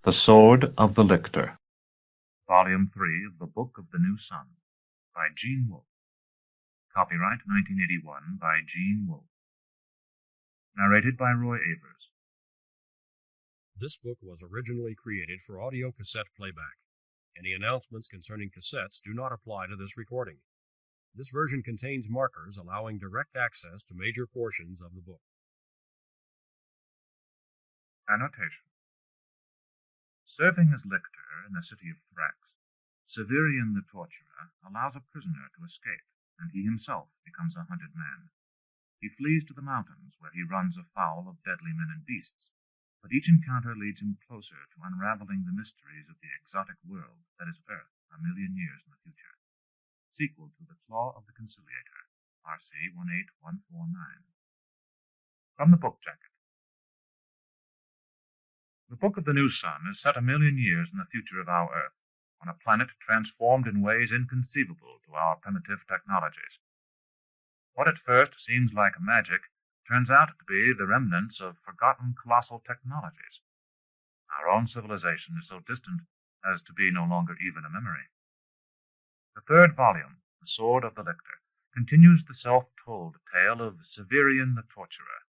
The Sword of the Lictor, Volume 3 of the Book of the New Sun, by Gene Wolfe. Copyright 1981 by Gene Wolfe. Narrated by Roy Avers. This book was originally created for audio cassette playback. Any announcements concerning cassettes do not apply to this recording. This version contains markers allowing direct access to major portions of the book. Annotation. Serving as lictor in the city of Thrax, Severian the Torturer allows a prisoner to escape, and he himself becomes a hunted man. He flees to the mountains, where he runs afoul of deadly men and beasts, but each encounter leads him closer to unraveling the mysteries of the exotic world that is Earth 1,000,000 years in the future. Sequel to The Claw of the Conciliator, RC 18149. From the book jacket. The Book of the New Sun is set 1,000,000 years in the future of our Earth, on a planet transformed in ways inconceivable to our primitive technologies. What at first seems like magic turns out to be the remnants of forgotten colossal technologies. Our own civilization is so distant as to be no longer even a memory. The third volume, The Sword of the Lictor, continues the self-told tale of Severian the Torturer,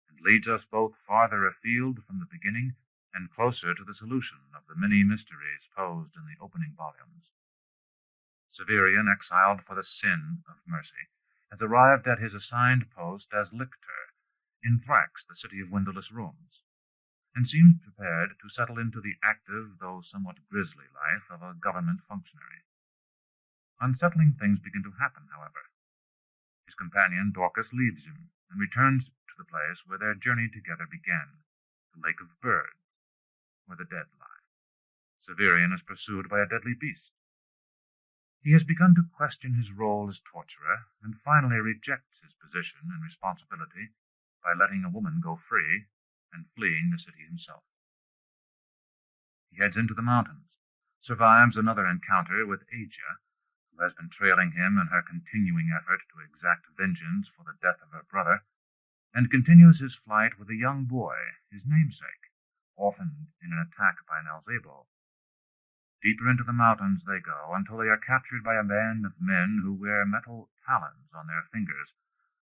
and leads us both farther afield from the beginning and closer to the solution of the many mysteries posed in the opening volumes. Severian, exiled for the sin of mercy, has arrived at his assigned post as lictor in Thrax, the city of windowless rooms, and seems prepared to settle into the active, though somewhat grisly, life of a government functionary. Unsettling things begin to happen, however. His companion Dorcas leaves him and returns to the place where their journey together began, the Lake of Birds, where the dead lie. Severian is pursued by a deadly beast. He has begun to question his role as torturer, and finally rejects his position and responsibility by letting a woman go free and fleeing the city himself. He heads into the mountains, survives another encounter with Asia, who has been trailing him in her continuing effort to exact vengeance for the death of her brother, and continues his flight with a young boy, his namesake, orphaned in an attack by an Alzabo. Deeper into the mountains they go until they are captured by a band of men who wear metal talons on their fingers,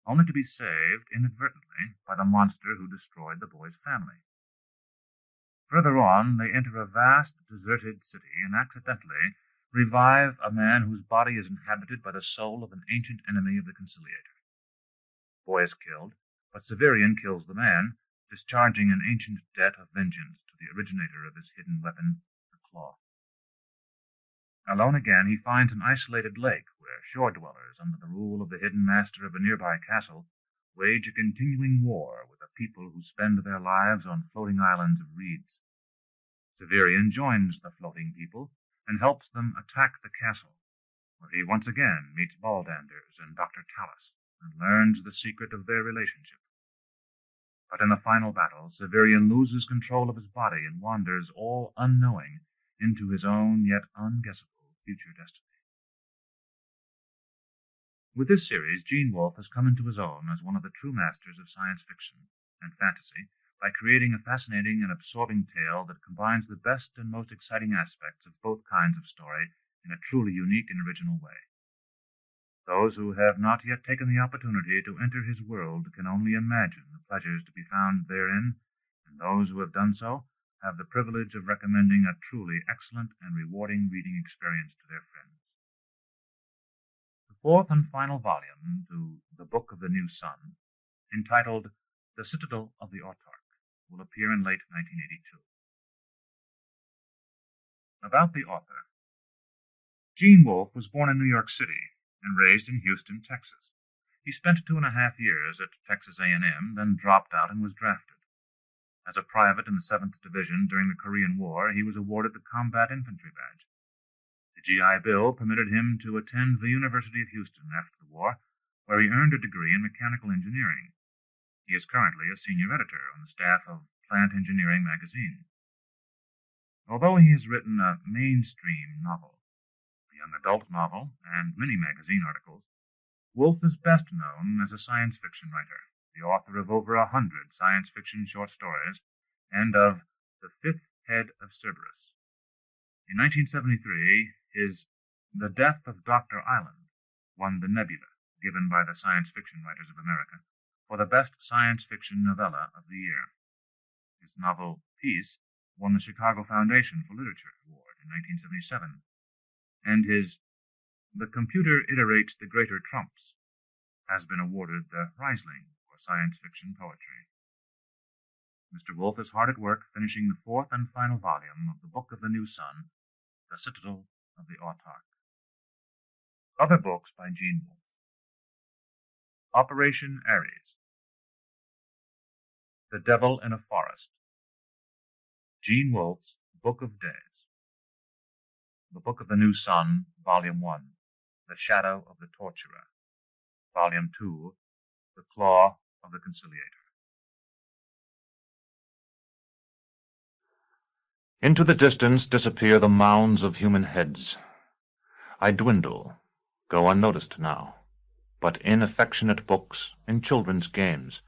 only to be saved inadvertently by the monster who destroyed the boy's family. Further on, they enter a vast, deserted city and accidentally revive a man whose body is inhabited by the soul of an ancient enemy of the Conciliator. The boy is killed, but Severian kills the man, discharging an ancient debt of vengeance to the originator of his hidden weapon, the claw. Alone again, he finds an isolated lake where shore-dwellers, under the rule of the hidden master of a nearby castle, wage a continuing war with a people who spend their lives on floating islands of reeds. Severian joins the floating people and helps them attack the castle, where he once again meets Baldanders and Dr. Talus, and learns the secret of their relationship. But in the final battle, Severian loses control of his body and wanders all unknowing into his own yet unguessable future destiny. With this series, Gene Wolfe has come into his own as one of the true masters of science fiction and fantasy by creating a fascinating and absorbing tale that combines the best and most exciting aspects of both kinds of story in a truly unique and original way. Those who have not yet taken the opportunity to enter his world can only imagine the pleasures to be found therein, and those who have done so have the privilege of recommending a truly excellent and rewarding reading experience to their friends. The fourth and final volume to The Book of the New Sun, entitled The Citadel of the Autarch, will appear in late 1982. About the author. Gene Wolfe was born in New York City and raised in Houston, Texas. He spent 2.5 years at Texas A&M, then dropped out and was drafted. As a private in the 7th Division during the Korean War, he was awarded the Combat Infantry Badge. The GI Bill permitted him to attend the University of Houston after the war, where he earned a degree in mechanical engineering. He is currently a senior editor on the staff of Plant Engineering magazine. Although he has written a mainstream novel, a young adult novel, and many magazine articles, Wolfe is best known as a science fiction writer, the author of over 100 science fiction short stories, and of The Fifth head of Cerberus. In 1973, his The Death of Dr. Island won the Nebula, given by the Science Fiction Writers of America, for the best science fiction novella of the year. His novel Peace won the Chicago Foundation for Literature Award in 1977, and his The Computer Iterates the Greater Trumps has been awarded the Riesling for science fiction poetry. Mr. Wolfe is hard at work finishing the fourth and final volume of the Book of the New Sun, The Citadel of the Autarch. Other books by Gene Wolfe. Operation Ares, The Devil in a Forest, Gene Wolfe's Book of Days, The Book of the New Sun, Volume 1, The Shadow of the Torturer, Volume 2, The Claw of the Conciliator. Into the distance disappear the mounds of human heads. I dwindle, go unnoticed now, but in affectionate books, in children's games,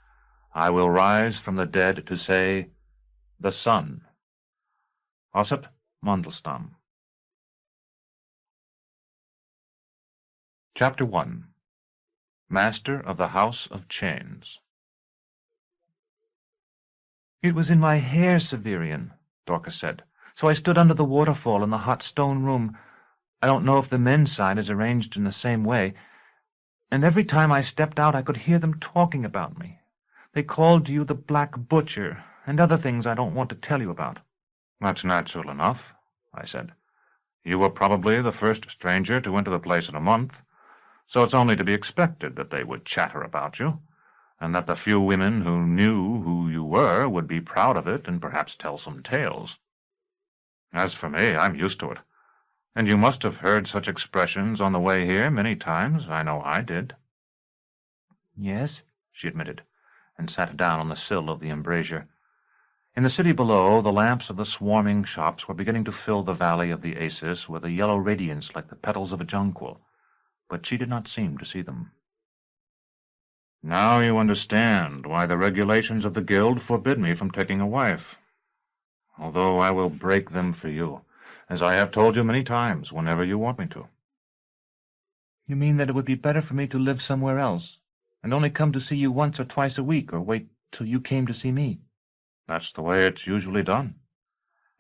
I will rise from the dead to say, The Sun. Ossip Mandelstam. Chapter 1. Master of the House of Chains. "It was in my hair, Severian," Dorcas said, "so I stood under the waterfall in the hot stone room. I don't know if the men's side is arranged in the same way. And every time I stepped out I could hear them talking about me. They called you the Black Butcher, and other things I don't want to tell you about." That's natural enough, I said. You were probably the first stranger to enter the place in a month, so it's only to be expected that they would chatter about you, and that the few women who knew who you were would be proud of it and perhaps tell some tales. As for me, I'm used to it, and you must have heard such expressions on the way here many times. I know I did. "Yes," she admitted, and sat down on the sill of the embrasure. In the city below, the lamps of the swarming shops were beginning to fill the valley of the Acis with a yellow radiance like the petals of a jonquil, but she did not seem to see them. Now you understand why the regulations of the guild forbid me from taking a wife, although I will break them for you, as I have told you many times, whenever you want me to. "You mean that it would be better for me to live somewhere else, and only come to see you once or twice a week, or wait till you came to see me?" That's the way it's usually done.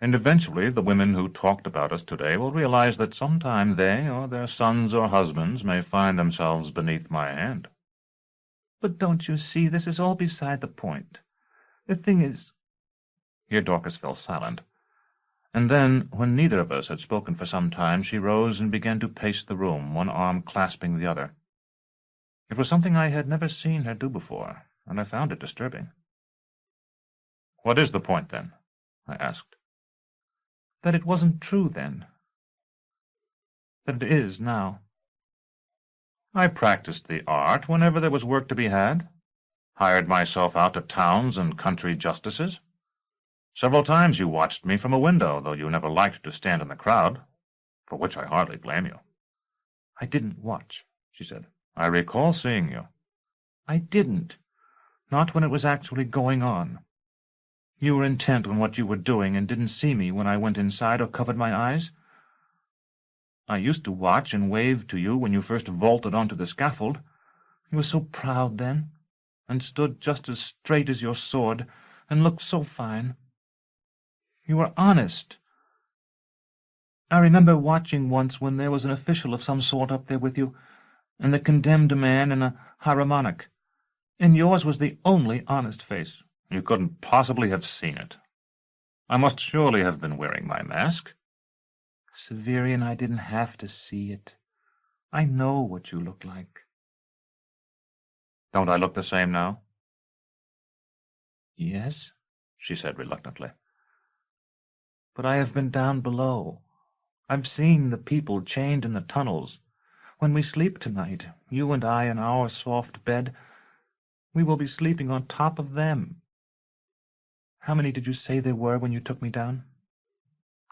And eventually the women who talked about us today will realize that sometime they, or their sons or husbands, may find themselves beneath my hand. "But don't you see, this is all beside the point. The thing is—" Here Dorcas fell silent, and then, when neither of us had spoken for some time, she rose and began to pace the room, one arm clasping the other. It was something I had never seen her do before, and I found it disturbing. "What is the point, then?" I asked. "That it wasn't true then. That it is now." I practiced the art whenever there was work to be had, hired myself out to towns and country justices. Several times you watched me from a window, though you never liked to stand in the crowd, for which I hardly blame you. "I didn't watch," she said. "I recall seeing you." "I didn't. Not when it was actually going on. You were intent on what you were doing and didn't see me when I went inside or covered my eyes. I used to watch and wave to you when you first vaulted onto the scaffold. You were so proud then, and stood just as straight as your sword, and looked so fine. You were honest. I remember watching once when there was an official of some sort up there with you, and the condemned man in a harmonic, and yours was the only honest face." You couldn't possibly have seen it. I must surely have been wearing my mask. "Severian, I didn't have to see it. I know what you look like." Don't I look the same now? "Yes," she said reluctantly. "But I have been down below. I've seen the people chained in the tunnels. When we sleep tonight, you and I in our soft bed, we will be sleeping on top of them. How many did you say there were when you took me down?"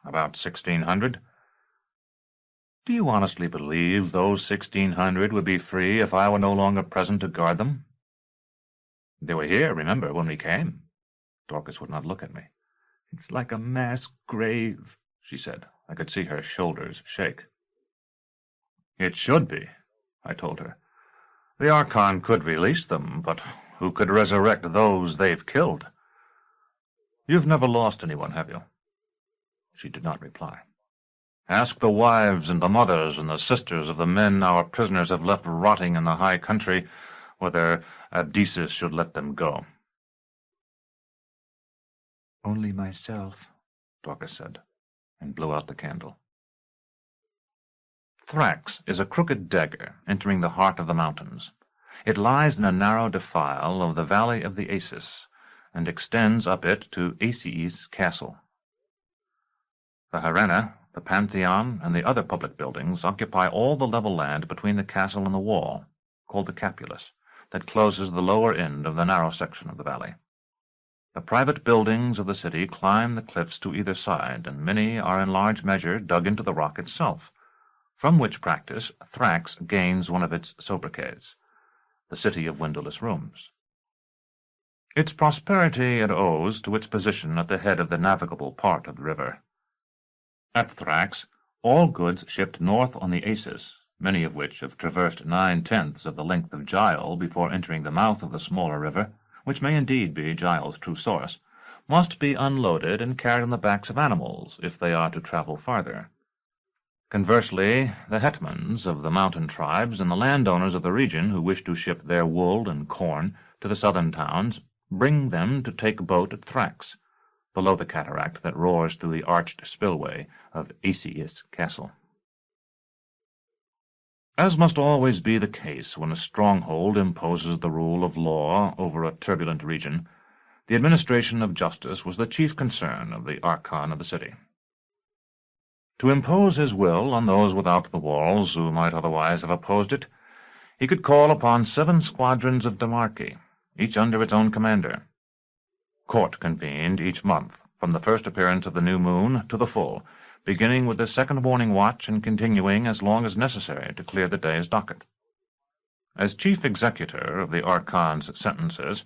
"About 1,600. Do you honestly believe those 1,600 would be free if I were no longer present to guard them? They were here, remember, when we came." Dorcas would not look at me. It's like a mass grave, she said. I could see her shoulders shake. It should be, I told her. The Archon could release them, but who could resurrect those they've killed? You've never lost anyone, have you? She did not reply. Ask the wives and the mothers and the sisters of the men our prisoners have left rotting in the high country whether Addesus should let them go. Only myself, Dorcas said, and blew out the candle. Thrax is a crooked dagger entering the heart of the mountains. It lies in a narrow defile of the valley of the Acis, and extends up it to Acis Castle. The Harena, the Pantheon, and the other public buildings occupy all the level land between the castle and the wall, called the Capulus, that closes the lower end of the narrow section of the valley. The private buildings of the city climb the cliffs to either side, and many are in large measure dug into the rock itself, from which practice Thrax gains one of its sobriquets, the City of Windowless Rooms. Its prosperity it owes to its position at the head of the navigable part of the river. At Thrax, all goods shipped north on the Acis, many of which have traversed 9/10 of the length of Jacal before entering the mouth of the smaller river, which may indeed be Gile's true source, must be unloaded and carried on the backs of animals if they are to travel farther. Conversely, the hetmans of the mountain tribes and the landowners of the region who wish to ship their wool and corn to the southern towns bring them to take boat at Thrax, below the cataract that roars through the arched spillway of Acis Castle. As must always be the case when a stronghold imposes the rule of law over a turbulent region, the administration of justice was the chief concern of the Archon of the city. To impose his will on those without the walls who might otherwise have opposed it, he could call upon 7 squadrons of demarchi, each under its own commander. Court convened each month, from the first appearance of the new moon to the full, beginning with the second morning watch and continuing as long as necessary to clear the day's docket. As chief executor of the Archon's sentences,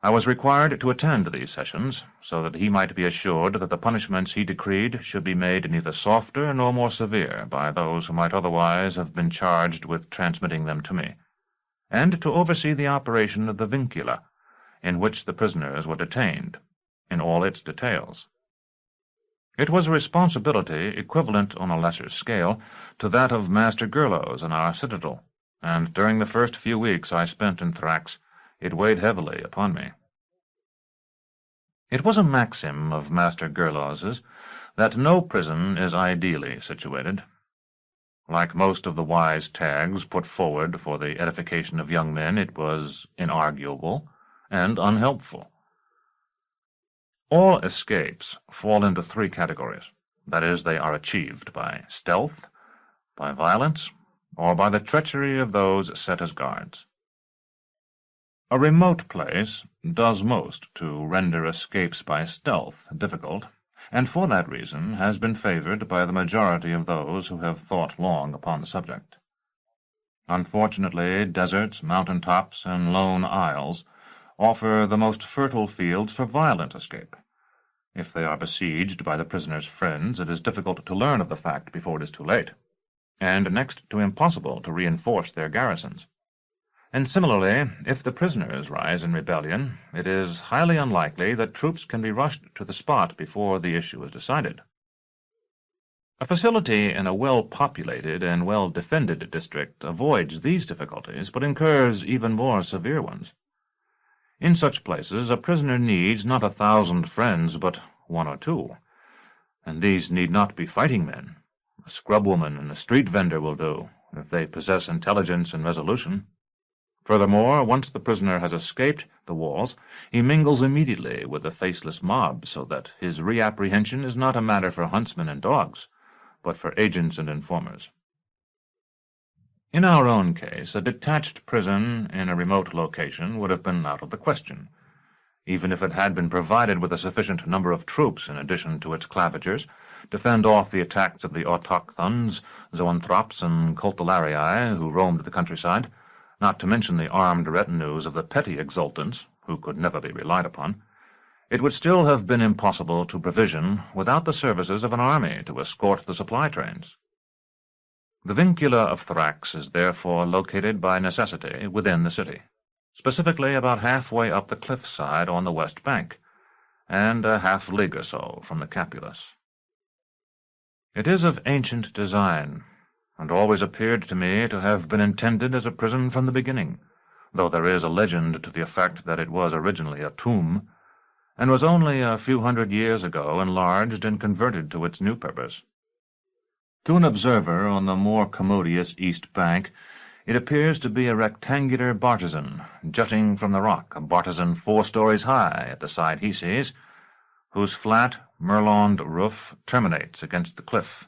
I was required to attend these sessions, so that he might be assured that the punishments he decreed should be made neither softer nor more severe by those who might otherwise have been charged with transmitting them to me, and to oversee the operation of the Vincula, in which the prisoners were detained, in all its details. It was a responsibility equivalent on a lesser scale to that of Master Gerlos in our Citadel, and during the first few weeks I spent in Thrax, it weighed heavily upon me. It was a maxim of Master Gerlos's that no prison is ideally situated. Like most of the wise tags put forward for the edification of young men, it was inarguable and unhelpful. All escapes fall into 3 categories. That is, they are achieved by stealth, by violence, or by the treachery of those set as guards. A remote place does most to render escapes by stealth difficult, and for that reason has been favored by the majority of those who have thought long upon the subject. Unfortunately, deserts, mountain-tops, and lone isles offer the most fertile fields for violent escape. If they are besieged by the prisoner's friends, it is difficult to learn of the fact before it is too late, and next to impossible to reinforce their garrisons. And similarly, if the prisoners rise in rebellion, it is highly unlikely that troops can be rushed to the spot before the issue is decided. A facility in a well-populated and well-defended district avoids these difficulties, but incurs even more severe ones. In such places a prisoner needs not 1,000 friends, but 1 or 2, and these need not be fighting men. A scrubwoman and a street vendor will do, if they possess intelligence and resolution. Furthermore, once the prisoner has escaped the walls, he mingles immediately with the faceless mob, so that his reapprehension is not a matter for huntsmen and dogs, but for agents and informers. In our own case, a detached prison in a remote location would have been out of the question, even if it had been provided with a sufficient number of troops in addition to its clavigers to fend off the attacks of the autochthons, zoanthropes, and cultularii who roamed the countryside, not to mention the armed retinues of the petty exultants, who could never be relied upon. It would still have been impossible to provision without the services of an army to escort the supply trains. The Vincula of Thrax is therefore located by necessity within the city, specifically about halfway up the cliffside on the west bank, and a half-league or so from the Capulus. It is of ancient design, and always appeared to me to have been intended as a prison from the beginning, though there is a legend to the effect that it was originally a tomb, and was only a few hundred years ago enlarged and converted to its new purpose. To an observer on the more commodious east bank, it appears to be a rectangular bartizan, jutting from the rock, a bartizan 4 stories high at the side he sees, whose flat, merloned roof terminates against the cliff.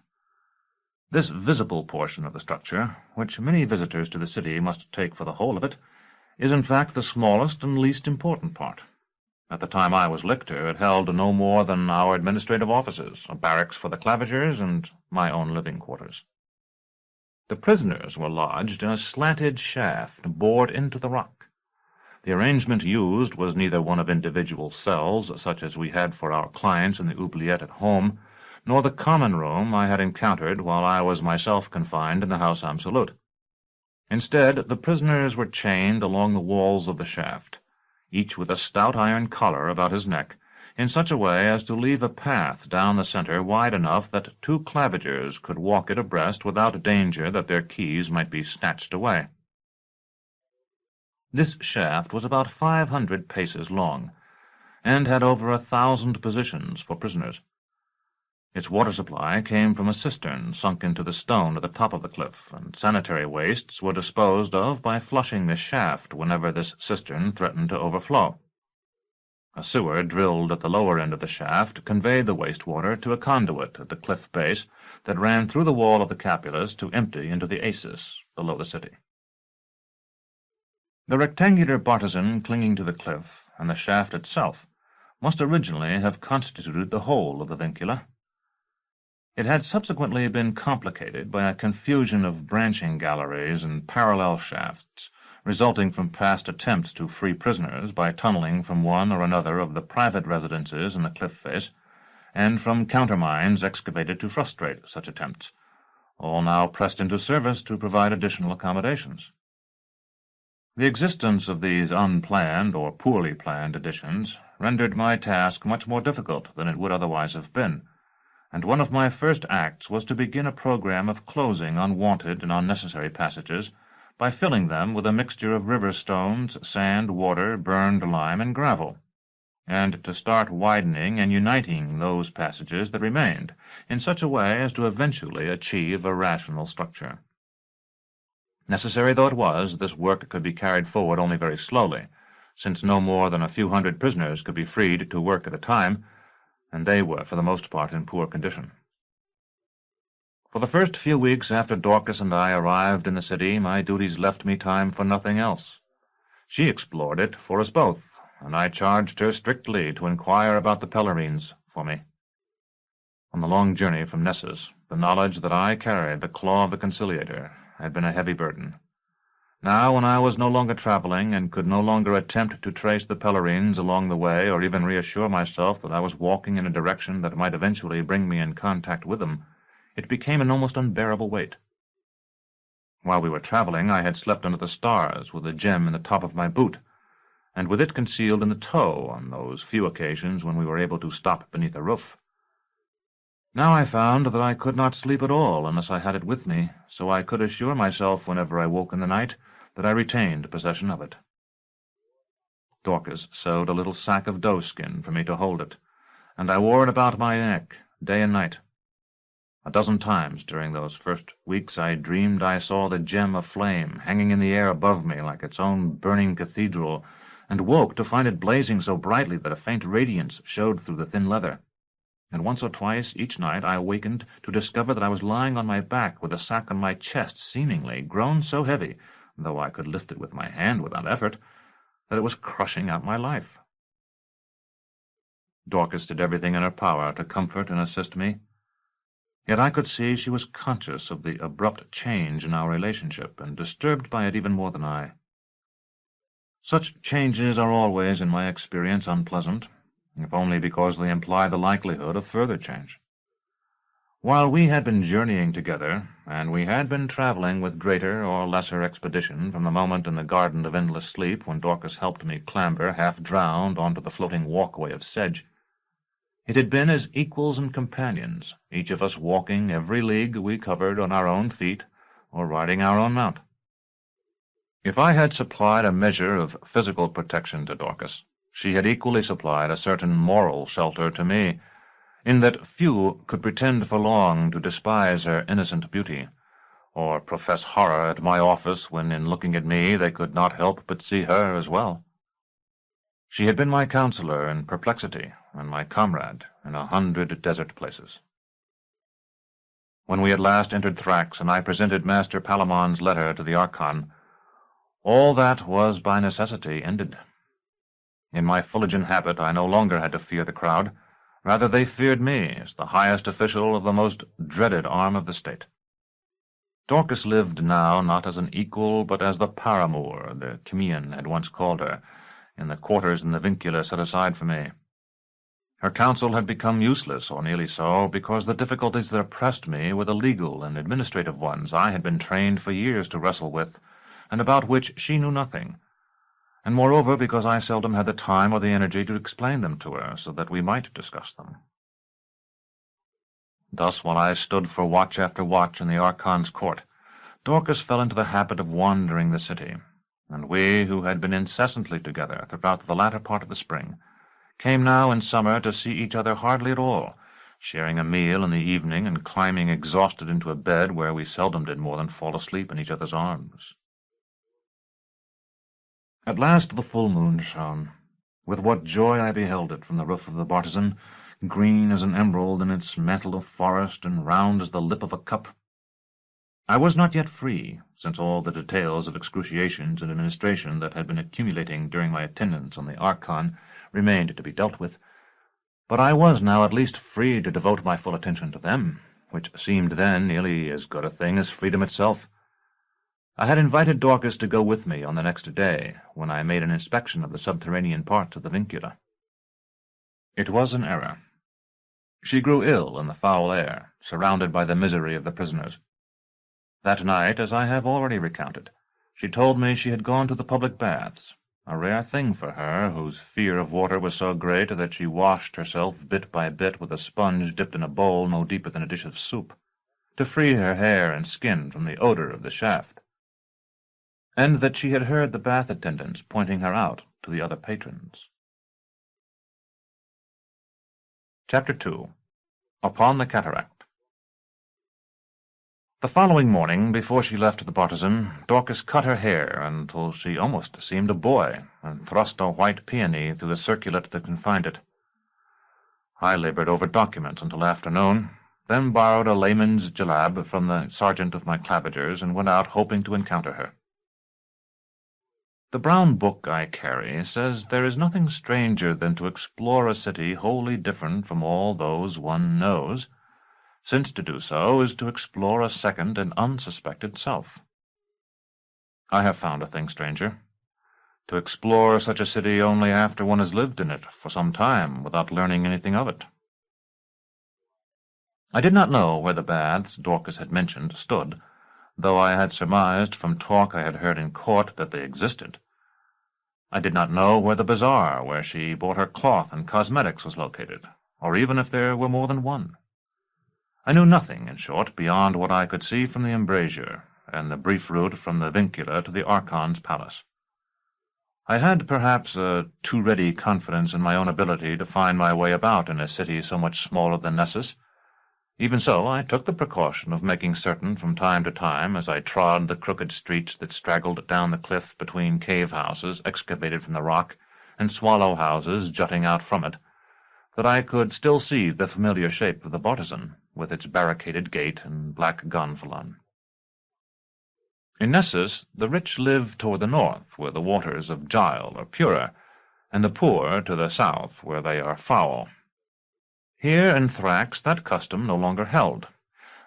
This visible portion of the structure, which many visitors to the city must take for the whole of it, is in fact the smallest and least important part. At the time I was lictor, it held no more than our administrative offices, a barracks for the clavigers, and my own living quarters. The prisoners were lodged in a slanted shaft bored into the rock. The arrangement used was neither one of individual cells, such as we had for our clients in the oubliette at home, nor the common room I had encountered while I was myself confined in the house absolute. Instead, the prisoners were chained along the walls of the shaft, each with a stout iron collar about his neck, in such a way as to leave a path down the center wide enough that 2 clavigers could walk it abreast without danger that their keys might be snatched away. This shaft was about 500 paces long, and had over 1,000 positions for prisoners. Its water supply came from a cistern sunk into the stone at the top of the cliff, and sanitary wastes were disposed of by flushing the shaft whenever this cistern threatened to overflow. A sewer drilled at the lower end of the shaft conveyed the wastewater to a conduit at the cliff base that ran through the wall of the Capulus to empty into the Acis below the city. The rectangular bartizan clinging to the cliff, and the shaft itself, must originally have constituted the whole of the Vincula. It had subsequently been complicated by a confusion of branching galleries and parallel shafts, resulting from past attempts to free prisoners by tunneling from one or another of the private residences in the cliff face, and from countermines excavated to frustrate such attempts, all now pressed into service to provide additional accommodations. The existence of these unplanned or poorly planned additions rendered my task much more difficult than it would otherwise have been, and one of my first acts was to begin a program of closing unwanted and unnecessary passages by filling them with a mixture of river stones, sand, water, burned lime, and gravel, and to start widening and uniting those passages that remained in such a way as to eventually achieve a rational structure. Necessary though it was, this work could be carried forward only very slowly, since no more than a few hundred prisoners could be freed to work at a time, and they were for the most part in poor condition. For the first few weeks after Dorcas and I arrived in the city, my duties left me time for nothing else. She explored it for us both, and I charged her strictly to inquire about the Pellerines for me. On the long journey from Nessus, the knowledge that I carried the claw of the conciliator had been a heavy burden. Now, when I was no longer traveling, and could no longer attempt to trace the Pellerines along the way, or even reassure myself that I was walking in a direction that might eventually bring me in contact with them, it became an almost unbearable weight. While we were traveling, I had slept under the stars with a gem in the top of my boot, and with it concealed in the toe on those few occasions when we were able to stop beneath a roof. Now I found that I could not sleep at all unless I had it with me, so I could assure myself whenever I woke in the night that I retained possession of it. Dorcas sewed a little sack of doe-skin for me to hold it, and I wore it about my neck day and night. A dozen times during those first weeks I dreamed I saw the gem of flame hanging in the air above me like its own burning cathedral, and woke to find it blazing so brightly that a faint radiance showed through the thin leather. And once or twice each night I awakened to discover that I was lying on my back with the sack on my chest, seemingly grown so heavy, though I could lift it with my hand without effort, that it was crushing out my life. Dorcas did everything in her power to comfort and assist me, yet I could see she was conscious of the abrupt change in our relationship, and disturbed by it even more than I. Such changes are always, in my experience, unpleasant, if only because they imply the likelihood of further change. While we had been journeying together, and we had been traveling with greater or lesser expedition from the moment in the Garden of Endless Sleep when Dorcas helped me clamber, half-drowned, onto the floating walkway of sedge, it had been as equals and companions, each of us walking every league we covered on our own feet or riding our own mount. If I had supplied a measure of physical protection to Dorcas, she had equally supplied a certain moral shelter to me, in that few could pretend for long to despise her innocent beauty, or profess horror at my office when, in looking at me, they could not help but see her as well. She had been my counselor in perplexity, and my comrade in 100 desert places. When we at last entered Thrax, and I presented Master Palamon's letter to the Archon, all that was by necessity ended. In my Fullegian habit, I no longer had to fear the crowd. Rather, they feared me as the highest official of the most dreaded arm of the state. Dorcas lived now not as an equal, but as the paramour the Chimean had once called her, in the quarters in the Vincula set aside for me. Her counsel had become useless, or nearly so, because the difficulties that oppressed me were the legal and administrative ones I had been trained for years to wrestle with, and about which she knew nothing, and moreover because I seldom had the time or the energy to explain them to her, so that we might discuss them. Thus, while I stood for watch after watch in the Archon's court, Dorcas fell into the habit of wandering the city, and we, who had been incessantly together throughout the latter part of the spring, came now in summer to see each other hardly at all, sharing a meal in the evening and climbing exhausted into a bed where we seldom did more than fall asleep in each other's arms. At last the full moon shone. With what joy I beheld it from the roof of the Bartizan, green as an emerald in its mantle of forest and round as the lip of a cup. I was not yet free, since all the details of excruciations and administration that had been accumulating during my attendance on the Archon remained to be dealt with, but I was now at least free to devote my full attention to them, which seemed then nearly as good a thing as freedom itself. I had invited Dorcas to go with me on the next day, when I made an inspection of the subterranean parts of the Vincula. It was an error. She grew ill in the foul air, surrounded by the misery of the prisoners. That night, as I have already recounted, she told me she had gone to the public baths, a rare thing for her, whose fear of water was so great that she washed herself bit by bit with a sponge dipped in a bowl no deeper than a dish of soup, to free her hair and skin from the odor of the shaft, and that she had heard the bath attendants pointing her out to the other patrons. Chapter 2. Upon the Cataract. The following morning, before she left the Bartizan, Dorcas cut her hair until she almost seemed a boy, and thrust a white peony through the circlet that confined it. I labored over documents until afternoon, then borrowed a layman's jalab from the sergeant of my clavigers, and went out hoping to encounter her. The brown book I carry says there is nothing stranger than to explore a city wholly different from all those one knows, since to do so is to explore a second and unsuspected self. I have found a thing stranger: to explore such a city only after one has lived in it for some time without learning anything of it. I did not know where the baths Dorcas had mentioned stood, though I had surmised from talk I had heard in court that they existed. I did not know where the bazaar where she bought her cloth and cosmetics was located, or even if there were more than one. I knew nothing, in short, beyond what I could see from the embrasure, and the brief route from the Vincula to the Archon's palace. I had perhaps a too ready confidence in my own ability to find my way about in a city so much smaller than Nessus. Even so, I took the precaution of making certain from time to time, as I trod the crooked streets that straggled down the cliff between cave-houses excavated from the rock and swallow-houses jutting out from it, that I could still see the familiar shape of the Bartizan, with its barricaded gate and black gonfalon. In Nessus, the rich live toward the north, where the waters of Jacal are purer, and the poor to the south, where they are foul. Here in Thrax that custom no longer held,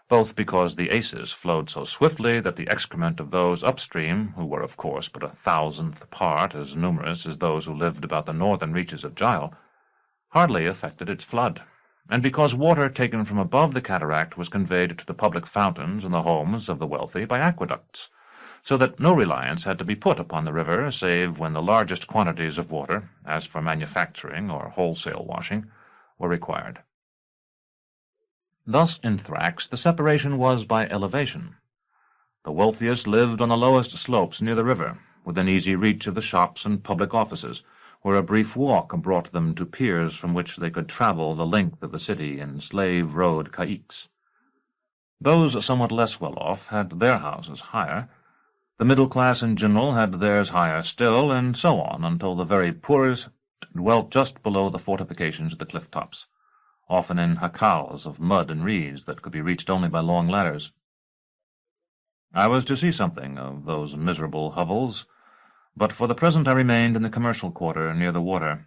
both because the Aces flowed so swiftly that the excrement of those upstream, who were of course but 1,000th part as numerous as those who lived about the northern reaches of Jacal, hardly affected its flood, and because water taken from above the cataract was conveyed to the public fountains in the homes of the wealthy by aqueducts, so that no reliance had to be put upon the river save when the largest quantities of water, as for manufacturing or wholesale washing, were required. Thus in Thrax the separation was by elevation. The wealthiest lived on the lowest slopes near the river, within easy reach of the shops and public offices, where a brief walk brought them to piers from which they could travel the length of the city in slave-rowed caicques. Those somewhat less well off had their houses higher, the middle class in general had theirs higher still, and so on until the very poorest dwelt just below the fortifications of the cliff-tops, often in jacals of mud and reeds that could be reached only by long ladders. I was to see something of those miserable hovels, but for the present I remained in the commercial quarter near the water.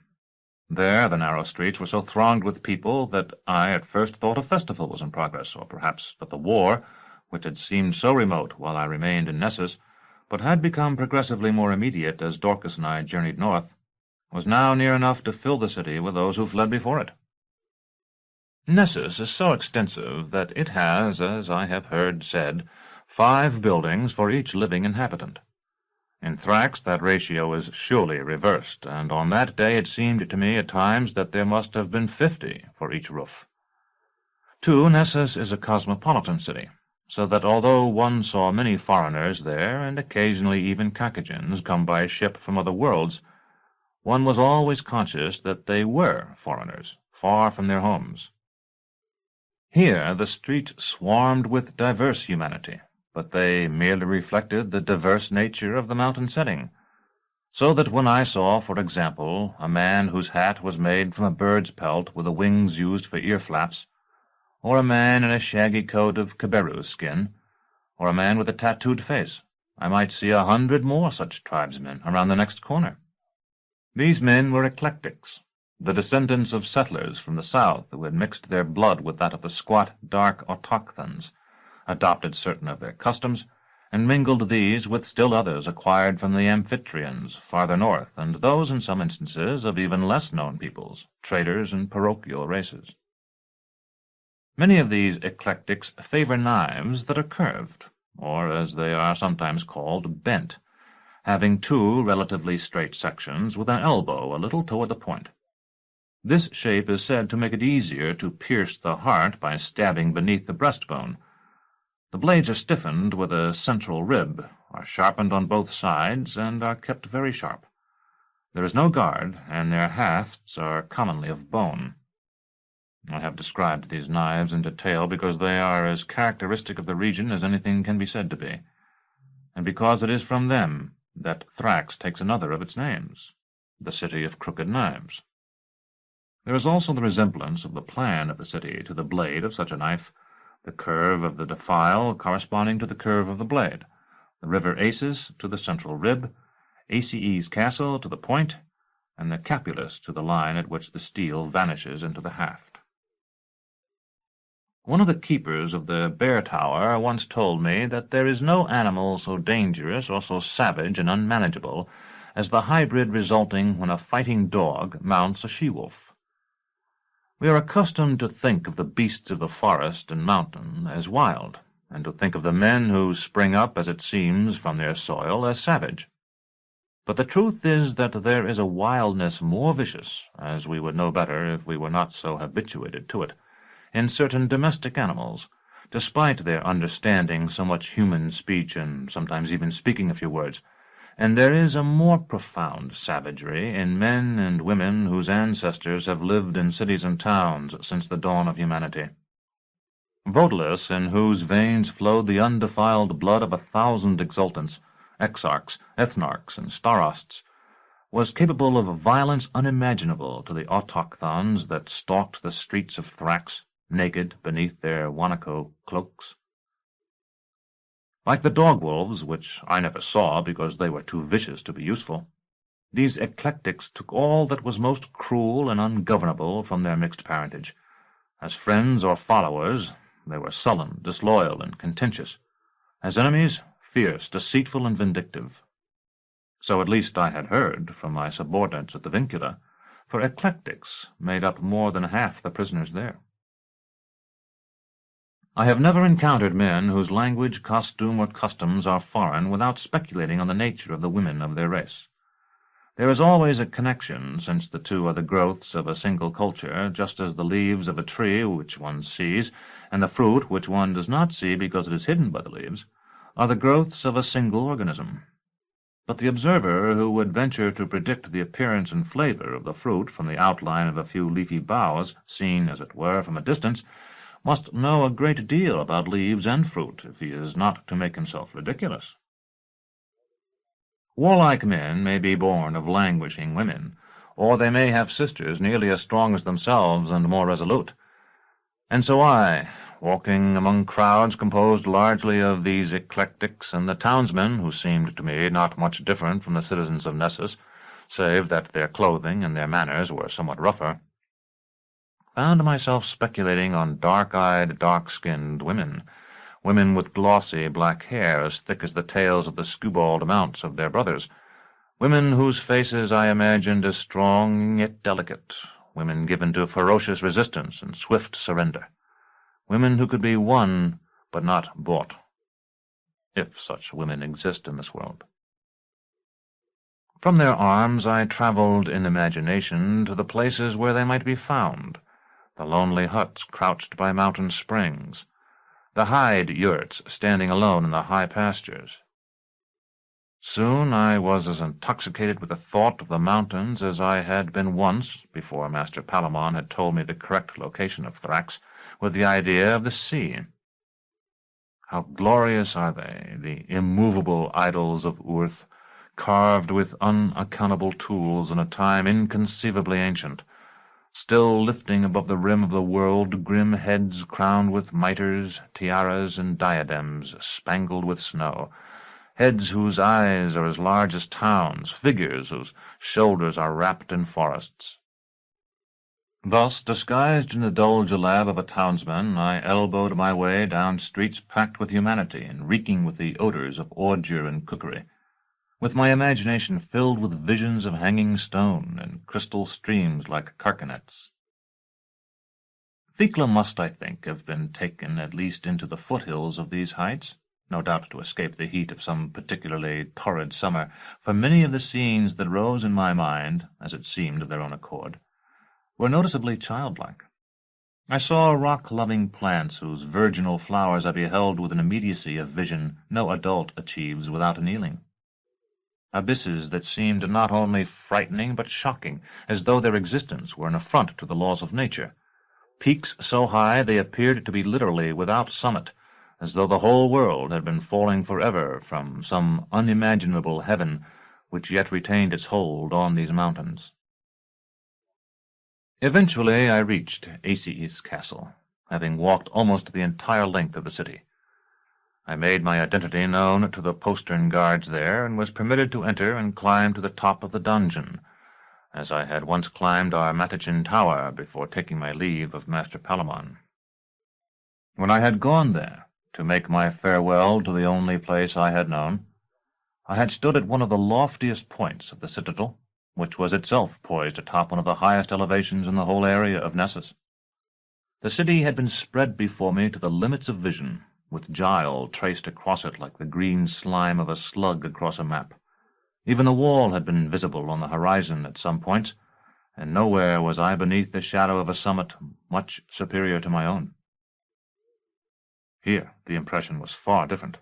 There the narrow streets were so thronged with people that I at first thought a festival was in progress, or perhaps that the war, which had seemed so remote while I remained in Nessus, but had become progressively more immediate as Dorcas and I journeyed north, was now near enough to fill the city with those who fled before it. Nessus is so extensive that it has, as I have heard said, 5 buildings for each living inhabitant. In Thrax that ratio is surely reversed, and on that day it seemed to me at times that there must have been 50 for each roof. Too, Nessus is a cosmopolitan city, so that although one saw many foreigners there, and occasionally even Carcagins come by ship from other worlds, one was always conscious that they were foreigners, far from their homes. Here the streets swarmed with diverse humanity, but they merely reflected the diverse nature of the mountain setting, so that when I saw, for example, a man whose hat was made from a bird's pelt with the wings used for ear-flaps, or a man in a shaggy coat of caberu skin, or a man with a tattooed face, I might see 100 more such tribesmen around the next corner. These men were eclectics, the descendants of settlers from the south who had mixed their blood with that of the squat, dark autochthons, adopted certain of their customs, and mingled these with still others acquired from the Amphitrians farther north, and those, in some instances, of even less known peoples, traders and parochial races. Many of these eclectics favor knives that are curved, or, as they are sometimes called, bent, having 2 relatively straight sections with an elbow a little toward the point. This shape is said to make it easier to pierce the heart by stabbing beneath the breastbone. The blades are stiffened with a central rib, are sharpened on both sides, and are kept very sharp. There is no guard, and their hafts are commonly of bone. I have described these knives in detail because they are as characteristic of the region as anything can be said to be, and because it is from them that Thrax takes another of its names, the City of Crooked Knives. There is also the resemblance of the plan of the city to the blade of such a knife, the curve of the defile corresponding to the curve of the blade, the river Acis to the central rib, Aces castle to the point, and the capulus to the line at which the steel vanishes into the haft. One of the keepers of the Bear Tower once told me that there is no animal so dangerous or so savage and unmanageable as the hybrid resulting when a fighting dog mounts a she-wolf. We are accustomed to think of the beasts of the forest and mountain as wild, and to think of the men who spring up, as it seems, from their soil as savage. But the truth is that there is a wildness more vicious, as we would know better if we were not so habituated to it, in certain domestic animals, despite their understanding so much human speech and sometimes even speaking a few words, and there is a more profound savagery in men and women whose ancestors have lived in cities and towns since the dawn of humanity. Vodalus, in whose veins flowed the undefiled blood of 1,000 exultants, exarchs, ethnarchs, and starosts, was capable of a violence unimaginable to the autochthons that stalked the streets of Thrax, naked beneath their Wanako cloaks. Like the dog-wolves, which I never saw because they were too vicious to be useful, these eclectics took all that was most cruel and ungovernable from their mixed parentage. As friends or followers, they were sullen, disloyal, and contentious. As enemies, fierce, deceitful, and vindictive. So at least I had heard from my subordinates at the Vincula, for eclectics made up more than half the prisoners there. I have never encountered men whose language, costume, or customs are foreign without speculating on the nature of the women of their race. There is always a connection, since the two are the growths of a single culture, just as the leaves of a tree which one sees, and the fruit which one does not see because it is hidden by the leaves, are the growths of a single organism. But the observer who would venture to predict the appearance and flavor of the fruit from the outline of a few leafy boughs, seen, as it were, from a distance, must know a great deal about leaves and fruit if he is not to make himself ridiculous. Warlike men may be born of languishing women, or they may have sisters nearly as strong as themselves and more resolute. And so I, walking among crowds composed largely of these eclectics and the townsmen, who seemed to me not much different from the citizens of Nessus, save that their clothing and their manners were somewhat rougher, found myself speculating on dark-eyed, dark-skinned women, women with glossy black hair as thick as the tails of the skewbald mounts of their brothers, women whose faces I imagined as strong yet delicate, women given to ferocious resistance and swift surrender, women who could be won but not bought, if such women exist in this world. From their arms I traveled in imagination to the places where they might be found, the lonely huts crouched by mountain springs, the hide yurts standing alone in the high pastures. Soon I was as intoxicated with the thought of the mountains as I had been once, before Master Palamon had told me the correct location of Thrax, with the idea of the sea. How glorious are they, the immovable idols of Urth, carved with unaccountable tools in a time inconceivably ancient, still lifting above the rim of the world grim heads crowned with mitres, tiaras, and diadems spangled with snow, heads whose eyes are as large as towns, figures whose shoulders are wrapped in forests. Thus, disguised in the dull jalab of a townsman, I elbowed my way down streets packed with humanity and reeking with the odors of ordure and cookery, with my imagination filled with visions of hanging stone and crystal streams like carcanets. Vincula must, I think, have been taken at least into the foothills of these heights, no doubt to escape the heat of some particularly torrid summer, for many of the scenes that rose in my mind, as it seemed of their own accord, were noticeably childlike. I saw rock-loving plants whose virginal flowers I beheld with an immediacy of vision no adult achieves without annealing. Abysses that seemed not only frightening but shocking, as though their existence were an affront to the laws of nature. Peaks so high they appeared to be literally without summit, as though the whole world had been falling forever from some unimaginable heaven which yet retained its hold on these mountains. Eventually I reached Aces Castle, having walked almost the entire length of the city. I made my identity known to the postern guards there, and was permitted to enter and climb to the top of the dungeon, as I had once climbed our Matachin tower before taking my leave of Master Palamon. When I had gone there, to make my farewell to the only place I had known, I had stood at one of the loftiest points of the citadel, which was itself poised atop one of the highest elevations in the whole area of Nessus. The city had been spread before me to the limits of vision, with guile traced across it like the green slime of a slug across a map. Even the wall had been visible on the horizon at some points, and nowhere was I beneath the shadow of a summit much superior to my own. Here the impression was far different.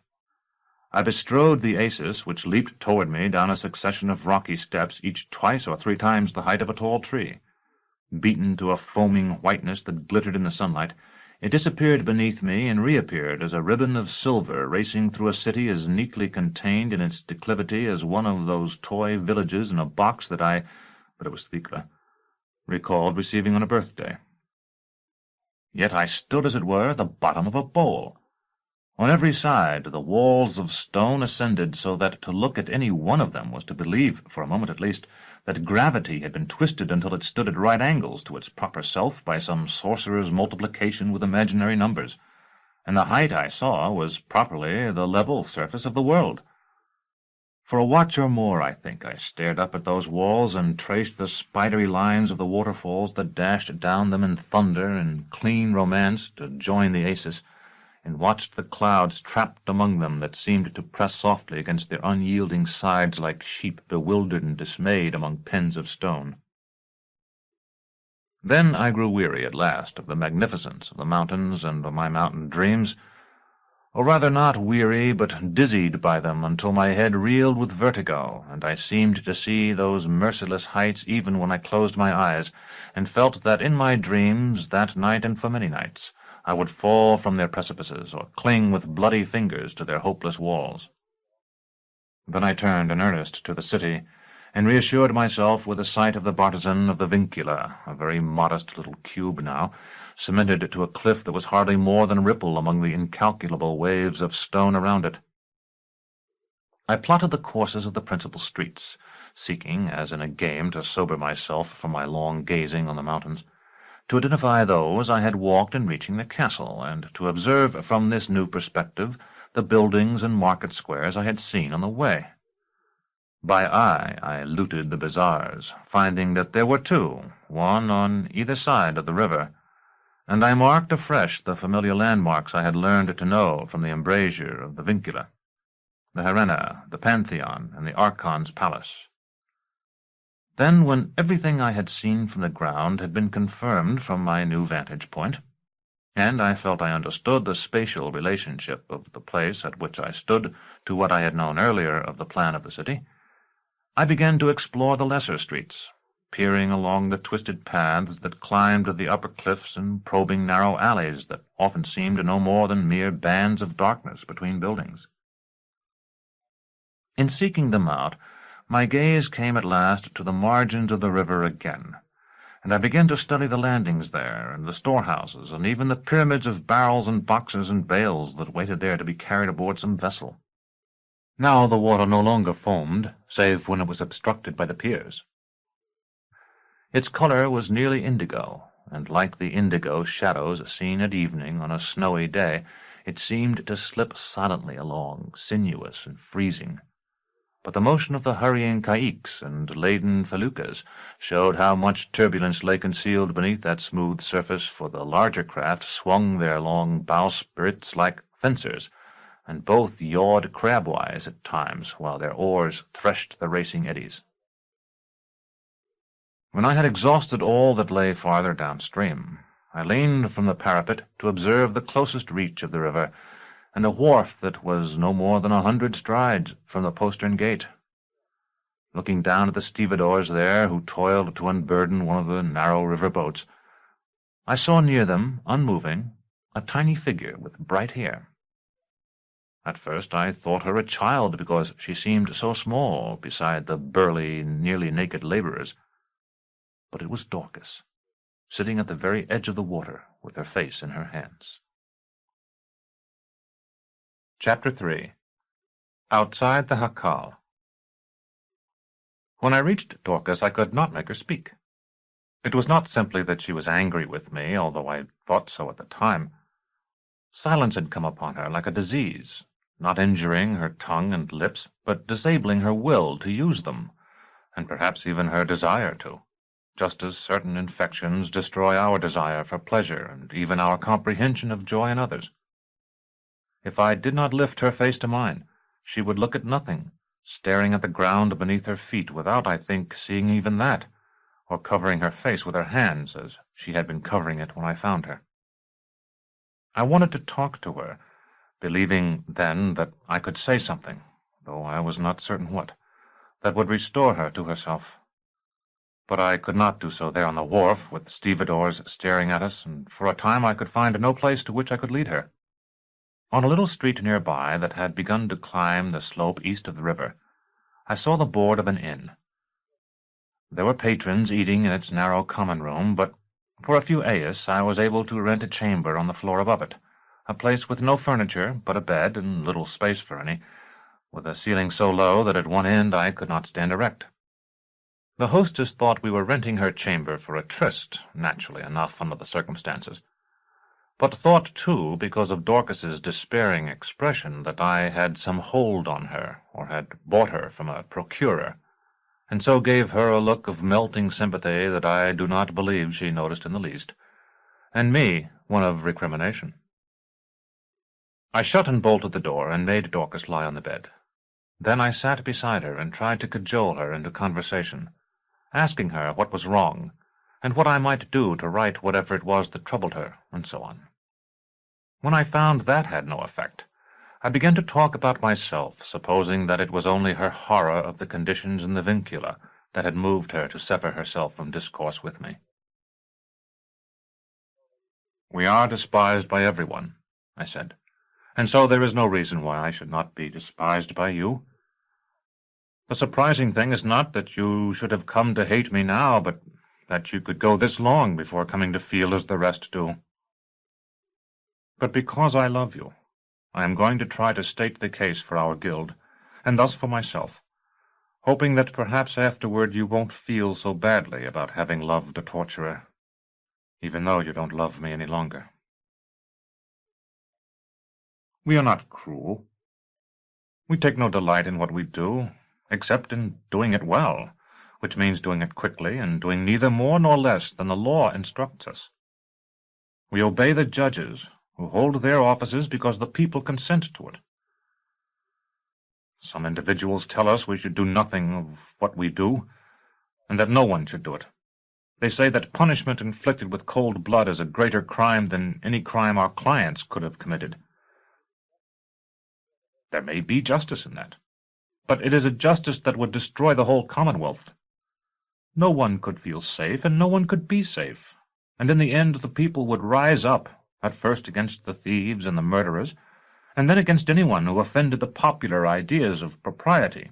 I bestrode the Acis, which leaped toward me down a succession of rocky steps, each twice or three times the height of a tall tree. Beaten to a foaming whiteness that glittered in the sunlight, it disappeared beneath me and reappeared as a ribbon of silver racing through a city as neatly contained in its declivity as one of those toy villages in a box that but it was Vincula, recalled receiving on a birthday. Yet I stood, as it were, at the bottom of a bowl. On every side the walls of stone ascended, so that to look at any one of them was to believe, for a moment at least, that gravity had been twisted until it stood at right angles to its proper self by some sorcerer's multiplication with imaginary numbers, and the height I saw was properly the level surface of the world. For a watch or more, I think, I stared up at those walls and traced the spidery lines of the waterfalls that dashed down them in thunder and clean romance to join the Acis, and watched the clouds trapped among them that seemed to press softly against their unyielding sides like sheep bewildered and dismayed among pens of stone. Then I grew weary at last of the magnificence of the mountains and of my mountain dreams, or rather not weary, but dizzied by them until my head reeled with vertigo, and I seemed to see those merciless heights even when I closed my eyes, and felt that in my dreams, that night and for many nights, I would fall from their precipices, or cling with bloody fingers to their hopeless walls. Then I turned in earnest to the city, and reassured myself with a sight of the Bartizan of the Vincula, a very modest little cube now, cemented to a cliff that was hardly more than a ripple among the incalculable waves of stone around it. I plotted the courses of the principal streets, seeking, as in a game, to sober myself from my long gazing on the mountains, to identify those I had walked in reaching the castle, and to observe from this new perspective the buildings and market squares I had seen on the way. By eye I looted the bazaars, finding that there were two, one on either side of the river, and I marked afresh the familiar landmarks I had learned to know from the embrasure of the Vincula, the Harena, the Pantheon, and the Archon's palace. Then, when everything I had seen from the ground had been confirmed from my new vantage point, and I felt I understood the spatial relationship of the place at which I stood to what I had known earlier of the plan of the city, I began to explore the lesser streets, peering along the twisted paths that climbed the upper cliffs and probing narrow alleys that often seemed no more than mere bands of darkness between buildings. In seeking them out, my gaze came at last to the margins of the river again, and I began to study the landings there, and the storehouses, and even the pyramids of barrels and boxes and bales that waited there to be carried aboard some vessel. Now the water no longer foamed, save when it was obstructed by the piers. Its color was nearly indigo, and like the indigo shadows seen at evening on a snowy day, it seemed to slip silently along, sinuous and freezing. But the motion of the hurrying caiques and laden feluccas showed how much turbulence lay concealed beneath that smooth surface, for the larger craft swung their long bowsprits like fencers, and both yawed crabwise at times, while their oars threshed the racing eddies. When I had exhausted all that lay farther downstream, I leaned from the parapet to observe the closest reach of the river, and a wharf that was no more than 100 strides from the postern gate. Looking down at the stevedores there, who toiled to unburden one of the narrow river boats, I saw near them, unmoving, a tiny figure with bright hair. At first I thought her a child, because she seemed so small beside the burly, nearly naked laborers. But it was Dorcas, sitting at the very edge of the water, with her face in her hands. Chapter 3. Outside the Jacal. When I reached Dorcas, I could not make her speak. It was not simply that she was angry with me, although I thought so at the time. Silence had come upon her like a disease, not injuring her tongue and lips, but disabling her will to use them, and perhaps even her desire to, just as certain infections destroy our desire for pleasure and even our comprehension of joy in others. If I did not lift her face to mine, she would look at nothing, staring at the ground beneath her feet without, I think, seeing even that, or covering her face with her hands as she had been covering it when I found her. I wanted to talk to her, believing then that I could say something, though I was not certain what, that would restore her to herself. But I could not do so there on the wharf, with stevedores staring at us, and for a time I could find no place to which I could lead her. On a little street nearby that had begun to climb the slope east of the river, I saw the board of an inn. There were patrons eating in its narrow common room, but for a few aes I was able to rent a chamber on the floor above it, a place with no furniture but a bed and little space for any, with a ceiling so low that at one end I could not stand erect. The hostess thought we were renting her chamber for a tryst, naturally enough under the circumstances. but thought, too, because of Dorcas's despairing expression, that I had some hold on her, or had bought her from a procurer, and so gave her a look of melting sympathy that I do not believe she noticed in the least, and me one of recrimination. I shut and bolted the door, and made Dorcas lie on the bed. Then I sat beside her and tried to cajole her into conversation, asking her what was wrong, and what I might do to right whatever it was that troubled her, and so on. When I found that had no effect, I began to talk about myself, supposing that it was only her horror of the conditions in the Vincula that had moved her to sever herself from discourse with me. "We are despised by everyone," I said, "and so there is no reason why I should not be despised by you. The surprising thing is not that you should have come to hate me now, but that you could go this long before coming to feel as the rest do. But because I love you, I am going to try to state the case for our guild, and thus for myself, hoping that perhaps afterward you won't feel so badly about having loved a torturer, even though you don't love me any longer. We are not cruel. We take no delight in what we do, except in doing it well, which means doing it quickly and doing neither more nor less than the law instructs us. We obey the judges, who hold their offices because the people consent to it. Some individuals tell us we should do nothing of what we do, and that no one should do it. They say that punishment inflicted with cold blood is a greater crime than any crime our clients could have committed. There may be justice in that, but it is a justice that would destroy the whole Commonwealth. No one could feel safe, and no one could be safe, and in the end the people would rise up, at first against the thieves and the murderers, and then against anyone who offended the popular ideas of propriety,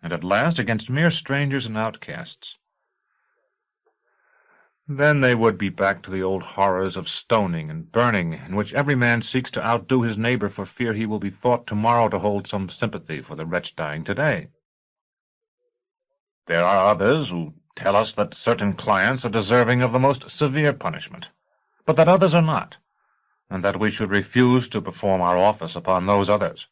and at last against mere strangers and outcasts. Then they would be back to the old horrors of stoning and burning, in which every man seeks to outdo his neighbor for fear he will be thought tomorrow to hold some sympathy for the wretch dying today. There are others who tell us that certain clients are deserving of the most severe punishment, but that others are not, and that we should refuse to perform our office upon those others.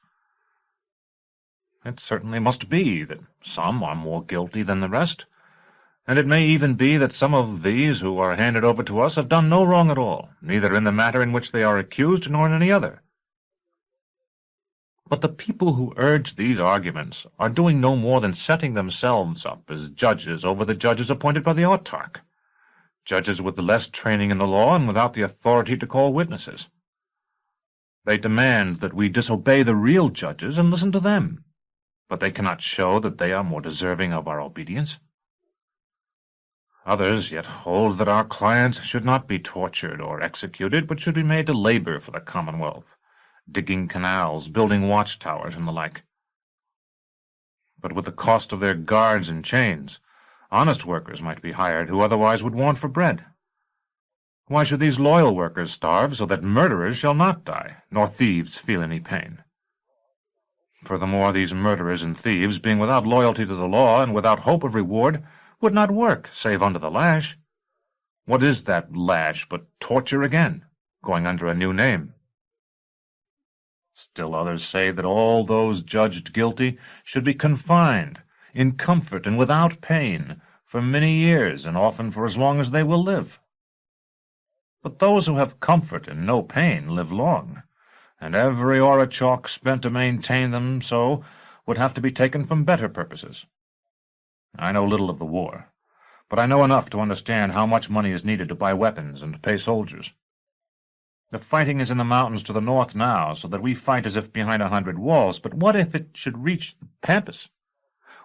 It certainly must be that some are more guilty than the rest, and it may even be that some of these who are handed over to us have done no wrong at all, neither in the matter in which they are accused nor in any other. But the people who urge these arguments are doing no more than setting themselves up as judges over the judges appointed by the autarch, judges with less training in the law and without the authority to call witnesses. They demand that we disobey the real judges and listen to them, but they cannot show that they are more deserving of our obedience. Others yet hold that our clients should not be tortured or executed, but should be made to labor for the Commonwealth, digging canals, building watchtowers, and the like. But with the cost of their guards and chains, honest workers might be hired who otherwise would want for bread. Why should these loyal workers starve so that murderers shall not die, nor thieves feel any pain? Furthermore, these murderers and thieves, being without loyalty to the law and without hope of reward, would not work save under the lash. What is that lash but torture again, going under a new name? Still others say that all those judged guilty should be confined, in comfort and without pain, for many years, and often for as long as they will live. But those who have comfort and no pain live long, and every orichalk spent to maintain them so would have to be taken from better purposes. I know little of the war, but I know enough to understand how much money is needed to buy weapons and to pay soldiers. The fighting is in the mountains to the north now, so that we fight as if behind 100 walls, but what if it should reach the Pampas?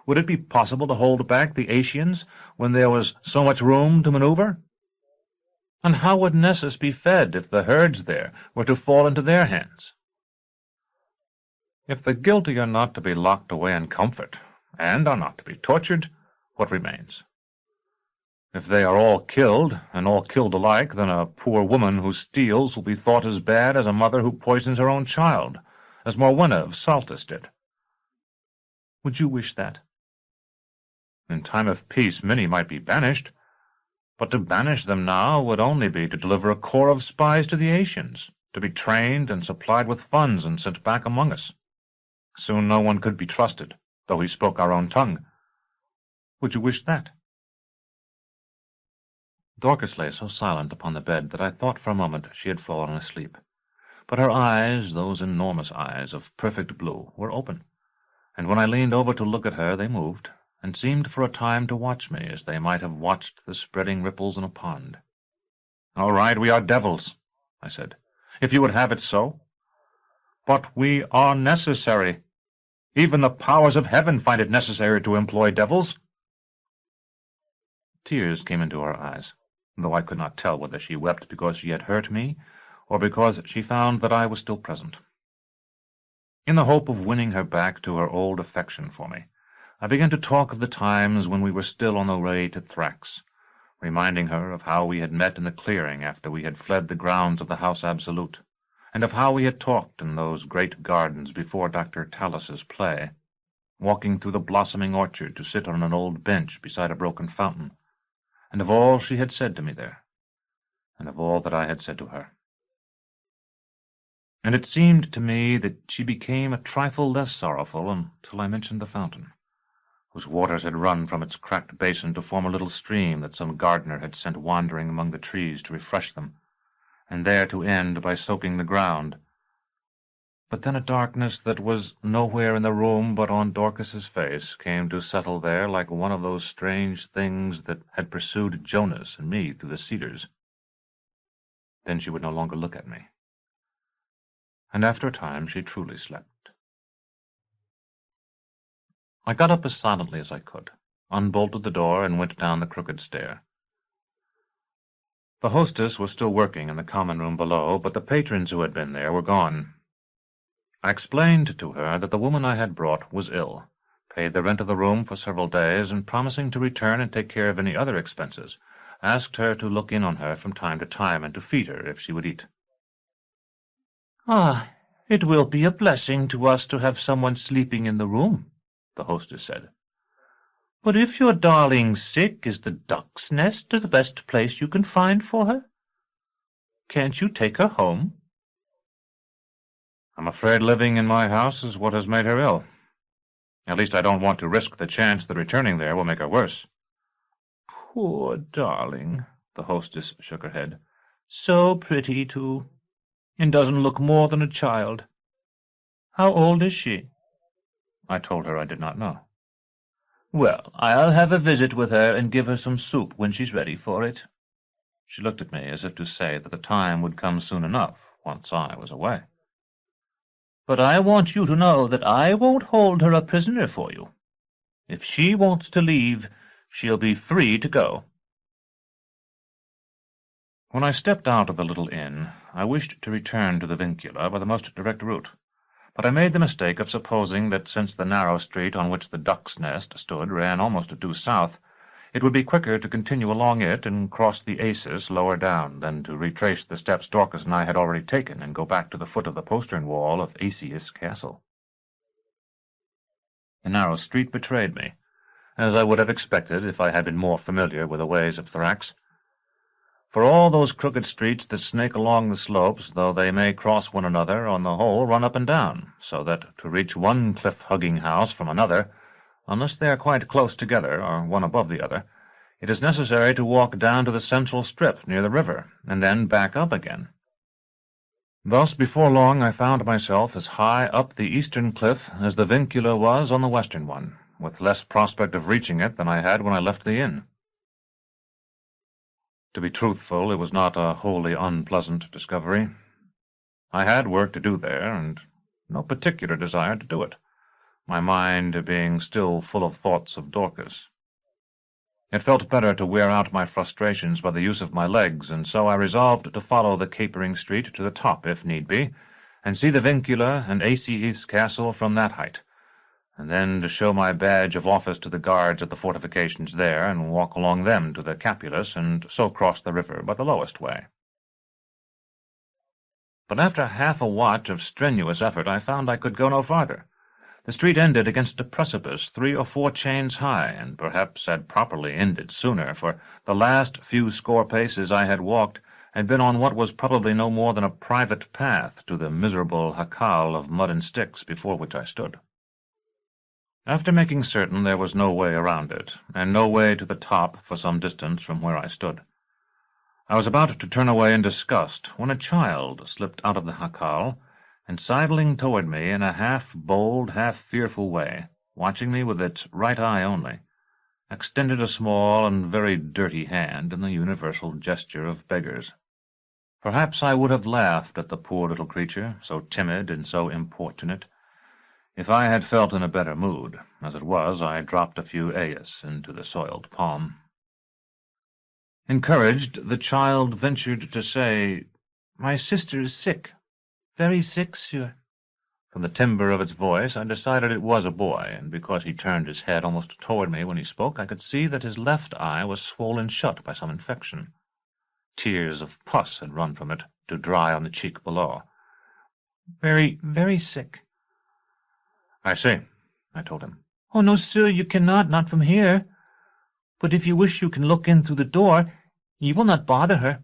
Would it be possible to hold back the Asians when there was so much room to maneuver? And how would Nessus be fed if the herds there were to fall into their hands? If the guilty are not to be locked away in comfort, and are not to be tortured, what remains? If they are all killed, and all killed alike, then a poor woman who steals will be thought as bad as a mother who poisons her own child, as Morwenna of Saltus did. Would you wish that? In time of peace many might be banished, But to banish them now would only be to deliver a corps of spies to the Asians, to be trained and supplied with funds and sent back among us. Soon no one could be trusted, though he spoke our own tongue. Would you wish that?" Dorcas lay so silent upon the bed that I thought for a moment she had fallen asleep. But her eyes, those enormous eyes of perfect blue, were open, and when I leaned over to look at her they moved, and seemed for a time to watch me as they might have watched the spreading ripples in a pond. "All right, we are devils," I said, "if you would have it so. But we are necessary. Even the powers of heaven find it necessary to employ devils." Tears came into her eyes, though I could not tell whether she wept because she had hurt me, or because she found that I was still present. In the hope of winning her back to her old affection for me, I began to talk of the times when we were still on the way to Thrax, reminding her of how we had met in the clearing after we had fled the grounds of the House Absolute, and of how we had talked in those great gardens before Dr. Talus's play, walking through the blossoming orchard to sit on an old bench beside a broken fountain, and of all she had said to me there, and of all that I had said to her. And it seemed to me that she became a trifle less sorrowful until I mentioned the fountain, whose waters had run from its cracked basin to form a little stream that some gardener had sent wandering among the trees to refresh them, and there to end by soaking the ground. But then a darkness that was nowhere in the room but on Dorcas's face came to settle there like one of those strange things that had pursued Jonas and me through the cedars. Then she would no longer look at me, and after a time she truly slept. I got up as silently as I could, unbolted the door, and went down the crooked stair. The hostess was still working in the common room below, but the patrons who had been there were gone. I explained to her that the woman I had brought was ill, paid the rent of the room for several days, and promising to return and take care of any other expenses, asked her to look in on her from time to time and to feed her if she would eat. "Ah, it will be a blessing to us to have someone sleeping in the room," the hostess said. "But if your darling's sick, is the duck's nest the best place you can find for her? Can't you take her home?" "I'm afraid living in my house is what has made her ill. At least I don't want to risk the chance that returning there will make her worse." "Poor darling," the hostess shook her head. "So pretty, too, and doesn't look more than a child. How old is she?" I told her I did not know. "Well, I'll have a visit with her and give her some soup when she's ready for it." She looked at me as if to say that the time would come soon enough, once I was away. "But I want you to know that I won't hold her a prisoner for you. If she wants to leave, she'll be free to go." When I stepped out of the little inn, I wished to return to the Vincula by the most direct route, but I made the mistake of supposing that since the narrow street on which the Duck's Nest stood ran almost due south, it would be quicker to continue along it and cross the Acis lower down than to retrace the steps Dorcas and I had already taken and go back to the foot of the postern wall of Acius Castle. The narrow street betrayed me, as I would have expected if I had been more familiar with the ways of Thrax. For all those crooked streets that snake along the slopes, though they may cross one another, on the whole run up and down, so that to reach one cliff-hugging house from another, unless they are quite close together, or one above the other, it is necessary to walk down to the central strip near the river, and then back up again. Thus, before long, I found myself as high up the eastern cliff as the Vincula was on the western one, with less prospect of reaching it than I had when I left the inn. To be truthful, it was not a wholly unpleasant discovery. I had work to do there, and no particular desire to do it, my mind being still full of thoughts of Dorcas. It felt better to wear out my frustrations by the use of my legs, and so I resolved to follow the capering street to the top, if need be, and see the Vincula and Acius Castle from that height, and then to show my badge of office to the guards at the fortifications there, and walk along them to the Capulus, and so cross the river by the lowest way. But after half a watch of strenuous effort, I found I could go no farther. The street ended against a precipice 3 or 4 chains high, and perhaps had properly ended sooner, for the last few score paces I had walked had been on what was probably no more than a private path to the miserable jacal of mud and sticks before which I stood. After making certain there was no way around it, and no way to the top for some distance from where I stood, I was about to turn away in disgust when a child slipped out of the jacal, and sidling toward me in a half-bold, half-fearful way, watching me with its right eye only, extended a small and very dirty hand in the universal gesture of beggars. Perhaps I would have laughed at the poor little creature, so timid and so importunate, if I had felt in a better mood. As it was, I dropped a few ayes into the soiled palm. Encouraged, the child ventured to say, "My sister is sick. Very sick, sir." From the timbre of its voice, I decided it was a boy, and because he turned his head almost toward me when he spoke, I could see that his left eye was swollen shut by some infection. Tears of pus had run from it to dry on the cheek below. "Very, very sick." "I see," I told him. "Oh, no, sir, you cannot, not from here. But if you wish you can look in through the door. You will not bother her."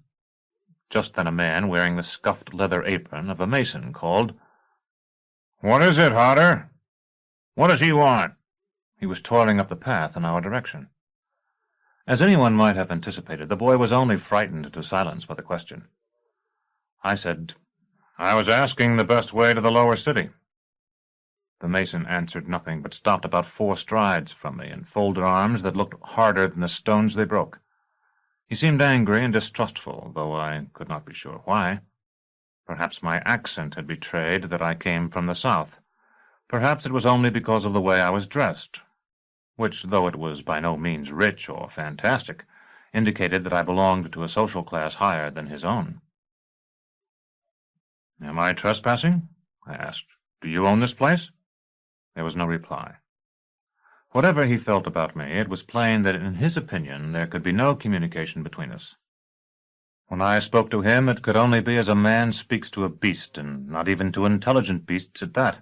Just then a man wearing the scuffed leather apron of a mason called, "What is it, Hodder? What does he want?" He was toiling up the path in our direction. As anyone might have anticipated, the boy was only frightened to silence by the question. I said, "I was asking the best way to the lower city." The mason answered nothing, but stopped about 4 strides from me and folded arms that looked harder than the stones they broke. He seemed angry and distrustful, though I could not be sure why. Perhaps my accent had betrayed that I came from the south. Perhaps it was only because of the way I was dressed, which, though it was by no means rich or fantastic, indicated that I belonged to a social class higher than his own. "Am I trespassing?" I asked. "Do you own this place?" There was no reply. Whatever he felt about me, it was plain that in his opinion there could be no communication between us. When I spoke to him, it could only be as a man speaks to a beast, and not even to intelligent beasts at that,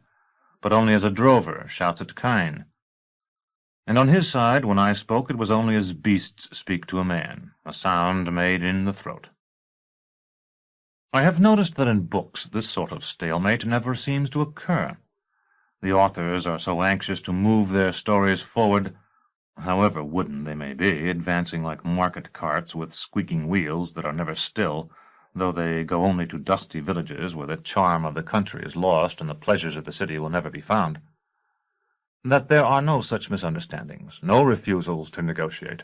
but only as a drover shouts at kine. And on his side, when I spoke, it was only as beasts speak to a man, a sound made in the throat. I have noticed that in books this sort of stalemate never seems to occur. The authors are so anxious to move their stories forward, however wooden they may be, advancing like market carts with squeaking wheels that are never still, though they go only to dusty villages where the charm of the country is lost and the pleasures of the city will never be found, that there are no such misunderstandings, no refusals to negotiate.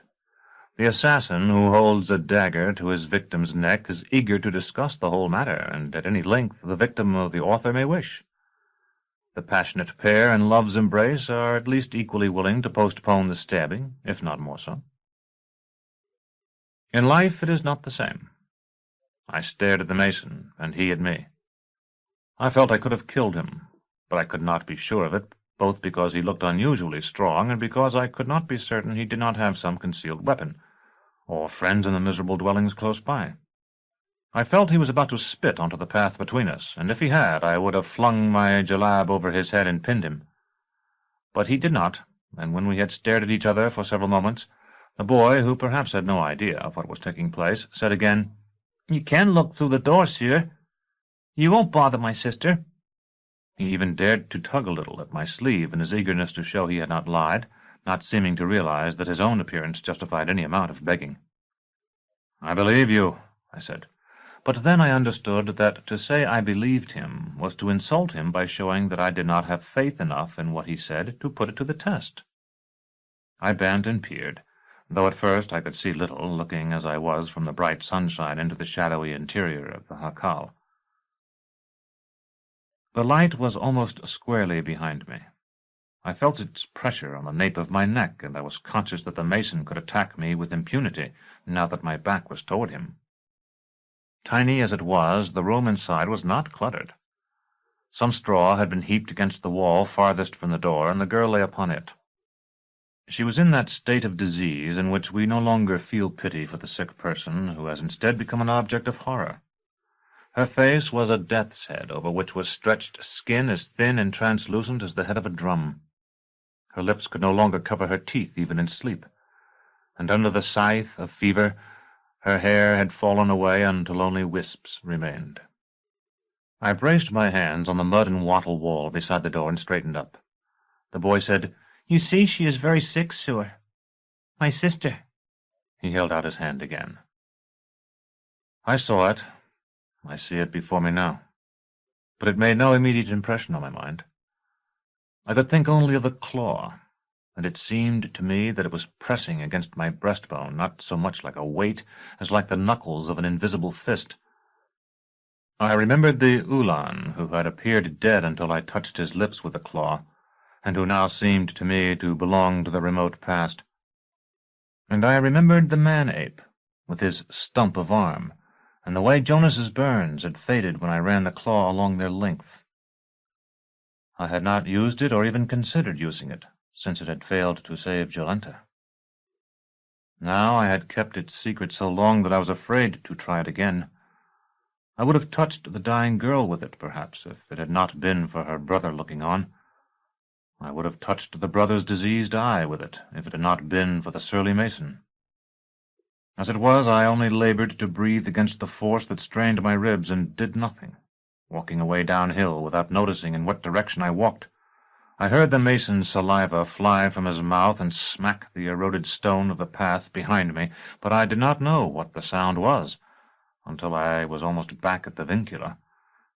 The assassin who holds a dagger to his victim's neck is eager to discuss the whole matter, and at any length the victim of the author may wish. The passionate pair in love's embrace are at least equally willing to postpone the stabbing, if not more so. In life it is not the same. I stared at the mason, and he at me. I felt I could have killed him, but I could not be sure of it, both because he looked unusually strong and because I could not be certain he did not have some concealed weapon, or friends in the miserable dwellings close by. I felt he was about to spit onto the path between us, and if he had, I would have flung my jalab over his head and pinned him. But he did not, and when we had stared at each other for several moments, the boy, who perhaps had no idea of what was taking place, said again, "You can look through the door, sir. You won't bother my sister." He even dared to tug a little at my sleeve in his eagerness to show he had not lied, not seeming to realize that his own appearance justified any amount of begging. "I believe you," I said. But then I understood that to say I believed him was to insult him by showing that I did not have faith enough in what he said to put it to the test. I bent and peered, though at first I could see little, looking as I was from the bright sunshine into the shadowy interior of the jacal. The light was almost squarely behind me. I felt its pressure on the nape of my neck, and I was conscious that the mason could attack me with impunity, now that my back was toward him. Tiny as it was, the room inside was not cluttered. Some straw had been heaped against the wall farthest from the door, and the girl lay upon it. She was in that state of disease in which we no longer feel pity for the sick person, who has instead become an object of horror. Her face was a death's head, over which was stretched skin as thin and translucent as the head of a drum. Her lips could no longer cover her teeth, even in sleep, and under the scythe of fever her hair had fallen away until only wisps remained. I braced my hands on the mud and wattle wall beside the door and straightened up. The boy said, "You see, she is very sick, Sewer. My sister." He held out his hand again. I saw it. I see it before me now. But it made no immediate impression on my mind. I could think only of the claw, and it seemed to me that it was pressing against my breastbone, not so much like a weight as like the knuckles of an invisible fist. I remembered the Ulan who had appeared dead until I touched his lips with the claw, and who now seemed to me to belong to the remote past. And I remembered the man-ape, with his stump of arm, and the way Jonas's burns had faded when I ran the claw along their length. I had not used it or even considered using it, since it had failed to save Jolenta. Now I had kept its secret so long that I was afraid to try it again. I would have touched the dying girl with it, perhaps, if it had not been for her brother looking on. I would have touched the brother's diseased eye with it, if it had not been for the surly mason. As it was, I only labored to breathe against the force that strained my ribs, and did nothing, walking away downhill without noticing in what direction I walked. I heard the mason's saliva fly from his mouth and smack the eroded stone of the path behind me, but I did not know what the sound was until I was almost back at the Vincula,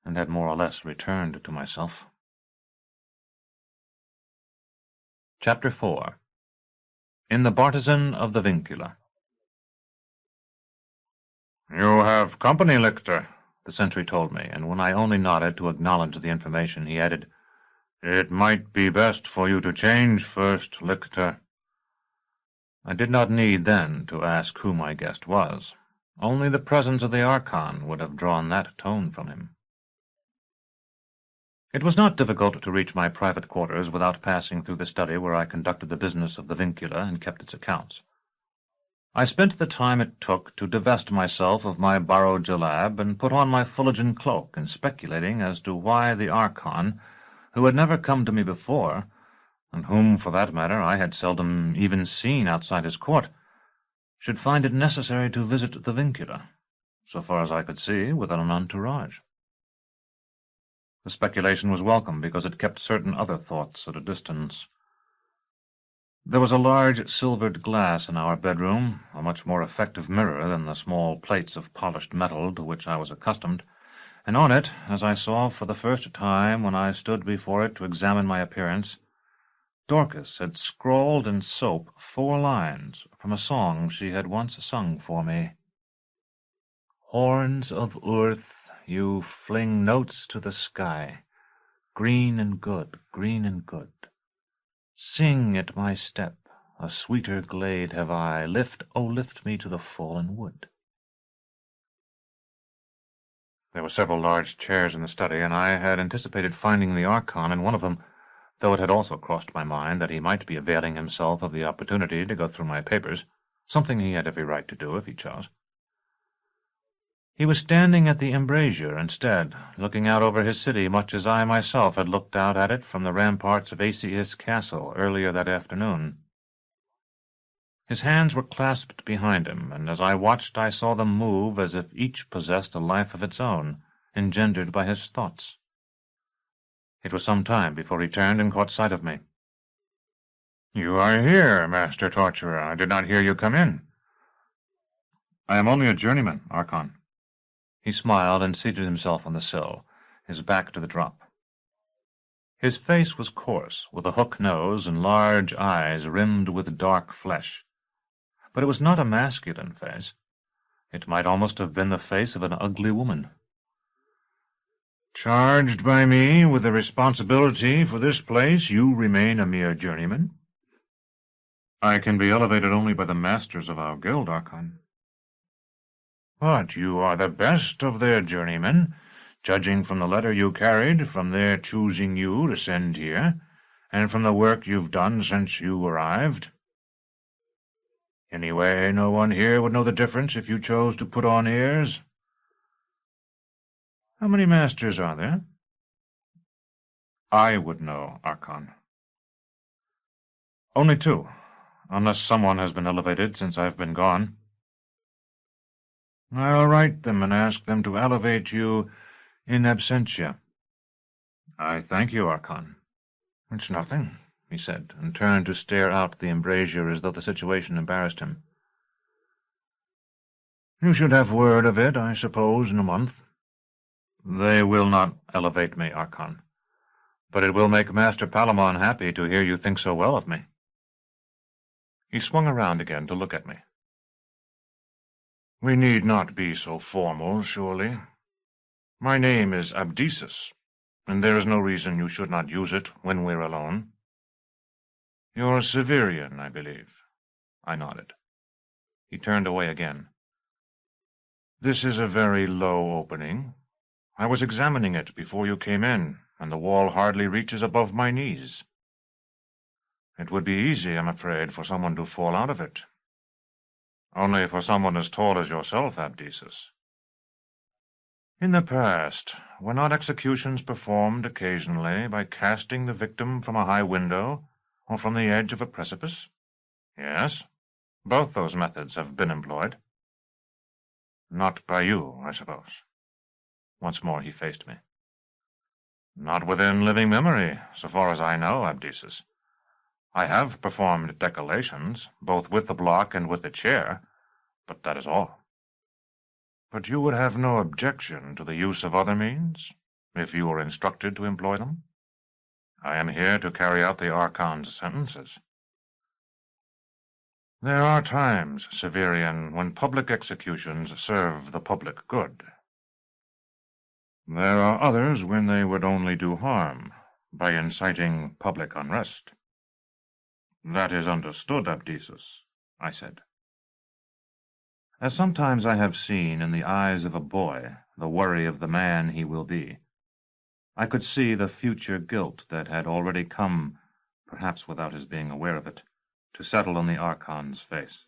and had more or less returned to myself. Chapter 4. In the Bartizan of the Vincula. "You have company, Lictor," the sentry told me, and when I only nodded to acknowledge the information, he added, "It might be best for you to change first, Lictor." I did not need, then, to ask who my guest was. Only the presence of the Archon would have drawn that tone from him. It was not difficult to reach my private quarters without passing through the study where I conducted the business of the Vincula and kept its accounts. I spent the time it took to divest myself of my borrowed jalab and put on my Fuligan cloak in speculating as to why the Archon, who had never come to me before, and whom, for that matter, I had seldom even seen outside his court, should find it necessary to visit the Vincula, so far as I could see, without an entourage. The speculation was welcome, because it kept certain other thoughts at a distance. There was a large silvered glass in our bedroom, a much more effective mirror than the small plates of polished metal to which I was accustomed, and on it, as I saw for the first time when I stood before it to examine my appearance, Dorcas had scrawled in soap 4 lines from a song she had once sung for me. "Horns of earth, you fling notes to the sky, green and good, green and good. Sing at my step, a sweeter glade have I, lift, oh lift me to the fallen wood." There were several large chairs in the study, and I had anticipated finding the Archon in one of them, though it had also crossed my mind that he might be availing himself of the opportunity to go through my papers, something he had every right to do if he chose. He was standing at the embrasure instead, looking out over his city much as I myself had looked out at it from the ramparts of Acius Castle earlier that afternoon. His hands were clasped behind him, and as I watched I saw them move as if each possessed a life of its own, engendered by his thoughts. It was some time before he turned and caught sight of me. "You are here, Master Torturer. I did not hear you come in." "I am only a journeyman, Archon." He smiled and seated himself on the sill, his back to the drop. His face was coarse, with a hook nose and large eyes rimmed with dark flesh. But it was not a masculine face. It might almost have been the face of an ugly woman. "Charged by me with the responsibility for this place, you remain a mere journeyman?" "I can be elevated only by the masters of our guild, Archon." "But you are the best of their journeymen, judging from the letter you carried, from their choosing you to send here, and from the work you've done since you arrived. Anyway, no one here would know the difference if you chose to put on airs." How many masters are there? I would know, Archon. Only 2, unless someone has been elevated since I've been gone. I'll write them and ask them to elevate you in absentia. I thank you, Archon. It's nothing, he said, and turned to stare out the embrasure as though the situation embarrassed him. You should have word of it, I suppose, in a month. They will not elevate me, Archon, but it will make Master Palamon happy to hear you think so well of me. He swung around again to look at me. We need not be so formal, surely. My name is Abdisus, and there is no reason you should not use it when we're alone. You're Severian, I believe. I nodded. He turned away again. This is a very low opening. I was examining it before you came in, and the wall hardly reaches above my knees. It would be easy, I'm afraid, for someone to fall out of it. Only for someone as tall as yourself, Abdisus. In the past, were not executions performed occasionally by casting the victim from a high window or from the edge of a precipice? Yes, both those methods have been employed. Not by you, I suppose. Once more he faced me. Not within living memory, so far as I know, Abdisus. I have performed decollations, both with the block and with the chair, but that is all. But you would have no objection to the use of other means, if you were instructed to employ them? I am here to carry out the Archon's sentences. There are times, Severian, when public executions serve the public good. There are others when they would only do harm, by inciting public unrest. That is understood, Abdisus, I said. As sometimes I have seen in the eyes of a boy the worry of the man he will be, I could see the future guilt that had already come, perhaps without his being aware of it, to settle on the Archon's face.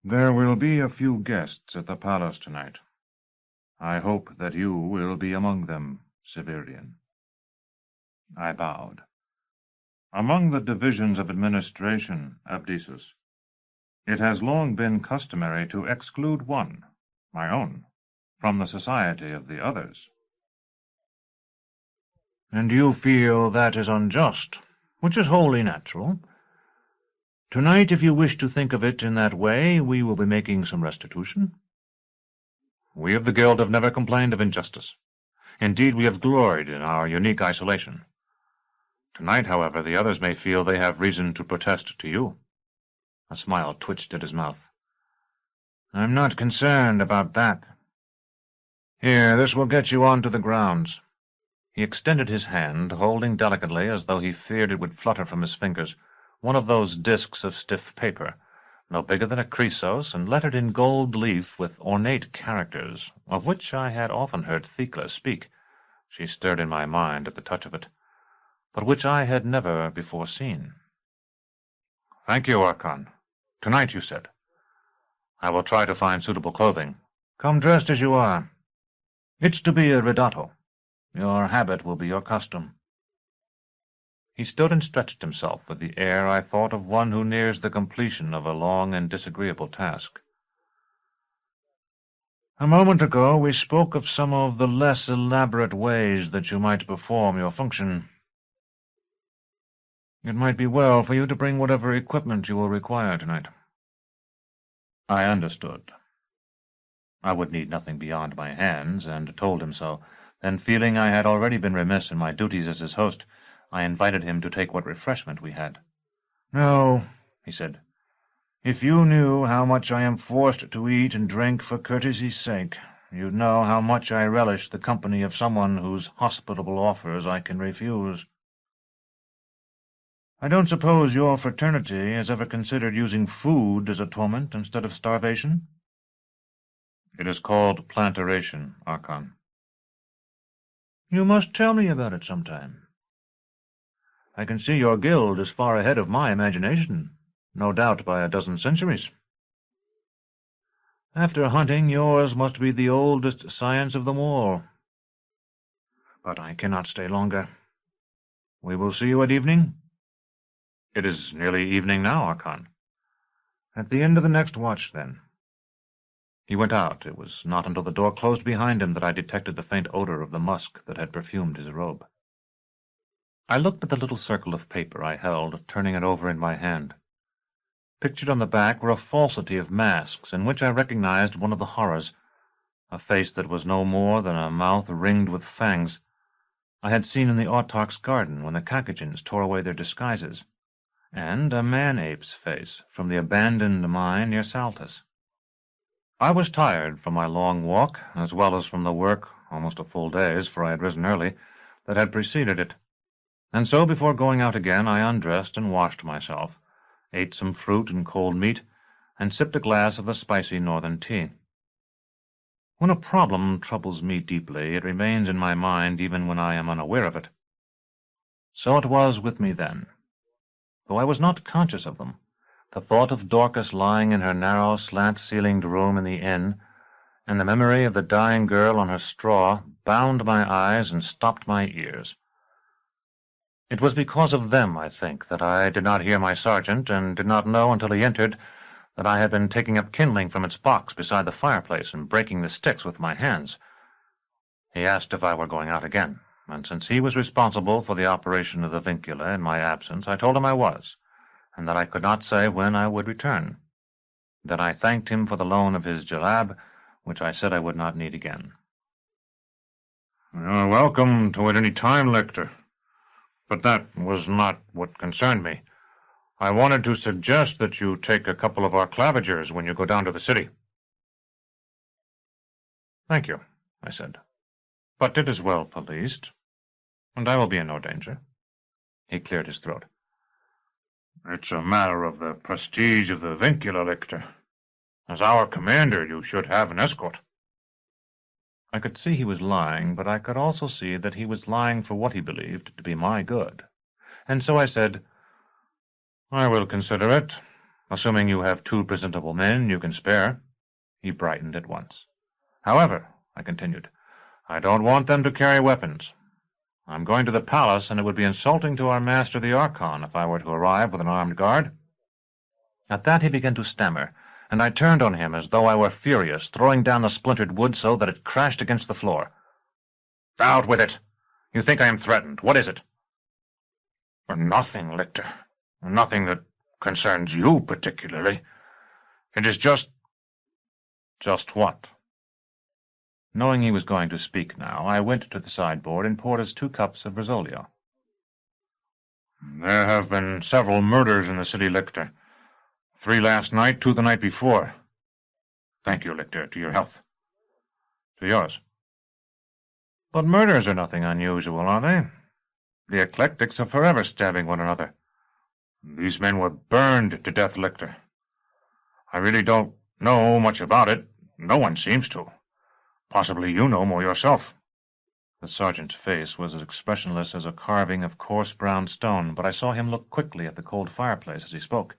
There will be a few guests at the palace tonight. I hope that you will be among them, Severian. I bowed. Among the divisions of administration, Abdisus, it has long been customary to exclude one, my own, from the society of the others. And you feel that is unjust, which is wholly natural. Tonight, if you wish to think of it in that way, we will be making some restitution. We of the Guild have never complained of injustice. Indeed, we have gloried in our unique isolation. Tonight, however, the others may feel they have reason to protest to you. A smile twitched at his mouth. I'm not concerned about that. Here, this will get you on to the grounds. He extended his hand, holding delicately, as though he feared it would flutter from his fingers, one of those discs of stiff paper, no bigger than a chrysos, and lettered in gold leaf with ornate characters, of which I had often heard Thecla speak. She stirred in my mind at the touch of it, but which I had never before seen. Thank you, Archon. Tonight, you said. I will try to find suitable clothing. Come dressed as you are. It's to be a ridotto. Your habit will be your costume. He stood and stretched himself with the air I thought of one who nears the completion of a long and disagreeable task. A moment ago we spoke of some of the less elaborate ways that you might perform your function. It might be well for you to bring whatever equipment you will require tonight. I understood. I would need nothing beyond my hands, and told him so. Then, feeling I had already been remiss in my duties as his host, I invited him to take what refreshment we had. No, he said. If you knew how much I am forced to eat and drink for courtesy's sake, you'd know how much I relish the company of someone whose hospitable offers I can refuse. I don't suppose your fraternity has ever considered using food as a torment instead of starvation? It is called plantaration, Archon. You must tell me about it sometime. I can see your guild is far ahead of my imagination, no doubt by a dozen centuries. After hunting, yours must be the oldest science of them all. But I cannot stay longer. We will see you at evening? It is nearly evening now, Archon. At the end of the next watch, then. He went out. It was not until the door closed behind him that I detected the faint odor of the musk that had perfumed his robe. I looked at the little circle of paper I held, turning it over in my hand. Pictured on the back were a falsity of masks, in which I recognized one of the horrors, a face that was no more than a mouth ringed with fangs I had seen in the Autarch's garden when the Cacagins tore away their disguises, and a man-ape's face from the abandoned mine near Saltus. I was tired from my long walk, as well as from the work, almost a full day's, for I had risen early, that had preceded it, and so before going out again I undressed and washed myself, ate some fruit and cold meat, and sipped a glass of the spicy northern tea. When a problem troubles me deeply, it remains in my mind even when I am unaware of it. So it was with me then. Though I was not conscious of them, the thought of Dorcas lying in her narrow, slant-ceilinged room in the inn, and the memory of the dying girl on her straw, bound my eyes and stopped my ears. It was because of them, I think, that I did not hear my sergeant, and did not know until he entered that I had been taking up kindling from its box beside the fireplace and breaking the sticks with my hands. He asked if I were going out again, and since he was responsible for the operation of the Vincula in my absence, I told him I was, and that I could not say when I would return. Then I thanked him for the loan of his jalab, which I said I would not need again. "You're welcome to it any time, Lictor. But that was not what concerned me. I wanted to suggest that you take a couple of our clavigers when you go down to the city." "Thank you," I said. "But it is well policed, and I will be in no danger." He cleared his throat. "It's a matter of the prestige of the Vincula, Lictor. As our commander, you should have an escort." I could see he was lying, but I could also see that he was lying for what he believed to be my good. And so I said, "I will consider it, assuming you have 2 presentable men you can spare." He brightened at once. "However," I continued, "I don't want them to carry weapons. I'm going to the palace, and it would be insulting to our master the Archon if I were to arrive with an armed guard." At that he began to stammer, and I turned on him as though I were furious, throwing down the splintered wood so that it crashed against the floor. "Out with it! You think I am threatened. What is it?" "Nothing, Lictor. Nothing that concerns you particularly. It is just—" "Just what?" Knowing he was going to speak now, I went to the sideboard and poured us 2 cups of Risolio. "There have been several murders in the city, Lictor. 3 last night, 2 the night before. Thank you, Lictor. To your health." "To yours." "But murders are nothing unusual, are they? The eclectics are forever stabbing one another." "These men were burned to death, Lictor. I really don't know much about it. No one seems to. Possibly you know more yourself." The sergeant's face was as expressionless as a carving of coarse brown stone, but I saw him look quickly at the cold fireplace as he spoke,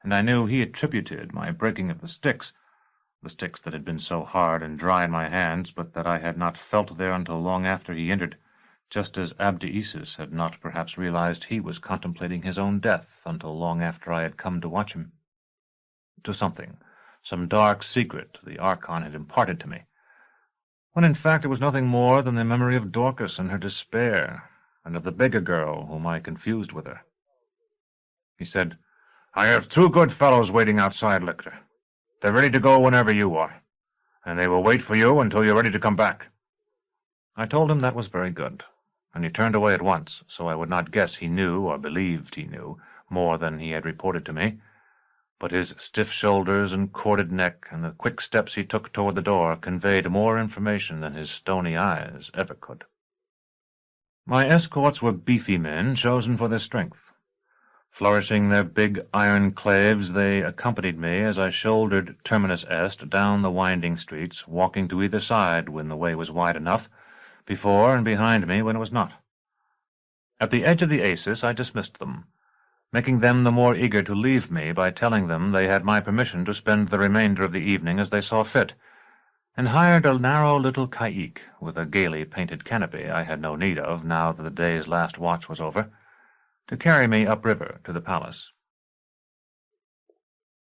and I knew he attributed my breaking of the sticks that had been so hard and dry in my hands, but that I had not felt there until long after he entered, just as Abdiisus had not perhaps realized he was contemplating his own death until long after I had come to watch him. To something, some dark secret the Archon had imparted to me, when in fact it was nothing more than the memory of Dorcas and her despair, and of the beggar girl whom I confused with her. He said, "I have 2 good fellows waiting outside, Lictor. They're ready to go whenever you are, and they will wait for you until you're ready to come back." I told him that was very good, and he turned away at once, so I would not guess he knew, or believed he knew, more than he had reported to me. But his stiff shoulders and corded neck, and the quick steps he took toward the door, conveyed more information than his stony eyes ever could. My escorts were beefy men, chosen for their strength. Flourishing their big iron claves, they accompanied me as I shouldered Terminus Est down the winding streets, walking to either side when the way was wide enough, before and behind me when it was not. At the edge of the Acis I dismissed them, making them the more eager to leave me by telling them they had my permission to spend the remainder of the evening as they saw fit, and hired a narrow little caique with a gaily painted canopy I had no need of now that the day's last watch was over, to carry me upriver to the palace.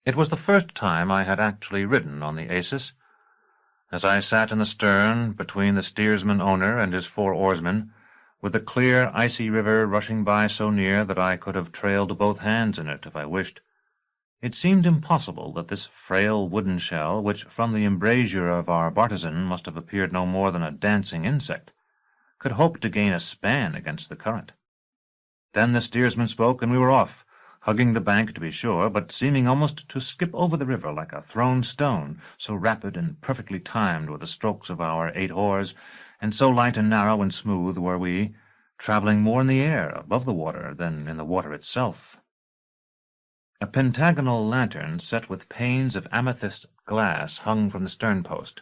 It was the first time I had actually ridden on the Acis. As I sat in the stern, between the steersman owner and his 4 oarsmen, with the clear, icy river rushing by so near that I could have trailed both hands in it if I wished, it seemed impossible that this frail wooden shell, which from the embrasure of our Bartizan must have appeared no more than a dancing insect, could hope to gain a span against the current. Then the steersman spoke, and we were off, hugging the bank to be sure, but seeming almost to skip over the river like a thrown stone, so rapid and perfectly timed were the strokes of our 8 oars, and so light and narrow and smooth were we, travelling more in the air above the water than in the water itself. A pentagonal lantern set with panes of amethyst glass hung from the stern-post.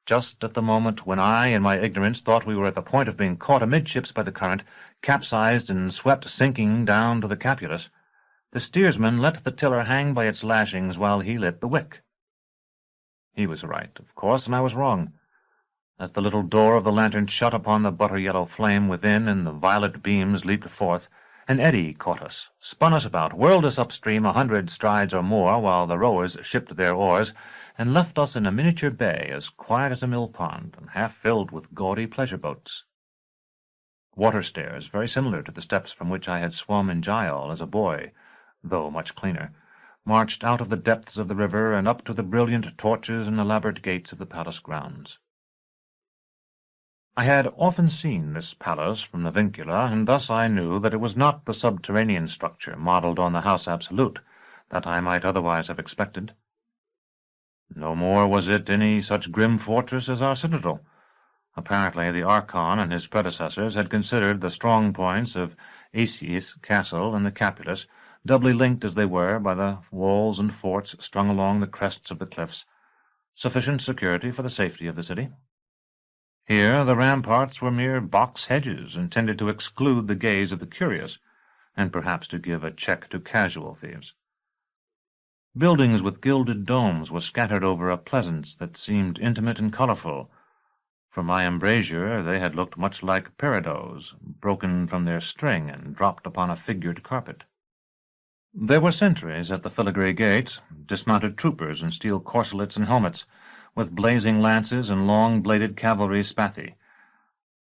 Just at the moment when I, in my ignorance, thought we were at the point of being caught amidships by the current, capsized and swept sinking down to the Capulus, the steersman let the tiller hang by its lashings while he lit the wick. He was right, of course, and I was wrong. As the little door of the lantern shut upon the butter-yellow flame within and the violet beams leaped forth, an eddy caught us, spun us about, whirled us upstream 100 strides or more while the rowers shipped their oars, and left us in a miniature bay as quiet as a mill-pond and half filled with gaudy pleasure-boats. Water stairs, very similar to the steps from which I had swum in Jacal as a boy, though much cleaner, marched out of the depths of the river and up to the brilliant torches and elaborate gates of the palace grounds. I had often seen this palace from the Vincula, and thus I knew that it was not the subterranean structure modelled on the House Absolute that I might otherwise have expected. No more was it any such grim fortress as our citadel. Apparently the Archon and his predecessors had considered the strong points of Acies Castle and the Capulus, doubly linked as they were by the walls and forts strung along the crests of the cliffs, sufficient security for the safety of the city. Here the ramparts were mere box hedges intended to exclude the gaze of the curious, and perhaps to give a check to casual thieves. Buildings with gilded domes were scattered over a pleasance that seemed intimate and colourful. From my embrasure they had looked much like peridot, broken from their string and dropped upon a figured carpet. There were sentries at the filigree gates, dismounted troopers in steel corselets and helmets, with blazing lances and long-bladed cavalry spathi.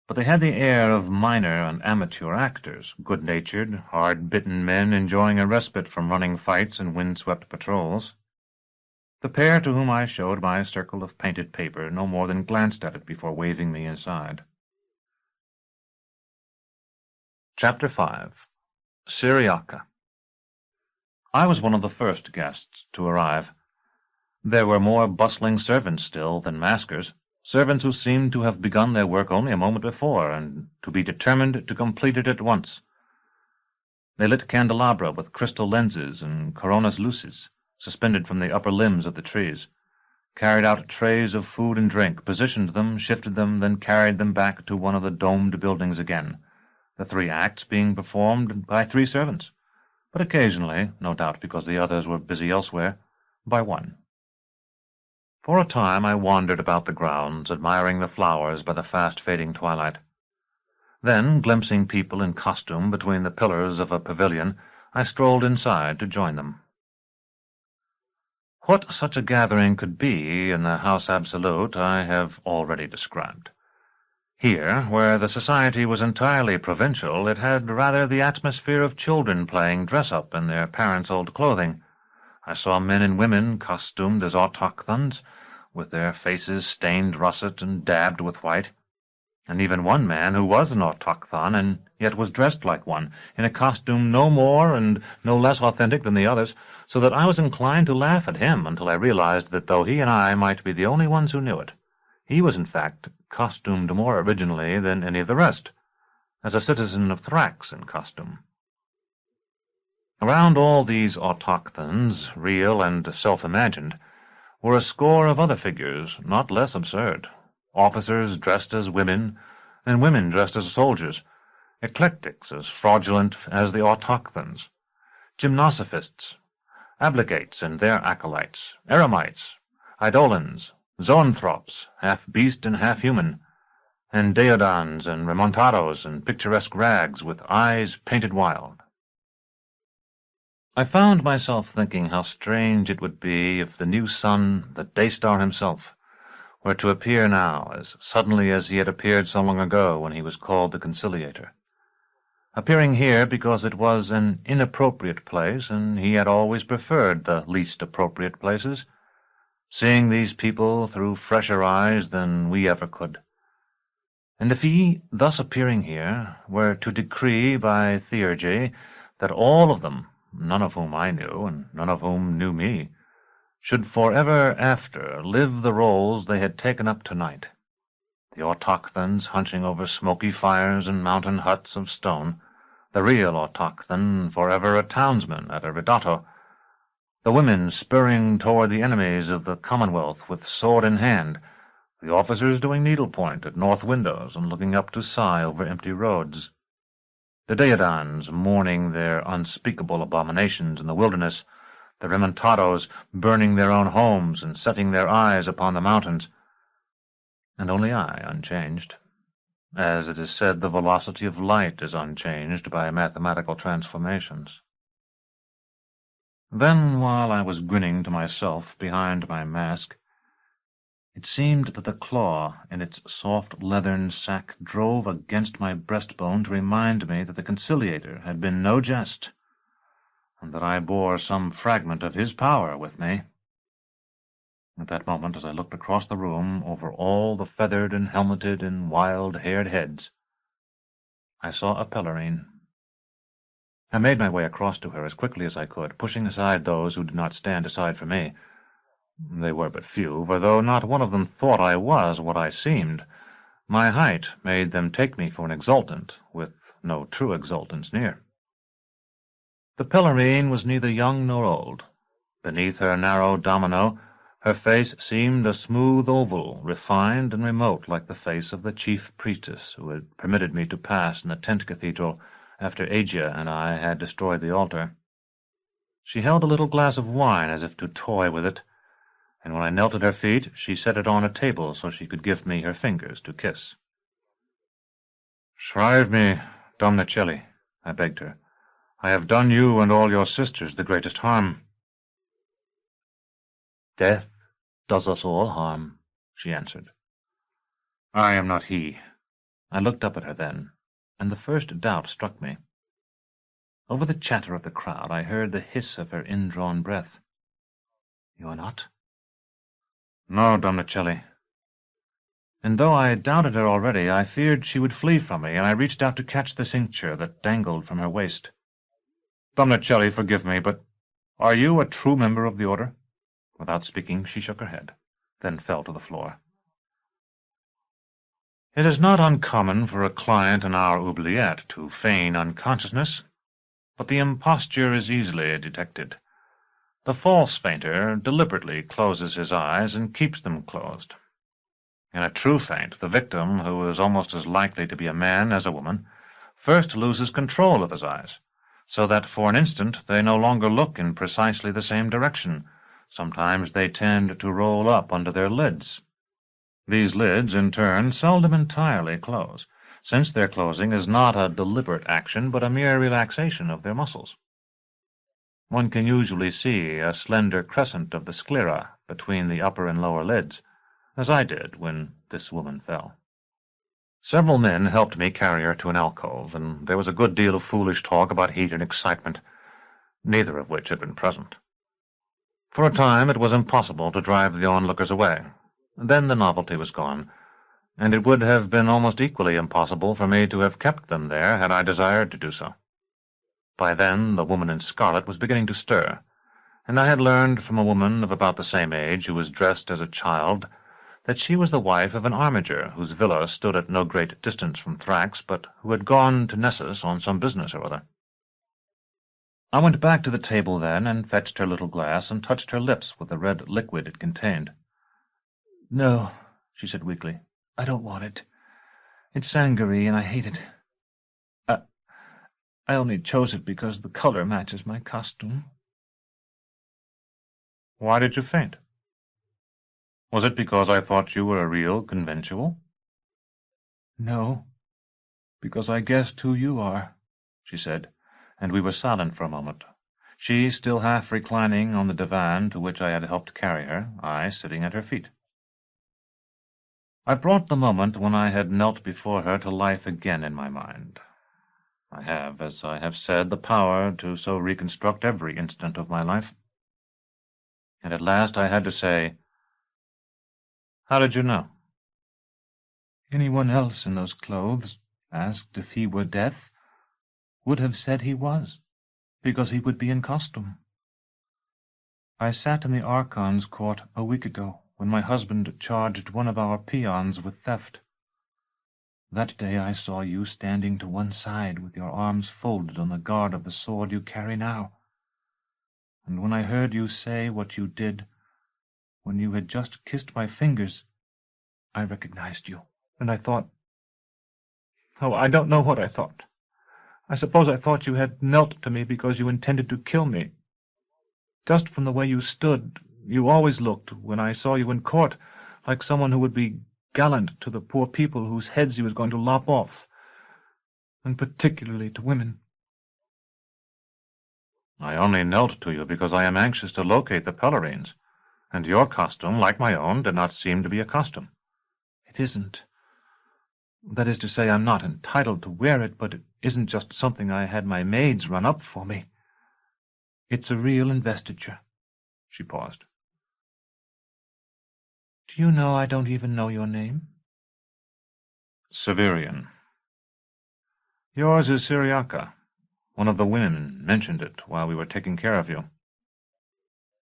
But they had the air of minor and amateur actors, good-natured, hard-bitten men enjoying a respite from running fights and wind-swept patrols. The pair to whom I showed my circle of painted paper no more than glanced at it before waving me inside. Chapter 5. Cyriaca. I was one of the first guests to arrive. There were more bustling servants still than maskers, servants who seemed to have begun their work only a moment before, and to be determined to complete it at once. They lit candelabra with crystal lenses and coronas lucis, suspended from the upper limbs of the trees, carried out trays of food and drink, positioned them, shifted them, then carried them back to one of the domed buildings again, the 3 acts being performed by 3 servants, but occasionally, no doubt because the others were busy elsewhere, by 1. For a time I wandered about the grounds, admiring the flowers by the fast-fading twilight. Then, glimpsing people in costume between the pillars of a pavilion, I strolled inside to join them. What such a gathering could be in the House Absolute I have already described. Here, where the society was entirely provincial, it had rather the atmosphere of children playing dress-up in their parents' old clothing. I saw men and women costumed as autochthons, with their faces stained russet and dabbed with white, and even one man who was an autochthon and yet was dressed like one, in a costume no more and no less authentic than the others, so that I was inclined to laugh at him until I realized that though he and I might be the only ones who knew it, he was in fact costumed more originally than any of the rest, as a citizen of Thrax in costume. Around all these autochthons, real and self-imagined, were a score of other figures not less absurd, officers dressed as women, and women dressed as soldiers, eclectics as fraudulent as the autochthons, gymnosophists, obligates and their acolytes, eremites, eidolons, zoanthropes, half beast and half human, and deodons and remontados in picturesque rags with eyes painted wild. I found myself thinking how strange it would be if the new sun, the Daystar himself, were to appear now as suddenly as he had appeared so long ago when he was called the Conciliator, appearing here because it was an inappropriate place, and he had always preferred the least appropriate places, seeing these people through fresher eyes than we ever could. And if he, thus appearing here, were to decree by theurgy that all of them, none of whom I knew, and none of whom knew me, should forever after live the roles they had taken up tonight, the autochthons hunching over smoky fires and mountain huts of stone, the real autochthon forever a townsman at a ridotto, the women spurring toward the enemies of the Commonwealth with sword in hand, the officers doing needlepoint at north windows and looking up to sigh over empty roads, the deodons mourning their unspeakable abominations in the wilderness, the remontados burning their own homes and setting their eyes upon the mountains, and only I unchanged. As it is said, the velocity of light is unchanged by mathematical transformations. Then, while I was grinning to myself behind my mask, it seemed that the claw in its soft leathern sack drove against my breastbone to remind me that the Conciliator had been no jest, and that I bore some fragment of his power with me. At that moment, as I looked across the room over all the feathered and helmeted and wild-haired heads, I saw a Pelerine. I made my way across to her as quickly as I could, pushing aside those who did not stand aside for me. They were but few, for though not one of them thought I was what I seemed, my height made them take me for an exultant, with no true exultants near. The Pelerine was neither young nor old. Beneath her narrow domino, her face seemed a smooth oval, refined and remote like the face of the chief priestess who had permitted me to pass in the tent cathedral after Agia and I had destroyed the altar. She held a little glass of wine as if to toy with it, and when I knelt at her feet, she set it on a table so she could give me her fingers to kiss. "Shrive me, Domnicelli," I begged her. "I have done you and all your sisters the greatest harm." "Death does us all harm," she answered. "I am not he." I looked up at her then, and the first doubt struck me. Over the chatter of the crowd I heard the hiss of her indrawn breath. "You are not?" "No, Domnicelli." And though I doubted her already, I feared she would flee from me, and I reached out to catch the cincture that dangled from her waist. "Domnicelli, forgive me, but are you a true member of the order?" Without speaking, she shook her head, then fell to the floor. It is not uncommon for a client in our oubliette to feign unconsciousness, but the imposture is easily detected. The false fainter deliberately closes his eyes and keeps them closed. In a true faint, the victim, who is almost as likely to be a man as a woman, first loses control of his eyes, so that for an instant they no longer look in precisely the same direction. Sometimes they tend to roll up under their lids. These lids, in turn, seldom entirely close, since their closing is not a deliberate action, but a mere relaxation of their muscles. One can usually see a slender crescent of the sclera between the upper and lower lids, as I did when this woman fell. Several men helped me carry her to an alcove, and there was a good deal of foolish talk about heat and excitement, neither of which had been present. For a time it was impossible to drive the onlookers away. Then the novelty was gone, and it would have been almost equally impossible for me to have kept them there had I desired to do so. By then the woman in scarlet was beginning to stir, and I had learned from a woman of about the same age who was dressed as a child that she was the wife of an armiger whose villa stood at no great distance from Thrax, but who had gone to Nessus on some business or other. I went back to the table then and fetched her little glass and touched her lips with the red liquid it contained. "No," she said weakly, "I don't want it. It's sangaree, and I hate it. I only chose it because the color matches my costume. Why did you faint? Was it because I thought you were a real conventual? No, because I guessed who you are, she said, and we were silent for a moment. She still half reclining on the divan to which I had helped carry her, I sitting at her feet. I brought the moment when I had knelt before her to life again in my mind. I have, as I have said, the power to so reconstruct every instant of my life. And at last I had to say, "How did you know?" Anyone else in those clothes, asked if he were Death, would have said he was, because he would be in costume. I sat in the Archon's court a week ago, when my husband charged one of our peons with theft. That day I saw you standing to one side with your arms folded on the guard of the sword you carry now. And when I heard you say what you did, when you had just kissed my fingers, I recognized you, and I thought... Oh, I don't know what I thought. I suppose I thought you had knelt to me because you intended to kill me. Just from the way you stood, you always looked, when I saw you in court, like someone who would be gallant to the poor people whose heads he was going to lop off, and particularly to women. I only knelt to you because I am anxious to locate the Pellerines, and your costume, like my own, did not seem to be a costume. It isn't. That is to say, I'm not entitled to wear it, but it isn't just something I had my maids run up for me. It's a real investiture. She paused. Do you know I don't even know your name? Severian. Yours is Cyriaca. One of the women mentioned it while we were taking care of you.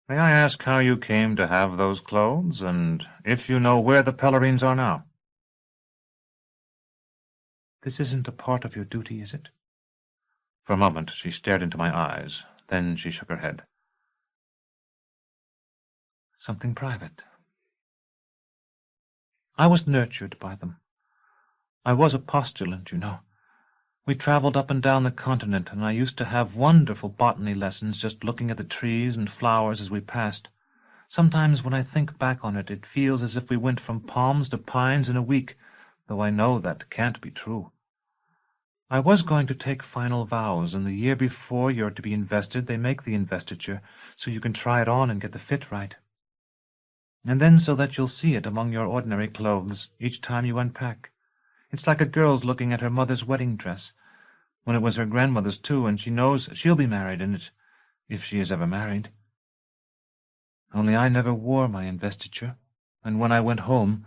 May I ask how you came to have those clothes, and if you know where the Pellerines are now? This isn't a part of your duty, is it? For a moment she stared into my eyes. Then she shook her head. Something private. I was nurtured by them. I was a postulant, you know. We traveled up and down the continent, and I used to have wonderful botany lessons just looking at the trees and flowers as we passed. Sometimes when I think back on it, it feels as if we went from palms to pines in a week, though I know that can't be true. I was going to take final vows, and the year before you're to be invested, they make the investiture, so you can try it on and get the fit right. And then so that you'll see it among your ordinary clothes each time you unpack. It's like a girl's looking at her mother's wedding dress, when it was her grandmother's too, and she knows she'll be married in it, if she is ever married. Only I never wore my investiture, and when I went home,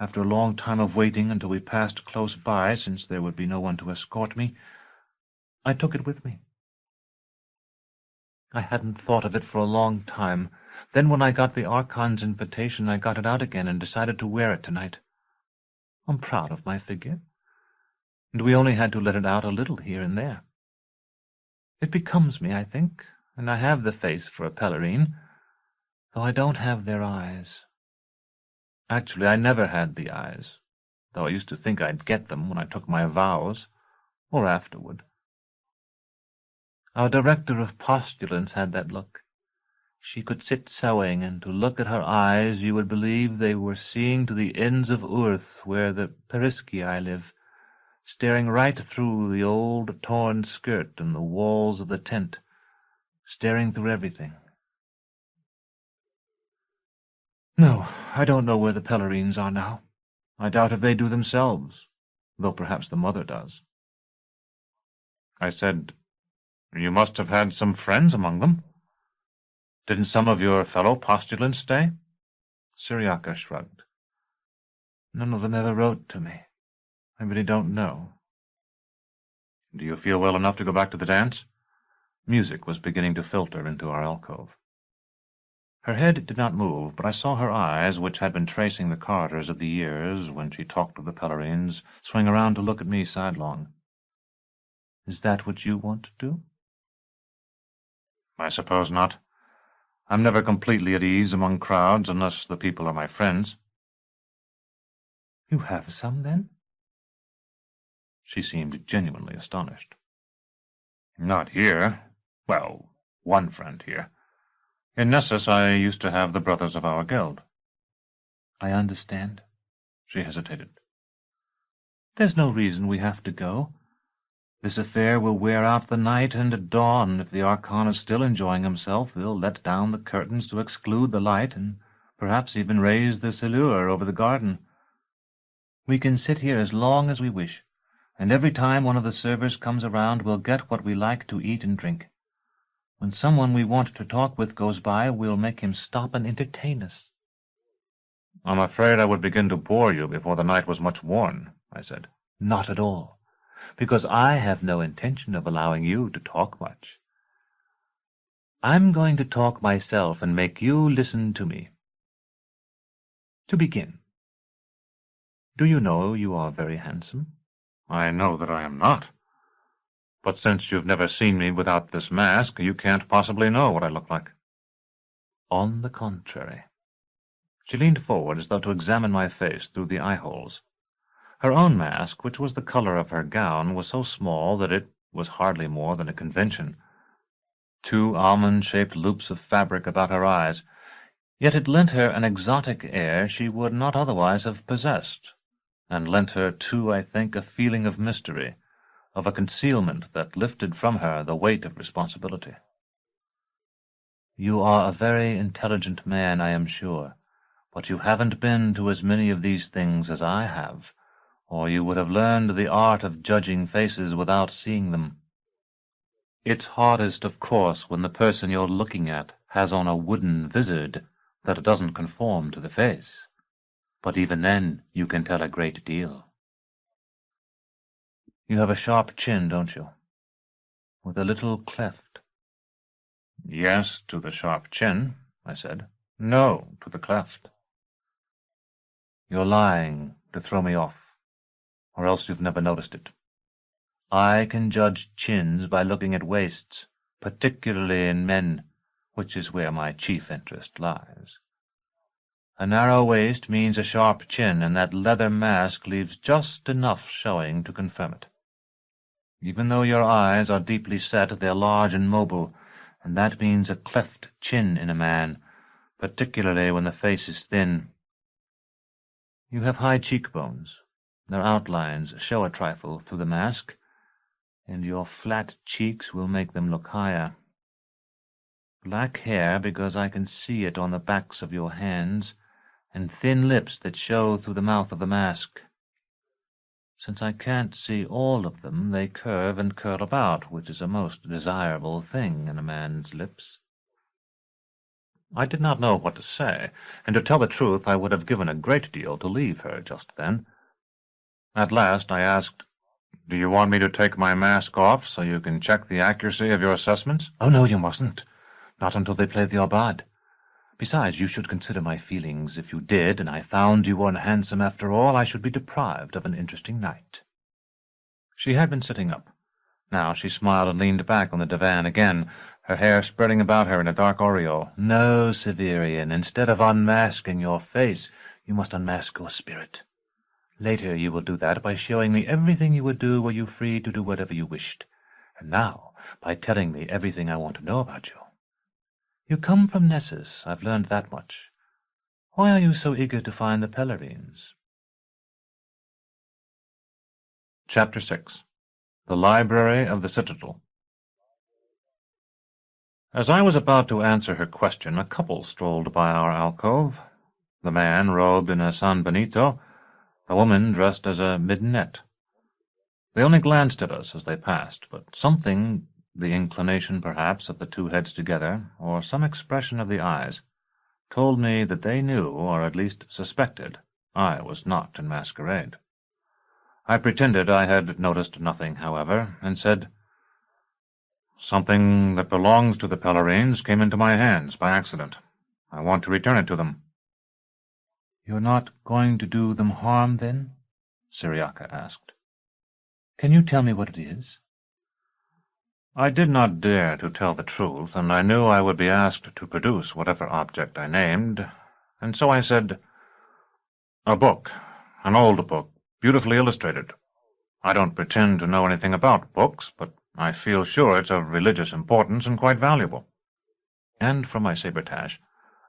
after a long time of waiting until we passed close by, since there would be no one to escort me, I took it with me. I hadn't thought of it for a long time. Then when I got the Archon's invitation, I got it out again and decided to wear it tonight. I'm proud of my figure, and we only had to let it out a little here and there. It becomes me, I think, and I have the face for a Pellerine, though I don't have their eyes. Actually, I never had the eyes, though I used to think I'd get them when I took my vows, or afterward. Our director of postulants had that look. She could sit sewing, and to look at her eyes you would believe they were seeing to the ends of earth where the Periscii live, staring right through the old torn skirt and the walls of the tent, staring through everything. No, I don't know where the Pellerines are now. I doubt if they do themselves, though perhaps the mother does. I said, "You must have had some friends among them. Didn't some of your fellow postulants stay?" Cyriaca shrugged. None of them ever wrote to me. I really don't know. Do you feel well enough to go back to the dance? Music was beginning to filter into our alcove. Her head did not move, but I saw her eyes, which had been tracing the corridors of the years when she talked of the Pellerines, swing around to look at me sidelong. Is that what you want to do? I suppose not. I'm never completely at ease among crowds unless the people are my friends. You have some, then? She seemed genuinely astonished. Not here. Well, one friend here. In Nessus I used to have the brothers of our guild. I understand. She hesitated. There's no reason we have to go. This affair will wear out the night, and at dawn, if the Archon is still enjoying himself, we'll let down the curtains to exclude the light, and perhaps even raise the silure over the garden. We can sit here as long as we wish, and every time one of the servers comes around, we'll get what we like to eat and drink. When someone we want to talk with goes by, we'll make him stop and entertain us. I'm afraid I would begin to bore you before the night was much worn, I said. Not at all, because I have no intention of allowing you to talk much. I'm going to talk myself and make you listen to me. To begin, do you know you are very handsome? I know that I am not. But since you've never seen me without this mask, you can't possibly know what I look like. On the contrary. She leaned forward as though to examine my face through the eye-holes. Her own mask, which was the color of her gown, was so small that it was hardly more than a convention. 2 almond-shaped loops of fabric about her eyes, yet it lent her an exotic air she would not otherwise have possessed, and lent her, too, I think, a feeling of mystery, of a concealment that lifted from her the weight of responsibility. You are a very intelligent man, I am sure, but you haven't been to as many of these things as I have, or you would have learned the art of judging faces without seeing them. It's hardest, of course, when the person you're looking at has on a wooden vizard that doesn't conform to the face. But even then you can tell a great deal. You have a sharp chin, don't you? With a little cleft. Yes, to the sharp chin, I said. No, to the cleft. You're lying to throw me off, or else you've never noticed it. I can judge chins by looking at waists, particularly in men, which is where my chief interest lies. A narrow waist means a sharp chin, and that leather mask leaves just enough showing to confirm it. Even though your eyes are deeply set, they're large and mobile, and that means a cleft chin in a man, particularly when the face is thin. You have high cheekbones. Their outlines show a trifle through the mask, and your flat cheeks will make them look higher. Black hair, because I can see it on the backs of your hands, and thin lips that show through the mouth of the mask. Since I can't see all of them, they curve and curl about, which is a most desirable thing in a man's lips. I did not know what to say, and to tell the truth I would have given a great deal to leave her just then. At last I asked, "Do you want me to take my mask off so you can check the accuracy of your assessments?" "Oh, no, you mustn't. Not until they play the aubade. Besides, you should consider my feelings. If you did, and I found you weren't handsome after all, I should be deprived of an interesting night." She had been sitting up. Now she smiled and leaned back on the divan again, her hair spreading about her in a dark aureole. "No, Severian, instead of unmasking your face, you must unmask your spirit. Later you will do that by showing me everything you would do were you free to do whatever you wished, and now by telling me everything I want to know about you. You come from Nessus, I've learned that much. Why are you so eager to find the Pellarines?" Chapter 6. The Library of the Citadel. As I was about to answer her question, a couple strolled by our alcove, the man robed in a San Benito, the woman dressed as a midinette. They only glanced at us as they passed, but something, the inclination perhaps of the two heads together, or some expression of the eyes, told me that they knew, or at least suspected, I was not in masquerade. I pretended I had noticed nothing, however, and said, "Something that belongs to the Pellarines came into my hands by accident. I want to return it to them." "You're not going to do them harm, then?" Cyriaca asked. "Can you tell me what it is?" I did not dare to tell the truth, and I knew I would be asked to produce whatever object I named, and so I said, "A book, an old book, beautifully illustrated. I don't pretend to know anything about books, but I feel sure it's of religious importance and quite valuable." And from my sabretache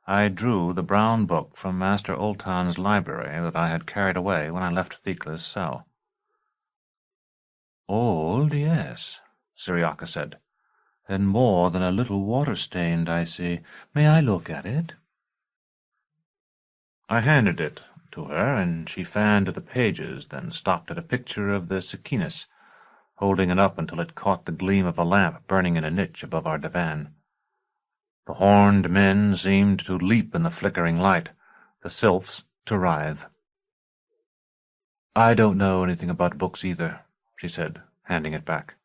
I drew the brown book from Master Ultan's library that I had carried away when I left Thecla's cell. "Old, yes," Cyriaca said, "and more than a little water-stained, I see. May I look at it?" I handed it to her, and she fanned the pages, then stopped at a picture of the Sikinus, holding it up until it caught the gleam of a lamp burning in a niche above our divan. The horned men seemed to leap in the flickering light, the sylphs to writhe. "I don't know anything about books either," she said, handing it back.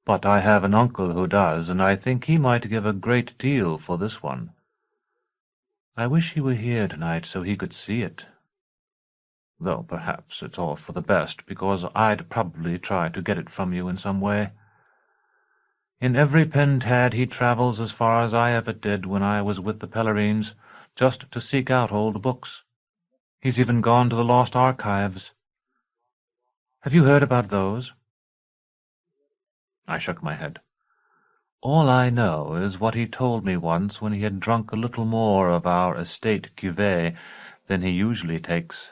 "But I have an uncle who does, and I think he might give a great deal for this one. I wish he were here tonight so he could see it. Though perhaps it's all for the best, because I'd probably try to get it from you in some way. In every pentad he travels as far as I ever did when I was with the Pellerines, just to seek out old books. He's even gone to the Lost Archives. Have you heard about those?" I shook my head. "All I know is what he told me once when he had drunk a little more of our estate cuvée than he usually takes,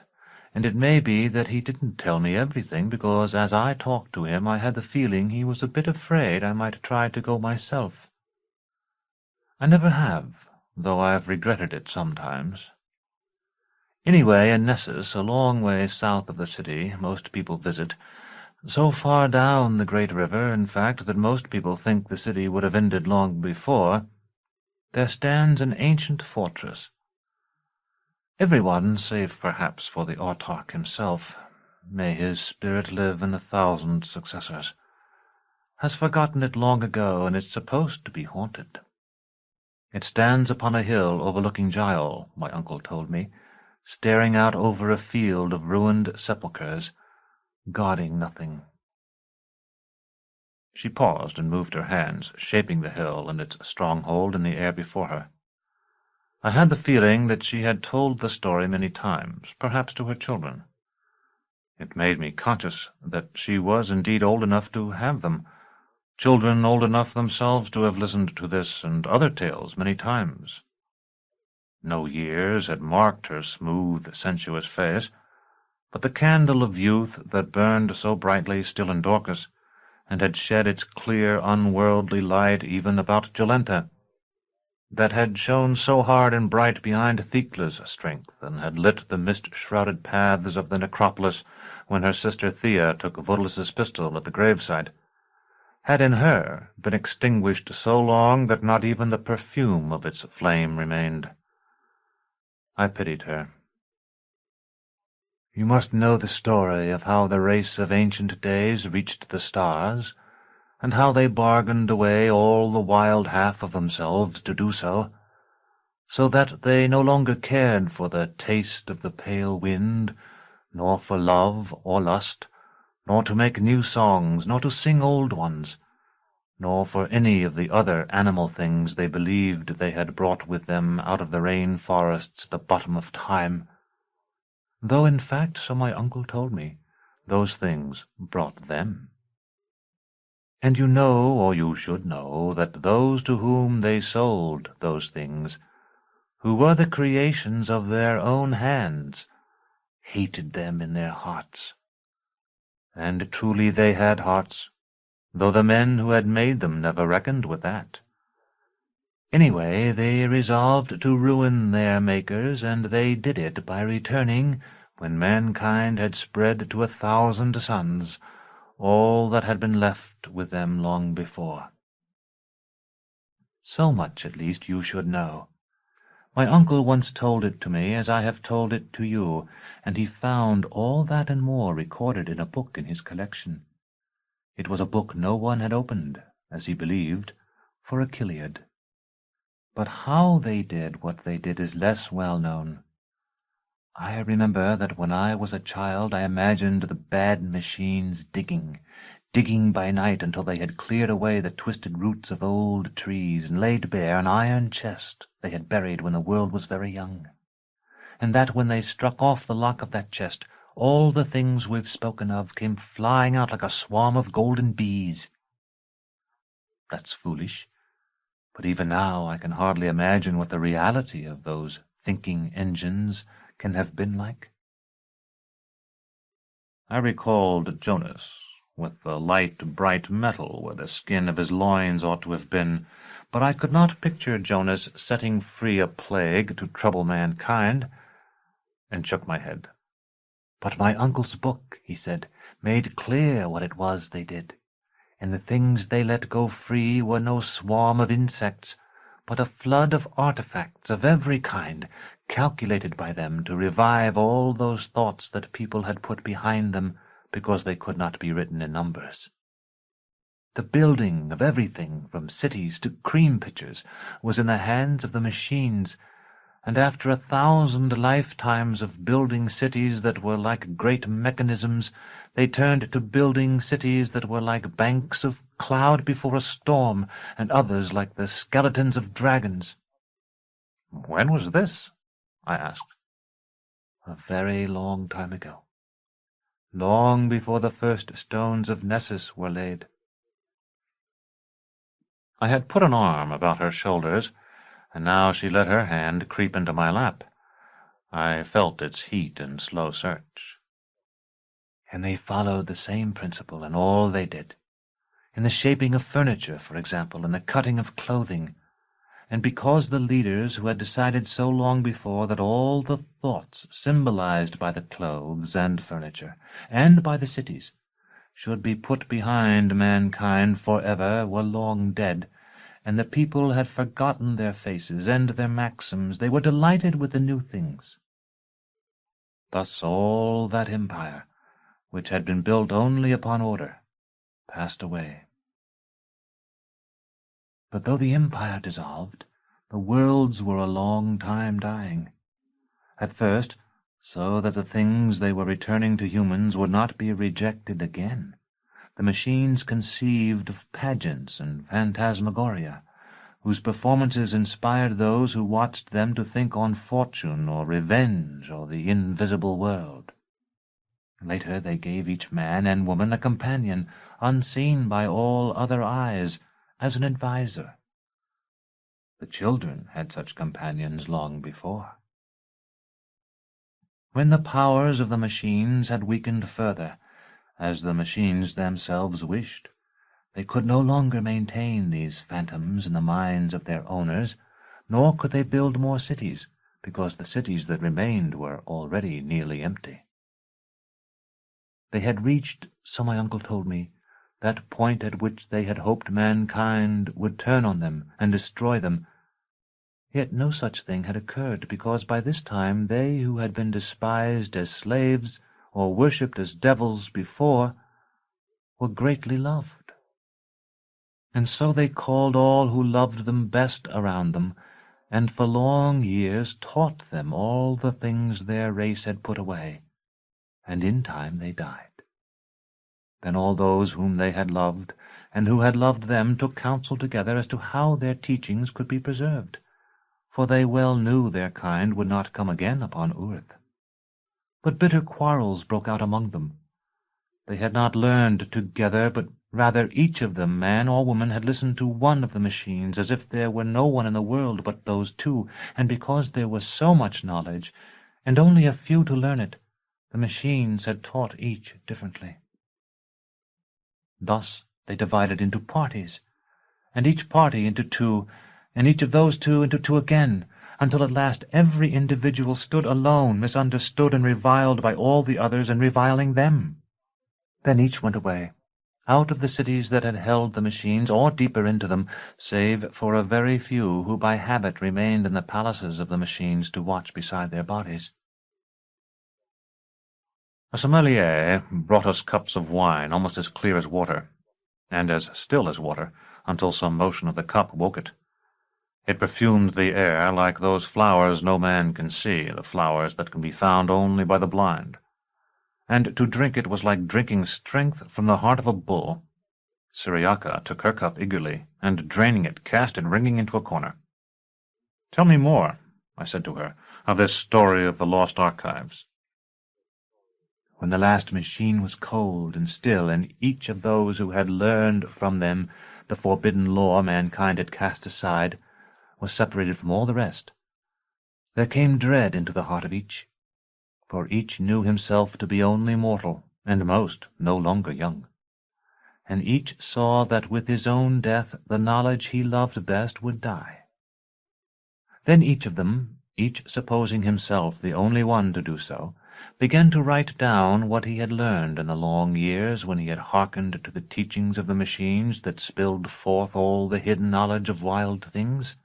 and it may be that he didn't tell me everything, because as I talked to him I had the feeling he was a bit afraid I might try to go myself. I never have, though I've regretted it sometimes. Anyway, in Nessus, a long way south of the city, most people visit, so far down the great river, in fact, that most people think the city would have ended long before, there stands an ancient fortress. Everyone, save perhaps for the autarch himself, may his spirit live in 1,000 successors, has forgotten it long ago, and it's supposed to be haunted. It stands upon a hill overlooking Jacal, my uncle told me, staring out over a field of ruined sepulchres, guarding nothing." She paused and moved her hands, shaping the hill and its stronghold in the air before her. I had the feeling that she had told the story many times, perhaps to her children. It made me conscious that she was indeed old enough to have them, children old enough themselves to have listened to this and other tales many times. No years had marked her smooth, sensuous face, but the candle of youth that burned so brightly still in Dorcas, and had shed its clear, unworldly light even about Jolenta, that had shone so hard and bright behind Thecla's strength, and had lit the mist-shrouded paths of the necropolis when her sister Thea took Vodalus's pistol at the graveside, had in her been extinguished so long that not even the perfume of its flame remained. I pitied her. "You must know the story of how the race of ancient days reached the stars, and how they bargained away all the wild half of themselves to do so that they no longer cared for the taste of the pale wind, nor for love or lust, nor to make new songs, nor to sing old ones, nor for any of the other animal things they believed they had brought with them out of the rain forests at the bottom of time, though in fact, so my uncle told me, those things brought them. And you know, or you should know, that those to whom they sold those things, who were the creations of their own hands, hated them in their hearts. And truly they had hearts, though the men who had made them never reckoned with that. Anyway, they resolved to ruin their makers, and they did it by returning, when mankind had spread to 1,000 suns, all that had been left with them long before. So much, at least, you should know. My uncle once told it to me, as I have told it to you, and he found all that and more recorded in a book in his collection. It was a book no one had opened, as he believed, for a Chiliad. But how they did what they did is less well known. I remember that when I was a child I imagined the bad machines digging by night until they had cleared away the twisted roots of old trees and laid bare an iron chest they had buried when the world was very young, and that when they struck off the lock of that chest, all the things we've spoken of came flying out like a swarm of golden bees. that's foolish. But even now I can hardly imagine what the reality of those thinking engines can have been like. I recalled Jonas, with the light, bright metal where the skin of his loins ought to have been, but I could not picture Jonas setting free a plague to trouble mankind, and shook my head. But my uncle's book, he said, made clear what it was they did, and the things they let go free were no swarm of insects, but a flood of artifacts of every kind, calculated by them to revive all those thoughts that people had put behind them because they could not be written in numbers. The building of everything, from cities to cream pitchers, was in the hands of the machines, and after 1,000 lifetimes of building cities that were like great mechanisms, they turned to building cities that were like banks of cloud before a storm, and others like the skeletons of dragons. "When was this?" I asked. "A very long time ago. Long before the first stones of Nessus were laid." I had put an arm about her shoulders, and now she let her hand creep into my lap. I felt its heat and slow search. "And they followed the same principle in all they did. In the shaping of furniture, for example, and the cutting of clothing. And because the leaders who had decided so long before that all the thoughts symbolized by the clothes and furniture, and by the cities, should be put behind mankind forever were long dead, and the people had forgotten their faces and their maxims, they were delighted with the new things. Thus all that empire, which had been built only upon order, passed away. But though the empire dissolved, the worlds were a long time dying. At first, so that the things they were returning to humans would not be rejected again, the machines conceived of pageants and phantasmagoria, whose performances inspired those who watched them to think on fortune or revenge or the invisible world. Later they gave each man and woman a companion, unseen by all other eyes, as an adviser. The children had such companions long before. When the powers of the machines had weakened further, as the machines themselves wished, they could no longer maintain these phantoms in the minds of their owners, nor could they build more cities, because the cities that remained were already nearly empty. They had reached, so my uncle told me, that point at which they had hoped mankind would turn on them and destroy them. Yet no such thing had occurred, because by this time they who had been despised as slaves or worshipped as devils before were greatly loved. And so they called all who loved them best around them, and for long years taught them all the things their race had put away, and in time they died. Then all those whom they had loved, and who had loved them, took counsel together as to how their teachings could be preserved, for they well knew their kind would not come again upon earth. But bitter quarrels broke out among them. They had not learned together, but rather each of them, man or woman, had listened to one of the machines, as if there were no one in the world but those two, and because there was so much knowledge, and only a few to learn it, the machines had taught each differently. Thus they divided into parties, and each party into two, and each of those two into two again, until at last every individual stood alone, misunderstood and reviled by all the others, and reviling them. Then each went away, out of the cities that had held the machines, or deeper into them, save for a very few who by habit remained in the palaces of the machines to watch beside their bodies. A sommelier brought us cups of wine almost as clear as water, and as still as water, until some motion of the cup woke it. It perfumed the air like those flowers no man can see, the flowers that can be found only by the blind. And to drink it was like drinking strength from the heart of a bull. Cyriaca took her cup eagerly, and draining it, cast it ringing into a corner. "Tell me more," I said to her, "of this story of the lost archives." When the last machine was cold and still, and each of those who had learned from them the forbidden law mankind had cast aside, was separated from all the rest. There came dread into the heart of each, for each knew himself to be only mortal, and most no longer young. And each saw that with his own death the knowledge he loved best would die. Then each of them, each supposing himself the only one to do so, began to write down what he had learned in the long years when he had hearkened to the teachings of the machines that spilled forth all the hidden knowledge of wild things.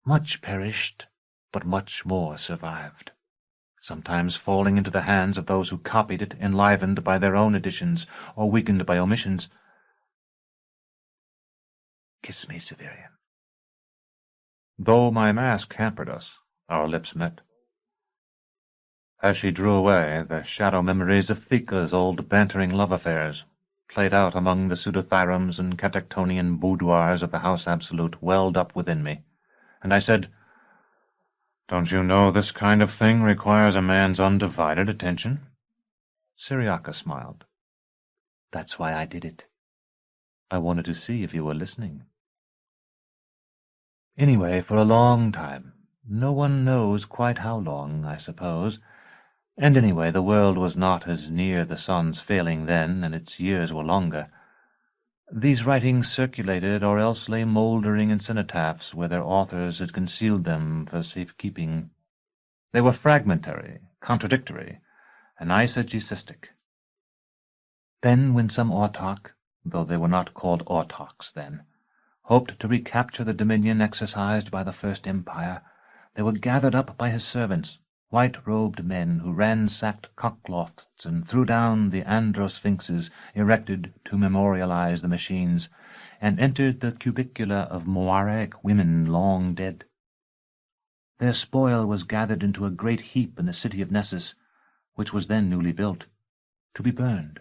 Much perished, but much more survived, sometimes falling into the hands of those who copied it, enlivened by their own additions, or weakened by omissions. Kiss me, Severian. Though my mask hampered us, our lips met. As she drew away, the shadow memories of Thika's old bantering love affairs, played out among the pseudothyrums and catactonian boudoirs of the House Absolute, welled up within me, and I said, "Don't you know this kind of thing requires a man's undivided attention?" Cyriaca smiled. "That's why I did it. I wanted to see if you were listening." Anyway, for a long time, no one knows quite how long, I suppose, and anyway, the world was not as near the sun's failing then, and its years were longer. These writings circulated or else lay mouldering in cenotaphs where their authors had concealed them for safekeeping. They were fragmentary, contradictory, and eisegecistic. Then, when some autarch, though they were not called autarchs then, hoped to recapture the dominion exercised by the First Empire, they were gathered up by his servants, white-robed men who ransacked cocklofts and threw down the androsphinxes erected to memorialize the machines, and entered the cubicula of Moiraic women long dead. Their spoil was gathered into a great heap in the city of Nessus, which was then newly built, to be burned.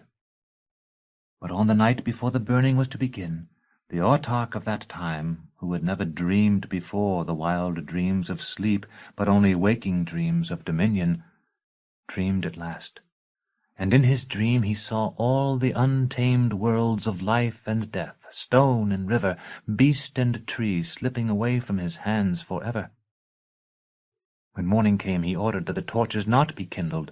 But on the night before the burning was to begin, the autarch of that time, who had never dreamed before the wild dreams of sleep, but only waking dreams of dominion, dreamed at last. And in his dream he saw all the untamed worlds of life and death, stone and river, beast and tree slipping away from his hands forever. When morning came, he ordered that the torches not be kindled,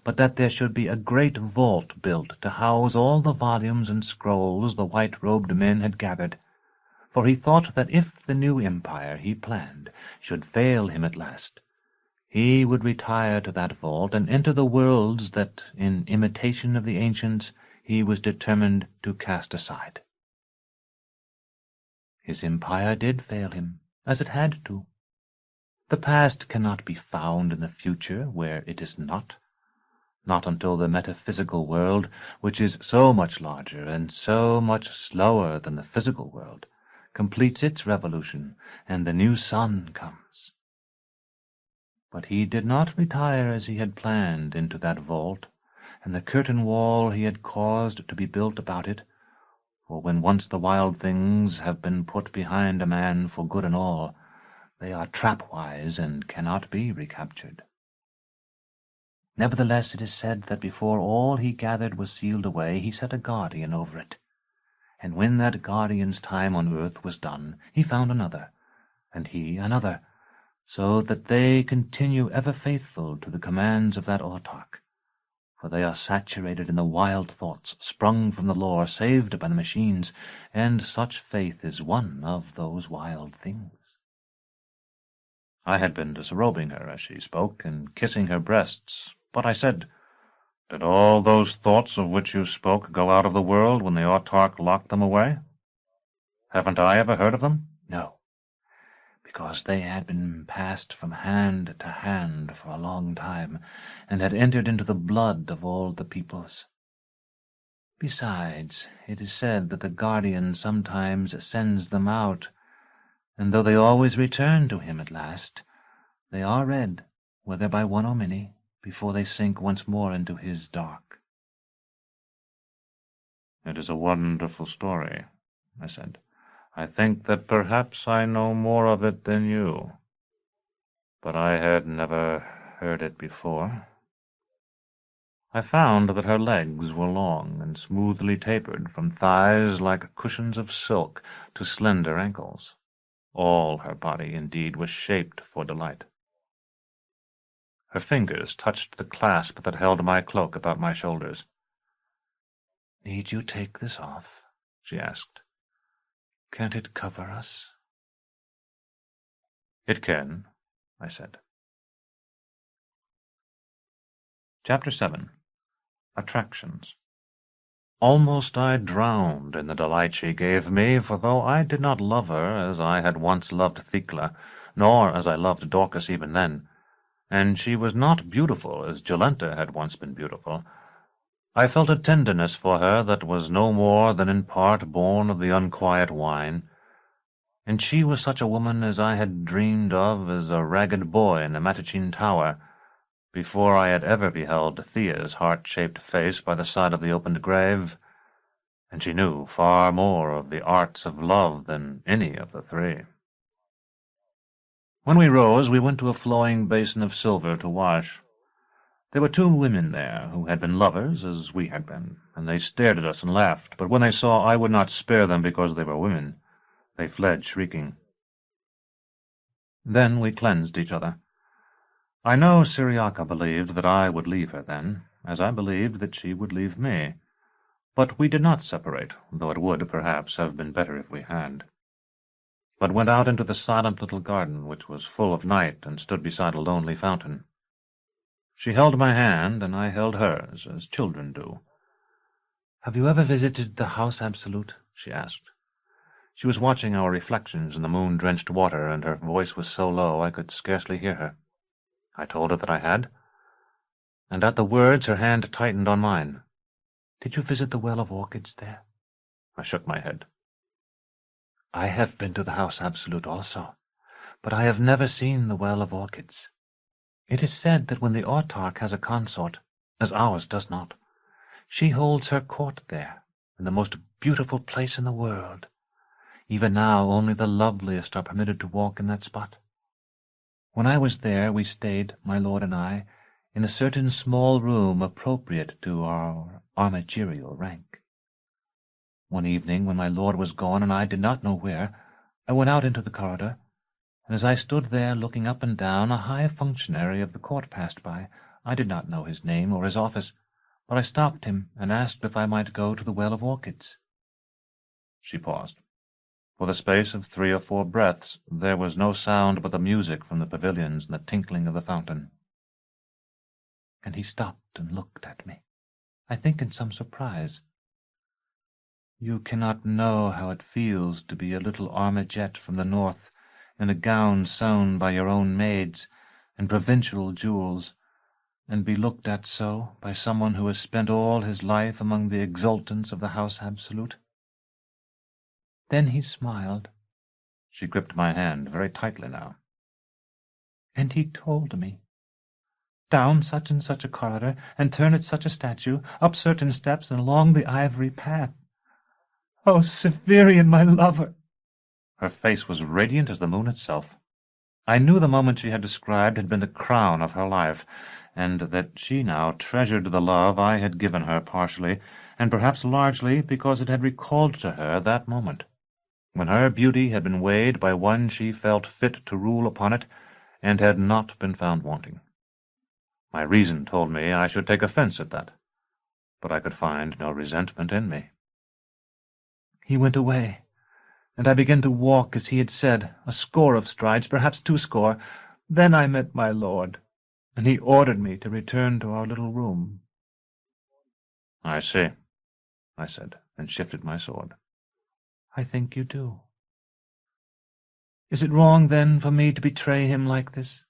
but that there should be a great vault built to house all the volumes and scrolls the white-robed men had gathered, for he thought that if the new empire he planned should fail him at last, he would retire to that vault and enter the worlds that, in imitation of the ancients, he was determined to cast aside. His empire did fail him, as it had to. The past cannot be found in the future where it is not until the metaphysical world, which is so much larger and so much slower than the physical world, completes its revolution, and the new sun comes. But he did not retire as he had planned into that vault, and the curtain wall he had caused to be built about it, for when once the wild things have been put behind a man for good and all, they are trapwise and cannot be recaptured. Nevertheless, it is said that before all he gathered was sealed away, he set a guardian over it. And when that guardian's time on earth was done, he found another, and he another, so that they continue ever faithful to the commands of that autarch, for they are saturated in the wild thoughts sprung from the lore saved by the machines, and such faith is one of those wild things. I had been disrobing her as she spoke, and kissing her breasts, but I said, "Did all those thoughts of which you spoke go out of the world when the autarch locked them away? Haven't I ever heard of them?" "No, because they had been passed from hand to hand for a long time, and had entered into the blood of all the peoples. Besides, it is said that the guardian sometimes sends them out, and though they always return to him at last, they are read, whether by one or many, before they sink once more into his dark." "It is a wonderful story," I said. "I think that perhaps I know more of it than you, but I had never heard it before." I found that her legs were long and smoothly tapered from thighs like cushions of silk to slender ankles. All her body, indeed, was shaped for delight. Her fingers touched the clasp that held my cloak about my shoulders. "Need you take this off?" she asked. "Can't it cover us?" "It can," I said. Chapter 7. Attractions. Almost I drowned in the delight she gave me, for though I did not love her as I had once loved Vincula, nor as I loved Dorcas even then, and she was not beautiful as Jolenta had once been beautiful, I felt a tenderness for her that was no more than in part born of the unquiet wine, and she was such a woman as I had dreamed of as a ragged boy in the Matachin Tower, before I had ever beheld Thea's heart-shaped face by the side of the opened grave, and she knew far more of the arts of love than any of the three. When we rose, we went to a flowing basin of silver to wash. There were 2 women there who had been lovers as we had been, and they stared at us and laughed, but when they saw I would not spare them because they were women, they fled shrieking. Then we cleansed each other. I know Cyriaca believed that I would leave her then, as I believed that she would leave me, but we did not separate, though it would, perhaps, have been better if we had, but went out into the silent little garden, which was full of night and stood beside a lonely fountain. She held my hand, and I held hers, as children do. "Have you ever visited the House Absolute?" she asked. She was watching our reflections in the moon-drenched water, and her voice was so low I could scarcely hear her. I told her that I had, and at the words her hand tightened on mine. "Did you visit the Well of Orchids there?" I shook my head. "I have been to the House Absolute also, but I have never seen the Well of Orchids. It is said that when the autarch has a consort, as ours does not, she holds her court there, in the most beautiful place in the world. Even now only the loveliest are permitted to walk in that spot. When I was there, we stayed, my lord and I, in a certain small room appropriate to our armigerial rank. One evening, when my lord was gone and I did not know where, I went out into the corridor, and as I stood there looking up and down, a high functionary of the court passed by. I did not know his name or his office, but I stopped him and asked if I might go to the Well of Orchids." She paused. For the space of 3 or 4 breaths there was no sound but the music from the pavilions and the tinkling of the fountain. And he stopped and looked at me, I think in some surprise. "You cannot know how it feels to be a little armigette from the north, in a gown sewn by your own maids, and provincial jewels, and be looked at so by someone who has spent all his life among the exultants of the House Absolute." Then he smiled. She gripped my hand very tightly now. "And he told me, down such and such a corridor, and turn at such a statue, up certain steps, and along the ivory path. Oh, Severian, my lover!" Her face was radiant as the moon itself. I knew the moment she had described had been the crown of her life, and that she now treasured the love I had given her partially, and perhaps largely, because it had recalled to her that moment, when her beauty had been weighed by one she felt fit to rule upon it, and had not been found wanting. My reason told me I should take offense at that, but I could find no resentment in me. He went away, and I began to walk as he had said, a score of strides, perhaps 2 score. Then I met my lord, and he ordered me to return to our little room. "I see," I said, and shifted my sword. "I think you do. Is it wrong, then, for me to betray him like this?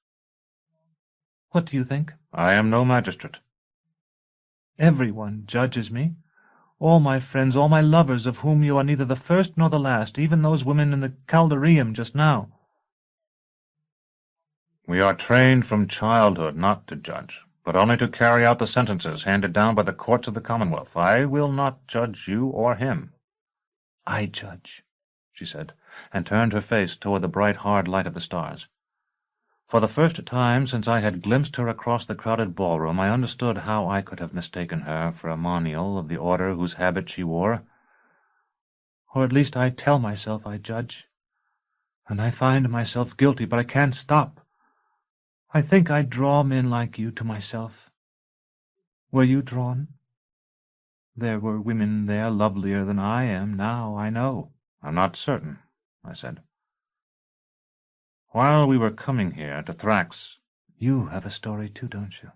What do you think?" "I am no magistrate." "Everyone judges me. All my friends, all my lovers, of whom you are neither the first nor the last, even those women in the caldarium just now." "We are trained from childhood not to judge, but only to carry out the sentences handed down by the courts of the Commonwealth. I will not judge you or him." "I judge," she said, and turned her face toward the bright, hard light of the stars. For the first time since I had glimpsed her across the crowded ballroom, I understood how I could have mistaken her for a monial of the order whose habit she wore. Or at least I tell myself I judge, and I find myself guilty, but I can't stop. I think I draw men like you to myself. Were you drawn? There were women there lovelier than I am now, I know. I'm not certain, I said. While we were coming here to Thrax... You have a story too, don't you?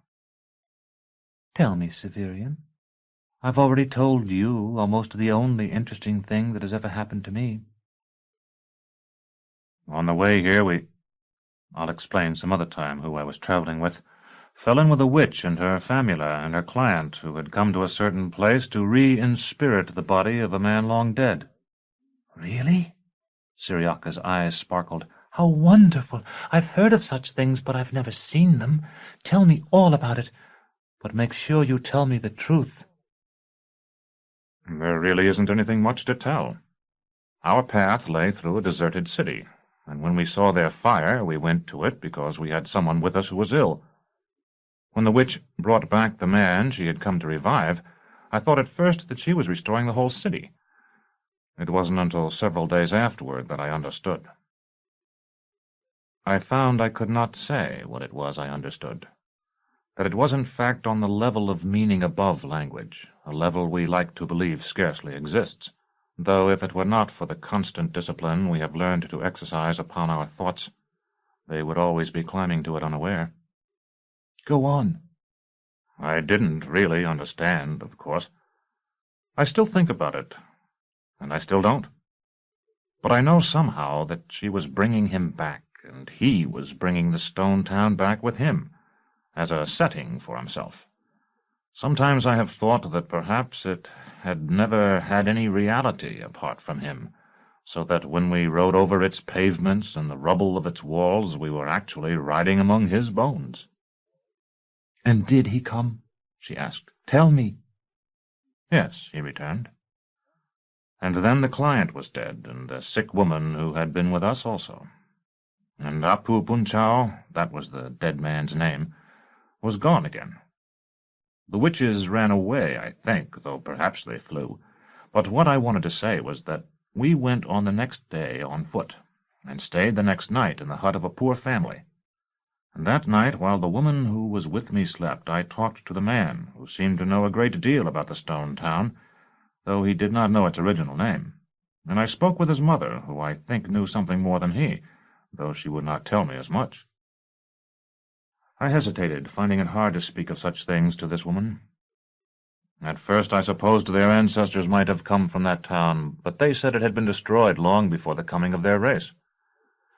Tell me, Severian. I've already told you almost the only interesting thing that has ever happened to me. On the way here I'll explain some other time who I was traveling with. Fell in with a witch and her famula and her client, who had come to a certain place to re-inspirit the body of a man long dead. Really? Cyriaca's eyes sparkled. How wonderful! I've heard of such things, but I've never seen them. Tell me all about it, but make sure you tell me the truth. There really isn't anything much to tell. Our path lay through a deserted city, and when we saw their fire, we went to it because we had someone with us who was ill. When the witch brought back the man she had come to revive, I thought at first that she was restoring the whole city. It wasn't until several days afterward that I understood. I found I could not say what it was I understood, that it was in fact on the level of meaning above language, a level we like to believe scarcely exists, though if it were not for the constant discipline we have learned to exercise upon our thoughts, they would always be climbing to it unaware. Go on. I didn't really understand, of course. I still think about it, and I still don't. But I know somehow that she was bringing him back, and he was bringing the stone town back with him, as a setting for himself. Sometimes I have thought that perhaps it had never had any reality apart from him, so that when we rode over its pavements and the rubble of its walls, we were actually riding among his bones. And did he come? She asked. Tell me. Yes, he returned. And then the client was dead, and a sick woman who had been with us also. And Apu Punchao, that was the dead man's name, was gone again. The witches ran away, I think, though perhaps they flew. But what I wanted to say was that we went on the next day on foot, and stayed the next night in the hut of a poor family. And that night, while the woman who was with me slept, I talked to the man, who seemed to know a great deal about the stone town, though he did not know its original name. And I spoke with his mother, who I think knew something more than he, though she would not tell me as much. I hesitated, finding it hard to speak of such things to this woman. At first I supposed their ancestors might have come from that town, but they said it had been destroyed long before the coming of their race.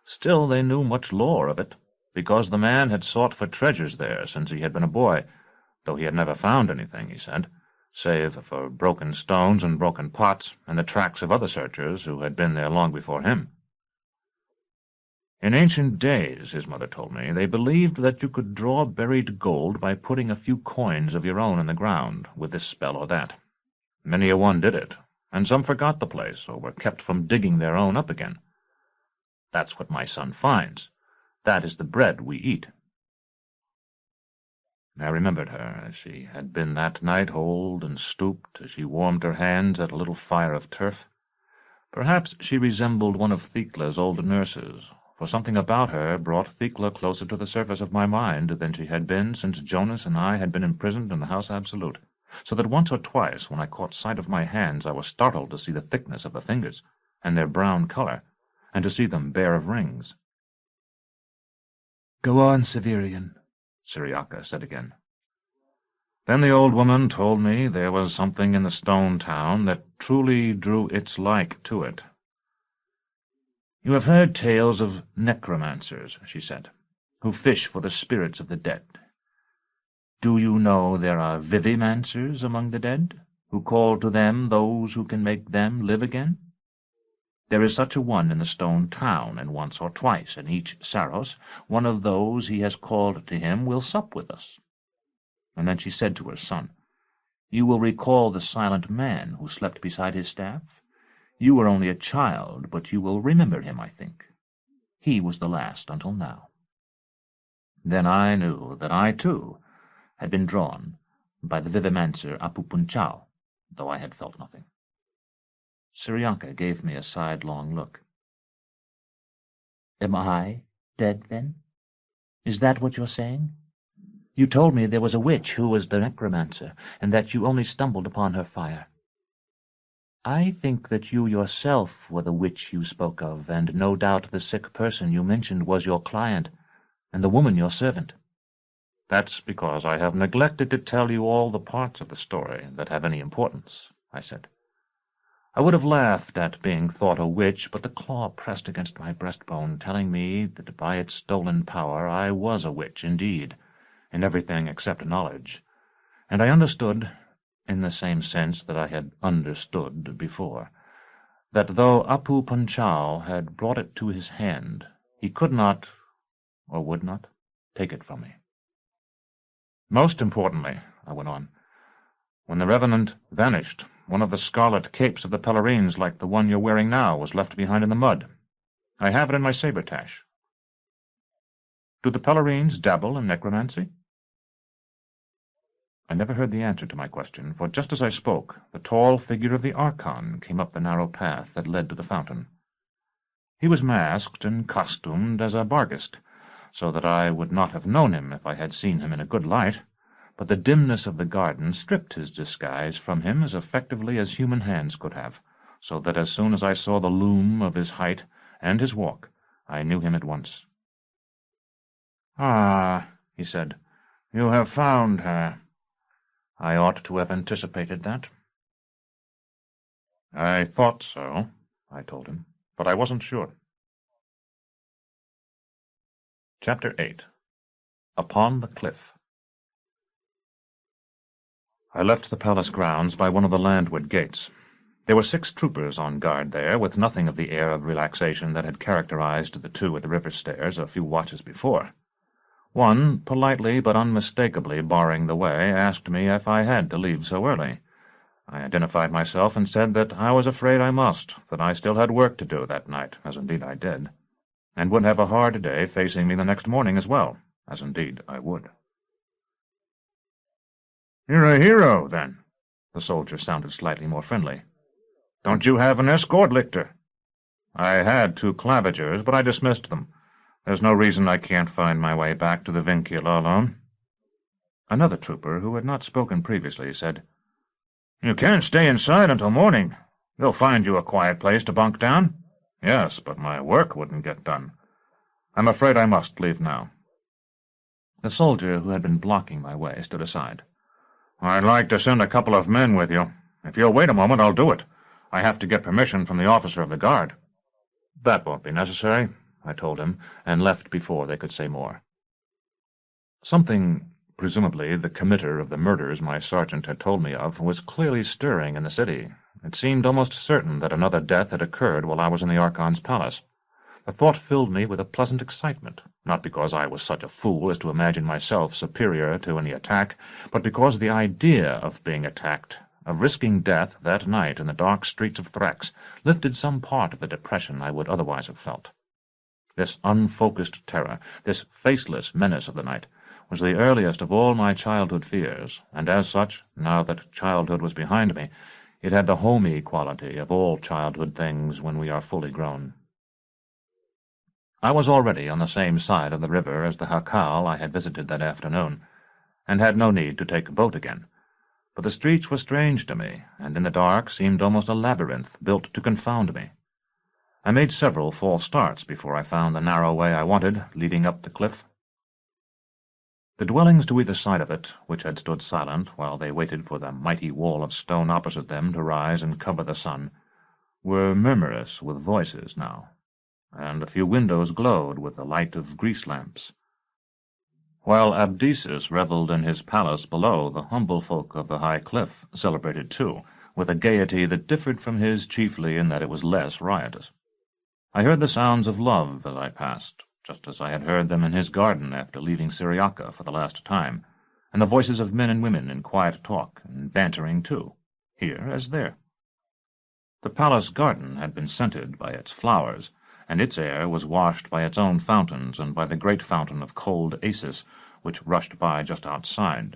Still, they knew much lore of it, because the man had sought for treasures there since he had been a boy, though he had never found anything, he said, save for broken stones and broken pots, and the tracks of other searchers who had been there long before him. In ancient days, his mother told me, they believed that you could draw buried gold by putting a few coins of your own in the ground, with this spell or that. Many a one did it, and some forgot the place, or were kept from digging their own up again. That's what my son finds. That is the bread we eat. I remembered her, as she had been that night, old and stooped, as she warmed her hands at a little fire of turf. Perhaps she resembled one of Thekla's old nurses, for something about her brought Thecla closer to the surface of my mind than she had been since Jonas and I had been imprisoned in the House Absolute, so that once or twice, when I caught sight of my hands, I was startled to see the thickness of the fingers, and their brown color, and to see them bare of rings. Go on, Severian, Cyriaca said again. Then the old woman told me there was something in the stone town that truly drew its like to it. You have heard tales of necromancers, she said, who fish for the spirits of the dead. Do you know there are vivimancers among the dead, who call to them those who can make them live again? There is such a one in the stone town, and once or twice in each Saros, one of those he has called to him will sup with us. And then she said to her son, You will recall the silent man who slept beside his staff? You were only a child, but you will remember him, I think. He was the last until now. Then I knew that I, too, had been drawn by the vivimancer Apu-Punchao, though I had felt nothing. Cyriaca gave me a sidelong look. "Am I dead, then? Is that what you're saying? You told me there was a witch who was the necromancer, and that you only stumbled upon her fire. I think that you yourself were the witch you spoke of, and no doubt the sick person you mentioned was your client, and the woman your servant." "That's because I have neglected to tell you all the parts of the story that have any importance," I said. I would have laughed at being thought a witch, but the claw pressed against my breastbone, telling me that by its stolen power I was a witch indeed, in everything except knowledge, and I understood, in the same sense that I had understood before, that though Apu-Punchao had brought it to his hand, he could not, or would not, take it from me. "Most importantly," I went on, "when the Revenant vanished, one of the scarlet capes of the Pellerines, like the one you're wearing now, was left behind in the mud. I have it in my saber-tache. Do the Pellerines dabble in necromancy?" I never heard the answer to my question, for just as I spoke, the tall figure of the Archon came up the narrow path that led to the fountain. He was masked and costumed as a Barghest, so that I would not have known him if I had seen him in a good light, but the dimness of the garden stripped his disguise from him as effectively as human hands could have, so that as soon as I saw the loom of his height and his walk, I knew him at once. "Ah," he said, "you have found her. I ought to have anticipated that." "I thought so," I told him, "but I wasn't sure." Chapter 8. Upon the Cliff. I left the palace grounds by one of the landward gates. There were 6 troopers on guard there, with nothing of the air of relaxation that had characterized the 2 at the river stairs a few watches before. One, politely but unmistakably barring the way, asked me if I had to leave so early. I identified myself and said that I was afraid I must, that I still had work to do that night, as indeed I did, and would have a hard day facing me the next morning as well, as indeed I would. "You're a hero, then." The soldier sounded slightly more friendly. "Don't you have an escort, Lictor?" "I had 2 clavigers, but I dismissed them. There's no reason I can't find my way back to the Vincula alone." Another trooper, who had not spoken previously, said, "You can't stay inside until morning. They'll find you a quiet place to bunk down." "Yes, but my work wouldn't get done. I'm afraid I must leave now." The soldier, who had been blocking my way, stood aside. "I'd like to send a couple of men with you. If you'll wait a moment, I'll do it. I have to get permission from the officer of the guard." "That won't be necessary," I told him, and left before they could say more. Something, presumably the committer of the murders my sergeant had told me of, was clearly stirring in the city. It seemed almost certain that another death had occurred while I was in the Archon's palace. The thought filled me with a pleasant excitement, not because I was such a fool as to imagine myself superior to any attack, but because the idea of being attacked, of risking death that night in the dark streets of Thrax, lifted some part of the depression I would otherwise have felt. This unfocused terror, this faceless menace of the night, was the earliest of all my childhood fears, and as such, now that childhood was behind me, it had the homey quality of all childhood things when we are fully grown. I was already on the same side of the river as the Jacal I had visited that afternoon, and had no need to take a boat again. But the streets were strange to me, and in the dark seemed almost a labyrinth built to confound me. I made several false starts before I found the narrow way I wanted, leading up the cliff. The dwellings to either side of it, which had stood silent while they waited for the mighty wall of stone opposite them to rise and cover the sun, were murmurous with voices now, and a few windows glowed with the light of grease lamps. While Abdisus revelled in his palace below, the humble folk of the high cliff celebrated too, with a gaiety that differed from his chiefly in that it was less riotous. I heard the sounds of love as I passed, just as I had heard them in his garden after leaving Cyriaca for the last time, and the voices of men and women in quiet talk and bantering too, here as there. The palace garden had been scented by its flowers, and its air was washed by its own fountains and by the great fountain of cold Acis, which rushed by just outside.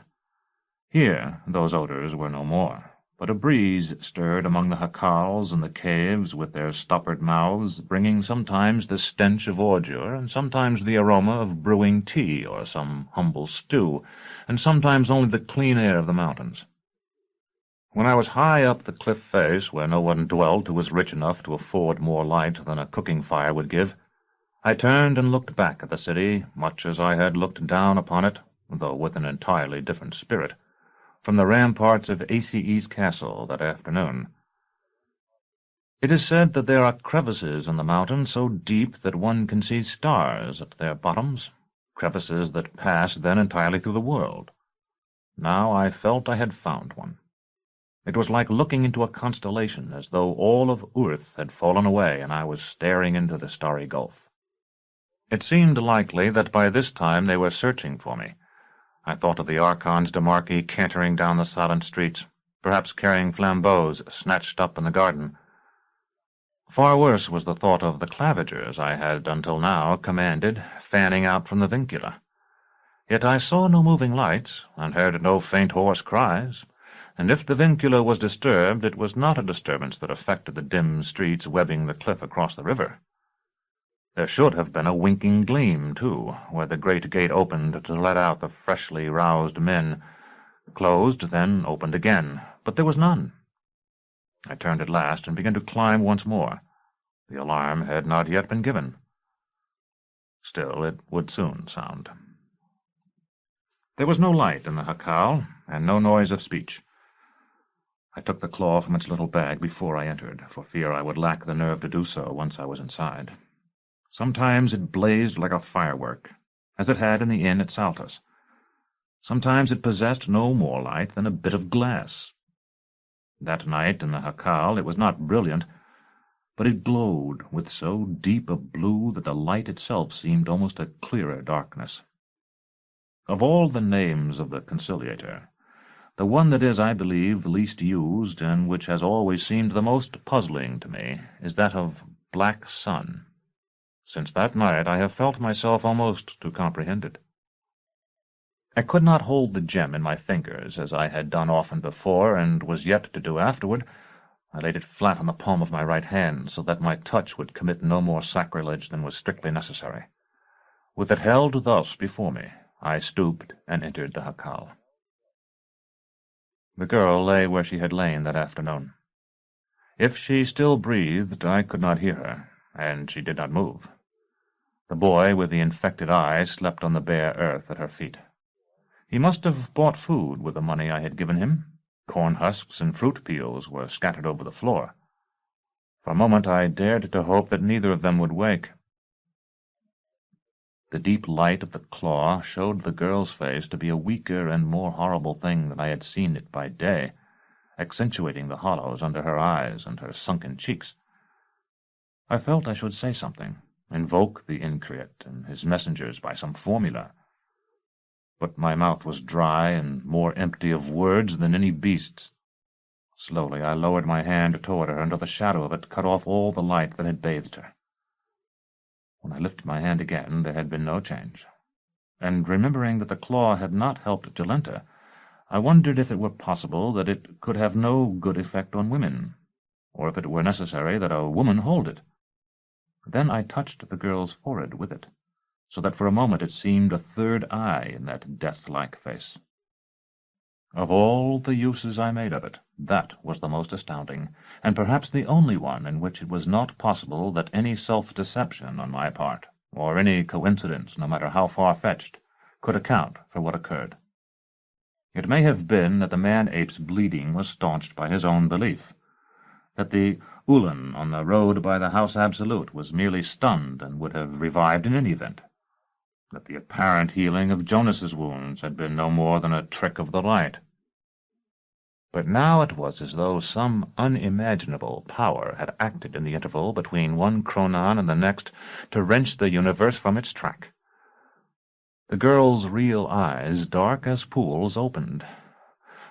Here those odors were no more, but a breeze stirred among the jacals and the caves with their stoppered mouths, bringing sometimes the stench of ordure, and sometimes the aroma of brewing tea or some humble stew, and sometimes only the clean air of the mountains. When I was high up the cliff face, where no one dwelt who was rich enough to afford more light than a cooking fire would give, I turned and looked back at the city, much as I had looked down upon it, though with an entirely different spirit, from the ramparts of Aces Castle that afternoon. It is said that there are crevices in the mountain so deep that one can see stars at their bottoms, crevices that pass then entirely through the world. Now I felt I had found one. It was like looking into a constellation, as though all of Earth had fallen away and I was staring into the starry gulf. It seemed likely that by this time they were searching for me. I thought of the Archons de Marquis cantering down the silent streets, perhaps carrying flambeaux snatched up in the garden. Far worse was the thought of the clavigers I had until now commanded, fanning out from the Vincula. Yet I saw no moving lights, and heard no faint hoarse cries, and if the Vincula was disturbed, it was not a disturbance that affected the dim streets webbing the cliff across the river. There should have been a winking gleam, too, where the great gate opened to let out the freshly roused men, closed, then opened again, but there was none. I turned at last and began to climb once more. The alarm had not yet been given. Still, it would soon sound. There was no light in the jacal, and no noise of speech. I took the claw from its little bag before I entered, for fear I would lack the nerve to do so once I was inside. Sometimes it blazed like a firework, as it had in the inn at Saltus. Sometimes it possessed no more light than a bit of glass. That night in the jacal it was not brilliant, but it glowed with so deep a blue that the light itself seemed almost a clearer darkness. Of all the names of the conciliator, the one that is, I believe, the least used, and which has always seemed the most puzzling to me, is that of Black Sun. Since that night I have felt myself almost to comprehend it. I could not hold the gem in my fingers, as I had done often before, and was yet to do afterward. I laid it flat on the palm of my right hand, so that my touch would commit no more sacrilege than was strictly necessary. With it held thus before me, I stooped and entered the jacal. The girl lay where she had lain that afternoon. If she still breathed, I could not hear her, and she did not move. The boy with the infected eye slept on the bare earth at her feet. He must have bought food with the money I had given him. Corn husks and fruit peels were scattered over the floor. For a moment I dared to hope that neither of them would wake. The deep light of the claw showed the girl's face to be a weaker and more horrible thing than I had seen it by day, accentuating the hollows under her eyes and her sunken cheeks. I felt I should say something, invoke the Increate and his messengers by some formula. But my mouth was dry and more empty of words than any beast's. Slowly I lowered my hand toward her until the shadow of it cut off all the light that had bathed her. When I lifted my hand again, there had been no change, and remembering that the claw had not helped Jolenta, I wondered if it were possible that it could have no good effect on women, or if it were necessary that a woman hold it. Then I touched the girl's forehead with it, so that for a moment it seemed a third eye in that death-like face. Of all the uses I made of it, that was the most astounding, and perhaps the only one in which it was not possible that any self-deception on my part, or any coincidence, no matter how far-fetched, could account for what occurred. It may have been that the man-ape's bleeding was staunched by his own belief, that the Ulan on the road by the House Absolute was merely stunned and would have revived in any event, that the apparent healing of Jonas's wounds had been no more than a trick of the light. But now it was as though some unimaginable power had acted in the interval between one chronon and the next to wrench the universe from its track. The girl's real eyes, dark as pools, opened.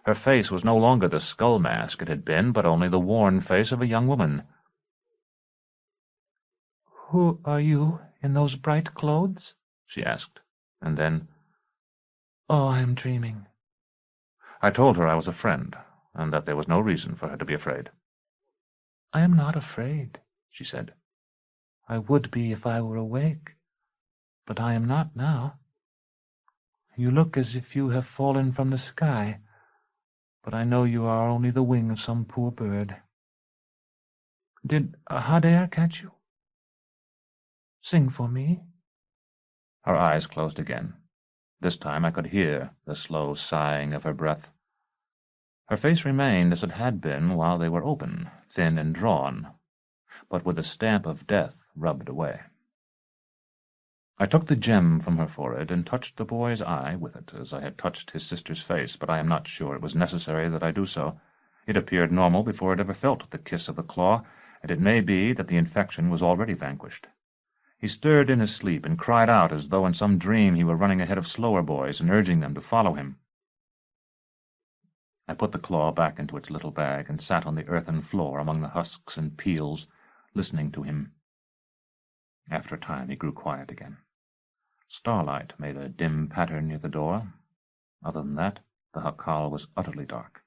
Her face was no longer the skull mask it had been, but only the worn face of a young woman. Who are you in those bright clothes? She asked, and then, Oh, I am dreaming. I told her I was a friend, and that there was no reason for her to be afraid. I am not afraid, she said. I would be if I were awake, but I am not now. You look as if you have fallen from the sky, but I know you are only the wing of some poor bird. Did a hot air catch you? Sing for me. Her eyes closed again. This time I could hear the slow sighing of her breath. Her face remained as it had been while they were open, thin and drawn, but with the stamp of death rubbed away. I took the gem from her forehead and touched the boy's eye with it, as I had touched his sister's face, but I am not sure it was necessary that I do so. It appeared normal before it ever felt the kiss of the claw, and it may be that the infection was already vanquished. He stirred in his sleep and cried out as though in some dream he were running ahead of slower boys and urging them to follow him. I put the claw back into its little bag and sat on the earthen floor among the husks and peels, listening to him. After a time he grew quiet again. Starlight made a dim pattern near the door. Other than that, the jacal was utterly dark.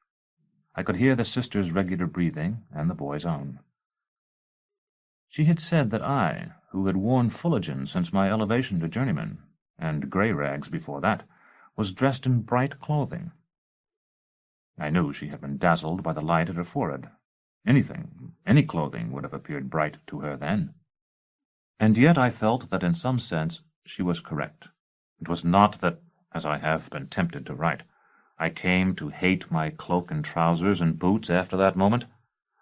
I could hear the sister's regular breathing and the boy's own. She had said that I, who had worn fullerton since my elevation to journeyman, and grey rags before that, was dressed in bright clothing. I knew she had been dazzled by the light at her forehead. Anything, any clothing, would have appeared bright to her then. And yet I felt that in some sense she was correct. It was not that, as I have been tempted to write, I came to hate my cloak and trousers and boots after that moment,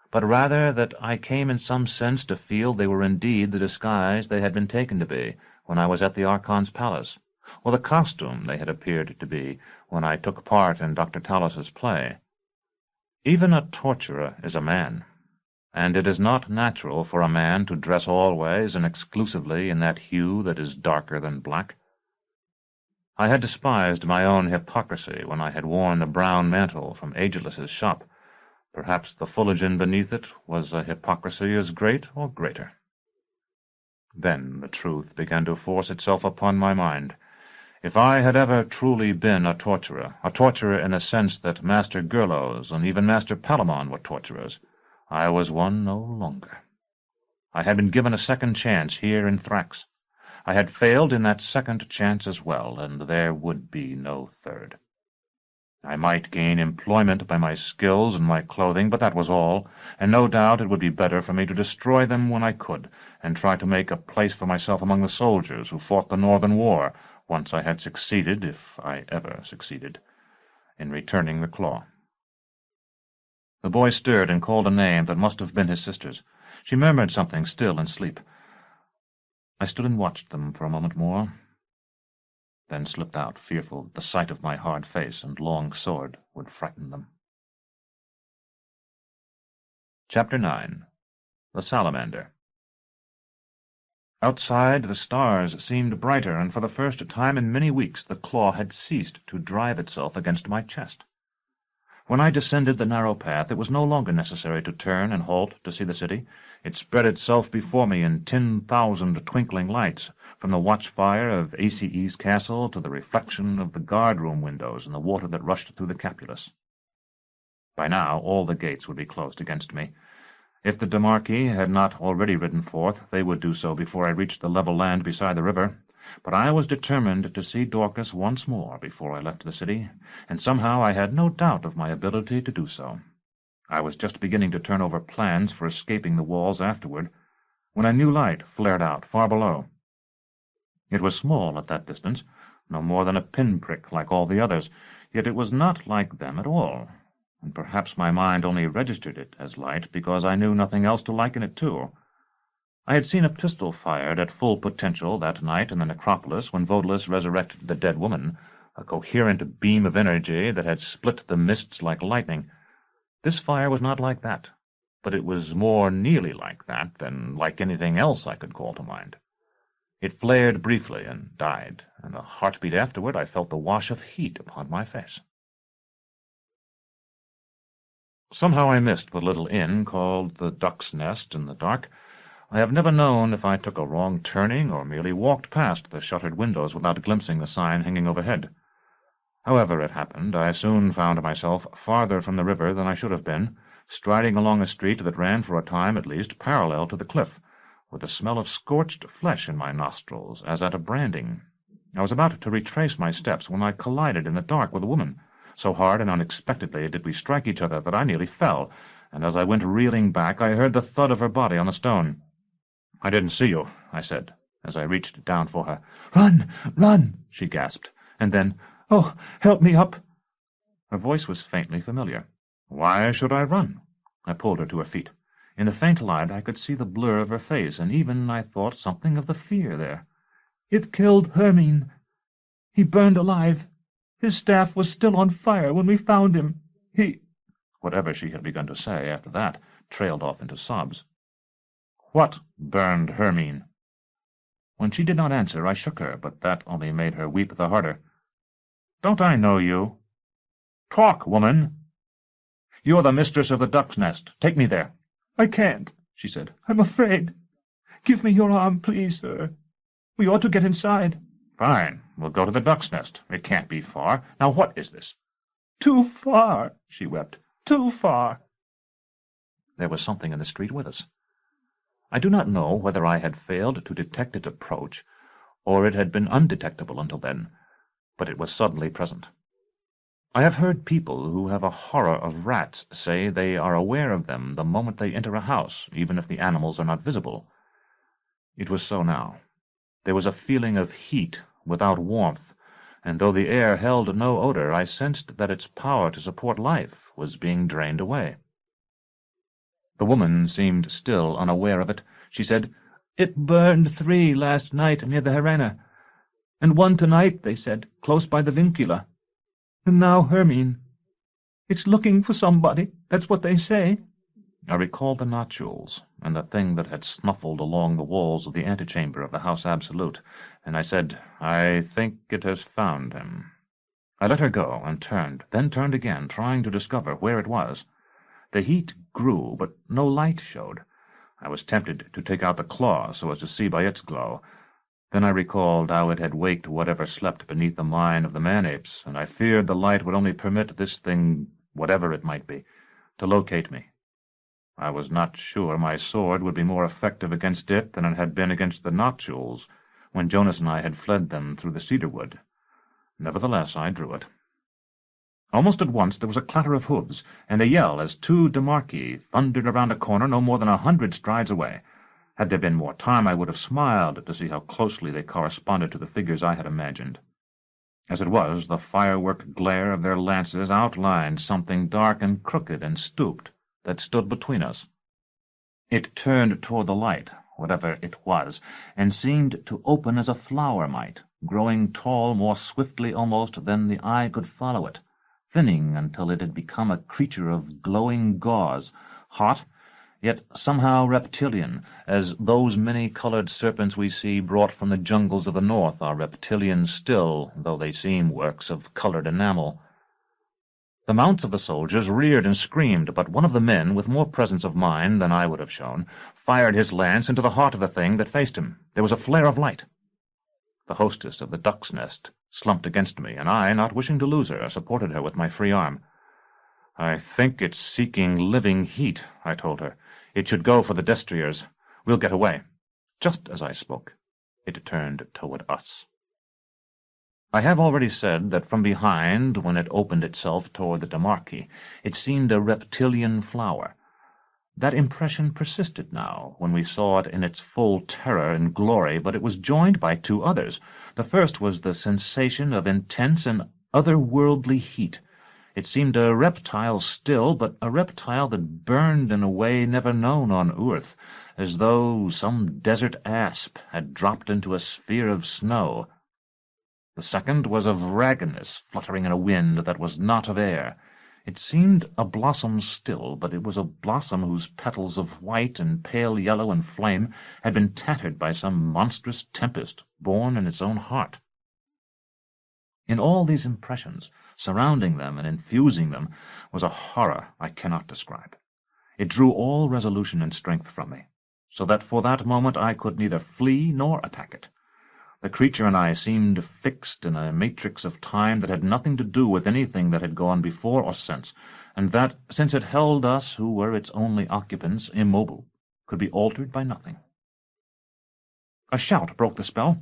but rather that I came in some sense to feel they were indeed the disguise they had been taken to be when I was at the Archon's palace, or the costume they had appeared to be when I took part in Dr. Tallis's play. Even a torturer is a man, and it is not natural for a man to dress always and exclusively in that hue that is darker than black. I had despised my own hypocrisy when I had worn the brown mantle from Aegilus's shop. Perhaps the fullerton beneath it was a hypocrisy as great or greater. Then the truth began to force itself upon my mind. If I had ever truly been a torturer in the sense that Master Gerlos and even Master Palamon were torturers, I was one no longer. I had been given a second chance here in Thrax. I had failed in that second chance as well, and there would be no third. I might gain employment by my skills and my clothing, but that was all, and no doubt it would be better for me to destroy them when I could, and try to make a place for myself among the soldiers who fought the Northern War, once I had succeeded, if I ever succeeded, in returning the claw. The boy stirred and called a name that must have been his sister's. She murmured something, still in sleep. I stood and watched them for a moment more, then slipped out, fearful that the sight of my hard face and long sword would frighten them. Chapter 9. The Salamander. Outside, the stars seemed brighter, and for the first time in many weeks the claw had ceased to drive itself against my chest. When I descended the narrow path, it was no longer necessary to turn and halt to see the city. It spread itself before me in 10,000 twinkling lights, from the watchfire of ACE's castle to the reflection of the guard-room windows and the water that rushed through the Capulus. By now all the gates would be closed against me. If the Demarchi had not already ridden forth, they would do so before I reached the level land beside the river. But I was determined to see Dorcas once more before I left the city, and somehow I had no doubt of my ability to do so. I was just beginning to turn over plans for escaping the walls afterward, when a new light flared out far below. It was small at that distance, no more than a pinprick like all the others, yet it was not like them at all, and perhaps my mind only registered it as light because I knew nothing else to liken it to. I had seen a pistol fired at full potential that night in the necropolis when Vodalus resurrected the dead woman, a coherent beam of energy that had split the mists like lightning. This fire was not like that, but it was more nearly like that than like anything else I could call to mind. It flared briefly and died, and a heartbeat afterward I felt the wash of heat upon my face. Somehow I missed the little inn called the Duck's Nest in the dark. I have never known if I took a wrong turning or merely walked past the shuttered windows without glimpsing the sign hanging overhead. However it happened, I soon found myself farther from the river than I should have been, striding along a street that ran for a time at least parallel to the cliff, with the smell of scorched flesh in my nostrils, as at a branding. I was about to retrace my steps when I collided in the dark with a woman. So hard and unexpectedly did we strike each other that I nearly fell, and as I went reeling back I heard the thud of her body on the stone. "I didn't see you," I said, as I reached down for her. "Run! Run!" she gasped, and then, "Oh, help me up!" Her voice was faintly familiar. Why should I run? I pulled her to her feet. In the faint light I could see the blur of her face, and even, I thought, something of the fear there. "It killed Hermine. He burned alive. His staff was still on fire when we found him. He—" Whatever she had begun to say after that trailed off into sobs. "What burned Hermine?" When she did not answer, I shook her, but that only made her weep the harder. "Don't I know you?" "Talk, woman!" "You're the mistress of the Duck's Nest. Take me there." "I can't," she said. "I'm afraid. Give me your arm, please, sir. We ought to get inside." "Fine. We'll go to the Duck's Nest. It can't be far. Now what is this?" "Too far," she wept. "Too far." There was something in the street with us. I do not know whether I had failed to detect its approach, or it had been undetectable until then, but it was suddenly present. I have heard people who have a horror of rats say they are aware of them the moment they enter a house, even if the animals are not visible. It was so now. There was a feeling of heat without warmth, and though the air held no odor, I sensed that its power to support life was being drained away. The woman seemed still unaware of it. She said, "It burned 3 last night near the Harena, and 1 tonight, they said, close by the Vincula. And now Hermine. It's looking for somebody, that's what they say." I recalled the nodules, and the thing that had snuffled along the walls of the antechamber of the House Absolute, and I said, "I think it has found him." I let her go, and then turned again, trying to discover where it was. The heat grew, but no light showed. I was tempted to take out the claw so as to see by its glow. Then I recalled how it had waked whatever slept beneath the mine of the man-apes, and I feared the light would only permit this thing, whatever it might be, to locate me. I was not sure my sword would be more effective against it than it had been against the nodules when Jonas and I had fled them through the cedar wood. Nevertheless, I drew it. Almost at once there was a clatter of hooves, and a yell as 2 Demarchi thundered around a corner no more than 100 strides away. Had there been more time, I would have smiled to see how closely they corresponded to the figures I had imagined. As it was, the firework glare of their lances outlined something dark and crooked and stooped that stood between us. It turned toward the light, whatever it was, and seemed to open as a flower might, growing tall more swiftly almost than the eye could follow it, thinning until it had become a creature of glowing gauze, hot, yet somehow reptilian, as those many-colored serpents we see brought from the jungles of the north are reptilian still, though they seem works of colored enamel. The mounts of the soldiers reared and screamed, but one of the men, with more presence of mind than I would have shown, fired his lance into the heart of the thing that faced him. There was a flare of light. The hostess of the Duck's Nest slumped against me, and I, not wishing to lose her, supported her with my free arm. "I think it's seeking living heat," I told her. "It should go for the destriers. We'll get away." Just as I spoke, it turned toward us. I have already said that from behind, when it opened itself toward the Demarchi, it seemed a reptilian flower. That impression persisted now, when we saw it in its full terror and glory, but it was joined by 2 others. The first was the sensation of intense and otherworldly heat. It seemed a reptile still, but a reptile that burned in a way never known on earth, as though some desert asp had dropped into a sphere of snow. The second was of raggedness, fluttering in a wind that was not of air. It seemed a blossom still, but it was a blossom whose petals of white and pale yellow and flame had been tattered by some monstrous tempest born in its own heart. In all these impressions, surrounding them and infusing them, was a horror I cannot describe. It drew all resolution and strength from me. so that for that moment I could neither flee nor attack it. The creature and I seemed fixed in a matrix of time that had nothing to do with anything that had gone before or since, and that, since it held us who were its only occupants immobile, could be altered by nothing. A shout broke the spell.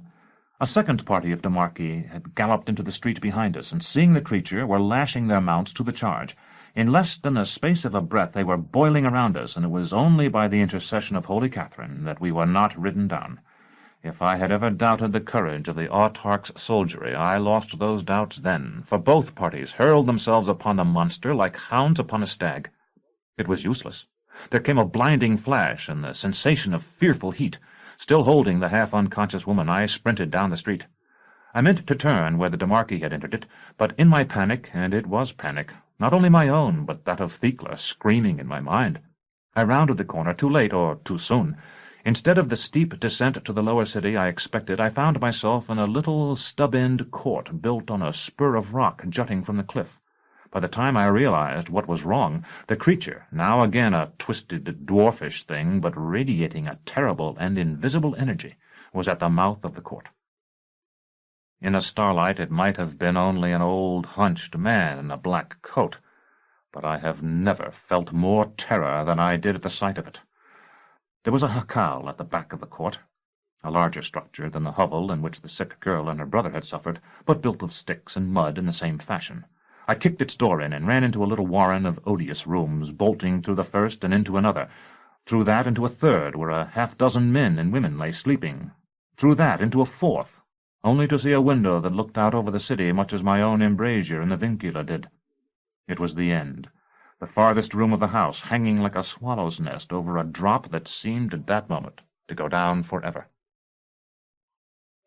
A second party of Damarchi had galloped into the street behind us, and seeing the creature, were lashing their mounts to the charge. In less than a space of a breath they were boiling around us, and it was only by the intercession of Holy Catherine that we were not ridden down. If I had ever doubted the courage of the autarch's soldiery, I lost those doubts then, for both parties hurled themselves upon the monster like hounds upon a stag. It was useless. There came a blinding flash, and the sensation of fearful heat. Still holding the half-unconscious woman, I sprinted down the street. I meant to turn where the Damarchi had entered it, but in my panic, and it was panic, not only my own, but that of Thecla screaming in my mind, I rounded the corner too late or too soon. Instead of the steep descent to the lower city I expected, I found myself in a little stub-end court built on a spur of rock jutting from the cliff. By the time I realized what was wrong, the creature, now again a twisted, dwarfish thing, but radiating a terrible and invisible energy, was at the mouth of the court. In the starlight it might have been only an old hunched man in a black coat, but I have never felt more terror than I did at the sight of it. There was a jacal at the back of the court, a larger structure than the hovel in which the sick girl and her brother had suffered, but built of sticks and mud in the same fashion. I kicked its door in and ran into a little warren of odious rooms, bolting through the first and into another, through that into a third, where a half-dozen men and women lay sleeping, through that into a fourth, only to see a window that looked out over the city much as my own embrasure in the Vincula did. It was the end, the farthest room of the house, hanging like a swallow's nest over a drop that seemed at that moment to go down forever.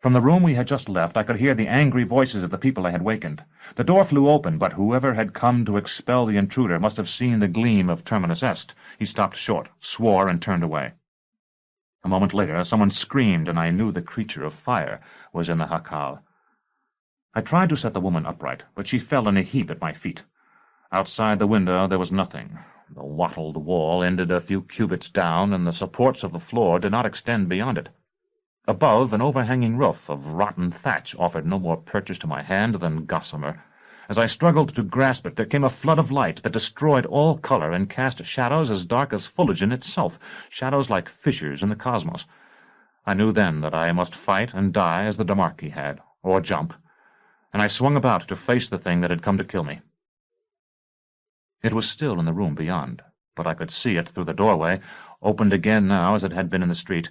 From the room we had just left I could hear the angry voices of the people I had wakened. The door flew open, but whoever had come to expel the intruder must have seen the gleam of Terminus Est. He stopped short, swore, and turned away. A moment later someone screamed, and I knew the creature of fire was in the jacal. I tried to set the woman upright, but she fell in a heap at my feet. Outside the window there was nothing. The wattled wall ended a few cubits down, and the supports of the floor did not extend beyond it. Above, an overhanging roof of rotten thatch offered no more purchase to my hand than gossamer. As I struggled to grasp it, there came a flood of light that destroyed all color and cast shadows as dark as Fullerton itself, shadows like fissures in the cosmos. I knew then that I must fight and die as the Damarchi had, or jump, and I swung about to face the thing that had come to kill me. It was still in the room beyond, but I could see it through the doorway, opened again now as it had been in the street.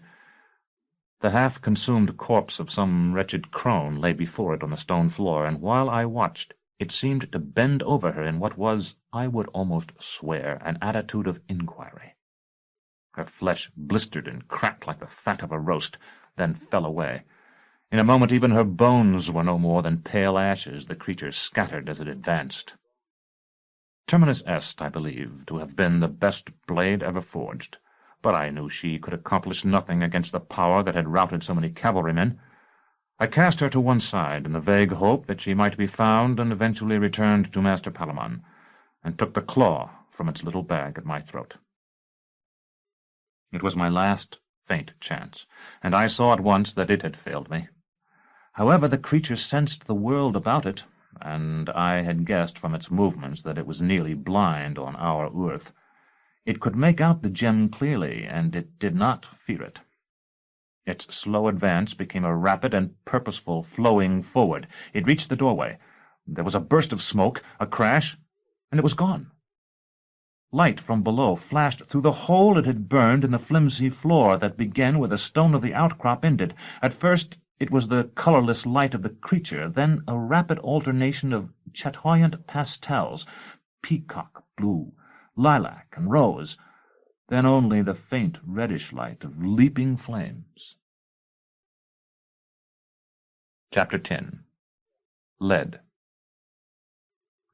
The half-consumed corpse of some wretched crone lay before it on the stone floor, and while I watched, it seemed to bend over her in what was, I would almost swear, an attitude of inquiry. Her flesh blistered and cracked like the fat of a roast, then fell away. In a moment even her bones were no more than pale ashes the creature scattered as it advanced. Terminus Est, I believe, to have been the best blade ever forged, but I knew she could accomplish nothing against the power that had routed so many cavalrymen. I cast her to one side in the vague hope that she might be found and eventually returned to Master Palamon, and took the claw from its little bag at my throat. It was my last faint chance, and I saw at once that it had failed me. However, the creature sensed the world about it, and I had guessed from its movements that it was nearly blind on our earth. It could make out the gem clearly, and it did not fear it. Its slow advance became a rapid and purposeful flowing forward. It reached the doorway. There was a burst of smoke, a crash, and it was gone. Light from below flashed through the hole it had burned in the flimsy floor that began where the stone of the outcrop ended. At first it was the colorless light of the creature, then a rapid alternation of chatoyant pastels, peacock blue, lilac, and rose, then only the faint reddish light of leaping flames. Chapter 10. Lead.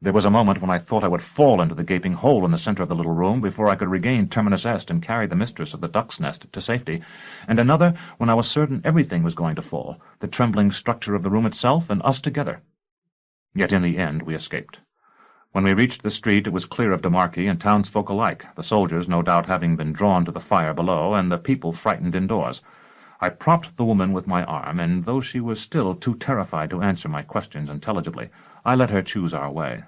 There was a moment when I thought I would fall into the gaping hole in the center of the little room before I could regain Terminus Est and carry the mistress of the duck's nest to safety, and another when I was certain everything was going to fall, the trembling structure of the room itself and us together. Yet in the end we escaped. When we reached the street, it was clear of demarchy and townsfolk alike, the soldiers no doubt having been drawn to the fire below, and the people frightened indoors. I propped the woman with my arm, and though she was still too terrified to answer my questions intelligibly, I let her choose our way.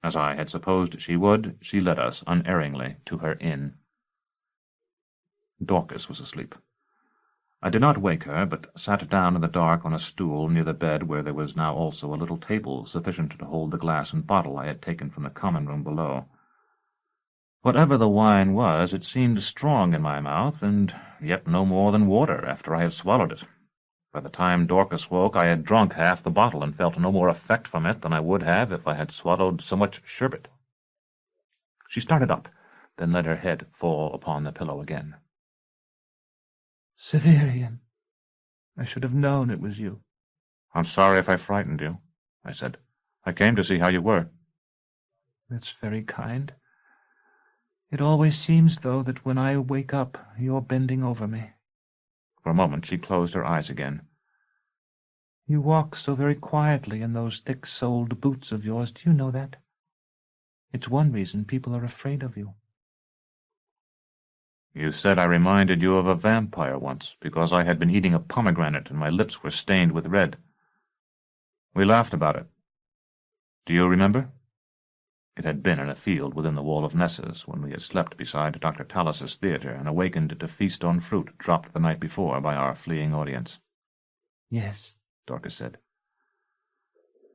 As I had supposed she would, she led us unerringly to her inn. Dorcas was asleep. I did not wake her, but sat down in the dark on a stool near the bed, where there was now also a little table sufficient to hold the glass and bottle I had taken from the common room below. Whatever the wine was, it seemed strong in my mouth, and yet no more than water after I had swallowed it. By the time Dorcas woke, I had drunk half the bottle, and felt no more effect from it than I would have if I had swallowed so much sherbet. She started up, then let her head fall upon the pillow again. Severian, I should have known it was you. I'm sorry if I frightened you, I said. I came to see how you were. That's very kind. It always seems, though, that when I wake up, you're bending over me. For a moment she closed her eyes again. You walk so very quietly in those thick-soled boots of yours. Do you know that? It's one reason people are afraid of you. You said I reminded you of a vampire once, because I had been eating a pomegranate and my lips were stained with red. We laughed about it. Do you remember? It had been in a field within the wall of Nessus, when we had slept beside Dr. Talus's theatre and awakened to feast on fruit dropped the night before by our fleeing audience. Yes, Dorcas said.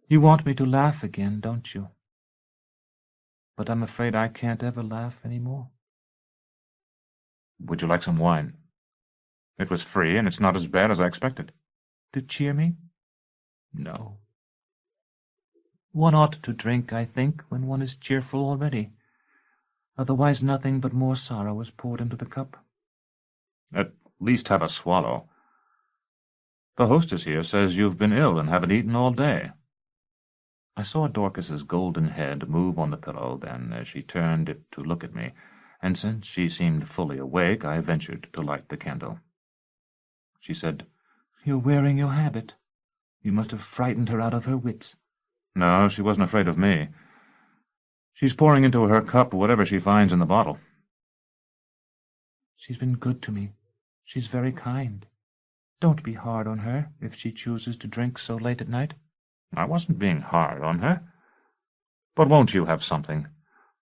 You want me to laugh again, don't you? But I'm afraid I can't ever laugh any more. Would you like some wine? It was free, and it's not as bad as I expected. To cheer me? No. One ought to drink, I think, when one is cheerful already. Otherwise nothing but more sorrow is poured into the cup. At least have a swallow. The hostess here says you've been ill and haven't eaten all day. I saw Dorcas's golden head move on the pillow then as she turned it to look at me, and since she seemed fully awake, I ventured to light the candle. She said, You're wearing your habit. You must have frightened her out of her wits. No, she wasn't afraid of me. She's pouring into her cup whatever she finds in the bottle. She's been good to me. She's very kind. Don't be hard on her if she chooses to drink so late at night. I wasn't being hard on her. But won't you have something?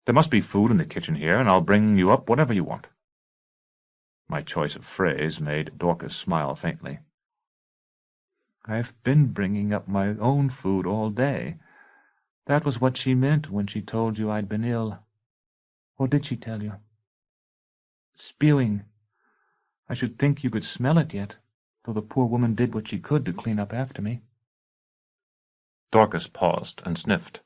There must be food in the kitchen here, and I'll bring you up whatever you want. My choice of phrase made Dorcas smile faintly. I've been bringing up my own food all day. That was what she meant when she told you I'd been ill. Or did she tell you? Spewing. I should think you could smell it yet, though the poor woman did what she could to clean up after me. Dorcas paused and sniffed.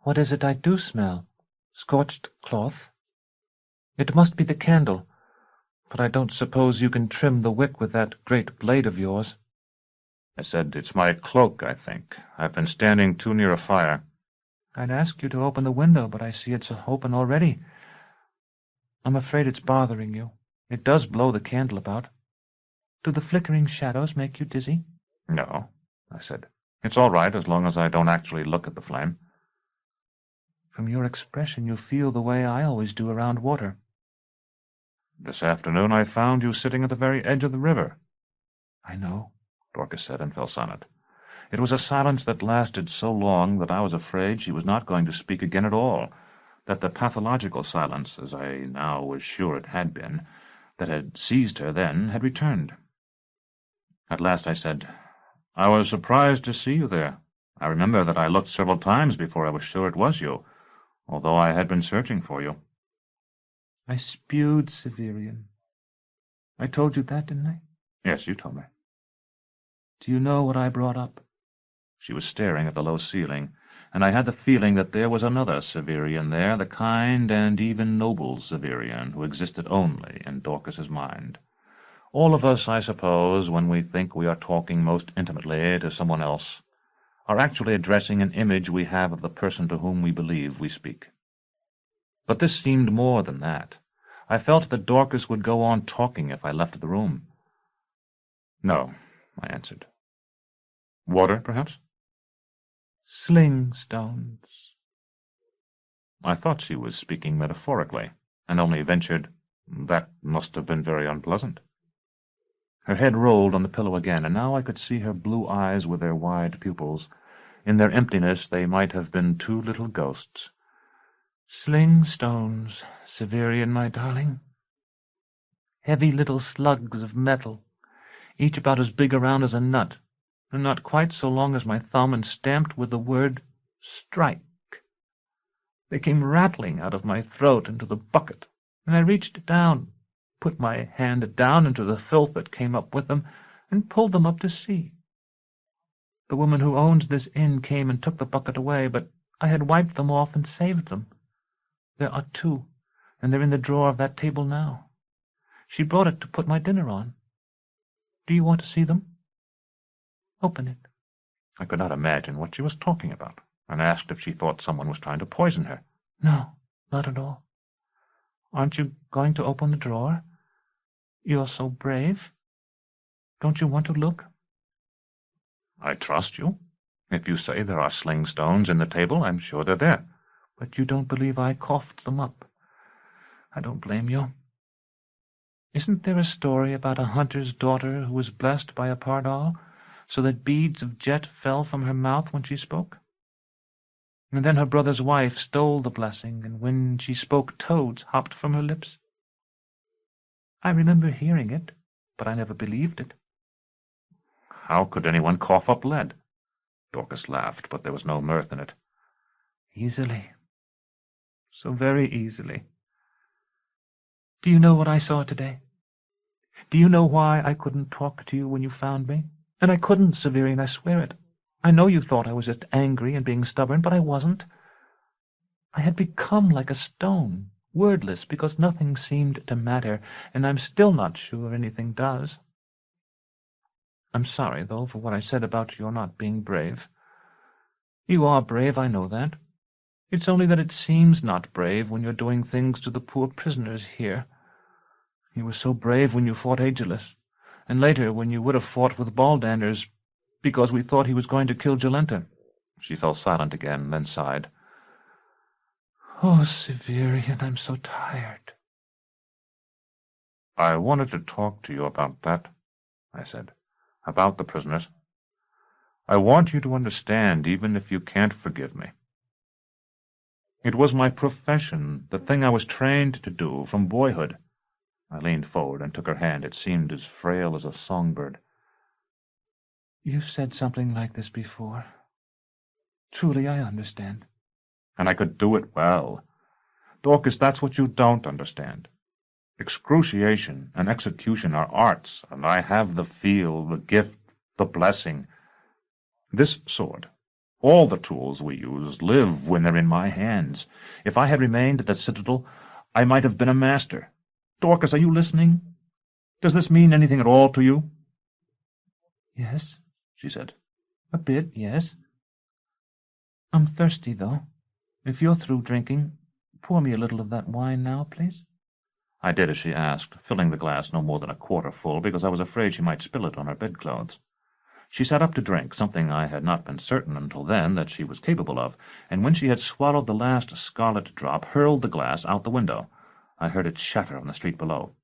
What is it I do smell? Scorched cloth? It must be the candle, but I don't suppose you can trim the wick with that great blade of yours. I said, It's my cloak, I think. I've been standing too near a fire. I'd ask you to open the window, but I see it's open already. I'm afraid it's bothering you. It does blow the candle about. Do the flickering shadows make you dizzy? No, I said. It's all right as long as I don't actually look at the flame. From your expression, you feel the way I always do around water. This afternoon I found you sitting at the very edge of the river. I know, Dorcas said, and fell silent. It was a silence that lasted so long that I was afraid she was not going to speak again at all, that the pathological silence, as I now was sure it had been, that had seized her then, had returned. At last I said, I was surprised to see you there. I remember that I looked several times before I was sure it was you, although I had been searching for you. I spewed, Severian. I told you that, didn't I? Yes, you told me. Do you know what I brought up? She was staring at the low ceiling, and I had the feeling that there was another Severian there, the kind and even noble Severian who existed only in Dorcas's mind. All of us, I suppose, when we think we are talking most intimately to someone else, are actually addressing an image we have of the person to whom we believe we speak. But this seemed more than that. I felt that Dorcas would go on talking if I left the room. No, I answered. Water, perhaps? Sling stones. I thought she was speaking metaphorically, and only ventured, "That must have been very unpleasant." Her head rolled on the pillow again, and now I could see her blue eyes with their wide pupils. In their emptiness they might have been two little ghosts. "Sling stones, Severian, my darling. Heavy little slugs of metal, each about as big around as a nut, and not quite so long as my thumb, and stamped with the word strike. They came rattling out of my throat into the bucket, and I reached down, put my hand down into the filth that came up with them, and pulled them up to see. The woman who owns this inn came and took the bucket away, but I had wiped them off and saved them. There are two, and they're in the drawer of that table now. She brought it to put my dinner on. Do you want to see them? Open it." I could not imagine what she was talking about, and asked if she thought someone was trying to poison her. "No, not at all. Aren't you going to open the drawer? You're so brave. Don't you want to look?" "I trust you. If you say there are sling stones in the table, I'm sure they're there." "But you don't believe I coughed them up. I don't blame you. Isn't there a story about a hunter's daughter who was blessed by a pardal, so that beads of jet fell from her mouth when she spoke? And then her brother's wife stole the blessing, and when she spoke toads hopped from her lips? I remember hearing it, but I never believed it." "How could anyone cough up lead?" Dorcas laughed, but there was no mirth in it. "Easily. So very easily. Do you know what I saw today? Do you know why I couldn't talk to you when you found me? And I couldn't, Severian, I swear it. I know you thought I was just angry and being stubborn, but I wasn't. I had become like a stone, wordless, because nothing seemed to matter, and I'm still not sure anything does. I'm sorry, though, for what I said about your not being brave. You are brave, I know that. It's only that it seems not brave when you're doing things to the poor prisoners here. You were so brave when you fought Agelus, and later when you would have fought with Baldanders, because we thought he was going to kill Gelenta." She fell silent again, then sighed. "Oh, Severian, I'm so tired." "I wanted to talk to you about that," I said. "About the prisoners. I want you to understand, even if you can't forgive me. It was my profession, the thing I was trained to do from boyhood." I leaned forward and took her hand. It seemed as frail as a songbird. "You've said something like this before. Truly, I understand." And I could do it well. Dorcas, that's what you don't understand. Excruciation and execution are arts, and I have the feel, the gift, the blessing. This sword, all the tools we use, live when they're in my hands. If I had remained at the Citadel, I might have been a master. Dorcas, are you listening? Does this mean anything at all to you?" "Yes," she said. "A bit, yes. I'm thirsty, though. If you're through drinking, pour me a little of that wine now, please." I did as she asked, filling the glass no more than a quarter full, because I was afraid she might spill it on her bedclothes. She sat up to drink, something I had not been certain until then that she was capable of, and when she had swallowed the last scarlet drop, hurled the glass out the window. I heard it shatter on the street below.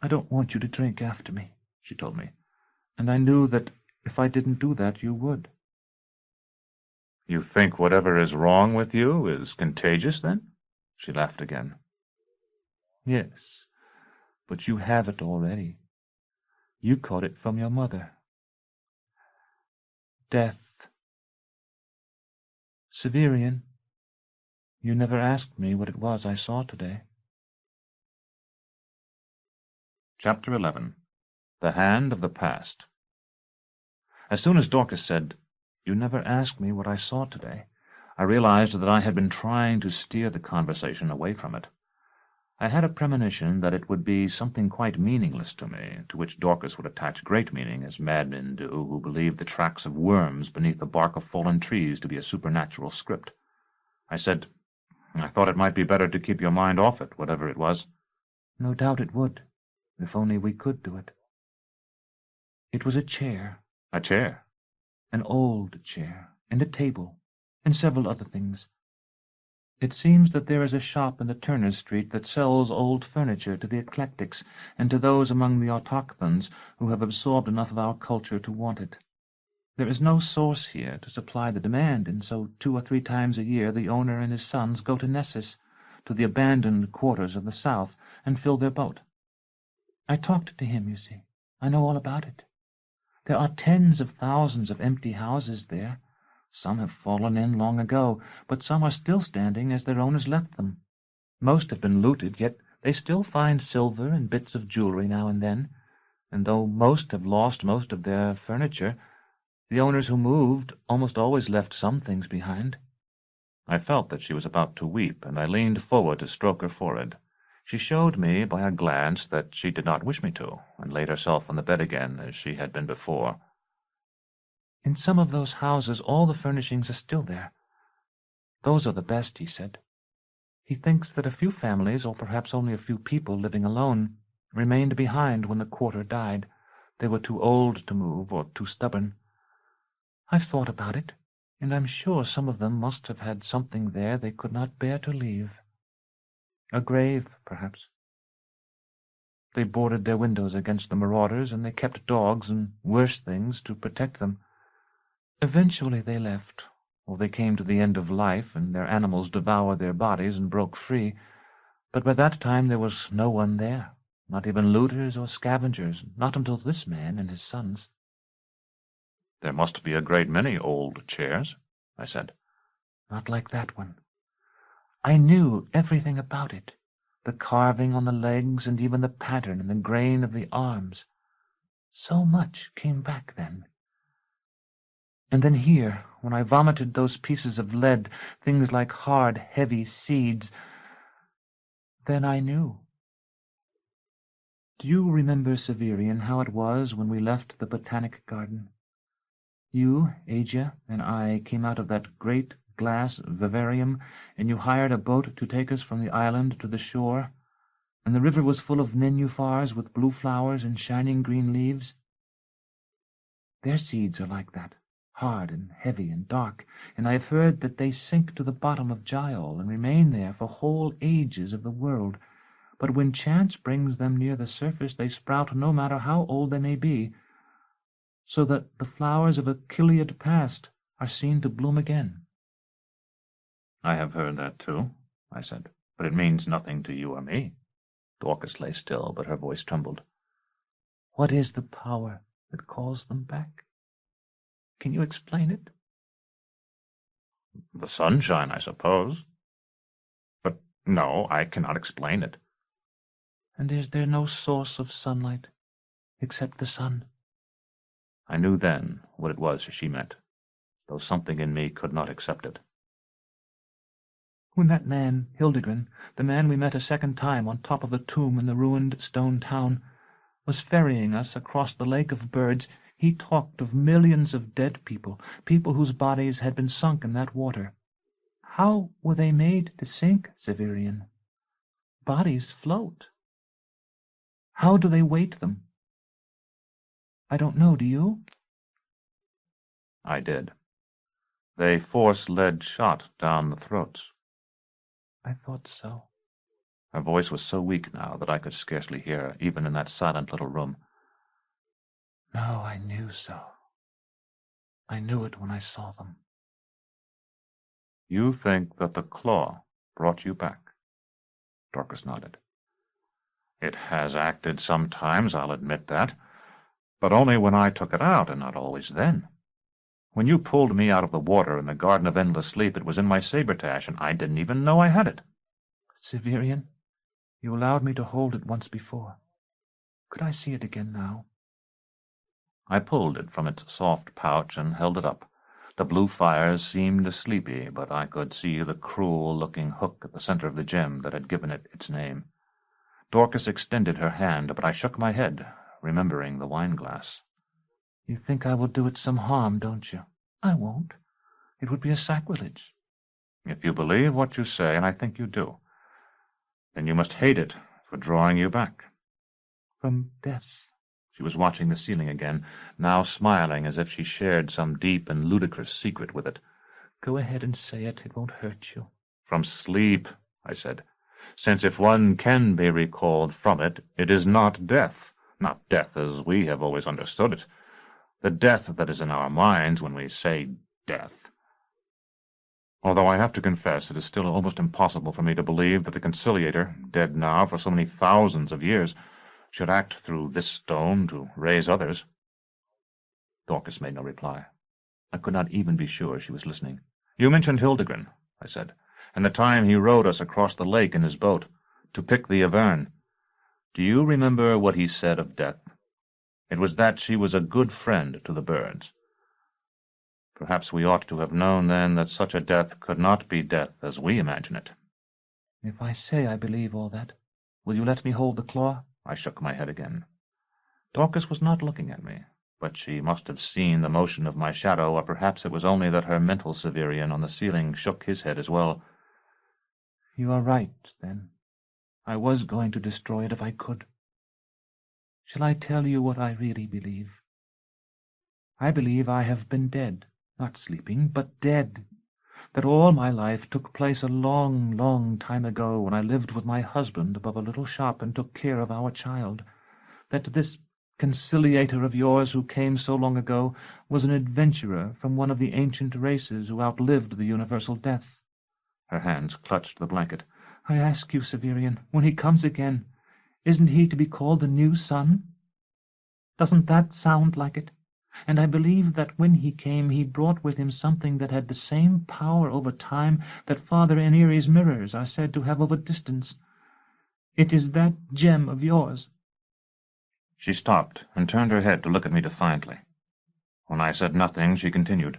"I don't want you to drink after me," she told me, "and I knew that if I didn't do that, you would." "You think whatever is wrong with you is contagious, then?" She laughed again. "Yes, but you have it already. You caught it from your mother. Death. Severian, you never asked me what it was I saw today." Chapter 11. The Hand of the Past. As soon as Dorcas said, "You never asked me what I saw today," I realized that I had been trying to steer the conversation away from it. I had a premonition that it would be something quite meaningless to me, to which Dorcas would attach great meaning, as madmen do who believe the tracks of worms beneath the bark of fallen trees to be a supernatural script. I said, "I thought it might be better to keep your mind off it, whatever it was." "No doubt it would, if only we could do it. It was a chair." "A chair?" "An old chair, and a table, and several other things. It seems that there is a shop in the Turner's Street that sells old furniture to the eclectics and to those among the autochthons who have absorbed enough of our culture to want it. There is no source here to supply the demand, and so 2 or 3 times a year the owner and his sons go to Nessus, to the abandoned quarters of the south, and fill their boat. I talked to him, you see. I know all about it. There are tens of thousands of empty houses there. Some have fallen in long ago, but some are still standing as their owners left them. Most have been looted, yet they still find silver and bits of jewelry now and then, and though most have lost most of their furniture, the owners who moved almost always left some things behind. I felt that she was about to weep, and I leaned forward to stroke her forehead. She showed me by a glance that she did not wish me to, and laid herself on the bed again as she had been before. In some of those houses all the furnishings are still there. Those are the best, he said. He thinks that a few families, or perhaps only a few people living alone, remained behind when the quarter died. They were too old to move, or too stubborn. I've thought about it, and I'm sure some of them must have had something there they could not bear to leave. A grave, perhaps. They boarded their windows against the marauders, and they kept dogs and worse things to protect them. Eventually they left, or they came to the end of life, and their animals devoured their bodies and broke free. But by that time there was no one there, not even looters or scavengers, not until this man and his sons. There must be a great many old chairs, I said. Not like that one. I knew everything about it, the carving on the legs and even the pattern and the grain of the arms. So much came back then. And then here, when I vomited those pieces of lead, things like hard, heavy seeds, then I knew. Do you remember, Severian, how it was when we left the Botanic Garden? You, Asia, and I came out of that great glass vivarium, and you hired a boat to take us from the island to the shore, and the river was full of nenufars with blue flowers and shining green leaves. Their seeds are like that, hard and heavy and dark, and I have heard that they sink to the bottom of Jacal and remain there for whole ages of the world, but when chance brings them near the surface they sprout no matter how old they may be, so that the flowers of a Gilead past are seen to bloom again. I have heard that too, I said, but it means nothing to you or me. Dorcas lay still, but her voice trembled. What is the power that calls them back? Can you explain it? The sunshine, I suppose. But no, I cannot explain it. And is there no source of sunlight except the sun? I knew then what it was she meant, though something in me could not accept it. When that man, Hildegren, the man we met a second time on top of the tomb in the ruined stone town, was ferrying us across the lake of birds, he talked of millions of dead people, people whose bodies had been sunk in that water. How were they made to sink, Severian? Bodies float. How do they weight them? I don't know, do you? I did. They force lead shot down the throats. I thought so. Her voice was so weak now that I could scarcely hear her, even in that silent little room. No, I knew so. I knew it when I saw them. You think that the claw brought you back? Dorcas nodded. It has acted sometimes, I'll admit that, but only when I took it out, and not always then. When you pulled me out of the water in the Garden of Endless Sleep, it was in my saber-tash, and I didn't even know I had it. Severian, you allowed me to hold it once before. Could I see it again now? I pulled it from its soft pouch and held it up. The blue fires seemed sleepy, but I could see the cruel-looking hook at the center of the gem that had given it its name. Dorcas extended her hand, but I shook my head, remembering the wine-glass. You think I will do it some harm, don't you? I won't. It would be a sacrilege. If you believe what you say, and I think you do, then you must hate it for drawing you back. From deaths. She was watching the ceiling again, now smiling as if she shared some deep and ludicrous secret with it. Go ahead and say it. It won't hurt you. From sleep, I said, since if one can be recalled from it, it is not death. Not death as we have always understood it. The death that is in our minds when we say death. Although I have to confess it is still almost impossible for me to believe that the conciliator, dead now for so many thousands of years, should act through this stone to raise others. Dorcas made no reply. I could not even be sure she was listening. You mentioned Hildegren, I said, and the time he rowed us across the lake in his boat, to pick the Avern. Do you remember what he said of death? It was that she was a good friend to the birds. Perhaps we ought to have known then that such a death could not be death as we imagine it. If I say I believe all that, will you let me hold the claw? I shook my head again. Dorcas was not looking at me, but she must have seen the motion of my shadow, or perhaps it was only that her mental Severian on the ceiling shook his head as well. You are right, then. I was going to destroy it if I could. Shall I tell you what I really believe? I believe I have been dead, not sleeping, but dead. That all my life took place a long, long time ago when I lived with my husband above a little shop and took care of our child. That this conciliator of yours who came so long ago was an adventurer from one of the ancient races who outlived the universal death. Her hands clutched the blanket. I ask you, Severian, when he comes again, isn't he to be called the new sun? Doesn't that sound like it? And I believe that when he came he brought with him something that had the same power over time that Father Eneri's mirrors are said to have over distance. It is that gem of yours. She stopped and turned her head to look at me defiantly. When I said nothing, she continued.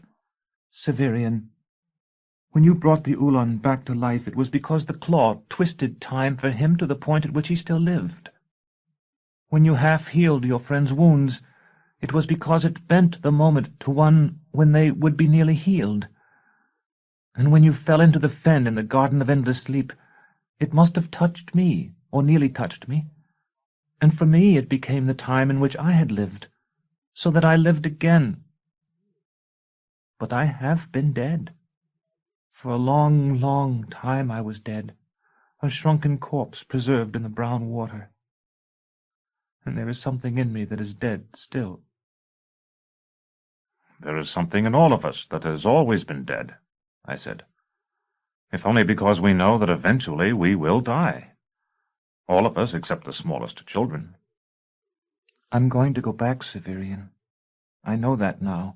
Severian, when you brought the Ulan back to life, it was because the claw twisted time for him to the point at which he still lived. When you half-healed your friend's wounds, it was because it bent the moment to one when they would be nearly healed. And when you fell into the fen in the Garden of Endless Sleep, it must have touched me, or nearly touched me. And for me it became the time in which I had lived, so that I lived again. But I have been dead. For a long, long time I was dead, a shrunken corpse preserved in the brown water. And there is something in me that is dead still. There is something in all of us that has always been dead, I said, if only because we know that eventually we will die. All of us except the smallest children. I'm going to go back, Severian. I know that now,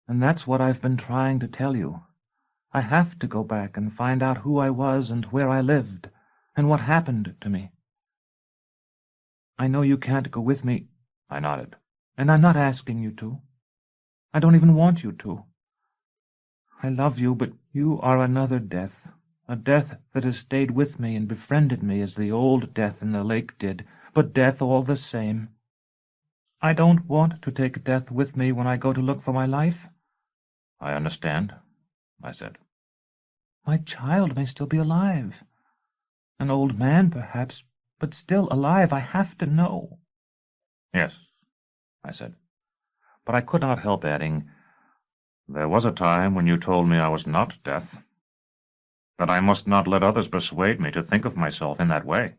and that's what I've been trying to tell you. I have to go back and find out who I was and where I lived, and what happened to me. I know you can't go with me. I nodded. And I'm not asking you to. I don't even want you to. I love you, but you are another death, a death that has stayed with me and befriended me as the old death in the lake did, but death all the same. I don't want to take death with me when I go to look for my life. I understand, I said. My child may still be alive. An old man, perhaps, but still alive. I have to know. Yes, I said. But I could not help adding, there was a time when you told me I was not death, that I must not let others persuade me to think of myself in that way.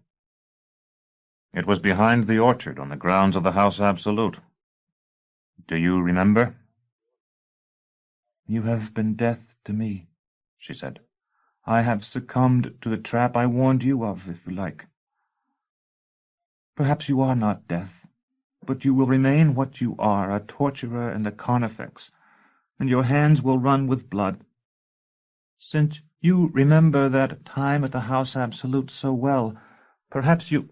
It was behind the orchard on the grounds of the House Absolute. Do you remember? You have been death to me, she said. I have succumbed to the trap I warned you of, if you like. Perhaps you are not death, but you will remain what you are, a torturer and a carnifex, and your hands will run with blood. Since you remember that time at the House Absolute so well, perhaps you—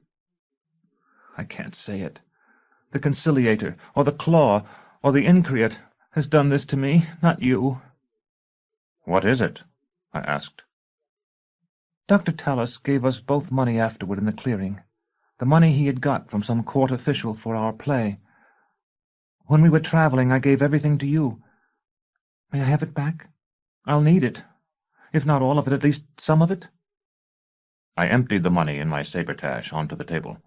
I can't say it. The conciliator, or the claw, or the increate has done this to me, not you. What is it? I asked. Dr. Tallis gave us both money afterward in the clearing, the money he had got from some court official for our play. When we were traveling, I gave everything to you. May I have it back? I'll need it. If not all of it, at least some of it. I emptied the money in my sabretache onto the table.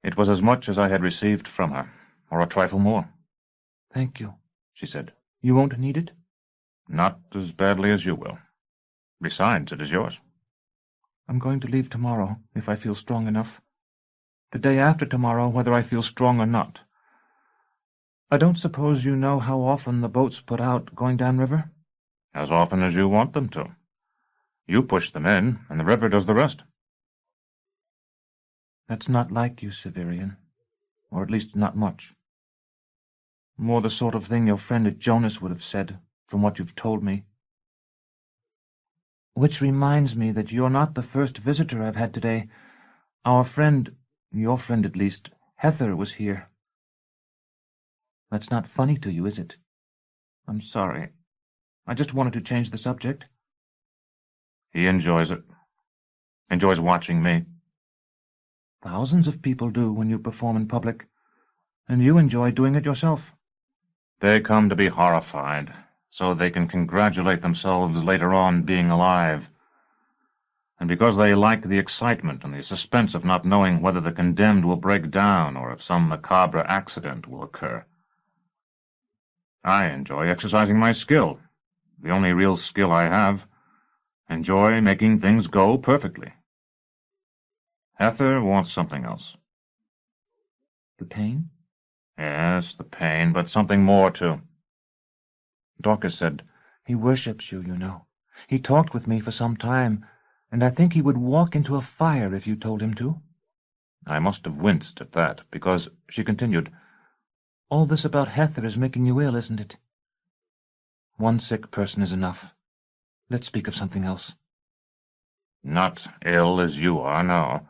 It was as much as I had received from her, or a trifle more. Thank you, she said. You won't need it? Not as badly as you will. Besides, it is yours. I'm going to leave tomorrow, if I feel strong enough. The day after tomorrow, whether I feel strong or not. I don't suppose you know how often the boats put out going downriver? As often as you want them to. You push them in, and the river does the rest. That's not like you, Severian. Or at least not much. More the sort of thing your friend at Jonas would have said, from what you've told me. Which reminds me that you're not the first visitor I've had today. Our friend, your friend at least, Hether, was here. That's not funny to you, is it? I'm sorry. I just wanted to change the subject. He enjoys it. Enjoys watching me. Thousands of people do when you perform in public, and you enjoy doing it yourself. They come to be horrified, so they can congratulate themselves later on being alive. And because they like the excitement and the suspense of not knowing whether the condemned will break down or if some macabre accident will occur. I enjoy exercising my skill, the only real skill I have. Enjoy making things go perfectly. Hether wants something else. The pain? Yes, the pain, but something more, too. Dorcas said, "He worships you, you know. He talked with me for some time, and I think he would walk into a fire if you told him to." I must have winced at that, because she continued, "All this about Hether is making you ill, isn't it? One sick person is enough. Let's speak of something else." Not ill as you are, no.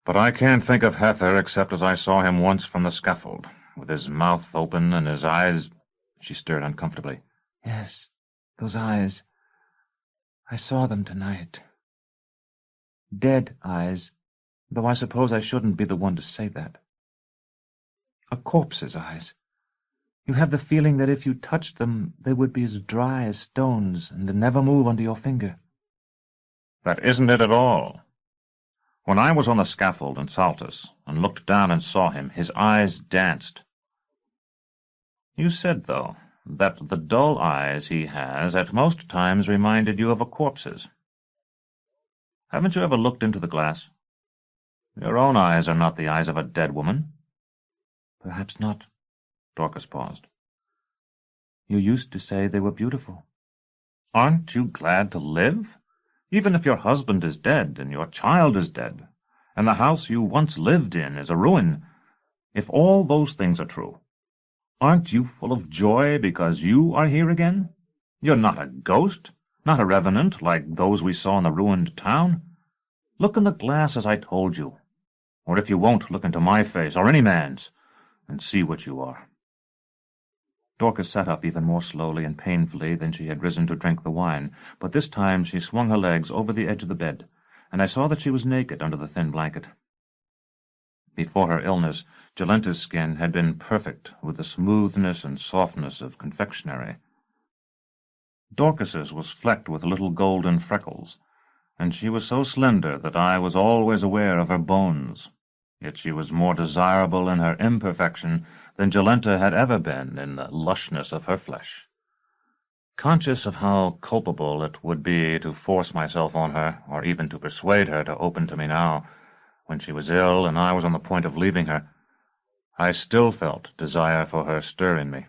But I can't think of Hether except as I saw him once from the scaffold, with his mouth open and his eyes— She stirred uncomfortably. "Yes, those eyes. I saw them tonight. Dead eyes, though I suppose I shouldn't be the one to say that. A corpse's eyes. You have the feeling that if you touched them, they would be as dry as stones and never move under your finger." That isn't it at all. When I was on the scaffold in Saltus and looked down and saw him, his eyes danced. You said, though, that the dull eyes he has at most times reminded you of a corpse's. Haven't you ever looked into the glass? Your own eyes are not the eyes of a dead woman. "Perhaps not." Dorcas paused. "You used to say they were beautiful." Aren't you glad to live? Even if your husband is dead, and your child is dead, and the house you once lived in is a ruin, if all those things are true, aren't you full of joy because you are here again? You're not a ghost, not a revenant like those we saw in the ruined town. Look in the glass as I told you, or if you won't, look into my face, or any man's, and see what you are." Dorcas sat up even more slowly and painfully than she had risen to drink the wine, but this time she swung her legs over the edge of the bed, and I saw that she was naked under the thin blanket. Before her illness, Jolenta's skin had been perfect with the smoothness and softness of confectionery. Dorcas's was flecked with little golden freckles, and she was so slender that I was always aware of her bones, yet she was more desirable in her imperfection than Jolenta had ever been in the lushness of her flesh. Conscious of how culpable it would be to force myself on her, or even to persuade her to open to me now, when she was ill and I was on the point of leaving her, I still felt desire for her stir in me.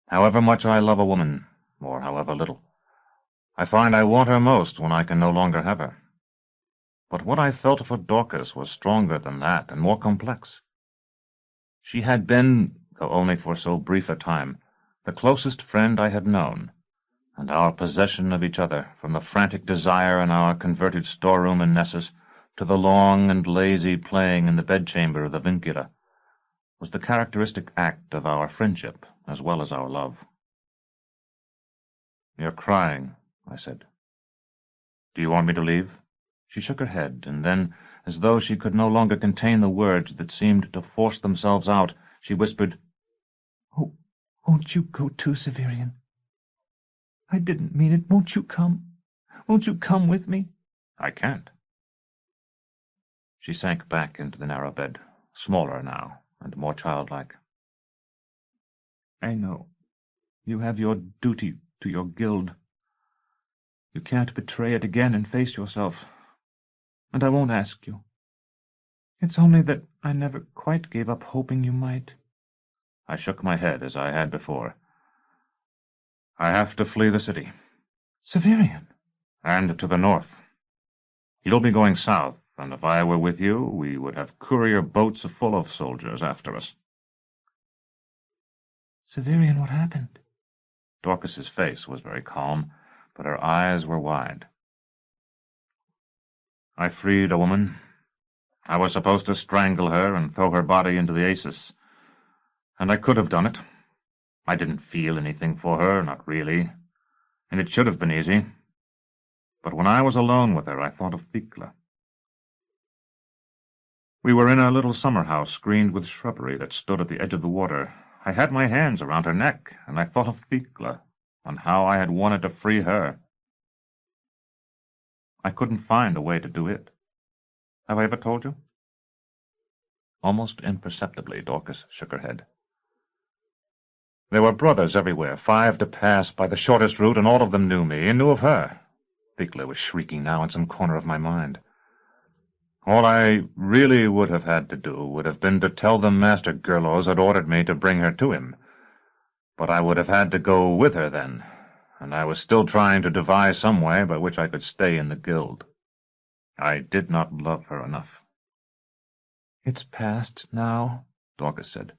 However much I love a woman, or however little, I find I want her most when I can no longer have her. But what I felt for Dorcas was stronger than that and more complex. She had been, though only for so brief a time, the closest friend I had known, and our possession of each other, from the frantic desire in our converted storeroom in Nessus to the long and lazy playing in the bedchamber of the Vincula, was the characteristic act of our friendship as well as our love. "You're crying," I said. "Do you want me to leave?" She shook her head, and then, as though she could no longer contain the words that seemed to force themselves out, she whispered, "Oh, won't you go too, Severian? I didn't mean it. Won't you come? Won't you come with me?" "I can't." She sank back into the narrow bed, smaller now and more childlike. "I know. You have your duty to your guild. You can't betray it again and face yourself. And I won't ask you. It's only that I never quite gave up hoping you might. I shook my head as I had before. I have to flee the city. Severian? And to the north. You'll be going south, and if I were with you, we would have courier boats full of soldiers after us. Severian, what happened? Dorcas's face was very calm, but her eyes were wide. I freed a woman. I was supposed to strangle her and throw her body into the Acis, and I could have done it. I didn't feel anything for her, not really, and it should have been easy. But when I was alone with her, I thought of Vincula. We were in a little summer house screened with shrubbery that stood at the edge of the water. I had my hands around her neck, and I thought of Vincula, and how I had wanted to free her. I couldn't find a way to do it. Have I ever told you? Almost imperceptibly, Dorcas shook her head. There were brothers everywhere, 5 to pass by the shortest route, and all of them knew me, and knew of her. Vincula was shrieking now in some corner of my mind. All I really would have had to do would have been to tell them Master Gerlos had ordered me to bring her to him. But I would have had to go with her then, and I was still trying to devise some way by which I could stay in the guild. I did not love her enough. It's past now, Dorcas said.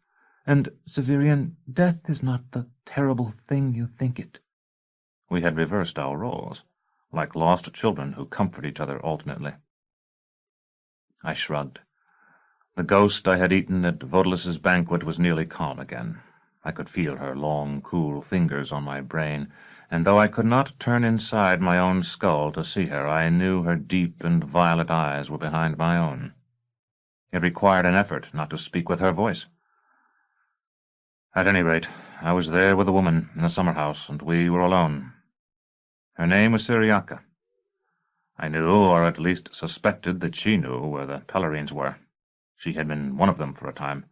And, Severian, death is not the terrible thing you think it. We had reversed our roles, like lost children who comfort each other alternately. I shrugged. The ghost I had eaten at Vodalus's banquet was nearly calm again. I could feel her long, cool fingers on my brain, and though I could not turn inside my own skull to see her, I knew her deep and violet eyes were behind my own. It required an effort not to speak with her voice. At any rate, I was there with a woman in a summer house, and we were alone. Her name was Cyriaca. I knew, or at least suspected, that she knew where the Pellerines were. She had been one of them for a time.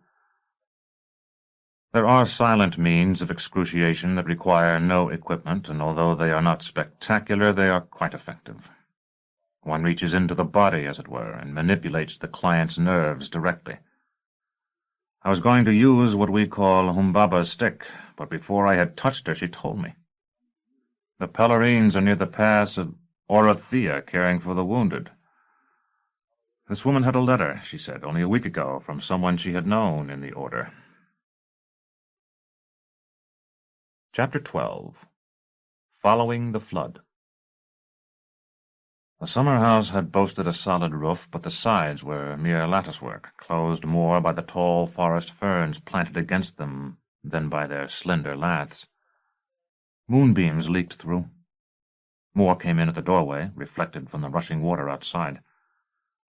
There are silent means of excruciation that require no equipment, and although they are not spectacular, they are quite effective. One reaches into the body, as it were, and manipulates the client's nerves directly. I was going to use what we call Humbaba's stick, but before I had touched her, she told me. The Pellerines are near the pass of Orothea, caring for the wounded. This woman had a letter, she said, only a week ago, from someone she had known in the order. Chapter 12. Following the Flood. The summer house had boasted a solid roof, but the sides were mere latticework, closed more by the tall forest ferns planted against them than by their slender laths. Moonbeams leaked through. More came in at the doorway, reflected from the rushing water outside.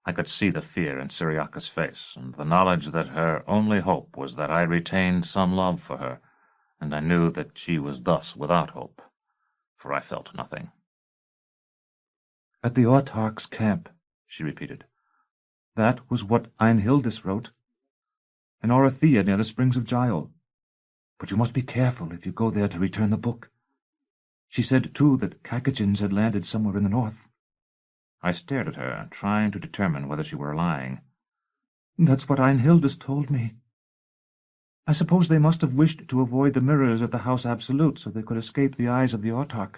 I could see the fear in Cyriaca's face, and the knowledge that her only hope was that I retained some love for her, and I knew that she was thus without hope, for I felt nothing. At the Autarch's camp, she repeated. That was what Einhildis wrote. In Orothea near the springs of Jacal. But you must be careful if you go there to return the book. She said, too, that Cacagins had landed somewhere in the north. I stared at her, trying to determine whether she were lying. That's what Einhildis told me. I suppose they must have wished to avoid the mirrors at the House Absolute so they could escape the eyes of the Autarch.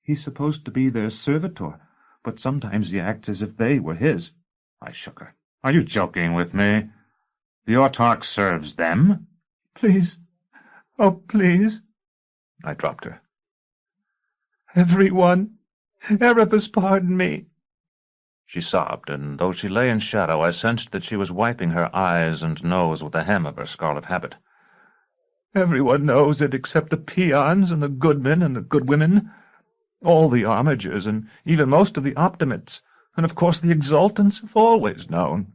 He's supposed to be their servitor, but sometimes he acts as if they were his. I shook her. Are you joking with me? The Autarch serves them? Please. Oh, please. I dropped her. Everyone. Erebus, pardon me. She sobbed, and though she lay in shadow, I sensed that she was wiping her eyes and nose with the hem of her scarlet habit. Everyone knows it except the peons and the goodmen and the goodwomen. All the armigers, and even most of the optimates, and of course the exaltants have always known.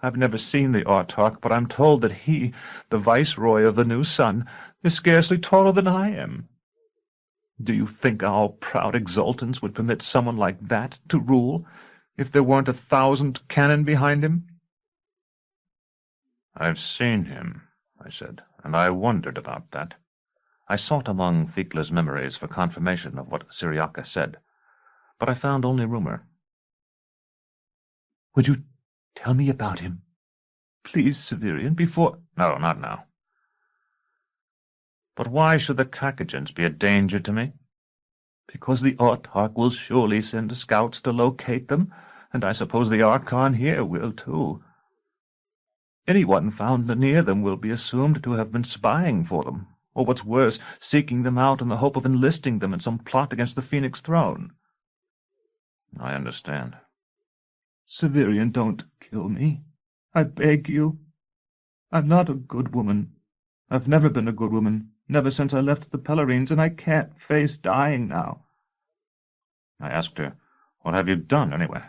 I've never seen the Autarch, but I'm told that he, the viceroy of the new sun, is scarcely taller than I am. Do you think our proud exaltants would permit someone like that to rule, if there weren't 1,000 cannon behind him? I've seen him, I said, and I wondered about that. I sought among Thicla's memories for confirmation of what Cyriaca said, but I found only rumor. Would you tell me about him? Please, Severian, before— No, not now. But why should the Carcagents be a danger to me? Because the Autarch will surely send scouts to locate them, and I suppose the Archon here will, too. Anyone found near them will be assumed to have been spying for them, or what's worse, seeking them out in the hope of enlisting them in some plot against the Phoenix throne. I understand. Severian, don't kill me. I beg you. I'm not a good woman. I've never been a good woman, never since I left the Pellerines, and I can't face dying now. I asked her, what have you done, anyway?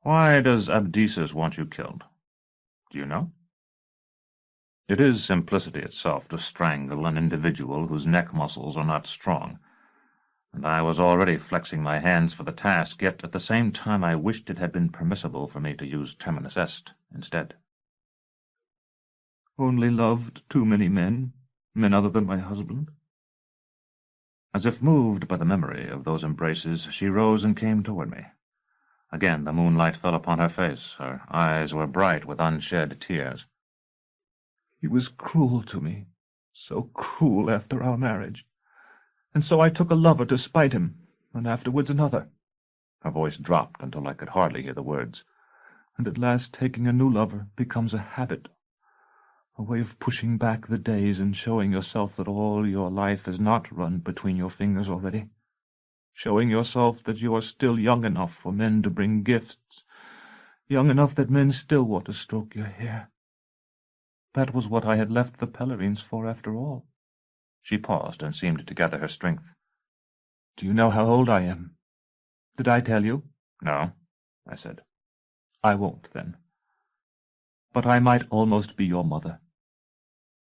Why does Abdisus want you killed? Do you know? It is simplicity itself to strangle an individual whose neck muscles are not strong, and I was already flexing my hands for the task, yet at the same time I wished it had been permissible for me to use Terminus Est instead. Only loved too many men other than my husband. As if moved by the memory of those embraces, she rose and came toward me. Again the moonlight fell upon her face. Her eyes were bright with unshed tears. He was cruel to me, so cruel after our marriage. And so I took a lover to spite him, and afterwards another. Her voice dropped until I could hardly hear the words. And at last taking a new lover becomes a habit, a way of pushing back the days and showing yourself that all your life has not run between your fingers already, showing yourself that you are still young enough for men to bring gifts, young enough that men still want to stroke your hair. That was what I had left the Pellerines for, after all. She paused and seemed to gather her strength. Do you know how old I am? Did I tell you? No, I said. I won't, then. But I might almost be your mother,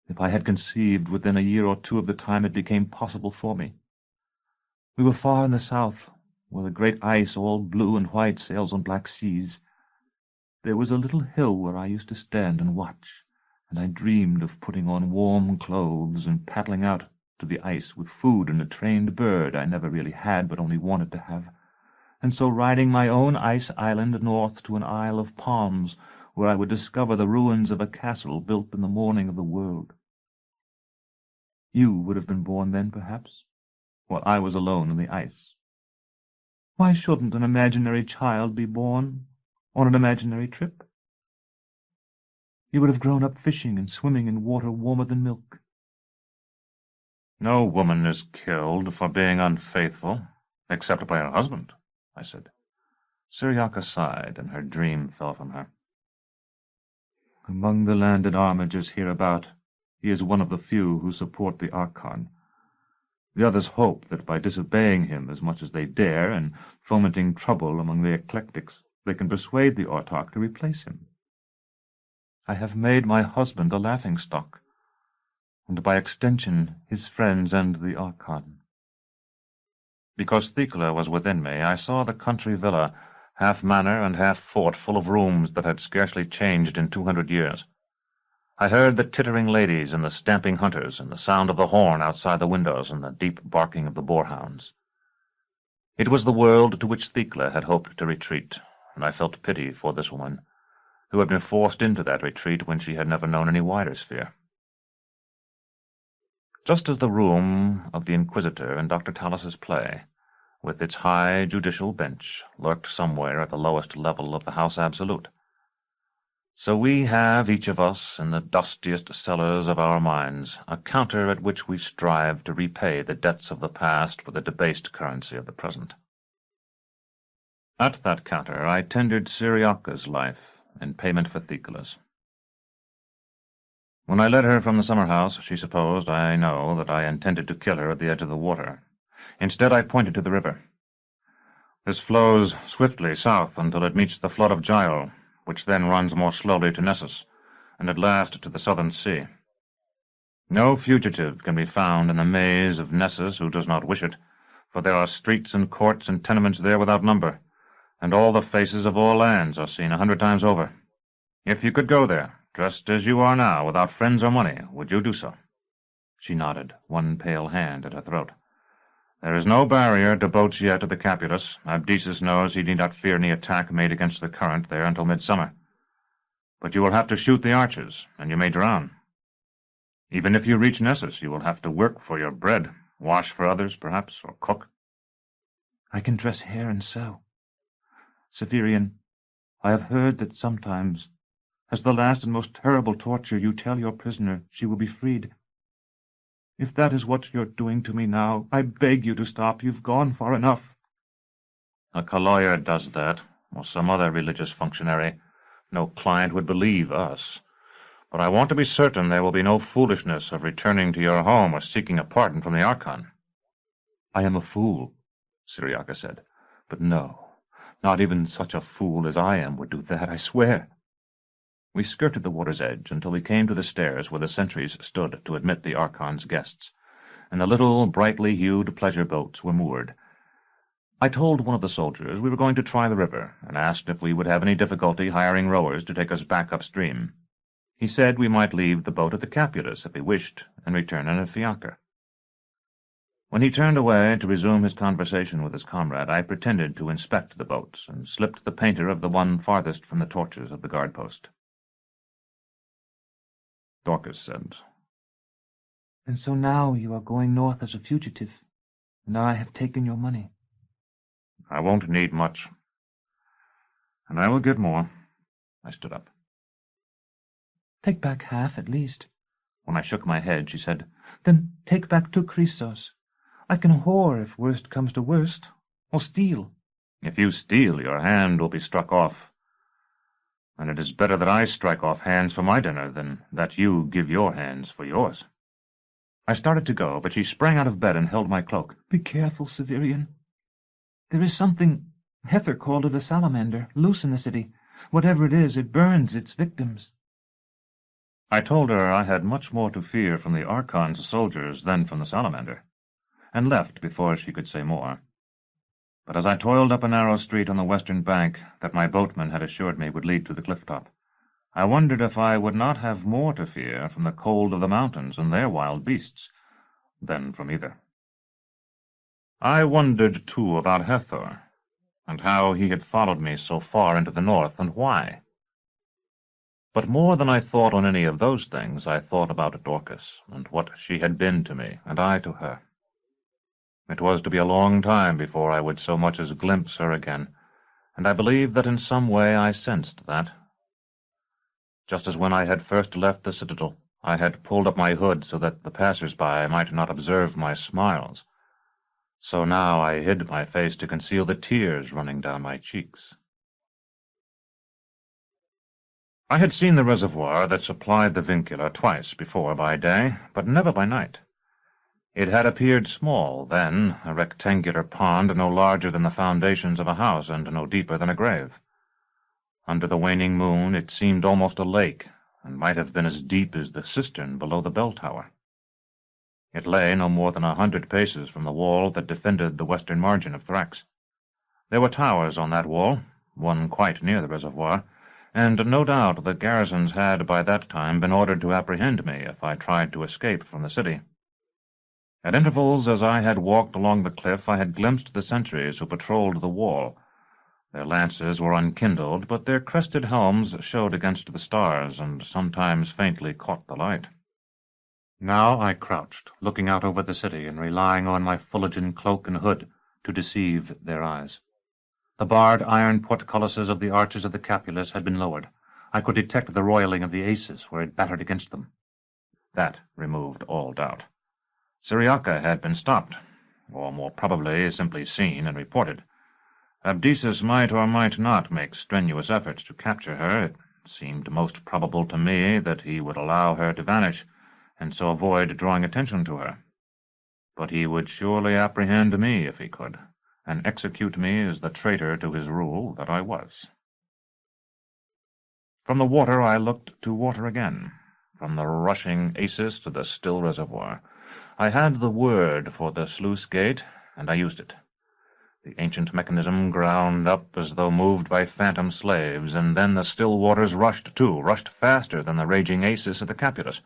if I had conceived within a year or two of the time it became possible for me. We were far in the south, where the great ice, all blue and white, sails on black seas. There was a little hill where I used to stand and watch, and I dreamed of putting on warm clothes and paddling out to the ice with food and a trained bird I never really had but only wanted to have, and so riding my own ice island north to an isle of palms, where I would discover the ruins of a castle built in the morning of the world. You would have been born then, perhaps, while I was alone in the ice. Why shouldn't an imaginary child be born on an imaginary trip? You would have grown up fishing and swimming in water warmer than milk. No woman is killed for being unfaithful, except by her husband, I said. Cyriaca sighed, and her dream fell from her. Among the landed armigers hereabout, he is one of the few who support the Archon. The others hope that by disobeying him as much as they dare, and fomenting trouble among the eclectics, they can persuade the Autarch to replace him. I have made my husband a laughing-stock, and by extension his friends and the Archon. Because Thicla was within me, I saw the country villa, half manor and half fort, full of rooms that had scarcely changed in 200 years. I heard the tittering ladies and the stamping hunters, and the sound of the horn outside the windows, and the deep barking of the boarhounds. It was the world to which Thicla had hoped to retreat, and I felt pity for this woman, who had been forced into that retreat when she had never known any wider sphere. Just as the room of the Inquisitor in Dr. Talus's play, with its high judicial bench, lurked somewhere at the lowest level of the House Absolute, so we have, each of us, in the dustiest cellars of our minds, a counter at which we strive to repay the debts of the past with the debased currency of the present. At that counter I tendered Cyriaca's life in payment for Thicla's. When I led her from the summer-house, she supposed, I know, that I intended to kill her at the edge of the water. Instead, I pointed to the river. This flows swiftly south until it meets the flood of Jacal, which then runs more slowly to Nessus, and at last to the southern sea. No fugitive can be found in the maze of Nessus who does not wish it, for there are streets and courts and tenements there without number, and all the faces of all lands are seen 100 times over. If you could go there, dressed as you are now, without friends or money, would you do so? She nodded, one pale hand at her throat. "There is no barrier to boats yet at the Capulus. Abdisus knows he need not fear any attack made against the current there until midsummer. But you will have to shoot the archers, and you may drown. Even if you reach Nessus, you will have to work for your bread, wash for others, perhaps, or cook." "I can dress hair and sew. Severian, I have heard that sometimes, as the last and most terrible torture, you tell your prisoner she will be freed. If that is what you're doing to me now, I beg you to stop. You've gone far enough." "A colloyer does that, or some other religious functionary. No client would believe us. But I want to be certain there will be no foolishness of returning to your home or seeking a pardon from the Archon." "I am a fool," Cyriaca said. "But no, not even such a fool as I am would do that, I swear." We skirted the water's edge until we came to the stairs where the sentries stood to admit the Archon's guests, and the little, brightly hued pleasure boats were moored. I told one of the soldiers we were going to try the river, and asked if we would have any difficulty hiring rowers to take us back upstream. He said we might leave the boat at the Capulus if we wished, and return in a fiacre. When he turned away to resume his conversation with his comrade, I pretended to inspect the boats, and slipped the painter of the one farthest from the torches of the guard-post. Dorcas said, "And so now you are going north as a fugitive, and I have taken your money." "I won't need much, and I will get more." I stood up. "Take back half at least." When I shook my head, she said, "Then take back 2 Chrysos. I can whore if worst comes to worst, or steal." "If you steal, your hand will be struck off. And it is better that I strike off hands for my dinner than that you give your hands for yours." I started to go, but she sprang out of bed and held my cloak. "Be careful, Severian. There is something, Hether called it a salamander, loose in the city. Whatever it is, it burns its victims." I told her I had much more to fear from the Archon's soldiers than from the salamander, and left before she could say more. But as I toiled up a narrow street on the western bank that my boatman had assured me would lead to the cliff-top, I wondered if I would not have more to fear from the cold of the mountains and their wild beasts than from either. I wondered, too, about Hether, and how he had followed me so far into the north, and why. But more than I thought on any of those things, I thought about Dorcas, and what she had been to me, and I to her. It was to be a long time before I would so much as glimpse her again, and I believe that in some way I sensed that. Just as when I had first left the Citadel, I had pulled up my hood so that the passers-by might not observe my smiles, so now I hid my face to conceal the tears running down my cheeks. I had seen the reservoir that supplied the Vincula twice before by day, but never by night. It had appeared small then, a rectangular pond no larger than the foundations of a house and no deeper than a grave. Under the waning moon it seemed almost a lake, and might have been as deep as the cistern below the bell tower. It lay no more than 100 paces from the wall that defended the western margin of Thrax. There were towers on that wall, one quite near the reservoir, and no doubt the garrisons had by that time been ordered to apprehend me if I tried to escape from the city. At intervals, as I had walked along the cliff, I had glimpsed the sentries who patrolled the wall. Their lances were unkindled, but their crested helms showed against the stars, and sometimes faintly caught the light. Now I crouched, looking out over the city, and relying on my fullegian cloak and hood to deceive their eyes. The barred iron portcullises of the arches of the Capulus had been lowered. I could detect the roiling of the aces where it battered against them. That removed all doubt. Cyriaca had been stopped, or more probably simply seen and reported. Abdisus might or might not make strenuous efforts to capture her. It seemed most probable to me that he would allow her to vanish, and so avoid drawing attention to her. But he would surely apprehend me if he could, and execute me as the traitor to his rule that I was. From the water I looked to water again, from the rushing Acis to the still reservoir. I had the word for the sluice gate, and I used it. The ancient mechanism ground up as though moved by phantom slaves, and then the still waters rushed too, rushed faster than the raging Acis at the Capulus.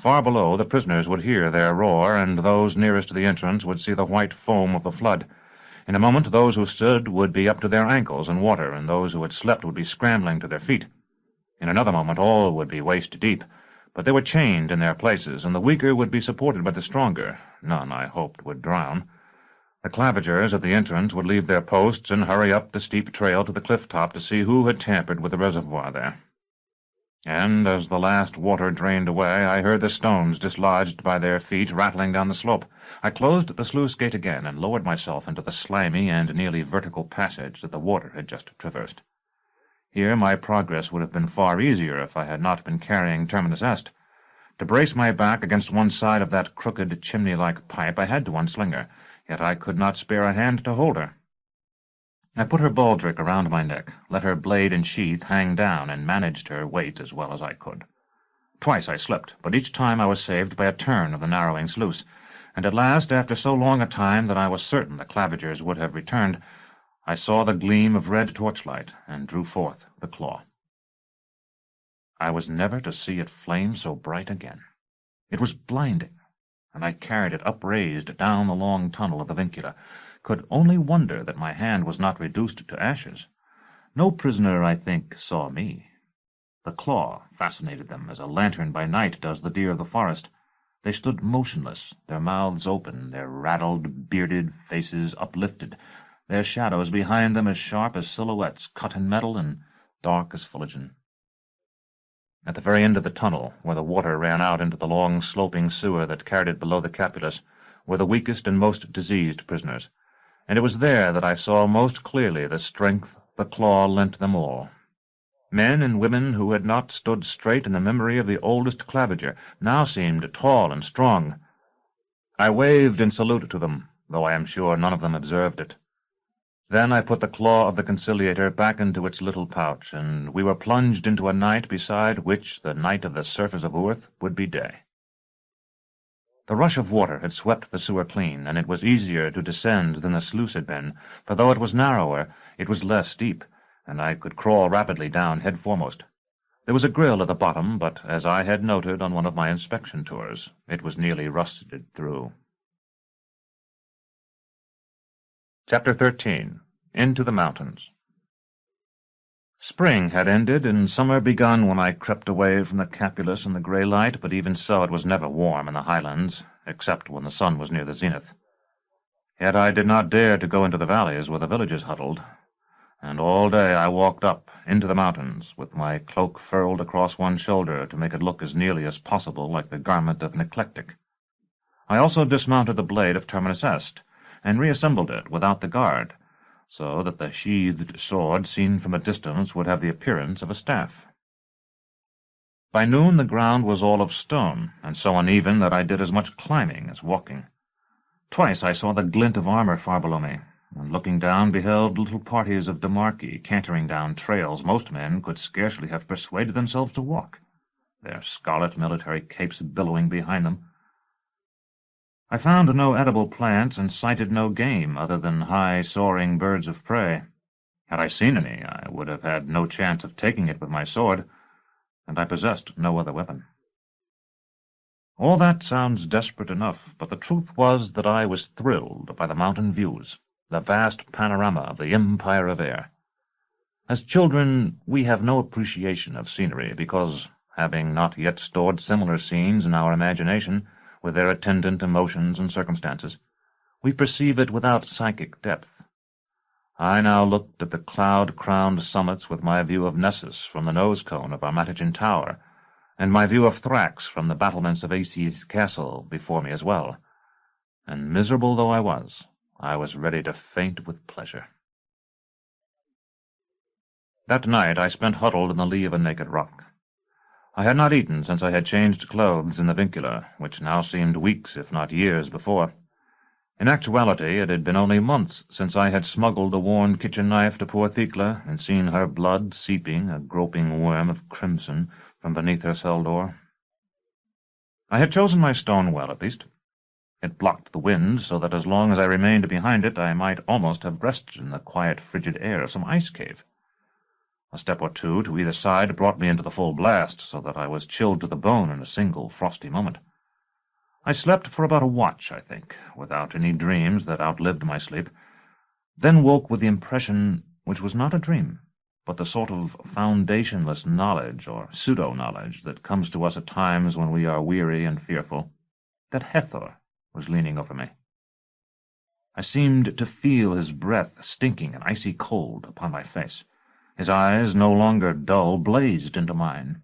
Far below, the prisoners would hear their roar, and those nearest to the entrance would see the white foam of the flood. In a moment, those who stood would be up to their ankles in water, and those who had slept would be scrambling to their feet. In another moment, all would be waist-deep, but they were chained in their places, and the weaker would be supported by the stronger. None, I hoped, would drown. The clavigers at the entrance would leave their posts and hurry up the steep trail to the cliff-top to see who had tampered with the reservoir there. And as the last water drained away, I heard the stones dislodged by their feet rattling down the slope. I closed the sluice gate again and lowered myself into the slimy and nearly vertical passage that the water had just traversed. Here my progress would have been far easier if I had not been carrying Terminus Est. To brace my back against one side of that crooked chimney-like pipe I had to unsling her, yet I could not spare a hand to hold her. I put her baldric around my neck, let her blade and sheath hang down, and managed her weight as well as I could. Twice I slipped, but each time I was saved by a turn of the narrowing sluice, and at last, after so long a time that I was certain the clavigers would have returned, I saw the gleam of red torchlight, and drew forth the claw. I was never to see it flame so bright again. It was blinding, and I carried it upraised down the long tunnel of the Vincula, could only wonder that my hand was not reduced to ashes. No prisoner, I think, saw me. The claw fascinated them as a lantern by night does the deer of the forest. They stood motionless, their mouths open, their raddled, bearded faces uplifted, their shadows behind them as sharp as silhouettes cut in metal and dark as phlogiston. At the very end of the tunnel, where the water ran out into the long sloping sewer that carried it below the capulus, were the weakest and most diseased prisoners, and it was there that I saw most clearly the strength the claw lent them all. Men and women who had not stood straight in the memory of the oldest claviger now seemed tall and strong. I waved in salute to them, though I am sure none of them observed it. Then I put the claw of the conciliator back into its little pouch, and we were plunged into a night beside which the night of the surface of earth would be day. The rush of water had swept the sewer clean, and it was easier to descend than the sluice had been, for though it was narrower, it was less deep, and I could crawl rapidly down head foremost. There was a grill at the bottom, but, as I had noted on one of my inspection tours, it was nearly rusted through. Chapter 13. Into the Mountains. Spring had ended, and summer begun when I crept away from the capulus in the grey light, but even so it was never warm in the highlands, except when the sun was near the zenith. Yet I did not dare to go into the valleys where the villagers huddled, and all day I walked up into the mountains, with my cloak furled across one shoulder to make it look as nearly as possible like the garment of an eclectic. I also dismounted the blade of Terminus Est, and reassembled it without the guard, so that the sheathed sword seen from a distance would have the appearance of a staff. By noon the ground was all of stone, and so uneven that I did as much climbing as walking. Twice I saw the glint of armor far below me, and looking down beheld little parties of Demarchi cantering down trails most men could scarcely have persuaded themselves to walk, their scarlet military capes billowing behind them. I found no edible plants and sighted no game other than high, soaring birds of prey. Had I seen any, I would have had no chance of taking it with my sword, and I possessed no other weapon. All that sounds desperate enough, but the truth was that I was thrilled by the mountain views, the vast panorama of the empire of air. As children, we have no appreciation of scenery, because, having not yet stored similar scenes in our imagination, with their attendant emotions and circumstances, we perceive it without psychic depth. I now looked at the cloud-crowned summits with my view of Nessus from the nose-cone of Barbatus Tower, and my view of Thrax from the battlements of Aces Castle before me as well, and miserable though I was ready to faint with pleasure. That night I spent huddled in the lee of a naked rock. I had not eaten since I had changed clothes in the Vincula, which now seemed weeks, if not years, before. In actuality, it had been only months since I had smuggled a worn kitchen knife to poor Thecla and seen her blood seeping, a groping worm of crimson, from beneath her cell door. I had chosen my stone well, at least. It blocked the wind, so that as long as I remained behind it, I might almost have rested in the quiet, frigid air of some ice cave. A step or two to either side brought me into the full blast, so that I was chilled to the bone in a single frosty moment. I slept for about a watch, I think, without any dreams that outlived my sleep, then woke with the impression which was not a dream, but the sort of foundationless knowledge or pseudo-knowledge that comes to us at times when we are weary and fearful, that Hathor was leaning over me. I seemed to feel his breath stinking and icy cold upon my face. His eyes, no longer dull, blazed into mine.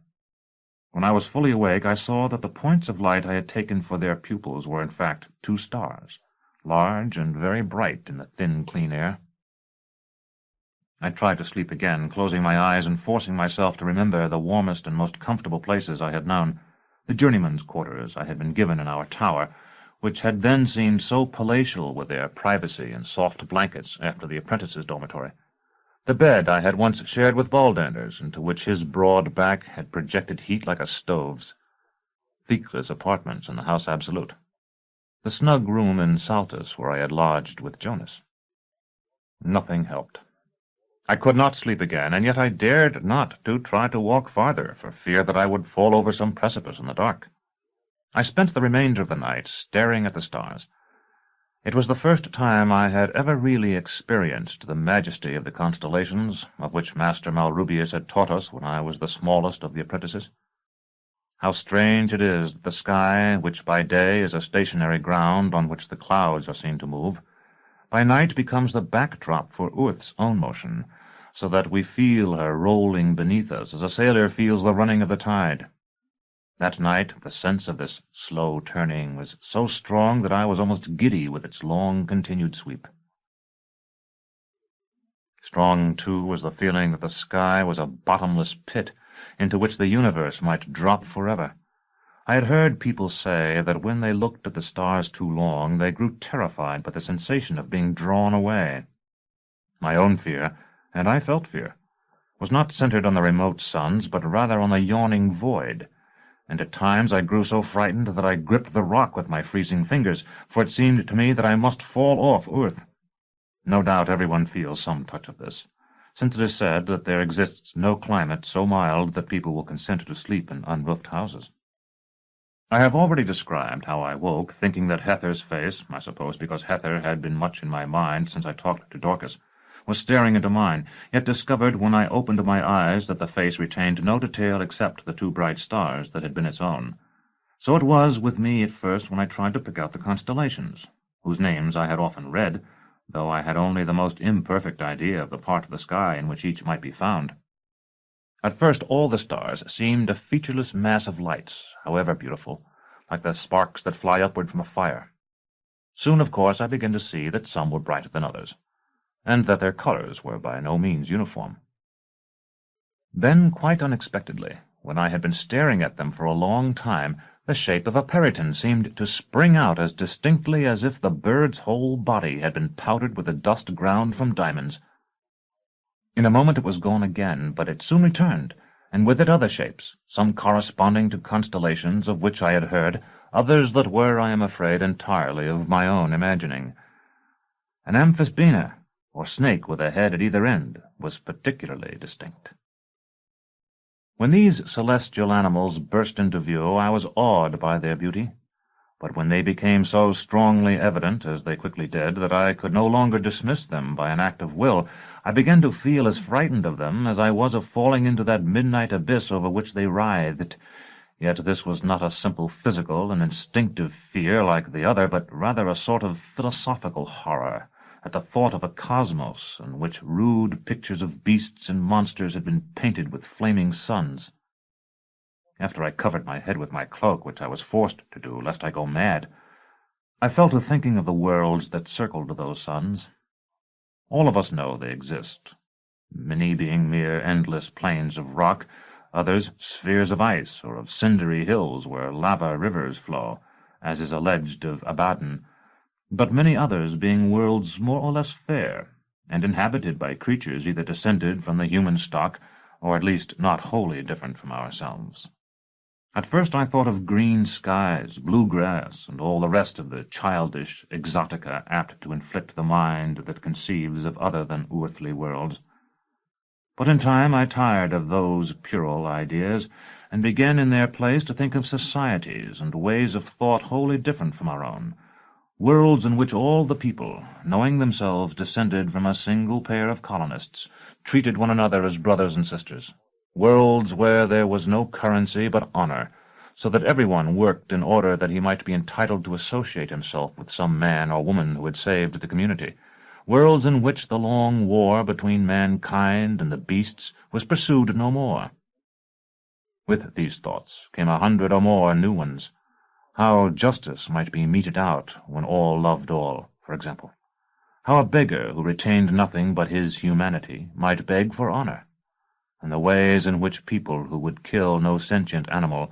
When I was fully awake, I saw that the points of light I had taken for their pupils were in fact 2 stars, large and very bright in the thin, clean air. I tried to sleep again, closing my eyes and forcing myself to remember the warmest and most comfortable places I had known, the journeyman's quarters I had been given in our tower, which had then seemed so palatial with their privacy and soft blankets after the apprentices' dormitory, the bed I had once shared with Baldander's, into which his broad back had projected heat like a stove's, Thicla's apartments in the House Absolute, the snug room in Saltus where I had lodged with Jonas. Nothing helped. I could not sleep again, and yet I dared not to try to walk farther, for fear that I would fall over some precipice in the dark. I spent the remainder of the night staring at the stars. It was the first time I had ever really experienced the majesty of the constellations, of which Master Malrubius had taught us when I was the smallest of the apprentices. How strange it is that the sky, which by day is a stationary ground on which the clouds are seen to move, by night becomes the backdrop for Earth's own motion, so that we feel her rolling beneath us as a sailor feels the running of the tide. That night the sense of this slow turning was so strong that I was almost giddy with its long-continued sweep. Strong, too, was the feeling that the sky was a bottomless pit into which the universe might drop forever. I had heard people say that when they looked at the stars too long, they grew terrified by the sensation of being drawn away. My own fear, and I felt fear, was not centered on the remote suns, but rather on the yawning void, and at times I grew so frightened that I gripped the rock with my freezing fingers, for it seemed to me that I must fall off Earth. No doubt everyone feels some touch of this, since it is said that there exists no climate so mild that people will consent to sleep in unroofed houses. I have already described how I woke, thinking that Hathor's face, I suppose because Hathor had been much in my mind since I talked to Dorcas, was staring into mine, yet discovered when I opened my eyes that the face retained no detail except the 2 bright stars that had been its own. So it was with me at first when I tried to pick out the constellations, whose names I had often read, though I had only the most imperfect idea of the part of the sky in which each might be found. At first all the stars seemed a featureless mass of lights, however beautiful, like the sparks that fly upward from a fire. Soon, of course, I began to see that some were brighter than others, and that their colors were by no means uniform. Then, quite unexpectedly, when I had been staring at them for a long time, the shape of a periton seemed to spring out as distinctly as if the bird's whole body had been powdered with the dust ground from diamonds. In a moment it was gone again, but it soon returned, and with it other shapes, some corresponding to constellations of which I had heard, others that were, I am afraid, entirely of my own imagining. An amphisbaena, or snake with a head at either end, was particularly distinct. When these celestial animals burst into view, I was awed by their beauty, but when they became so strongly evident, as they quickly did, that I could no longer dismiss them by an act of will, I began to feel as frightened of them as I was of falling into that midnight abyss over which they writhed. Yet this was not a simple physical and instinctive fear like the other, but rather a sort of philosophical horror at the thought of a cosmos in which rude pictures of beasts and monsters had been painted with flaming suns. After I covered my head with my cloak, which I was forced to do lest I go mad, I fell to thinking of the worlds that circled those suns. All of us know they exist, many being mere endless plains of rock, others spheres of ice or of cindery hills where lava rivers flow, as is alleged of Abaddon, but many others being worlds more or less fair, and inhabited by creatures either descended from the human stock, or at least not wholly different from ourselves. At first I thought of green skies, blue grass, and all the rest of the childish exotica apt to inflict the mind that conceives of other than earthly worlds. But in time I tired of those puerile ideas, and began in their place to think of societies and ways of thought wholly different from our own, worlds in which all the people, knowing themselves descended from a single pair of colonists, treated one another as brothers and sisters, worlds where there was no currency but honor, so that everyone worked in order that he might be entitled to associate himself with some man or woman who had saved the community, worlds in which the long war between mankind and the beasts was pursued no more. With these thoughts came 100 or more new ones. How justice might be meted out when all loved all, for example. How a beggar who retained nothing but his humanity might beg for honor, and the ways in which people who would kill no sentient animal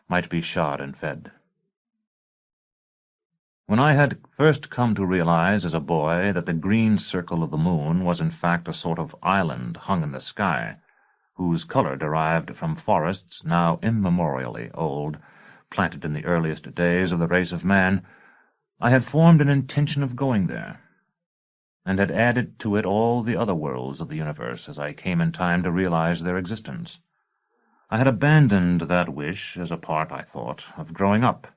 might be shod and fed. When I had first come to realize as a boy that the green circle of the moon was in fact a sort of island hung in the sky, whose color derived from forests now immemorially old, planted in the earliest days of the race of man, I had formed an intention of going there, and had added to it all the other worlds of the universe as I came in time to realize their existence. I had abandoned that wish as a part, I thought, of growing up,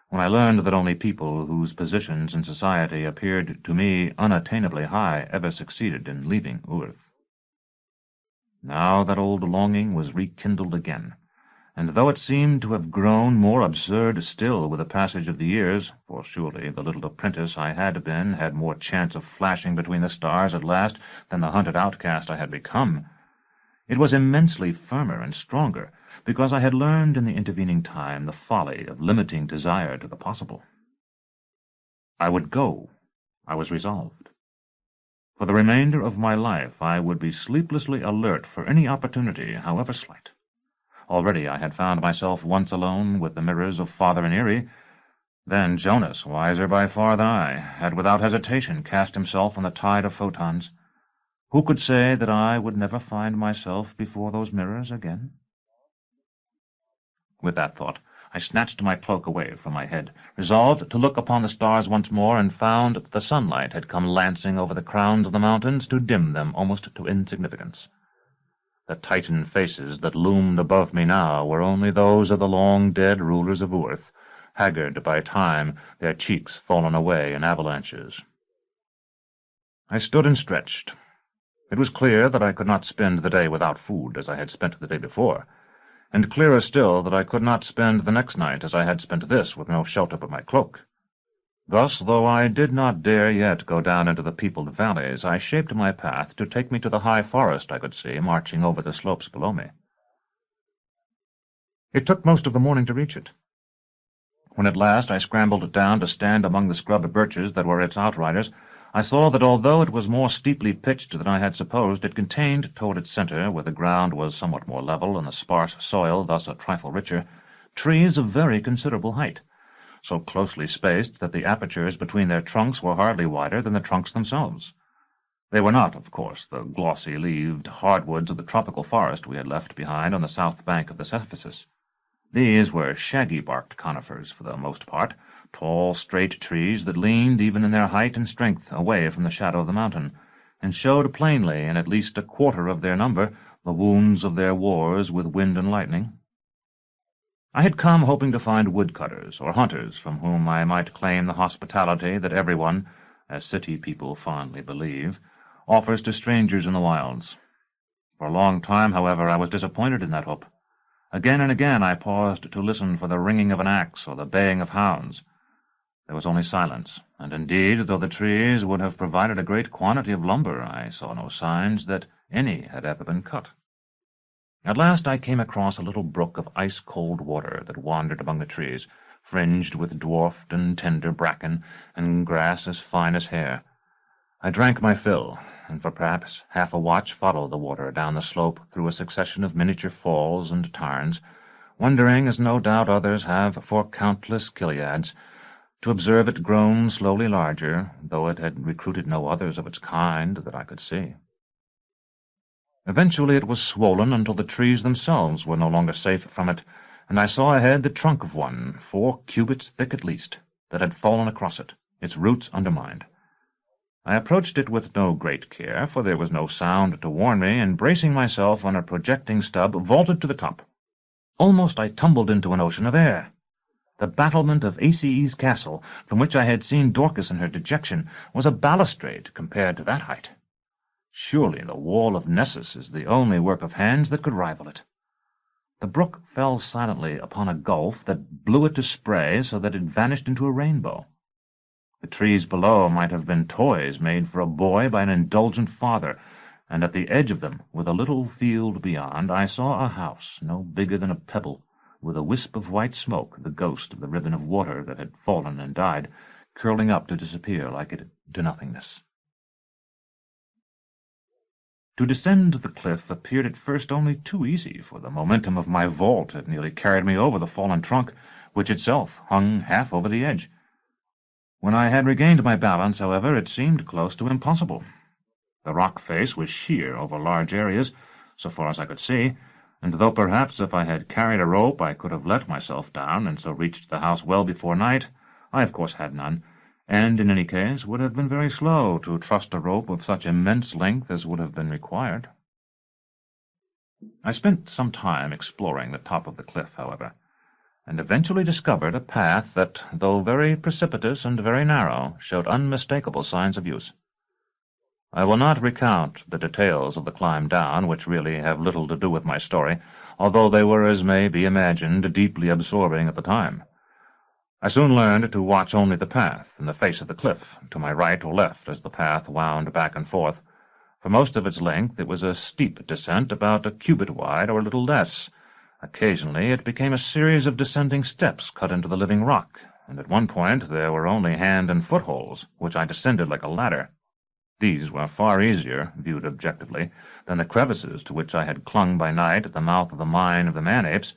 when I learned that only people whose positions in society appeared to me unattainably high ever succeeded in leaving Earth. Now that old longing was rekindled again, and though it seemed to have grown more absurd still with the passage of the years, for surely the little apprentice I had been had more chance of flashing between the stars at last than the hunted outcast I had become, it was immensely firmer and stronger, because I had learned in the intervening time the folly of limiting desire to the possible. I would go. I was resolved. For the remainder of my life I would be sleeplessly alert for any opportunity, however slight. Already I had found myself once alone with the mirrors of Father and Erie. Then Jonas, wiser by far than I, had without hesitation cast himself on the tide of photons. Who could say that I would never find myself before those mirrors again? With that thought, I snatched my cloak away from my head, resolved to look upon the stars once more, and found that the sunlight had come lancing over the crowns of the mountains to dim them almost to insignificance. The Titan faces that loomed above me now were only those of the long-dead rulers of Earth, haggard by time, their cheeks fallen away in avalanches. I stood and stretched. It was clear that I could not spend the day without food, as I had spent the day before, and clearer still that I could not spend the next night as I had spent this, with no shelter but my cloak. Thus, though I did not dare yet go down into the peopled valleys, I shaped my path to take me to the high forest I could see marching over the slopes below me. It took most of the morning to reach it. When at last I scrambled down to stand among the scrubbed birches that were its outriders, I saw that although it was more steeply pitched than I had supposed, it contained, toward its center, where the ground was somewhat more level and the sparse soil thus a trifle richer, trees of very considerable height, so closely spaced that the apertures between their trunks were hardly wider than the trunks themselves. They were not, of course, the glossy-leaved hardwoods of the tropical forest we had left behind on the south bank of the Cephisus. These were shaggy-barked conifers for the most part, tall, straight trees that leaned, even in their height and strength, away from the shadow of the mountain, and showed plainly, in at least a quarter of their number, the wounds of their wars with wind and lightning. I had come hoping to find woodcutters or hunters from whom I might claim the hospitality that everyone, as city people fondly believe, offers to strangers in the wilds. For a long time, however, I was disappointed in that hope. Again and again I paused to listen for the ringing of an axe or the baying of hounds. There was only silence, and indeed, though the trees would have provided a great quantity of lumber, I saw no signs that any had ever been cut. At last I came across a little brook of ice-cold water that wandered among the trees, fringed with dwarfed and tender bracken, and grass as fine as hair. I drank my fill, and for perhaps half a watch followed the water down the slope through a succession of miniature falls and tarns, wondering, as no doubt others have for countless Gileads, to observe it grown slowly larger, though it had recruited no others of its kind that I could see. Eventually it was swollen until the trees themselves were no longer safe from it, and I saw ahead the trunk of one, 4 cubits thick at least, that had fallen across it, its roots undermined. I approached it with no great care, for there was no sound to warn me, and bracing myself on a projecting stub, vaulted to the top. Almost I tumbled into an ocean of air. The battlement of Aces castle, from which I had seen Dorcas in her dejection, was a balustrade compared to that height. Surely the wall of Nessus is the only work of hands that could rival it. The brook fell silently upon a gulf that blew it to spray so that it vanished into a rainbow. The trees below might have been toys made for a boy by an indulgent father, and at the edge of them, with a little field beyond, I saw a house no bigger than a pebble, with a wisp of white smoke, the ghost of the ribbon of water that had fallen and died, curling up to disappear like it to nothingness. To descend the cliff appeared at first only too easy, for the momentum of my vault had nearly carried me over the fallen trunk, which itself hung half over the edge. When I had regained my balance, however, it seemed close to impossible. The rock face was sheer over large areas, so far as I could see, and though perhaps if I had carried a rope I could have let myself down, and so reached the house well before night, I of course had none, and in any case would have been very slow to trust a rope of such immense length as would have been required. I spent some time exploring the top of the cliff, however, and eventually discovered a path that, though very precipitous and very narrow, showed unmistakable signs of use. I will not recount the details of the climb down, which really have little to do with my story, although they were, as may be imagined, deeply absorbing at the time. I soon learned to watch only the path and the face of the cliff, to my right or left, as the path wound back and forth. For most of its length it was a steep descent, about a cubit wide or a little less. Occasionally it became a series of descending steps cut into the living rock, and at one point there were only hand and footholds, which I descended like a ladder. These were far easier, viewed objectively, than the crevices to which I had clung by night at the mouth of the mine of the man-apes,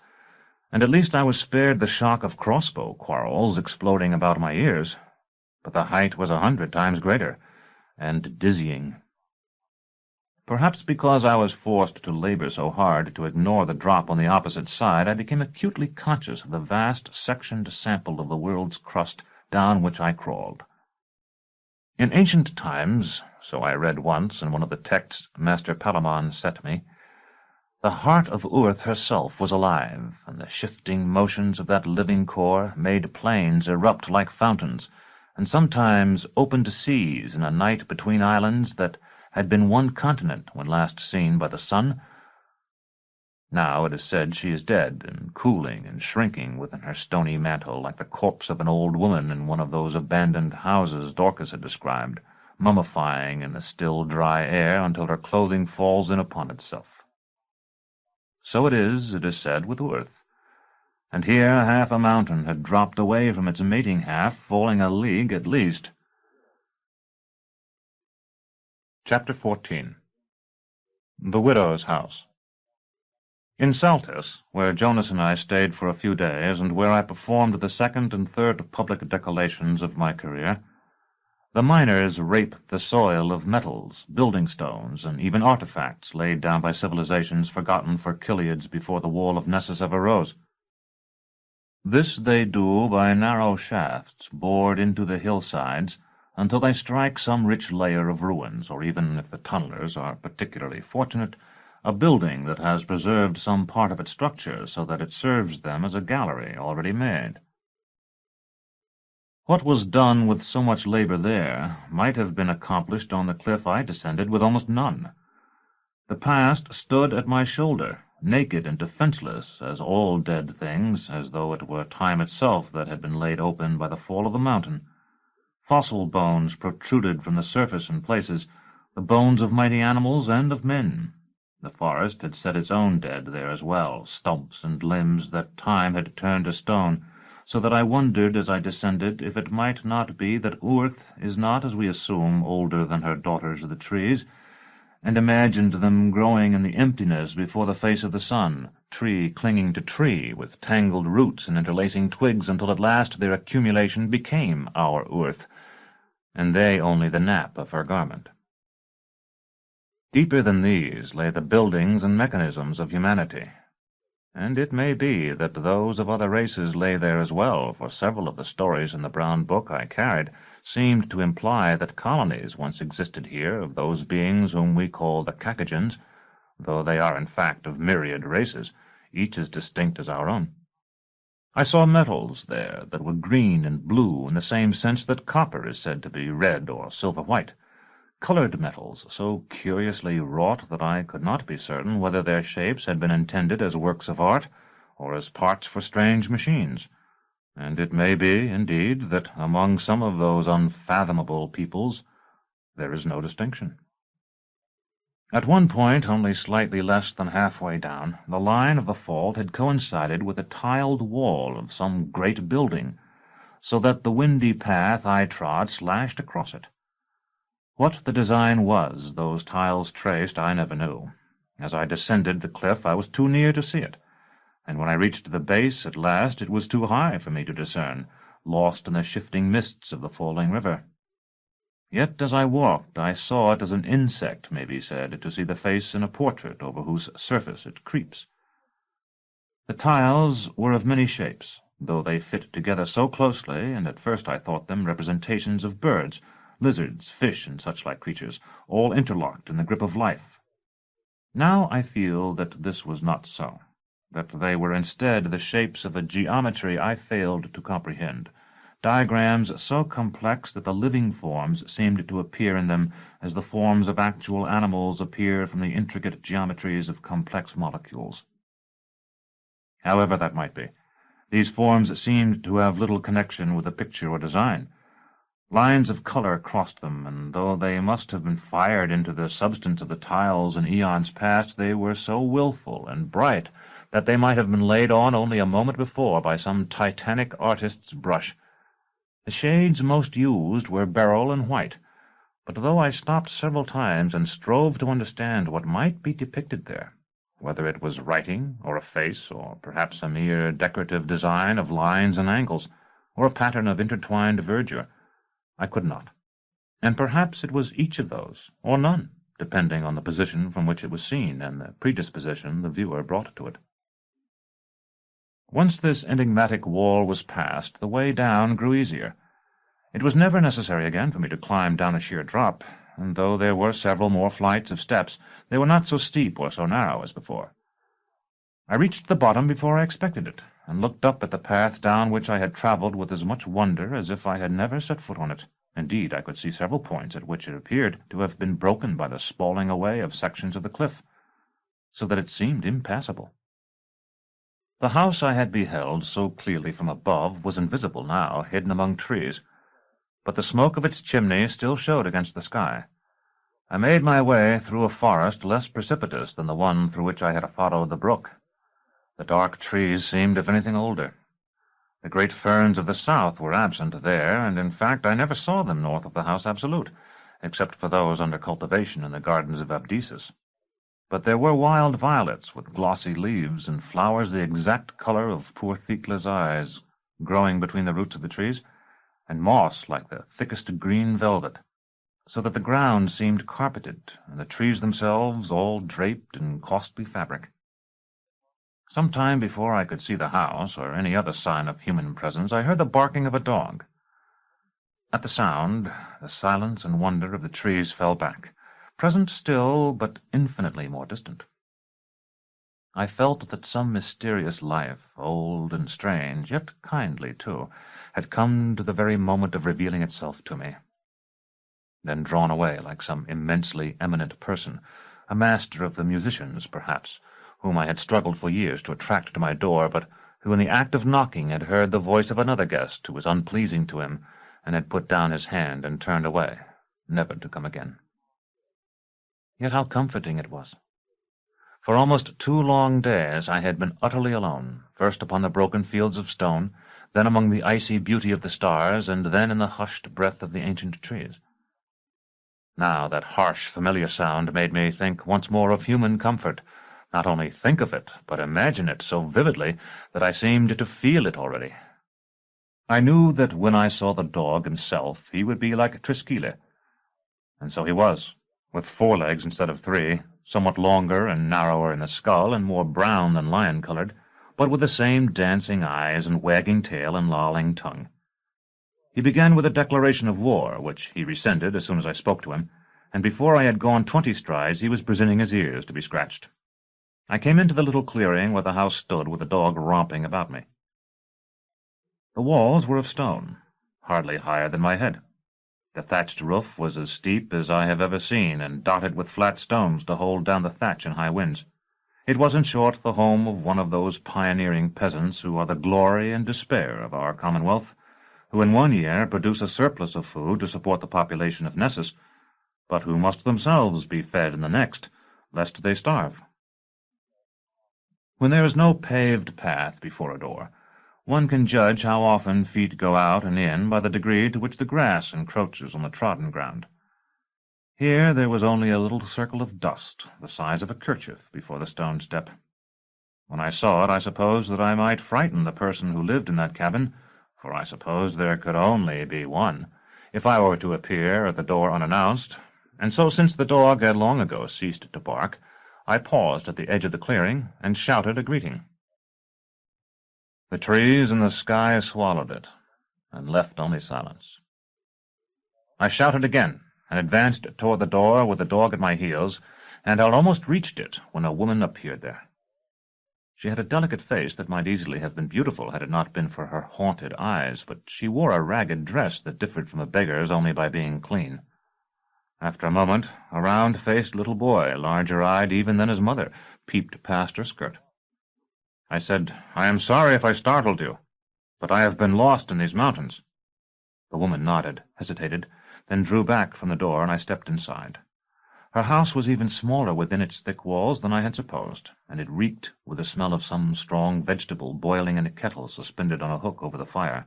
and at least I was spared the shock of crossbow quarrels exploding about my ears. But the height was 100 times greater, and dizzying. Perhaps because I was forced to labor so hard to ignore the drop on the opposite side, I became acutely conscious of the vast sectioned sample of the world's crust down which I crawled. In ancient times, so I read once in one of the texts Master Palamon set me, the heart of Earth herself was alive, and the shifting motions of that living core made plains erupt like fountains, and sometimes opened seas in a night between islands that had been one continent when last seen by the sun. Now it is said she is dead, and cooling and shrinking within her stony mantle like the corpse of an old woman in one of those abandoned houses Dorcas had described, mummifying in the still dry air until her clothing falls in upon itself. So it is said, with Earth. And here half a mountain had dropped away from its mating half, falling a league at least. Chapter 14. The Widow's House. In Saltis, where Jonas and I stayed for a few days, and where I performed the second and third public decolations of my career, the miners rape the soil of metals, building stones, and even artifacts laid down by civilizations forgotten for Chiliads before the wall of Nessus ever rose. This they do by narrow shafts bored into the hillsides until they strike some rich layer of ruins, or even, if the tunnelers are particularly fortunate, a building that has preserved some part of its structure so that it serves them as a gallery already made. What was done with so much labor there might have been accomplished on the cliff I descended with almost none. The past stood at my shoulder, naked and defenseless as all dead things, as though it were time itself that had been laid open by the fall of the mountain. Fossil bones protruded from the surface in places, the bones of mighty animals and of men. The forest had set its own dead there as well, stumps and limbs that time had turned to stone, so that I wondered as I descended if it might not be that Earth is not, as we assume, older than her daughters the trees, and imagined them growing in the emptiness before the face of the sun, tree clinging to tree with tangled roots and interlacing twigs, until at last their accumulation became our Earth, and they only the nap of her garment. Deeper than these lay the buildings and mechanisms of humanity. And it may be that those of other races lay there as well, for several of the stories in the brown book I carried seemed to imply that colonies once existed here of those beings whom we call the Caucasians, though they are in fact of myriad races, each as distinct as our own. I saw metals there that were green and blue in the same sense that copper is said to be red or silver-white, colored metals so curiously wrought that I could not be certain whether their shapes had been intended as works of art or as parts for strange machines. And it may be, indeed, that among some of those unfathomable peoples there is no distinction. At one point, only slightly less than halfway down, the line of the fault had coincided with a tiled wall of some great building, so that the windy path I trod slashed across it. What the design was those tiles traced I never knew. As I descended the cliff I was too near to see it, and when I reached the base at last it was too high for me to discern, lost in the shifting mists of the falling river. Yet as I walked I saw it as an insect may be said to see the face in a portrait over whose surface it creeps. The tiles were of many shapes, though they fit together so closely, and at first I thought them representations of birds, lizards, fish, and such-like creatures, all interlocked in the grip of life. Now I feel that this was not so, that they were instead the shapes of a geometry I failed to comprehend, diagrams so complex that the living forms seemed to appear in them as the forms of actual animals appear from the intricate geometries of complex molecules. However that might be, these forms seemed to have little connection with the picture or design. Lines of color crossed them, and though they must have been fired into the substance of the tiles in eons past, they were so willful and bright that they might have been laid on only a moment before by some titanic artist's brush. The shades most used were beryl and white, but though I stopped several times and strove to understand what might be depicted there, whether it was writing, or a face, or perhaps a mere decorative design of lines and angles, or a pattern of intertwined verdure, I could not. And perhaps it was each of those, or none, depending on the position from which it was seen and the predisposition the viewer brought to it. Once this enigmatic wall was passed, the way down grew easier. It was never necessary again for me to climb down a sheer drop, and though there were several more flights of steps, they were not so steep or so narrow as before. I reached the bottom before I expected it, and looked up at the path down which I had travelled with as much wonder as if I had never set foot on it. Indeed, I could see several points at which it appeared to have been broken by the spalling away of sections of the cliff, so that it seemed impassable. The house I had beheld so clearly from above was invisible now, hidden among trees, but the smoke of its chimney still showed against the sky. I made my way through a forest less precipitous than the one through which I had followed the brook. The dark trees seemed, if anything, older. The great ferns of the south were absent there, and in fact I never saw them north of the house absolute, except for those under cultivation in the gardens of Abdisus. But there were wild violets with glossy leaves and flowers the exact color of poor Thekla's eyes growing between the roots of the trees, and moss like the thickest green velvet, so that the ground seemed carpeted, and the trees themselves all draped in costly fabric. Some time before I could see the house, or any other sign of human presence, I heard the barking of a dog. At the sound, the silence and wonder of the trees fell back, present still, but infinitely more distant. I felt that some mysterious life, old and strange, yet kindly too, had come to the very moment of revealing itself to me, then drawn away like some immensely eminent person, a master of the musicians, perhaps, whom I had struggled for years to attract to my door, but who in the act of knocking had heard the voice of another guest who was unpleasing to him, and had put down his hand and turned away, never to come again. Yet how comforting it was! For almost 2 long days I had been utterly alone, first upon the broken fields of stone, then among the icy beauty of the stars, and then in the hushed breath of the ancient trees. Now that harsh, familiar sound made me think once more of human comfort, not only think of it, but imagine it so vividly that I seemed to feel it already. I knew that when I saw the dog himself he would be like Triskele, and so he was, with 4 legs instead of 3, somewhat longer and narrower in the skull, and more brown than lion-colored. but with the same dancing eyes and wagging tail and lolling tongue. He began with a declaration of war, which he rescinded as soon as I spoke to him, and before I had gone 20 strides he was presenting his ears to be scratched. I came into the little clearing where the house stood with the dog romping about me. The walls were of stone, hardly higher than my head. The thatched roof was as steep as I have ever seen, and dotted with flat stones to hold down the thatch in high winds. It was, in short, the home of one of those pioneering peasants who are the glory and despair of our Commonwealth, who in one year produce a surplus of food to support the population of Nessus, but who must themselves be fed in the next, lest they starve. When there is no paved path before a door, one can judge how often feet go out and in by the degree to which the grass encroaches on the trodden ground. Here there was only a little circle of dust, the size of a kerchief, before the stone step. When I saw it, I supposed that I might frighten the person who lived in that cabin, for I supposed there could only be one, if I were to appear at the door unannounced, and so, since the dog had long ago ceased to bark, I paused at the edge of the clearing and shouted a greeting. The trees and the sky swallowed it, and left only silence. I shouted again, and advanced toward the door with the dog at my heels, and had almost reached it when a woman appeared there. She had a delicate face that might easily have been beautiful had it not been for her haunted eyes, but she wore a ragged dress that differed from a beggar's only by being clean. After a moment, a round-faced little boy, larger-eyed even than his mother, peeped past her skirt. I said, "I am sorry if I startled you, but I have been lost in these mountains." The woman nodded, hesitated, then drew back from the door, and I stepped inside. Her house was even smaller within its thick walls than I had supposed, and it reeked with the smell of some strong vegetable boiling in a kettle suspended on a hook over the fire.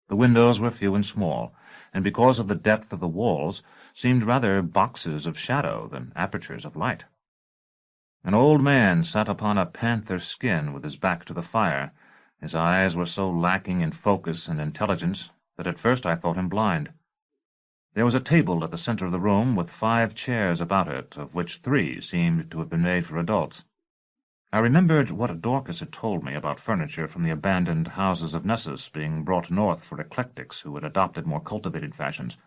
The windows were few and small, and because of the depth of the walls, seemed rather boxes of shadow than apertures of light. An old man sat upon a panther skin with his back to the fire. His eyes were so lacking in focus and intelligence that at first I thought him blind. There was a table at the center of the room with 5 chairs about it, of which 3 seemed to have been made for adults. I remembered what Dorcas had told me about furniture from the abandoned houses of Nessus being brought north for eclectics who had adopted more cultivated fashions,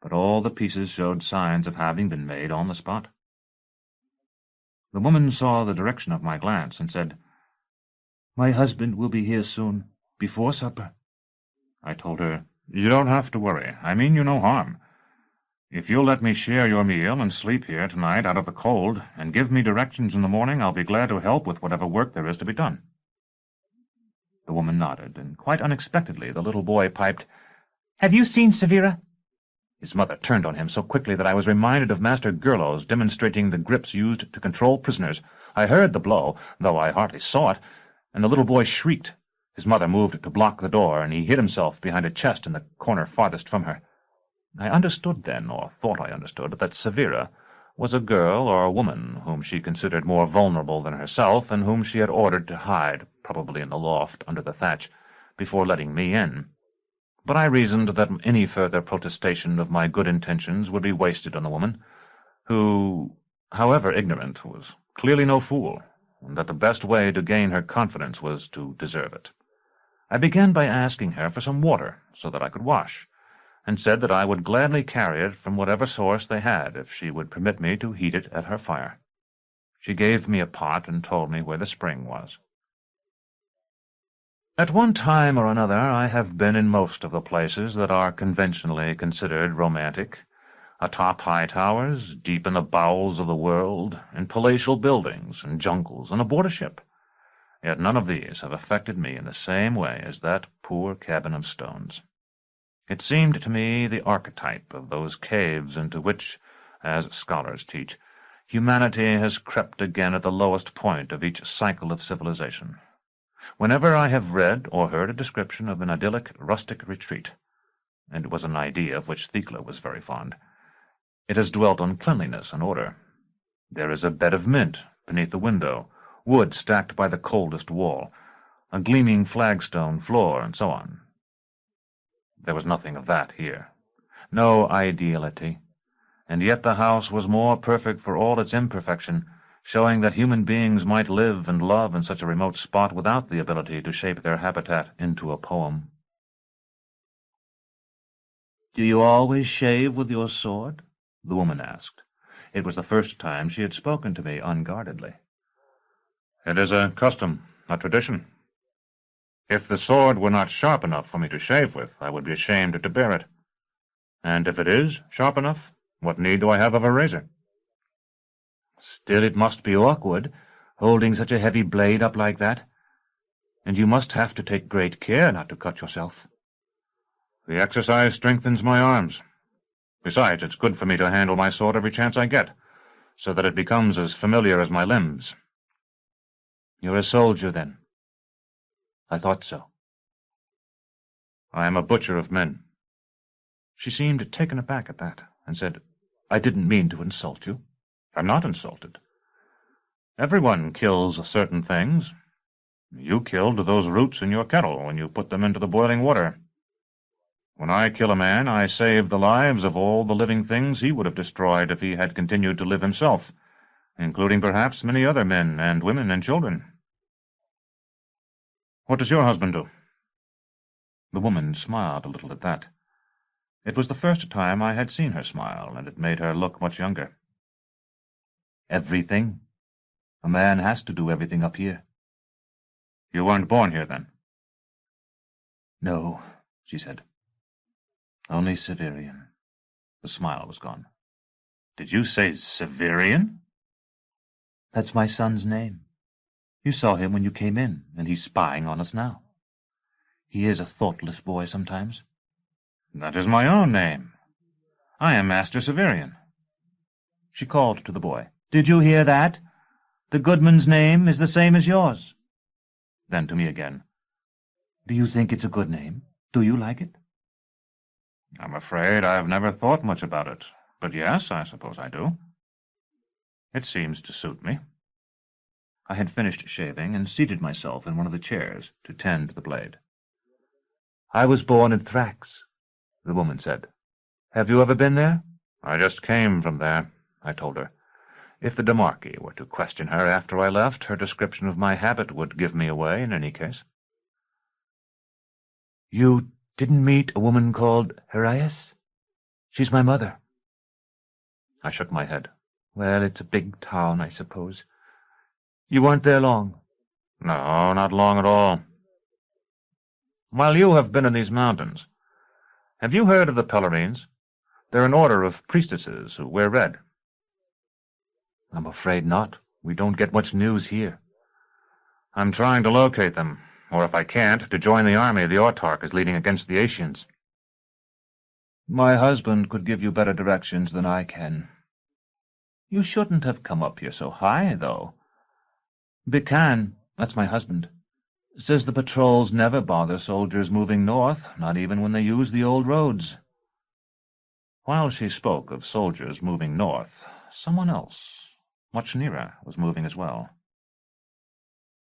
but all the pieces showed signs of having been made on the spot. The woman saw the direction of my glance and said, "My husband will be here soon, before supper." I told her, "You don't have to worry. I mean you no harm. If you'll let me share your meal and sleep here tonight out of the cold, and give me directions in the morning, I'll be glad to help with whatever work there is to be done." The woman nodded, and quite unexpectedly the little boy piped, "Have you seen Severa?" His mother turned on him so quickly that I was reminded of Master Gurlo's demonstrating the grips used to control prisoners. I heard the blow, though I hardly saw it, and the little boy shrieked. His mother moved to block the door, and he hid himself behind a chest in the corner farthest from her. I understood then, or thought I understood, that Severa was a girl or a woman whom she considered more vulnerable than herself, and whom she had ordered to hide, probably in the loft under the thatch, before letting me in. But I reasoned that any further protestation of my good intentions would be wasted on the woman, who, however ignorant, was clearly no fool, and that the best way to gain her confidence was to deserve it. I began by asking her for some water, so that I could wash, and said that I would gladly carry it from whatever source they had, if she would permit me to heat it at her fire. She gave me a pot and told me where the spring was. At one time or another I have been in most of the places that are conventionally considered romantic, atop high towers, deep in the bowels of the world, in palatial buildings and jungles, and aboard a ship. Yet none of these have affected me in the same way as that poor cabin of stones. It seemed to me the archetype of those caves into which, as scholars teach, humanity has crept again at the lowest point of each cycle of civilization. Whenever I have read or heard a description of an idyllic rustic retreat, and it was an idea of which Thecla was very fond, it has dwelt on cleanliness and order. There is a bed of mint beneath the window, wood stacked by the coldest wall, a gleaming flagstone floor, and so on. There was nothing of that here, no ideality, and yet the house was more perfect for all its imperfection showing that human beings might live and love in such a remote spot without the ability to shape their habitat into a poem. "Do you always shave with your sword?" the woman asked. It was the first time she had spoken to me unguardedly. "It is a custom, a tradition. If the sword were not sharp enough for me to shave with, I would be ashamed to bear it. And if it is sharp enough, what need do I have of a razor?" "Still it must be awkward, holding such a heavy blade up like that. And you must have to take great care not to cut yourself." "The exercise strengthens my arms. Besides, it's good for me to handle my sword every chance I get, so that it becomes as familiar as my limbs." "You're a soldier, then?" "I thought so." "I am a butcher of men." She seemed taken aback at that, and said, "I didn't mean to insult you." "I'm not insulted. Everyone kills certain things. You killed those roots in your kettle when you put them into the boiling water. When I kill a man, I save the lives of all the living things he would have destroyed if he had continued to live himself, including perhaps many other men and women and children." "What does your husband do?" The woman smiled a little at that. It was the first time I had seen her smile, and it made her look much younger. "Everything. A man has to do everything up here." "You weren't born here, then?" "No," she said. "Only Severian." The smile was gone. "Did you say Severian?" "That's my son's name. You saw him when you came in, and he's spying on us now. He is a thoughtless boy sometimes." "That is my own name. I am Master Severian." She called to the boy. "Did you hear that? The goodman's name is the same as yours." Then to me again. "Do you think it's a good name? Do you like it?" "I'm afraid I've never thought much about it, but yes, I suppose I do. It seems to suit me." I had finished shaving and seated myself in one of the chairs to tend the blade. "I was born in Thrax," the woman said. "Have you ever been there?" "I just came from there," I told her. If the Demarchi were to question her after I left, her description of my habit would give me away in any case. "You didn't meet a woman called Herias? She's my mother." I shook my head. "Well, it's a big town, I suppose. You weren't there long?" "No, not long at all." "While you have been in these mountains, have you heard of the Pellerines? They're an order of priestesses who wear red." "I'm afraid not. We don't get much news here." "I'm trying to locate them, or if I can't, to join the army the Autarch is leading against the Asians." "My husband could give you better directions than I can. You shouldn't have come up here so high, though. Bican, that's my husband, says the patrols never bother soldiers moving north, not even when they use the old roads." While she spoke of soldiers moving north, someone else, much nearer, was moving as well.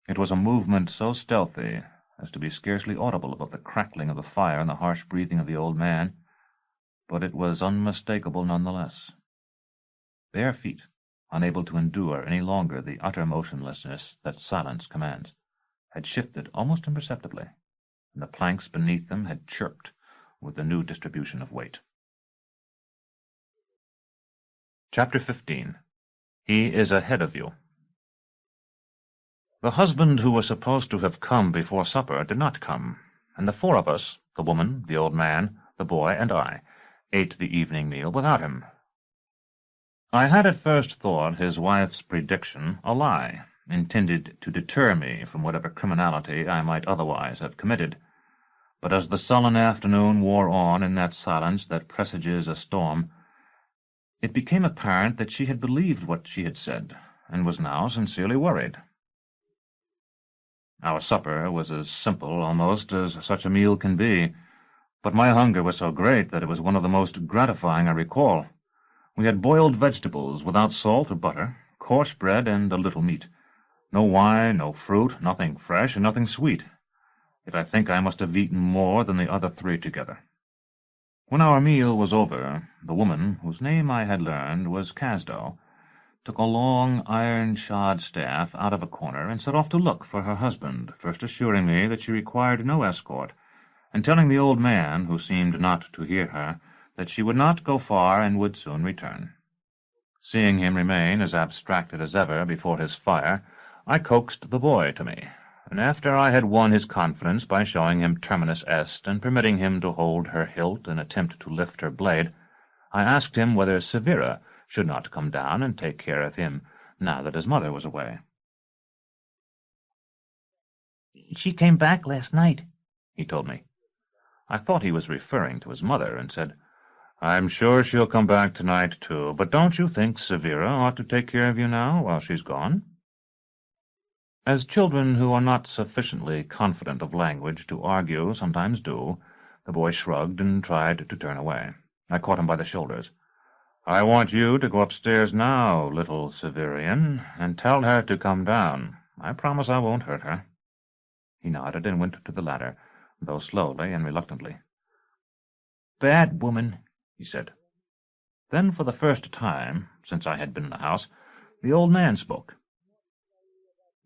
It was a movement so stealthy as to be scarcely audible above the crackling of the fire and the harsh breathing of the old man, but it was unmistakable nonetheless. Bare feet, unable to endure any longer the utter motionlessness that silence commands, had shifted almost imperceptibly, and the planks beneath them had chirped with the new distribution of weight. Chapter 15. He is ahead of you. The husband who was supposed to have come before supper did not come, and the four of us, the woman, the old man, the boy, and I, ate the evening meal without him. I had at first thought his wife's prediction a lie, intended to deter me from whatever criminality I might otherwise have committed. But as the sullen afternoon wore on in that silence that presages a storm, it became apparent that she had believed what she had said, and was now sincerely worried. Our supper was as simple, almost, as such a meal can be, but my hunger was so great that it was one of the most gratifying I recall. We had boiled vegetables without salt or butter, coarse bread, and a little meat. No wine, no fruit, nothing fresh, and nothing sweet. Yet I think I must have eaten more than the other three together. When our meal was over, the woman, whose name I had learned was Casdo, took a long iron-shod staff out of a corner and set off to look for her husband, first assuring me that she required no escort, and telling the old man, who seemed not to hear her, that she would not go far and would soon return. Seeing him remain as abstracted as ever before his fire, I coaxed the boy to me, and after I had won his confidence by showing him Terminus Est and permitting him to hold her hilt and attempt to lift her blade, I asked him whether Severa should not come down and take care of him, now that his mother was away. "She came back last night," he told me. I thought he was referring to his mother, and said, "I'm sure she'll come back tonight, too, but don't you think Severa ought to take care of you now, while she's gone?" As children who are not sufficiently confident of language to argue sometimes do, the boy shrugged and tried to turn away. I caught him by the shoulders. "I want you to go upstairs now, little Severian, and tell her to come down. I promise I won't hurt her." He nodded and went to the ladder, though slowly and reluctantly. "Bad woman," he said. Then, for the first time since I had been in the house, the old man spoke.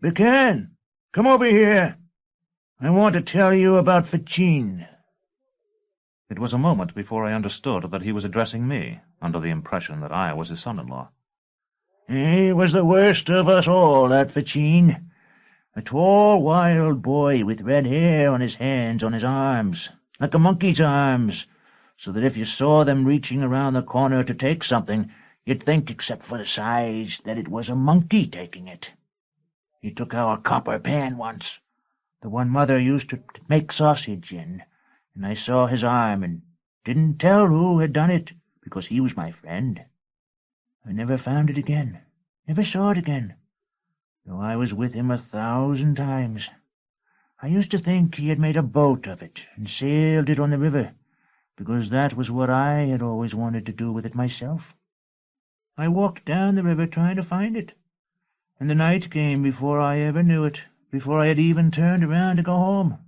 "Bican, come over here. I want to tell you about Ficine." It was a moment before I understood that he was addressing me, under the impression that I was his son-in-law. "He was the worst of us all, that Ficine. A tall, wild boy with red hair on his hands, on his arms, like a monkey's arms, so that if you saw them reaching around the corner to take something, you'd think, except for the size, that it was a monkey taking it. He took our copper pan once, the one Mother used to make sausage in, and I saw his arm and didn't tell who had done it, because he was my friend. I never found it again, never saw it again, though I was with him 1,000 times. I used to think he had made a boat of it and sailed it on the river, because that was what I had always wanted to do with it myself. I walked down the river trying to find it, and the night came before I ever knew it, before I had even turned around to go home.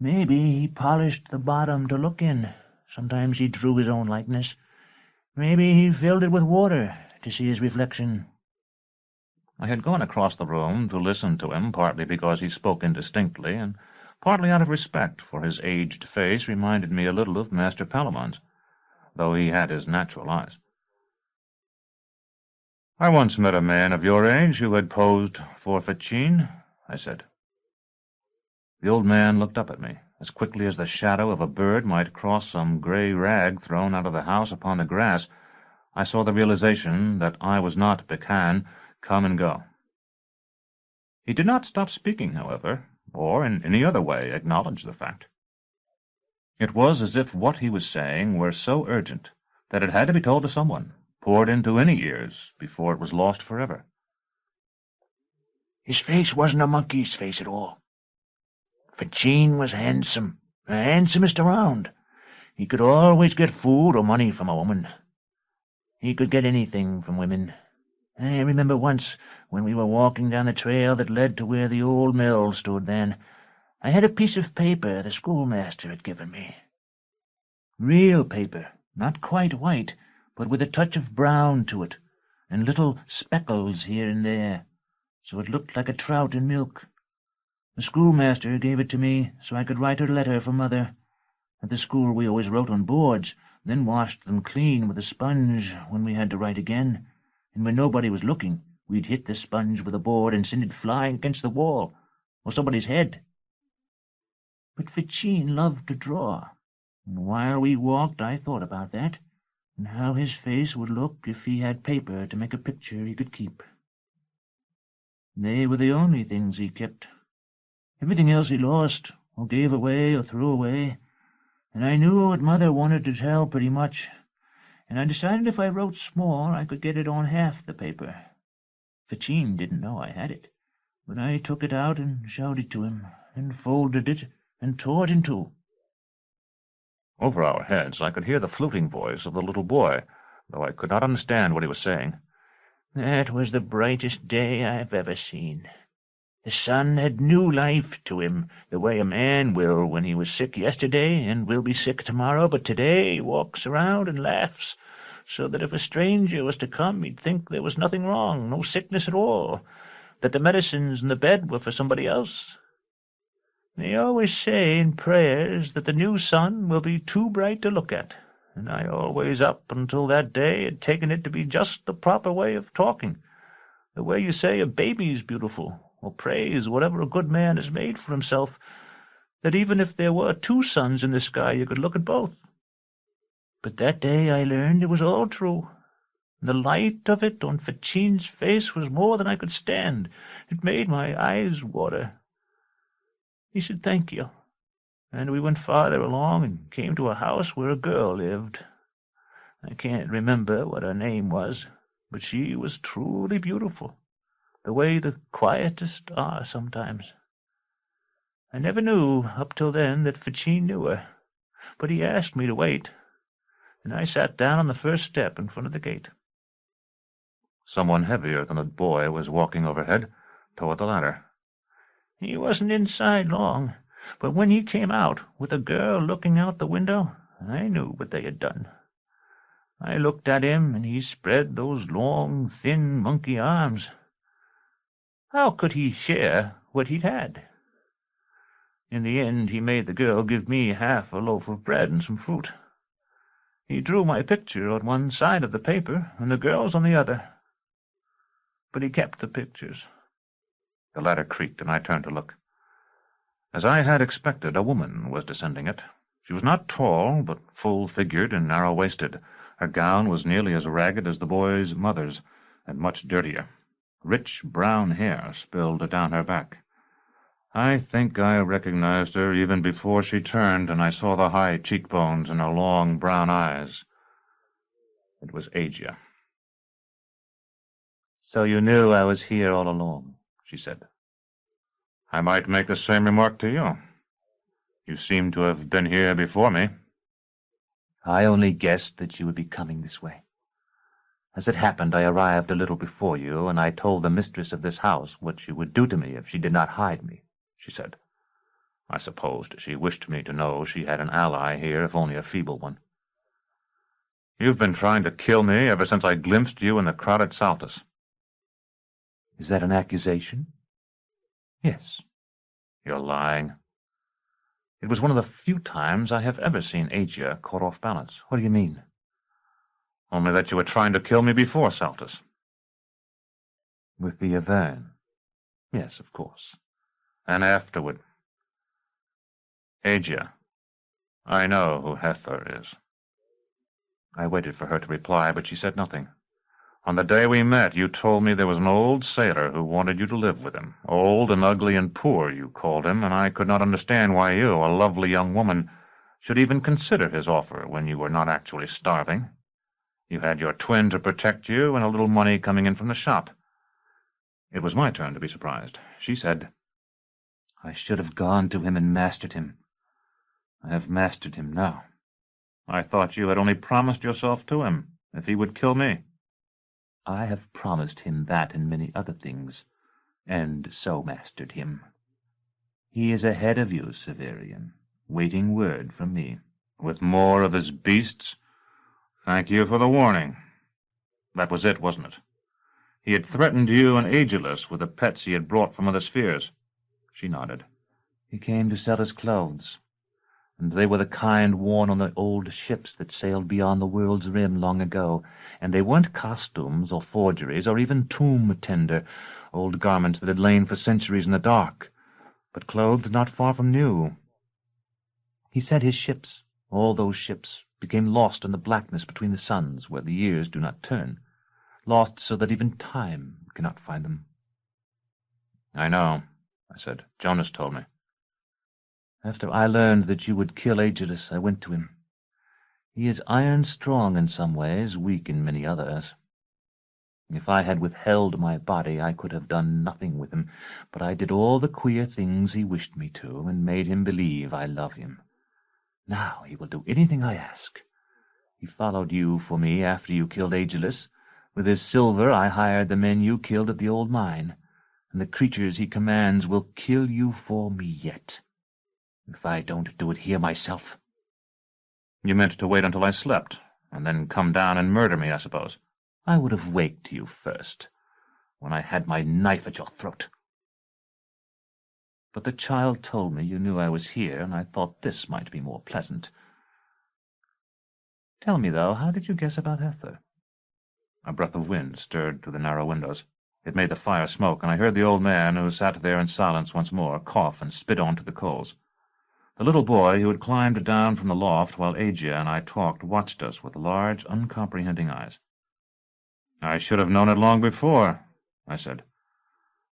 Maybe he polished the bottom to look in. Sometimes he drew his own likeness. Maybe he filled it with water to see his reflection." I had gone across the room to listen to him, partly because he spoke indistinctly, and partly out of respect, for his aged face reminded me a little of Master Palamon's, though he had his natural eyes. "I once met a man of your age who had posed for Ficine," I said. The old man looked up at me, as quickly as the shadow of a bird might cross some gray rag thrown out of the house upon the grass. I saw the realization that I was not Bican come and go. He did not stop speaking, however, or in any other way acknowledge the fact. It was as if what he was saying were so urgent that it had to be told to someone, poured into any ears, before it was lost forever. "His face wasn't a monkey's face at all. Ficine was handsome, the handsomest around. He could always get food or money from a woman. He could get anything from women. I remember once, when we were walking down the trail that led to where the old mill stood then, I had a piece of paper the schoolmaster had given me. Real paper, not quite white, but with a touch of brown to it, and little speckles here and there, so it looked like a trout in milk. The schoolmaster gave it to me so I could write her letter for Mother. At the school we always wrote on boards, then washed them clean with a sponge when we had to write again, and when nobody was looking, we'd hit the sponge with a board and send it flying against the wall, or somebody's head. But Ficine loved to draw, and while we walked I thought about that, and how his face would look if he had paper to make a picture he could keep. They were the only things he kept. Everything else he lost, or gave away, or threw away, and I knew what Mother wanted to tell pretty much, and I decided if I wrote small I could get it on half the paper. Ficine didn't know I had it, but I took it out and showed it to him, and folded it, and tore it in two. Over our heads I could hear the fluting voice of the little boy, though I could not understand what he was saying. That was the brightest day I've ever seen. The sun had new life to him, the way a man will when he was sick yesterday and will be sick tomorrow, but today he walks around and laughs, so that if a stranger was to come, he'd think there was nothing wrong, no sickness at all, that the medicines and the bed were for somebody else. They always say in prayers that the new sun will be too bright to look at, and I always up until that day had taken it to be just the proper way of talking, the way you say a baby's beautiful, or praise whatever a good man has made for himself, that even if there were two suns in the sky you could look at both. But that day I learned it was all true, and the light of it on Facine's face was more than I could stand. It made my eyes water. He said thank you, and we went farther along and came to a house where a girl lived. I can't remember what her name was, but she was truly beautiful, the way the quietest are sometimes. I never knew up till then that Facine knew her, but he asked me to wait, and I sat down on the first step in front of the gate. Someone heavier than a boy was walking overhead toward the ladder. He wasn't inside long, but when he came out, with a girl looking out the window, I knew what they had done. I looked at him, and he spread those long, thin, monkey arms. How could he share what he'd had? In the end, he made the girl give me half a loaf of bread and some fruit. He drew my picture on one side of the paper, and the girl's on the other. But he kept the pictures. The ladder creaked, and I turned to look. As I had expected, a woman was descending it. She was not tall, but full-figured and narrow-waisted. Her gown was nearly as ragged as the boy's mother's, and much dirtier. Rich brown hair spilled down her back. I think I recognized her even before she turned, and I saw the high cheekbones and her long brown eyes. It was Asia. So you knew I was here all along, she said. I might make the same remark to you. You seem to have been here before me. I only guessed that you would be coming this way. As it happened, I arrived a little before you, and I told the mistress of this house what she would do to me if she did not hide me, she said. I supposed she wished me to know she had an ally here, if only a feeble one. You've been trying to kill me ever since I glimpsed you in the crowd at Saltus. Is that an accusation? Yes. You're lying. It was one of the few times I have ever seen Asia caught off balance. What do you mean? Only that you were trying to kill me before Saltus. With the Avern? Yes, of course. And afterward. Asia, I know who Hether is. I waited for her to reply, but she said nothing. On the day we met, you told me there was an old sailor who wanted you to live with him. Old and ugly and poor, you called him, and I could not understand why you, a lovely young woman, should even consider his offer when you were not actually starving. You had your twin to protect you and a little money coming in from the shop. It was my turn to be surprised. She said, I should have gone to him and mastered him. I have mastered him now. I thought you had only promised yourself to him, if he would kill me. I have promised him that and many other things, and so mastered him. He is ahead of you, Severian, waiting word from me. With more of his beasts? Thank you for the warning. That was it, wasn't it? He had threatened you and Agelus with the pets he had brought from other spheres. She nodded. He came to sell his clothes, and they were the kind worn on the old ships that sailed beyond the world's rim long ago, and they weren't costumes or forgeries or even tomb tender, old garments that had lain for centuries in the dark, but clothes not far from new. He said his ships, all those ships, became lost in the blackness between the suns where the years do not turn, lost so that even time cannot find them. I know, I said. Jonas told me. After I learned that you would kill Agelus, I went to him. He is iron-strong in some ways, weak in many others. If I had withheld my body, I could have done nothing with him, but I did all the queer things he wished me to, and made him believe I love him. Now he will do anything I ask. He followed you for me after you killed Agelus. With his silver I hired the men you killed at the old mine, and the creatures he commands will kill you for me yet, if I don't do it here myself. You meant to wait until I slept, and then come down and murder me, I suppose. I would have waked you first, when I had my knife at your throat. But the child told me you knew I was here, and I thought this might be more pleasant. Tell me, though, how did you guess about Hether? A breath of wind stirred through the narrow windows. It made the fire smoke, and I heard the old man, who sat there in silence once more, cough and spit onto the coals. The little boy, who had climbed down from the loft while Agia and I talked, watched us with large, uncomprehending eyes. I should have known it long before, I said.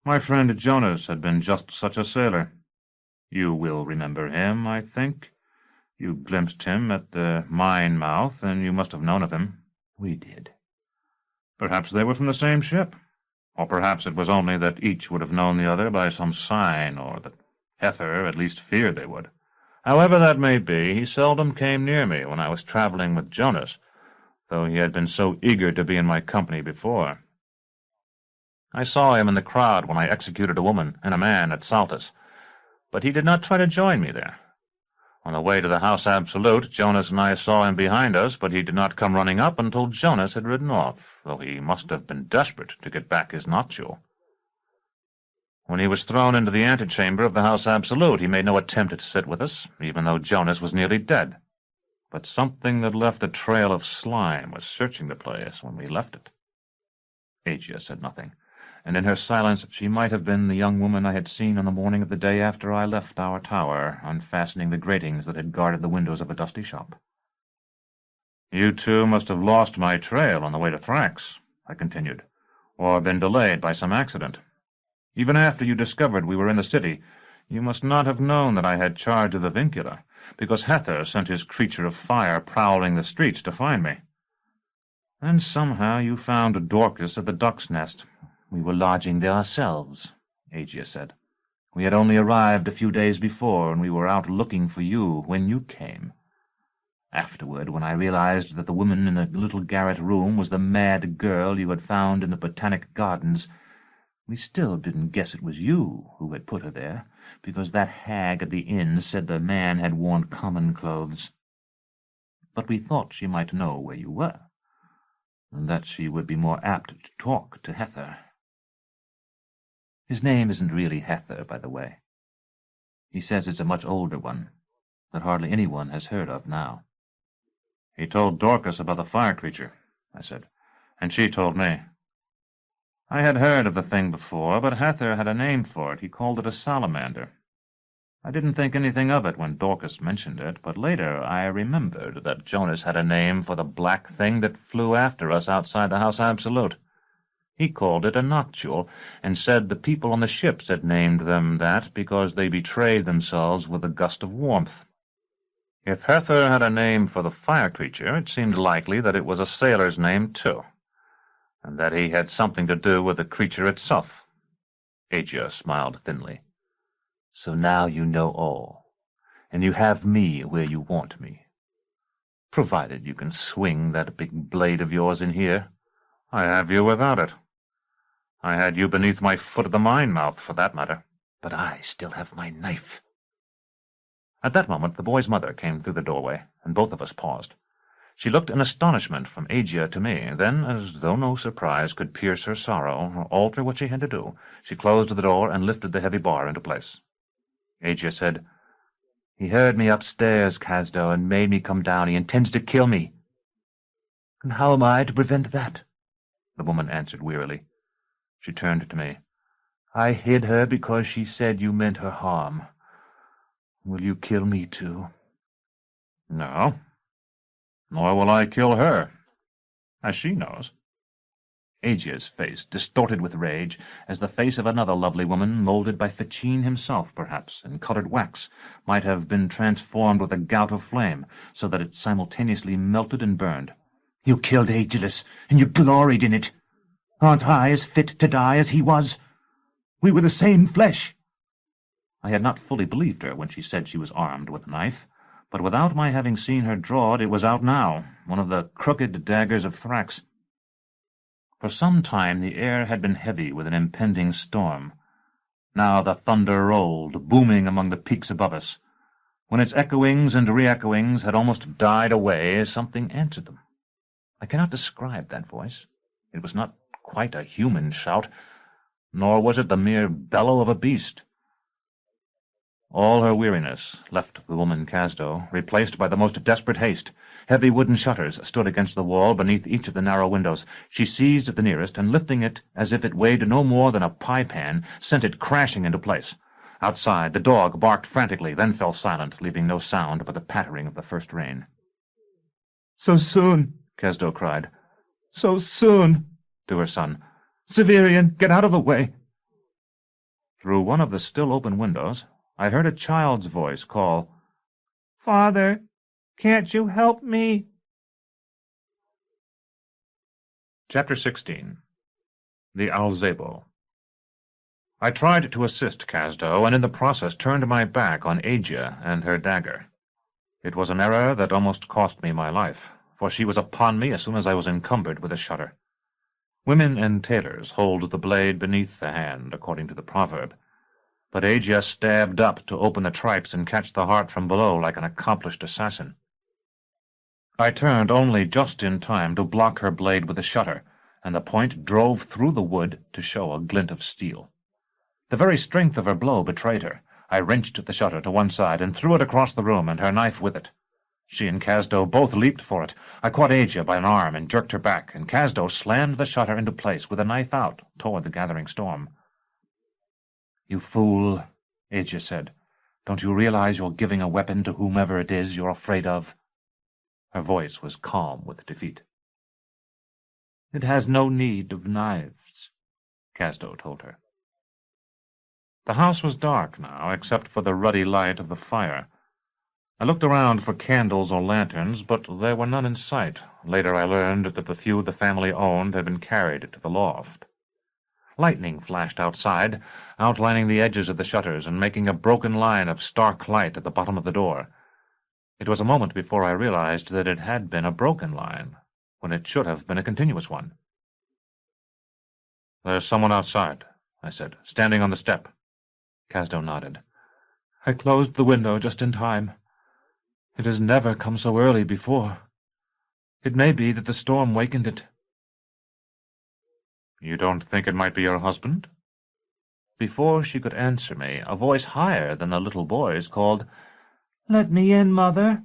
My friend Jonas had been just such a sailor. You will remember him, I think. You glimpsed him at the mine mouth, and you must have known of him. We did. Perhaps they were from the same ship, or perhaps it was only that each would have known the other by some sign, or that Hether at least feared they would. However that may be, he seldom came near me when I was traveling with Jonas, though he had been so eager to be in my company before. I saw him in the crowd when I executed a woman and a man at Saltus, but he did not try to join me there. On the way to the House Absolute, Jonas and I saw him behind us, but he did not come running up until Jonas had ridden off, though he must have been desperate to get back his noctule. When he was thrown into the antechamber of the House Absolute, he made no attempt to sit with us, even though Jonas was nearly dead. But something that left a trail of slime was searching the place when we left it. Agia said nothing, and in her silence she might have been the young woman I had seen on the morning of the day after I left our tower, unfastening the gratings that had guarded the windows of a dusty shop. You two must have lost my trail on the way to Thrax, I continued, or been delayed by some accident. Even after you discovered we were in the city, you must not have known that I had charge of the Vincula, because Hether sent his creature of fire prowling the streets to find me. And somehow you found Dorcas at the Duck's Nest. We were lodging there ourselves, Agia said. We had only arrived a few days before, and we were out looking for you when you came. Afterward, when I realized that the woman in the little garret room was the mad girl you had found in the Botanic Gardens, we still didn't guess it was you who had put her there, because that hag at the inn said the man had worn common clothes. But we thought she might know where you were, and that she would be more apt to talk to Hether. His name isn't really Hether, by the way. He says it's a much older one, that hardly anyone has heard of now. He told Dorcas about the fire creature, I said, and she told me. I had heard of the thing before, but Hether had a name for it. He called it a salamander. I didn't think anything of it when Dorcas mentioned it, but later I remembered that Jonas had a name for the black thing that flew after us outside the House Absolute. He called it a noctule, and said the people on the ships had named them that because they betrayed themselves with a gust of warmth. If Hether had a name for the fire creature, it seemed likely that it was a sailor's name, too, and that he had something to do with the creature itself. Agia smiled thinly. So now you know all, and you have me where you want me. Provided you can swing that big blade of yours in here. I have you without it. I had you beneath my foot at the mine mouth, for that matter. But I still have my knife. At that moment the boy's mother came through the doorway, and both of us paused. She looked in astonishment from Agia to me. Then, as though no surprise could pierce her sorrow or alter what she had to do, she closed the door and lifted the heavy bar into place. Agia said, "He heard me upstairs, Casdo, and made me come down. He intends to kill me." "And how am I to prevent that?" the woman answered wearily. She turned to me. "I hid her because she said you meant her harm. Will you kill me, too?" "No. Nor will I kill her, as she knows." Agia's face distorted with rage, as the face of another lovely woman, moulded by Ficine himself, perhaps, in colored wax, might have been transformed with a gout of flame, so that it simultaneously melted and burned. "You killed Aegilus, and you gloried in it. Aren't I as fit to die as he was? We were the same flesh." I had not fully believed her when she said she was armed with a knife, but without my having seen her draw it, it was out now, one of the crooked daggers of Thrax. For some time the air had been heavy with an impending storm. Now the thunder rolled, booming among the peaks above us. When its echoings and re-echoings had almost died away, something answered them, I cannot describe that voice. It was not quite a human shout, nor was it the mere bellow of a beast. All her weariness left the woman Casdo, replaced by the most desperate haste. Heavy wooden shutters stood against the wall beneath each of the narrow windows. She seized the nearest, and lifting it as if it weighed no more than a pie-pan, sent it crashing into place. Outside, the dog barked frantically, then fell silent, leaving no sound but the pattering of the first rain. "So soon," Casdo cried. "So soon," to her son. "Severian, get out of the way." Through one of the still-open windows, I heard a child's voice call, "Father, can't you help me?" Chapter 16. The Alzabo. I tried to assist Casdo, and in the process turned my back on Agia and her dagger. It was an error that almost cost me my life, for she was upon me as soon as I was encumbered with a shutter. Women and tailors hold the blade beneath the hand, according to the proverb, but Agia stabbed up to open the tripes and catch the heart from below like an accomplished assassin. I turned only just in time to block her blade with the shutter, and the point drove through the wood to show a glint of steel. The very strength of her blow betrayed her. I wrenched the shutter to one side and threw it across the room, and her knife with it. She and Casdo both leaped for it. I caught Agia by an arm and jerked her back, and Casdo slammed the shutter into place with the knife out toward the gathering storm. "You fool," Agia said. "Don't you realize you're giving a weapon to whomever it is you're afraid of?" Her voice was calm with defeat. "It has no need of knives," Casdo told her. The house was dark now, except for the ruddy light of the fire. I looked around for candles or lanterns, but there were none in sight. Later I learned that the few the family owned had been carried to the loft. Lightning flashed outside, outlining the edges of the shutters and making a broken line of stark light at the bottom of the door. It was a moment before I realized that it had been a broken line, when it should have been a continuous one. "There's someone outside," I said, "standing on the step." Casdo nodded. "I closed the window just in time. It has never come so early before. It may be that the storm wakened it." "You don't think it might be your husband?" Before she could answer me, a voice higher than the little boy's called, "Let me in, Mother."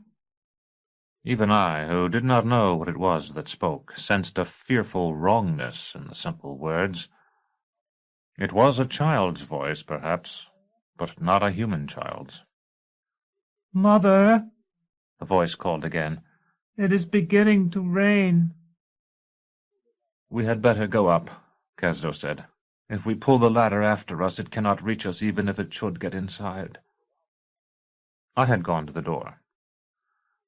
Even I, who did not know what it was that spoke, sensed a fearful wrongness in the simple words. It was a child's voice, perhaps, but not a human child's. "Mother," the voice called again, "it is beginning to rain." "We had better go up," Casdo said. "If we pull the ladder after us, it cannot reach us even if it should get inside." I had gone to the door.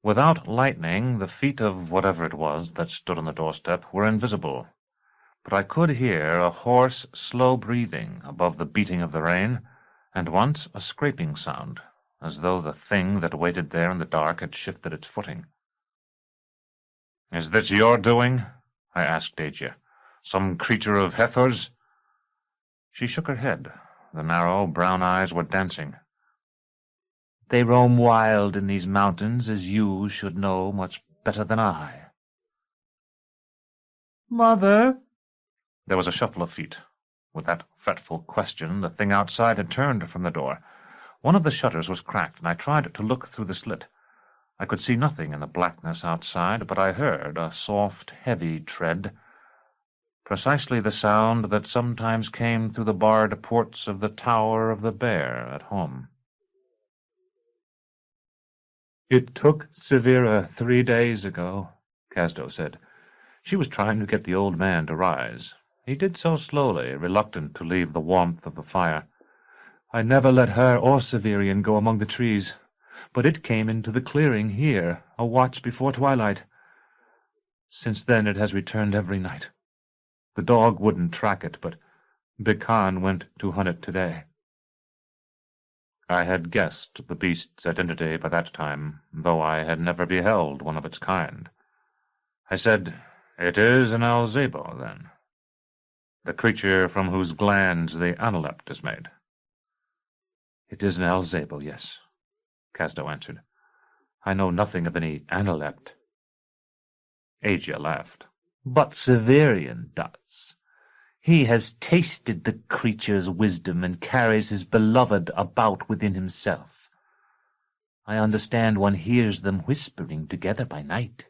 Without lightning, the feet of whatever it was that stood on the doorstep were invisible, but I could hear a hoarse, slow breathing above the beating of the rain, and once a scraping sound, as though the thing that waited there in the dark had shifted its footing. "Is this your doing?" I asked Agia. "Some creature of Hether's?" She shook her head. The narrow, brown eyes were dancing. "They roam wild in these mountains, as you should know much better than I." "Mother?" There was a shuffle of feet. With that fretful question, the thing outside had turned from the door. One of the shutters was cracked, and I tried to look through the slit. I could see nothing in the blackness outside, but I heard a soft, heavy tread, precisely the sound that sometimes came through the barred ports of the Tower of the Bear at home. "It took Severa 3 days ago," Casdo said. She was trying to get the old man to rise. He did so slowly, reluctant to leave the warmth of the fire. "I never let her or Severian go among the trees, but it came into the clearing here, a watch before twilight. Since then it has returned every night. The dog wouldn't track it, but Bekan went to hunt it today." I had guessed the beast's identity by that time, though I had never beheld one of its kind. I said, "It is an Alzabo, then. The creature from whose glands the analept is made." "It is an Alzabo, yes," Casdo answered. "I know nothing of any analept." Asia laughed. "But Severian does. He has tasted the creature's wisdom and carries his beloved about within himself. I understand one hears them whispering together by night,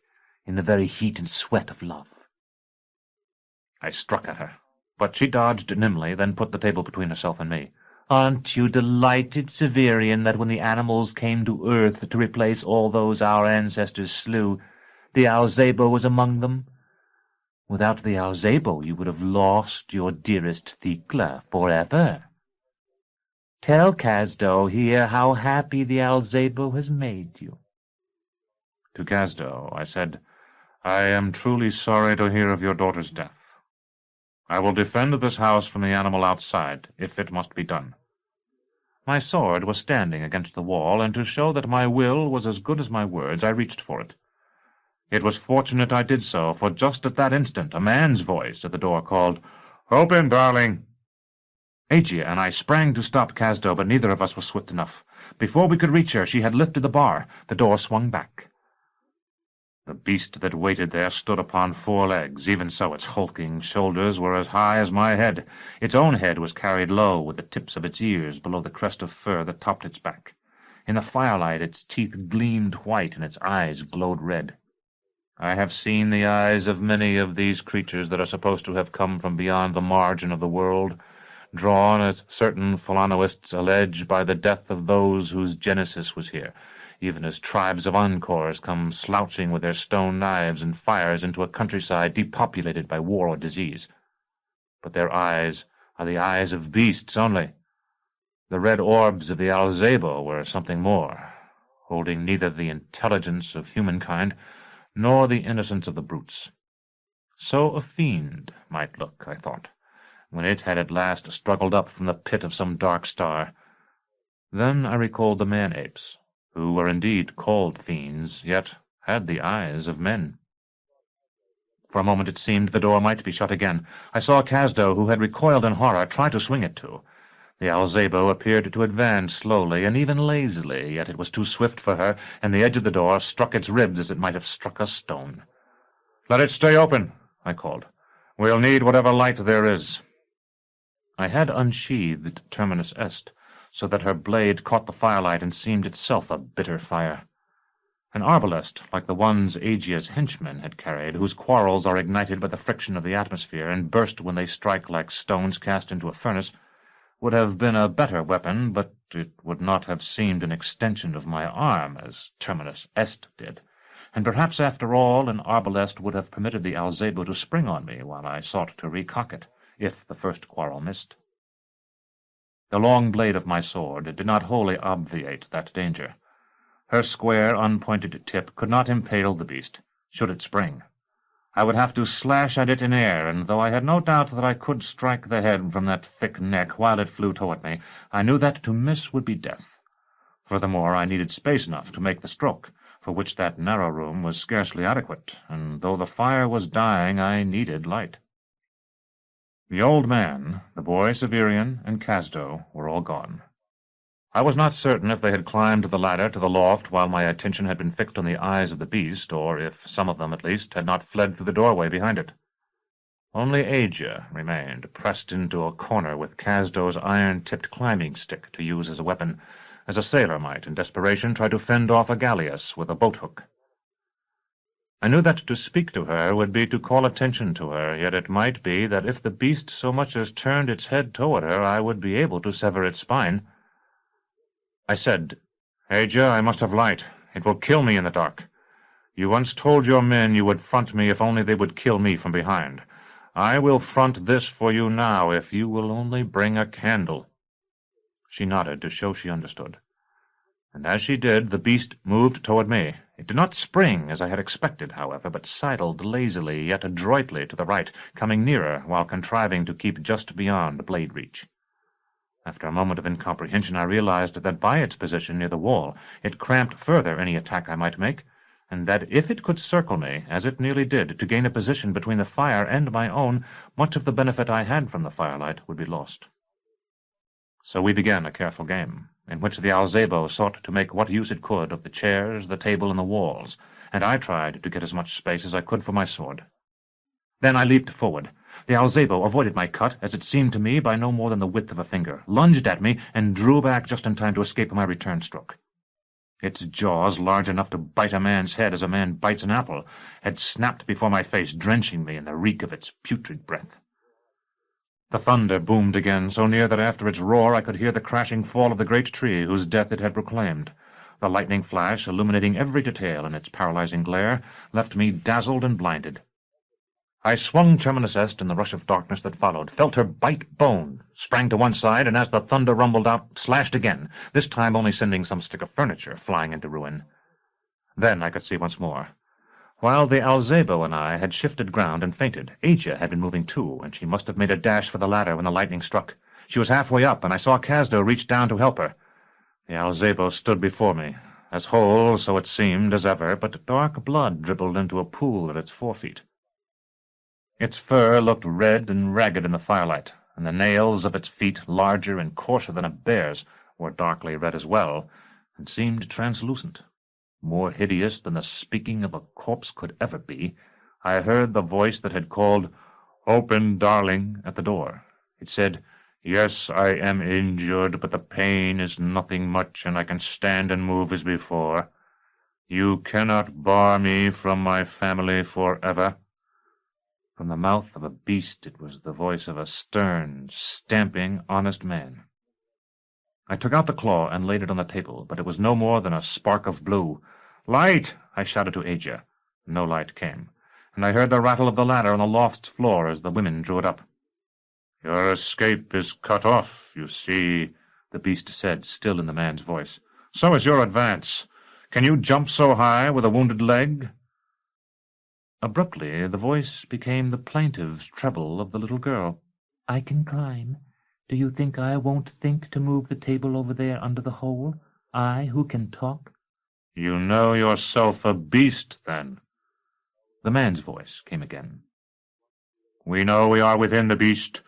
in the very heat and sweat of love." I struck at her, but she dodged nimbly, then put the table between herself and me. "Aren't you delighted, Severian, that when the animals came to earth to replace all those our ancestors slew, the Alzabo was among them? Without the Alzabo you would have lost your dearest Thicla forever. Tell Casdo here how happy the Alzabo has made you." To Casdo I said, "I am truly sorry to hear of your daughter's death. I will defend this house from the animal outside, if it must be done." My sword was standing against the wall, and to show that my will was as good as my words, I reached for it. It was fortunate I did so, for just at that instant a man's voice at the door called, "Open, darling!" Agia and I sprang to stop Casdo, but neither of us was swift enough. Before we could reach her, she had lifted the bar. The door swung back. The beast that waited there stood upon 4 legs. Even so, its hulking shoulders were as high as my head. Its own head was carried low, with the tips of its ears below the crest of fur that topped its back. In the firelight its teeth gleamed white, and its eyes glowed red. I have seen the eyes of many of these creatures that are supposed to have come from beyond the margin of the world, drawn, as certain Famulists allege, by the death of those whose genesis was here, even as tribes of encores come slouching with their stone knives and fires into a countryside depopulated by war or disease. But their eyes are the eyes of beasts only. The red orbs of the Alzabo were something more, holding neither the intelligence of humankind nor the innocence of the brutes. So a fiend might look, I thought, when it had at last struggled up from the pit of some dark star. Then I recalled the man-apes, who were indeed called fiends, yet had the eyes of men. For a moment it seemed the door might be shut again. I saw Casdo, who had recoiled in horror, try to swing it to. The Alzabo appeared to advance slowly and even lazily, yet it was too swift for her, and the edge of the door struck its ribs as it might have struck a stone. "Let it stay open," I called. "We'll need whatever light there is." I had unsheathed Terminus Est, so that her blade caught the firelight and seemed itself a bitter fire. An arbalest, like the ones Aegea's henchmen had carried, whose quarrels are ignited by the friction of the atmosphere and burst when they strike like stones cast into a furnace, would have been a better weapon, but it would not have seemed an extension of my arm, as Terminus Est did, and perhaps after all an arbalest would have permitted the Alzabo to spring on me while I sought to recock it, if the first quarrel missed. The long blade of my sword did not wholly obviate that danger. Her square, unpointed tip could not impale the beast, should it spring. I would have to slash at it in air, and though I had no doubt that I could strike the head from that thick neck while it flew toward me, I knew that to miss would be death. Furthermore, I needed space enough to make the stroke, for which that narrow room was scarcely adequate, and though the fire was dying, I needed light. The old man, the boy Severian, and Casdo were all gone. I was not certain if they had climbed the ladder to the loft while my attention had been fixed on the eyes of the beast, or if some of them, at least, had not fled through the doorway behind it. Only Agia remained, pressed into a corner with Casdo's iron-tipped climbing stick to use as a weapon, as a sailor might, in desperation, try to fend off a galleass with a boat-hook. I knew that to speak to her would be to call attention to her, yet it might be that if the beast so much as turned its head toward her, I would be able to sever its spine. I said, "Agia, I must have light. It will kill me in the dark. You once told your men you would front me if only they would kill me from behind. I will front this for you now, if you will only bring a candle." She nodded to show she understood. And as she did, the beast moved toward me. It did not spring, as I had expected, however, but sidled lazily, yet adroitly, to the right, coming nearer, while contriving to keep just beyond blade reach. After a moment of incomprehension, I realized that by its position near the wall it cramped further any attack I might make, and that if it could circle me, as it nearly did, to gain a position between the fire and my own, much of the benefit I had from the firelight would be lost. So we began a careful game, in which the Alzabo sought to make what use it could of the chairs, the table, and the walls, and I tried to get as much space as I could for my sword. Then I leaped forward. The Alzabo avoided my cut, as it seemed to me, by no more than the width of a finger, lunged at me, and drew back just in time to escape my return stroke. Its jaws, large enough to bite a man's head as a man bites an apple, had snapped before my face, drenching me in the reek of its putrid breath. The thunder boomed again, so near that after its roar I could hear the crashing fall of the great tree whose death it had proclaimed. The lightning flash, illuminating every detail in its paralyzing glare, left me dazzled and blinded. I swung Terminus Est in the rush of darkness that followed, felt her bite bone, sprang to one side, and as the thunder rumbled out, slashed again, this time only sending some stick of furniture flying into ruin. Then I could see once more. While the Alzabo and I had shifted ground and fainted, Asia had been moving too, and she must have made a dash for the ladder when the lightning struck. She was halfway up, and I saw Casdo reach down to help her. The Alzabo stood before me, as whole, so it seemed, as ever, but dark blood dribbled into a pool at its forefeet. Its fur looked red and ragged in the firelight, and the nails of its feet, larger and coarser than a bear's, were darkly red as well, and seemed translucent. More hideous than the speaking of a corpse could ever be, I heard the voice that had called, "Open, darling," at the door. It said, "Yes, I am injured, but the pain is nothing much, and I can stand and move as before. You cannot bar me from my family forever." From the mouth of a beast it was the voice of a stern, stamping, honest man. I took out the claw and laid it on the table, but it was no more than a spark of blue. "Light!" I shouted to Asia. No light came, and I heard the rattle of the ladder on the loft's floor as the women drew it up. "Your escape is cut off, you see," the beast said, still in the man's voice. "So is your advance. Can you jump so high with a wounded leg?" Abruptly the voice became the plaintive treble of the little girl. "I can climb. Do you think I won't think to move the table over there under the hole? I, who can talk?" "You know yourself a beast, then?" The man's voice came again. "We know we are within the beast,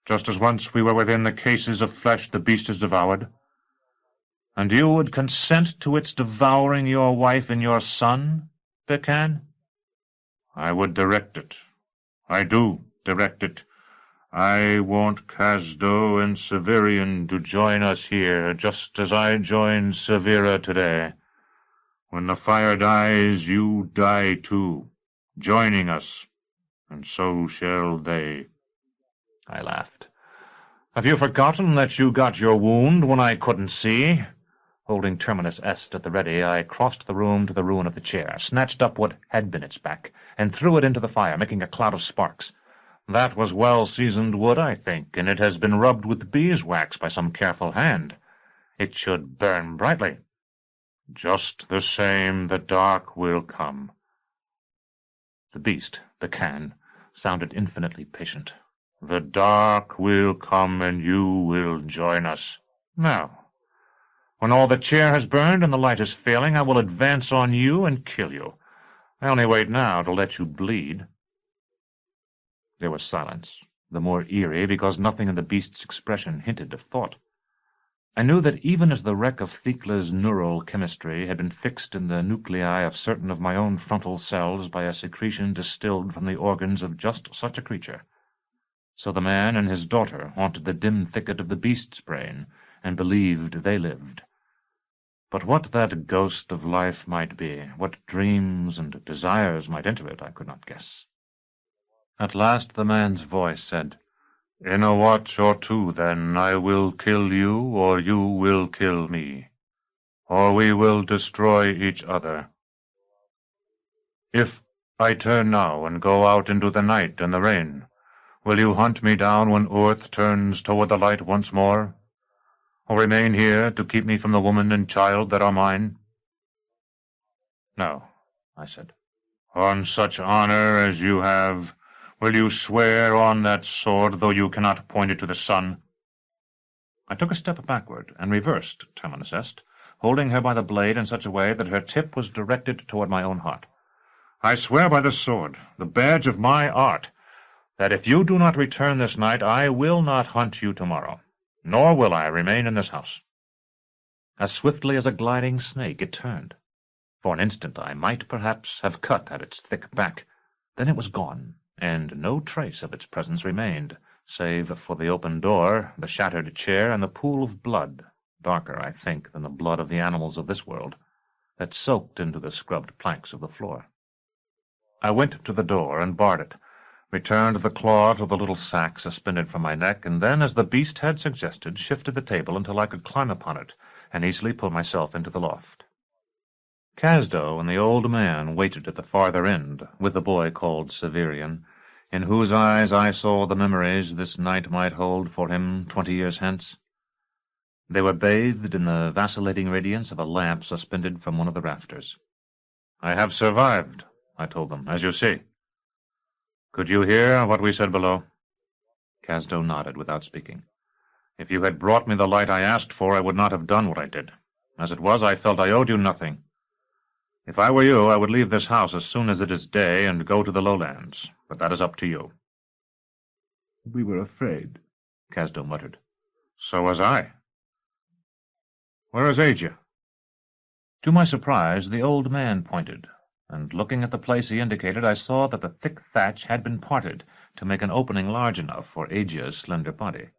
just as once we were within the cases of flesh the beast has devoured. And you would consent to its devouring your wife and your son, Pecan?" "I would direct it. I do direct it. I want Casdo and Severian to join us here, just as I joined Severa today. When the fire dies, you die too, joining us, and so shall they." I laughed. "Have you forgotten that you got your wound when I couldn't see?" Holding Terminus Est at the ready, I crossed the room to the ruin of the chair, snatched up what had been its back, and threw it into the fire, making a cloud of sparks. "That was well-seasoned wood, I think, and it has been rubbed with beeswax by some careful hand. It should burn brightly. Just the same, the dark will come." The beast, the can, sounded infinitely patient. "The dark will come, and you will join us. Now, when all the chair has burned and the light is failing, I will advance on you and kill you. I only wait now to let you bleed." There was silence, the more eerie because nothing in the beast's expression hinted of thought. I knew that even as the wreck of Thekla's neural chemistry had been fixed in the nuclei of certain of my own frontal cells by a secretion distilled from the organs of just such a creature, so the man and his daughter haunted the dim thicket of the beast's brain and believed they lived. But what that ghost of life might be, what dreams and desires might enter it, I could not guess. At last the man's voice said, "In a watch or two, then, I will kill you, or you will kill me, or we will destroy each other. If I turn now and go out into the night and the rain, will you hunt me down when earth turns toward the light once more, or remain here to keep me from the woman and child that are mine?" "No," I said. "On such honor as you have, will you swear on that sword, though you cannot point it to the sun?" I took a step backward and reversed Terminus Est, holding her by the blade in such a way that her tip was directed toward my own heart. "I swear by the sword, the badge of my art, that if you do not return this night, I will not hunt you tomorrow, nor will I remain in this house." As swiftly as a gliding snake it turned. For an instant I might perhaps have cut at its thick back. Then it was gone, and no trace of its presence remained, save for the open door, the shattered chair, and the pool of blood, darker, I think, than the blood of the animals of this world, that soaked into the scrubbed planks of the floor. I went to the door and barred it, returned the claw to the little sack suspended from my neck, and then, as the beast had suggested, shifted the table until I could climb upon it and easily pull myself into the loft. Casdo and the old man waited at the farther end, with the boy called Severian, in whose eyes I saw the memories this night might hold for him 20 years hence. They were bathed in the vacillating radiance of a lamp suspended from one of the rafters. "I have survived," I told them, "as you see. Could you hear what we said below?" Casdo nodded without speaking. "If you had brought me the light I asked for, I would not have done what I did. As it was, I felt I owed you nothing. If I were you, I would leave this house as soon as it is day and go to the lowlands, but that is up to you." "We were afraid," Casdo muttered. "So was I. Where is Aja?" To my surprise, the old man pointed, and looking at the place he indicated, I saw that the thick thatch had been parted to make an opening large enough for Aja's slender body.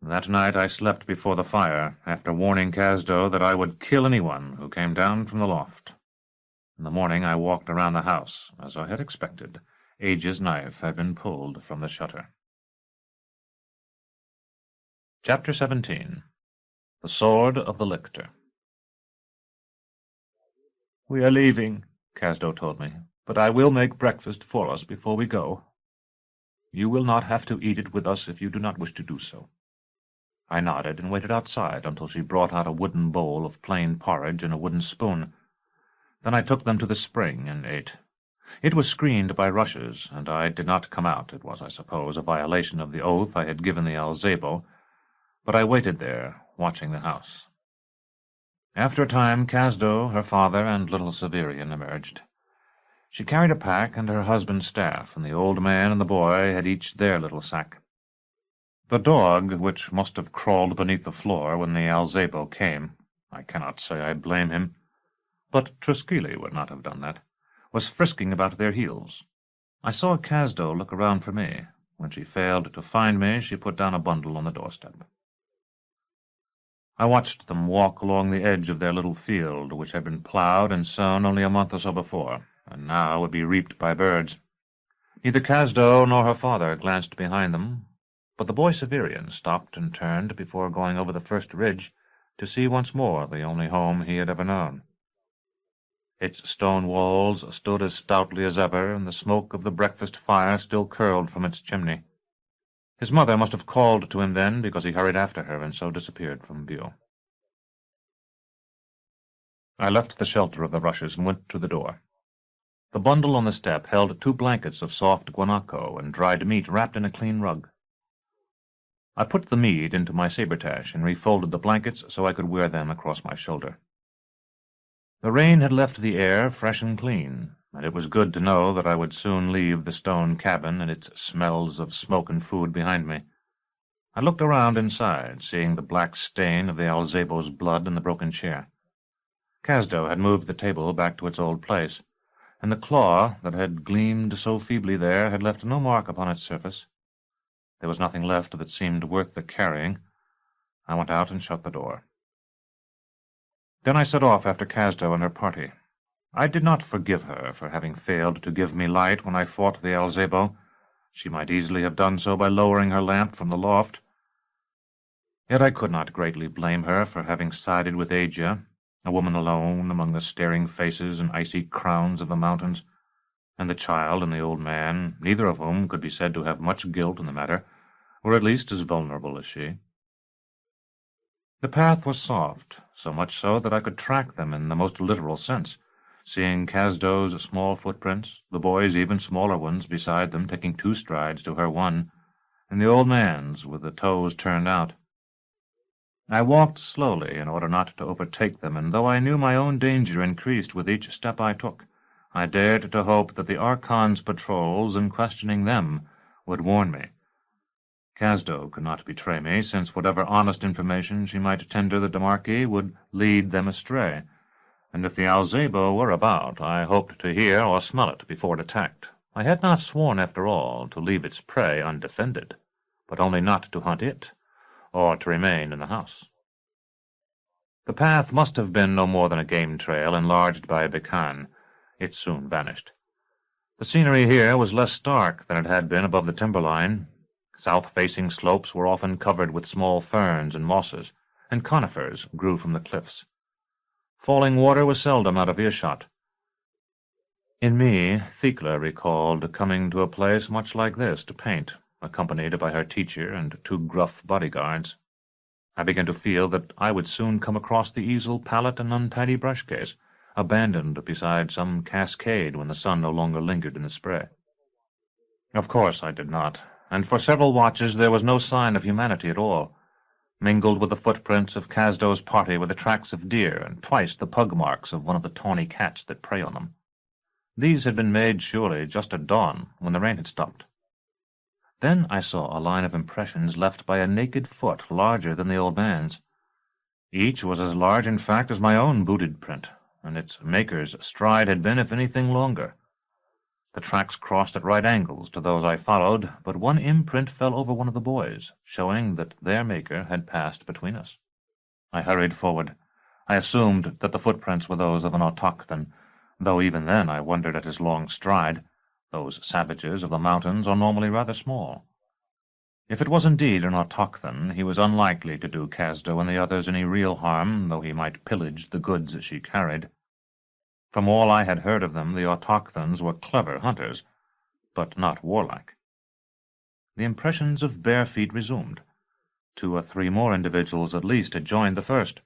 That night I slept before the fire, after warning Casdo that I would kill anyone who came down from the loft. In the morning I walked around the house. As I had expected, Aja's knife had been pulled from the shutter. Chapter 17. The Sword of the Lictor. "We are leaving," Casdo told me, "but I will make breakfast for us before we go. You will not have to eat it with us if you do not wish to do so." I nodded and waited outside until she brought out a wooden bowl of plain porridge and a wooden spoon. Then I took them to the spring and ate. It was screened by rushes, and I did not come out. It was, I suppose, a violation of the oath I had given the Alzabo, but I waited there, watching the house. After a time, Casdo, her father, and little Severian emerged. She carried a pack and her husband's staff, and the old man and the boy had each their little sack. The dog, which must have crawled beneath the floor when the Alzabo came, I cannot say I blame him, but Truscili would not have done that, was frisking about their heels. I saw Casdo look around for me. When she failed to find me, she put down a bundle on the doorstep. I watched them walk along the edge of their little field, which had been plowed and sown only a month or so before, and now would be reaped by birds. Neither Casdo nor her father glanced behind them, but the boy Severian stopped and turned before going over the first ridge to see once more the only home he had ever known. Its stone walls stood as stoutly as ever, and the smoke of the breakfast fire still curled from its chimney. His mother must have called to him then, because he hurried after her and so disappeared from view. I left the shelter of the rushes and went to the door. The bundle on the step held 2 blankets of soft guanaco and dried meat wrapped in a clean rug. I put the meat into my sabretache and refolded the blankets so I could wear them across my shoulder. The rain had left the air fresh and clean, and it was good to know that I would soon leave the stone cabin and its smells of smoke and food behind me. I looked around inside, seeing the black stain of the Alzabo's blood in the broken chair. Casdo had moved the table back to its old place, and the claw that had gleamed so feebly there had left no mark upon its surface. There was nothing left that seemed worth the carrying. I went out and shut the door. Then I set off after Casdo and her party. I did not forgive her for having failed to give me light when I fought the Alzabo. She might easily have done so by lowering her lamp from the loft. Yet I could not greatly blame her for having sided with Aja, a woman alone among the staring faces and icy crowns of the mountains, and the child and the old man, neither of whom could be said to have much guilt in the matter, were at least as vulnerable as she. The path was soft, so much so that I could track them in the most literal sense, seeing Casdo's small footprints, the boy's even smaller ones beside them taking 2 strides to her 1, and the old man's with the toes turned out. I walked slowly in order not to overtake them, and though I knew my own danger increased with each step I took, I dared to hope that the Archon's patrols, in questioning them, would warn me. Casdo could not betray me, since whatever honest information she might tender the Marquis would lead them astray, and if the Alzabo were about, I hoped to hear or smell it before it attacked. I had not sworn, after all, to leave its prey undefended, but only not to hunt it, or to remain in the house. The path must have been no more than a game trail enlarged by a beacon. It soon vanished. The scenery here was less stark than it had been above the timberline. South-facing slopes were often covered with small ferns and mosses, and conifers grew from the cliffs. Falling water was seldom out of earshot. In me, Vincula recalled coming to a place much like this to paint, accompanied by her teacher and 2 gruff bodyguards. I began to feel that I would soon come across the easel, palette, and untidy brush case, abandoned beside some cascade when the sun no longer lingered in the spray. Of course I did not, and for several watches there was no sign of humanity at all. Mingled with the footprints of Casdo's party were the tracks of deer, and twice the pug marks of one of the tawny cats that prey on them. These had been made, surely, just at dawn, when the rain had stopped. Then I saw a line of impressions left by a naked foot larger than the old man's. Each was as large, in fact, as my own booted print, and its maker's stride had been, if anything, longer. The tracks crossed at right angles to those I followed, but one imprint fell over one of the boys, showing that their maker had passed between us. I hurried forward. I assumed that the footprints were those of an autochthon, though even then I wondered at his long stride. Those savages of the mountains are normally rather small. If it was indeed an autochthon, he was unlikely to do Casdo and the others any real harm, though he might pillage the goods she carried. From all I had heard of them, the autochthons were clever hunters, but not warlike. The impressions of bare feet resumed. 2 or 3 more individuals at least had joined the first.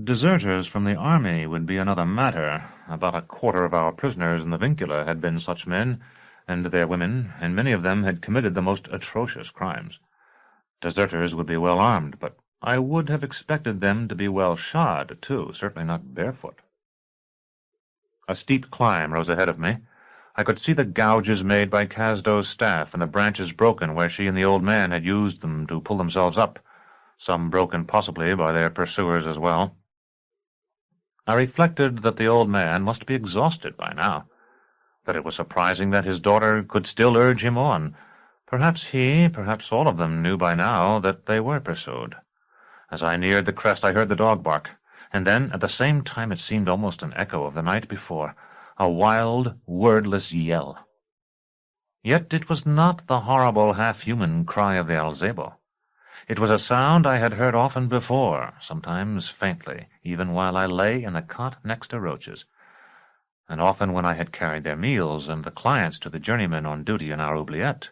Deserters from the army would be another matter. About a quarter of our prisoners in the Vincula had been such men, and their women, and many of them had committed the most atrocious crimes. Deserters would be well armed, but I would have expected them to be well shod, too, certainly not barefoot. A steep climb rose ahead of me. I could see the gouges made by Casdo's staff, and the branches broken where she and the old man had used them to pull themselves up, some broken possibly by their pursuers as well. I reflected that the old man must be exhausted by now, that it was surprising that his daughter could still urge him on. Perhaps he, perhaps all of them, knew by now that they were pursued. As I neared the crest I heard the dog bark, and then, at the same time, it seemed almost an echo of the night before, a wild, wordless yell. Yet it was not the horrible, half-human cry of the Alzabo. It was a sound I had heard often before, sometimes faintly, even while I lay in the cot next to Roach's, and often when I had carried their meals and the clients to the journeymen on duty in our oubliette.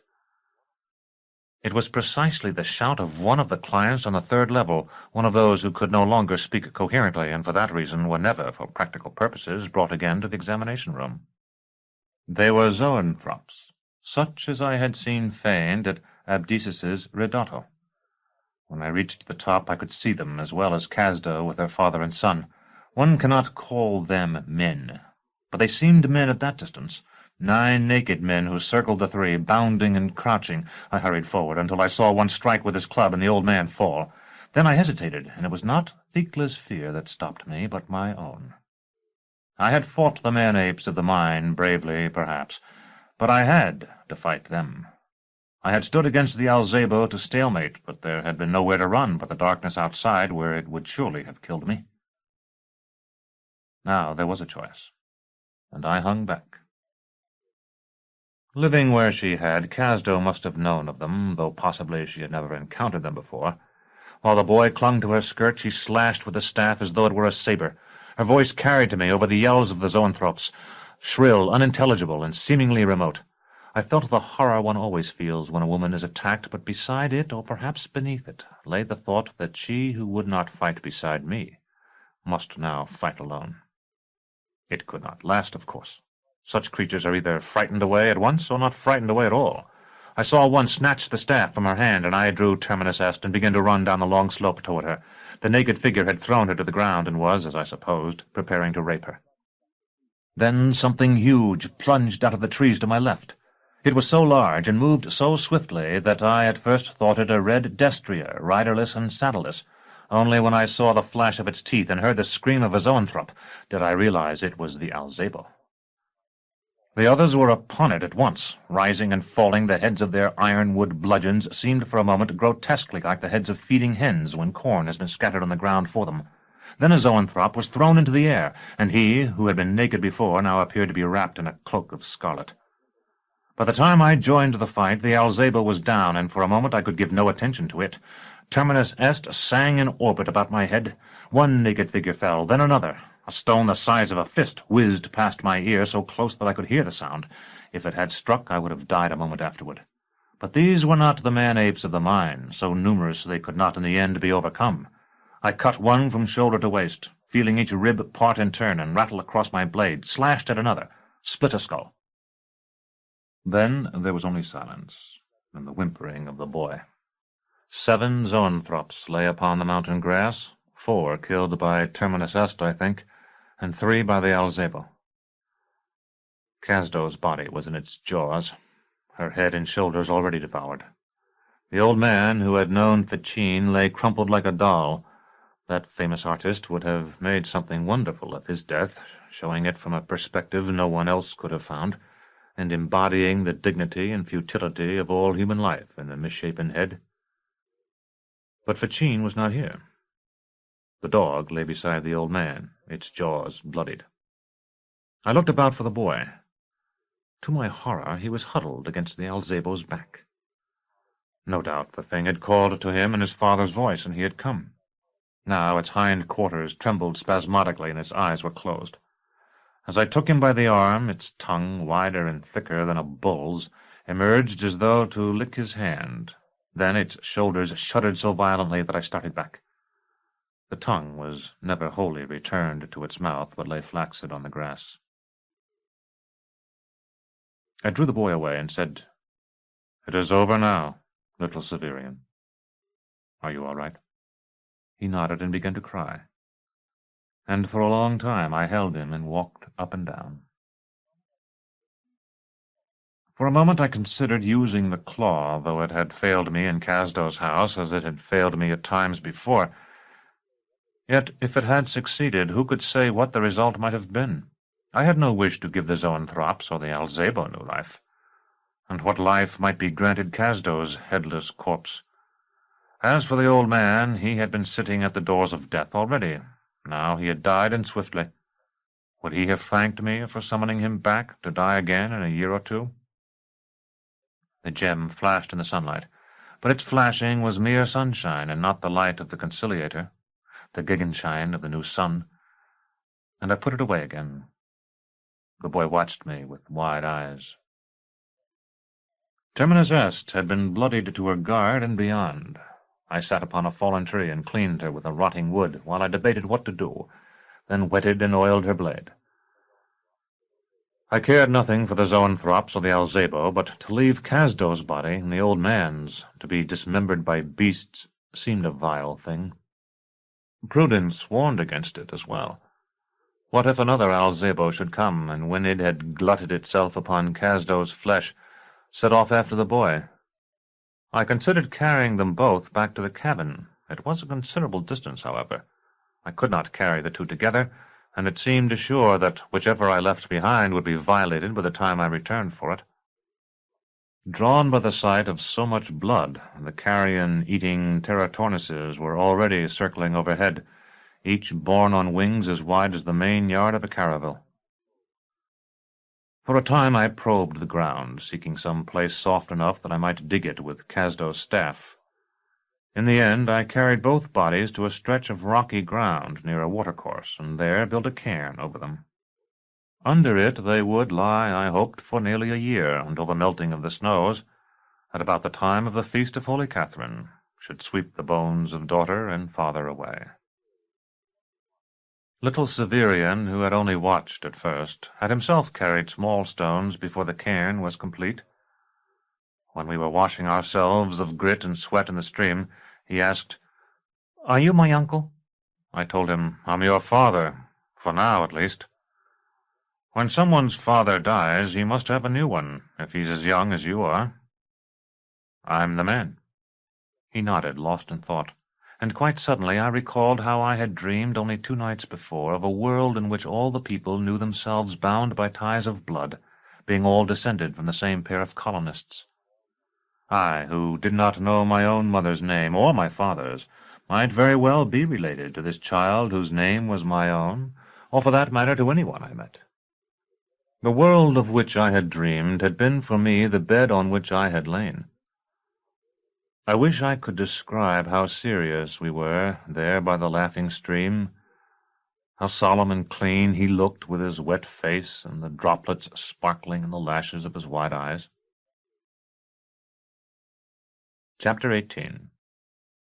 It was precisely the shout of one of the clients on the 3rd level, one of those who could no longer speak coherently, and for that reason were never, for practical purposes, brought again to the examination room. They were zoanthropes, such as I had seen feigned at Abdicus's Ridotto. When I reached the top I could see them, as well as Casdo with her father and son. One cannot call them men, but they seemed men at that distance. 9 naked men who circled the 3, bounding and crouching. I hurried forward until I saw one strike with his club and the old man fall. Then I hesitated, and it was not Vincula's fear that stopped me, but my own. I had fought the man-apes of the mine, bravely, perhaps, but I had to fight them. I had stood against the Alzabo to stalemate, but there had been nowhere to run but the darkness outside, where it would surely have killed me. Now there was a choice, and I hung back. Living where she had, Casdo must have known of them, though possibly she had never encountered them before. While the boy clung to her skirt, she slashed with the staff as though it were a saber. Her voice carried to me over the yells of the zoanthropes, shrill, unintelligible, and seemingly remote. I felt the horror one always feels when a woman is attacked, but beside it, or perhaps beneath it, lay the thought that she who would not fight beside me must now fight alone. It could not last, of course. Such creatures are either frightened away at once or not frightened away at all. I saw one snatch the staff from her hand, and I drew Terminus Est and began to run down the long slope toward her. The naked figure had thrown her to the ground and was, as I supposed, preparing to rape her. Then something huge plunged out of the trees to my left. It was so large and moved so swiftly that I at first thought it a red destrier, riderless and saddleless, Only when I saw the flash of its teeth and heard the scream of a zoanthrope did I realize it was the Alzabo. The others were upon it at once, rising and falling. The heads of their ironwood bludgeons seemed for a moment grotesquely like the heads of feeding hens when corn has been scattered on the ground for them. Then a zoanthrope was thrown into the air, and he, who had been naked before, now appeared to be wrapped in a cloak of scarlet. By the time I joined the fight, the Alzabo was down, and for a moment I could give no attention to it. Terminus Est sang in orbit about my head. One naked figure fell, then another. A stone the size of a fist whizzed past my ear so close that I could hear the sound. If it had struck, I would have died a moment afterward. But these were not the man-apes of the mine, so numerous they could not in the end be overcome. I cut one from shoulder to waist, feeling each rib part in turn, and rattled across my blade, slashed at another, split a skull. Then there was only silence, and the whimpering of the boy. 7 zoanthropes lay upon the mountain grass, 4 killed by Terminus Est, I think, and 3 by the Alzabo. Casdo's body was in its jaws, her head and shoulders already devoured. The old man who had known Ficine lay crumpled like a doll. That famous artist would have made something wonderful of his death, showing it from a perspective no one else could have found, and embodying the dignity and futility of all human life in the misshapen head. But Ficine was not here. The dog lay beside the old man, its jaws bloodied. I looked about for the boy. To my horror, he was huddled against the Alzabo's back. No doubt the thing had called to him in his father's voice, and he had come. Now its hind quarters trembled spasmodically, and its eyes were closed. As I took him by the arm, its tongue, wider and thicker than a bull's, emerged as though to lick his hand. Then its shoulders shuddered so violently that I started back. The tongue was never wholly returned to its mouth, but lay flaccid on the grass. I drew the boy away and said, "It is over now, little Severian. Are you all right?" He nodded and began to cry. And for a long time I held him and walked up and down. For a moment I considered using the claw, though it had failed me in Casdo's house, as it had failed me at times before. Yet, if it had succeeded, who could say what the result might have been? I had no wish to give the zoanthropes or the Alzabo new life. And what life might be granted Casdo's headless corpse? As for the old man, he had been sitting at the doors of death already. Now he had died, and swiftly. Would he have thanked me for summoning him back to die again in a year or two? The gem flashed in the sunlight, but its flashing was mere sunshine, and not the light of the conciliator, the gegenschein of the new sun, and I put it away again. The boy watched me with wide eyes. Terminus Est had been bloodied to her guard and beyond. I sat upon a fallen tree and cleaned her with a rotting wood, while I debated what to do, then wetted and oiled her blade. I cared nothing for the zoanthropes or the Alzabo, but to leave Casdo's body and the old man's to be dismembered by beasts seemed a vile thing. Prudence warned against it as well. What if another Alzabo should come, and when it had glutted itself upon Casdo's flesh, set off after the boy? I considered carrying them both back to the cabin. It was a considerable distance, however. I could not carry the two together, and it seemed sure that whichever I left behind would be violated by the time I returned for it. Drawn by the sight of so much blood, the carrion-eating Terratornises were already circling overhead, each borne on wings as wide as the main yard of a caravel. For a time I probed the ground, seeking some place soft enough that I might dig it with Casdo's staff. In the end I carried both bodies to a stretch of rocky ground near a watercourse, and there built a cairn over them. Under it they would lie, I hoped, for nearly a year, until the melting of the snows, at about the time of the feast of Holy Catherine, should sweep the bones of daughter and father away. Little Severian, who had only watched at first, had himself carried small stones before the cairn was complete. When we were washing ourselves of grit and sweat in the stream, he asked, "Are you my uncle?" I told him, "I'm your father, for now at least. When someone's father dies, he must have a new one, if he's as young as you are." "I'm the man." He nodded, lost in thought, and quite suddenly I recalled how I had dreamed only 2 nights before of a world in which all the people knew themselves bound by ties of blood, being all descended from the same pair of colonists. I, who did not know my own mother's name or my father's, might very well be related to this child whose name was my own, or for that matter to anyone I met. The world of which I had dreamed had been for me the bed on which I had lain. I wish I could describe how serious we were there by the laughing stream, how solemn and clean he looked with his wet face and the droplets sparkling in the lashes of his wide eyes. Chapter 18.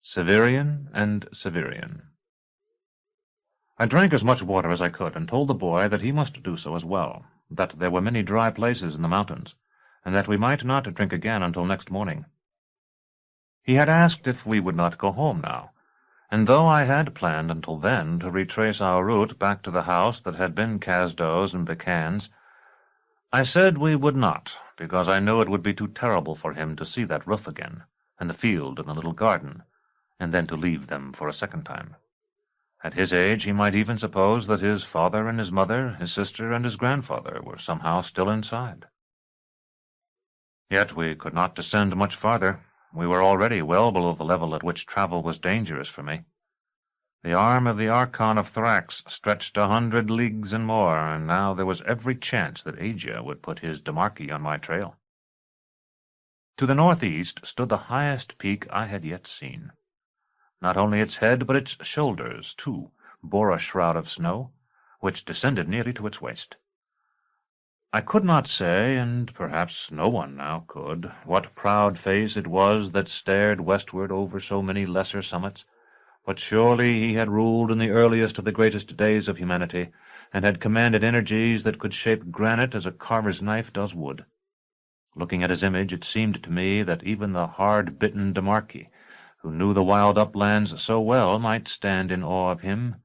Severian and Severian. I drank as much water as I could, and told the boy that he must do so as well, that there were many dry places in the mountains, and that we might not drink again until next morning. He had asked if we would not go home now, and though I had planned until then to retrace our route back to the house that had been Casdo's and Becan's, I said we would not, because I knew it would be too terrible for him to see that roof again, and the field and the little garden, and then to leave them for a second time. At his age he might even suppose that his father and his mother, his sister and his grandfather were somehow still inside. Yet we could not descend much farther. We were already well below the level at which travel was dangerous for me. The arm of the Archon of Thrax stretched 100 leagues and more, and now there was every chance that Asia would put his Demarchy on my trail. To the northeast stood the highest peak I had yet seen. Not only its head, but its shoulders, too, bore a shroud of snow, which descended nearly to its waist. I could not say, and perhaps no one now could, what proud face it was that stared westward over so many lesser summits, but surely he had ruled in the earliest of the greatest days of humanity, and had commanded energies that could shape granite as a carver's knife does wood. Looking at his image, it seemed to me that even the hard-bitten Demarchy, who knew the wild uplands so well, might stand in awe of him.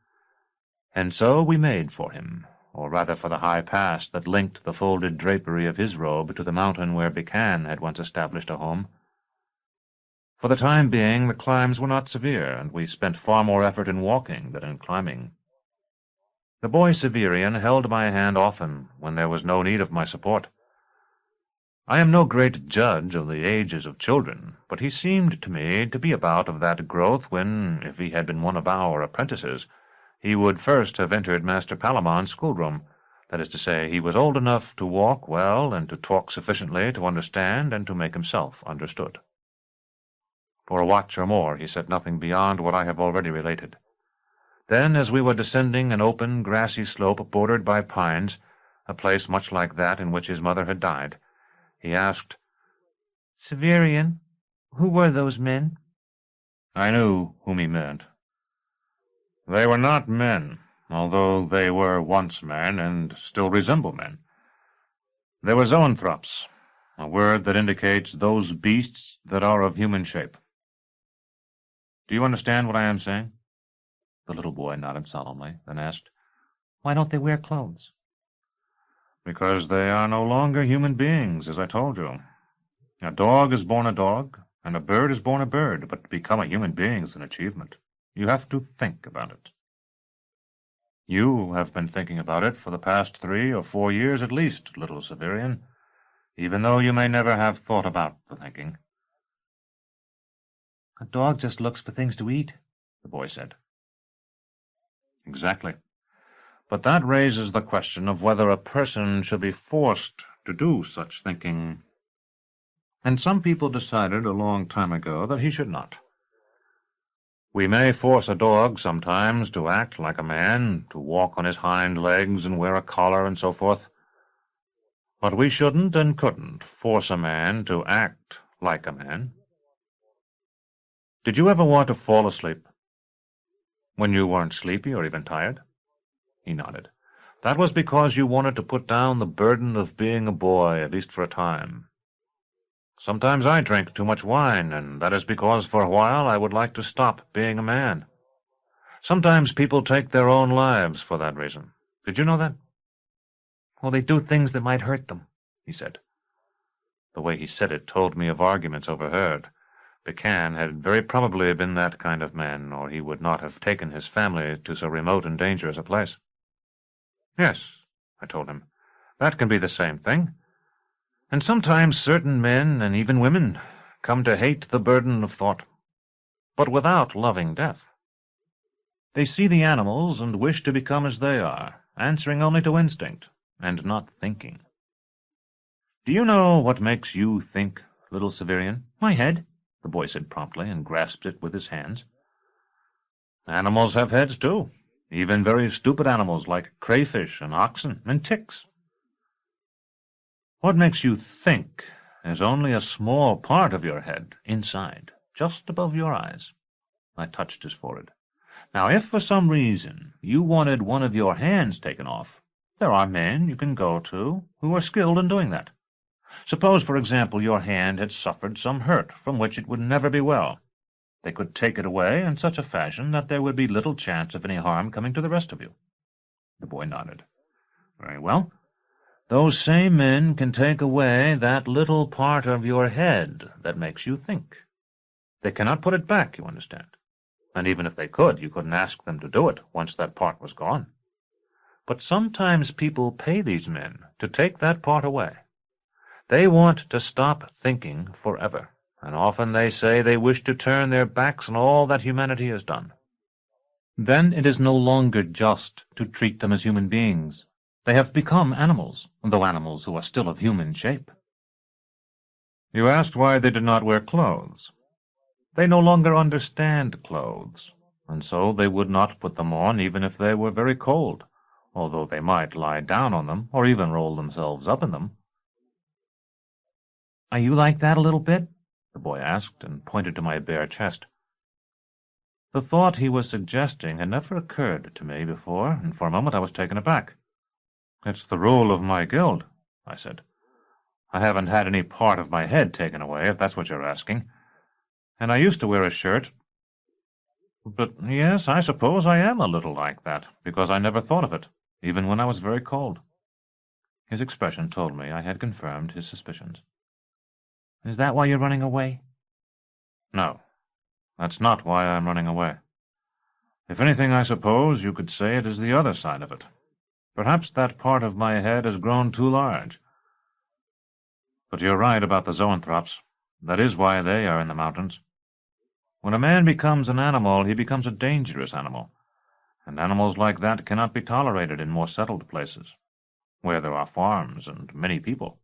And so we made for him, or rather for the high pass that linked the folded drapery of his robe to the mountain where Becan had once established a home. For the time being, the climbs were not severe, and we spent far more effort in walking than in climbing. The boy Severian held my hand often when there was no need of my support. I am no great judge of the ages of children, but he seemed to me to be about of that growth when, if he had been one of our apprentices, he would first have entered Master Palamon's schoolroom. That is to say, he was old enough to walk well and to talk sufficiently to understand and to make himself understood. For a watch or more he said nothing beyond what I have already related. Then, as we were descending an open, grassy slope bordered by pines, a place much like that in which his mother had died, he asked, "Severian, who were those men?" I knew whom he meant. They were not men, although they were once men and still resemble men. They were zoanthropes, a word that indicates those beasts that are of human shape. Do you understand what I am saying? The little boy nodded solemnly, then asked, "Why don't they wear clothes?" Because they are no longer human beings, as I told you. A dog is born a dog, and a bird is born a bird, but to become a human being is an achievement. You have to think about it. You have been thinking about it for the past 3 or 4 years at least, little Severian, even though you may never have thought about the thinking. A dog just looks for things to eat, the boy said. Exactly. But that raises the question of whether a person should be forced to do such thinking. And some people decided a long time ago that he should not. We may force a dog sometimes to act like a man, to walk on his hind legs and wear a collar and so forth. But we shouldn't and couldn't force a man to act like a man. Did you ever want to fall asleep? When you weren't sleepy or even tired? He nodded. That was because you wanted to put down the burden of being a boy, at least for a time. Sometimes I drank too much wine, and that is because for a while I would like to stop being a man. Sometimes people take their own lives for that reason. Did you know that? Well, they do things that might hurt them, he said. The way he said it told me of arguments overheard. Pecan had very probably been that kind of man, or he would not have taken his family to so remote and dangerous a place. Yes, I told him, that can be the same thing. And sometimes certain men, and even women, come to hate the burden of thought, but without loving death. They see the animals and wish to become as they are, answering only to instinct, and not thinking. Do you know what makes you think, little Severian? My head, the boy said promptly, and grasped it with his hands. Animals have heads, too, even very stupid animals like crayfish and oxen and ticks. What makes you think is only a small part of your head, inside, just above your eyes. I touched his forehead. Now, if for some reason you wanted one of your hands taken off, there are men you can go to who are skilled in doing that. Suppose, for example, your hand had suffered some hurt from which it would never be well. They could take it away in such a fashion that there would be little chance of any harm coming to the rest of you. The boy nodded. Very well. Those same men can take away that little part of your head that makes you think. They cannot put it back, you understand. And even if they could, you couldn't ask them to do it once that part was gone. But sometimes people pay these men to take that part away. They want to stop thinking forever, and often they say they wish to turn their backs on all that humanity has done. Then it is no longer just to treat them as human beings. They have become animals, though animals who are still of human shape. You asked why they did not wear clothes. They no longer understand clothes, and so they would not put them on even if they were very cold, although they might lie down on them or even roll themselves up in them. Are you like that a little bit? The boy asked, and pointed to my bare chest. The thought he was suggesting had never occurred to me before, and for a moment I was taken aback. It's the rule of my guild, I said. I haven't had any part of my head taken away, if that's what you're asking. And I used to wear a shirt. But yes, I suppose I am a little like that, because I never thought of it, even when I was very cold. His expression told me I had confirmed his suspicions. Is that why you're running away? No, that's not why I'm running away. If anything, I suppose you could say it is the other side of it. Perhaps that part of my head has grown too large. But you're right about the zoanthropes. That is why they are in the mountains. When a man becomes an animal, he becomes a dangerous animal, and animals like that cannot be tolerated in more settled places, where there are farms and many people.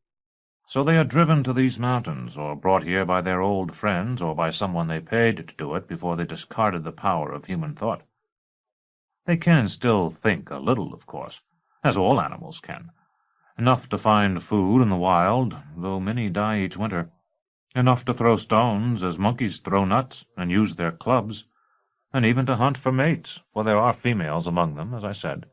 So they are driven to these mountains, or brought here by their old friends, or by someone they paid to do it before they discarded the power of human thought. They can still think a little, of course, as all animals can. Enough to find food in the wild, though many die each winter. Enough to throw stones, as monkeys throw nuts, and use their clubs, and even to hunt for mates, for there are females among them, as I said.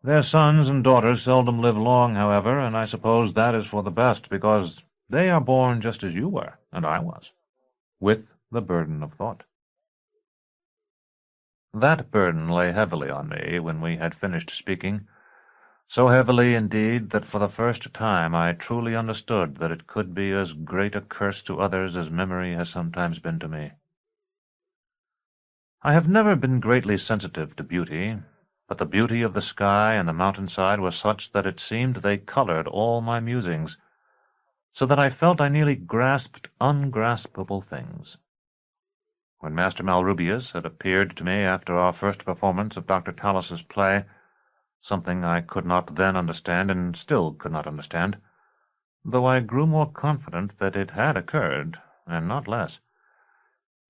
Their sons and daughters seldom live long, however, and I suppose that is for the best, because they are born just as you were, and I was, with the burden of thought. That burden lay heavily on me when we had finished speaking, so heavily indeed that for the first time I truly understood that it could be as great a curse to others as memory has sometimes been to me. I have never been greatly sensitive to beauty, but the beauty of the sky and the mountainside was such that it seemed they colored all my musings, so that I felt I nearly grasped ungraspable things. When Master Malrubius had appeared to me after our first performance of Dr. Talus's play, something I could not then understand and still could not understand, though I grew more confident that it had occurred, and not less.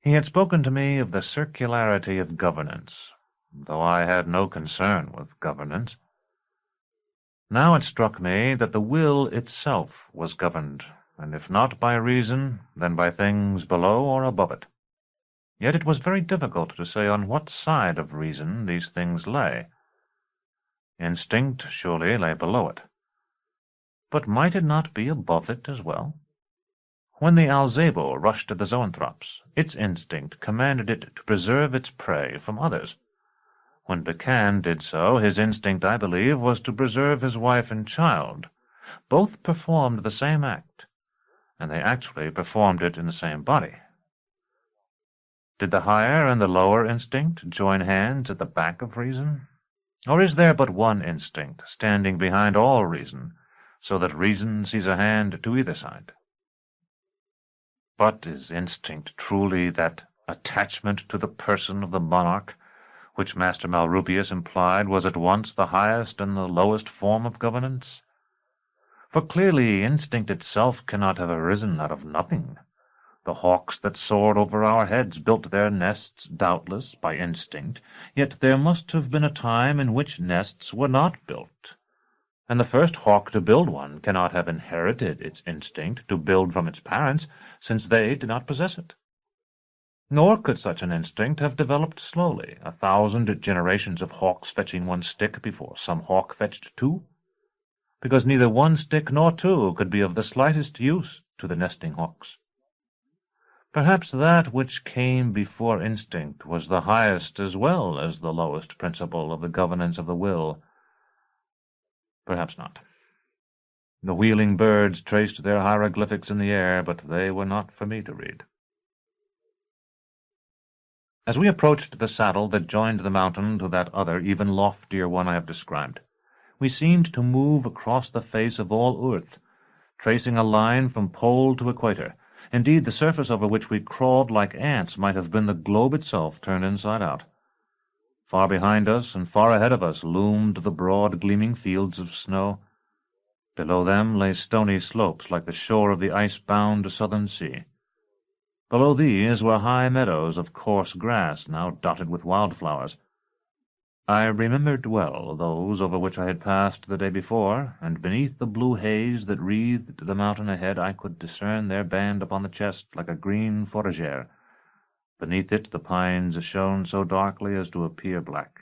He had spoken to me of the circularity of governance, though I had no concern with governance. Now it struck me that the will itself was governed, and if not by reason, then by things below or above it. Yet it was very difficult to say on what side of reason these things lay. Instinct surely lay below it. But might it not be above it as well? When the Alzabo rushed at the zoanthropes, its instinct commanded it to preserve its prey from others. When Pecan did so, his instinct, I believe, was to preserve his wife and child. Both performed the same act, and they actually performed it in the same body, Did the higher and the lower instinct join hands at the back of reason? Or is there but one instinct standing behind all reason, so that reason sees a hand to either side? But is instinct truly that attachment to the person of the monarch, which Master Malrupius implied was at once the highest and the lowest form of governance? For clearly instinct itself cannot have arisen out of nothing. The hawks that soared over our heads built their nests, doubtless, by instinct, yet there must have been a time in which nests were not built, and the first hawk to build one cannot have inherited its instinct to build from its parents, since they did not possess it. Nor could such an instinct have developed slowly, 1,000 generations of hawks fetching one stick before some hawk fetched two, because neither one stick nor two could be of the slightest use to the nesting hawks. Perhaps that which came before instinct was the highest as well as the lowest principle of the governance of the will. Perhaps not. The wheeling birds traced their hieroglyphics in the air, but they were not for me to read. As we approached the saddle that joined the mountain to that other, even loftier one I have described, we seemed to move across the face of all earth, tracing a line from pole to equator. Indeed, the surface over which we crawled like ants might have been the globe itself turned inside out. Far behind us and far ahead of us loomed the broad gleaming fields of snow. Below them lay stony slopes like the shore of the ice-bound southern sea. Below these were high meadows of coarse grass, now dotted with wildflowers. I remembered well those over which I had passed the day before, and beneath the blue haze that wreathed the mountain ahead I could discern their band upon the chest like a green fourragère. Beneath it the pines shone so darkly as to appear black.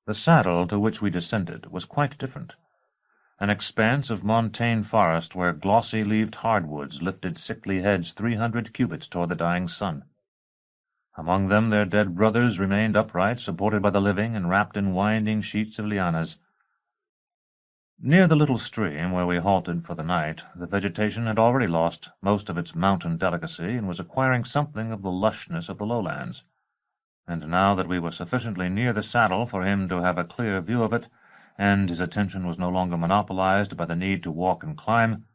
The saddle to which we descended was quite different. An expanse of montane forest where glossy-leaved hardwoods lifted sickly heads 300 cubits toward the dying sun. Among them their dead brothers remained upright, supported by the living, and wrapped in winding sheets of lianas. Near the little stream where we halted for the night, the vegetation had already lost most of its mountain delicacy and was acquiring something of the lushness of the lowlands. And now that we were sufficiently near the saddle for him to have a clear view of it, and his attention was no longer monopolized by the need to walk and climb,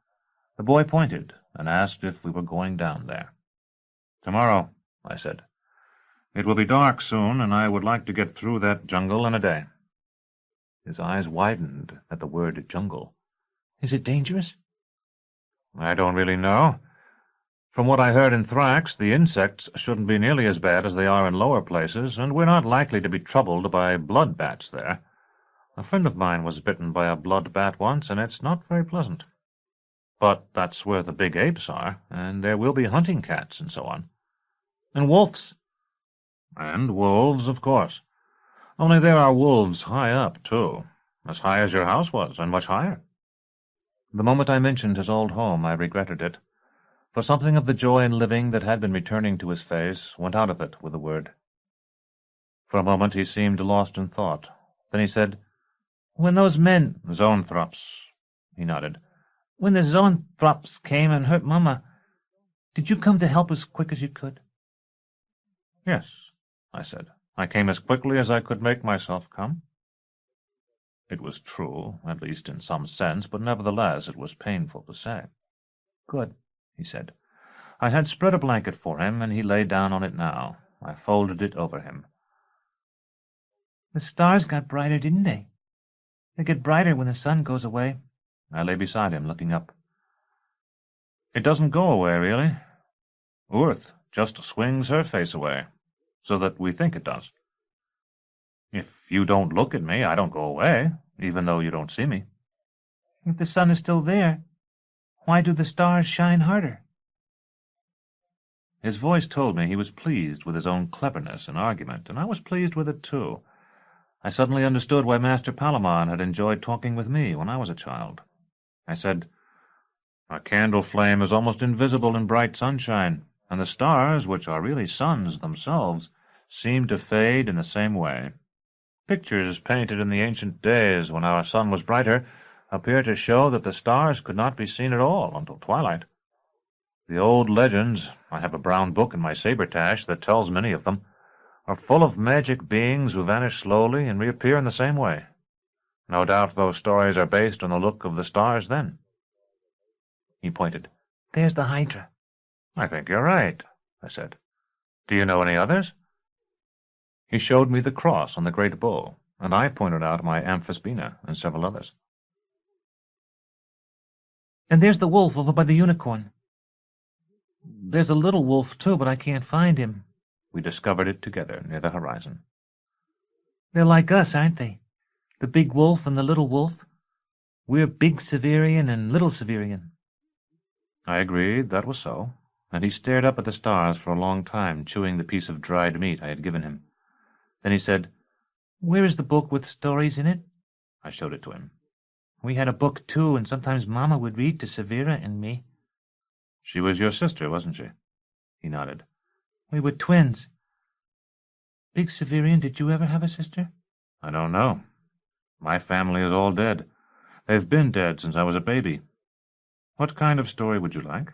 the boy pointed and asked if we were going down there. "Tomorrow," I said. "It will be dark soon, and I would like to get through that jungle in a day." His eyes widened at the word jungle. "Is it dangerous?" "I don't really know. From what I heard in Thrax, the insects shouldn't be nearly as bad as they are in lower places, and we're not likely to be troubled by blood bats there. A friend of mine was bitten by a blood bat once, and it's not very pleasant. But that's where the big apes are, and there will be hunting cats and so on. And wolves. And wolves, of course. Only there are wolves high up, too, as high as your house was, and much higher." The moment I mentioned his old home, I regretted it, for something of the joy in living that had been returning to his face went out of it with the word. For a moment he seemed lost in thought. Then he said, "When those men—" "Zoanthropes," he nodded. "When the zoanthropes came and hurt Mama, did you come to help as quick as you could?" "Yes," I said. "I came as quickly as I could make myself come." It was true, at least in some sense, but nevertheless it was painful to say. "Good," he said. I had spread a blanket for him, and he lay down on it now. I folded it over him. "The stars got brighter, didn't they? They get brighter when the sun goes away." I lay beside him, looking up. "It doesn't go away, really. Earth just swings her face away, so that we think it does. If you don't look at me, I don't go away, even though you don't see me." "If the sun is still there, why do the stars shine harder?" His voice told me he was pleased with his own cleverness in argument, and I was pleased with it too. I suddenly understood why Master Palamon had enjoyed talking with me when I was a child. I said, "A candle flame is almost invisible in bright sunshine, and the stars, which are really suns themselves, seem to fade in the same way. Pictures painted in the ancient days, when our sun was brighter, appear to show that the stars could not be seen at all until twilight." The old legends, I have a brown book in my saber-tash that tells many of them, are full of magic beings who vanish slowly and reappear in the same way. No doubt those stories are based on the look of the stars then. He pointed. There's the Hydra. I think you're right, I said. Do you know any others? He showed me the cross on the great bull, and I pointed out my amphispina and several others. And there's the wolf over by the unicorn. There's a little wolf, too, but I can't find him. We discovered it together near the horizon. They're like us, aren't they? The big wolf and the little wolf. We're big Severian and little Severian. I agreed that was so, and he stared up at the stars for a long time, chewing the piece of dried meat I had given him. Then he said, Where is the book with stories in it? I showed it to him. We had a book, too, and sometimes Mama would read to Severa and me. She was your sister, wasn't she? He nodded. We were twins. Big Severian, did you ever have a sister? I don't know. My family is all dead. They've been dead since I was a baby. What kind of story would you like?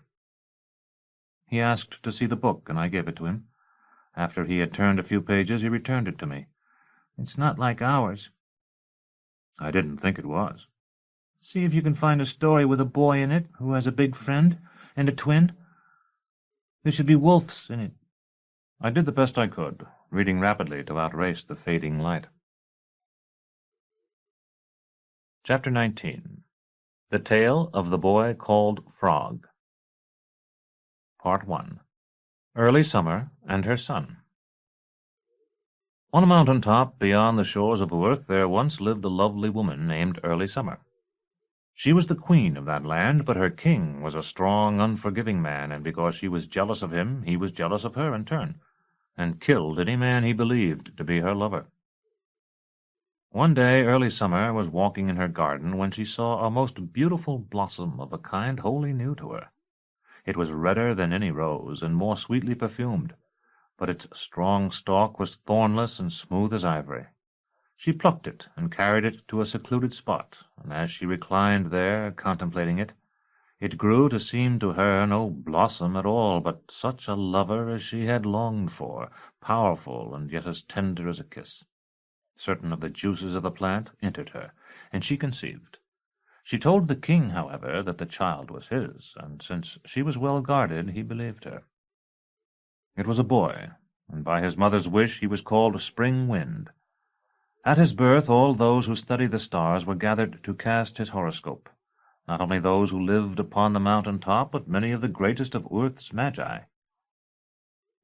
He asked to see the book, and I gave it to him. After he had turned a few pages, he returned it to me. It's not like ours. I didn't think it was. See if you can find a story with a boy in it who has a big friend and a twin. There should be wolves in it. I did the best I could, reading rapidly to outrace the fading light. Chapter 19. The Tale of the Boy Called Frog. Part 1. Early Summer and Her Son. On a mountain top beyond the shores of earth there once lived a lovely woman named Early Summer. She was the queen of that land, but her king was a strong, unforgiving man, and because she was jealous of him, he was jealous of her in turn, and killed any man he believed to be her lover. One day Early Summer was walking in her garden when she saw a most beautiful blossom of a kind wholly new to her. It was redder than any rose, and more sweetly perfumed, but its strong stalk was thornless and smooth as ivory. She plucked it and carried it to a secluded spot, and as she reclined there, contemplating it, it grew to seem to her no blossom at all, but such a lover as she had longed for, powerful and yet as tender as a kiss. Certain of the juices of the plant entered her, and she conceived. She told the king, however, that the child was his, and since she was well guarded, he believed her. It was a boy, and by his mother's wish he was called Spring Wind. At his birth all those who study the stars were gathered to cast his horoscope, not only those who lived upon the mountain top, but many of the greatest of earth's magi.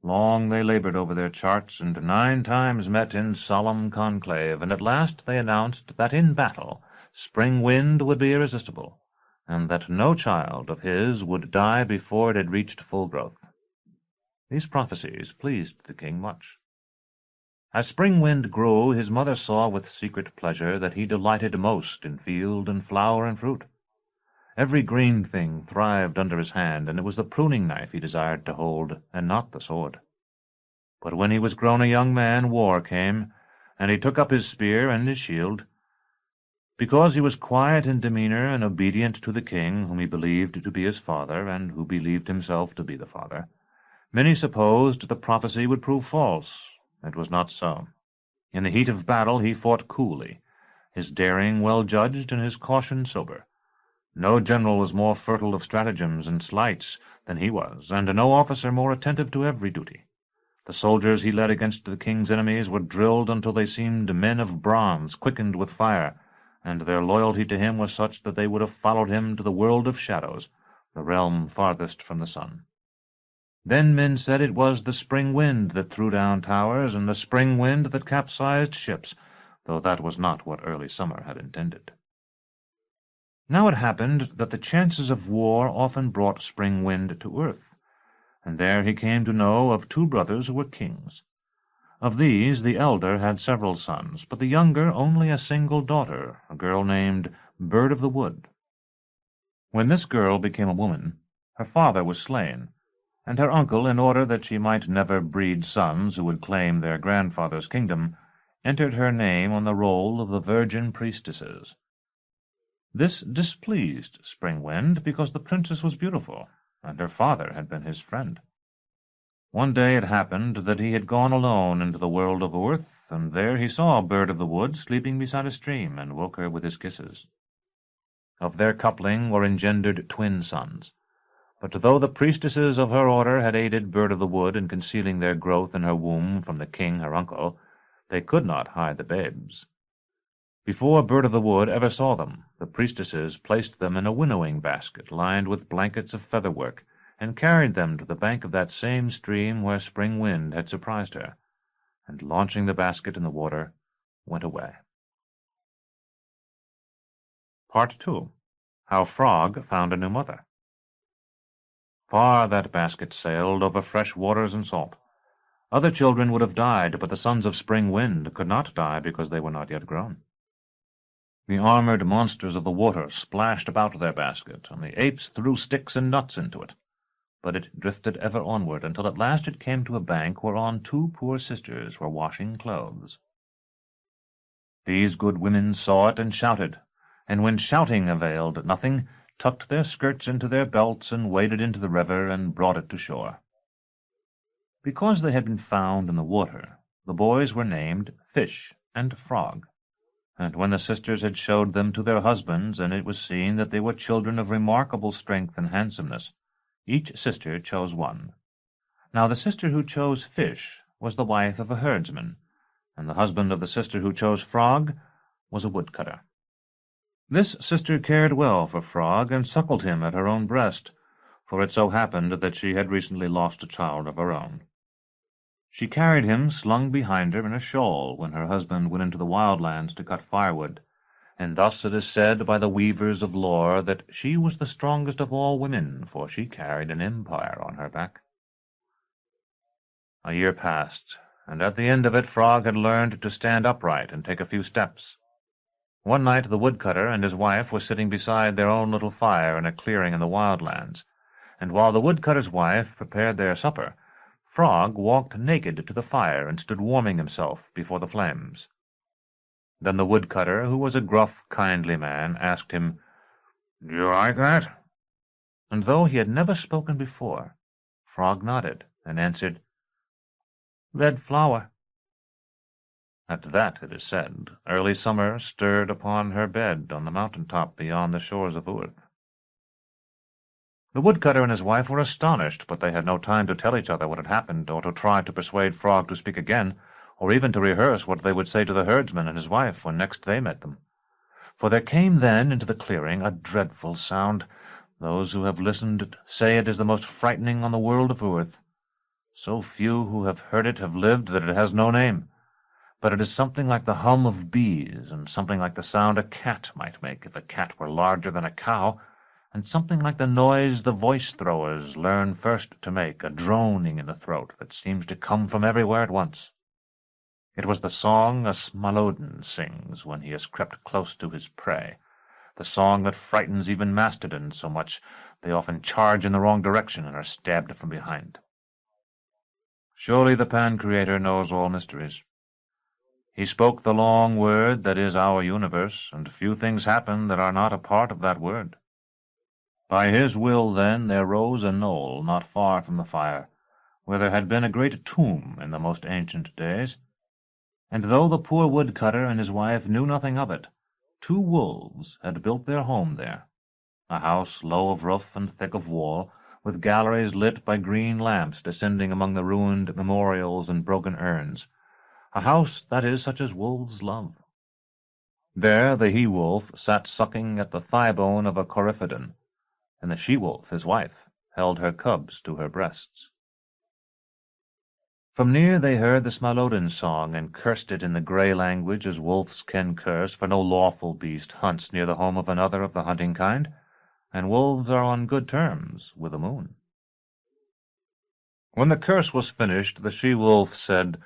Long they labored over their charts, and 9 times met in solemn conclave, and at last they announced that in battle Spring Wind would be irresistible, and that no child of his would die before it had reached full growth. These prophecies pleased the king much. As Spring Wind grew, his mother saw with secret pleasure that he delighted most in field and flower and fruit. Every green thing thrived under his hand, and it was the pruning knife he desired to hold, and not the sword. But when he was grown a young man, war came, and he took up his spear and his shield. Because he was quiet in demeanor and obedient to the king, whom he believed to be his father, and who believed himself to be the father, many supposed the prophecy would prove false. It was not so. In the heat of battle he fought coolly, his daring well judged and his caution sober. No general was more fertile of stratagems and sleights than he was, and no officer more attentive to every duty. The soldiers he led against the king's enemies were drilled until they seemed men of bronze, quickened with fire, and their loyalty to him was such that they would have followed him to the world of shadows, the realm farthest from the sun. Then men said it was the spring wind that threw down towers, and the spring wind that capsized ships, though that was not what Early Summer had intended. Now it happened that the chances of war often brought Spring Wind to earth, and there he came to know of 2 brothers who were kings. Of these the elder had several sons, but the younger only a single daughter, a girl named Bird of the Wood. When this girl became a woman, her father was slain, and her uncle, in order that she might never breed sons who would claim their grandfather's kingdom, entered her name on the roll of the virgin priestesses. This displeased Spring Wind, because the princess was beautiful, and her father had been his friend. One day it happened that he had gone alone into the world of Earth, and there he saw a bird of the wood sleeping beside a stream, and woke her with his kisses. Of their coupling were engendered twin sons, but though the priestesses of her order had aided Bird of the Wood in concealing their growth in her womb from the king her uncle, they could not hide the babes. Before Bird of the Wood ever saw them, the priestesses placed them in a winnowing basket lined with blankets of featherwork, and carried them to the bank of that same stream where Spring Wind had surprised her, and launching the basket in the water, went away. Part 2. How Frog Found a New Mother. Far that basket sailed over fresh waters and salt. Other children would have died, but the sons of Spring Wind could not die because they were not yet grown. The armored monsters of the water splashed about their basket, and the apes threw sticks and nuts into it. But it drifted ever onward, until at last it came to a bank whereon two poor sisters were washing clothes. These good women saw it and shouted, and when shouting availed nothing, tucked their skirts into their belts and waded into the river and brought it to shore. Because they had been found in the water, the boys were named Fish and Frog, and when the sisters had showed them to their husbands, and it was seen that they were children of remarkable strength and handsomeness, each sister chose one. Now the sister who chose Fish was the wife of a herdsman, and the husband of the sister who chose Frog was a woodcutter. This sister cared well for Frog, and suckled him at her own breast, for it so happened that she had recently lost a child of her own. She carried him slung behind her in a shawl when her husband went into the wild lands to cut firewood, and thus it is said by the weavers of lore that she was the strongest of all women, for she carried an empire on her back. A year passed, and at the end of it Frog had learned to stand upright and take a few steps. One night the woodcutter and his wife were sitting beside their own little fire in a clearing in the wild lands, and while the woodcutter's wife prepared their supper, Frog walked naked to the fire and stood warming himself before the flames. Then the woodcutter, who was a gruff, kindly man, asked him, "Do you like that?" And though he had never spoken before, Frog nodded and answered, "Red flower." At that, it is said, early summer stirred upon her bed on the mountain-top beyond the shores of Urth. The woodcutter and his wife were astonished, but they had no time to tell each other what had happened, or to try to persuade Frog to speak again, or even to rehearse what they would say to the herdsman and his wife when next they met them. For there came then into the clearing a dreadful sound. Those who have listened say it is the most frightening on the world of Urth. So few who have heard it have lived that it has no name. But it is something like the hum of bees, and something like the sound a cat might make if a cat were larger than a cow, and something like the noise the voice-throwers learn first to make, a droning in the throat that seems to come from everywhere at once. It was the song a Smaloden sings when he has crept close to his prey, the song that frightens even mastodons so much they often charge in the wrong direction and are stabbed from behind. Surely the Pan-Creator knows all mysteries. He spoke the long word that is our universe, and few things happen that are not a part of that word. By his will, then, there rose a knoll not far from the fire, where there had been a great tomb in the most ancient days. And though the poor woodcutter and his wife knew nothing of it, 2 wolves had built their home there, a house low of roof and thick of wall, with galleries lit by green lamps descending among the ruined memorials and broken urns, a house that is such as wolves love. There the he-wolf sat sucking at the thigh-bone of a coryphodon, and the she-wolf, his wife, held her cubs to her breasts. From near they heard the Smaloden song, and cursed it in the grey language as wolves can curse, for no lawful beast hunts near the home of another of the hunting kind, and wolves are on good terms with the moon. When the curse was finished, the she-wolf said,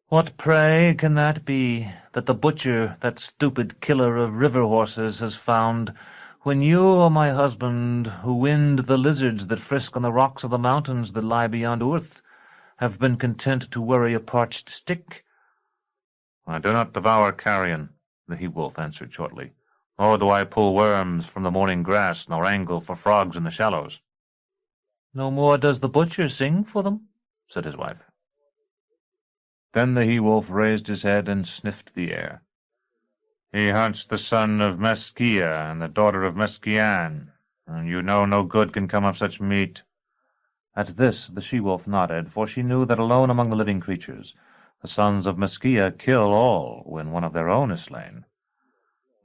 "What, pray, can that be, that the butcher, that stupid killer of river-horses, has found, when you, O my husband, who wind the lizards that frisk on the rocks of the mountains that lie beyond Urth, have been content to worry a parched stick?" "I do not devour carrion," the he-wolf answered shortly, "nor do I pull worms from the morning grass, nor angle for frogs in the shallows." No more does the butcher sing for them, said his wife. Then the he-wolf raised his head and sniffed the air. He hunts the son of Meskia and the daughter of Meskian, and you know no good can come of such meat. At this the she-wolf nodded, for she knew that alone among the living creatures the sons of Meskia kill all when one of their own is slain.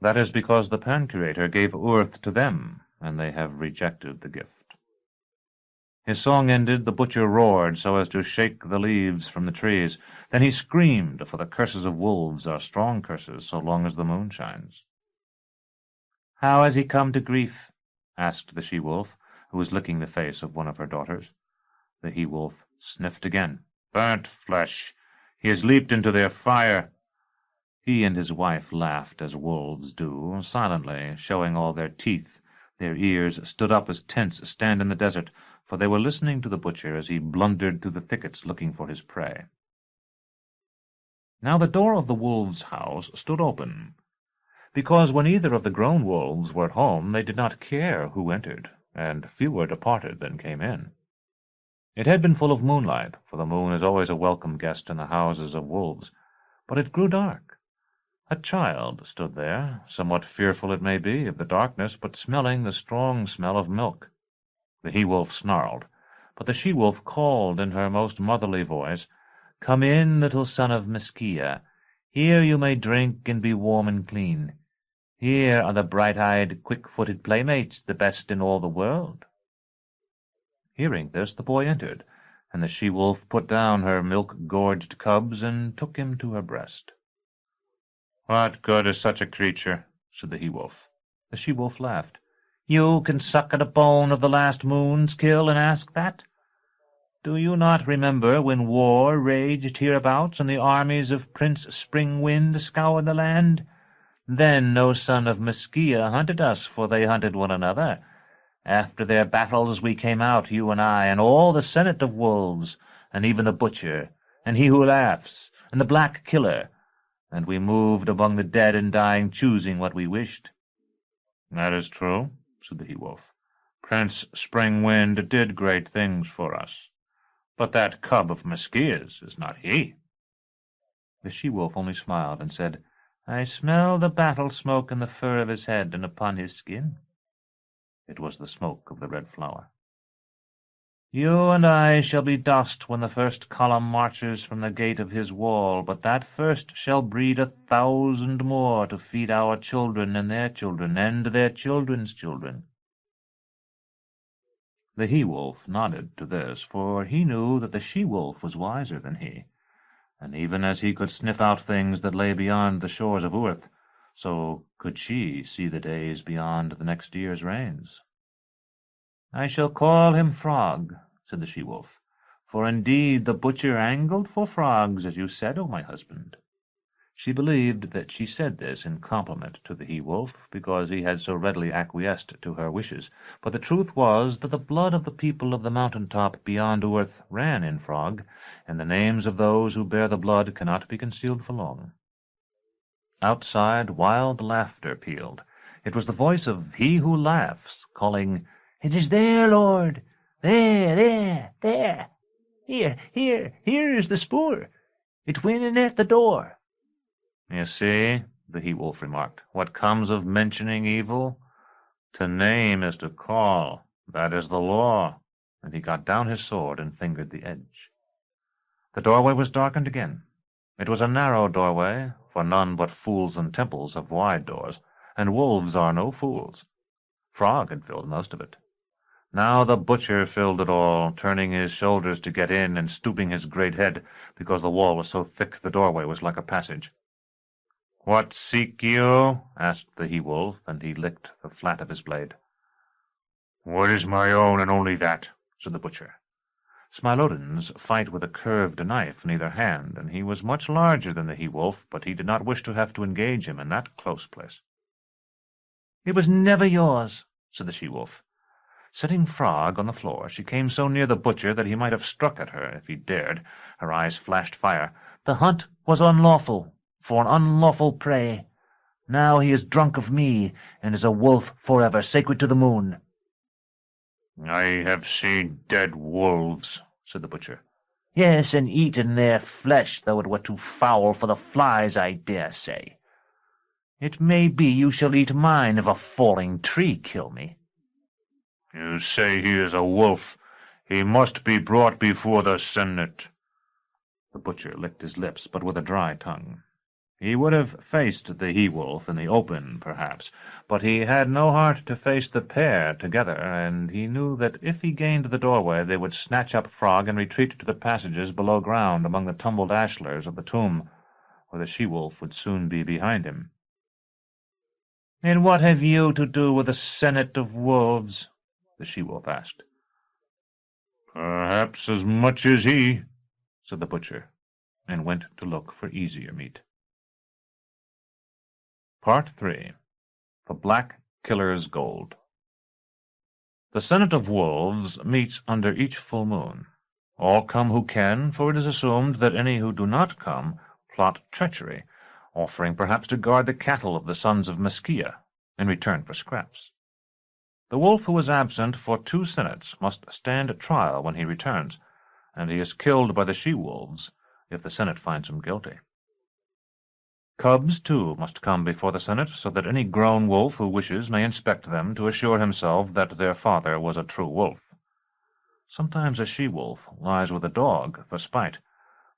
That is because the Pancurator gave earth to them, and they have rejected the gift. His song ended, the butcher roared so as to shake the leaves from the trees. Then he screamed, for the curses of wolves are strong curses so long as the moon shines. "How has he come to grief?" asked the she-wolf, who was licking the face of one of her daughters. The he-wolf sniffed again. "Burnt flesh. He has leaped into their fire." He and his wife laughed as wolves do, silently, showing all their teeth. Their ears stood up as tents stand in the desert, for they were listening to the butcher as he blundered through the thickets looking for his prey. Now the door of the wolves' house stood open, because when either of the grown wolves were at home they did not care who entered, and fewer departed than came in. It had been full of moonlight, for the moon is always a welcome guest in the houses of wolves, but it grew dark. A child stood there, somewhat fearful it may be of the darkness, but smelling the strong smell of milk. The he-wolf snarled, but the she-wolf called in her most motherly voice, "Come in, little son of Meskia. Here you may drink and be warm and clean. Here are the bright-eyed, quick-footed playmates, the best in all the world." Hearing this, the boy entered, and the she-wolf put down her milk-gorged cubs and took him to her breast. "What good is such a creature?" said the he-wolf. The she-wolf laughed. "You can suck at a bone of the last moon's kill and ask that? Do you not remember when war raged hereabouts and the armies of Prince Springwind scoured the land? Then no son of Meskia hunted us, for they hunted one another. After their battles we came out, you and I, and all the senate of wolves, and even the butcher, and he who laughs, and the black killer, and we moved among the dead and dying, choosing what we wished." "That is true," said the he-wolf. "Prince Springwind did great things for us. But that cub of Meskia's is not he." The she-wolf only smiled and said, "I smell the battle smoke in the fur of his head and upon his skin." It was the smoke of the red flower. "You and I shall be dust when the first column marches from the gate of his wall, but that first shall breed 1,000 more to feed our children and their children and their children's children." The he-wolf nodded to this, for he knew that the she-wolf was wiser than he, and even as he could sniff out things that lay beyond the shores of Urth, so could she see the days beyond the next year's rains. "I shall call him Frog," said the she-wolf, "for indeed the butcher angled for frogs, as you said, O my husband." She believed that she said this in compliment to the he-wolf, because he had so readily acquiesced to her wishes, but the truth was that the blood of the people of the mountain-top beyond Urth ran in Frog, and the names of those who bear the blood cannot be concealed for long. Outside, wild laughter pealed. It was the voice of he who laughs, calling, "It is there, Lord! There! Here is the spoor. It went in at the door." "You see," the he-wolf remarked, "what comes of mentioning evil? To name is to call. That is the law." And he got down his sword and fingered the edge. The doorway was darkened again. It was a narrow doorway, for none but fools and temples have wide doors, and wolves are no fools. Frog had filled most of it. Now the butcher filled it all, turning his shoulders to get in and stooping his great head, because the wall was so thick the doorway was like a passage. "What seek you?" asked the he-wolf, and he licked the flat of his blade. "What is my own, and only that," said the butcher. Smilodons fight with a curved knife in either hand, and he was much larger than the he-wolf, but he did not wish to have to engage him in that close place. "It was never yours," said the she-wolf. Setting Frog on the floor, she came so near the butcher that he might have struck at her if he dared. Her eyes flashed fire. "The hunt was unlawful, for an unlawful prey. Now he is drunk of me, and is a wolf forever, sacred to the moon." I have seen dead wolves, said the butcher. Yes, and eaten their flesh, though it were too foul for the flies, I dare say. It may be you shall eat mine if a falling tree kill me. You say he is a wolf. He must be brought before the Senate. The butcher licked his lips, but with a dry tongue. He would have faced the he-wolf in the open, perhaps, but he had no heart to face the pair together, and he knew that if he gained the doorway they would snatch up Frog and retreat to the passages below ground among the tumbled ashlars of the tomb, where the she-wolf would soon be behind him. "And what have you to do with the Senate of Wolves?" the she-wolf asked. "Perhaps as much as he," said the butcher, and went to look for easier meat. Part 3. The Black Killer's Gold. The Senate of Wolves meets under each full moon. All come who can, for it is assumed that any who do not come plot treachery, offering perhaps to guard the cattle of the sons of Meskia in return for scraps. The wolf who is absent for 2 senates must stand trial when he returns, and he is killed by the she-wolves if the senate finds him guilty. Cubs, too, must come before the senate, so that any grown wolf who wishes may inspect them to assure himself that their father was a true wolf. Sometimes a she-wolf lies with a dog for spite,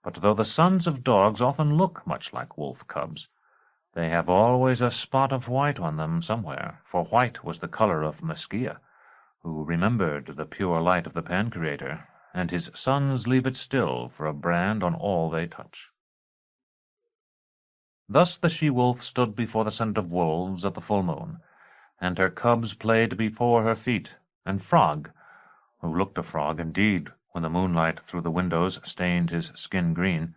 but though the sons of dogs often look much like wolf cubs, they have always a spot of white on them somewhere, for white was the color of Meskia, who remembered the pure light of the Pancreator, and his sons leave it still for a brand on all they touch. Thus the she-wolf stood before the Senate of Wolves at the full moon, and her cubs played before her feet, and Frog, who looked a frog indeed when the moonlight through the windows stained his skin green,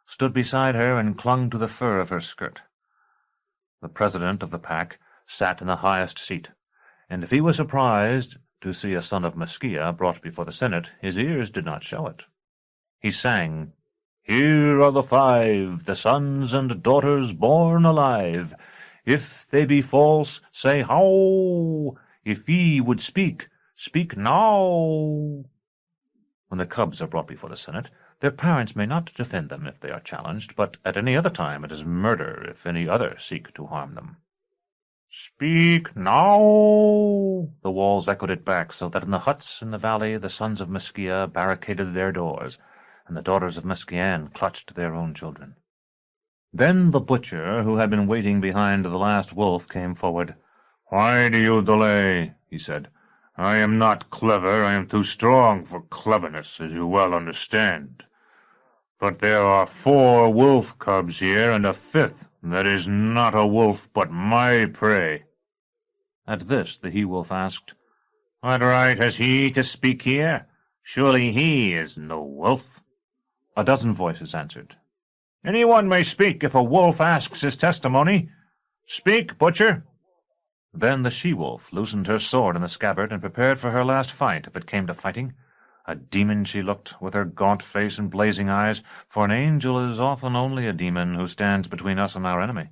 stood beside her and clung to the fur of her skirt. The president of the pack sat in the highest seat, and if he was surprised to see a son of Meskia brought before the Senate, his ears did not show it. He sang, "Here are the 5, the sons and daughters born alive. If they be false, say how. If ye would speak, speak now." When the cubs are brought before the Senate, their parents may not defend them if they are challenged, but at any other time it is murder if any other seek to harm them. "Speak now!" The walls echoed it back, so that in the huts in the valley the sons of Meskia barricaded their doors, and the daughters of Meskian clutched their own children. Then the butcher, who had been waiting behind the last wolf, came forward. "Why do you delay?" he said. "I am not clever. I am too strong for cleverness, as you well understand. But there are 4 wolf cubs here, and a 5th that is not a wolf, but my prey." At this the he-wolf asked, "What right has he to speak here? Surely he is no wolf." A dozen voices answered, "Anyone may speak if a wolf asks his testimony. Speak, butcher." Then the she-wolf loosened her sword in the scabbard and prepared for her last fight if it came to fighting. A demon she looked, with her gaunt face and blazing eyes, for an angel is often only a demon who stands between us and our enemy.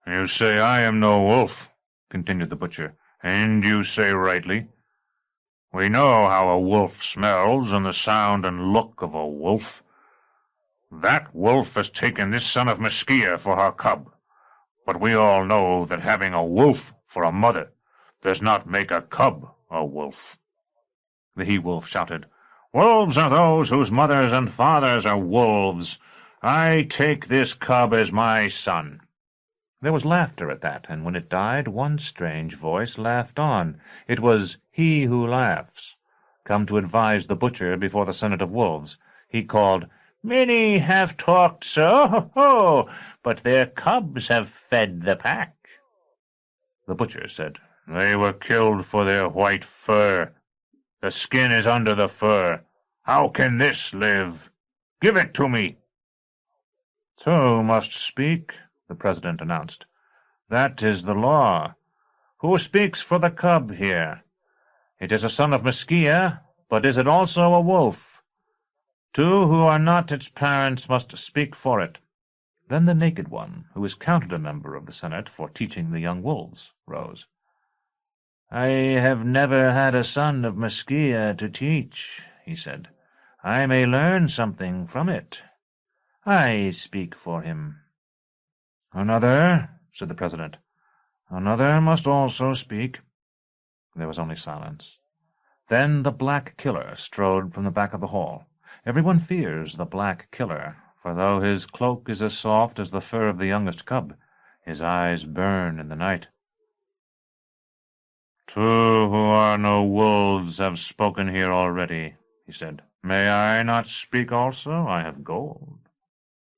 "You say I am no wolf," continued the butcher, "and you say rightly. We know how a wolf smells, and the sound and look of a wolf. That wolf has taken this son of Meskia for her cub, but we all know that having a wolf for a mother does not make a cub a wolf." The he-wolf shouted, "Wolves are those whose mothers and fathers are wolves. I take this cub as my son." There was laughter at that, and when it died, one strange voice laughed on. It was He Who Laughs, come to advise the butcher before the Senate of Wolves. He called, "Many have talked so, but their cubs have fed the pack." The butcher said, "They were killed for their white fur. The skin is under the fur. How can this live? Give it to me." "Two must speak," the president announced. "That is the law. Who speaks for the cub here? It is a son of Meskia, but is it also a wolf? 2 who are not its parents must speak for it." Then the naked one, who is counted a member of the Senate for teaching the young wolves, rose. I have never had a son of Mesquia to teach, he said. I may learn something from it. I speak for him. Another, said the president. Another must also speak. There was only silence. Then the Black Killer strode from the back of the hall. Everyone fears the Black Killer, for though his cloak is as soft as the fur of the youngest cub, his eyes burn in the night. Two who are no wolves have spoken here already, he said. May I not speak also? I have gold.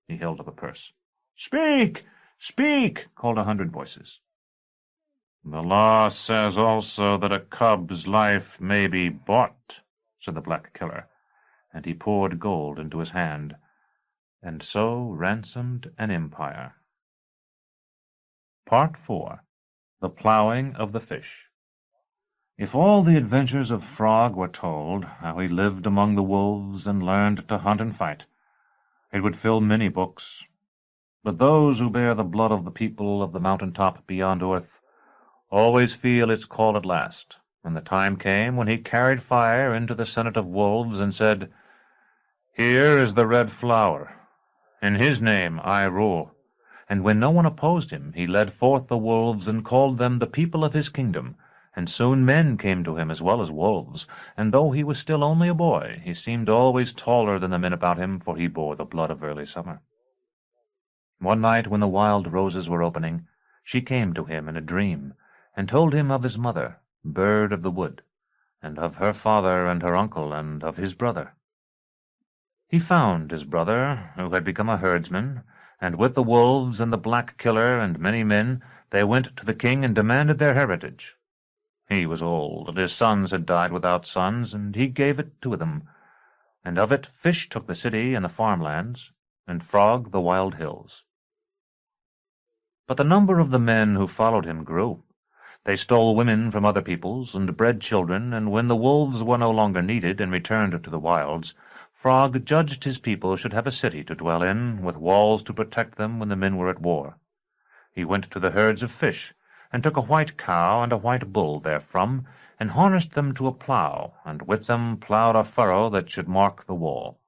He held up a purse. Speak! Speak! Called 100 voices. The law says also that a cub's life may be bought, said the Black Killer, and he poured gold into his hand, and so ransomed an empire. Part 4. The Plowing of the Fish. If all the adventures of Frog were told, how he lived among the wolves and learned to hunt and fight, it would fill many books. But those who bear the blood of the people of the mountain-top beyond earth always feel its call at last, when the time came when he carried fire into the Senate of Wolves and said, Here is the red flower. In his name I rule. And when no one opposed him, he led forth the wolves and called them the people of his kingdom, and soon men came to him as well as wolves, and though he was still only a boy, he seemed always taller than the men about him, for he bore the blood of early summer. One night when the wild roses were opening, she came to him in a dream, and told him of his mother, Bird of the Wood, and of her father and her uncle, and of his brother. He found his brother, who had become a herdsman, and with the wolves and the Black Killer and many men, they went to the king and demanded their heritage. He was old, and his sons had died without sons, and he gave it to them, and of it Fish took the city and the farmlands, and Frog the wild hills. But the number of the men who followed him grew. They stole women from other peoples, and bred children, and when the wolves were no longer needed and returned to the wilds, Frog judged his people should have a city to dwell in, with walls to protect them when the men were at war. He went to the herds of Fish, and took a white cow and a white bull therefrom, and harnessed them to a plough, and with them ploughed a furrow that should mark the wall.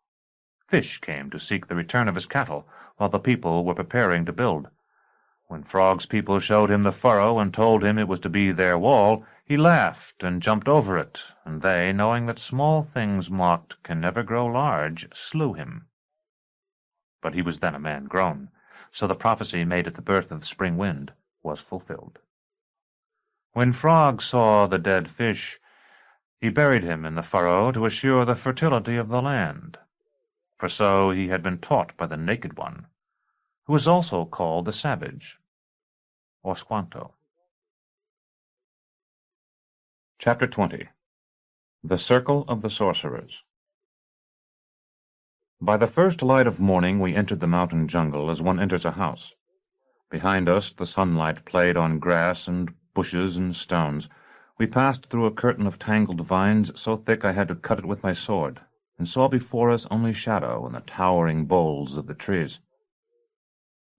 Fish came to seek the return of his cattle, while the people were preparing to build. When Frog's people showed him the furrow and told him it was to be their wall, he laughed and jumped over it, and they, knowing that small things mocked can never grow large, slew him. But he was then a man grown, so the prophecy made at the birth of the spring wind was fulfilled. When Frog saw the dead fish, he buried him in the furrow to assure the fertility of the land. For so he had been taught by the Naked One, who is also called the Savage, or Squanto. Chapter 20. The Circle of the Sorcerers. By the first light of morning we entered the mountain jungle as one enters a house. Behind us the sunlight played on grass and bushes and stones. We passed through a curtain of tangled vines so thick I had to cut it with my sword, and saw before us only shadow and the towering boles of the trees.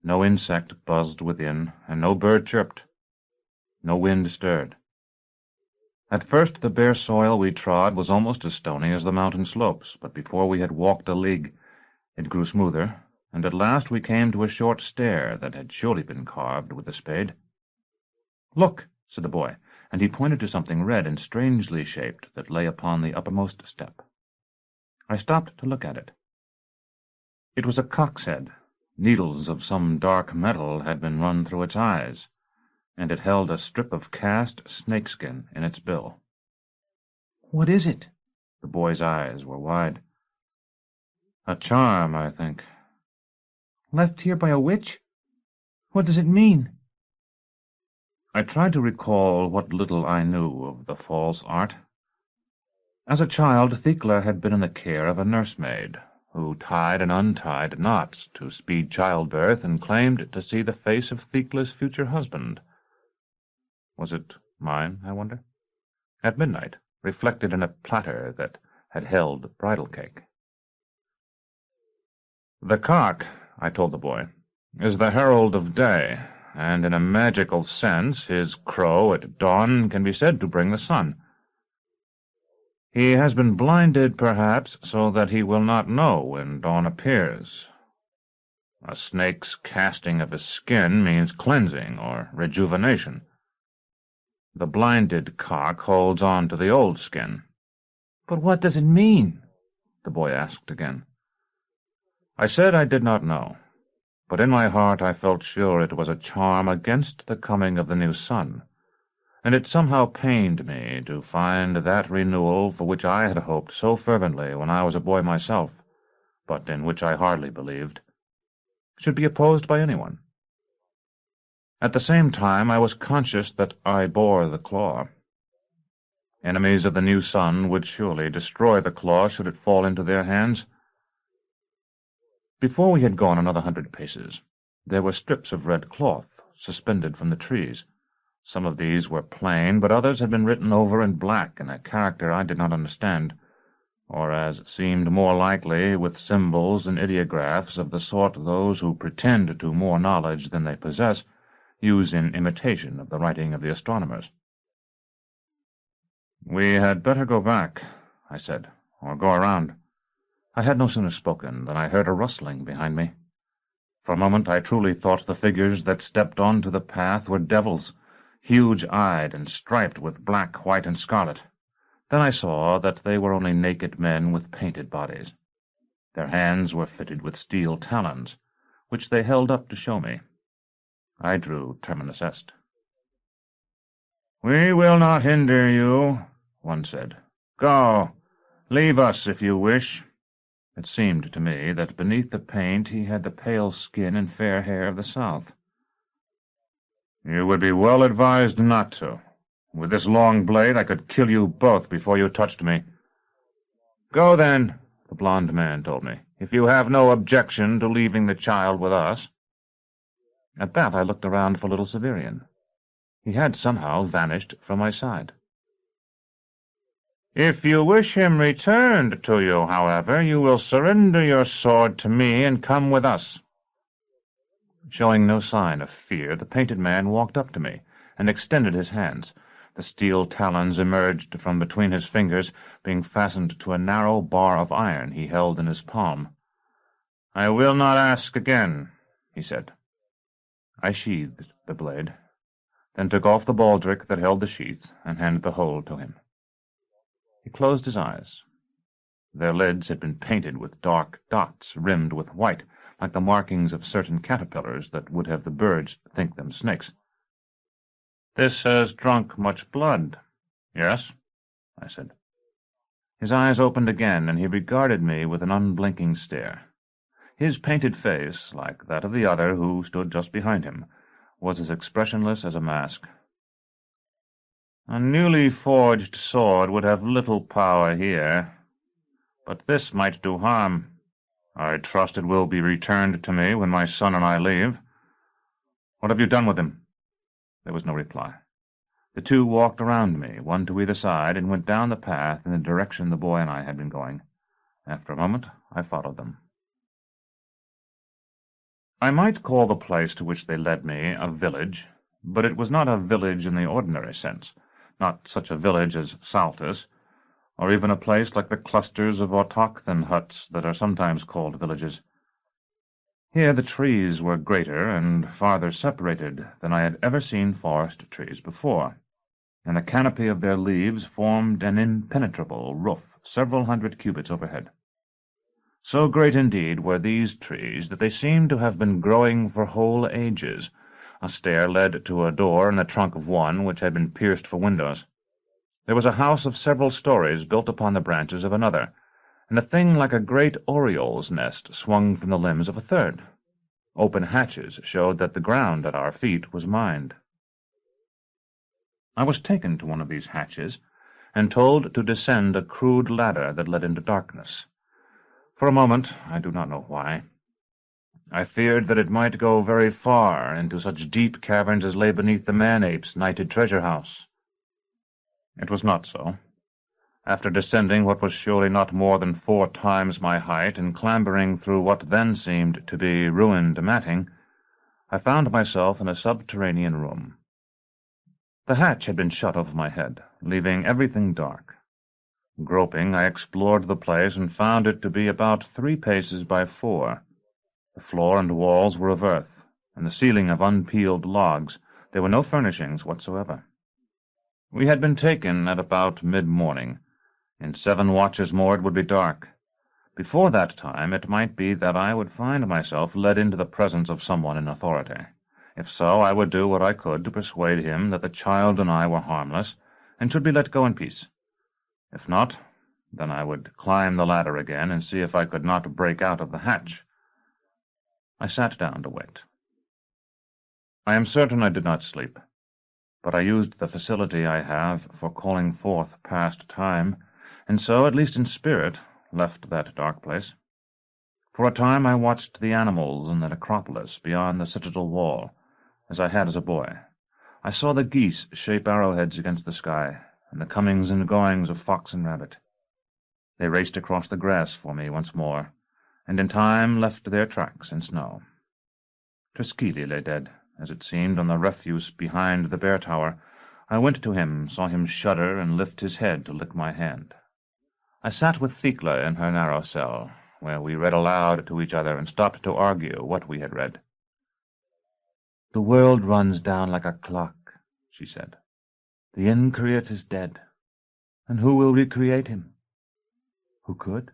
No insect buzzed within, and no bird chirped. No wind stirred. At first the bare soil we trod was almost as stony as the mountain slopes, but before we had walked a league it grew smoother, and at last we came to a short stair that had surely been carved with a spade. "Look," said the boy, and he pointed to something red and strangely shaped that lay upon the uppermost step. I stopped to look at it. It was a cock's head. Needles of some dark metal had been run through its eyes, and it held a strip of cast snakeskin in its bill. "What is it?" The boy's eyes were wide. "A charm, I think." "Left here by a witch? What does it mean?" I tried to recall what little I knew of the false art. As a child, Vincula had been in the care of a nursemaid, who tied and untied knots to speed childbirth and claimed to see the face of Vincula's future husband. Was it mine, I wonder? At midnight, reflected in a platter that had held bridal cake. "The cock," I told the boy, "is the herald of day, and in a magical sense his crow at dawn can be said to bring the sun. He has been blinded, perhaps, so that he will not know when dawn appears. A snake's casting of his skin means cleansing or rejuvenation. The blinded cock holds on to the old skin. But what does it mean? The boy asked again. I said I did not know, but in my heart I felt sure it was a charm against the coming of the new sun, and it somehow pained me to find that renewal for which I had hoped so fervently when I was a boy myself, but in which I hardly believed, should be opposed by anyone. At the same time I was conscious that I bore the claw. Enemies of the new sun would surely destroy the claw should it fall into their hands. Before we had gone another 100 paces, there were strips of red cloth suspended from the trees. Some of these were plain, but others had been written over in black in a character I did not understand, or, as seemed more likely, with symbols and ideographs of the sort those who pretend to more knowledge than they possess use in imitation of the writing of the astronomers. "We had better go back," I said, "or go around." I had no sooner spoken than I heard a rustling behind me. For a moment I truly thought the figures that stepped on to the path were devils, huge-eyed and striped with black, white, and scarlet. Then I saw that they were only naked men with painted bodies. Their hands were fitted with steel talons, which they held up to show me. I drew Terminus Est. "We will not hinder you," one said. "Go. Leave us if you wish." It seemed to me that beneath the paint he had the pale skin and fair hair of the South. "You would be well advised not to. With this long blade I could kill you both before you touched me." "Go, then," the blond man told me, "if you have no objection to leaving the child with us." At that I looked around for little Severian. He had somehow vanished from my side. "If you wish him returned to you, however, you will surrender your sword to me and come with us." Showing no sign of fear, the painted man walked up to me and extended his hands. The steel talons emerged from between his fingers, being fastened to a narrow bar of iron he held in his palm. "I will not ask again," he said. I sheathed the blade, then took off the baldric that held the sheath and handed the whole to him. He closed his eyes. Their lids had been painted with dark dots rimmed with white, like the markings of certain caterpillars that would have the birds think them snakes. "This has drunk much blood." "Yes," I said. His eyes opened again, and he regarded me with an unblinking stare. His painted face, like that of the other who stood just behind him, was as expressionless as a mask. "A newly forged sword would have little power here, but this might do harm. I trust it will be returned to me when my son and I leave. What have you done with him?" There was no reply. The two walked around me, one to either side, and went down the path in the direction the boy and I had been going. After a moment, I followed them. I might call the place to which they led me a village, but it was not a village in the ordinary sense, not such a village as Saltus, or even a place like the clusters of autochthon huts that are sometimes called villages. Here the trees were greater and farther separated than I had ever seen forest trees before, and the canopy of their leaves formed an impenetrable roof several hundred cubits overhead. So great indeed were these trees that they seemed to have been growing for whole ages. A stair led to a door in the trunk of one which had been pierced for windows. There was a house of several stories built upon the branches of another, and a thing like a great oriole's nest swung from the limbs of a third. Open hatches showed that the ground at our feet was mined. I was taken to one of these hatches, and told to descend a crude ladder that led into darkness. For a moment, I do not know why, I feared that it might go very far into such deep caverns as lay beneath the man-ape's nighted treasure-house. It was not so. After descending what was surely not more than 4 times my height, and clambering through what then seemed to be ruined matting, I found myself in a subterranean room. The hatch had been shut over my head, leaving everything dark. Groping, I explored the place and found it to be about 3 paces by 4. The floor and walls were of earth, and the ceiling of unpeeled logs. There were no furnishings whatsoever. We had been taken at about mid-morning. In 7 watches more it would be dark. Before that time it might be that I would find myself led into the presence of someone in authority. If so, I would do what I could to persuade him that the child and I were harmless, and should be let go in peace. If not, then I would climb the ladder again and see if I could not break out of the hatch. I sat down to wait. I am certain I did not sleep, but I used the facility I have for calling forth past time, and so, at least in spirit, left that dark place. For a time I watched the animals in the necropolis beyond the citadel wall, as I had as a boy. I saw the geese shape arrowheads against the sky, and the comings and goings of fox and rabbit. They raced across the grass for me once more, and in time left their tracks in snow. Triskele lay dead, as it seemed, on the refuse behind the bear tower. I went to him, saw him shudder, and lift his head to lick my hand. I sat with Vincula in her narrow cell, where we read aloud to each other and stopped to argue what we had read. "The world runs down like a clock," she said. "The Increate is dead, and who will recreate him? Who could?"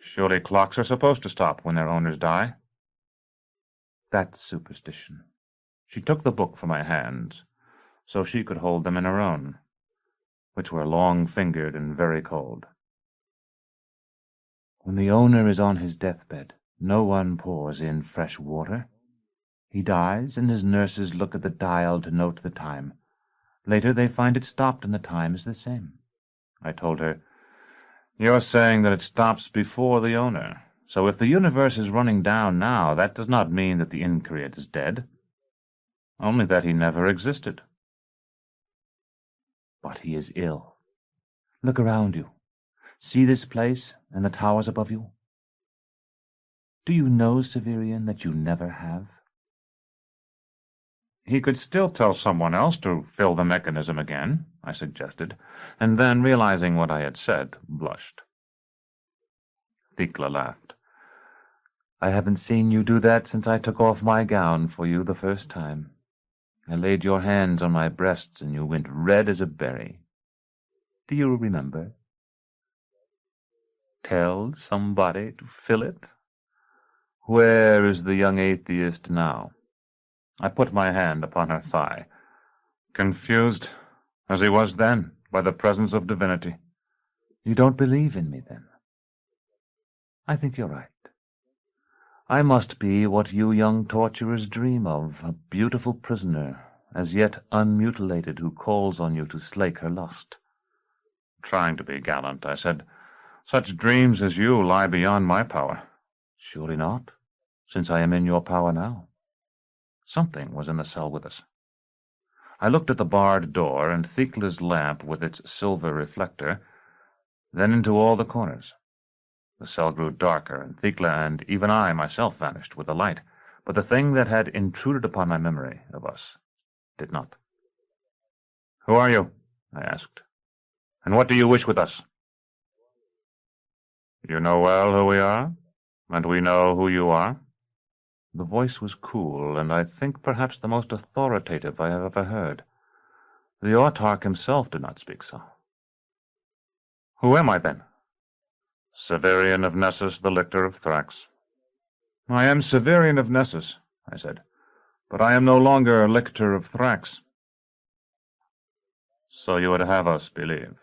"Surely clocks are supposed to stop when their owners die." "That's superstition." She took the book from my hands, so she could hold them in her own, which were long-fingered and very cold. "When the owner is on his deathbed, no one pours in fresh water. He dies, and his nurses look at the dial to note the time. Later they find it stopped, and the time is the same." I told her, "You're saying that it stops before the owner. So if the universe is running down now, that does not mean that the Increate is dead. Only that he never existed." "But he is ill. Look around you. See this place and the towers above you? Do you know, Severian, that you never have?" "He could still tell someone else to fill the mechanism again," I suggested, and then, realizing what I had said, blushed. Vincula laughed. "I haven't seen you do that since I took off my gown for you the first time. I laid your hands on my breasts, and you went red as a berry. Do you remember? Tell somebody to fill it? Where is the young atheist now?" I put my hand upon her thigh. "Confused, as he was then, by the presence of divinity." "You don't believe in me, then?" "I think you're right. I must be what you young torturers dream of, a beautiful prisoner, as yet unmutilated, who calls on you to slake her lust." Trying to be gallant, I said, "Such dreams as you lie beyond my power." "Surely not, since I am in your power now." Something was in the cell with us. I looked at the barred door and Vincula's lamp with its silver reflector, then into all the corners. The cell grew darker, and Vincula and even I myself vanished with the light, but the thing that had intruded upon my memory of us did not. "Who are you?" I asked. "And what do you wish with us?" "You know well who we are, and we know who you are." The voice was cool, and I think perhaps the most authoritative I have ever heard. The autarch himself did not speak so. "Who am I, then?" "Severian of Nessus, the Lictor of Thrax." "I am Severian of Nessus," I said, "but I am no longer Lictor of Thrax." "So you would have us believe."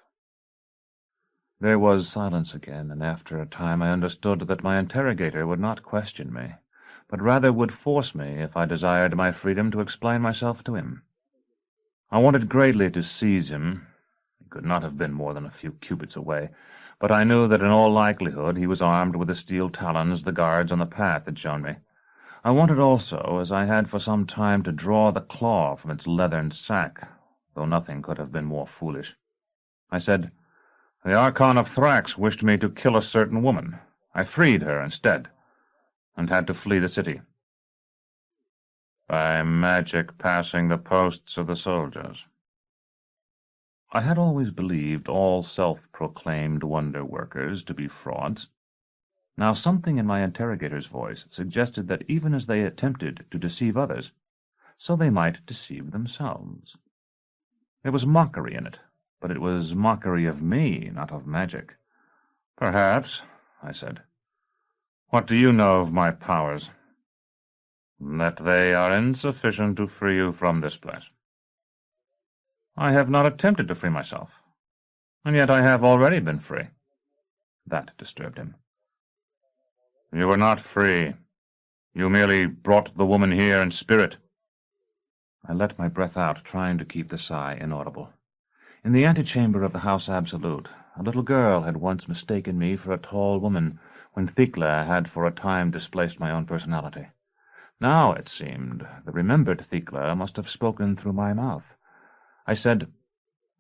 There was silence again, and after a time I understood that my interrogator would not question me, but rather would force me, if I desired my freedom, to explain myself to him. I wanted greatly to seize him. He could not have been more than a few cubits away, but I knew that in all likelihood he was armed with the steel talons the guards on the path had shown me. I wanted also, as I had for some time, to draw the claw from its leathern sack, though nothing could have been more foolish. I said, "The Archon of Thrax wished me to kill a certain woman. I freed her instead, and had to flee the city." By magic passing the posts of the soldiers. I had always believed all self-proclaimed wonder-workers to be frauds. Now something in my interrogator's voice suggested that even as they attempted to deceive others, so they might deceive themselves. There was mockery in it, but it was mockery of me, not of magic. Perhaps, I said. What do you know of my powers? That they are insufficient to free you from this place. I have not attempted to free myself, and yet I have already been free. That disturbed him. You were not free. You merely brought the woman here in spirit. I let my breath out, trying to keep the sigh inaudible. In the antechamber of the House Absolute, a little girl had once mistaken me for a tall woman, when Thecla had for a time displaced my own personality. Now, it seemed, the remembered Thecla must have spoken through my mouth. I said,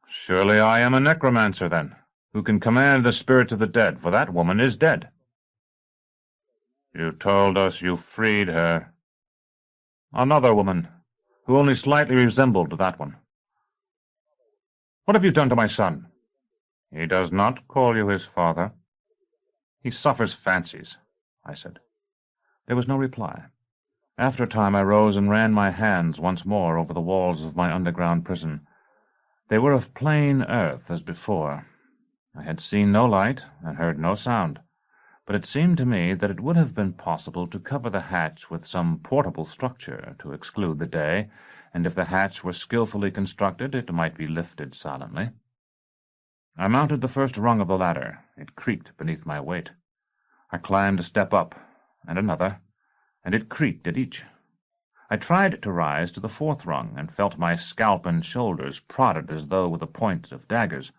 Surely I am a necromancer, then, who can command the spirits of the dead, for that woman is dead. You told us you freed her. Another woman, who only slightly resembled that one. What have you done to my son? He does not call you his father. He suffers fancies, I said. There was no reply. After a time I rose and ran my hands once more over the walls of my underground prison. They were of plain earth as before. I had seen no light and heard no sound, but it seemed to me that it would have been possible to cover the hatch with some portable structure to exclude the day, and if the hatch were skilfully constructed, it might be lifted silently. I mounted the first rung of the ladder. It creaked beneath my weight. I climbed a step up, and another, and it creaked at each. I tried to rise to the fourth rung, and felt my scalp and shoulders prodded as though with the points of daggers.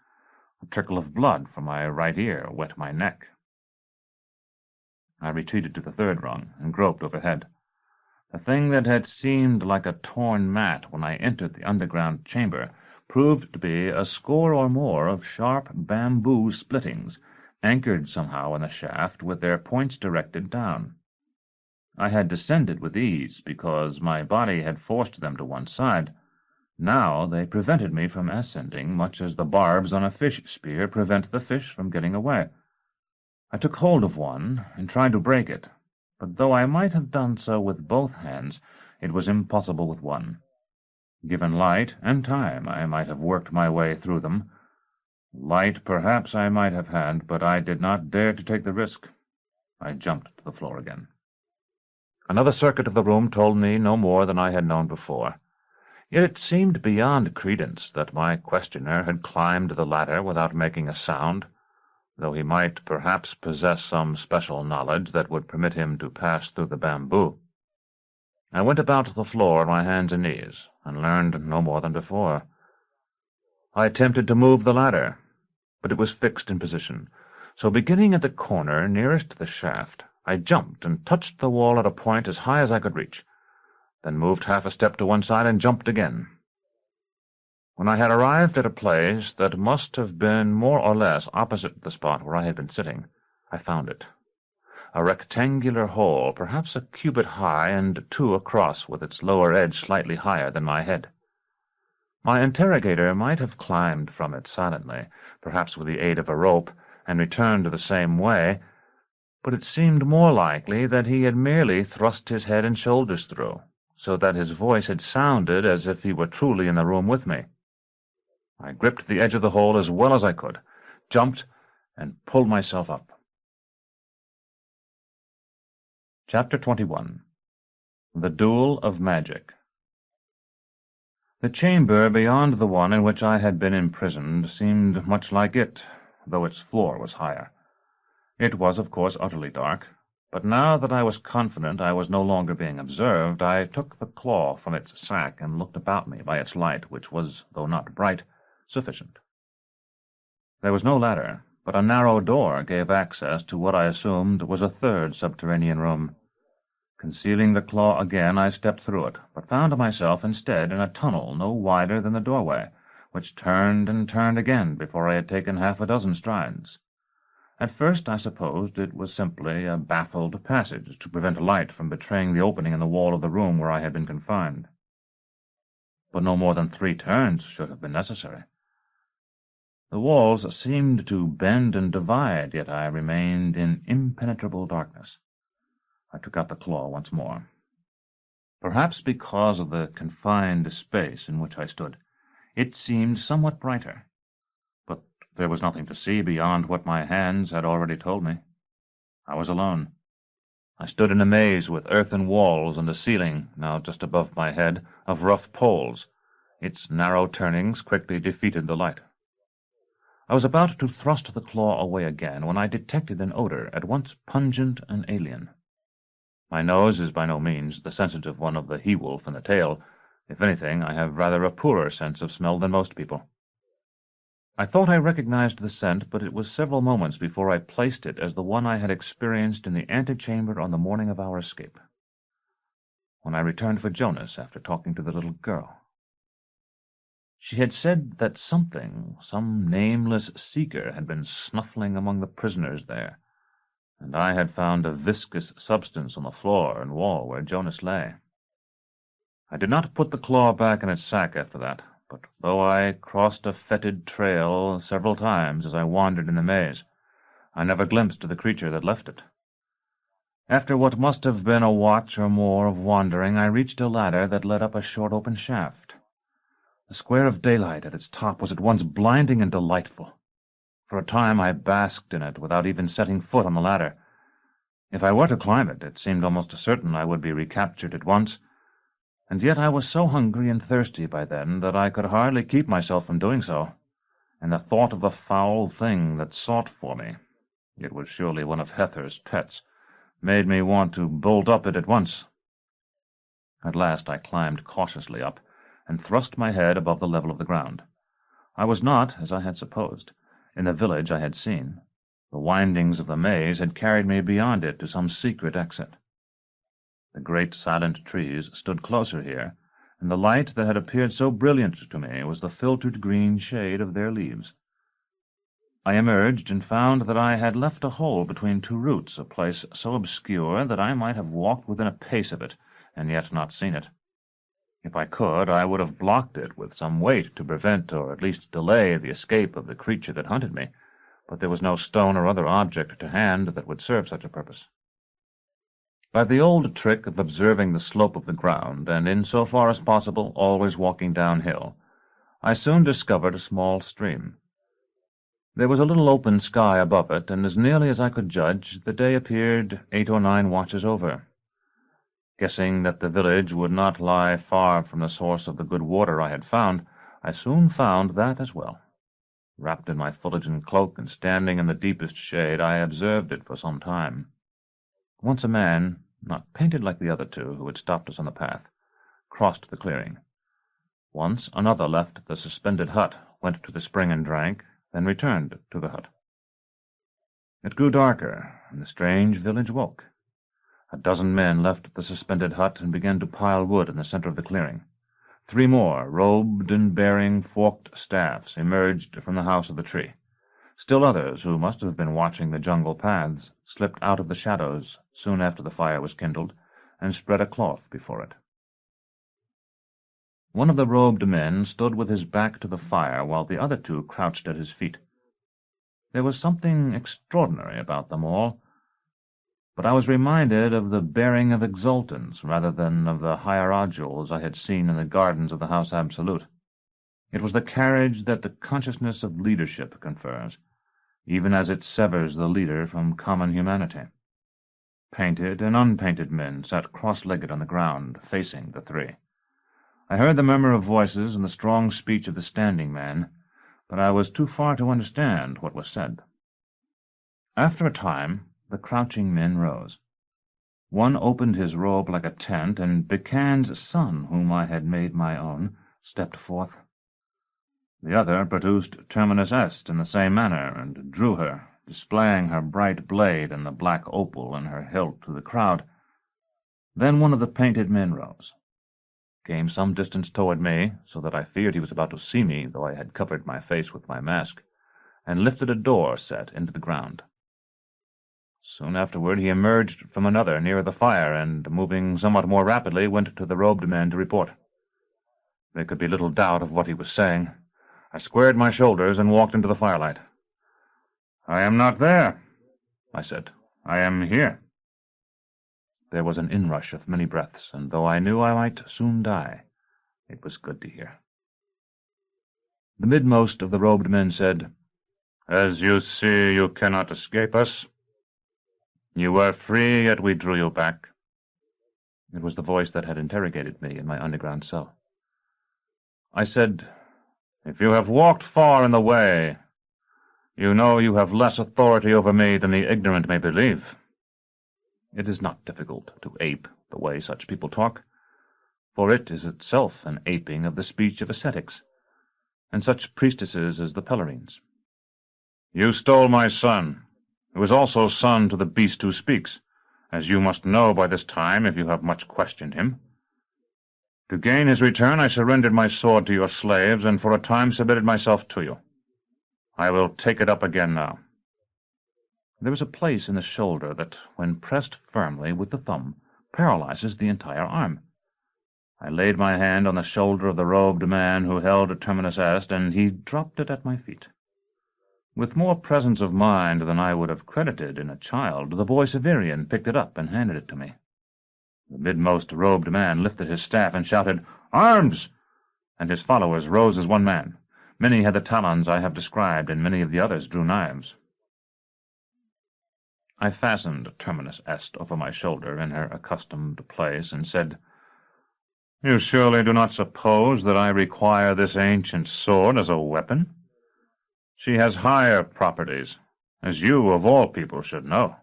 A trickle of blood from my right ear wet my neck. I retreated to the third rung, and groped overhead. The thing that had seemed like a torn mat when I entered the underground chamber proved to be a score or more of sharp bamboo splittings, anchored somehow in the shaft with their points directed down. I had descended with ease because my body had forced them to one side. Now they prevented me from ascending, much as the barbs on a fish spear prevent the fish from getting away. I took hold of one and tried to break it, but though I might have done so with both hands, it was impossible with one. Given light and time, I might have worked my way through them. Light, perhaps, I might have had, but I did not dare to take the risk. I jumped to the floor again. Another circuit of the room told me no more than I had known before. Yet it seemed beyond credence that my questioner had climbed the ladder without making a sound, though he might perhaps possess some special knowledge that would permit him to pass through the bamboo. I went about the floor on my hands and knees, and learned no more than before. I attempted to move the ladder, but it was fixed in position, so beginning at the corner nearest the shaft, I jumped and touched the wall at a point as high as I could reach, then moved half a step to one side and jumped again. When I had arrived at a place that must have been more or less opposite the spot where I had been sitting, I found it. A rectangular hole, perhaps a cubit high and 2 across, with its lower edge slightly higher than my head. My interrogator might have climbed from it silently, perhaps with the aid of a rope, and returned the same way, but it seemed more likely that he had merely thrust his head and shoulders through, so that his voice had sounded as if he were truly in the room with me. I gripped the edge of the hole as well as I could, jumped, and pulled myself up. Chapter 21. The Duel of Magic. The chamber beyond the one in which I had been imprisoned seemed much like it, though its floor was higher. It was, of course, utterly dark, but now that I was confident I was no longer being observed, I took the claw from its sack and looked about me by its light, which was, though not bright, sufficient. There was no ladder, but a narrow door gave access to what I assumed was a third subterranean room. Concealing the claw again, I stepped through it, but found myself instead in a tunnel no wider than the doorway, which turned and turned again before I had taken half a dozen strides. At first I supposed it was simply a baffled passage to prevent light from betraying the opening in the wall of the room where I had been confined. But no more than 3 turns should have been necessary. The walls seemed to bend and divide, yet I remained in impenetrable darkness. I took out the claw once more. Perhaps because of the confined space in which I stood, it seemed somewhat brighter. But there was nothing to see beyond what my hands had already told me. I was alone. I stood in a maze with earthen walls and a ceiling, now just above my head, of rough poles. Its narrow turnings quickly defeated the light. I was about to thrust the claw away again when I detected an odor at once pungent and alien. My nose is by no means the sensitive one of the he-wolf in the tale. If anything, I have rather a poorer sense of smell than most people. I thought I recognized the scent, but it was several moments before I placed it as the one I had experienced in the antechamber on the morning of our escape, when I returned for Jonas after talking to the little girl. She had said that something, some nameless seeker, had been snuffling among the prisoners there, and I had found a viscous substance on the floor and wall where Jonas lay. I did not put the claw back in its sack after that, but though I crossed a fetid trail several times as I wandered in the maze, I never glimpsed the creature that left it. After what must have been a watch or more of wandering, I reached a ladder that led up a short open shaft. The square of daylight at its top was at once blinding and delightful. For a time I basked in it without even setting foot on the ladder. If I were to climb it, it seemed almost certain I would be recaptured at once, and yet I was so hungry and thirsty by then that I could hardly keep myself from doing so, and the thought of the foul thing that sought for me, it was surely one of Hether's pets, made me want to bolt up it at once. At last I climbed cautiously up, and thrust my head above the level of the ground. I was not, as I had supposed, in the village I had seen. The windings of the maze had carried me beyond it to some secret exit. The great silent trees stood closer here, and the light that had appeared so brilliant to me was the filtered green shade of their leaves. I emerged and found that I had left a hole between 2 roots, a place so obscure that I might have walked within a pace of it, and yet not seen it. If I could, I would have blocked it with some weight to prevent or at least delay the escape of the creature that hunted me, but there was no stone or other object to hand that would serve such a purpose. By the old trick of observing the slope of the ground, and in so far as possible always walking downhill, I soon discovered a small stream. There was a little open sky above it, and as nearly as I could judge, the day appeared 8 or 9 watches over. Guessing that the village would not lie far from the source of the good water I had found, I soon found that as well. Wrapped in my Fullerton cloak and standing in the deepest shade, I observed it for some time. Once a man, not painted like the other 2 who had stopped us on the path, crossed the clearing. Once another left the suspended hut, went to the spring and drank, then returned to the hut. It grew darker, and the strange village woke. A dozen men left the suspended hut and began to pile wood in the center of the clearing. 3 more, robed and bearing forked staffs, emerged from the house of the tree. Still others, who must have been watching the jungle paths, slipped out of the shadows soon after the fire was kindled, and spread a cloth before it. One of the robed men stood with his back to the fire, while the other 2 crouched at his feet. There was something extraordinary about them all, but I was reminded of the bearing of exultants rather than of the hieradules I had seen in the gardens of the House Absolute. It was the carriage that the consciousness of leadership confers, even as it severs the leader from common humanity. Painted and unpainted men sat cross-legged on the ground, facing the 3. I heard the murmur of voices and the strong speech of the standing man, but I was too far to understand what was said. After a time, the crouching men rose. One opened his robe like a tent, and Bican's son, whom I had made my own, stepped forth. The other produced Terminus Est in the same manner, and drew her, displaying her bright blade and the black opal in her hilt to the crowd. Then one of the painted men rose, came some distance toward me, so that I feared he was about to see me, though I had covered my face with my mask, and lifted a door set into the ground. Soon afterward he emerged from another nearer the fire, and, moving somewhat more rapidly, went to the robed man to report. There could be little doubt of what he was saying. I squared my shoulders and walked into the firelight. "I am not there," I said. "I am here." There was an inrush of many breaths, and though I knew I might soon die, it was good to hear. The midmost of the robed men said, "As you see, you cannot escape us. You were free, yet we drew you back." It was the voice that had interrogated me in my underground cell. I said, "If you have walked far in the way, you know you have less authority over me than the ignorant may believe." It is not difficult to ape the way such people talk, for it is itself an aping of the speech of ascetics, and such priestesses as the Pellerines. "You stole my son, who is also son to the beast who speaks, as you must know by this time if you have much questioned him. To gain his return I surrendered my sword to your slaves, and for a time submitted myself to you. I will take it up again now." There is a place in the shoulder that, when pressed firmly with the thumb, paralyzes the entire arm. I laid my hand on the shoulder of the robed man who held a Terminus Est, and he dropped it at my feet. With more presence of mind than I would have credited in a child, the boy Severian picked it up and handed it to me. The midmost robed man lifted his staff and shouted, "Arms!" and his followers rose as one man. Many had the talons I have described, and many of the others drew knives. I fastened Terminus Est over my shoulder in her accustomed place, and said, "You surely do not suppose that I require this ancient sword as a weapon? She has higher properties, as you of all people should know."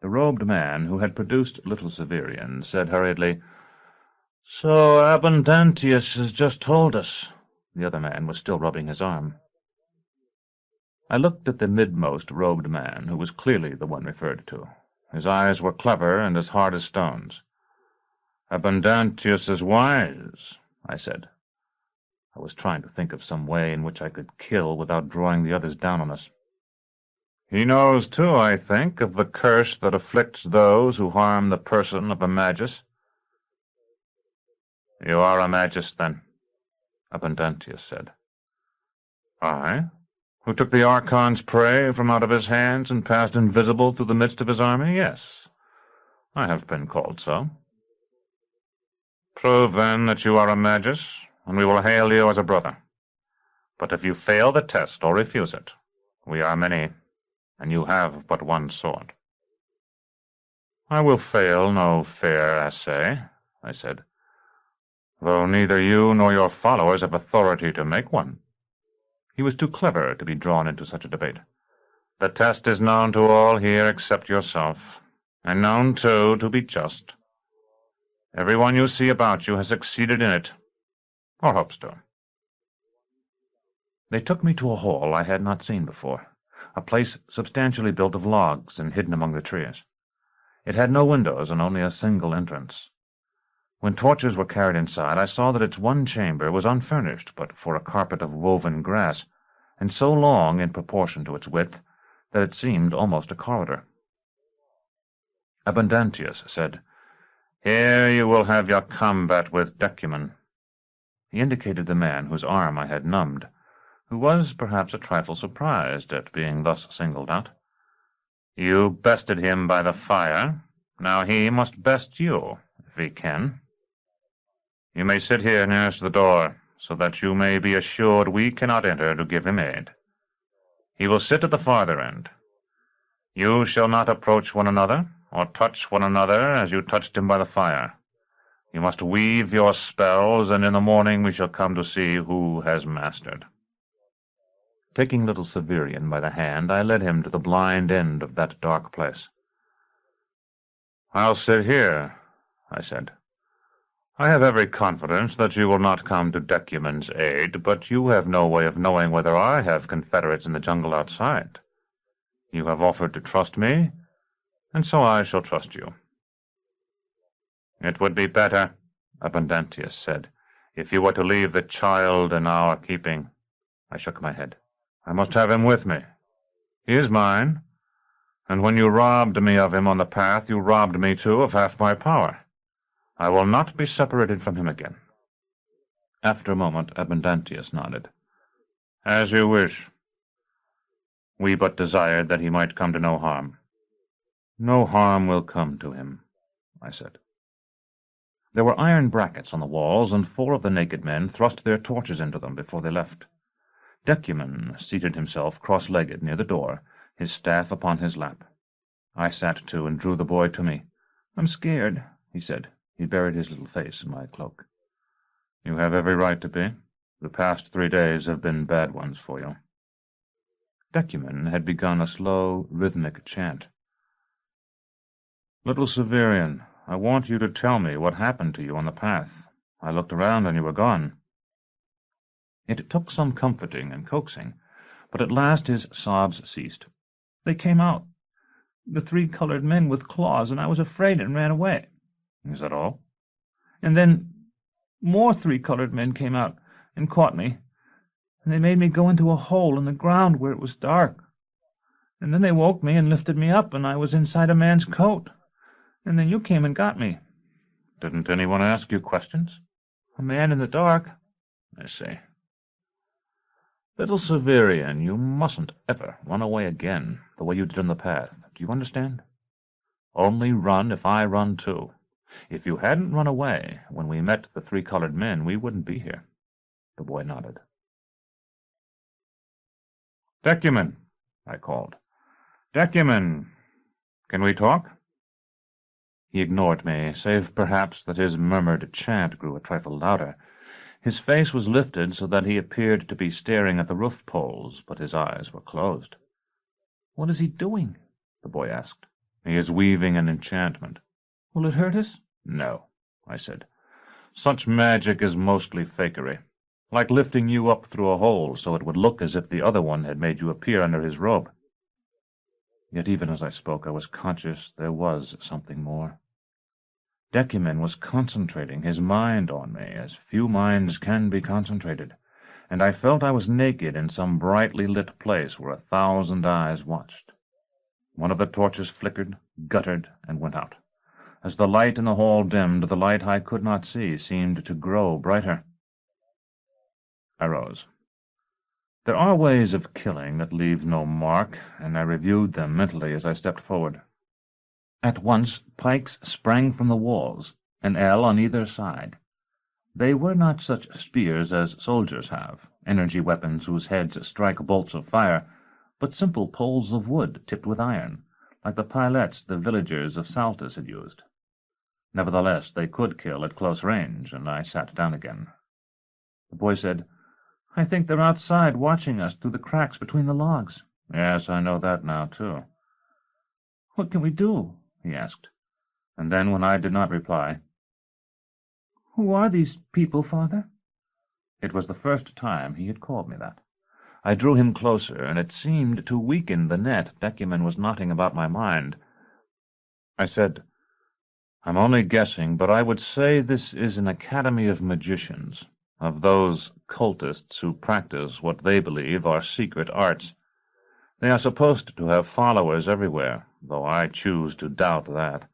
The robed man, who had produced little Severian, said hurriedly, "So Abundantius has just told us." The other man was still rubbing his arm. I looked at the midmost robed man, who was clearly the one referred to. His eyes were clever and as hard as stones. "Abundantius is wise," I said. I was trying to think of some way in which I could kill without drawing the others down on us. "He knows, too, I think, of the curse that afflicts those who harm the person of a magus." "You are a magus, then," Abundantius said. "I? Who took the Archon's prey from out of his hands and passed invisible through the midst of his army? Yes, I have been called so." "Prove, then, that you are a magus, and we will hail you as a brother. But if you fail the test or refuse it, we are many, and you have but one sword." "I will fail no fair assay," I said, "though neither you nor your followers have authority to make one." He was too clever to be drawn into such a debate. "The test is known to all here except yourself, and known, too, to be just. Everyone you see about you has succeeded in it, or hopes to." They took me to a hall I had not seen before, a place substantially built of logs and hidden among the trees. It had no windows and only a single entrance. When torches were carried inside, I saw that its one chamber was unfurnished but for a carpet of woven grass, and so long in proportion to its width that it seemed almost a corridor. Abundantius said, "Here you will have your combat with Decuman." He indicated the man whose arm I had numbed, who was perhaps a trifle surprised at being thus singled out. "You bested him by the fire. Now he must best you, if he can. You may sit here nearest the door, so that you may be assured we cannot enter to give him aid. He will sit at the farther end. You shall not approach one another, or touch one another as you touched him by the fire. You must weave your spells, and in the morning we shall come to see who has mastered." Taking little Severian by the hand, I led him to the blind end of that dark place. "I'll sit here," I said. "I have every confidence that you will not come to Decuman's aid, but you have no way of knowing whether I have confederates in the jungle outside. You have offered to trust me, and so I shall trust you." "It would be better," Abundantius said, "if you were to leave the child in our keeping." I shook my head. "I must have him with me. He is mine, And when you robbed me of him on the path, you robbed me, too, of half my power. I will not be separated from him again." After a moment, Abundantius nodded. "As you wish. We but desired that he might come to no harm." "No harm will come to him," I said. There were iron brackets on the walls, and 4 of the naked men thrust their torches into them before they left. Decuman seated himself cross-legged near the door, his staff upon his lap. I sat too and drew the boy to me. "I'm scared," he said. He buried his little face in my cloak. "You have every right to be. The past 3 days have been bad ones for you." Decuman had begun a slow, rhythmic chant. "Little Severian, I want you to tell me what happened to you on the path. I looked around and you were gone." It took some comforting and coaxing, but at last his sobs ceased. "They came out, the 3 colored men with claws, and I was afraid and ran away." "Is that all?" "And then more 3 colored men came out and caught me, and they made me go into a hole in the ground where it was dark. And then they woke me and lifted me up, and I was inside a man's coat. And then you came and got me." "Didn't anyone ask you questions?" "A man in the dark." "I see. Little Severian, you mustn't ever run away again the way you did on the path. Do you understand? Only run if I run too. If you hadn't run away when we met the 3 colored men, we wouldn't be here." The boy nodded. "Decuman," I called. "Decuman, can we talk?" He ignored me, save perhaps that his murmured chant grew a trifle louder. His face was lifted so that he appeared to be staring at the roof poles, but his eyes were closed. "What is he doing?" the boy asked. "He is weaving an enchantment." "Will it hurt us?" "No," I said. "Such magic is mostly fakery, like lifting you up through a hole so it would look as if the other one had made you appear under his robe." Yet even as I spoke, I was conscious there was something more. Decuman was concentrating his mind on me, as few minds can be concentrated, and I felt I was naked in some brightly lit place where 1,000 eyes watched. One of the torches flickered, guttered, and went out. As the light in the hall dimmed, the light I could not see seemed to grow brighter. I rose. There are ways of killing that leave no mark, and I reviewed them mentally as I stepped forward. At once pikes sprang from the walls, an L on either side. They were not such spears as soldiers have, energy weapons whose heads strike bolts of fire, but simple poles of wood tipped with iron, like the pilettes the villagers of Saltus had used. Nevertheless, they could kill at close range, and I sat down again. The boy said, "I think they're outside watching us through the cracks between the logs." "Yes, I know that now, too." "What can we do?" he asked. And then, when I did not reply, "Who are these people, Father?" It was the first time he had called me that. I drew him closer, and it seemed to weaken the net Decuman was knotting about my mind. I said, "I'm only guessing, but I would say this is an academy of magicians, of those cultists who practice what they believe are secret arts. They are supposed to have followers everywhere, though I choose to doubt that.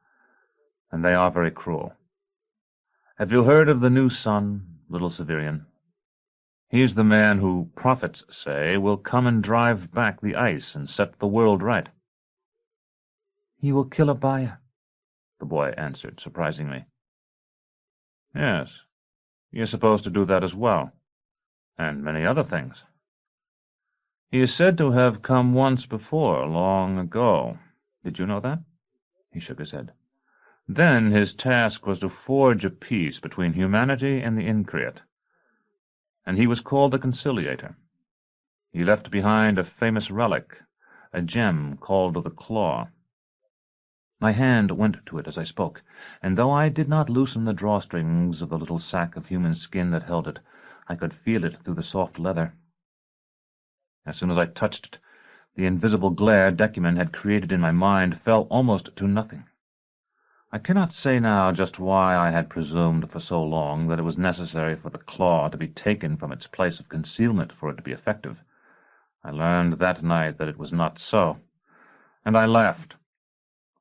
And they are very cruel. Have you heard of the new sun, little Severian? He's the man who, prophets say, will come and drive back the ice and set the world right." "He will kill Abaya," the boy answered, surprising me. "Yes, he is supposed to do that as well, and many other things. He is said to have come once before, long ago. Did you know that?" He shook his head. "Then his task was to forge a peace between humanity and the Increate, and he was called the Conciliator. He left behind a famous relic, a gem called the Claw." My hand went to it as I spoke, and though I did not loosen the drawstrings of the little sack of human skin that held it, I could feel it through the soft leather. As soon as I touched it, the invisible glare Decuman had created in my mind fell almost to nothing. I cannot say now just why I had presumed for so long that it was necessary for the claw to be taken from its place of concealment for it to be effective. I learned that night that it was not so. And I laughed.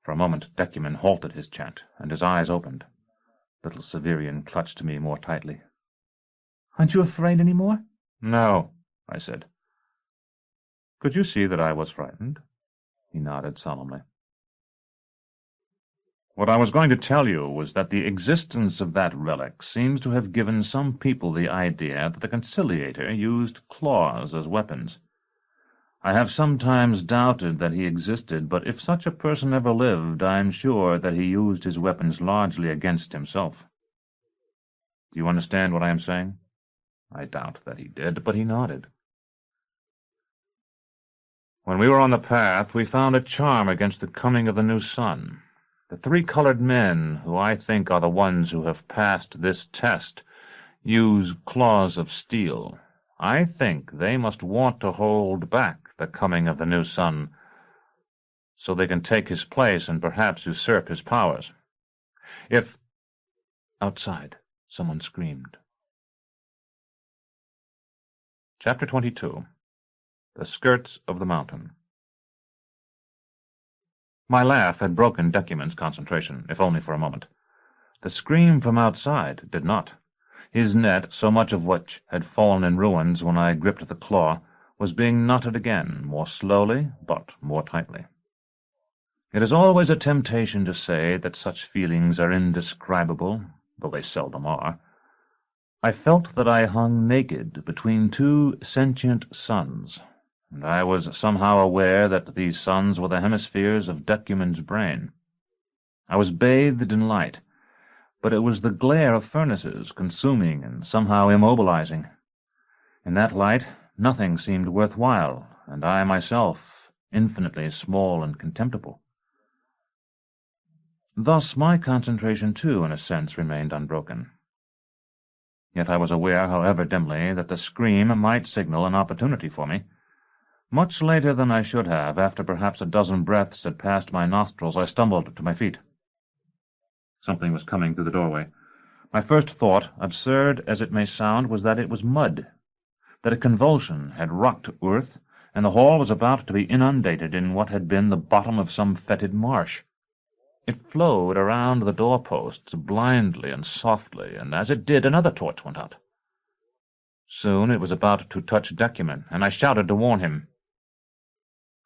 For a moment Decuman halted his chant, and his eyes opened. Little Severian clutched me more tightly. "Aren't you afraid any more?" "No," I said. "Could you see that I was frightened?" He nodded solemnly. "What I was going to tell you was that the existence of that relic seems to have given some people the idea that the conciliator used claws as weapons. I have sometimes doubted that he existed, but if such a person ever lived, I am sure that he used his weapons largely against himself. Do you understand what I am saying?" I doubt that he did, but he nodded. "When we were on the path, we found a charm against the coming of the new sun. The 3 colored men, who I think are the ones who have passed this test, use claws of steel. I think they must want to hold back the coming of the new sun, so they can take his place and perhaps usurp his powers. If—" Outside, someone screamed. Chapter 22. The Skirts of the Mountain. My laugh had broken Decuman's concentration, if only for a moment. The scream from outside did not. His net, so much of which had fallen in ruins when I gripped the claw, was being knotted again, more slowly, but more tightly. It is always a temptation to say that such feelings are indescribable, though they seldom are. I felt that I hung naked between 2 sentient suns, and I was somehow aware that these suns were the hemispheres of Decuman's brain. I was bathed in light, but it was the glare of furnaces, consuming and somehow immobilizing. In that light nothing seemed worthwhile, and I myself infinitely small and contemptible. Thus my concentration, too, in a sense, remained unbroken. Yet I was aware, however dimly, that the scream might signal an opportunity for me. Much later than I should have, after perhaps a dozen breaths had passed my nostrils, I stumbled to my feet. Something was coming through the doorway. My first thought, absurd as it may sound, was that it was mud, that a convulsion had rocked earth, and the hall was about to be inundated in what had been the bottom of some fetid marsh. It flowed around the doorposts blindly and softly, and as it did, another torch went out. Soon it was about to touch Decuman, and I shouted to warn him.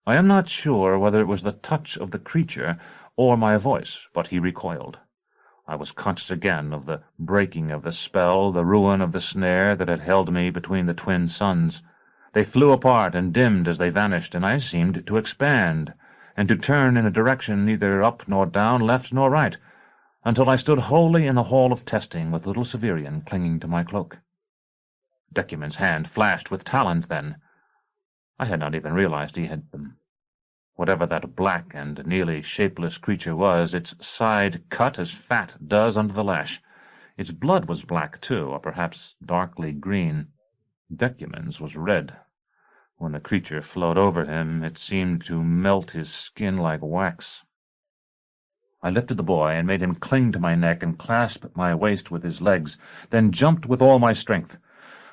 I am not sure whether it was the touch of the creature or my voice, but he recoiled. I was conscious again of the breaking of the spell, the ruin of the snare that had held me between the twin suns. They flew apart and dimmed as they vanished, and I seemed to expand, and to turn in a direction neither up nor down, left nor right, until I stood wholly in the hall of testing with little Severian clinging to my cloak. Decuman's hand flashed with talons then. I had not even realized he had them. Whatever that black and nearly shapeless creature was, its side cut as fat does under the lash. Its blood was black, too, or perhaps darkly green. Decuman's was red. When the creature flowed over him, it seemed to melt his skin like wax. I lifted the boy and made him cling to my neck and clasp my waist with his legs, then jumped with all my strength.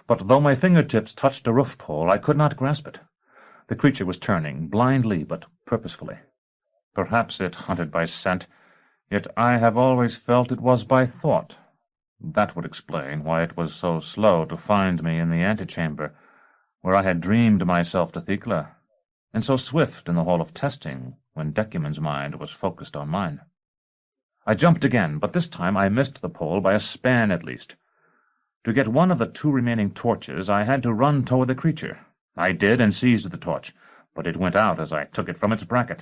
But though my fingertips touched a roof pole, I could not grasp it. The creature was turning, blindly but purposefully. Perhaps it hunted by scent, yet I have always felt it was by thought. That would explain why it was so slow to find me in the antechamber, where I had dreamed myself to Thecla, and so swift in the hall of testing, when Decuman's mind was focused on mine. I jumped again, but this time I missed the pole by a span at least. To get one of the 2 remaining torches, I had to run toward the creature. I did, and seized the torch, but it went out as I took it from its bracket.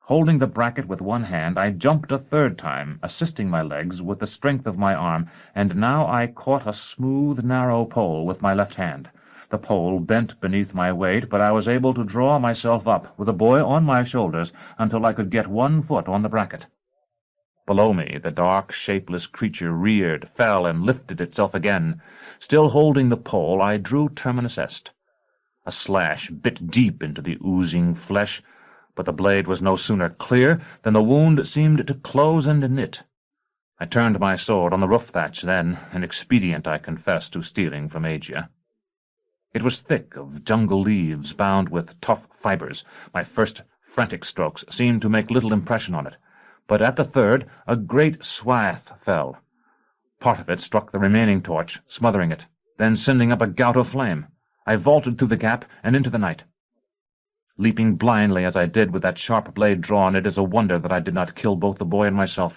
Holding the bracket with one hand, I jumped a 3rd time, assisting my legs with the strength of my arm, and now I caught a smooth, narrow pole with my left hand. The pole bent beneath my weight, but I was able to draw myself up, with the boy on my shoulders, until I could get 1 foot on the bracket. Below me, the dark, shapeless creature reared, fell, and lifted itself again. Still holding the pole, I drew Terminus Est. A slash bit deep into the oozing flesh, but the blade was no sooner clear than the wound seemed to close and knit. I turned my sword on the roof thatch then, an expedient, I confess, to stealing from Agia. It was thick of jungle leaves bound with tough fibers, my first frantic strokes seemed to make little impression on it, but at the third a great swath fell. Part of it struck the remaining torch, smothering it, then sending up a gout of flame. I vaulted through the gap and into the night. Leaping blindly as I did with that sharp blade drawn, it is a wonder that I did not kill both the boy and myself.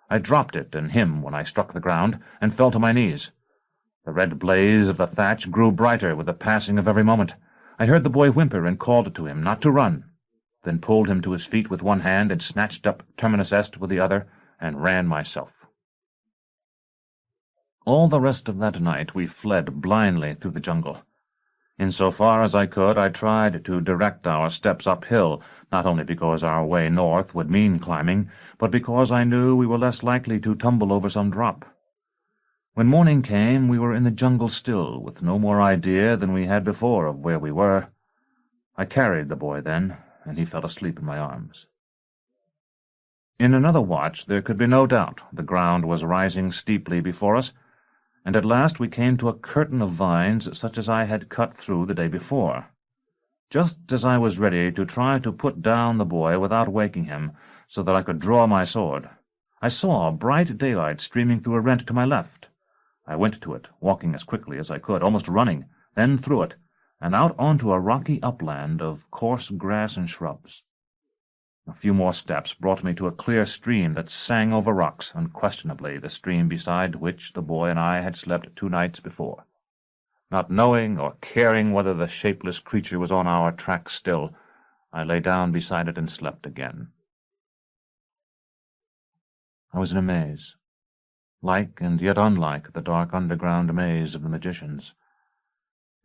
I dropped it and him when I struck the ground, and fell to my knees. The red blaze of the thatch grew brighter with the passing of every moment. I heard the boy whimper and called to him not to run, then pulled him to his feet with one hand and snatched up Terminus Est with the other, and ran myself. All the rest of that night we fled blindly through the jungle. In so far as I could, I tried to direct our steps uphill, not only because our way north would mean climbing, but because I knew we were less likely to tumble over some drop. When morning came, we were in the jungle still, with no more idea than we had before of where we were. I carried the boy then, and he fell asleep in my arms. In another watch there could be no doubt the ground was rising steeply before us, and at last we came to a curtain of vines such as I had cut through the day before. Just as I was ready to try to put down the boy without waking him, so that I could draw my sword, I saw bright daylight streaming through a rent to my left. I went to it, walking as quickly as I could, almost running, then through it, and out onto a rocky upland of coarse grass and shrubs. A few more steps brought me to a clear stream that sang over rocks, unquestionably the stream beside which the boy and I had slept 2 nights before. Not knowing or caring whether the shapeless creature was on our track still, I lay down beside it and slept again. I was in a maze, like and yet unlike the dark underground maze of the magicians.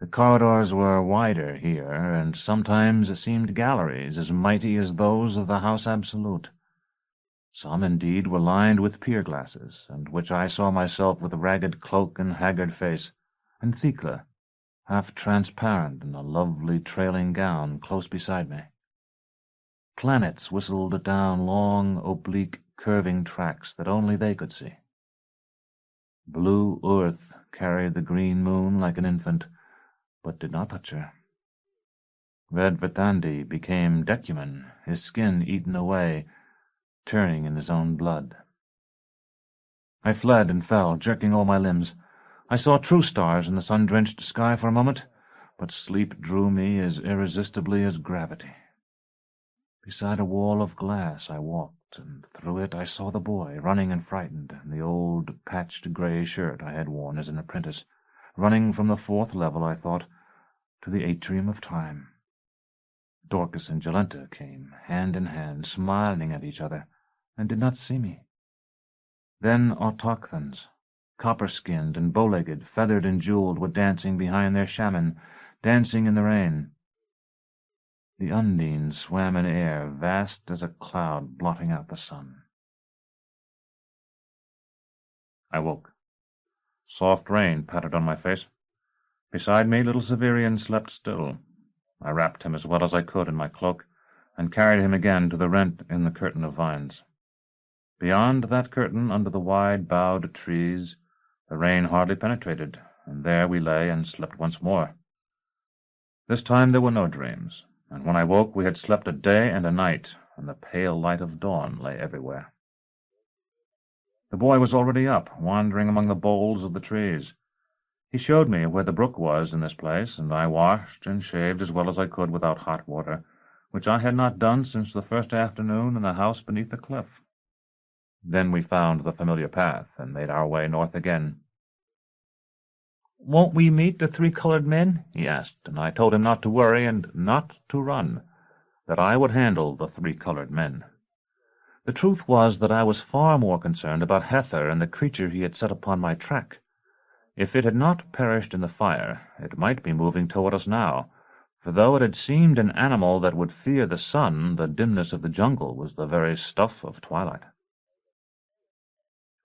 The corridors were wider here, and sometimes seemed galleries as mighty as those of the House Absolute. Some, indeed, were lined with pier-glasses, and which I saw myself with ragged cloak and haggard face, and Thecla, half transparent in a lovely trailing gown, close beside me. Planets whistled down long, oblique, curving tracks that only they could see. Blue earth carried the green moon like an infant, but did not touch her. Red Vitandi became decuman, his skin eaten away, turning in his own blood. I fled and fell, jerking all my limbs. I saw true stars in the sun-drenched sky for a moment, but sleep drew me as irresistibly as gravity. Beside a wall of glass I walked, and through it I saw the boy, running and frightened, in the old patched grey shirt I had worn as an apprentice, running from the 4th level, I thought, to the atrium of time. Dorcas and Jolenta came, hand in hand, smiling at each other, and did not see me. Then autochthons, copper-skinned and bow-legged, feathered and jewelled, were dancing behind their shaman, dancing in the rain. The undine swam in air, vast as a cloud blotting out the sun. I woke. Soft rain pattered on my face. Beside me, little Severian slept still. I wrapped him as well as I could in my cloak, and carried him again to the rent in the curtain of vines. Beyond that curtain, under the wide-boughed trees, the rain hardly penetrated, and there we lay and slept once more. This time there were no dreams, and when I woke we had slept a day and a night, and the pale light of dawn lay everywhere. The boy was already up, wandering among the boles of the trees. He showed me where the brook was in this place, and I washed and shaved as well as I could without hot water, which I had not done since the first afternoon in the house beneath the cliff. Then we found the familiar path, and made our way north again. "Won't we meet the 3 colored men?" he asked, and I told him not to worry and not to run, that I would handle the 3 colored men. The truth was that I was far more concerned about Hether and the creature he had set upon my track. If it had not perished in the fire, it might be moving toward us now, for though it had seemed an animal that would fear the sun, the dimness of the jungle was the very stuff of twilight.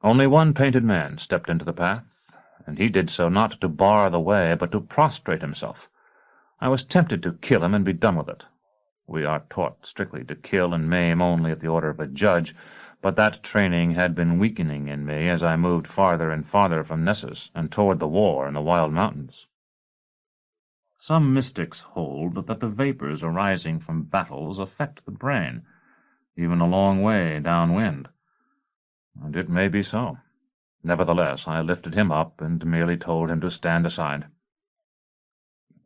Only one painted man stepped into the path, and he did so not to bar the way, but to prostrate himself. I was tempted to kill him and be done with it. We are taught strictly to kill and maim only at the order of a judge, but that training had been weakening in me as I moved farther and farther from Nessus and toward the war in the wild mountains. Some mystics hold that the vapors arising from battles affect the brain, even a long way downwind. And it may be so. Nevertheless, I lifted him up and merely told him to stand aside.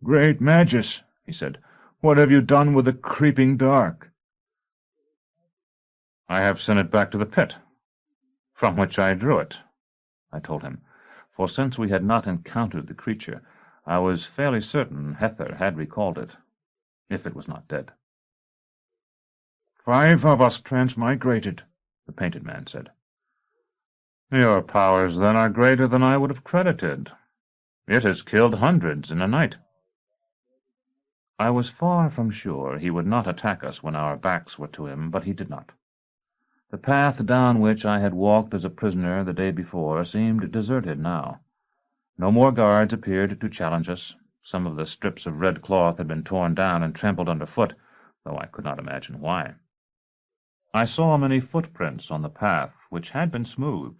"Great Magus," he said, "what have you done with the creeping dark?" "I have sent it back to the pit, from which I drew it," I told him, for since we had not encountered the creature, I was fairly certain Hether had recalled it, if it was not dead. "5 of us transmigrated," the painted man said. "Your powers, then, are greater than I would have credited. It has killed hundreds in a night." I was far from sure he would not attack us when our backs were to him, but he did not. The path down which I had walked as a prisoner the day before seemed deserted now. No more guards appeared to challenge us. Some of the strips of red cloth had been torn down and trampled underfoot, though I could not imagine why. I saw many footprints on the path, which had been smooth,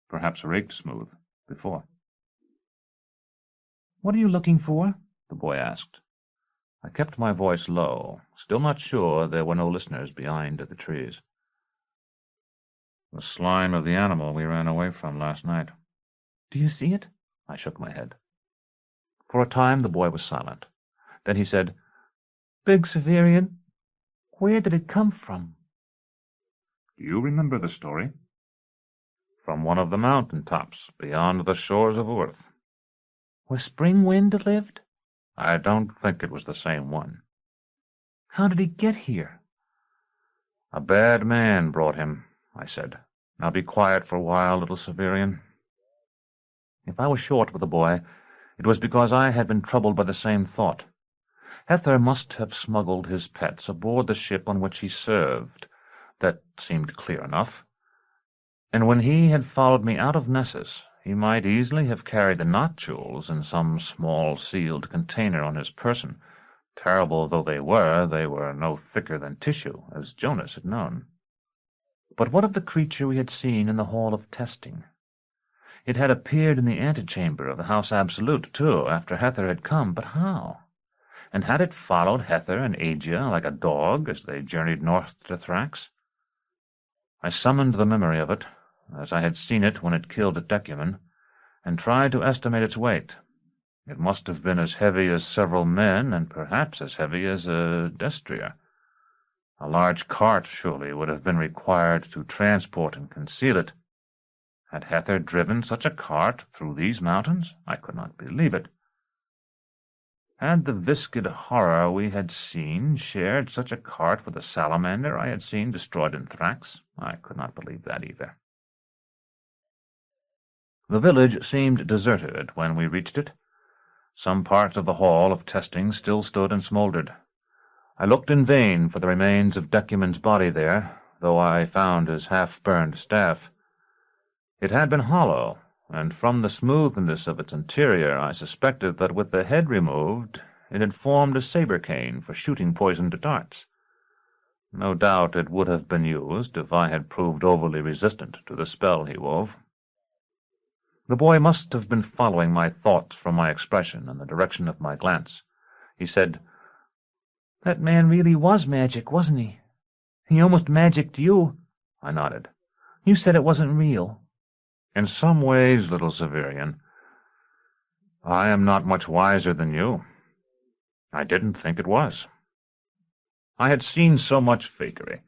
perhaps raked smooth, before. "What are you looking for?" the boy asked. I kept my voice low, still not sure there were no listeners behind the trees. "The slime of the animal we ran away from last night." "Do you see it?" I shook my head. For a time the boy was silent. Then he said, "Big Severian, where did it come from?" "Do you remember the story?" "From one of the mountain tops, beyond the shores of Earth." "Where Springwind lived?" "I don't think it was the same one." "How did he get here?" "A bad man brought him," I said. "Now be quiet for a while, little Severian." If I was short with the boy, it was because I had been troubled by the same thought. Hether must have smuggled his pets aboard the ship on which he served. That seemed clear enough. And when he had followed me out of Nessus, he might easily have carried the nodules in some small sealed container on his person. Terrible though they were no thicker than tissue, as Jonas had known. But what of the creature we had seen in the hall of testing? It had appeared in the antechamber of the House Absolute, too, after Hether had come, but how? And had it followed Hether and Agia like a dog as they journeyed north to Thrax? I summoned the memory of it, as I had seen it when it killed Decuman, and tried to estimate its weight. It must have been as heavy as several men, and perhaps as heavy as a destrier. A large cart, surely, would have been required to transport and conceal it. Had Hether driven such a cart through these mountains? I could not believe it. Had the viscid horror we had seen shared such a cart with the Salamander I had seen destroyed in Thrax? I could not believe that either. The village seemed deserted when we reached it. Some parts of the hall of testing still stood and smoldered. I looked in vain for the remains of Decuman's body there, though I found his half-burned staff. It had been hollow, and from the smoothness of its interior I suspected that with the head removed it had formed a saber cane for shooting poisoned darts. No doubt it would have been used if I had proved overly resistant to the spell he wove. The boy must have been following my thoughts from my expression and the direction of my glance. He said, "That man really was magic, wasn't he? He almost magicked you." I nodded. "You said it wasn't real." "In some ways, little Severian. I am not much wiser than you. I didn't think it was. I had seen so much fakery,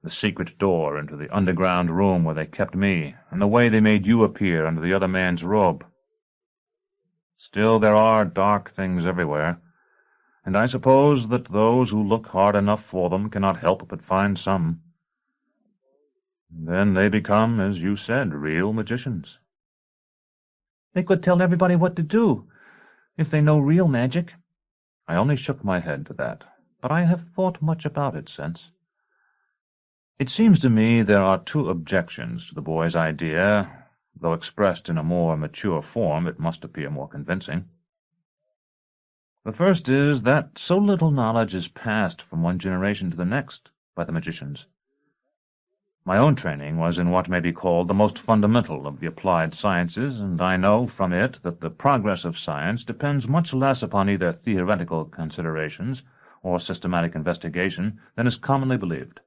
the secret door into the underground room where they kept me, and the way they made you appear under the other man's robe. Still, there are dark things everywhere, and I suppose that those who look hard enough for them cannot help but find some. Then they become, as you said, real magicians." "They could tell everybody what to do, if they know real magic." I only shook my head to that, but I have thought much about it since. It seems to me there are two objections to the boy's idea, though expressed in a more mature form it must appear more convincing. The first is that so little knowledge is passed from one generation to the next by the magicians. My own training was in what may be called the most fundamental of the applied sciences, and I know from it that the progress of science depends much less upon either theoretical considerations or systematic investigation than is commonly believed,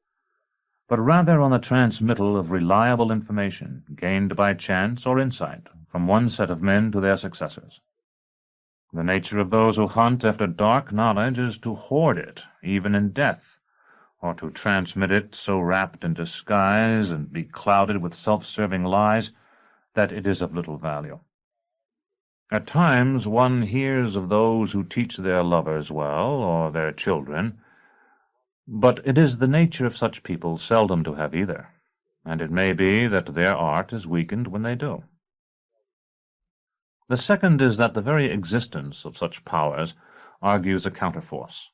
but rather on the transmittal of reliable information gained by chance or insight from one set of men to their successors. The nature of those who hunt after dark knowledge is to hoard it, even in death, or to transmit it so wrapped in disguise and be clouded with self-serving lies that it is of little value. At times one hears of those who teach their lovers well, or their children, but it is the nature of such people seldom to have either, and it may be that their art is weakened when they do. The second is that the very existence of such powers argues a counterforce.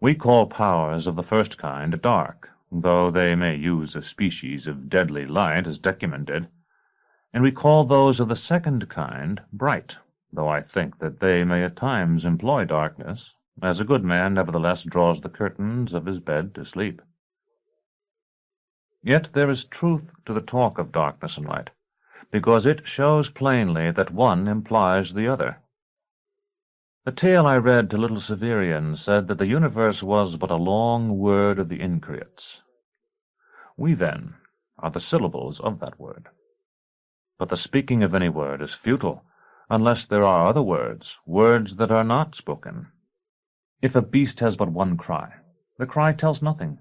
We call powers of the first kind dark, though they may use a species of deadly light, as Decuman did, and we call those of the second kind bright, though I think that they may at times employ darkness, as a good man nevertheless draws the curtains of his bed to sleep. Yet there is truth to the talk of darkness and light, because it shows plainly that one implies the other. The tale I read to little Severian said that the universe was but a long word of the increates. We, then, are the syllables of that word. But the speaking of any word is futile, unless there are other words, words that are not spoken. If a beast has but one cry, the cry tells nothing,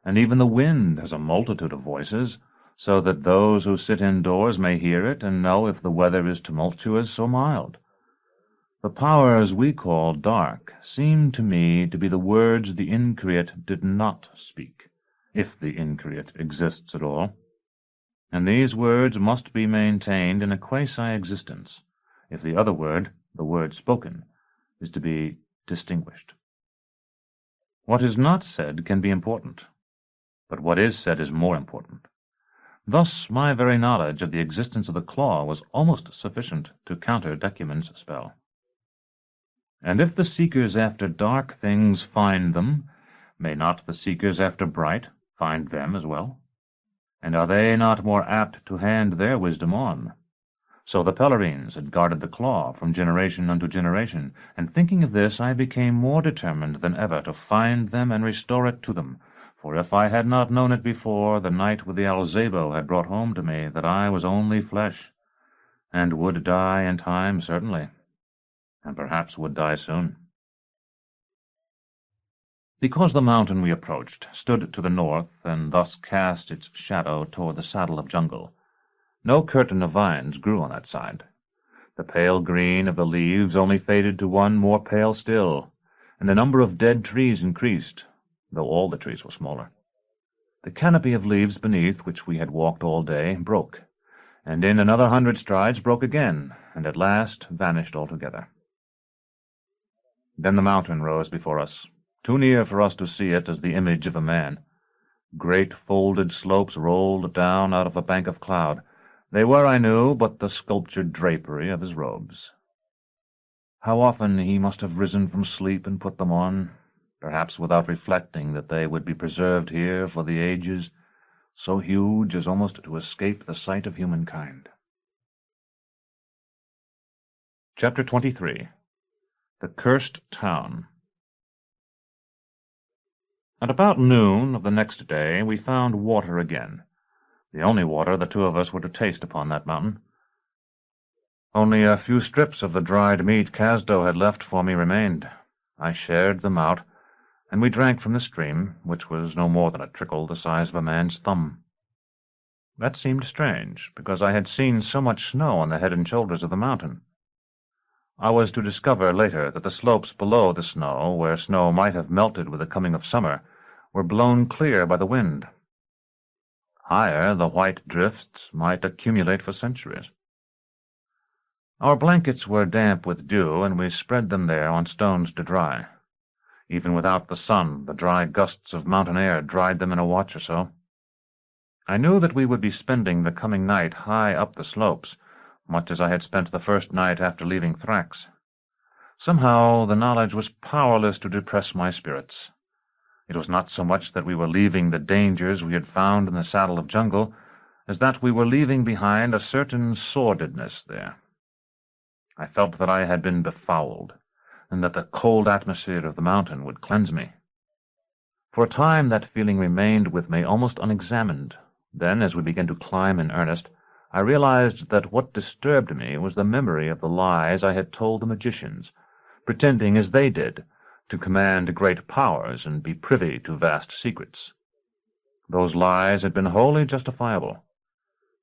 and even the wind has a multitude of voices, so that those who sit indoors may hear it and know if the weather is tumultuous or mild. The powers we call dark seem to me to be the words the increate did not speak, if the increate exists at all, and these words must be maintained in a quasi-existence, if the other word, the word spoken, is to be distinguished. What is not said can be important, but what is said is more important. Thus my very knowledge of the existence of the claw was almost sufficient to counter Decuman's spell. And if the seekers after dark things find them, may not the seekers after bright find them as well? And are they not more apt to hand their wisdom on? So the Pellerines had guarded the claw from generation unto generation, and thinking of this I became more determined than ever to find them and restore it to them, for if I had not known it before, the night with the Alzabo had brought home to me that I was only flesh, and would die in time certainly, and perhaps would die soon. Because the mountain we approached stood to the north, and thus cast its shadow toward the saddle of jungle, no curtain of vines grew on that side. The pale green of the leaves only faded to one more pale still, and the number of dead trees increased, though all the trees were smaller. The canopy of leaves beneath which we had walked all day broke, and in another 100 strides broke again, and at last vanished altogether. Then the mountain rose before us, too near for us to see it as the image of a man. Great folded slopes rolled down out of a bank of cloud. They were, I knew, but the sculptured drapery of his robes. How often he must have risen from sleep and put them on, perhaps without reflecting that they would be preserved here for the ages, so huge as almost to escape the sight of humankind. Chapter 23. The Cursed Town. At about noon of the next day we found water again, the only water the two of us were to taste upon that mountain. Only a few strips of the dried meat Casdo had left for me remained. I shared them out, and we drank from the stream, which was no more than a trickle the size of a man's thumb. That seemed strange, because I had seen so much snow on the head and shoulders of the mountain. I was to discover later that the slopes below the snow, where snow might have melted with the coming of summer, were blown clear by the wind. Higher, the white drifts might accumulate for centuries. Our blankets were damp with dew, and we spread them there on stones to dry. Even without the sun, the dry gusts of mountain air dried them in a watch or so. I knew that we would be spending the coming night high up the slopes, much as I had spent the first night after leaving Thrax. Somehow the knowledge was powerless to depress my spirits. It was not so much that we were leaving the dangers we had found in the saddle of jungle, as that we were leaving behind a certain sordidness there. I felt that I had been befouled, and that the cold atmosphere of the mountain would cleanse me. For a time that feeling remained with me almost unexamined. Then, as we began to climb in earnest, I realized that what disturbed me was the memory of the lies I had told the magicians, pretending, as they did, to command great powers and be privy to vast secrets. Those lies had been wholly justifiable.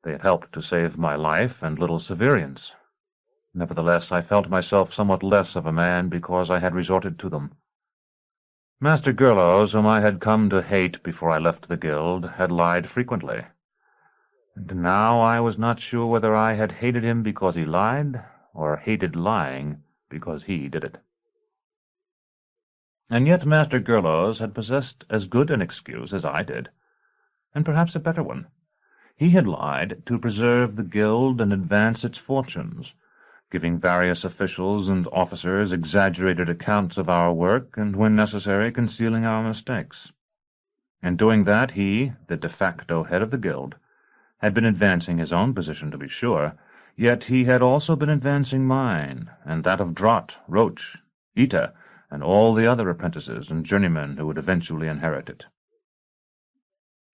They had helped to save my life and little Severian's. Nevertheless, I felt myself somewhat less of a man because I had resorted to them. Master Gerlos, whom I had come to hate before I left the guild, had lied frequently, and now I was not sure whether I had hated him because he lied, or hated lying because he did it. And yet Master Gerlos had possessed as good an excuse as I did, and perhaps a better one. He had lied to preserve the guild and advance its fortunes, giving various officials and officers exaggerated accounts of our work, and, when necessary, concealing our mistakes. In doing that, he, the de facto head of the guild, had been advancing his own position, to be sure, yet he had also been advancing mine, and that of Drott, Roach, Ita, and all the other apprentices and journeymen who would eventually inherit it.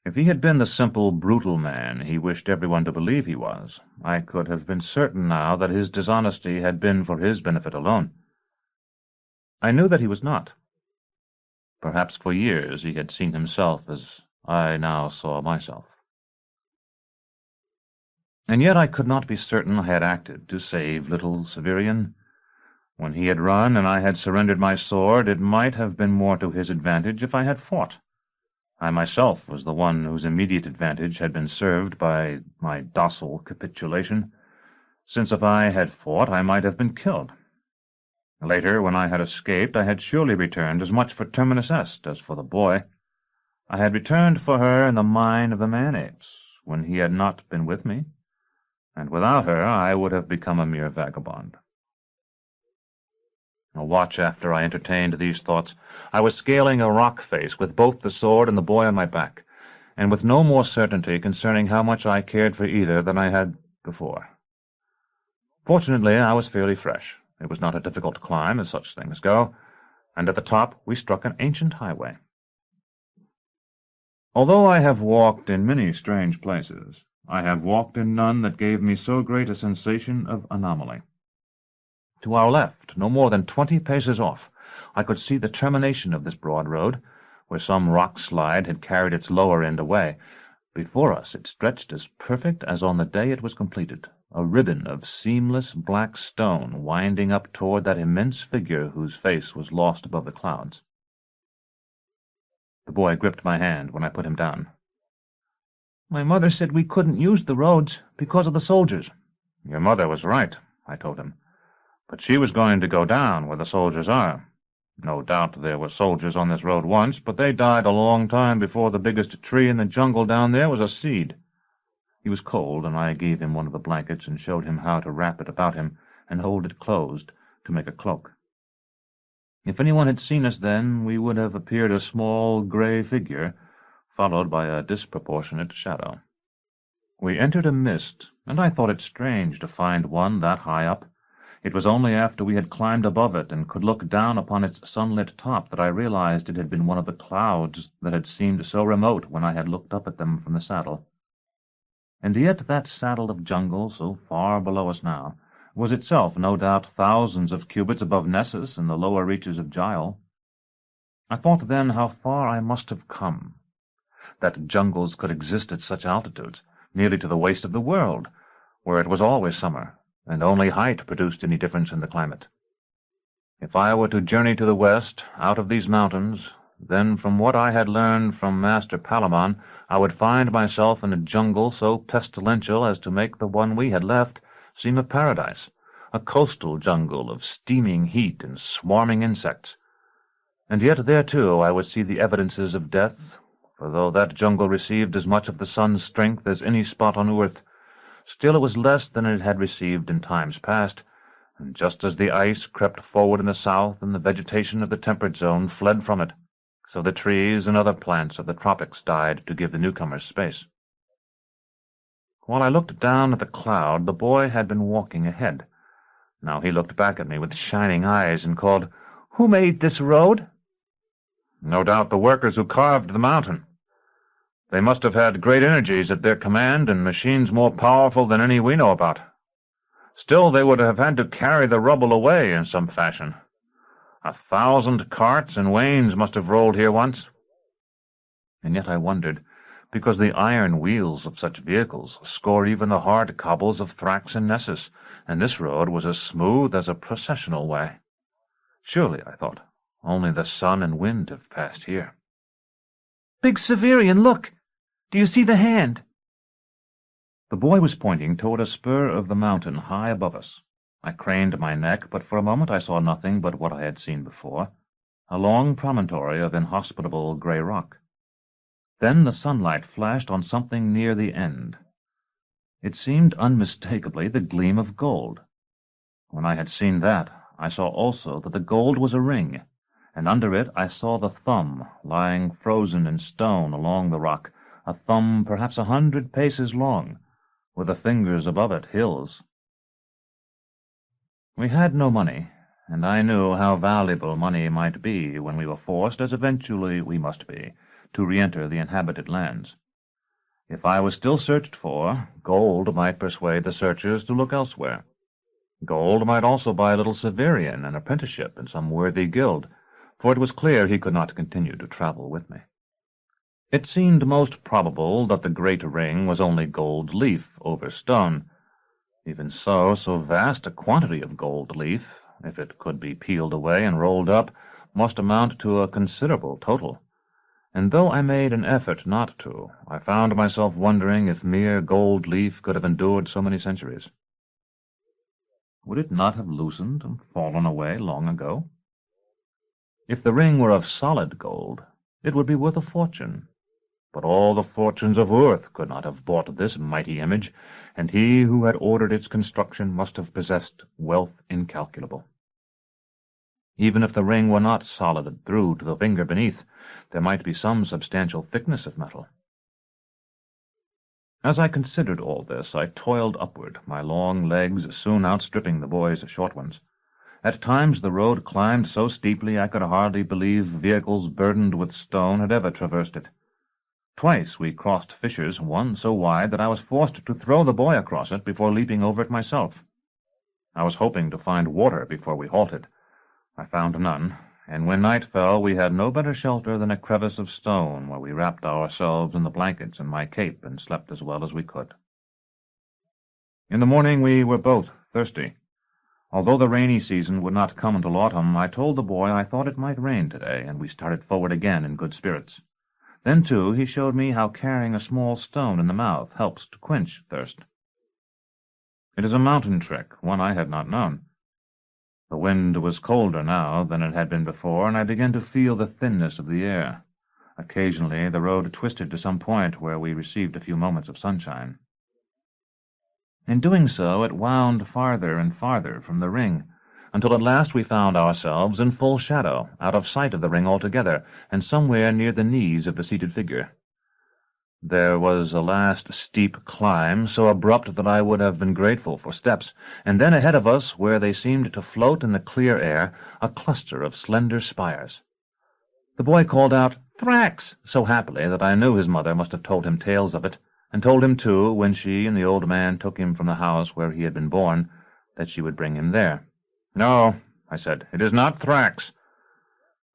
If he had been the simple, brutal man he wished everyone to believe he was, I could have been certain now that his dishonesty had been for his benefit alone. I knew that he was not. Perhaps for years he had seen himself as I now saw myself. And yet I could not be certain I had acted to save little Severian. When he had run and I had surrendered my sword, it might have been more to his advantage if I had fought. I myself was the one whose immediate advantage had been served by my docile capitulation, since if I had fought I might have been killed. Later, when I had escaped, I had surely returned as much for Terminus Est as for the boy. I had returned for her in the mine of the man-apes, when he had not been with me, and without her I would have become a mere vagabond. A watch after I entertained these thoughts, I was scaling a rock face with both the sword and the boy on my back, and with no more certainty concerning how much I cared for either than I had before. Fortunately, I was fairly fresh. It was not a difficult climb, as such things go, and at the top we struck an ancient highway. Although I have walked in many strange places, I have walked in none that gave me so great a sensation of anomaly. To our left, no more than 20 paces off, I could see the termination of this broad road, where some rock slide had carried its lower end away. Before us it stretched as perfect as on the day it was completed, a ribbon of seamless black stone winding up toward that immense figure whose face was lost above the clouds. The boy gripped my hand when I put him down. My mother said we couldn't use the roads because of the soldiers. Your mother was right, I told him. But she was going to go down where the soldiers are. No doubt there were soldiers on this road once, but they died a long time before the biggest tree in the jungle down there was a seed. He was cold, and I gave him one of the blankets and showed him how to wrap it about him and hold it closed to make a cloak. If anyone had seen us then, we would have appeared a small gray figure, followed by a disproportionate shadow. We entered a mist, and I thought it strange to find one that high up. It was only after we had climbed above it and could look down upon its sunlit top that I realized it had been one of the clouds that had seemed so remote when I had looked up at them from the saddle. And yet that saddle of jungle, so far below us now, was itself no doubt thousands of cubits above Nessus and the lower reaches of Jacal. I thought then how far I must have come, that jungles could exist at such altitudes, nearly to the waste of the world, where it was always summer, and only height produced any difference in the climate. If I were to journey to the west, out of these mountains, then from what I had learned from Master Palamon, I would find myself in a jungle so pestilential as to make the one we had left seem a paradise, a coastal jungle of steaming heat and swarming insects. And yet there, too, I would see the evidences of death, for though that jungle received as much of the sun's strength as any spot on earth, still it was less than it had received in times past, and just as the ice crept forward in the south and the vegetation of the temperate zone fled from it, so the trees and other plants of the tropics died to give the newcomers space. While I looked down at the cloud, the boy had been walking ahead. Now he looked back at me with shining eyes and called, "Who made this road?" "No doubt the workers who carved the mountain. They must have had great energies at their command and machines more powerful than any we know about. Still, they would have had to carry the rubble away in some fashion. 1,000 carts and wains must have rolled here once." And yet I wondered, because the iron wheels of such vehicles score even the hard cobbles of Thrax and Nessus, and this road was as smooth as a processional way. Surely, I thought, only the sun and wind have passed here. "Big Severian, look! Do you see the hand?" The boy was pointing toward a spur of the mountain high above us. I craned my neck, but for a moment I saw nothing but what I had seen before, a long promontory of inhospitable gray rock. Then the sunlight flashed on something near the end. It seemed unmistakably the gleam of gold. When I had seen that, I saw also that the gold was a ring, and under it I saw the thumb lying frozen in stone along the rock, a thumb perhaps 100 paces long, with the fingers above it hills. We had no money, and I knew how valuable money might be when we were forced, as eventually we must be, to re-enter the inhabited lands. If I was still searched for, gold might persuade the searchers to look elsewhere. Gold might also buy little Severian an apprenticeship in some worthy guild, for it was clear he could not continue to travel with me. It seemed most probable that the great ring was only gold leaf over stone. Even so vast a quantity of gold leaf, if it could be peeled away and rolled up, must amount to a considerable total. And though I made an effort not to, I found myself wondering if mere gold leaf could have endured so many centuries. Would it not have loosened and fallen away long ago? If the ring were of solid gold, it would be worth a fortune. But all the fortunes of earth could not have bought this mighty image, and he who had ordered its construction must have possessed wealth incalculable. Even if the ring were not solid through to the finger beneath, there might be some substantial thickness of metal. As I considered all this, I toiled upward, my long legs soon outstripping the boy's short ones. At times the road climbed so steeply I could hardly believe vehicles burdened with stone had ever traversed it. Twice we crossed fissures, one so wide that I was forced to throw the boy across it before leaping over it myself. I was hoping to find water before we halted. I found none, and when night fell we had no better shelter than a crevice of stone where we wrapped ourselves in the blankets and my cape and slept as well as we could. In the morning we were both thirsty. Although the rainy season would not come until autumn, I told the boy I thought it might rain today, and we started forward again in good spirits. Then, too, he showed me how carrying a small stone in the mouth helps to quench thirst. It is a mountain trick, one I had not known. The wind was colder now than it had been before, and I began to feel the thinness of the air. Occasionally the road twisted to some point where we received a few moments of sunshine. In doing so, it wound farther and farther from the ring, until at last we found ourselves in full shadow, out of sight of the ring altogether, and somewhere near the knees of the seated figure. There was a last steep climb, so abrupt that I would have been grateful for steps, and then ahead of us, where they seemed to float in the clear air, a cluster of slender spires. The boy called out, "Thrax!" so happily that I knew his mother must have told him tales of it, and told him, too, when she and the old man took him from the house where he had been born, that she would bring him there. "No," I said, "it is not Thrax.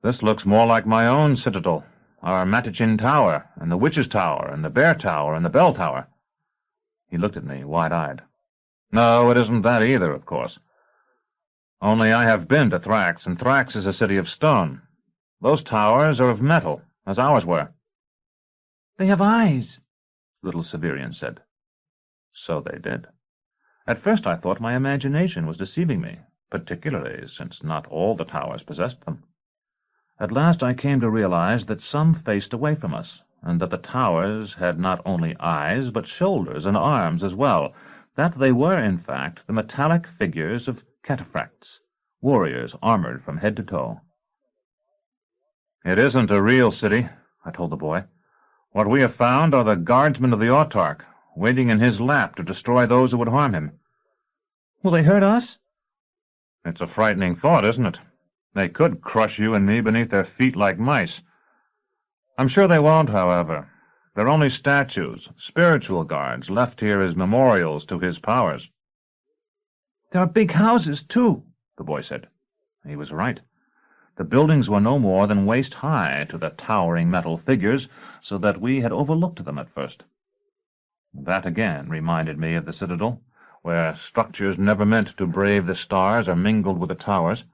This looks more like my own citadel, our Matichin Tower, and the Witch's Tower, and the Bear Tower, and the Bell Tower." He looked at me, wide-eyed. "No, it isn't that either, of course. Only I have been to Thrax, and Thrax is a city of stone. Those towers are of metal, as ours were." "They have eyes," little Severian said. So they did. At first I thought my imagination was deceiving me, particularly since not all the towers possessed them. At last I came to realize that some faced away from us, and that the towers had not only eyes, but shoulders and arms as well, that they were, in fact, the metallic figures of cataphracts, warriors armored from head to toe. It isn't a real city, I told the boy. What we have found are the guardsmen of the autarch, waiting in his lap to destroy those who would harm him. Will they hurt us? It's a frightening thought, isn't it? They could crush you and me beneath their feet like mice. I'm sure they won't, however. They're only statues, spiritual guards, left here as memorials to his powers. There are big houses, too, the boy said. He was right. The buildings were no more than waist-high to the towering metal figures, so that we had overlooked them at first. That again reminded me of the Citadel, where structures never meant to brave the stars are mingled with the towers.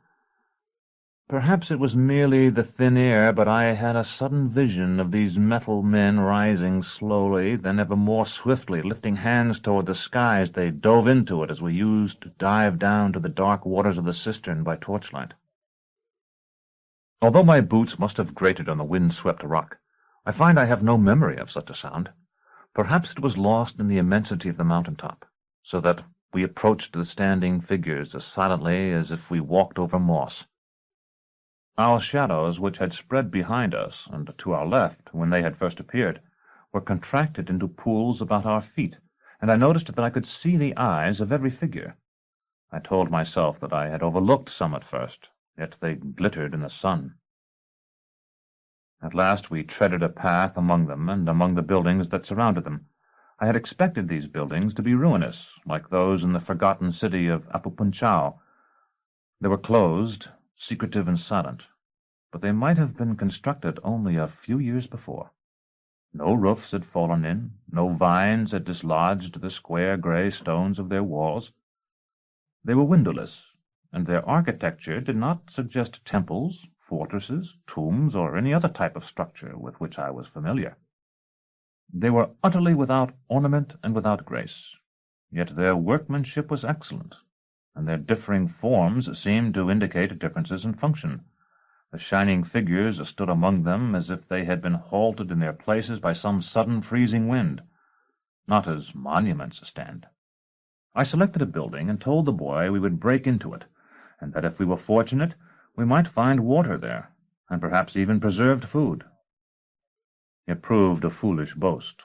Perhaps it was merely the thin air, but I had a sudden vision of these metal men rising slowly, then ever more swiftly, lifting hands toward the sky as they dove into it as we used to dive down to the dark waters of the cistern by torchlight. Although my boots must have grated on the wind-swept rock, I find I have no memory of such a sound. Perhaps it was lost in the immensity of the mountain-top, so that we approached the standing figures as silently as if we walked over moss. Our shadows, which had spread behind us and to our left when they had first appeared, were contracted into pools about our feet, and I noticed that I could see the eyes of every figure. I told myself that I had overlooked some at first, yet they glittered in the sun. At last we treaded a path among them and among the buildings that surrounded them. I had expected these buildings to be ruinous, like those in the forgotten city of Apupunchau. They were closed, secretive and silent, but they might have been constructed only a few years before. No roofs had fallen in, no vines had dislodged the square gray stones of their walls. They were windowless, and their architecture did not suggest temples, fortresses, tombs, or any other type of structure with which I was familiar. They were utterly without ornament and without grace, yet their workmanship was excellent, and their differing forms seemed to indicate differences in function. The shining figures stood among them as if they had been halted in their places by some sudden freezing wind, not as monuments stand. I selected a building and told the boy we would break into it, and that if we were fortunate, we might find water there, and perhaps even preserved food. It proved a foolish boast.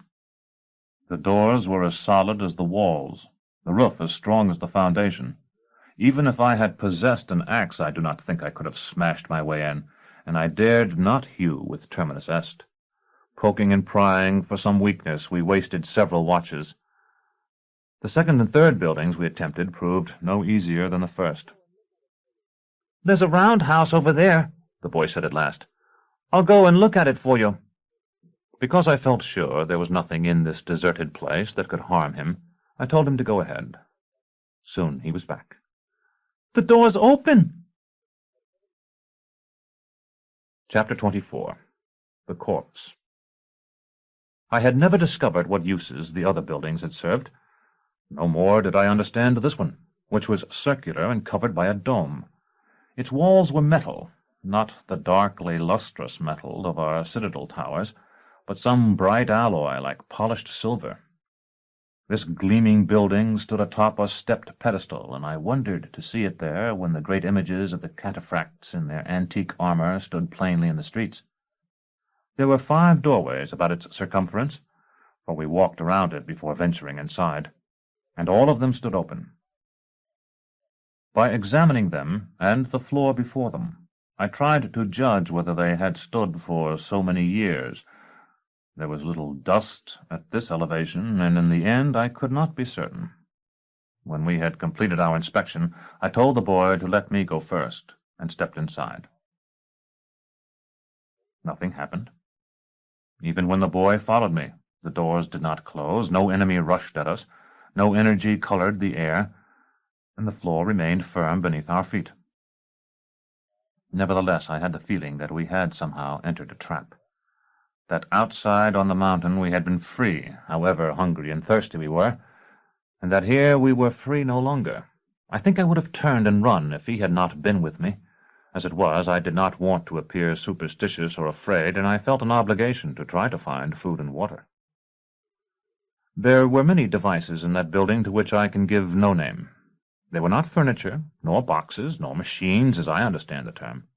The doors were as solid as the walls, the roof as strong as the foundation. Even if I had possessed an axe, I do not think I could have smashed my way in, and I dared not hew with Terminus Est. Poking and prying for some weakness, we wasted several watches. The second and third buildings we attempted proved no easier than the first. "There's a roundhouse over there," the boy said at last. "I'll go and look at it for you." Because I felt sure there was nothing in this deserted place that could harm him, I told him to go ahead. Soon he was back. "The door's open." Chapter 24. The Corpse. I had never discovered what uses the other buildings had served. No more did I understand this one, which was circular and covered by a dome. Its walls were metal, not the darkly lustrous metal of our citadel towers, but some bright alloy like polished silver. This gleaming building stood atop a stepped pedestal, and I wondered to see it there when the great images of the cataphracts in their antique armor stood plainly in the streets. There were 5 doorways about its circumference, for we walked around it before venturing inside, and all of them stood open. By examining them and the floor before them, I tried to judge whether they had stood for so many years. There was little dust at this elevation, and in the end I could not be certain. When we had completed our inspection, I told the boy to let me go first, and stepped inside. Nothing happened. Even when the boy followed me, the doors did not close, no enemy rushed at us, no energy colored the air, and the floor remained firm beneath our feet. Nevertheless, I had the feeling that we had somehow entered a trap, that outside on the mountain we had been free, however hungry and thirsty we were, and that here we were free no longer. I think I would have turned and run if he had not been with me. As it was, I did not want to appear superstitious or afraid, and I felt an obligation to try to find food and water. There were many devices in that building to which I can give no name. They were not furniture, nor boxes, nor machines, as I understand the term.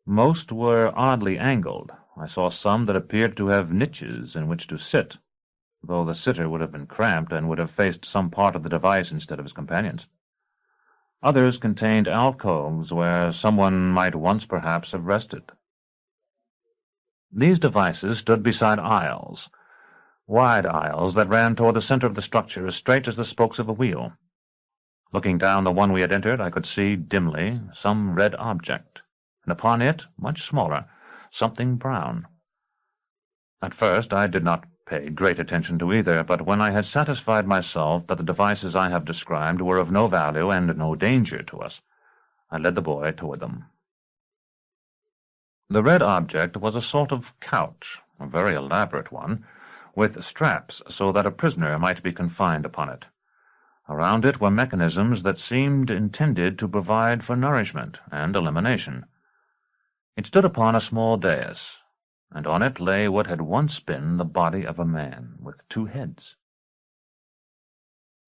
Most were oddly angled. I saw some that appeared to have niches in which to sit, though the sitter would have been cramped and would have faced some part of the device instead of his companions. Others contained alcoves where someone might once perhaps have rested. These devices stood beside aisles, wide aisles that ran toward the center of the structure as straight as the spokes of a wheel. Looking down the one we had entered, I could see dimly some red object, and upon it, much smaller, something brown. At first I did not pay great attention to either, but when I had satisfied myself that the devices I have described were of no value and no danger to us, I led the boy toward them. The red object was a sort of couch, a very elaborate one, with straps so that a prisoner might be confined upon it. Around it were mechanisms that seemed intended to provide for nourishment and elimination. It stood upon a small dais, and on it lay what had once been the body of a man with 2 heads.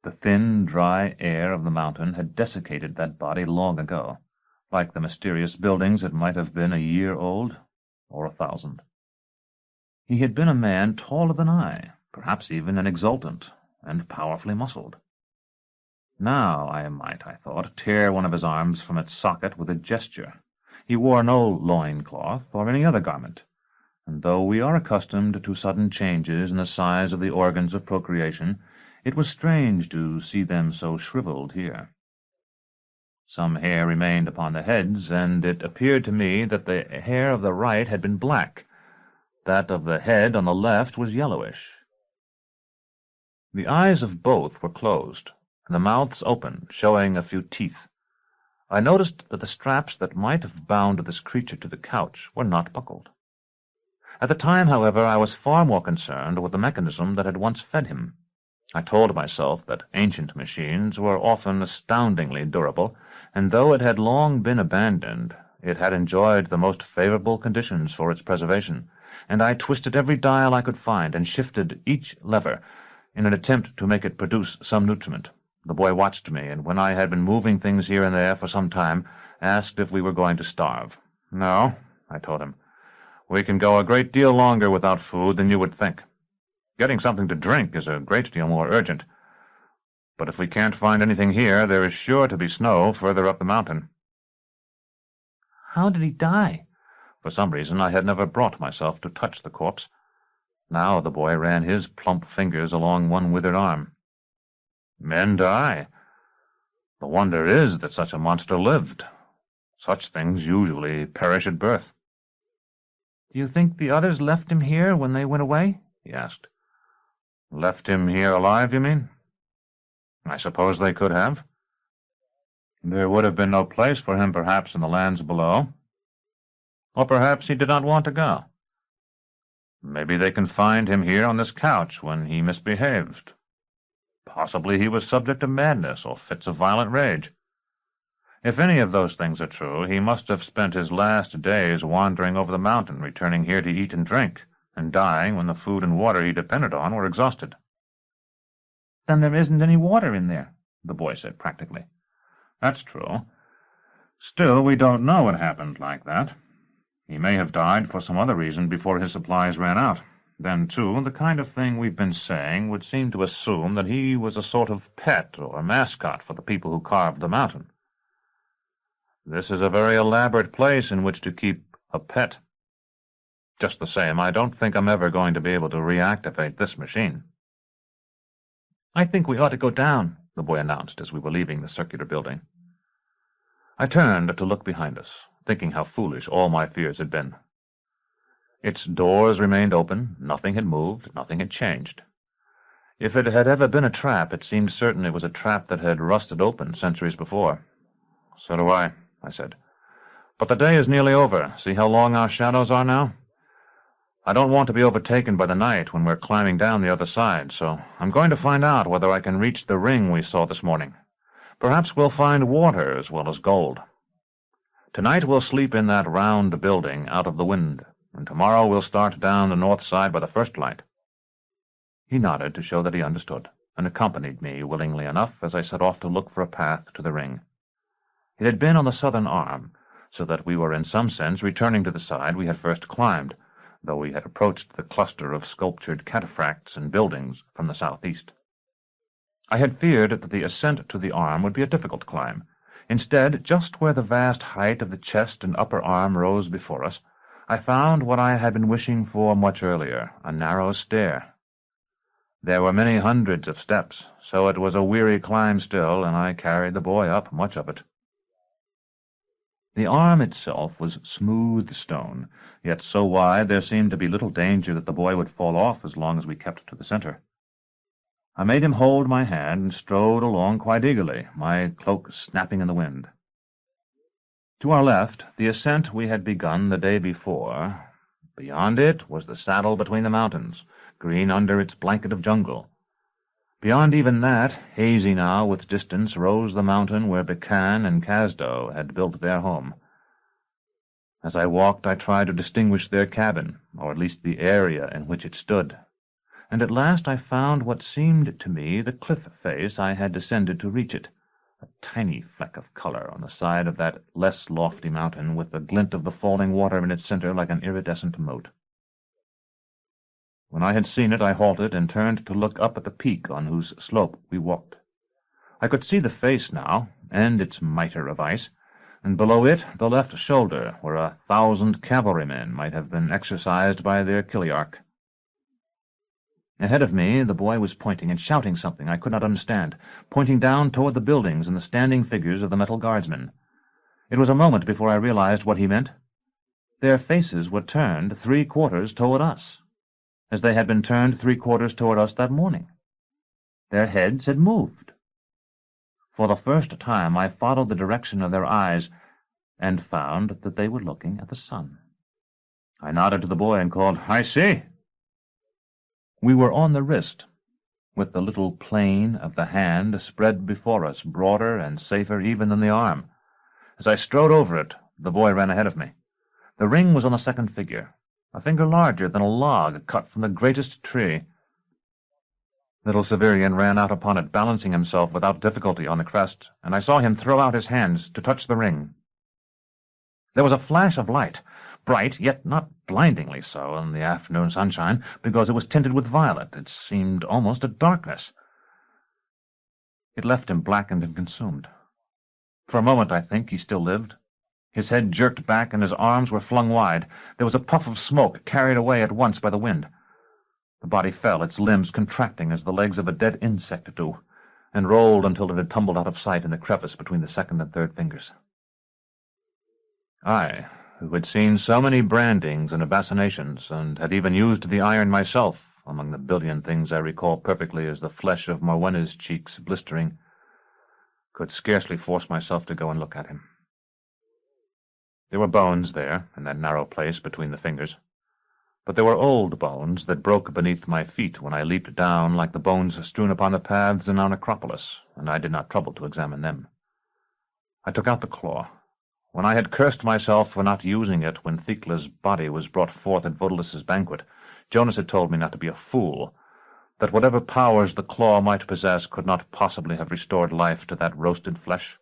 The thin, dry air of the mountain had desiccated that body long ago. Like the mysterious buildings, it might have been a year old, or 1,000. He had been a man taller than I, perhaps even an exultant, and powerfully muscled. Now I might, I thought, tear one of his arms from its socket with a gesture. He wore no loin-cloth or any other garment, and though we are accustomed to sudden changes in the size of the organs of procreation, it was strange to see them so shriveled here. Some hair remained upon the heads, and it appeared to me that the hair of the right had been black. That of the head on the left was yellowish. The eyes of both were closed, and the mouths open, showing a few teeth. I noticed that the straps that might have bound this creature to the couch were not buckled. At the time, however, I was far more concerned with the mechanism that had once fed him. I told myself that ancient machines were often astoundingly durable, and though it had long been abandoned, it had enjoyed the most favorable conditions for its preservation, and I twisted every dial I could find and shifted each lever in an attempt to make it produce some nutriment. The boy watched me, and when I had been moving things here and there for some time, asked if we were going to starve. "No," I told him. "We can go a great deal longer without food than you would think. Getting something to drink is a great deal more urgent. But if we can't find anything here, there is sure to be snow further up the mountain." How did he die? For some reason I had never brought myself to touch the corpse. Now the boy ran his plump fingers along one withered arm. "Men die. The wonder is that such a monster lived. Such things usually perish at birth." Do you think the others left him here when they went away? He asked. "Left him here alive, you mean? I suppose they could have. There would have been no place for him, perhaps, in the lands below. Or perhaps he did not want to go. Maybe they confined him here on this couch when he misbehaved. Possibly he was subject to madness or fits of violent rage. If any of those things are true, he must have spent his last days wandering over the mountain, returning here to eat and drink, and dying when the food and water he depended on were exhausted." Then there isn't any water in there, the boy said practically. "That's true. Still, we don't know what happened like that. He may have died for some other reason before his supplies ran out. Then, too, the kind of thing we've been saying would seem to assume that he was a sort of pet or mascot for the people who carved the mountain. This is a very elaborate place in which to keep a pet. Just the same, I don't think I'm ever going to be able to reactivate this machine." "I think we ought to go down," the boy announced as we were leaving the circular building. I turned to look behind us, thinking how foolish all my fears had been. Its doors remained open, nothing had moved, nothing had changed. If it had ever been a trap, it seemed certain it was a trap that had rusted open centuries before. "So do I," I said. "But the day is nearly over. See how long our shadows are now? I don't want to be overtaken by the night when we're climbing down the other side, so I'm going to find out whether I can reach the ring we saw this morning. Perhaps we'll find water as well as gold. Tonight we'll sleep in that round building out of the wind, and tomorrow we'll start down the north side by the first light." He nodded to show that he understood, and accompanied me willingly enough as I set off to look for a path to the ring. It had been on the southern arm, so that we were in some sense returning to the side we had first climbed, though we had approached the cluster of sculptured cataracts and buildings from the southeast. I had feared that the ascent to the arm would be a difficult climb. Instead, just where the vast height of the chest and upper arm rose before us, I found what I had been wishing for much earlier, a narrow stair. There were many hundreds of steps, so it was a weary climb still, and I carried the boy up much of it. The arm itself was smooth stone, yet so wide there seemed to be little danger that the boy would fall off as long as we kept to the center. I made him hold my hand and strode along quite eagerly, my cloak snapping in the wind. To our left, the ascent we had begun the day before. Beyond it was the saddle between the mountains, green under its blanket of jungle. Beyond even that, hazy now with distance, rose the mountain where Becan and Casdo had built their home. As I walked, I tried to distinguish their cabin, or at least the area in which it stood, and at last I found what seemed to me the cliff face I had descended to reach it, a tiny fleck of color on the side of that less lofty mountain, with the glint of the falling water in its center like an iridescent mote. When I had seen it, I halted and turned to look up at the peak on whose slope we walked. I could see the face now, and its mitre of ice, and below it the left shoulder, where 1,000 cavalrymen might have been exercised by their Chiliarch. Ahead of me the boy was pointing and shouting something I could not understand, pointing down toward the buildings and the standing figures of the metal guardsmen. It was a moment before I realized what he meant. Their faces were turned 3/4 toward us, as they had been turned 3/4 toward us that morning. Their heads had moved. For the first time I followed the direction of their eyes, and found that they were looking at the sun. I nodded to the boy and called, "I see." We were on the wrist, with the little plane of the hand spread before us, broader and safer even than the arm. As I strode over it, the boy ran ahead of me. The ring was on the second figure, a finger larger than a log cut from the greatest tree. Little Severian ran out upon it, balancing himself without difficulty on the crest, and I saw him throw out his hands to touch the ring. There was a flash of light, bright, yet not blindingly so in the afternoon sunshine, because it was tinted with violet. It seemed almost a darkness. It left him blackened and consumed. For a moment, I think, he still lived. His head jerked back, and his arms were flung wide. There was a puff of smoke, carried away at once by the wind. The body fell, its limbs contracting as the legs of a dead insect do, and rolled until it had tumbled out of sight in the crevice between the second and third fingers. I, who had seen so many brandings and assassinations, and had even used the iron myself, among the billion things I recall perfectly as the flesh of Morwenna's cheeks blistering, could scarcely force myself to go and look at him. There were bones there, in that narrow place between the fingers, but there were old bones that broke beneath my feet when I leaped down like the bones strewn upon the paths in our necropolis, and I did not trouble to examine them. I took out the claw. When I had cursed myself for not using it when Thecla's body was brought forth at Vodalus's banquet, Jonas had told me not to be a fool, that whatever powers the claw might possess could not possibly have restored life to that roasted flesh.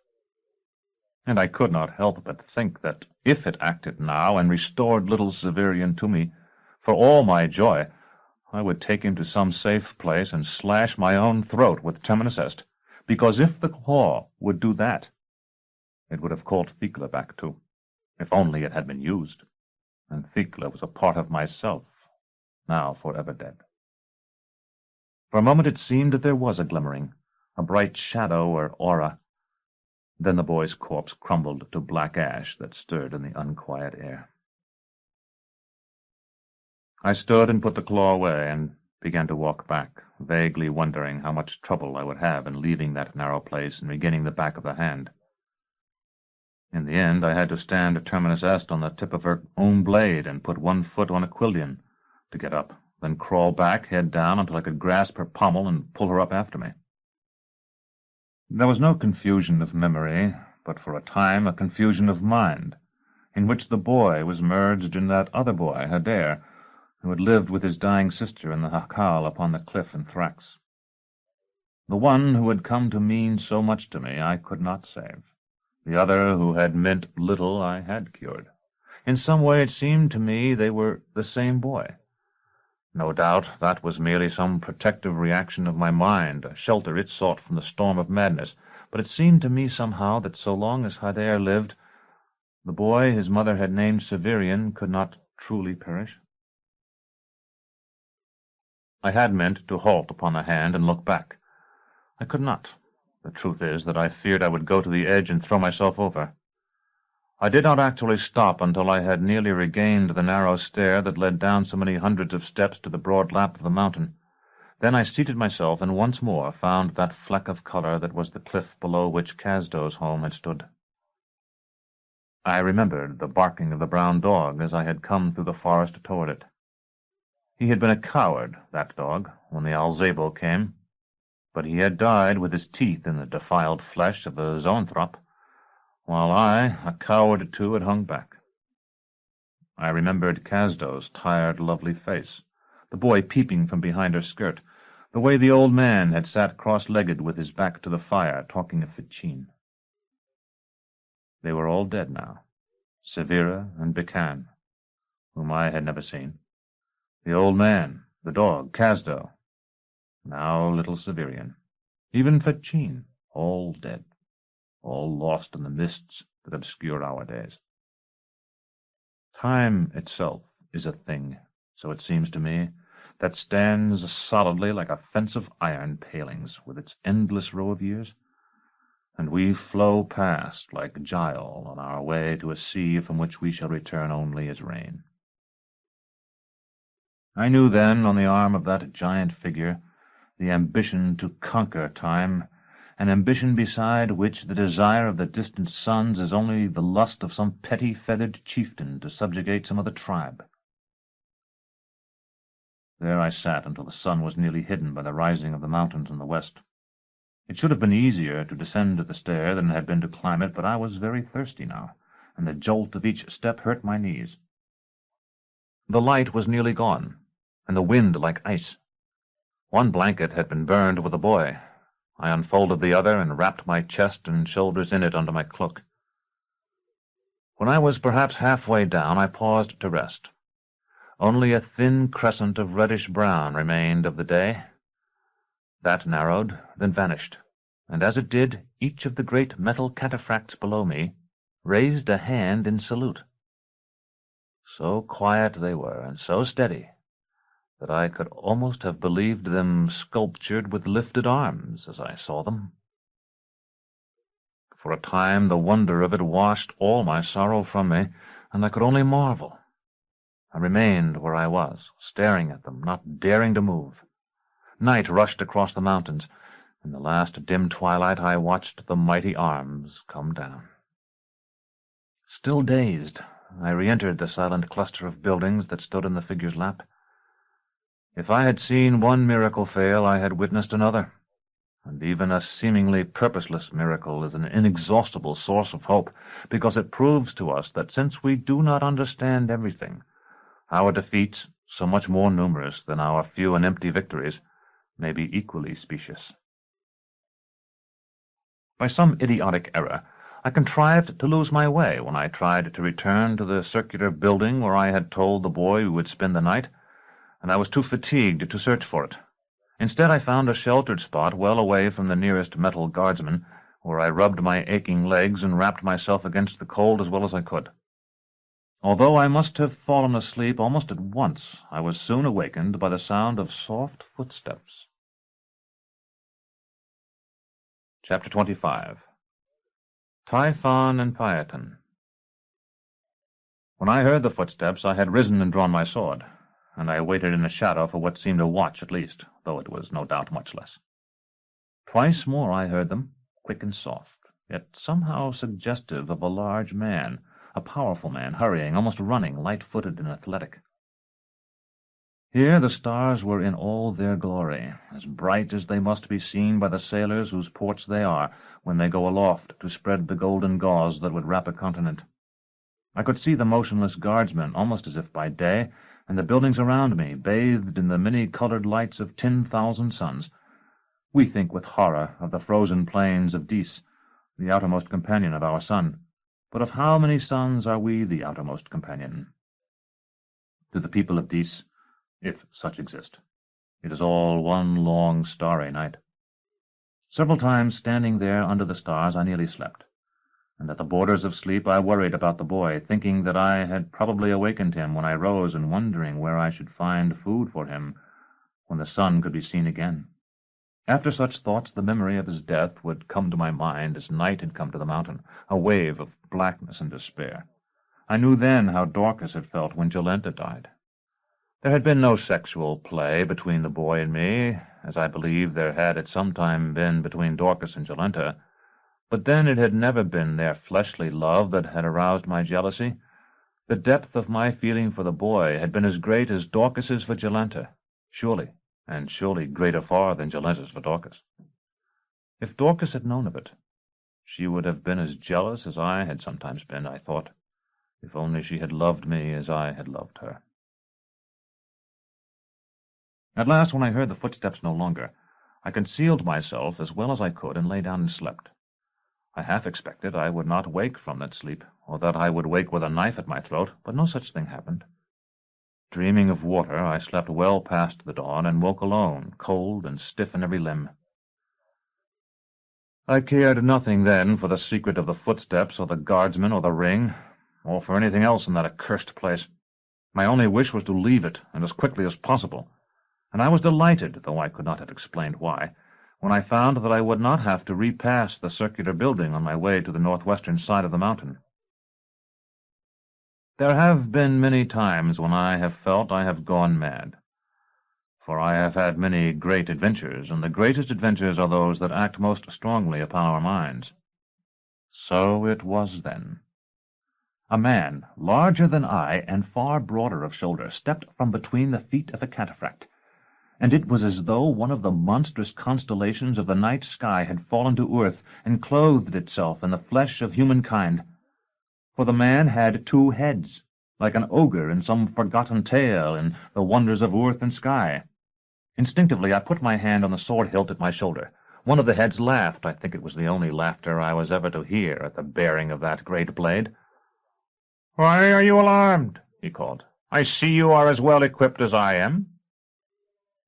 And I could not help but think that if it acted now and restored little Severian to me, for all my joy, I would take him to some safe place and slash my own throat with Terminus Est, because if the claw would do that, it would have called Thecla back too, if only it had been used, and Thecla was a part of myself, now forever dead. For a moment it seemed that there was a glimmering, a bright shadow or aura. Then the boy's corpse crumbled to black ash that stirred in the unquiet air. I stood and put the claw away and began to walk back, vaguely wondering how much trouble I would have in leaving that narrow place and regaining the back of the hand. In the end, I had to stand at Terminus Est on the tip of her own blade and put one foot on a quillion to get up, then crawl back, head down, until I could grasp her pommel and pull her up after me. There was no confusion of memory, but for a time a confusion of mind, in which the boy was merged in that other boy, Adair, who had lived with his dying sister in the Jacal upon the cliff in Thrax. The one who had come to mean so much to me I could not save. The other, who had meant little, I had cured. In some way it seemed to me they were the same boy. No doubt that was merely some protective reaction of my mind, a shelter it sought from the storm of madness, but it seemed to me somehow that so long as Hyder lived, the boy his mother had named Severian could not truly perish. I had meant to halt upon the hand and look back. I could not. The truth is that I feared I would go to the edge and throw myself over. I did not actually stop until I had nearly regained the narrow stair that led down so many hundreds of steps to the broad lap of the mountain. Then I seated myself and once more found that fleck of color that was the cliff below which Casdo's home had stood. I remembered the barking of the brown dog as I had come through the forest toward it. He had been a coward, that dog, when the Alzabo came, but he had died with his teeth in the defiled flesh of the zoanthrope, while I, a coward too, had hung back. I remembered Casdo's tired, lovely face, the boy peeping from behind her skirt, the way the old man had sat cross-legged with his back to the fire, talking of Fichin. They were all dead now, Severa and Bican, whom I had never seen, the old man, the dog, Casdo, now little Severian, even Fichin, all dead, all lost in the mists that obscure our days. Time itself is a thing, so it seems to me, that stands solidly like a fence of iron palings with its endless row of years, and we flow past like Jacal on our way to a sea from which we shall return only as rain. I knew then, on the arm of that giant figure, the ambition to conquer time, an ambition beside which the desire of the distant suns is only the lust of some petty feathered chieftain to subjugate some other tribe. There I sat until the sun was nearly hidden by the rising of the mountains in the west. It should have been easier to descend the stair than it had been to climb it, but I was very thirsty now, and the jolt of each step hurt my knees. The light was nearly gone, and the wind like ice. One blanket had been burned with the boy. I unfolded the other and wrapped my chest and shoulders in it under my cloak. When I was perhaps halfway down, I paused to rest. Only a thin crescent of reddish-brown remained of the day. That narrowed, then vanished, and as it did, each of the great metal cataphracts below me raised a hand in salute. So quiet they were, and so steady, that I could almost have believed them sculptured with lifted arms as I saw them. For a time the wonder of it washed all my sorrow from me, and I could only marvel. I remained where I was, staring at them, not daring to move. Night rushed across the mountains. In the last dim twilight I watched the mighty arms come down. Still dazed, I re-entered the silent cluster of buildings that stood in the figure's lap. If I had seen one miracle fail, I had witnessed another, and even a seemingly purposeless miracle is an inexhaustible source of hope, because it proves to us that since we do not understand everything, our defeats, so much more numerous than our few and empty victories, may be equally specious. By some idiotic error, I contrived to lose my way when I tried to return to the circular building where I had told the boy we would spend the night, and I was too fatigued to search for it. Instead, I found a sheltered spot well away from the nearest metal guardsman, where I rubbed my aching legs and wrapped myself against the cold as well as I could. Although I must have fallen asleep almost at once, I was soon awakened by the sound of soft footsteps. Chapter 25. Typhon and Piaton. When I heard the footsteps, I had risen and drawn my sword, and I waited in the shadow for what seemed a watch at least, though it was no doubt much less. Twice more I heard them, quick and soft, yet somehow suggestive of a large man, a powerful man, hurrying, almost running, light-footed and athletic. Here the stars were in all their glory, as bright as they must be seen by the sailors whose ports they are when they go aloft to spread the golden gauze that would wrap a continent. I could see the motionless guardsmen almost as if by day, and the buildings around me bathed in the many-colored lights of 10,000 suns. We think with horror of the frozen plains of Dis, the outermost companion of our sun. But of how many suns are we the outermost companion? To the people of Dis, if such exist, it is all one long starry night. Several times standing there under the stars I nearly slept, and at the borders of sleep I worried about the boy, thinking that I had probably awakened him when I rose and wondering where I should find food for him when the sun could be seen again. After such thoughts the memory of his death would come to my mind as night had come to the mountain, a wave of blackness and despair. I knew then how Dorcas had felt when Jolenta died. There had been no sexual play between the boy and me, as I believe there had at some time been between Dorcas and Jolenta, but then it had never been their fleshly love that had aroused my jealousy. The depth of my feeling for the boy had been as great as Dorcas's for Jolenta, surely, and surely greater far than Jolenta's for Dorcas. If Dorcas had known of it, she would have been as jealous as I had sometimes been, I thought, if only she had loved me as I had loved her. At last, when I heard the footsteps no longer, I concealed myself as well as I could and lay down and slept. I half expected I would not wake from that sleep, or that I would wake with a knife at my throat, but no such thing happened. Dreaming of water, I slept well past the dawn and woke alone, cold and stiff in every limb. I cared nothing then for the secret of the footsteps or the guardsman or the ring, or for anything else in that accursed place. My only wish was to leave it, and as quickly as possible, and I was delighted, though I could not have explained why, when I found that I would not have to repass the circular building on my way to the northwestern side of the mountain. There have been many times when I have felt I have gone mad, for I have had many great adventures, and the greatest adventures are those that act most strongly upon our minds. So it was then. A man, larger than I and far broader of shoulder, stepped from between the feet of a cataract, and it was as though one of the monstrous constellations of the night sky had fallen to earth and clothed itself in the flesh of humankind. For the man had 2 heads, like an ogre in some forgotten tale in the wonders of earth and sky. Instinctively I put my hand on the sword hilt at my shoulder. One of the heads laughed. I think it was the only laughter I was ever to hear at the bearing of that great blade. "Why are you alarmed?" he called. "I see you are as well equipped as I am.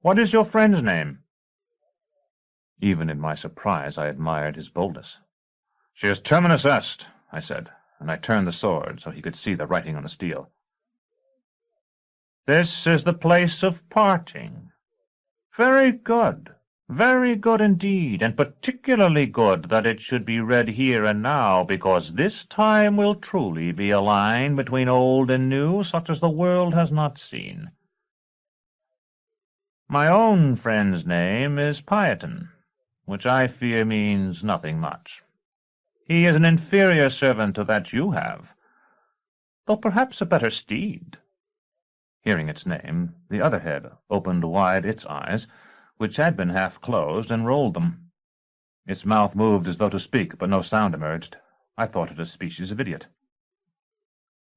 What is your friend's name?" Even in my surprise I admired his boldness. "She is Terminus Est," I said, and I turned the sword so he could see the writing on the steel. "This is the place of parting. Very good indeed, and particularly good that it should be read here and now, because this time will truly be a line between old and new, such as the world has not seen. My own friend's name is Piaton, which I fear means nothing much. He is an inferior servant to that you have, though perhaps a better steed." Hearing its name, the other head opened wide its eyes, which had been half closed, and rolled them. Its mouth moved as though to speak, but no sound emerged. I thought it a species of idiot.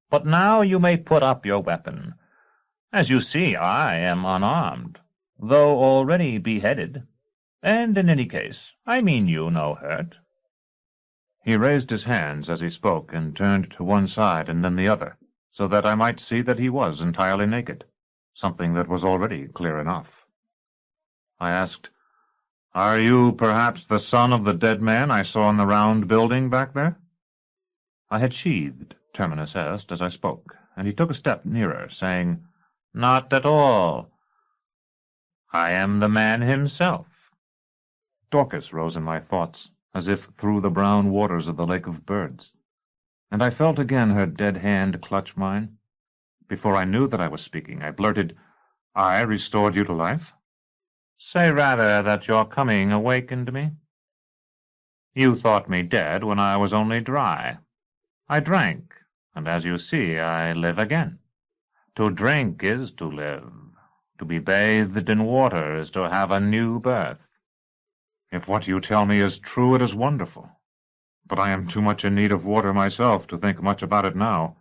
"But now you may put up your weapon. As you see, I am unarmed, though already beheaded, and in any case I mean you no hurt." He raised his hands as he spoke, and turned to one side and then the other, so that I might see that he was entirely naked, something that was already clear enough. I asked, "Are you perhaps the son of the dead man I saw in the round building back there?" I had sheathed Terminus Est as I spoke, and he took a step nearer, saying, "Not at all. I am the man himself." Dorcas rose in my thoughts, as if through the brown waters of the Lake of Birds, and I felt again her dead hand clutch mine. Before I knew that I was speaking, I blurted, "I restored you to life?" "Say rather that your coming awakened me. You thought me dead when I was only dry. I drank, and as you see, I live again. To drink is to live. To be bathed in water is to have a new birth." "If what you tell me is true, it is wonderful. But I am too much in need of water myself to think much about it now.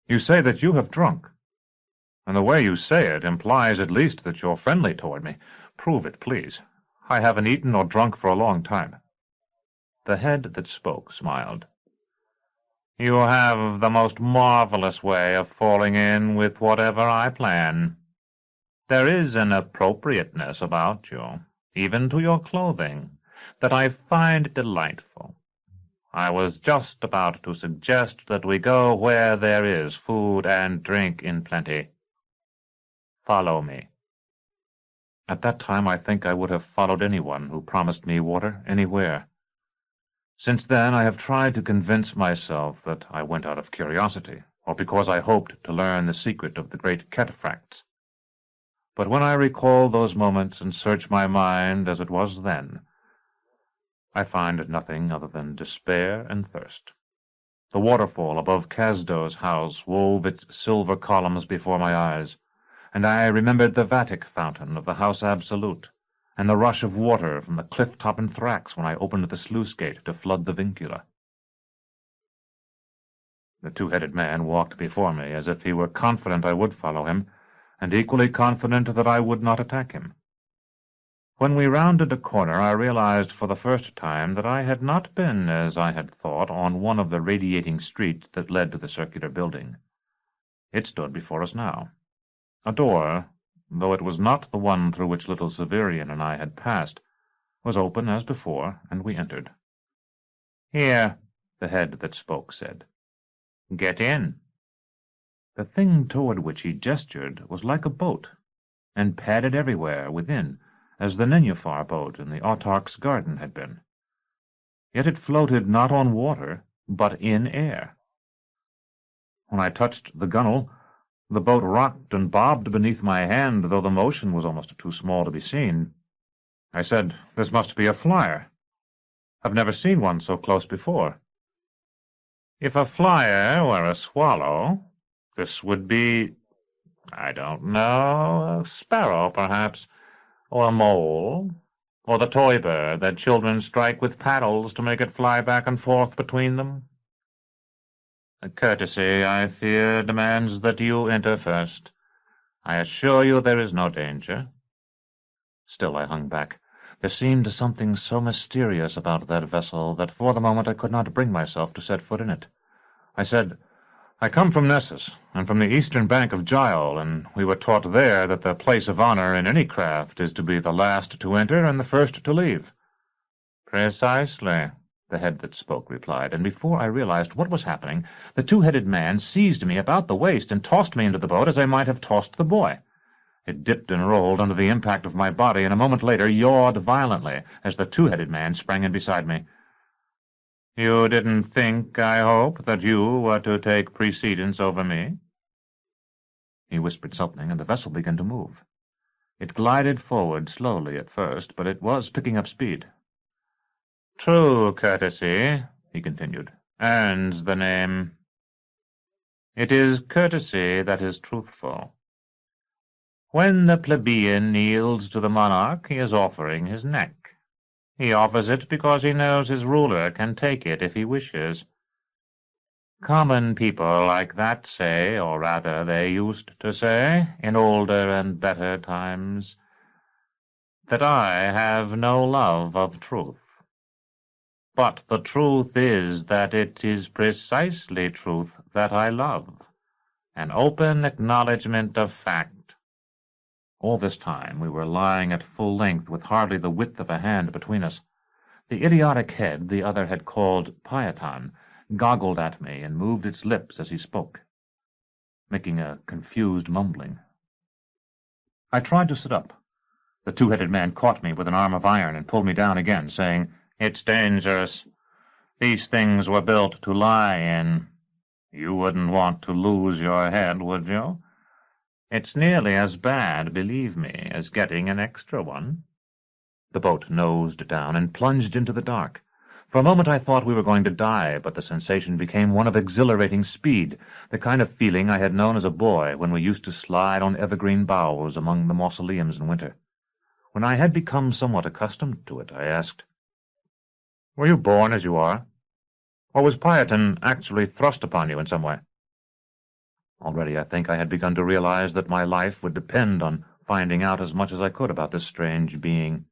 You say that you have drunk, and the way you say it implies at least that you're friendly toward me. Prove it, please. I haven't eaten or drunk for a long time." The head that spoke smiled. "You have the most marvelous way of falling in with whatever I plan. There is an appropriateness about you, even to your clothing, that I find delightful. I was just about to suggest that we go where there is food and drink in plenty. Follow me." At that time I think I would have followed anyone who promised me water anywhere. Since then I have tried to convince myself that I went out of curiosity, or because I hoped to learn the secret of the great Cataract. But when I recall those moments and search my mind as it was then, I find nothing other than despair and thirst. The waterfall above Casdo's house wove its silver columns before my eyes, and I remembered the Vatic fountain of the House Absolute, and the rush of water from the cliff-top in Thrax when I opened the sluice-gate to flood the Vincula. The two-headed man walked before me as if he were confident I would follow him, and equally confident that I would not attack him. When we rounded a corner, I realized for the first time that I had not been, as I had thought, on one of the radiating streets that led to the circular building. It stood before us now. A door, though it was not the one through which little Severian and I had passed, was open as before, and we entered. "Here," the head that spoke said. "Get in." The thing toward which he gestured was like a boat, and padded everywhere within, as the Nenufar boat in the Autarch's garden had been. Yet it floated not on water, but in air. When I touched the gunwale, the boat rocked and bobbed beneath my hand, though the motion was almost too small to be seen. I said, "This must be a flyer. I've never seen one so close before." "If a flyer were a swallow, this would be, I don't know, a sparrow, perhaps, or a mole, or the toy bird that children strike with paddles to make it fly back and forth between them. Courtesy, I fear, demands that you enter first. I assure you there is no danger." Still I hung back. There seemed something so mysterious about that vessel that for the moment I could not bring myself to set foot in it. I said, "I come from Nessus, and from the eastern bank of Jacal, and we were taught there that the place of honor in any craft is to be the last to enter and the first to leave." "Precisely," the head that spoke replied, and before I realized what was happening, the two-headed man seized me about the waist and tossed me into the boat as I might have tossed the boy. It dipped and rolled under the impact of my body, and a moment later yawed violently as the two-headed man sprang in beside me. "You didn't think, I hope, that you were to take precedence over me?" He whispered something, and the vessel began to move. It glided forward slowly at first, but it was picking up speed. "True courtesy," he continued, "earns the name. It is courtesy that is truthful. When the plebeian kneels to the monarch, he is offering his neck. He offers it because he knows his ruler can take it if he wishes. Common people like that say, or rather they used to say, in older and better times, that I have no love of truth. But the truth is that it is precisely truth that I love, an open acknowledgment of fact." All this time we were lying at full length with hardly the width of a hand between us. The idiotic head the other had called Piaton goggled at me and moved its lips as he spoke, making a confused mumbling. I tried to sit up. The two-headed man caught me with an arm of iron and pulled me down again, saying, "It's dangerous. These things were built to lie in. You wouldn't want to lose your head, would you? It's nearly as bad, believe me, as getting an extra one." The boat nosed down and plunged into the dark. For a moment I thought we were going to die, but the sensation became one of exhilarating speed, the kind of feeling I had known as a boy when we used to slide on evergreen boughs among the mausoleums in winter. When I had become somewhat accustomed to it, I asked, "Were you born as you are? Or was Piaton actually thrust upon you in some way?" Already I think I had begun to realize that my life would depend on finding out as much as I could about this strange being.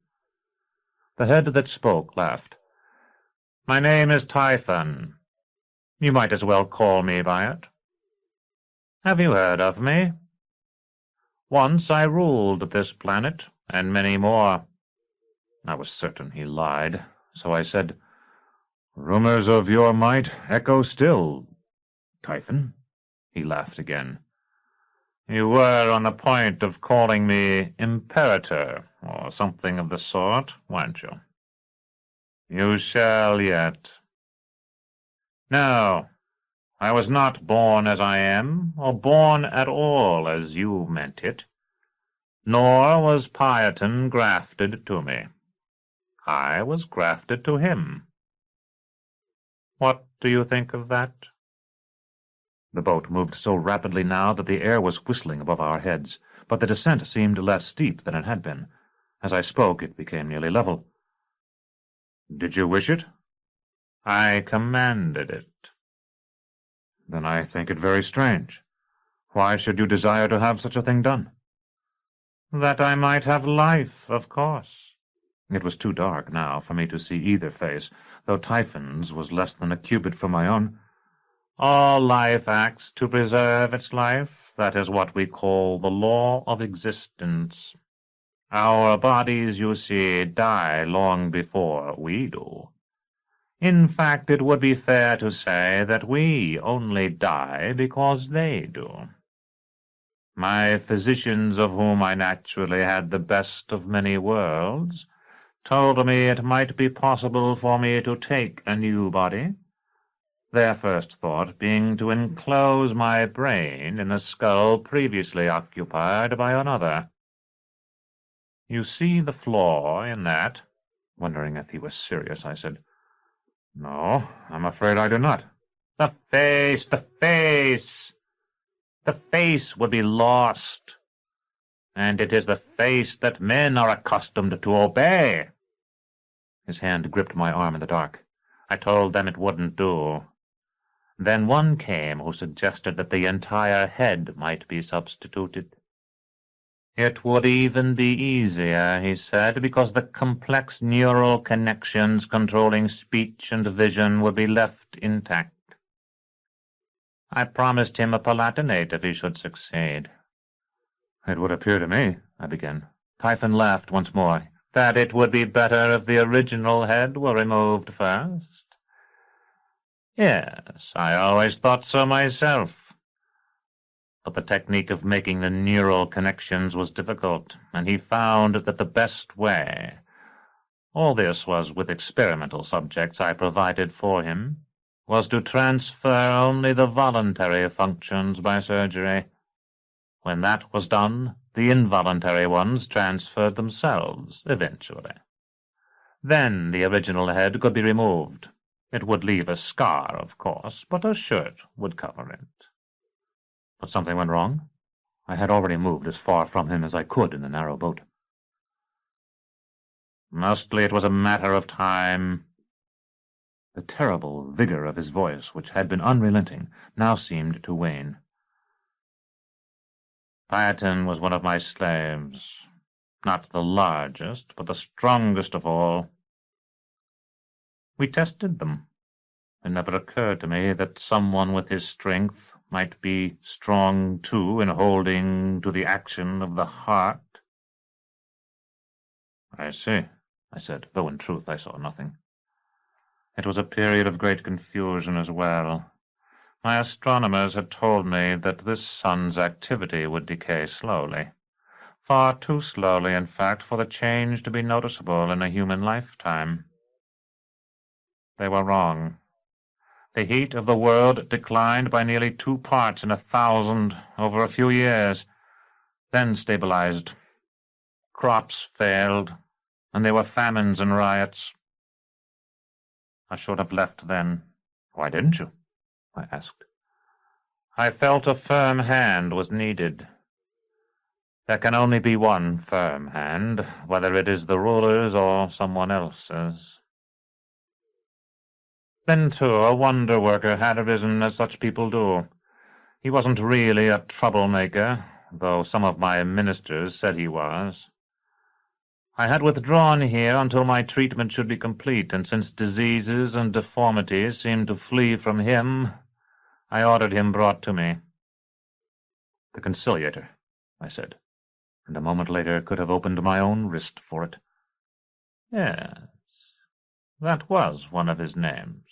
The head that spoke laughed. My name is Typhon. You might as well call me by it. Have you heard of me? Once I ruled this planet, and many more. I was certain he lied, so I said, Rumors of your might echo still, Typhon. He laughed again. You were on the point of calling me Imperator, or something of the sort, weren't you? You shall yet. No, I was not born as I am, or born at all as you meant it. Nor was Piaton grafted to me. I was grafted to him. What do you think of that? The boat moved so rapidly now that the air was whistling above our heads, but the descent seemed less steep than it had been. As I spoke, it became nearly level. Did you wish it? I commanded it. Then I think it very strange. Why should you desire to have such a thing done? That I might have life, of course. It was too dark now for me to see either face, though Typhon's was less than a cubit from my own. All life acts to preserve its life. That is what we call the law of existence. Our bodies, you see, die long before we do. In fact, it would be fair to say that we only die because they do. My physicians, of whom I naturally had the best of many worlds, told me it might be possible for me to take a new body, their first thought being to enclose my brain in a skull previously occupied by another. You see the flaw in that? Wondering if he was serious, I said, No, I'm afraid I do not. The face, the face! The face would be lost, and it is the face that men are accustomed to obey. His hand gripped my arm in the dark. I told them it wouldn't do. Then one came who suggested that the entire head might be substituted. It would even be easier, he said, because the complex neural connections controlling speech and vision would be left intact. I promised him a palatinate if he should succeed. It would appear to me, I began. Typhon laughed once more. That it would be better if the original head were removed first? Yes, I always thought so myself. But the technique of making the neural connections was difficult, and he found that the best way— all this was with experimental subjects I provided for him— was to transfer only the voluntary functions by surgery. When that was done, the involuntary ones transferred themselves, eventually. Then the original head could be removed. It would leave a scar, of course, but a shirt would cover it. But something went wrong. I had already moved as far from him as I could in the narrow boat. Mostly it was a matter of time. The terrible vigor of his voice, which had been unrelenting, now seemed to wane. Piaton was one of my slaves, not the largest, but the strongest of all. We tested them. It never occurred to me that someone with his strength might be strong, too, in holding to the action of the heart. I see, I said, though in truth I saw nothing. It was a period of great confusion as well. My astronomers had told me that this sun's activity would decay slowly. Far too slowly, in fact, for the change to be noticeable in a human lifetime. They were wrong. The heat of the world declined by nearly 2 parts in 1,000 over a few years, then stabilized. Crops failed, and there were famines and riots. I should have left then. Why didn't you? I asked. I felt a firm hand was needed. There can only be one firm hand, whether it is the ruler's or someone else's. Then, too, a wonder-worker had arisen, as such people do. He wasn't really a troublemaker, though some of my ministers said he was. I had withdrawn here until my treatment should be complete, and since diseases and deformities seemed to flee from him, I ordered him brought to me. The conciliator, I said, and a moment later could have opened my own wrist for it. Yes, that was one of his names.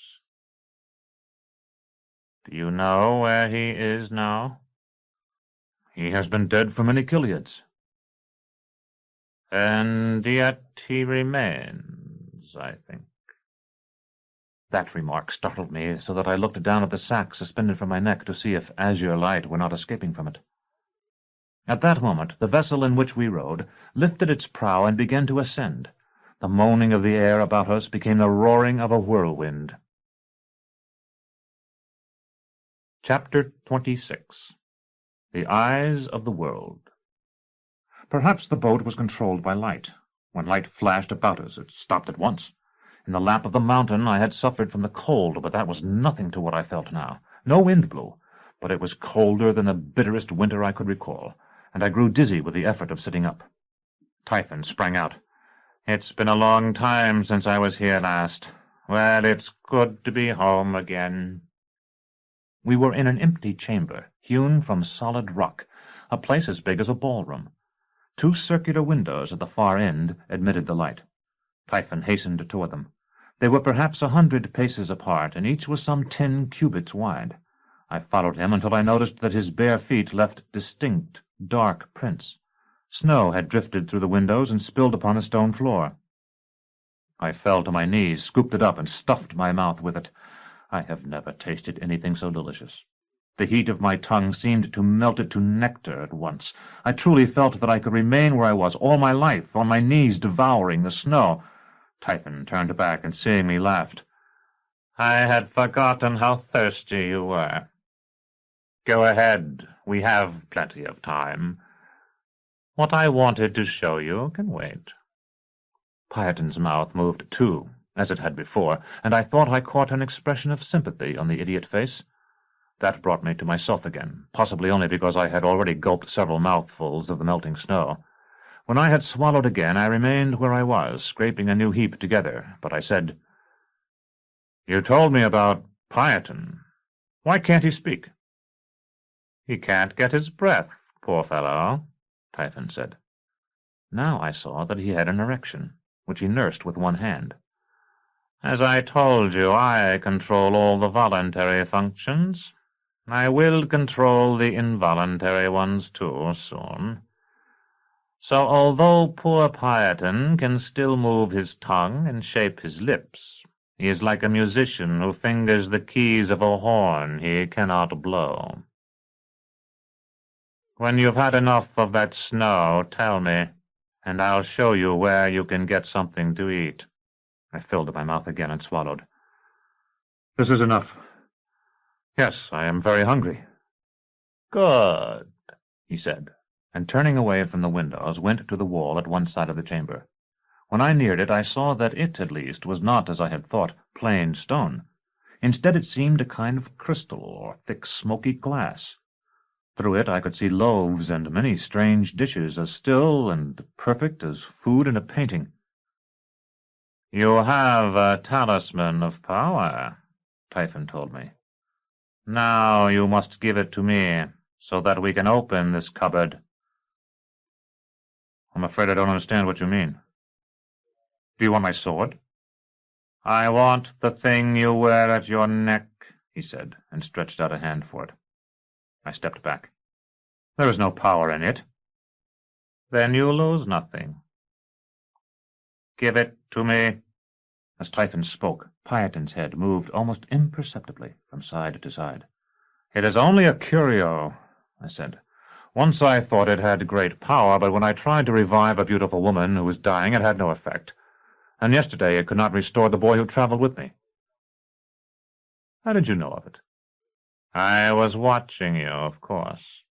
Do you know where he is now? He has been dead for many Chiliads. And yet he remains, I think. That remark startled me, so that I looked down at the sack suspended from my neck to see if azure light were not escaping from it. At that moment, the vessel in which we rode lifted its prow and began to ascend. The moaning of the air about us became the roaring of a whirlwind. Chapter 26. The Eyes of the World. Perhaps the boat was controlled by light. When light flashed about us, it stopped at once. In the lap of the mountain I had suffered from the cold, but that was nothing to what I felt now. No wind blew, but it was colder than the bitterest winter I could recall, and I grew dizzy with the effort of sitting up. Typhon sprang out. "It's been a long time since I was here last. Well, it's good to be home again." We were in an empty chamber, hewn from solid rock, a place as big as a ballroom. 2 circular windows at the far end admitted the light. Typhon hastened toward them. They were perhaps 100 paces apart, and each was some 10 cubits wide. I followed him until I noticed that his bare feet left distinct, dark prints. Snow had drifted through the windows and spilled upon the stone floor. I fell to my knees, scooped it up, and stuffed my mouth with it. I have never tasted anything so delicious. The heat of my tongue seemed to melt it to nectar at once. I truly felt that I could remain where I was all my life, on my knees devouring the snow. Typhon turned back and, seeing me, laughed. "I had forgotten how thirsty you were. Go ahead, we have plenty of time. What I wanted to show you can wait." Piaton's mouth moved too, as it had before, and I thought I caught an expression of sympathy on the idiot face. That brought me to myself again, possibly only because I had already gulped several mouthfuls of the melting snow. When I had swallowed again, I remained where I was, scraping a new heap together, but I said, "You told me about Piaton. Why can't he speak?" "He can't get his breath, poor fellow," Typhon said. Now I saw that he had an erection, which he nursed with one hand. "As I told you, I control all the voluntary functions. I will control the involuntary ones, too, soon. So although poor Piaton can still move his tongue and shape his lips, he is like a musician who fingers the keys of a horn he cannot blow. When you've had enough of that snow, tell me, and I'll show you where you can get something to eat." I filled my mouth again and swallowed. "This is enough. Yes, I am very hungry." "Good," he said, and turning away from the windows, went to the wall at one side of the chamber. When I neared it, I saw that it, at least, was not, as I had thought, plain stone. Instead, it seemed a kind of crystal or thick, smoky glass. Through it I could see loaves and many strange dishes, as still and perfect as food in a painting. "You have a talisman of power," Typhon told me. "Now you must give it to me, so that we can open this cupboard." "I'm afraid I don't understand what you mean. Do you want my sword?" "I want the thing you wear at your neck," he said, and stretched out a hand for it. I stepped back. "There is no power in it." "Then you lose nothing. Give it to me." As Typhon spoke, Piaton's head moved almost imperceptibly from side to side. "It is only a curio," I said. "Once I thought it had great power, but when I tried to revive a beautiful woman who was dying, it had no effect. And yesterday it could not restore the boy who traveled with me." "How did you know of it?" "I was watching you, of course.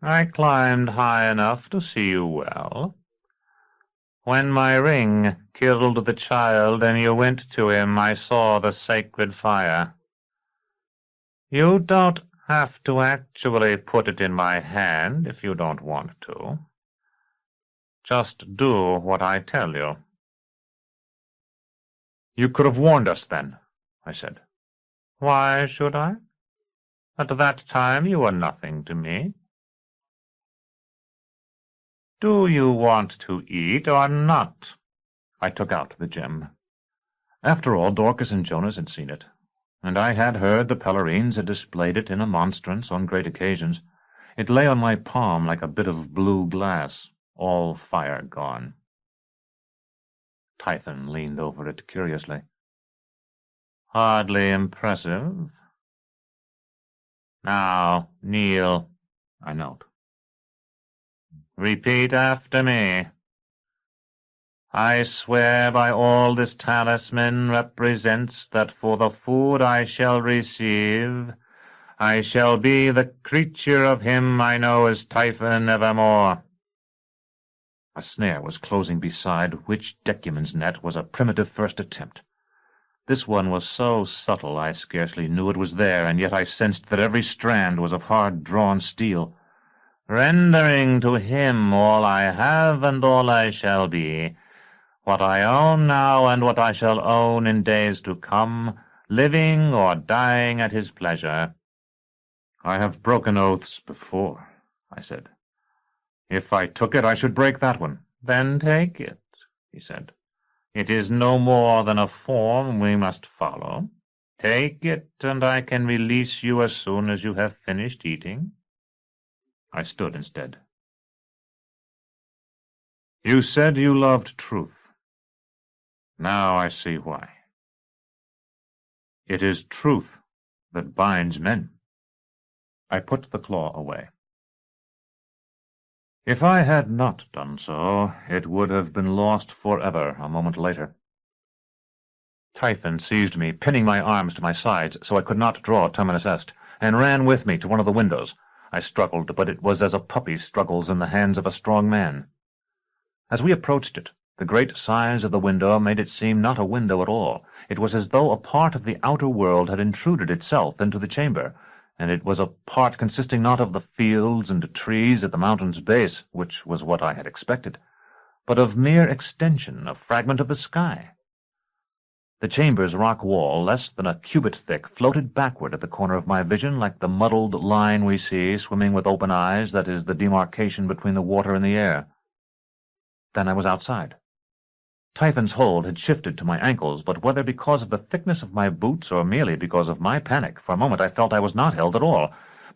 I climbed high enough to see you well. When my ring killed the child and you went to him, I saw the sacred fire. You don't have to actually put it in my hand if you don't want to. Just do what I tell you. You could have warned us then, I said. Why should I? At that time you were nothing to me. Do you want to eat or not? I took out the gem. After all, Dorcas and Jonas had seen it, and I had heard the Pellerines had displayed it in a monstrance on great occasions. It lay on my palm like a bit of blue glass, all fire gone. Typhon leaned over it curiously. Hardly impressive. Now, kneel. I knelt. Repeat after me. I swear by all this talisman represents that for the food I shall receive, I shall be the creature of him I know as Typhon evermore. A snare was closing beside which Decuman's net was a primitive first attempt. This one was so subtle I scarcely knew it was there, and yet I sensed that every strand was of hard-drawn steel. Rendering to him all I have and all I shall be, what I own now and what I shall own in days to come, living or dying at his pleasure. I have broken oaths before, I said. If I took it, I should break that one. Then take it, he said. It is no more than a form we must follow. Take it, and I can release you as soon as you have finished eating. I stood instead. You said you loved truth. Now I see why. It is truth that binds men. I put the claw away. If I had not done so, it would have been lost forever a moment later. Typhon seized me, pinning my arms to my sides so I could not draw Terminus Est, and ran with me to one of the windows. I struggled, but it was as a puppy struggles in the hands of a strong man. As we approached it, the great size of the window made it seem not a window at all. It was as though a part of the outer world had intruded itself into the chamber, and it was a part consisting not of the fields and trees at the mountain's base, which was what I had expected, but of mere extension, a fragment of the sky. The chamber's rock wall, less than a cubit thick, floated backward at the corner of my vision like the muddled line we see, swimming with open eyes, that is the demarcation between the water and the air. Then I was outside. Typhon's hold had shifted to my ankles, but whether because of the thickness of my boots or merely because of my panic, for a moment I felt I was not held at all.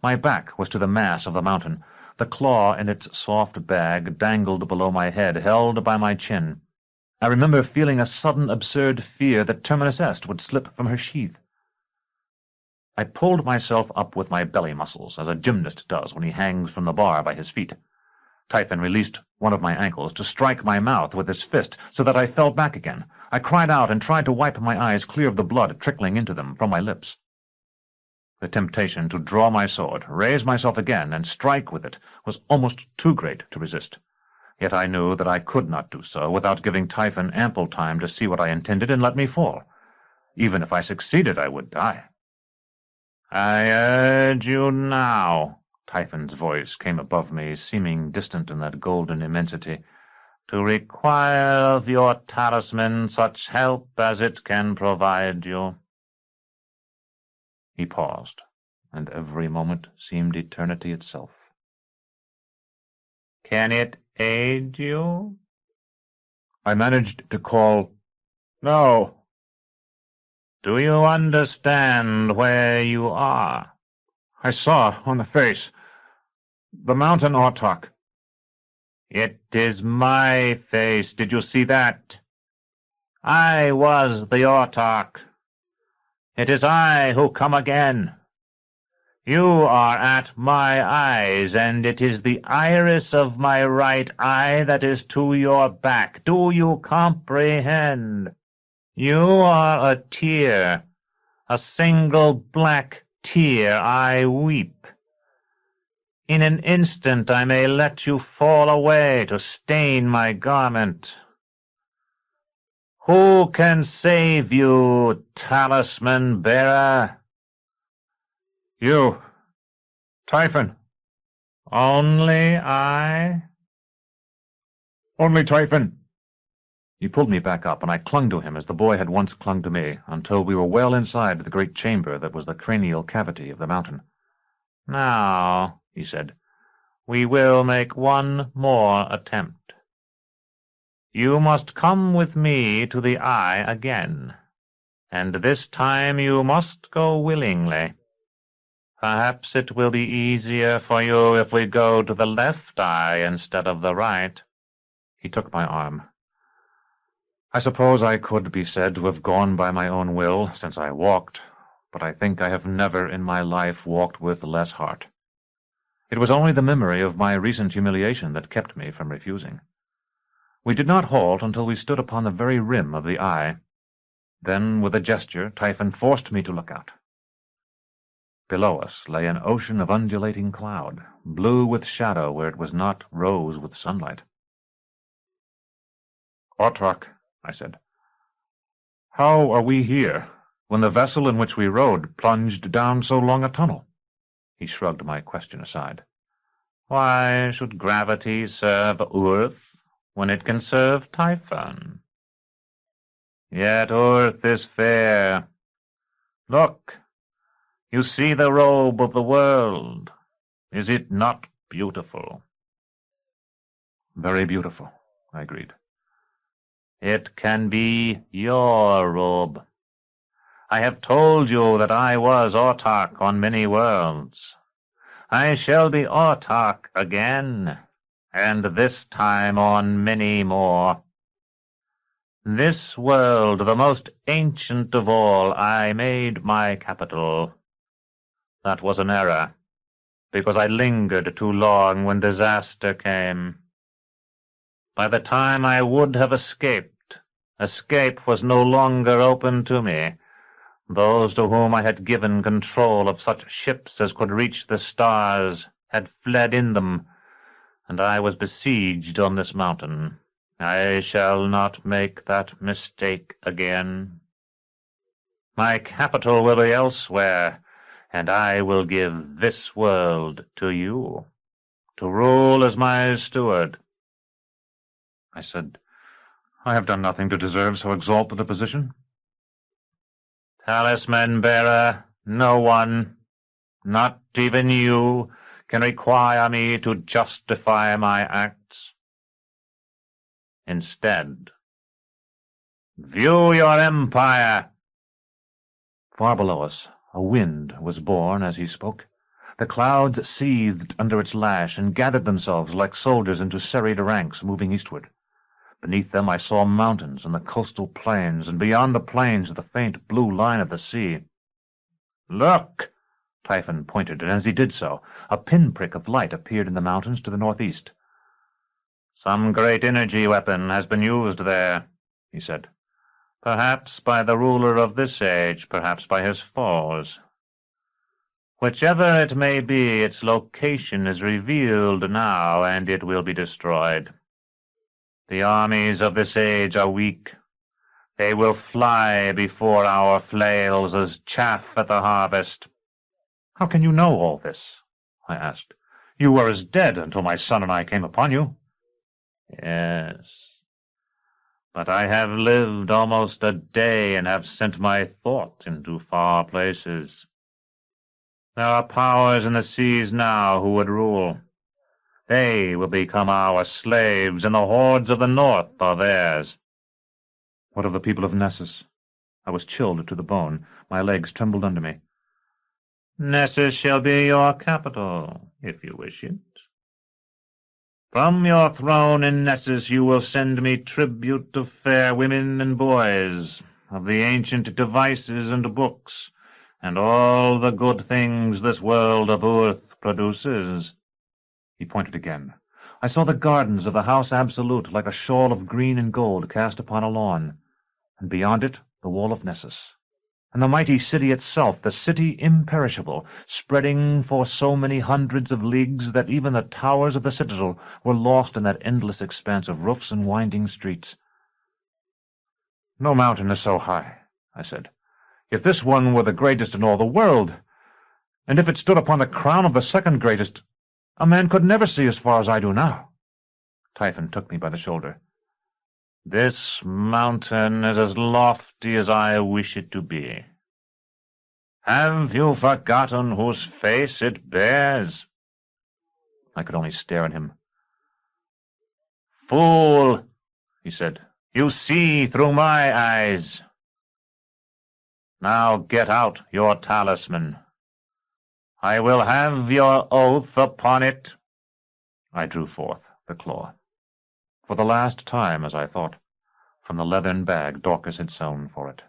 My back was to the mass of the mountain. The claw in its soft bag dangled below my head, held by my chin. I remember feeling a sudden absurd fear that Terminus Est would slip from her sheath. I pulled myself up with my belly muscles, as a gymnast does when he hangs from the bar by his feet. Typhon released one of my ankles to strike my mouth with his fist, so that I fell back again. I cried out and tried to wipe my eyes clear of the blood trickling into them from my lips. The temptation to draw my sword, raise myself again, and strike with it was almost too great to resist. Yet I knew that I could not do so without giving Typhon ample time to see what I intended and let me fall. Even if I succeeded, I would die. I urge you now, Typhon's voice came above me, seeming distant in that golden immensity, to require of your talisman such help as it can provide you. He paused, and every moment seemed eternity itself. Can it aid you? I managed to call, No. Do you understand where you are? I saw on the face. The mountain autarch. It is my face. Did you see that? I was the autarch. It is I who come again. You are at my eyes, and it is the iris of my right eye that is to your back. Do you comprehend? You are a tear, a single black tear I weep. In an instant I may let you fall away to stain my garment. Who can save you, talisman-bearer? You, Typhon. Only I? Only Typhon." He pulled me back up, and I clung to him as the boy had once clung to me, until we were well inside the great chamber that was the cranial cavity of the mountain. "Now," he said, "we will make one more attempt. You must come with me to the eye again, and this time you must go willingly. Perhaps it will be easier for you if we go to the left eye instead of the right." He took my arm. I suppose I could be said to have gone by my own will, since I walked, but I think I have never in my life walked with less heart. It was only the memory of my recent humiliation that kept me from refusing. We did not halt until we stood upon the very rim of the eye. Then, with a gesture, Typhon forced me to look out. Below us lay an ocean of undulating cloud, blue with shadow where it was not rose with sunlight. "Otrak," I said, "how are we here, when the vessel in which we rode plunged down so long a tunnel?" He shrugged my question aside. "Why should gravity serve Earth when it can serve Typhon? Yet Earth is fair. Look, you see the robe of the world. Is it not beautiful?" "Very beautiful," I agreed. "It can be your robe. I have told you that I was Autarch on many worlds. I shall be Autarch again, and this time on many more. This world, the most ancient of all, I made my capital. That was an error, because I lingered too long when disaster came. By the time I would have escaped, escape was no longer open to me. Those to whom I had given control of such ships as could reach the stars had fled in them, and I was besieged on this mountain. I shall not make that mistake again. My capital will be elsewhere, and I will give this world to you, to rule as my steward." I said, "I have done nothing to deserve so exalted a position." "Talisman-bearer, no one, not even you, can require me to justify my acts. Instead, view your empire." Far below us, a wind was born as he spoke. The clouds seethed under its lash and gathered themselves like soldiers into serried ranks moving eastward. Beneath them I saw mountains and the coastal plains, and beyond the plains the faint blue line of the sea. "Look!" Typhon pointed, and as he did so, a pinprick of light appeared in the mountains to the northeast. "Some great energy weapon has been used there," he said. "Perhaps by the ruler of this age, perhaps by his foes. Whichever it may be, its location is revealed now, and it will be destroyed. The armies of this age are weak. They will fly before our flails as chaff at the harvest." "How can you know all this?" I asked. "You were as dead until my son and I came upon you." "Yes, but I have lived almost a day and have sent my thought into far places. There are powers in the seas now who would rule. They will become our slaves, and the hordes of the north are theirs." "What of the people of Nessus?" I was chilled to the bone. My legs trembled under me. "Nessus shall be your capital, if you wish it. From your throne in Nessus you will send me tribute of fair women and boys, of the ancient devices and books, and all the good things this world of Earth produces." He pointed again. I saw the gardens of the House Absolute like a shawl of green and gold cast upon a lawn, and beyond it the wall of Nessus, and the mighty city itself, the city imperishable, spreading for so many hundreds of leagues that even the towers of the citadel were lost in that endless expanse of roofs and winding streets. "No mountain is so high," I said. "If this one were the greatest in all the world, and if it stood upon the crown of the second greatest, a man could never see as far as I do now." Typhon took me by the shoulder. "This mountain is as lofty as I wish it to be. Have you forgotten whose face it bears?" I could only stare at him. "Fool," he said, "you see through my eyes. Now get out your talisman. I will have your oath upon it." I drew forth the claw. For the last time, as I thought, from the leathern bag Dorcas had sewn for it.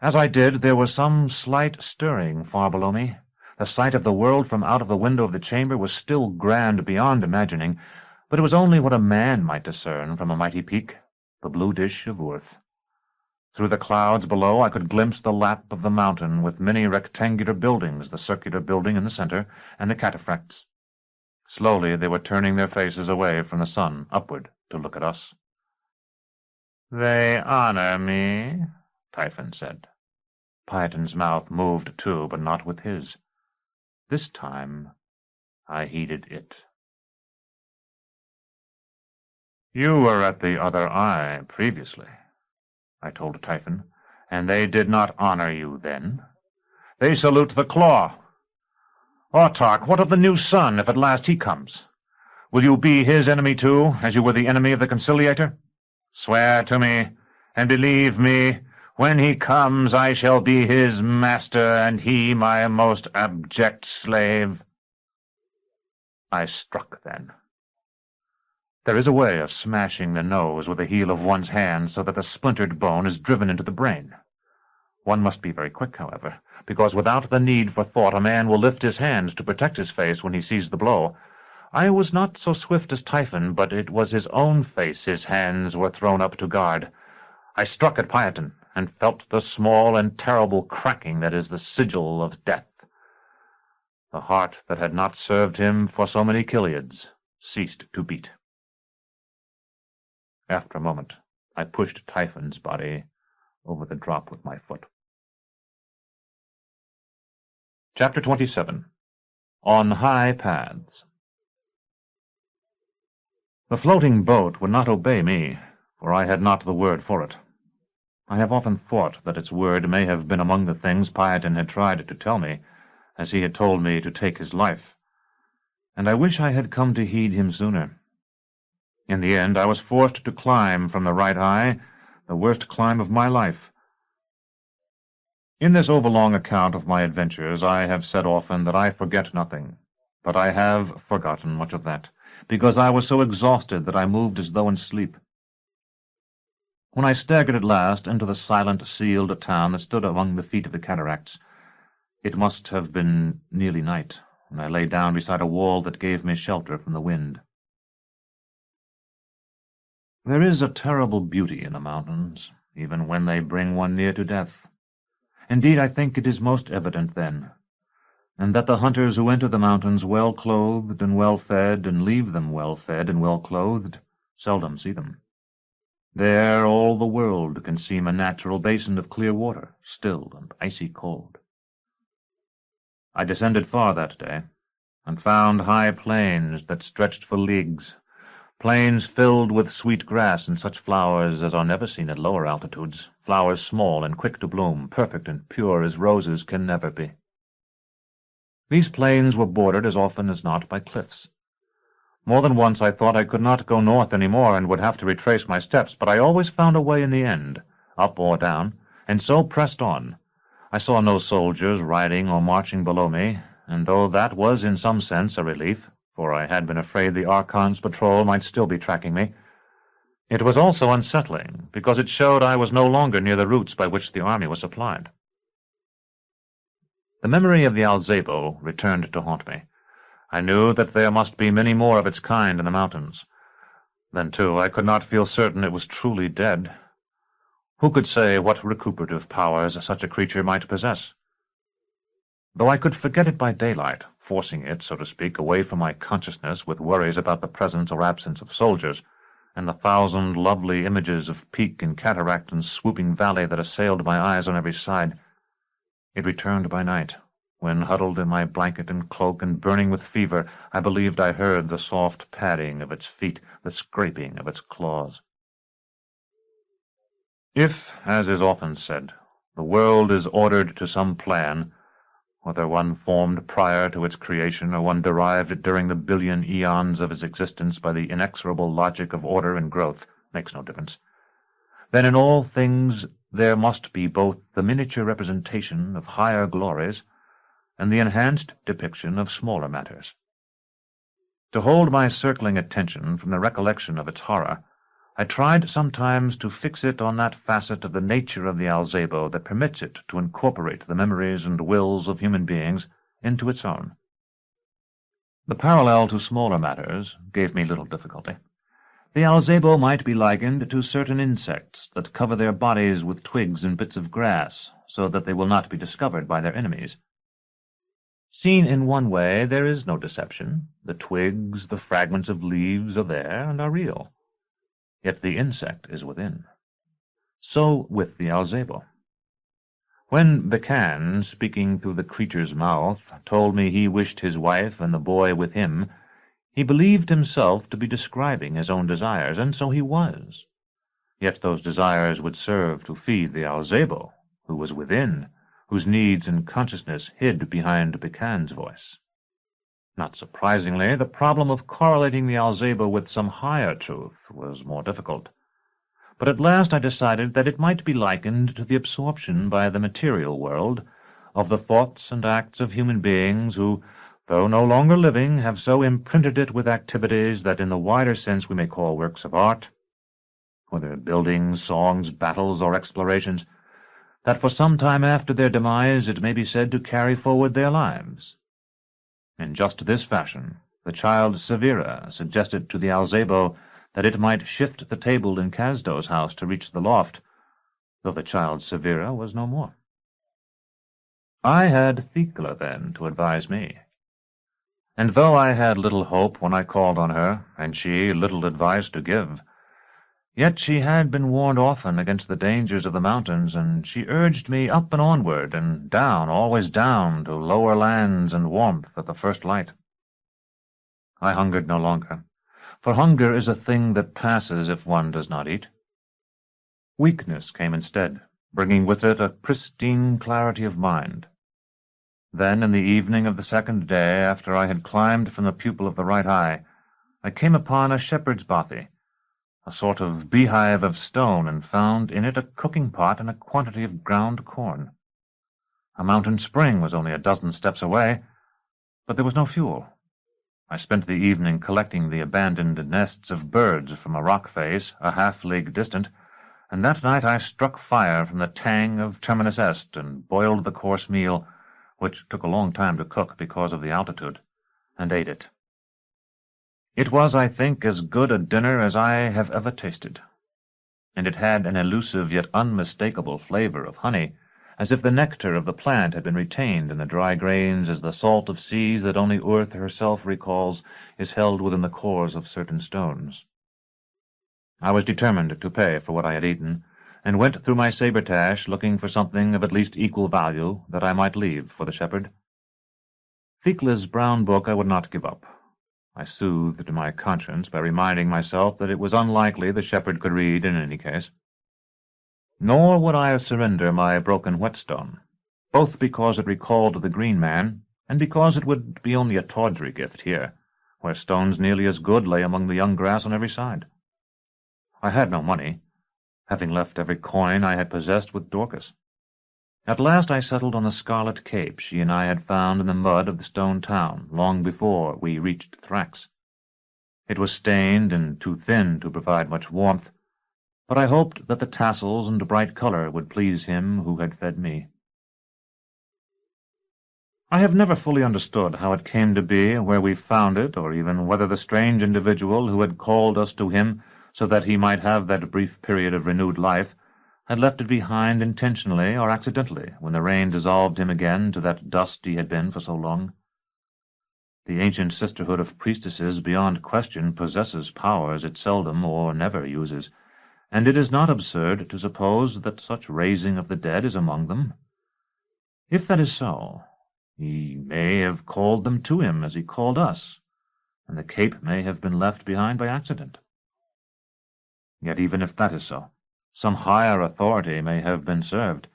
As I did, there was some slight stirring far below me. The sight of the world from out of the window of the chamber was still grand beyond imagining, but it was only what a man might discern from a mighty peak, the blue dish of Urth. Through the clouds below I could glimpse the lap of the mountain with many rectangular buildings, the circular building in the center, and the cataphracts. Slowly they were turning their faces away from the sun, upward, to look at us. "They honor me," Typhon said. Piaton's mouth moved too, but not with his. This time I heeded it. "You were at the other eye previously," I told Typhon, "and they did not honor you then. They salute the claw. Autarch, what of the new sun, if at last he comes? Will you be his enemy too, as you were the enemy of the conciliator? Swear to me, and believe me, when he comes I shall be his master, and he my most abject slave." I struck then. There is a way of smashing the nose with the heel of one's hand so that the splintered bone is driven into the brain. One must be very quick, however, because without the need for thought a man will lift his hands to protect his face when he sees the blow. I was not so swift as Typhon, but it was his own face his hands were thrown up to guard. I struck at Piaton, and felt the small and terrible cracking that is the sigil of death. The heart that had not served him for so many Chiliads ceased to beat. After a moment, I pushed Typhon's body over the drop with my foot. Chapter 27. On High Paths. The floating boat would not obey me, for I had not the word for it. I have often thought that its word may have been among the things Piaton had tried to tell me, as he had told me to take his life, and I wish I had come to heed him sooner. In the end, I was forced to climb from the right eye, the worst climb of my life. In this overlong account of my adventures, I have said often that I forget nothing, but I have forgotten much of that, because I was so exhausted that I moved as though in sleep. When I staggered at last into the silent, sealed town that stood among the feet of the cataracts, it must have been nearly night, when I lay down beside a wall that gave me shelter from the wind. There is a terrible beauty in the mountains, even when they bring one near to death. Indeed, I think it is most evident then, and that the hunters who enter the mountains well-clothed and well-fed, and leave them well-fed and well-clothed, seldom see them. There all the world can seem a natural basin of clear water, still and icy cold. I descended far that day, and found high plains that stretched for leagues, plains filled with sweet grass and such flowers as are never seen at lower altitudes, flowers small and quick to bloom, perfect and pure as roses can never be. These plains were bordered as often as not by cliffs. More than once I thought I could not go north any more and would have to retrace my steps, but I always found a way in the end, up or down, and so pressed on. I saw no soldiers riding or marching below me, and though that was in some sense a relief, for I had been afraid the Archon's patrol might still be tracking me, it was also unsettling, because it showed I was no longer near the routes by which the army was supplied. The memory of the Alzabo returned to haunt me. I knew that there must be many more of its kind in the mountains. Then, too, I could not feel certain it was truly dead. Who could say what recuperative powers such a creature might possess? Though I could forget it by daylight, forcing it, so to speak, away from my consciousness with worries about the presence or absence of soldiers, and the 1,000 lovely images of peak and cataract and swooping valley that assailed my eyes on every side, it returned by night, When, huddled in my blanket and cloak and burning with fever, I believed I heard the soft padding of its feet, the scraping of its claws. If, as is often said, the world is ordered to some plan, whether one formed prior to its creation or one derived during the billion eons of its existence by the inexorable logic of order and growth, makes no difference, then in all things there must be both the miniature representation of higher glories and the enhanced depiction of smaller matters. To hold my circling attention from the recollection of its horror, I tried sometimes to fix it on that facet of the nature of the Alzabo that permits it to incorporate the memories and wills of human beings into its own. The parallel to smaller matters gave me little difficulty. The Alzabo might be likened to certain insects that cover their bodies with twigs and bits of grass, so that they will not be discovered by their enemies. Seen in one way, there is no deception. The twigs, the fragments of leaves are there and are real. Yet the insect is within. So with the Alzabo. When Bacan, speaking through the creature's mouth, told me he wished his wife and the boy with him, he believed himself to be describing his own desires, and so he was. Yet those desires would serve to feed the Alzabo, who was within, whose needs and consciousness hid behind Bacan's voice. Not surprisingly, the problem of correlating the Alzabo with some higher truth was more difficult. But at last I decided that it might be likened to the absorption by the material world of the thoughts and acts of human beings who, though no longer living, have so imprinted it with activities that in the wider sense we may call works of art, whether buildings, songs, battles, or explorations, that for some time after their demise it may be said to carry forward their lives. In just this fashion, the child Severa suggested to the Alzabo that it might shift the table in Casdo's house to reach the loft, though the child Severa was no more. I had Vincula, then, to advise me. And though I had little hope when I called on her, and she little advice to give, yet she had been warned often against the dangers of the mountains, and she urged me up and onward, and down, always down, to lower lands and warmth at the first light. I hungered no longer, for hunger is a thing that passes if one does not eat. Weakness came instead, bringing with it a pristine clarity of mind. Then, in the evening of the second day, after I had climbed from the pupil of the right eye, I came upon a shepherd's bothy, a sort of beehive of stone, and found in it a cooking pot and a quantity of ground corn. A mountain spring was only a dozen steps away, but there was no fuel. I spent the evening collecting the abandoned nests of birds from a rock face a half-league distant, and that night I struck fire from the tang of Terminus Est and boiled the coarse meal, which took a long time to cook because of the altitude, and ate it. It was, I think, as good a dinner as I have ever tasted, and it had an elusive yet unmistakable flavor of honey, as if the nectar of the plant had been retained in the dry grains, as the salt of seas that only earth herself recalls is held within the cores of certain stones. I was determined to pay for what I had eaten, and went through my sabretache looking for something of at least equal value that I might leave for the shepherd. Vincula's brown book I would not give up. I soothed my conscience by reminding myself that it was unlikely the shepherd could read in any case. Nor would I surrender my broken whetstone, both because it recalled the green man, and because it would be only a tawdry gift here, where stones nearly as good lay among the young grass on every side. I had no money, having left every coin I had possessed with Dorcas. At last I settled on the scarlet cape she and I had found in the mud of the stone town, long before we reached Thrax. It was stained and too thin to provide much warmth, but I hoped that the tassels and bright color would please him who had fed me. I have never fully understood how it came to be where we found it, or even whether the strange individual who had called us to him so that he might have that brief period of renewed life had left it behind intentionally or accidentally when the rain dissolved him again to that dust he had been for so long. The ancient sisterhood of priestesses beyond question possesses powers it seldom or never uses, and it is not absurd to suppose that such raising of the dead is among them. If that is so, He may have called them to him as he called us, and the cape may have been left behind by accident. Yet even if that is so, some higher authority may have been served.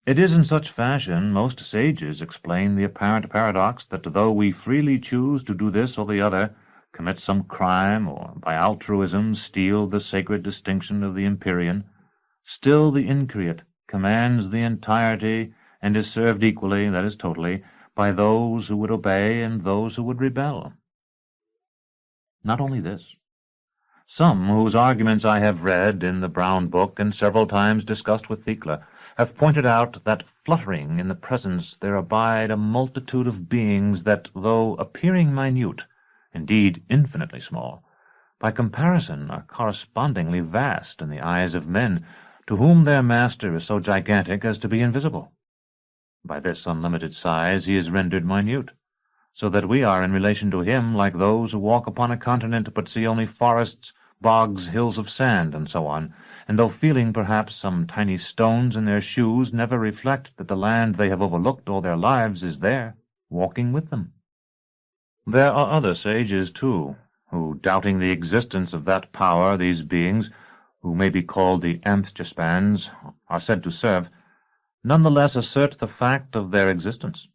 It is in such fashion most sages explain the apparent paradox that though we freely choose to do this or the other, commit some crime, or by altruism steal the sacred distinction of the Empyrean, still the increate commands the entirety and is served equally, that is totally, by those who would obey and those who would rebel. Not only this. Some whose arguments I have read in the Brown Book and several times discussed with Vincula have pointed out that fluttering in the presence there abide a multitude of beings that, though appearing minute, indeed infinitely small, by comparison are correspondingly vast in the eyes of men, to whom their master is so gigantic as to be invisible. By this unlimited size he is rendered minute, so that we are in relation to him like those who walk upon a continent but see only forests, bogs, hills of sand, and so on, and though feeling perhaps some tiny stones in their shoes, never reflect that the land they have overlooked all their lives is there, walking with them. There are other sages, too, who, doubting the existence of that power these beings, who may be called the Amphitryspans, are said to serve, none the less assert the fact of their existence.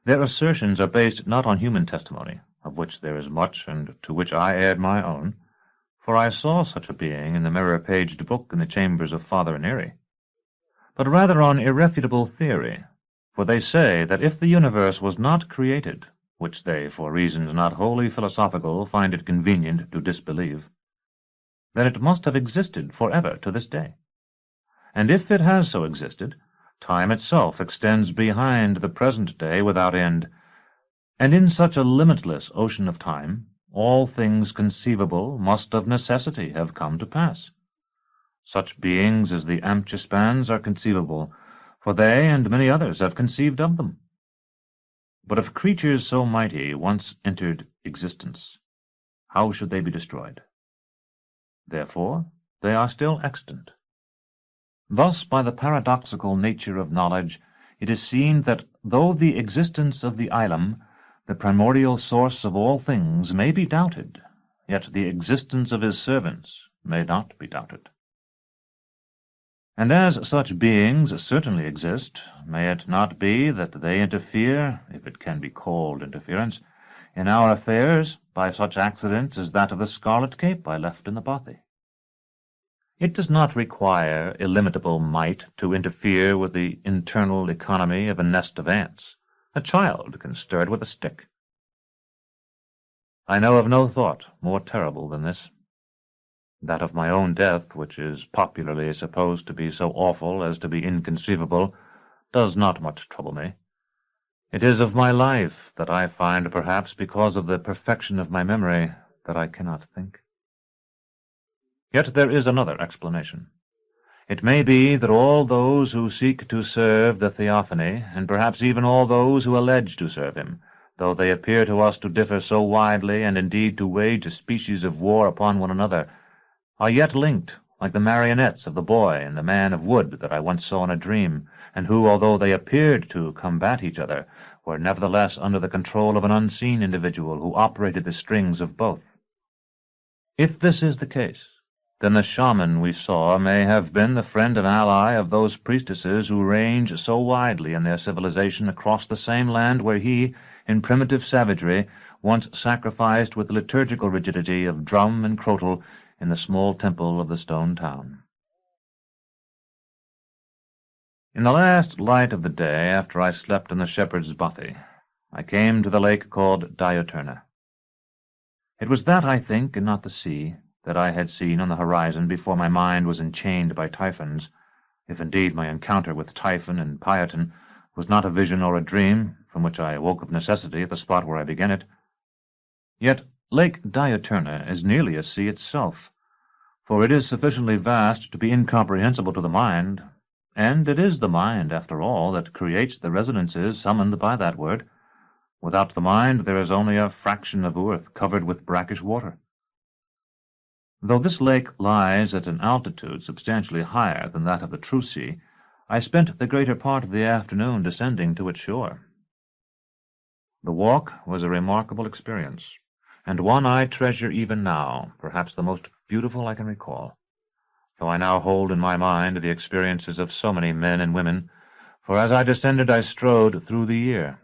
Their assertions are based not on human testimony, of which there is much, and to which I add my own, for I saw such a being in the mirror-paged book in the chambers of Father Neri, but rather on irrefutable theory, for they say that if the universe was not created, which they, for reasons not wholly philosophical, find it convenient to disbelieve, then it must have existed forever to this day. And if it has so existed, time itself extends behind the present day without end, and in such a limitless ocean of time, all things conceivable must of necessity have come to pass. Such beings as the Amphitryspans are conceivable, for they and many others have conceived of them. But if creatures so mighty once entered existence, how should they be destroyed? Therefore they are still extant. Thus, by the paradoxical nature of knowledge, it is seen that though the existence of the Ilum, the primordial source of all things, may be doubted, yet the existence of his servants may not be doubted. And as such beings certainly exist, may it not be that they interfere, if it can be called interference, in our affairs by such accidents as that of the scarlet cape I left in the bothy? It does not require illimitable might to interfere with the internal economy of a nest of ants. A child can stir it with a stick. I know of no thought more terrible than this. That of my own death, which is popularly supposed to be so awful as to be inconceivable, does not much trouble me. It is of my life that I find, perhaps because of the perfection of my memory, that I cannot think. Yet there is another explanation. It may be that all those who seek to serve the Theophany, and perhaps even all those who allege to serve him, though they appear to us to differ so widely, and indeed to wage a species of war upon one another, are yet linked, like the marionettes of the boy and the man of wood that I once saw in a dream, and who, although they appeared to combat each other, were nevertheless under the control of an unseen individual who operated the strings of both. If this is the case, then the shaman we saw may have been the friend and ally of those priestesses who range so widely in their civilization across the same land where he, in primitive savagery, once sacrificed with the liturgical rigidity of drum and crotal in the small temple of the stone town. In the last light of the day, after I slept in the shepherd's bothy, I came to the lake called Diuturna. It was that, I think, and not the sea, that I had seen on the horizon before my mind was enchained by typhons, if indeed my encounter with Typhon and Piaton was not a vision or a dream, from which I awoke of necessity at the spot where I began it. Yet Lake Diuturna is nearly a sea itself, for it is sufficiently vast to be incomprehensible to the mind, and it is the mind, after all, that creates the resonances summoned by that word. Without the mind there is only a fraction of earth covered with brackish water. Though this lake lies at an altitude substantially higher than that of the true sea, I spent the greater part of the afternoon descending to its shore, The walk was a remarkable experience, and one I treasure even now, perhaps the most beautiful I can recall, though I now hold in my mind the experiences of so many men and women, for as I descended I strode through the year.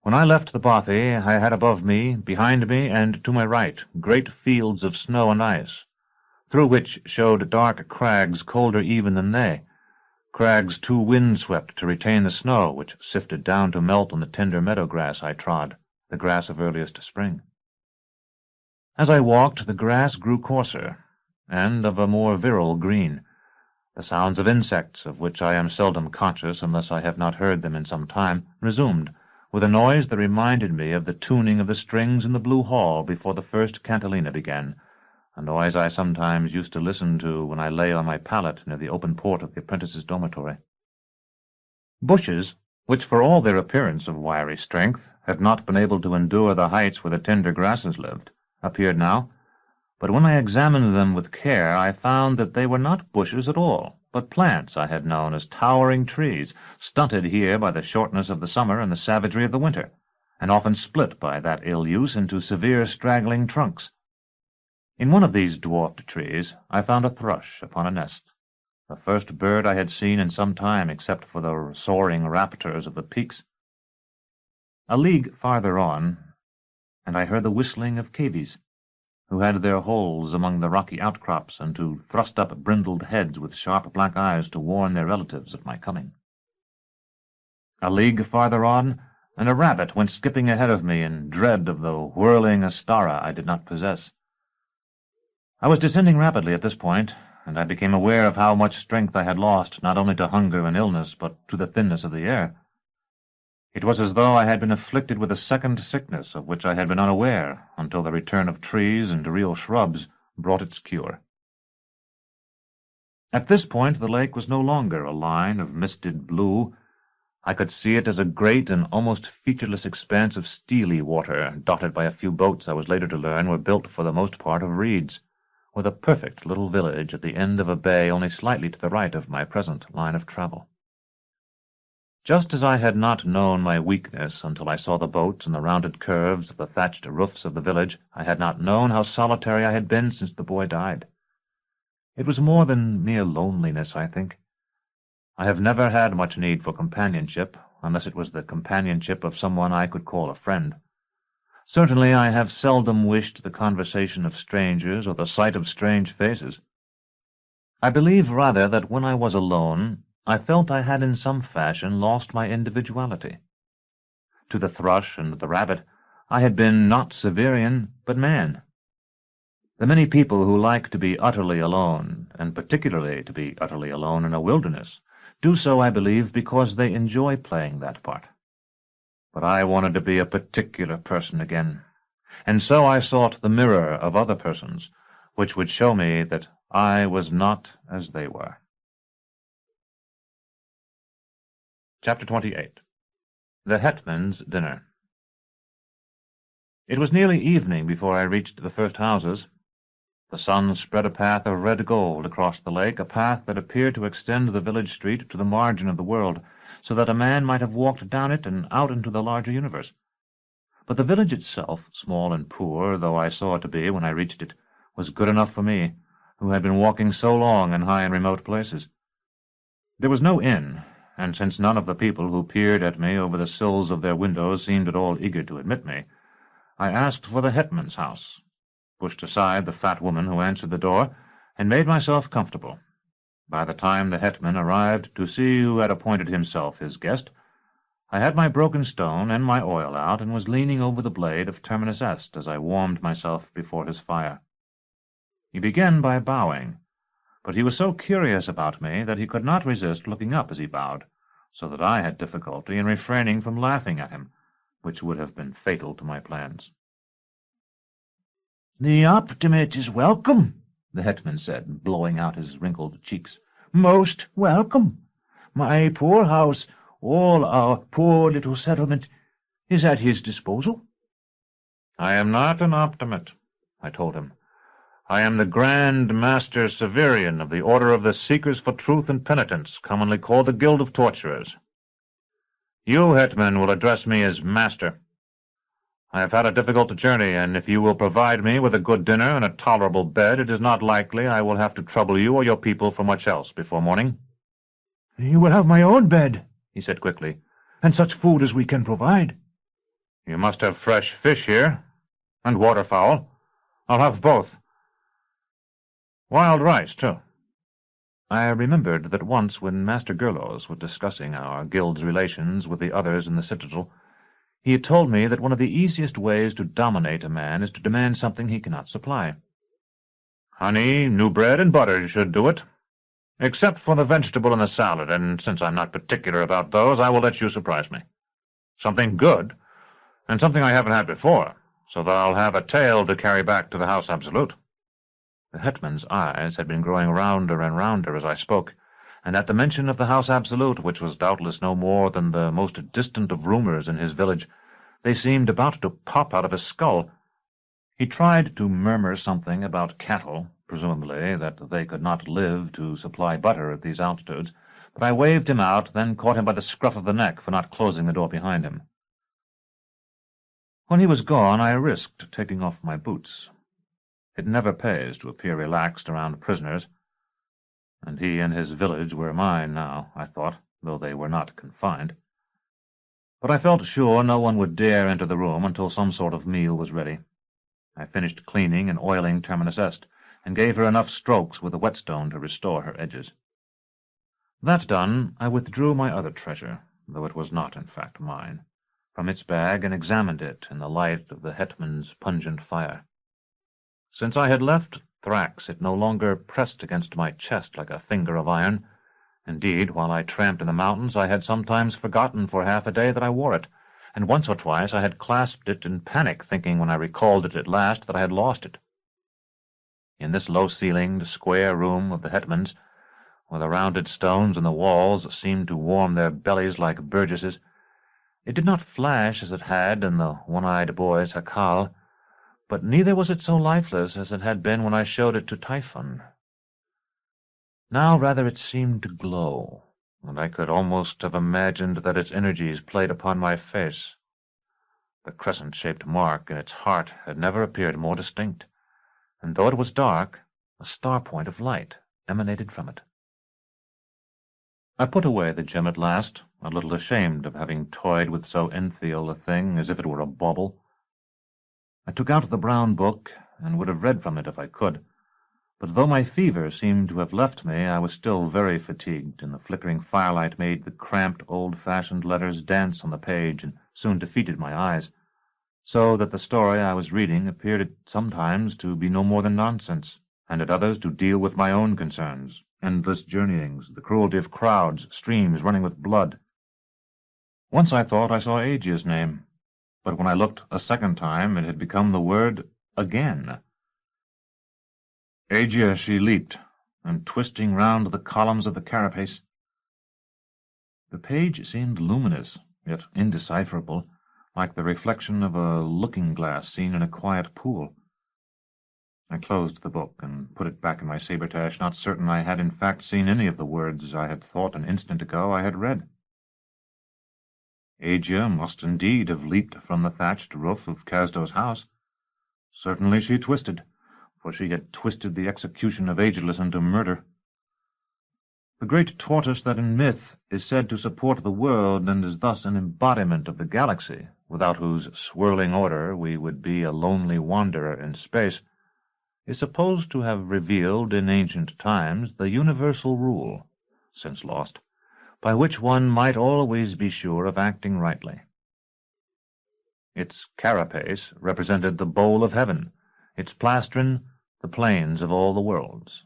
When I left the bothy, I had above me, behind me, and to my right, great fields of snow and ice, through which showed dark crags colder even than they, crags too wind-swept to retain the snow, which sifted down to melt on the tender meadow grass I trod, the grass of earliest spring. As I walked, the grass grew coarser, and of a more virile green. The sounds of insects, of which I am seldom conscious unless I have not heard them in some time, resumed, with a noise that reminded me of the tuning of the strings in the Blue Hall before the first cantilena began, a noise I sometimes used to listen to when I lay on my pallet near the open port of the apprentices' dormitory. Bushes, which for all their appearance of wiry strength had not been able to endure the heights where the tender grasses lived, appeared now, but when I examined them with care I found that they were not bushes at all, but plants I had known as towering trees, stunted here by the shortness of the summer and the savagery of the winter, and often split by that ill use into severe straggling trunks. In one of these dwarfed trees I found a thrush upon a nest, the first bird I had seen in some time except for the soaring raptors of the peaks. A league farther on, and I heard the whistling of cavies, who had their holes among the rocky outcrops, and who thrust up brindled heads with sharp black eyes to warn their relatives of my coming. A league farther on, and a rabbit went skipping ahead of me in dread of the whirling astara I did not possess. I was descending rapidly at this point, and I became aware of how much strength I had lost, not only to hunger and illness, but to the thinness of the air. It was as though I had been afflicted with a second sickness of which I had been unaware until the return of trees and real shrubs brought its cure. At this point the lake was no longer a line of misted blue. I could see it as a great and almost featureless expanse of steely water, dotted by a few boats I was later to learn were built for the most part of reeds, with a perfect little village at the end of a bay only slightly to the right of my present line of travel. Just as I had not known my weakness until I saw the boats and the rounded curves of the thatched roofs of the village, I had not known how solitary I had been since the boy died. It was more than mere loneliness, I think. I have never had much need for companionship, unless it was the companionship of someone I could call a friend. Certainly I have seldom wished the conversation of strangers or the sight of strange faces. I believe rather that when I was alone, I felt I had in some fashion lost my individuality. To the thrush and the rabbit, I had been not Severian, but man. The many people who like to be utterly alone, and particularly to be utterly alone in a wilderness, do so, I believe, because they enjoy playing that part. But I wanted to be a particular person again, and so I sought the mirror of other persons, which would show me that I was not as they were. Chapter 28. The Hetman's Dinner. It was nearly evening before I reached the first houses. The sun spread a path of red gold across the lake, a path that appeared to extend the village street to the margin of the world, so that a man might have walked down it and out into the larger universe. But the village itself, small and poor though I saw it to be when I reached it, was good enough for me, who had been walking so long in high and remote places. There was no inn, and since none of the people who peered at me over the sills of their windows seemed at all eager to admit me, I asked for the Hetman's house, pushed aside the fat woman who answered the door, and made myself comfortable. By the time the Hetman arrived to see who had appointed himself his guest, I had my broken stone and my oil out, and was leaning over the blade of Terminus Est as I warmed myself before his fire. He began by bowing, but he was so curious about me that he could not resist looking up as he bowed, so that I had difficulty in refraining from laughing at him, which would have been fatal to my plans. "The optimate is welcome," the Hetman said, blowing out his wrinkled cheeks. "Most welcome. My poor house, all our poor little settlement, is at his disposal." "I am not an optimate," I told him. "I am the Grand Master Severian of the Order of the Seekers for Truth and Penitence, commonly called the Guild of Torturers." You, Hetman, will address me as master. I have had a difficult journey, and if you will provide me with a good dinner and a tolerable bed, it is not likely I will have to trouble you or your people for much else before morning. You will have my own bed, he said quickly, and such food as we can provide. You must have fresh fish here, and waterfowl. I'll have both. Wild rice, too. I remembered that once when Master Gerlos was discussing our guild's relations with the others in the Citadel, he had told me that one of the easiest ways to dominate a man is to demand something he cannot supply. Honey, new bread, and butter should do it, except for the vegetable and the salad, and since I'm not particular about those, I will let you surprise me. Something good, and something I haven't had before, so that I'll have a tale to carry back to the House Absolute. The Hetman's eyes had been growing rounder and rounder as I spoke, and at the mention of the House Absolute, which was doubtless no more than the most distant of rumors in his village, they seemed about to pop out of his skull. He tried to murmur something about cattle, presumably that they could not live to supply butter at these altitudes, but I waved him out, then caught him by the scruff of the neck for not closing the door behind him. When he was gone, I risked taking off my boots. It never pays to appear relaxed around prisoners, and he and his village were mine now, I thought, though they were not confined. But I felt sure no one would dare enter the room until some sort of meal was ready. I finished cleaning and oiling Terminus Est, and gave her enough strokes with the whetstone to restore her edges. That done, I withdrew my other treasure, though it was not in fact mine, from its bag and examined it in the light of the Hetman's pungent fire. Since I had left Thrax, it no longer pressed against my chest like a finger of iron. Indeed, while I tramped in the mountains, I had sometimes forgotten for half a day that I wore it, and once or twice I had clasped it in panic, thinking when I recalled it at last that I had lost it. In this low-ceilinged, square room of the Hetman's, where the rounded stones in the walls seemed to warm their bellies like burgesses, it did not flash as it had in the one-eyed boy's Jacal, but neither was it so lifeless as it had been when I showed it to Typhon. Now rather it seemed to glow, and I could almost have imagined that its energies played upon my face. The crescent-shaped mark in its heart had never appeared more distinct, and though it was dark, a star-point of light emanated from it. I put away the gem at last, a little ashamed of having toyed with so ethereal a thing as if it were a bauble. I took out the brown book, and would have read from it if I could, but though my fever seemed to have left me, I was still very fatigued, and the flickering firelight made the cramped, old-fashioned letters dance on the page and soon defeated my eyes, so that the story I was reading appeared at sometimes to be no more than nonsense, and at others to deal with my own concerns, endless journeyings, the cruelty of crowds, streams running with blood. Once I thought I saw Aegea's name, but when I looked a second time it had become the word again. Aegea she leaped, and twisting round the columns of the carapace. The page seemed luminous, yet indecipherable, like the reflection of a looking-glass seen in a quiet pool. I closed the book and put it back in my sabretache, not certain I had in fact seen any of the words I had thought an instant ago I had read. Aegea must indeed have leaped from the thatched roof of Casdo's house. Certainly she twisted, for she had twisted the execution of Aegelus into murder. The great tortoise that in myth is said to support the world and is thus an embodiment of the galaxy, without whose swirling order we would be a lonely wanderer in space, is supposed to have revealed in ancient times the universal rule, since lost, by which one might always be sure of acting rightly. Its carapace represented the bowl of heaven, its plastron the plains of all the worlds.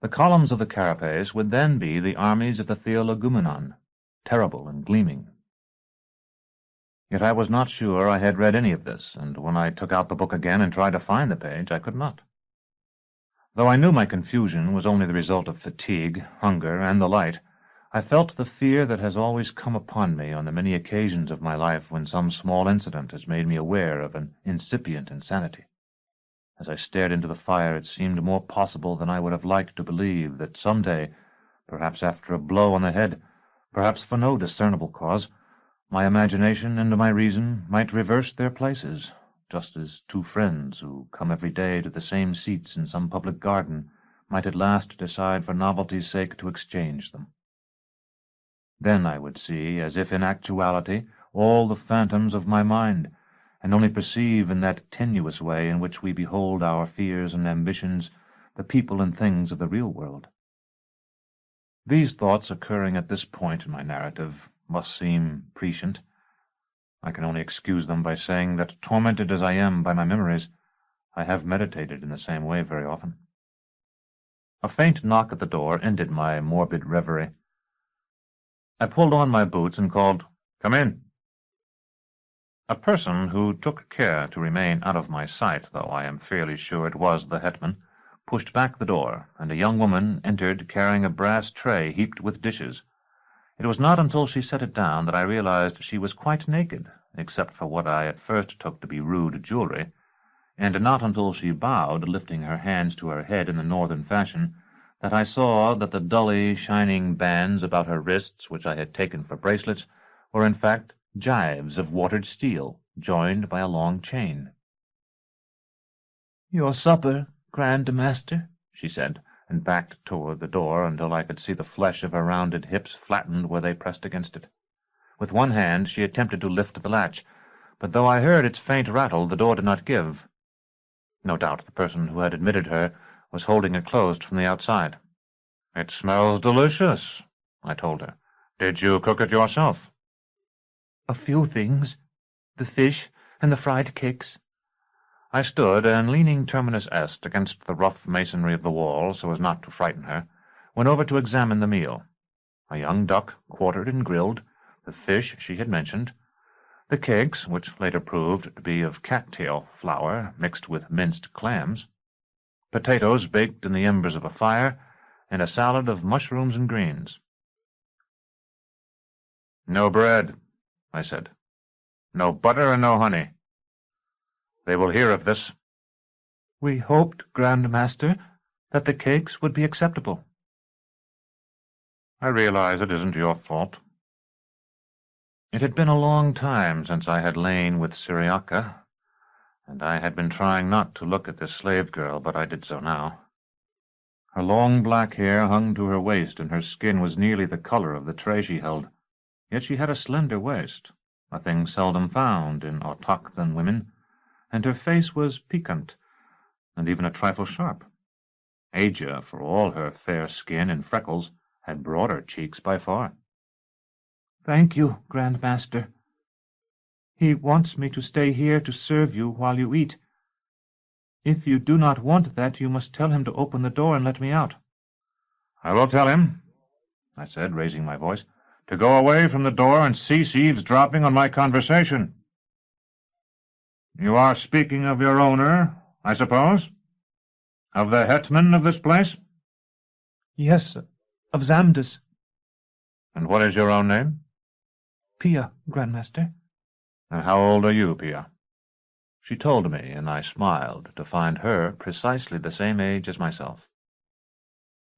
The columns of the carapace would then be the armies of the Theologumenon, terrible and gleaming. Yet I was not sure I had read any of this, and when I took out the book again and tried to find the page, I could not. Though I knew my confusion was only the result of fatigue, hunger, and the light, I felt the fear that has always come upon me on the many occasions of my life when some small incident has made me aware of an incipient insanity. As I stared into the fire, it seemed more possible than I would have liked to believe that some day, perhaps after a blow on the head, Perhaps for no discernible cause, my imagination and my reason might reverse their places, just as two friends who come every day to the same seats in some public garden might at last decide for novelty's sake to exchange them. Then I would see, as if in actuality, all the phantoms of my mind, and only perceive in that tenuous way in which we behold our fears and ambitions the people and things of the real world. These thoughts occurring at this point in my narrative must seem prescient. I can only excuse them by saying that, tormented as I am by my memories, I have meditated in the same way very often. A faint knock at the door ended my morbid reverie. I pulled on my boots and called, "Come in." A person who took care to remain out of my sight, though I am fairly sure it was the Hetman, pushed back the door, and a young woman entered carrying a brass tray heaped with dishes. It was not until she set it down that I realized she was quite naked, except for what I at first took to be rude jewelry, and not until she bowed, lifting her hands to her head in the northern fashion, that I saw that the dully shining bands about her wrists, which I had taken for bracelets, were in fact gyves of watered steel, joined by a long chain. "Your supper, Grand Master," she said, and backed toward the door until I could see the flesh of her rounded hips flattened where they pressed against it. With one hand she attempted to lift the latch, but though I heard its faint rattle, the door did not give. No doubt the person who had admitted her was holding it closed from the outside. "It smells delicious," I told her. "Did you cook it yourself?" "A few things. The fish and the fried cakes." I stood, and leaning Terminus Est against the rough masonry of the wall so as not to frighten her, went over to examine the meal. A young duck, quartered and grilled, the fish she had mentioned, the cakes, which later proved to be of cattail flour mixed with minced clams, potatoes baked in the embers of a fire, and a salad of mushrooms and greens. "No bread," I said. "No butter and no honey. They will hear of this." "We hoped, Grand Master, that the cakes would be acceptable." "I realize it isn't your fault." It had been a long time since I had lain with Cyriaca, and I had been trying not to look at this slave girl, but I did so now. Her long black hair hung to her waist, and her skin was nearly the color of the tray she held. Yet she had a slender waist, a thing seldom found in autochthon women, and her face was piquant, and even a trifle sharp. Asia, for all her fair skin and freckles, had broader cheeks by far. "Thank you, Grand Master. He wants me to stay here to serve you while you eat. If you do not want that, you must tell him to open the door and let me out." "I will tell him," I said, raising my voice, "to go away from the door and cease eavesdropping on my conversation. You are speaking of your owner, I suppose? Of the Hetman of this place?" "Yes, of Zamdas." "And what is your own name?" "Pia, Grand Master." "And how old are you, Pia?" She told me, and I smiled to find her precisely the same age as myself.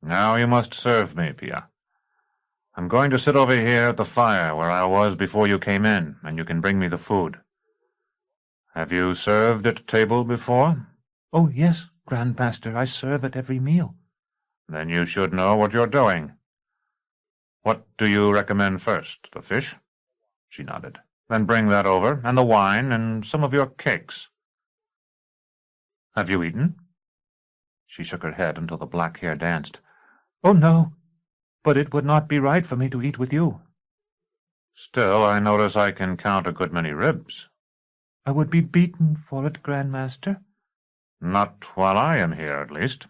"Now you must serve me, Pia. I'm going to sit over here at the fire where I was before you came in, and you can bring me the food. Have you served at table before?" "Oh, yes, Grand Master, I serve at every meal." "Then you should know what you're doing. What do you recommend first, the fish?" She nodded. "Then bring that over, and the wine, and some of your cakes. Have you eaten?" She shook her head until the black hair danced. "Oh, no, but it would not be right for me to eat with you." "Still, I notice I can count a good many ribs." "I would be beaten for it, Grand Master." "Not while I am here, at least.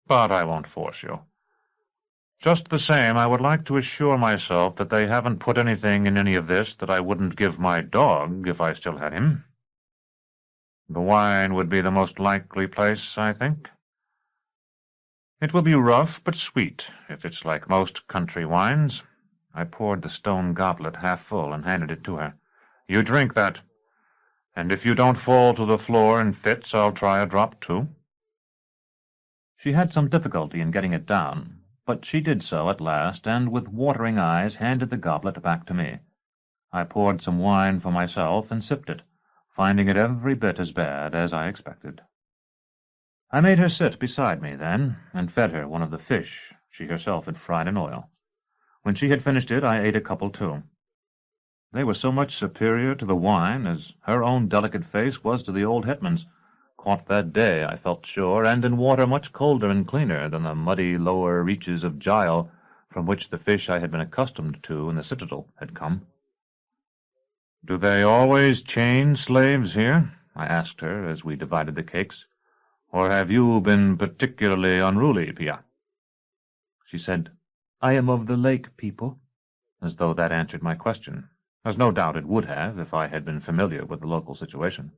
But I won't force you. Just the same, I would like to assure myself that they haven't put anything in any of this that I wouldn't give my dog if I still had him. The wine would be the most likely place, I think. It will be rough but sweet, if it's like most country wines." I poured the stone goblet half full and handed it to her. "You drink that, and if you don't fall to the floor in fits, I'll try a drop too." She had some difficulty in getting it down, but she did so at last, and with watering eyes handed the goblet back to me. I poured some wine for myself and sipped it, finding it every bit as bad as I expected. I made her sit beside me then, and fed her one of the fish she herself had fried in oil. When she had finished it, I ate a couple too. They were so much superior to the wine as her own delicate face was to the old Hetman's, caught that day, I felt sure, and in water much colder and cleaner than the muddy lower reaches of Jacal from which the fish I had been accustomed to in the Citadel had come. "Do they always chain slaves here?" I asked her as we divided the cakes. "Or have you been particularly unruly, Pia?" She said, "I am of the lake people," as though that answered my question, as no doubt it would have if I had been familiar with the local situation.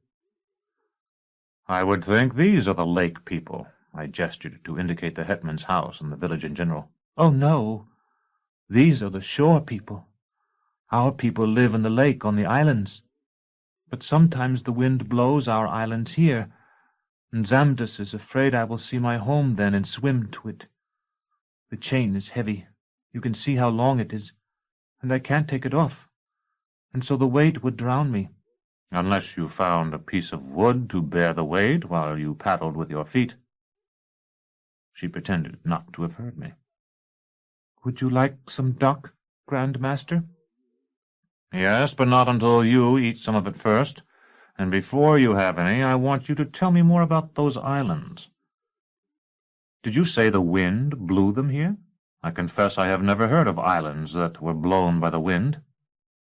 "I would think these are the lake people." I gestured to indicate the Hetman's house and the village in general. "Oh, no. These are the shore people. Our people live in the lake on the islands. But sometimes the wind blows our islands here, and Zamdus is afraid I will see my home then and swim to it. The chain is heavy. You can see how long it is, and I can't take it off, and so the weight would drown me." "Unless you found a piece of wood to bear the weight while you paddled with your feet." She pretended not to have heard me. "Would you like some duck, Grand Master?" "Yes, but not until you eat some of it first. And before you have any, I want you to tell me more about those islands. Did you say the wind blew them here? I confess I have never heard of islands that were blown by the wind."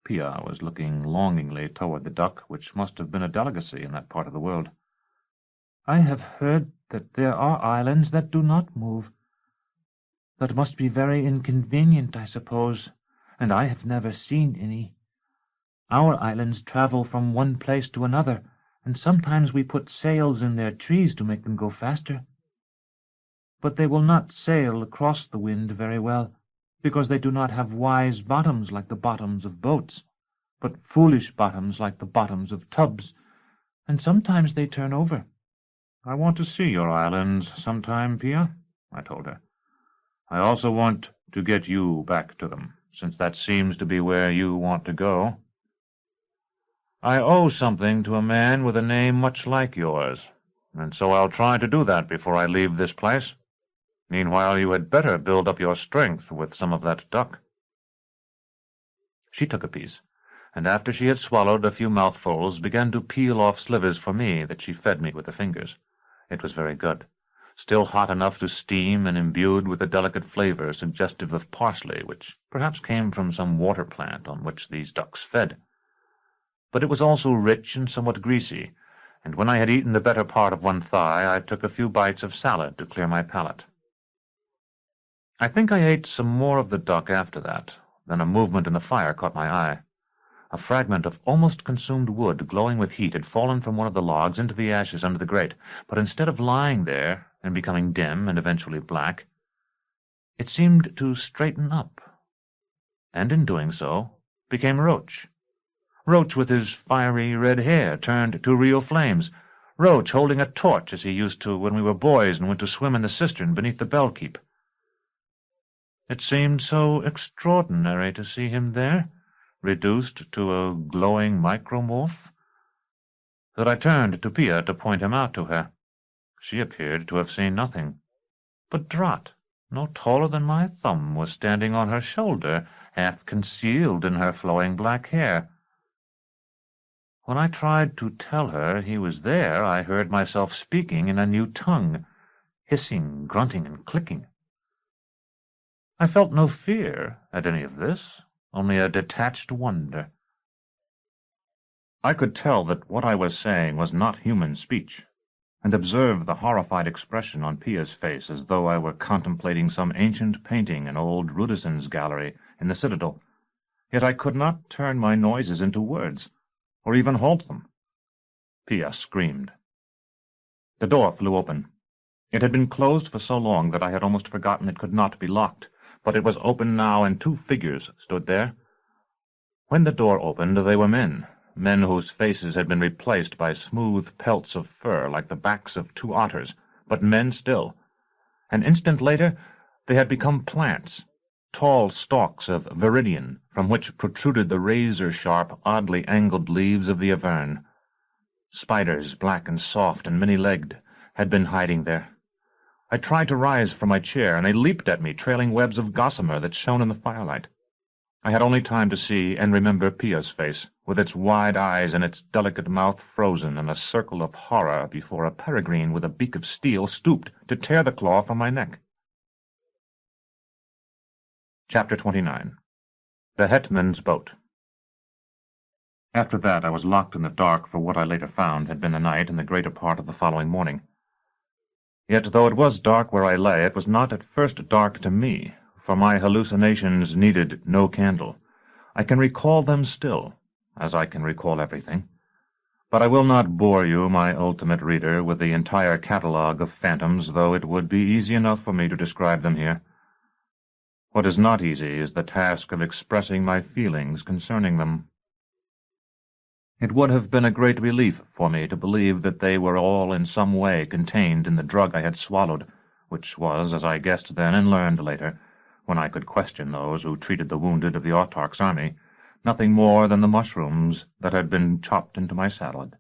Pia was looking longingly toward the duck, which must have been a delicacy in that part of the world. "I have heard that there are islands that do not move. That must be very inconvenient, I suppose, and I have never seen any. Our islands travel from one place to another, and sometimes we put sails in their trees to make them go faster. But they will not sail across the wind very well, because they do not have wise bottoms like the bottoms of boats, but foolish bottoms like the bottoms of tubs, and sometimes they turn over." "I want to see your islands sometime, Pia," I told her. "I also want to get you back to them, since that seems to be where you want to go. I owe something to a man with a name much like yours, and so I'll try to do that before I leave this place. Meanwhile, you had better build up your strength with some of that duck." She took a piece, and after she had swallowed a few mouthfuls, began to peel off slivers for me that she fed me with the fingers. It was very good, still hot enough to steam and imbued with a delicate flavor suggestive of parsley, which perhaps came from some water plant on which these ducks fed. But it was also rich and somewhat greasy, and when I had eaten the better part of one thigh, I took a few bites of salad to clear my palate. I think I ate some more of the duck after that. Then a movement in the fire caught my eye. A fragment of almost consumed wood, glowing with heat, had fallen from one of the logs into the ashes under the grate, but instead of lying there and becoming dim and eventually black, it seemed to straighten up, and in doing so became Roach. Roach with his fiery red hair turned to real flames. Roach holding a torch as he used to when we were boys and went to swim in the cistern beneath the bell-keep. It seemed so extraordinary to see him there, reduced to a glowing micromorph, that I turned to Pia to point him out to her. She appeared to have seen nothing. But Drat, no taller than my thumb, was standing on her shoulder, half concealed in her flowing black hair. When I tried to tell her he was there, I heard myself speaking in a new tongue, hissing, grunting, and clicking. I felt no fear at any of this, only a detached wonder. I could tell that what I was saying was not human speech, and observed the horrified expression on Pia's face as though I were contemplating some ancient painting in old Rudison's gallery in the Citadel. Yet I could not turn my noises into words, or even halt them. Pia screamed. The door flew open. It had been closed for so long that I had almost forgotten it could not be locked, but it was open now, and two figures stood there. When the door opened, they were men whose faces had been replaced by smooth pelts of fur like the backs of two otters, but men still. An instant later, They had become plants, tall stalks of viridian, from which protruded the razor-sharp, oddly angled leaves of the Avern. Spiders, black and soft and many-legged, had been hiding there. I tried to rise from my chair, and they leaped at me, trailing webs of gossamer that shone in the firelight. I had only time to see and remember Pia's face, with its wide eyes and its delicate mouth frozen in a circle of horror before a peregrine with a beak of steel stooped to tear the claw from my neck. Chapter 29. The Hetman's Boat. After that I was locked in the dark for what I later found had been the night and the greater part of the following morning. Yet though it was dark where I lay, it was not at first dark to me, for my hallucinations needed no candle. I can recall them still, as I can recall everything. But I will not bore you, my ultimate reader, with the entire catalogue of phantoms, though it would be easy enough for me to describe them here. What is not easy is the task of expressing my feelings concerning them. It would have been a great relief for me to believe that they were all in some way contained in the drug I had swallowed, which was, as I guessed then and learned later, when I could question those who treated the wounded of the Autarch's army, nothing more than the mushrooms that had been chopped into my salad.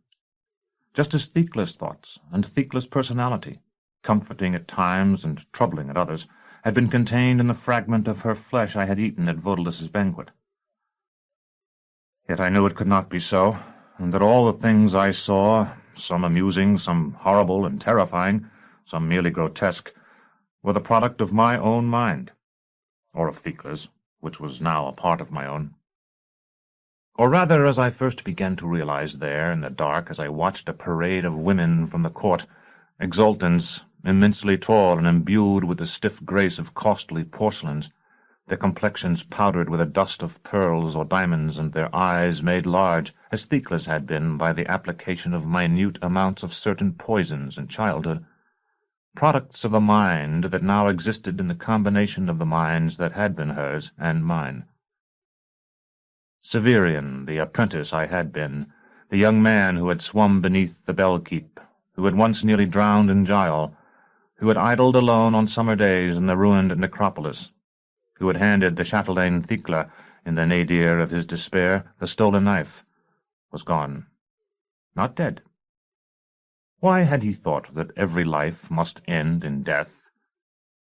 Just as Thecla's thoughts and Thecla's personality, comforting at times and troubling at others, had been contained in the fragment of her flesh I had eaten at Vodalus's banquet. Yet I knew it could not be so, and that all the things I saw, some amusing, some horrible and terrifying, some merely grotesque, were the product of my own mind, or of Thecla's, which was now a part of my own. Or rather, as I first began to realize there in the dark as I watched a parade of women from the court, exultants, immensely tall and imbued with the stiff grace of costly porcelains, their complexions powdered with a dust of pearls or diamonds, and their eyes made large, as Thecla's had been by the application of minute amounts of certain poisons in childhood, products of a mind that now existed in the combination of the minds that had been hers and mine. Severian, the apprentice I had been, the young man who had swum beneath the bell-keep, who had once nearly drowned in Jacal, who had idled alone on summer days in the ruined necropolis, who had handed the chatelaine Thecla, in the nadir of his despair, the stolen knife, was gone, not dead. Why had he thought that every life must end in death,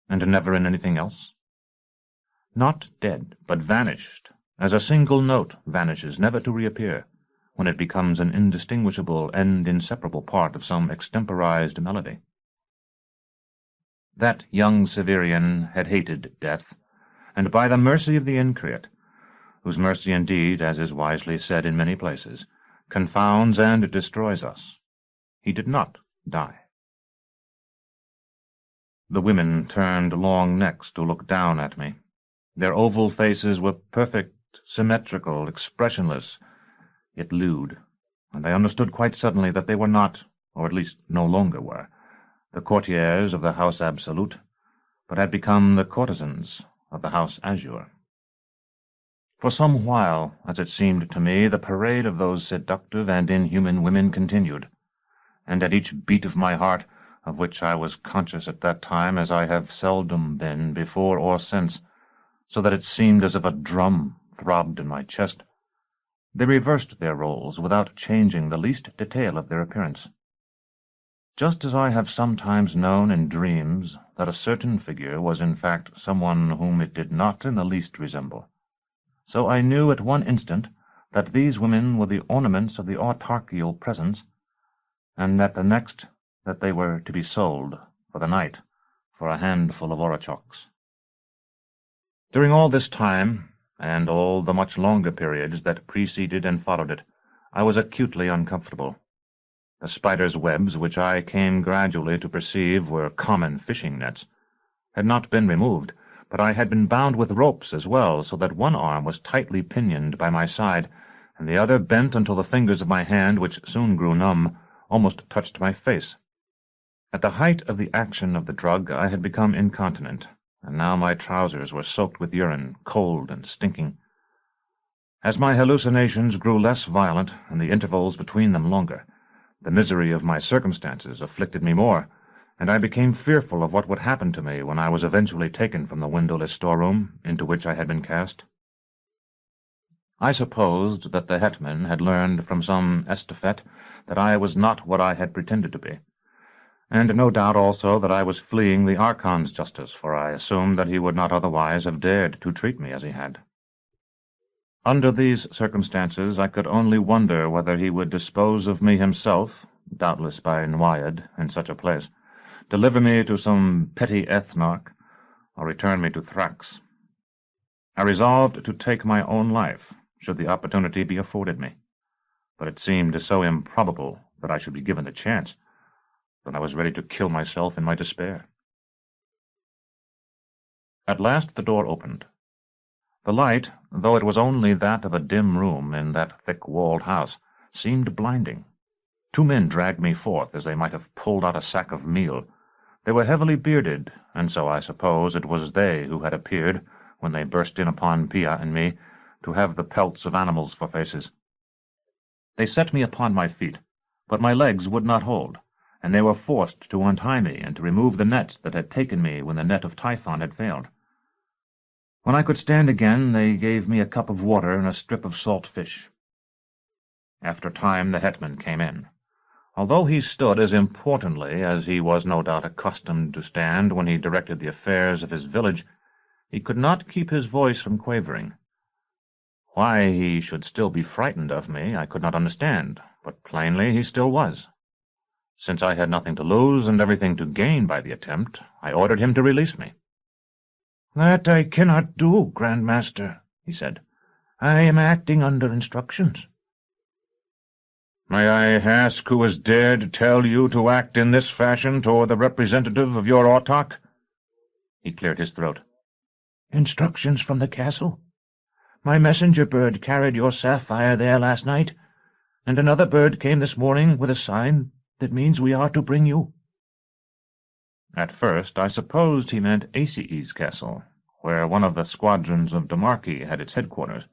and never in anything else? Not dead, but vanished, as a single note vanishes, never to reappear, when it becomes an indistinguishable and inseparable part of some extemporized melody. That young Severian had hated death, and by the mercy of the Increate, whose mercy indeed, as is wisely said in many places, confounds and destroys us, he did not die. The women turned long necks to look down at me. Their oval faces were perfect, symmetrical, expressionless, yet lewd, and I understood quite suddenly that they were not, or at least no longer were, the courtiers of the House Absolute, but had become the courtesans of the House Azure. For some while, as it seemed to me, the parade of those seductive and inhuman women continued, and at each beat of my heart, of which I was conscious at that time as I have seldom been before or since, so that it seemed as if a drum throbbed in my chest, they reversed their roles without changing the least detail of their appearance. Just as I have sometimes known in dreams that a certain figure was in fact someone whom it did not in the least resemble, so I knew at one instant that these women were the ornaments of the autarchial presence, and at the next that they were to be sold for the night for a handful of orichoks. During all this time, and all the much longer periods that preceded and followed it, I was acutely uncomfortable. The spider's webs, which I came gradually to perceive were common fishing nets, had not been removed, but I had been bound with ropes as well, so that one arm was tightly pinioned by my side, and the other bent until the fingers of my hand, which soon grew numb, almost touched my face. At the height of the action of the drug I had become incontinent, and now my trousers were soaked with urine, cold and stinking. As my hallucinations grew less violent, and the intervals between them longer, the misery of my circumstances afflicted me more, and I became fearful of what would happen to me when I was eventually taken from the windowless storeroom into which I had been cast. I supposed that the Hetman had learned from some estafette that I was not what I had pretended to be, and no doubt also that I was fleeing the Archon's justice, for I assumed that he would not otherwise have dared to treat me as he had. Under these circumstances, I could only wonder whether he would dispose of me himself, doubtless by Nwayad, in such a place, deliver me to some petty ethnarch, or return me to Thrax. I resolved to take my own life, should the opportunity be afforded me, but it seemed so improbable that I should be given the chance that I was ready to kill myself in my despair. At last the door opened. The light, though it was only that of a dim room in that thick-walled house, seemed blinding. 2 men dragged me forth as they might have pulled out a sack of meal. They were heavily bearded, and so I suppose it was they who had appeared, when they burst in upon Pia and me, to have the pelts of animals for faces. They set me upon my feet, but my legs would not hold, and they were forced to untie me and to remove the nets that had taken me when the net of Typhon had failed. When I could stand again, they gave me a cup of water and a strip of salt fish. After a time the Hetman came in. Although he stood as importantly as he was no doubt accustomed to stand when he directed the affairs of his village, he could not keep his voice from quavering. Why he should still be frightened of me I could not understand, but plainly he still was. Since I had nothing to lose and everything to gain by the attempt, I ordered him to release me. "That I cannot do, Grand Master," he said. "I am acting under instructions." "May I ask who has dared to tell you to act in this fashion toward the representative of your autarch?" He cleared his throat. "Instructions from the castle. My messenger bird carried your sapphire there last night, and another bird came this morning with a sign that means we are to bring you." At first I supposed he meant Aces castle, where one of the squadrons of Demarchy had its headquarters.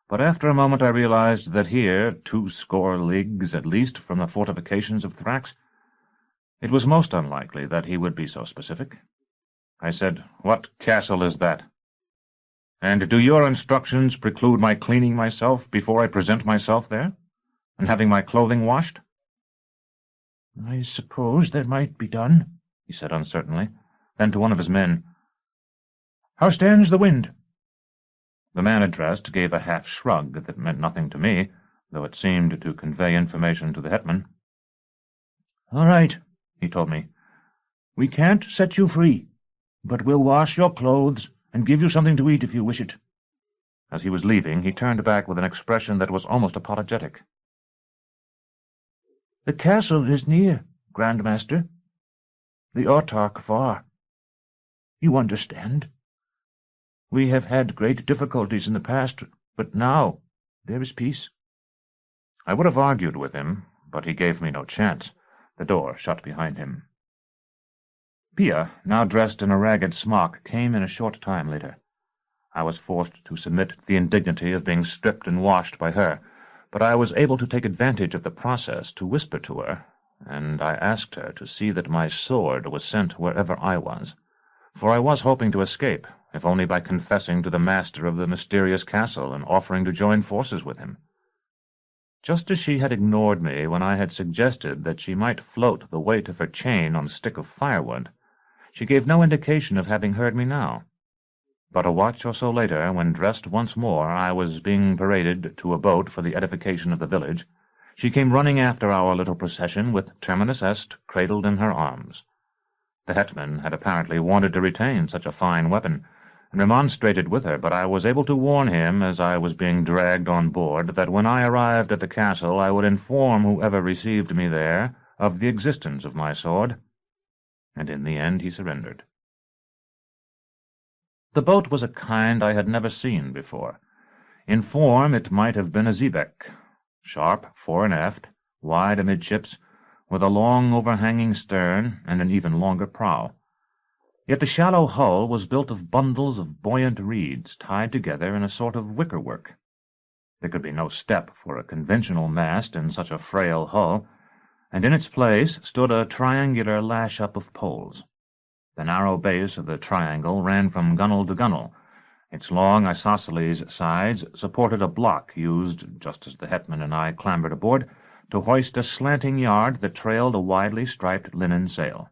But after a moment I realized that here, 20 leagues at least from the fortifications of Thrax, it was most unlikely that he would be so specific. I said, "What castle is that? And do your instructions preclude my cleaning myself before I present myself there, and having my clothing washed?" "I suppose that might be done," he said uncertainly. Then to one of his men, "How stands the wind?" The man addressed gave a half shrug that meant nothing to me, though it seemed to convey information to the Hetman. "All right," he told me. "We can't set you free, but we'll wash your clothes and give you something to eat if you wish it." As he was leaving, he turned back with an expression that was almost apologetic. "The castle is near, Grand Master. The autarch far. You understand. We have had great difficulties in the past, but now there is peace." I would have argued with him, but he gave me no chance. The door shut behind him. Pia, now dressed in a ragged smock, came in a short time later. I was forced to submit to the indignity of being stripped and washed by her, but I was able to take advantage of the process to whisper to her, and I asked her to see that my sword was sent wherever I was, for I was hoping to escape, if only by confessing to the master of the mysterious castle and offering to join forces with him. Just as she had ignored me when I had suggested that she might float the weight of her chain on a stick of firewood, she gave no indication of having heard me now. But a watch or so later, when dressed once more, I was being paraded to a boat for the edification of the village, she came running after our little procession with Terminus Est cradled in her arms. The Hetman had apparently wanted to retain such a fine weapon, and remonstrated with her, but I was able to warn him, as I was being dragged on board, that when I arrived at the castle I would inform whoever received me there of the existence of my sword, and in the end he surrendered. The boat was a kind I had never seen before. In form it might have been a xebec, sharp fore and aft, wide amidships, with a long overhanging stern and an even longer prow. Yet the shallow hull was built of bundles of buoyant reeds tied together in a sort of wickerwork. There could be no step for a conventional mast in such a frail hull, and in its place stood a triangular lash-up of poles. The narrow base of the triangle ran from gunwale to gunwale. Its long isosceles sides supported a block used, just as the Hetman and I clambered aboard, to hoist a slanting yard that trailed a widely striped linen sail.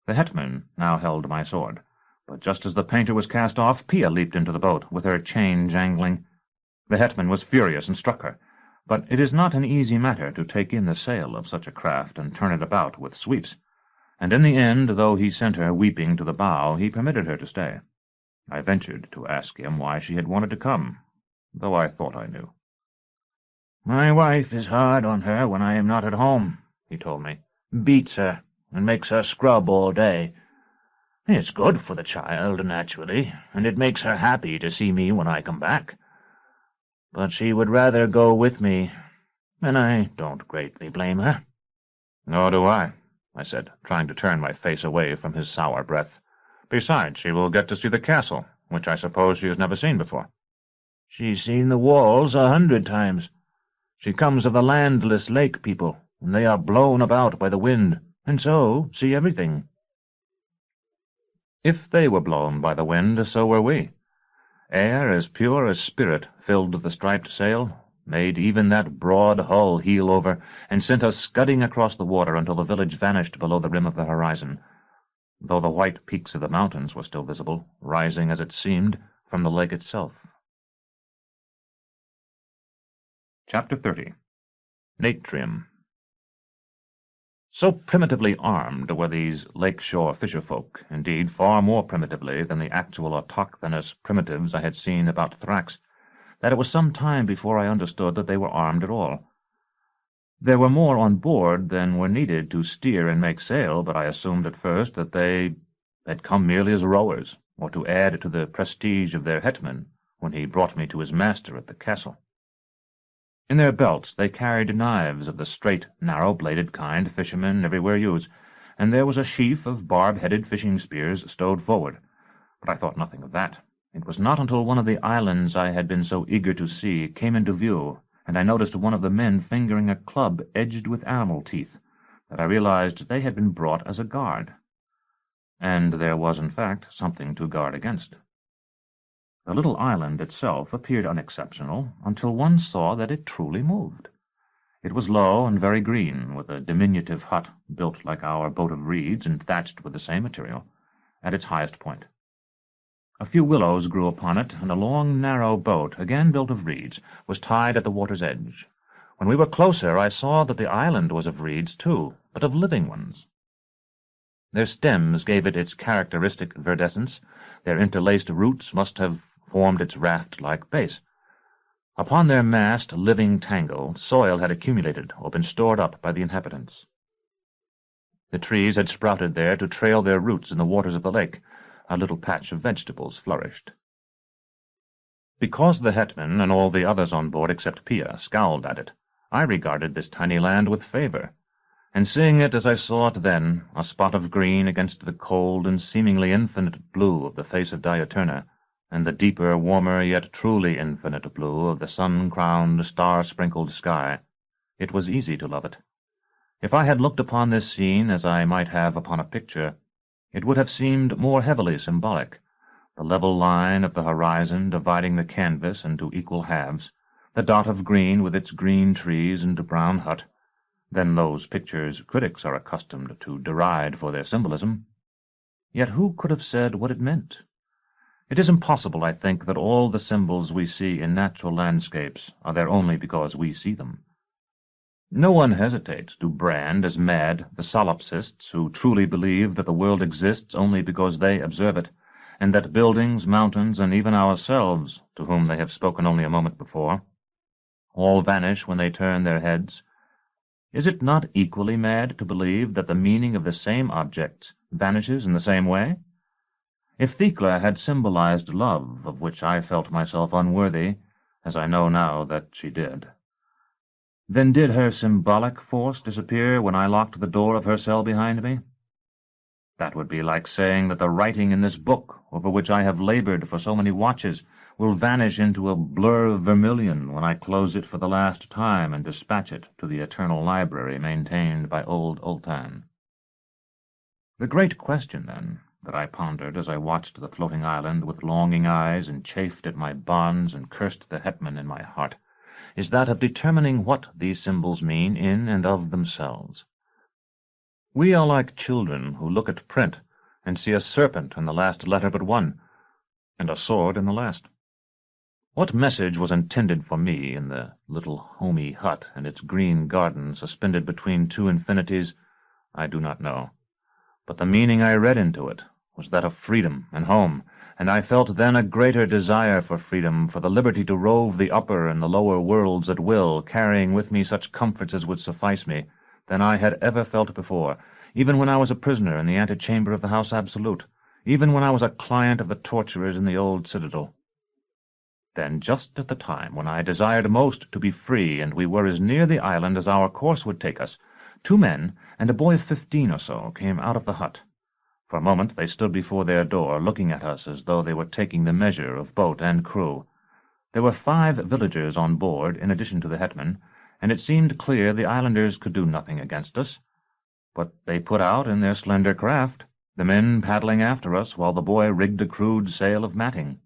The Hetman now held my sword, but just as the painter was cast off, Pia leaped into the boat, with her chain jangling. The Hetman was furious and struck her, but it is not an easy matter to take in the sail of such a craft and turn it about with sweeps, and in the end, though he sent her weeping to the bow, he permitted her to stay. I ventured to ask him why she had wanted to come, though I thought I knew. "My wife is hard on her when I am not at home," he told me. "Beats her, and makes her scrub all day. It's good for the child, naturally, and it makes her happy to see me when I come back. But she would rather go with me, and I don't greatly blame her." "Nor do I," I said, trying to turn my face away from his sour breath. "Besides, she will get to see the castle, which I suppose she has never seen before." "She's seen the walls 100 times. She comes of the landless lake people, and they are blown about by the wind, and so see everything." If they were blown by the wind, so were we. Air as pure as spirit filled the striped sail, made even that broad hull heel over, and sent us scudding across the water until the village vanished below the rim of the horizon, though the white peaks of the mountains were still visible, rising, as it seemed, from the lake itself. Chapter 30. Natrium. So primitively armed were these lake-shore fisher-folk, indeed far more primitively than the actual autochthonous primitives I had seen about Thrax, that it was some time before I understood that they were armed at all. There were more on board than were needed to steer and make sail, but I assumed at first that they had come merely as rowers, or to add to the prestige of their Hetman when he brought me to his master at the castle. In their belts they carried knives of the straight, narrow-bladed kind fishermen everywhere use, and there was a sheaf of barb-headed fishing spears stowed forward. But I thought nothing of that. It was not until one of the islands I had been so eager to see came into view, and I noticed one of the men fingering a club edged with animal teeth, that I realized they had been brought as a guard. And there was, in fact, something to guard against. The little island itself appeared unexceptional until one saw that it truly moved. It was low and very green, with a diminutive hut built like our boat of reeds and thatched with the same material, at its highest point. A few willows grew upon it, and a long, narrow boat, again built of reeds, was tied at the water's edge. When we were closer, I saw that the island was of reeds, too, but of living ones. Their stems gave it its characteristic verdescence. Their interlaced roots must have formed its raft-like base. Upon their massed, living tangle, soil had accumulated or been stored up by the inhabitants. The trees had sprouted there to trail their roots in the waters of the lake. A little patch of vegetables flourished. Because the Hetman and all the others on board except Pia scowled at it, I regarded this tiny land with favor, and seeing it as I saw it then, a spot of green against the cold and seemingly infinite blue of the face of Diaturna, and the deeper, warmer, yet truly infinite blue of the sun-crowned, star-sprinkled sky, it was easy to love it. If I had looked upon this scene as I might have upon a picture, it would have seemed more heavily symbolic, the level line of the horizon dividing the canvas into equal halves, the dot of green with its green trees and brown hut, than those pictures critics are accustomed to deride for their symbolism. Yet who could have said what it meant? It is impossible, I think, that all the symbols we see in natural landscapes are there only because we see them. No one hesitates to brand as mad the solipsists who truly believe that the world exists only because they observe it, and that buildings, mountains, and even ourselves, to whom they have spoken only a moment before, all vanish when they turn their heads. Is it not equally mad to believe that the meaning of the same objects vanishes in the same way? If Thecla had symbolized love, of which I felt myself unworthy, as I know now that she did, then did her symbolic force disappear when I locked the door of her cell behind me? That would be like saying that the writing in this book, over which I have labored for so many watches, will vanish into a blur of vermilion when I close it for the last time and dispatch it to the eternal library maintained by old Ultan. The great question, then, that I pondered as I watched the floating island with longing eyes and chafed at my bonds and cursed the Hetman in my heart, is that of determining what these symbols mean in and of themselves. We are like children who look at print and see a serpent in the last letter but one, and a sword in the last. What message was intended for me in the little homey hut and its green garden suspended between two infinities, I do not know. But the meaning I read into it was that of freedom and home, and I felt then a greater desire for freedom, for the liberty to rove the upper and the lower worlds at will, carrying with me such comforts as would suffice me, than I had ever felt before, even when I was a prisoner in the antechamber of the House Absolute, even when I was a client of the torturers in the old Citadel. Then, just at the time when I desired most to be free, and we were as near the island as our course would take us, 2 men and a boy of 15 or so came out of the hut. For a moment they stood before their door, looking at us as though they were taking the measure of boat and crew. There were 5 villagers on board, in addition to the Hetman, and it seemed clear the islanders could do nothing against us. But they put out in their slender craft, the men paddling after us while the boy rigged a crude sail of matting.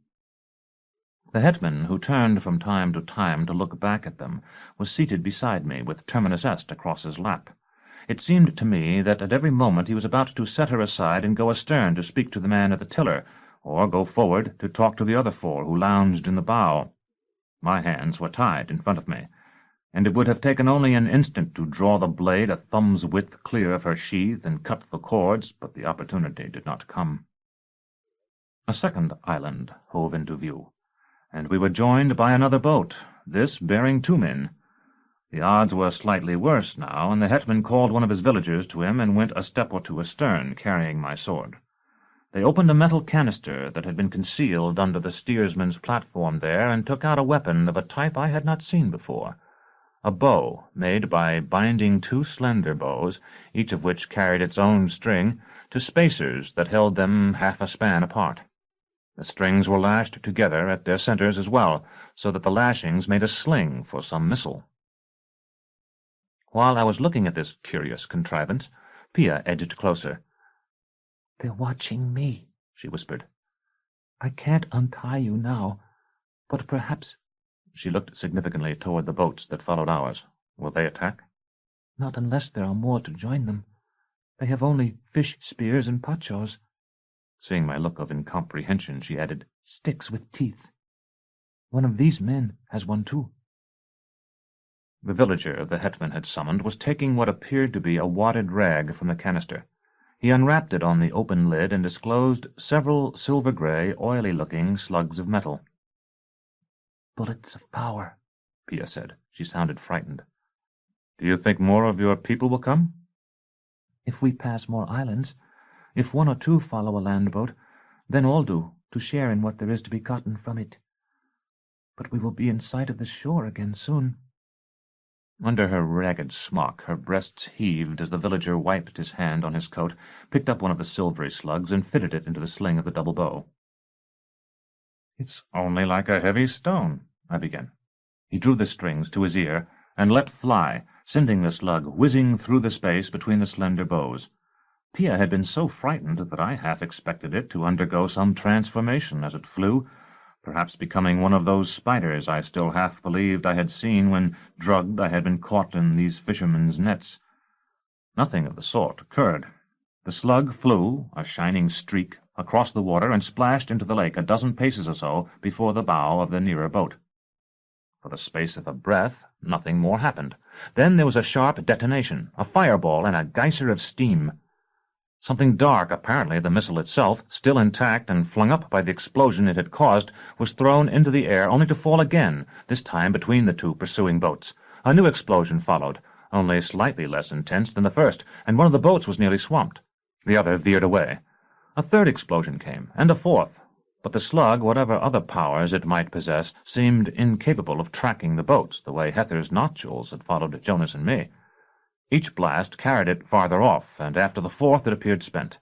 The Hetman, who turned from time to time to look back at them, was seated beside me with Terminus Est across his lap. It seemed to me that at every moment he was about to set her aside and go astern to speak to the man at the tiller, or go forward to talk to the other 4 who lounged in the bow. My hands were tied in front of me, and it would have taken only an instant to draw the blade a thumb's width clear of her sheath and cut the cords, but the opportunity did not come. A second island hove into view, and we were joined by another boat, this bearing 2 men. The odds were slightly worse now, and the Hetman called one of his villagers to him and went a step or 2 astern, carrying my sword. They opened a metal canister that had been concealed under the steersman's platform there, and took out a weapon of a type I had not seen before, a bow made by binding 2 slender bows, each of which carried its own string, to spacers that held them half a span apart. The strings were lashed together at their centers as well, so that the lashings made a sling for some missile. While I was looking at this curious contrivance, Pia edged closer. "They're watching me," she whispered. "I can't untie you now, but perhaps—" She looked significantly toward the boats that followed ours. Will they attack? "Not unless there are more to join them. They have only fish spears and pachaws." Seeing my look of incomprehension, she added, "Sticks with teeth. One of these men has one too." The villager the Hetman had summoned was taking what appeared to be a wadded rag from the canister. He unwrapped it on the open lid and disclosed several silver-gray, oily-looking slugs of metal. "Bullets of power," Pia said. She sounded frightened. "Do you think more of your people will come?" "If we pass more islands. If 1 or 2 follow a land-boat, then all do, to share in what there is to be gotten from it. But we will be in sight of the shore again soon." Under her ragged smock, her breasts heaved as the villager wiped his hand on his coat, picked up one of the silvery slugs, and fitted it into the sling of the double bow. "It's only like a heavy stone," I began. He drew the strings to his ear and let fly, sending the slug whizzing through the space between the slender bows. Pia had been so frightened that I half expected it to undergo some transformation as it flew, perhaps becoming one of those spiders I still half believed I had seen when, drugged, I had been caught in these fishermen's nets. Nothing of the sort occurred. The slug flew, a shining streak, across the water and splashed into the lake a dozen paces or so before the bow of the nearer boat. For the space of a breath, nothing more happened. Then there was a sharp detonation, a fireball, and a geyser of steam. Something dark, apparently the missile itself, still intact and flung up by the explosion it had caused, was thrown into the air only to fall again, this time between the 2 pursuing boats. A new explosion followed, only slightly less intense than the first, and one of the boats was nearly swamped. The other veered away. A third explosion came, and a fourth, but the slug, whatever other powers it might possess, seemed incapable of tracking the boats the way Hether's nodules had followed Jonas and me. Each blast carried it farther off, and after the 4th it appeared spent.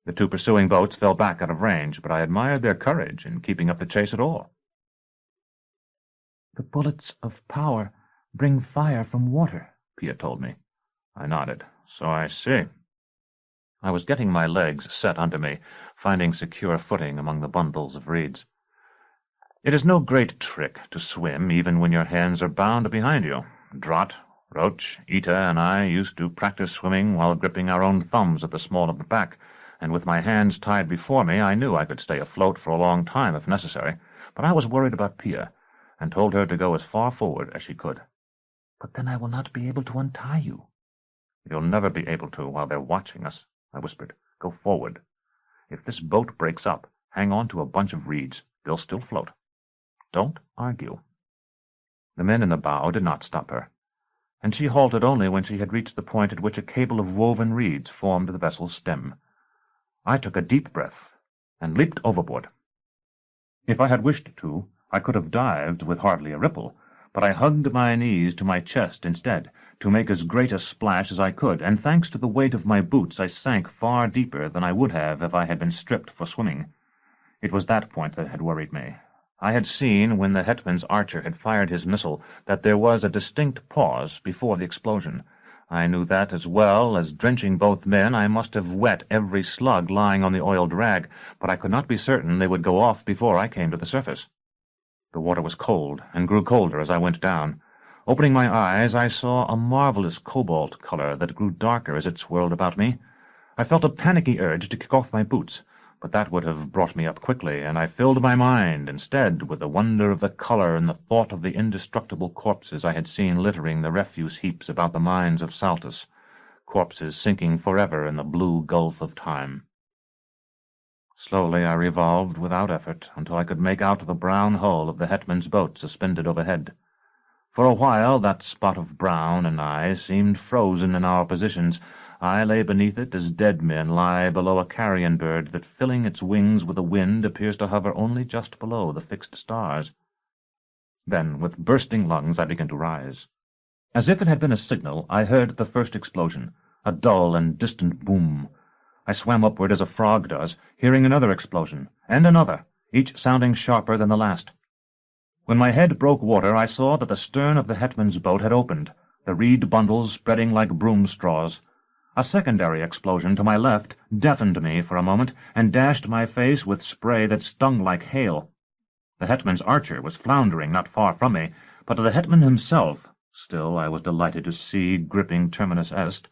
The 2 pursuing boats fell back out of range, but I admired their courage in keeping up the chase at all. The bullets of power bring fire from water, Pia told me. I nodded. So I see. I was getting my legs set under me, finding secure footing among the bundles of reeds. It is no great trick to swim, even when your hands are bound behind you. Drott, Roach, Ita, and I used to practice swimming while gripping our own thumbs at the small of the back, and with my hands tied before me, I knew I could stay afloat for a long time if necessary, but I was worried about Pia, and told her to go as far forward as she could. But then I will not be able to untie you. You'll never be able to while they're watching us, I whispered. Go forward. If this boat breaks up, hang on to a bunch of reeds. They'll still float. Don't argue. The men in the bow did not stop her, and she halted only when she had reached the point at which a cable of woven reeds formed the vessel's stem. I took a deep breath and leaped overboard. If I had wished to, I could have dived with hardly a ripple, but I hugged my knees to my chest instead, to make as great a splash as I could, and thanks to the weight of my boots I sank far deeper than I would have if I had been stripped for swimming. It was that point that had worried me. I had seen, when the Hetman's archer had fired his missile, that there was a distinct pause before the explosion. I knew that, as well as drenching both men, I must have wet every slug lying on the oiled rag, but I could not be certain they would go off before I came to the surface. The water was cold, and grew colder as I went down. Opening my eyes, I saw a marvelous cobalt color that grew darker as it swirled about me. I felt a panicky urge to kick off my boots, but that would have brought me up quickly, and I filled my mind, instead, with the wonder of the color and the thought of the indestructible corpses I had seen littering the refuse heaps about the mines of Saltus, corpses sinking forever in the blue gulf of time. Slowly I revolved without effort until I could make out the brown hull of the Hetman's boat suspended overhead. For a while that spot of brown and I seemed frozen in our positions. I lay beneath it as dead men lie below a carrion bird that, filling its wings with the wind, appears to hover only just below the fixed stars. Then, with bursting lungs, I began to rise. As if it had been a signal, I heard the first explosion, a dull and distant boom. I swam upward as a frog does, hearing another explosion, and another, each sounding sharper than the last. When my head broke water, I saw that the stern of the Hetman's boat had opened, the reed bundles spreading like broom straws. A secondary explosion to my left deafened me for a moment, and dashed my face with spray that stung like hail. The Hetman's archer was floundering not far from me, but the Hetman himself, still I was delighted to see, gripping Terminus Est.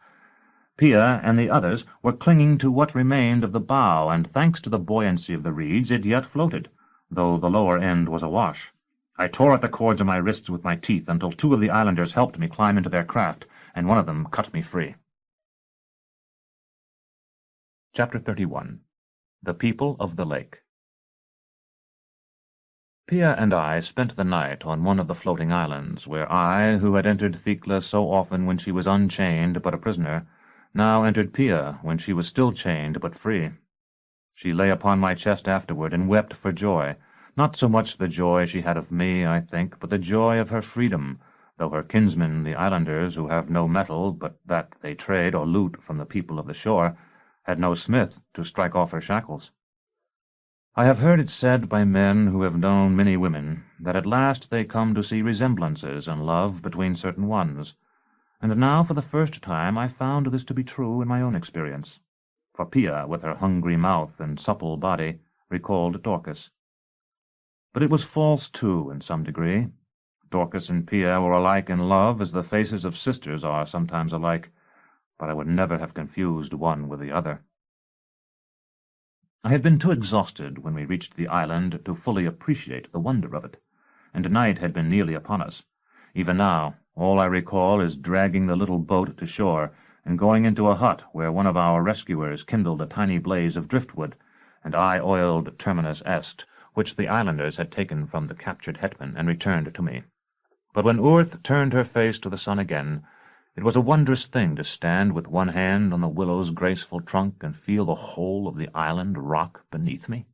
Pia and the others were clinging to what remained of the bow, and thanks to the buoyancy of the reeds it yet floated, though the lower end was awash. I tore at the cords of my wrists with my teeth until two of the islanders helped me climb into their craft, and one of them cut me free. Chapter 31. The People of the Lake. Pia and I spent the night on one of the floating islands, where I, who had entered Thecla so often when she was unchained but a prisoner, now entered Pia when she was still chained but free. She lay upon my chest afterward and wept for joy, not so much the joy she had of me, I think, but the joy of her freedom, though her kinsmen, the islanders, who have no metal but that they trade or loot from the people of the shore, had no smith to strike off her shackles. I have heard it said by men who have known many women that at last they come to see resemblances in love between certain ones, and now for the first time I found this to be true in my own experience, for Pia, with her hungry mouth and supple body, recalled Dorcas. But it was false, too, in some degree. Dorcas and Pia were alike in love as the faces of sisters are sometimes alike, but I would never have confused one with the other. I had been too exhausted when we reached the island to fully appreciate the wonder of it, and night had been nearly upon us. Even now, all I recall is dragging the little boat to shore and going into a hut where one of our rescuers kindled a tiny blaze of driftwood, and I oiled Terminus Est, which the islanders had taken from the captured Hetman and returned to me. But when Urth turned her face to the sun again, it was a wondrous thing to stand with one hand on the willow's graceful trunk and feel the whole of the island rock beneath me.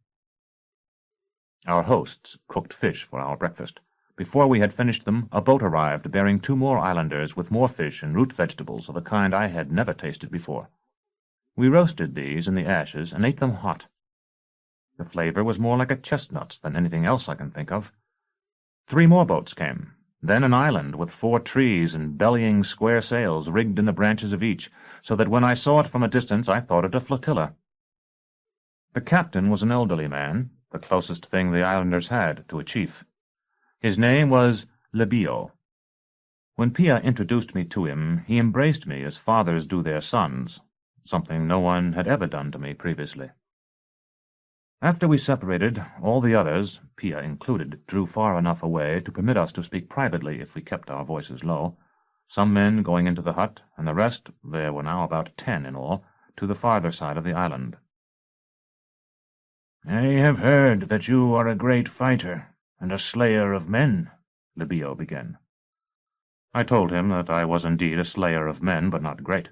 Our hosts cooked fish for our breakfast. Before we had finished them, a boat arrived bearing 2 more islanders with more fish and root vegetables of a kind I had never tasted before. We roasted these in the ashes and ate them hot. The flavor was more like a chestnut's than anything else I can think of. 3 more boats came, then an island with 4 trees and bellying square sails rigged in the branches of each, so that when I saw it from a distance I thought it a flotilla. The captain was an elderly man, the closest thing the islanders had to a chief. His name was Libio. When Pia introduced me to him, he embraced me as fathers do their sons, something no one had ever done to me previously. After we separated, all the others, Pia included, drew far enough away to permit us to speak privately if we kept our voices low, some men going into the hut, and the rest, there were now about 10 in all, to the farther side of the island. "I have heard that you are a great fighter, and a slayer of men," Libio began. I told him that I was indeed a slayer of men, but not great.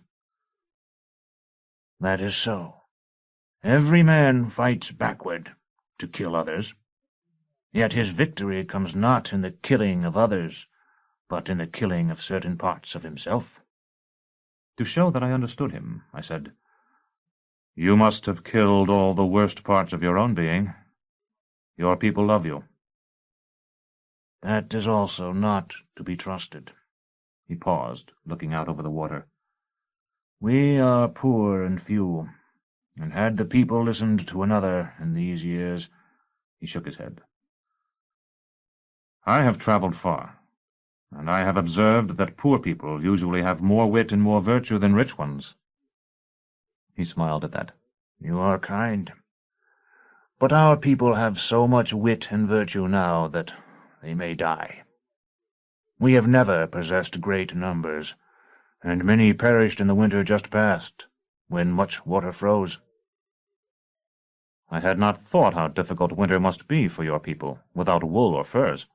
"That is so. Every man fights backward, to kill others. Yet his victory comes not in the killing of others, but in the killing of certain parts of himself." To show that I understood him, I said, "You must have killed all the worst parts of your own being. Your people love you." "That is also not to be trusted." He paused, looking out over the water. "We are poor and few, and had the people listened to another in these years—" He shook his head. "I have traveled far, and I have observed that poor people usually have more wit and more virtue than rich ones." He smiled at that. "You are kind. But our people have so much wit and virtue now that they may die. We have never possessed great numbers, and many perished in the winter just past, when much water froze." "I had not thought how difficult winter must be for your people, without wool or furs.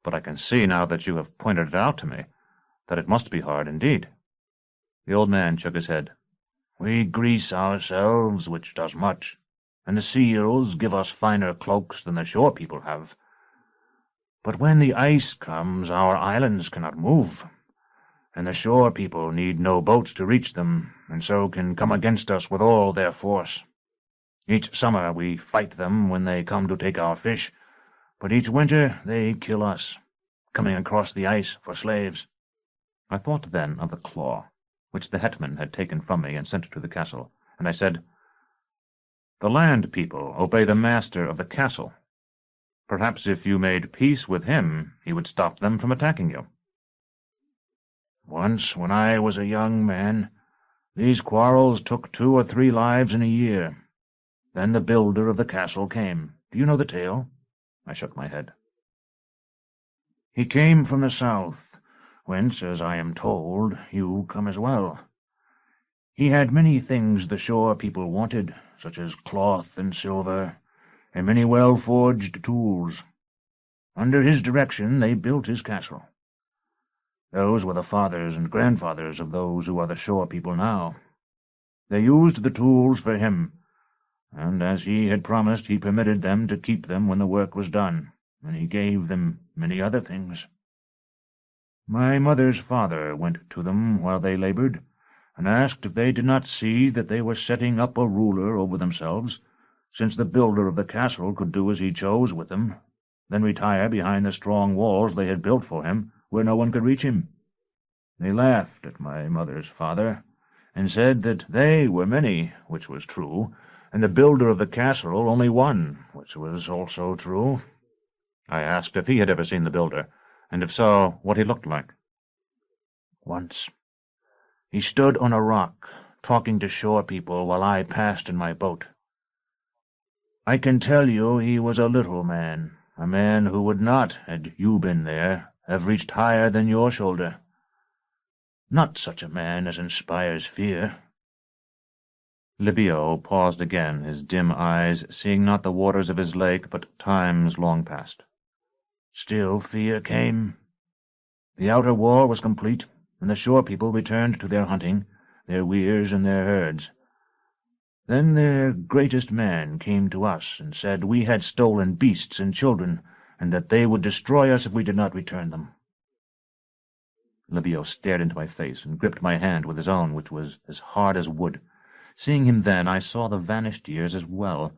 But I can see now that you have pointed it out to me, that it must be hard indeed." The old man shook his head. "We grease ourselves, which does much, and the seals give us finer cloaks than the shore people have. But when the ice comes, our islands cannot move, and the shore people need no boats to reach them, and so can come against us with all their force. Each summer we fight them when they come to take our fish, but each winter they kill us, coming across the ice for slaves." I thought then of the claw, which the Hetman had taken from me and sent to the castle, and I said, "The land people obey the master of the castle. Perhaps if you made peace with him, he would stop them from attacking you." "Once, when I was a young man, these quarrels took 2 or 3 lives in a year. Then the builder of the castle came. Do you know the tale?" I shook my head. "He came from the south, whence, as I am told, you come as well. He had many things the shore people wanted, such as cloth and silver, and many well-forged tools. Under his direction they built his castle. Those were the fathers and grandfathers of those who are the shore people now. They used the tools for him, and as he had promised, he permitted them to keep them when the work was done, and he gave them many other things. My mother's father went to them while they labored, and asked if they did not see that they were setting up a ruler over themselves, since the builder of the castle could do as he chose with them, then retire behind the strong walls they had built for him, where no one could reach him. They laughed at my mother's father, and said that they were many, which was true, and the builder of the castle only one, which was also true." I asked if he had ever seen the builder, and if so, what he looked like. "Once. He stood on a rock, talking to shore people while I passed in my boat. I can tell you he was a little man, a man who would not, had you been there, have reached higher than your shoulder. Not such a man as inspires fear." Libio paused again, his dim eyes seeing not the waters of his lake, but times long past. "Still fear came. The outer war was complete, and the shore people returned to their hunting, their weirs and their herds. Then their greatest man came to us and said we had stolen beasts and children, and that they would destroy us if we did not return them." Libio stared into my face and gripped my hand with his own, which was as hard as wood. Seeing him then, I saw the vanished years as well.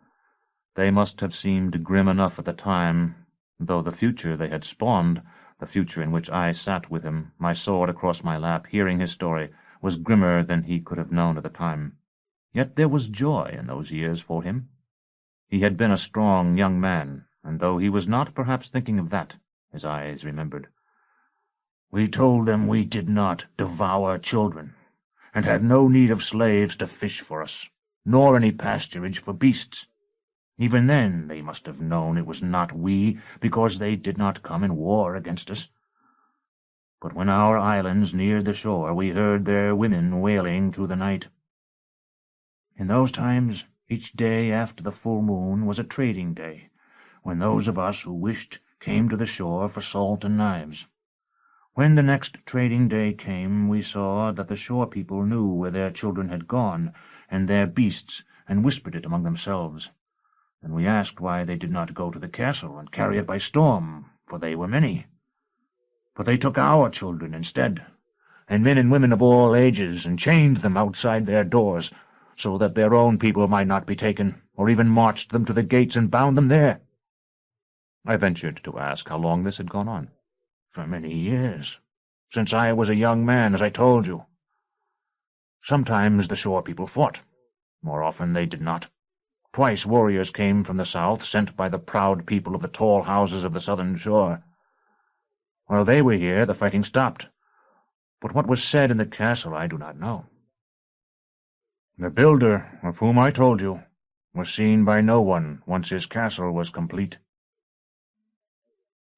They must have seemed grim enough at the time, though the future they had spawned, the future in which I sat with him, my sword across my lap, hearing his story, was grimmer than he could have known at the time. Yet there was joy in those years for him. He had been a strong young man, and though he was not perhaps thinking of that, his eyes remembered. We told them we did not devour children, and had no need of slaves to fish for us, nor any pasturage for beasts. Even then they must have known it was not we, because they did not come in war against us. But when our islands neared the shore, we heard their women wailing through the night. In those times, each day after the full moon was a trading day, when those of us who wished came to the shore for salt and knives. When the next trading day came, we saw that the shore people knew where their children had gone, and their beasts, and whispered it among themselves. And we asked why they did not go to the castle and carry it by storm, for they were many. But they took our children instead, and men and women of all ages, and chained them outside their doors, so that their own people might not be taken, or even marched them to the gates and bound them there. I ventured to ask how long this had gone on. For many years, since I was a young man, as I told you. Sometimes the shore people fought. More often they did not. Twice warriors came from the south, sent by the proud people of the tall houses of the southern shore. While they were here, the fighting stopped. But what was said in the castle I do not know. The builder, of whom I told you, was seen by no one once his castle was complete.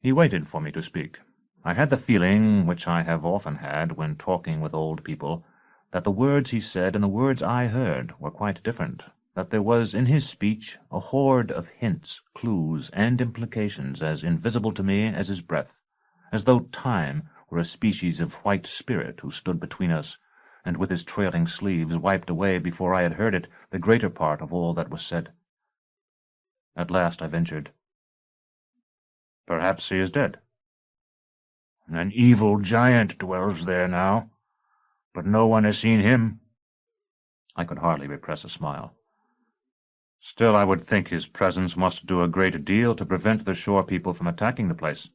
He waited for me to speak. I had the feeling, which I have often had when talking with old people, that the words he said and the words I heard were quite different, that there was in his speech a horde of hints, clues, and implications as invisible to me as his breath, as though time were a species of white spirit who stood between us, and with his trailing sleeves wiped away before I had heard it the greater part of all that was said. At last I ventured, "Perhaps he is dead." "An evil giant dwells there now, but no one has seen him." I could hardly repress a smile. "Still, I would think his presence must do a great deal to prevent the shore people from attacking the place."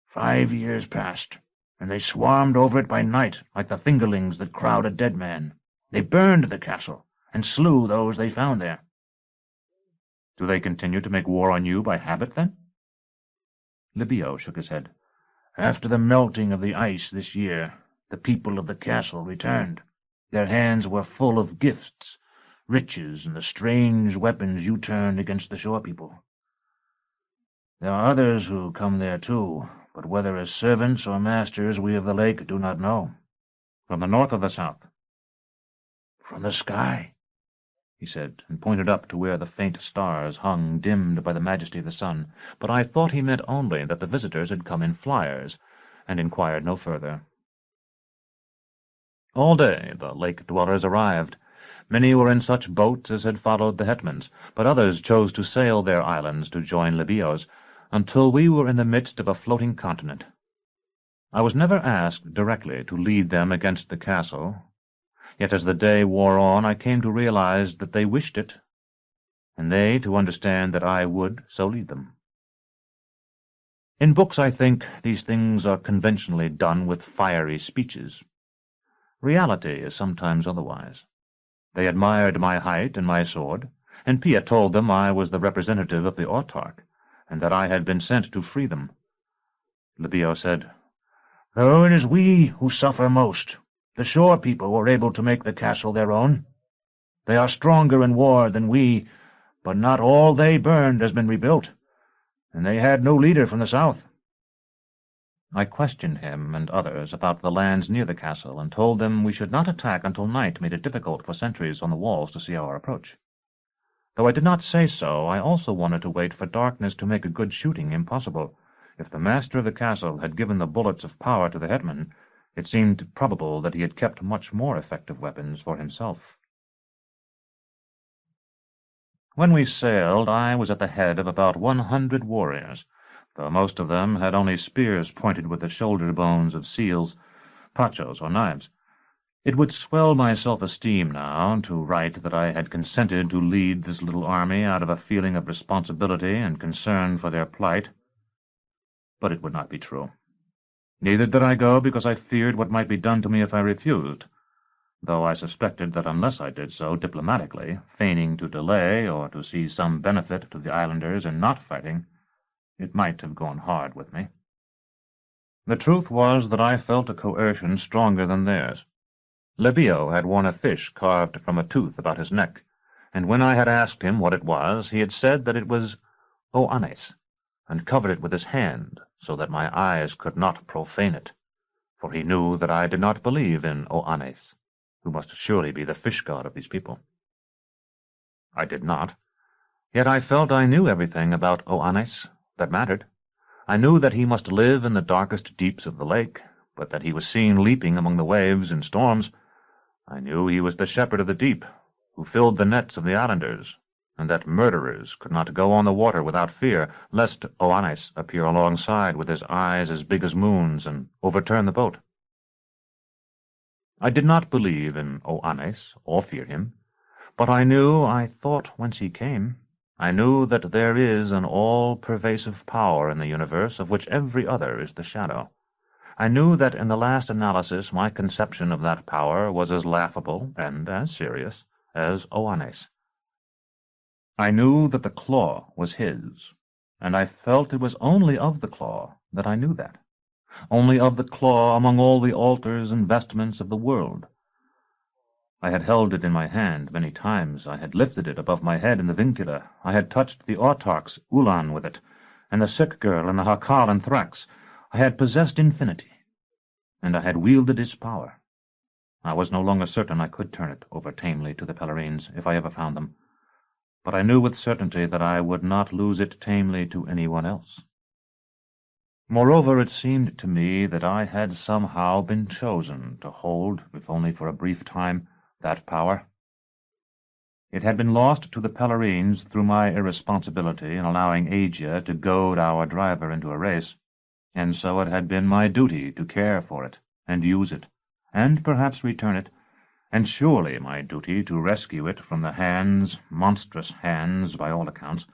5 years passed, and they swarmed over it by night like the fingerlings that crowd a dead man. They burned the castle, and slew those they found there. "Do they continue to make war on you by habit, then?" Libio shook his head. "After the melting of the ice this year, the people of the castle returned. Their hands were full of gifts, riches, and the strange weapons you turned against the shore people. There are others who come there too, but whether as servants or masters we of the lake do not know." "From the north or the south?" "From the sky," he said, and pointed up to where the faint stars hung dimmed by the majesty of the sun, but I thought he meant only that the visitors had come in flyers, and inquired no further. All day the lake-dwellers arrived. Many were in such boats as had followed the Hetmans, but others chose to sail their islands to join Libio's, until we were in the midst of a floating continent. I was never asked directly to lead them against the castle, yet as the day wore on I came to realize that they wished it, and they to understand that I would so lead them. In books, I think, these things are conventionally done with fiery speeches. Reality is sometimes otherwise. They admired my height and my sword, and Pia told them I was the representative of the autarch, and that I had been sent to free them. Libio said, "Though it is we who suffer most, the shore people were able to make the castle their own. They are stronger in war than we, but not all they burned has been rebuilt, and they had no leader from the south." I questioned him and others about the lands near the castle, and told them we should not attack until night made it difficult for sentries on the walls to see our approach. Though I did not say so, I also wanted to wait for darkness to make a good shooting impossible. If the master of the castle had given the bullets of power to the Hetman, it seemed probable that he had kept much more effective weapons for himself. When we sailed, I was at the head of about 100 warriors, though most of them had only spears pointed with the shoulder bones of seals, pachos, or knives. It would swell my self-esteem now to write that I had consented to lead this little army out of a feeling of responsibility and concern for their plight, But it would not be true. Neither did I go because I feared what might be done to me if I refused, though I suspected that unless I did so diplomatically, feigning to delay or to see some benefit to the islanders in not fighting, it might have gone hard with me. The truth was that I felt a coercion stronger than theirs. Libio had worn a fish carved from a tooth about his neck, and when I had asked him what it was, he had said that it was Oannes, and covered it with his hand, so that my eyes could not profane it, for he knew that I did not believe in Oannes, who must surely be the fish god of these people. I did not, yet I felt I knew everything about Oannes that mattered. I knew that he must live in the darkest deeps of the lake, but that he was seen leaping among the waves in storms. I knew he was the shepherd of the deep, who filled the nets of the islanders, and that murderers could not go on the water without fear, lest Oannes appear alongside with his eyes as big as moons and overturn the boat. I did not believe in Oannes or fear him, but I thought whence he came. I knew that there is an all-pervasive power in the universe of which every other is the shadow. I knew that in the last analysis my conception of that power was as laughable and as serious as Oannes. I knew that the claw was his, and I felt it was only of the claw that I knew that, only of the claw among all the altars and vestments of the world. I had held it in my hand many times. I had lifted it above my head in the Vincula. I had touched the autarch's Ulan with it, and the sick girl and the Jacal and Thrax. I had possessed infinity, and I had wielded its power. I was no longer certain I could turn it over tamely to the Pellerines, if I ever found them, but I knew with certainty that I would not lose it tamely to anyone else. Moreover, it seemed to me that I had somehow been chosen to hold, if only for a brief time, that power. It had been lost to the Pellerines through my irresponsibility in allowing Agia to goad our driver into a race, and so it had been my duty to care for it, and use it, and perhaps return it, and surely my duty to rescue it from the hands, monstrous hands by all accounts,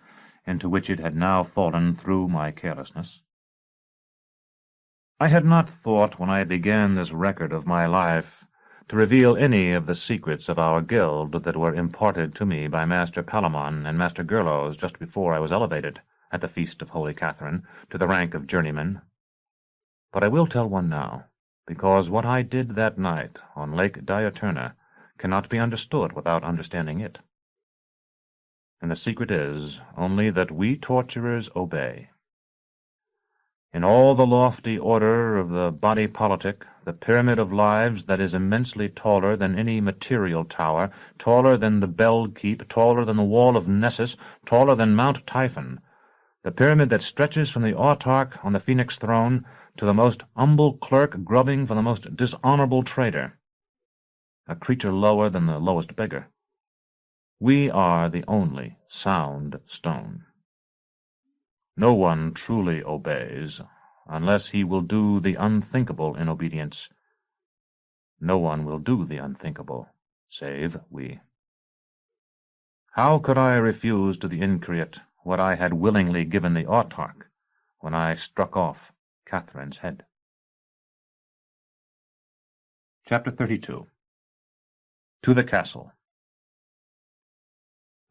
into which it had now fallen through my carelessness. I had not thought, when I began this record of my life, to reveal any of the secrets of our guild that were imparted to me by Master Palamon and Master Gerlos just before I was elevated, at the feast of Holy Catherine, to the rank of journeyman. But I will tell one now, because what I did that night on Lake Diaturna cannot be understood without understanding it. And the secret is only that we torturers obey. In all the lofty order of the body politic, the pyramid of lives that is immensely taller than any material tower, taller than the Bell Keep, taller than the wall of Nessus, taller than Mount Typhon, the pyramid that stretches from the autarch on the Phoenix throne to the most humble clerk grubbing for the most dishonorable trader, a creature lower than the lowest beggar. We are the only sound stone. No one truly obeys unless he will do the unthinkable in obedience. No one will do the unthinkable, save we. How could I refuse to the increate what I had willingly given the autarch when I struck off Catherine's head? Chapter 32. To the Castle.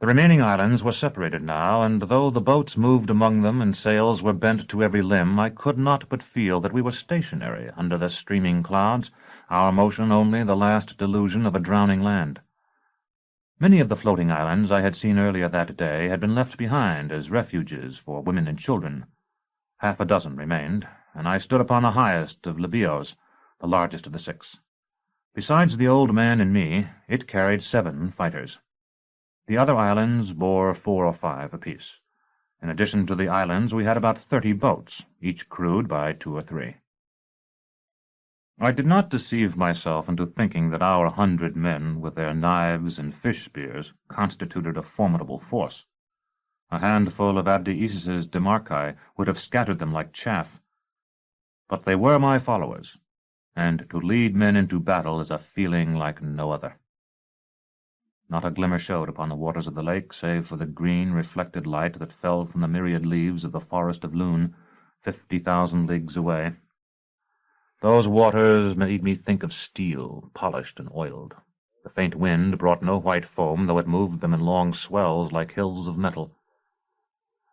The remaining islands were separated now, and though the boats moved among them and sails were bent to every limb, I could not but feel that we were stationary under the streaming clouds, our motion only the last delusion of a drowning land. Many of the floating islands I had seen earlier that day had been left behind as refuges for women and children. 6 remained, and I stood upon the highest of Libios, the largest of the 6. Besides the old man and me, it carried 7 fighters. The other islands bore 4 or 5 apiece. In addition to the islands, we had about 30 boats, each crewed by 2 or 3. I did not deceive myself into thinking that our 100 men, with their knives and fish-spears, constituted a formidable force. A handful of Abdiis's Demarchi would have scattered them like chaff. But they were my followers, and to lead men into battle is a feeling like no other. Not a glimmer showed upon the waters of the lake, save for the green reflected light that fell from the myriad leaves of the forest of Lune, 50,000 leagues away. Those waters made me think of steel, polished and oiled. The faint wind brought no white foam, though it moved them in long swells like hills of metal.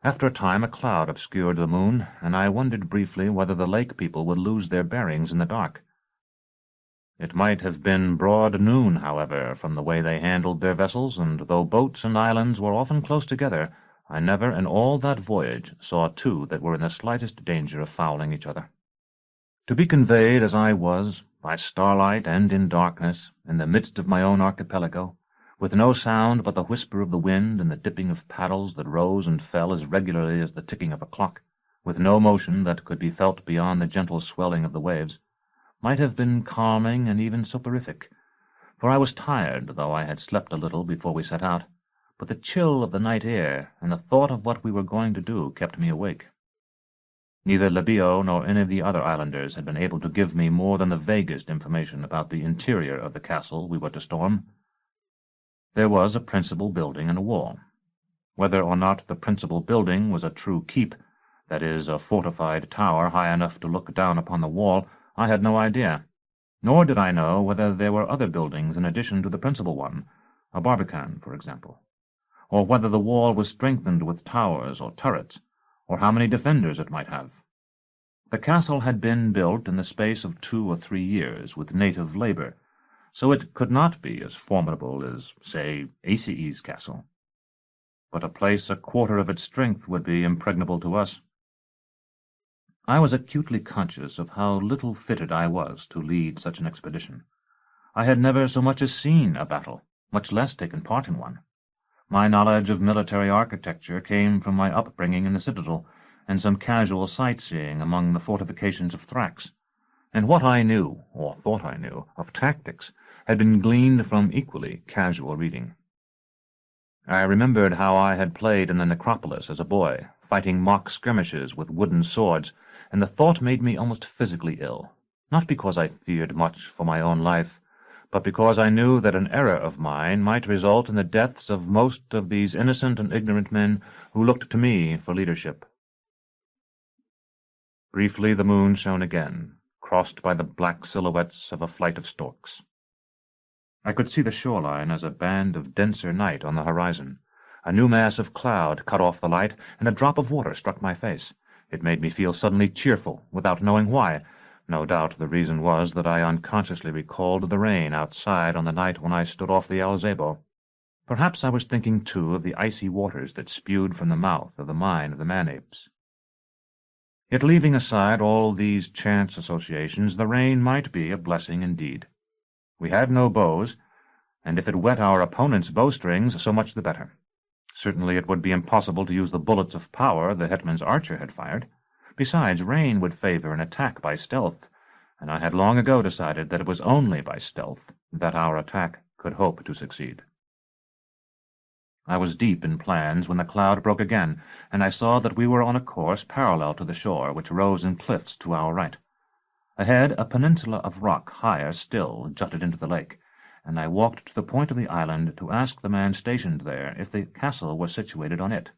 After a time a cloud obscured the moon, and I wondered briefly whether the lake people would lose their bearings in the dark. It might have been broad noon, however, from the way they handled their vessels, and though boats and islands were often close together, I never in all that voyage saw two that were in the slightest danger of fouling each other. To be conveyed as I was, by starlight and in darkness, in the midst of my own archipelago, with no sound but the whisper of the wind and the dipping of paddles that rose and fell as regularly as the ticking of a clock, with no motion that could be felt beyond the gentle swelling of the waves, might have been calming and even soporific, for I was tired, though I had slept a little before we set out, but the chill of the night air and the thought of what we were going to do kept me awake. Neither Libio nor any of the other islanders had been able to give me more than the vaguest information about the interior of the castle we were to storm. There was a principal building and a wall. Whether or not the principal building was a true keep, that is, a fortified tower high enough to look down upon the wall, I had no idea, nor did I know whether there were other buildings in addition to the principal one, a barbican, for example, or whether the wall was strengthened with towers or turrets, or how many defenders it might have. The castle had been built in the space of 2 or 3 years with native labor, so it could not be as formidable as, say, Aces' castle. But a place a quarter of its strength would be impregnable to us. I was acutely conscious of how little fitted I was to lead such an expedition. I had never so much as seen a battle, much less taken part in one. My knowledge of military architecture came from my upbringing in the Citadel, and some casual sightseeing among the fortifications of Thrax, and what I knew, or thought I knew, of tactics had been gleaned from equally casual reading. I remembered how I had played in the necropolis as a boy, fighting mock skirmishes with wooden swords, and the thought made me almost physically ill, not because I feared much for my own life, but because I knew that an error of mine might result in the deaths of most of these innocent and ignorant men who looked to me for leadership. Briefly the moon shone again, crossed by the black silhouettes of a flight of storks. I could see the shoreline as a band of denser night on the horizon. A new mass of cloud cut off the light, and a drop of water struck my face. It made me feel suddenly cheerful, without knowing why. No doubt the reason was that I unconsciously recalled the rain outside on the night when I stood off the Alzabo. Perhaps I was thinking, too, of the icy waters that spewed from the mouth of the mine of the man-apes. Yet leaving aside all these chance associations, the rain might be a blessing indeed. We had no bows, and if it wet our opponent's bowstrings, so much the better. Certainly it would be impossible to use the bullets of power the Hetman's archer had fired. Besides, rain would favor an attack by stealth, and I had long ago decided that it was only by stealth that our attack could hope to succeed. I was deep in plans when the cloud broke again, and I saw that we were on a course parallel to the shore, which rose in cliffs to our right. Ahead, a peninsula of rock higher still jutted into the lake, and I walked to the point of the island to ask the man stationed there if the castle was situated on it.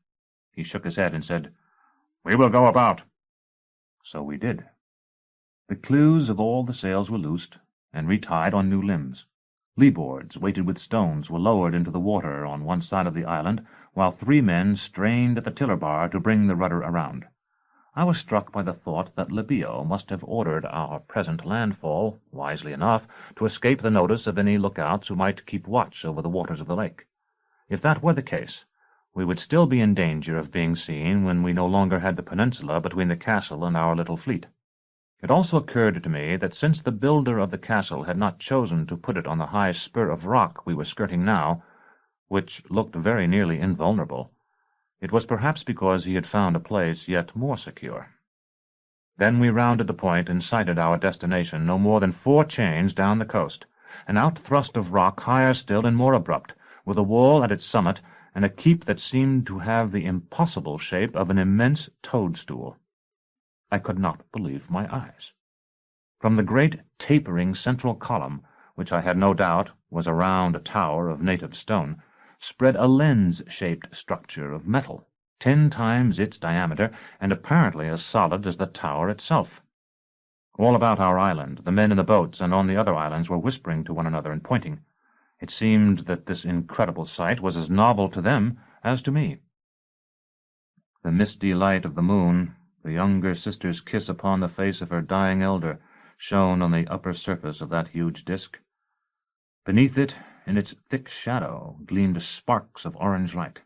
He shook his head and said, "We will go about." So we did. The clews of all the sails were loosed, and retied on new limbs. Lee-boards weighted with stones were lowered into the water on one side of the island, while 3 men strained at the tiller bar to bring the rudder around. I was struck by the thought that Libio must have ordered our present landfall, wisely enough, to escape the notice of any lookouts who might keep watch over the waters of the lake. If that were the case, we would still be in danger of being seen when we no longer had the peninsula between the castle and our little fleet. It also occurred to me that since the builder of the castle had not chosen to put it on the high spur of rock we were skirting now, which looked very nearly invulnerable, it was perhaps because he had found a place yet more secure. Then we rounded the point and sighted our destination no more than 4 chains down the coast, an out-thrust of rock higher still and more abrupt, with a wall at its summit and a keep that seemed to have the impossible shape of an immense toadstool. I could not believe my eyes. From the great tapering central column, which I had no doubt was a round tower of native stone, spread a lens-shaped structure of metal, 10 times its diameter, and apparently as solid as the tower itself. All about our island, the men in the boats and on the other islands were whispering to one another and pointing. It seemed that this incredible sight was as novel to them as to me. The misty light of the moon, the younger sister's kiss upon the face of her dying elder, shone on the upper surface of that huge disk. Beneath it, in its thick shadow, gleamed sparks of orange light.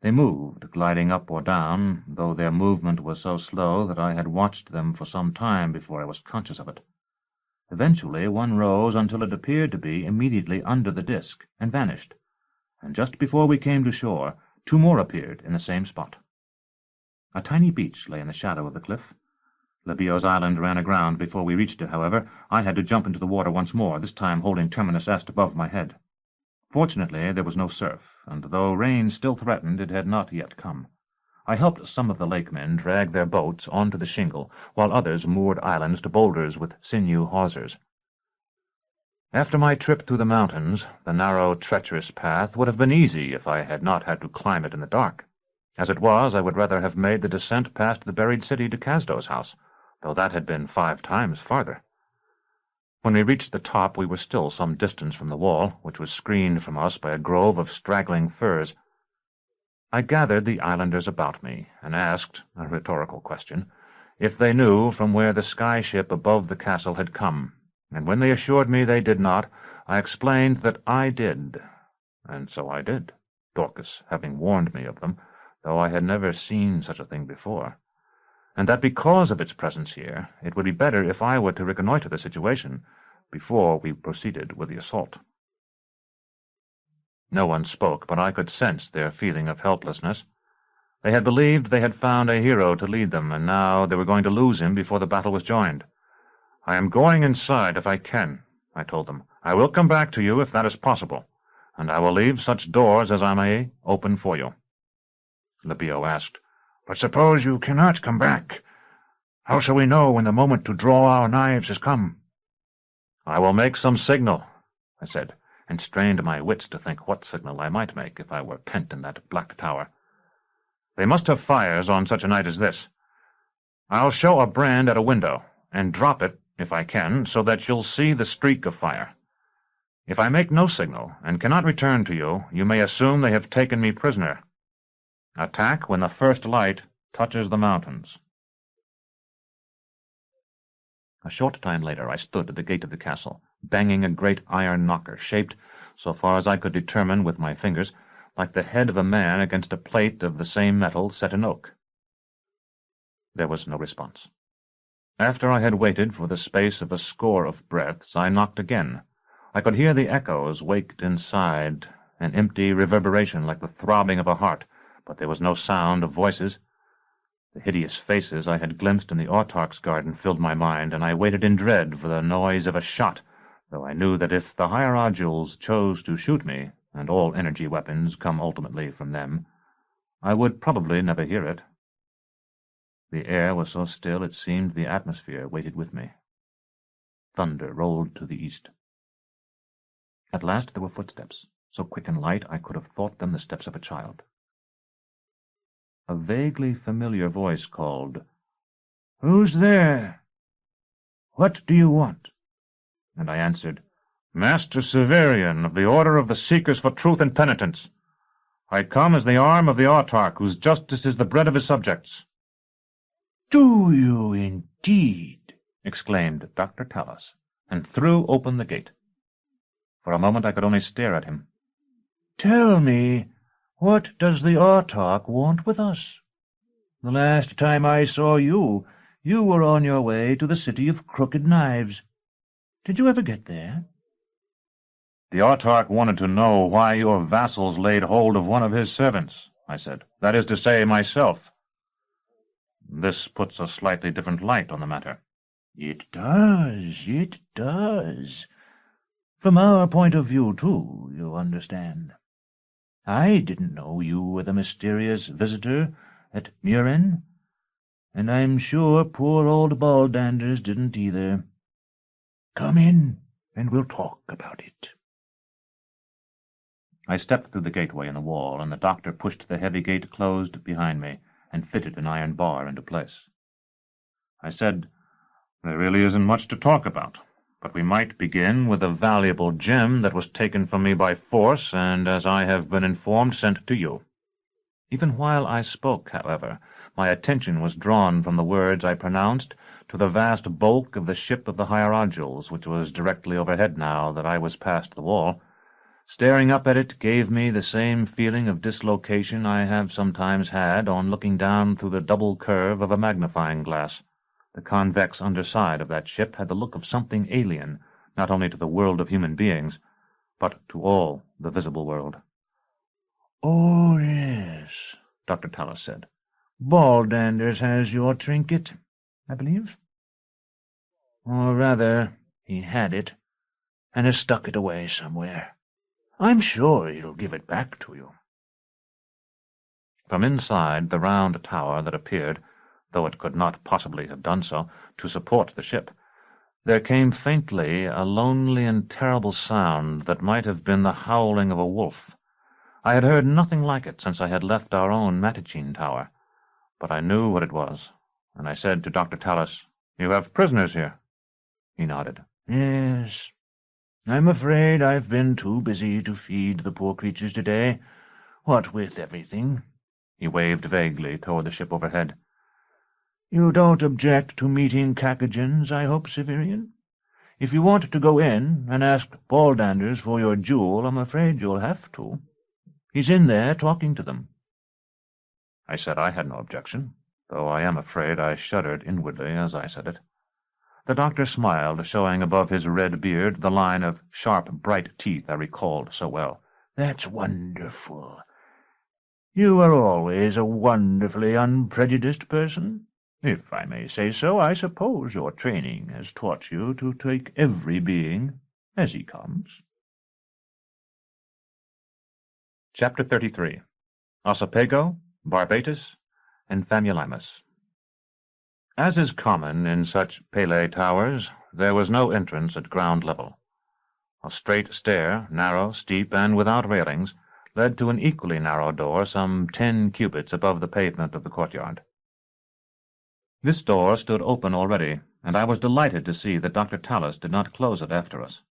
They moved, gliding up or down, though their movement was so slow that I had watched them for some time before I was conscious of it. Eventually one rose until it appeared to be immediately under the disk, and vanished, and just before we came to shore, 2 more appeared in the same spot. A tiny beach lay in the shadow of the cliff. Libio's island ran aground before we reached it, however. I had to jump into the water once more, this time holding Terminus Est above my head. Fortunately, there was no surf, and though rain still threatened, it had not yet come. I helped some of the lakemen drag their boats onto the shingle, while others moored islands to boulders with sinew hawsers. After my trip through the mountains, the narrow, treacherous path would have been easy if I had not had to climb it in the dark. As it was, I would rather have made the descent past the buried city to Casdo's house, though that had been 5 times farther. When we reached the top, we were still some distance from the wall, which was screened from us by a grove of straggling firs. I gathered the islanders about me, and asked, a rhetorical question, if they knew from where the sky-ship above the castle had come, and when they assured me they did not, I explained that I did. And so I did, Dorcas having warned me of them, though I had never seen such a thing before, and that because of its presence here, it would be better if I were to reconnoitre the situation before we proceeded with the assault. No one spoke, but I could sense their feeling of helplessness. They had believed they had found a hero to lead them, and now they were going to lose him before the battle was joined. "I am going inside if I can," I told them. "I will come back to you if that is possible, and I will leave such doors as I may open for you." Libio asked, "But suppose you cannot come back? How shall we know when the moment to draw our knives has come?" "I will make some signal," I said, and strained my wits to think what signal I might make if I were pent in that black tower. "They must have fires on such a night as this. I'll show a brand at a window, and drop it, if I can, so that you'll see the streak of fire. If I make no signal, and cannot return to you, you may assume they have taken me prisoner. Attack when the first light touches the mountains." A short time later I stood at the gate of the castle, banging a great iron knocker, shaped, so far as I could determine with my fingers, like the head of a man against a plate of the same metal set in oak. There was no response. After I had waited for the space of a score of breaths, I knocked again. I could hear the echoes waked inside, an empty reverberation like the throbbing of a heart, but there was no sound of voices. The hideous faces I had glimpsed in the autarch's garden filled my mind, and I waited in dread for the noise of a shot, though I knew that if the hierodules chose to shoot me, and all energy weapons come ultimately from them, I would probably never hear it. The air was so still it seemed the atmosphere waited with me. Thunder rolled to the east. At last there were footsteps, so quick and light I could have thought them the steps of a child. A vaguely familiar voice called, "Who's there? What do you want?" And I answered, "Master Severian of the Order of the Seekers for Truth and Penitence. I come as the arm of the autarch, whose justice is the bread of his subjects." "Do you indeed?" exclaimed Dr. Tallis, and threw open the gate. For a moment I could only stare at him. "Tell me, what does the autarch want with us? The last time I saw you, you were on your way to the City of Crooked Knives. Did you ever get there?" "The autarch wanted to know why your vassals laid hold of one of his servants," I said. "That is to say, myself." This puts a slightly different light on the matter. "It does, it does. From our point of view, too, you understand. I didn't know you were the mysterious visitor at Murin, and I'm sure poor old Baldanders didn't either. Come in, and we'll talk about it." I stepped through the gateway in the wall, and the doctor pushed the heavy gate closed behind me and fitted an iron bar into place. I said, "There really isn't much to talk about, but we might begin with a valuable gem that was taken from me by force and, as I have been informed, sent to you." Even while I spoke, however, my attention was drawn from the words I pronounced to the vast bulk of the ship of the Hierodules, which was directly overhead now that I was past the wall. Staring up at it gave me the same feeling of dislocation I have sometimes had on looking down through the double curve of a magnifying glass. The convex underside of that ship had the look of something alien, not only to the world of human beings, but to all the visible world. "Oh, yes," Dr. Tallis said. "Baldanders has your trinket, I believe. Or rather, he had it, and has stuck it away somewhere. I'm sure he'll give it back to you." From inside the round tower that appeared, though it could not possibly have done so, to support the ship, there came faintly a lonely and terrible sound that might have been the howling of a wolf. I had heard nothing like it since I had left our own Matachine tower, but I knew what it was, and I said to Dr. Tallis, "You have prisoners here?" He nodded. "Yes. I'm afraid I've been too busy to feed the poor creatures today, what with everything." He waved vaguely toward the ship overhead. "You don't object to meeting Cacagins, I hope, Severian? If you want to go in and ask Baldanders for your jewel, I'm afraid you'll have to. He's in there talking to them." I said I had no objection, though I am afraid I shuddered inwardly as I said it. The doctor smiled, showing above his red beard the line of sharp, bright teeth I recalled so well. "That's wonderful. You are always a wonderfully unprejudiced person. If I may say so, I suppose your training has taught you to take every being as he comes." Chapter 33. Ossipago, Barbatus, and Famulimus. As is common in such Pele towers, there was no entrance at ground level. A straight stair, narrow, steep, and without railings, led to an equally narrow door some 10 cubits above the pavement of the courtyard. This door stood open already, and I was delighted to see that Dr. Tallis did not close it after us.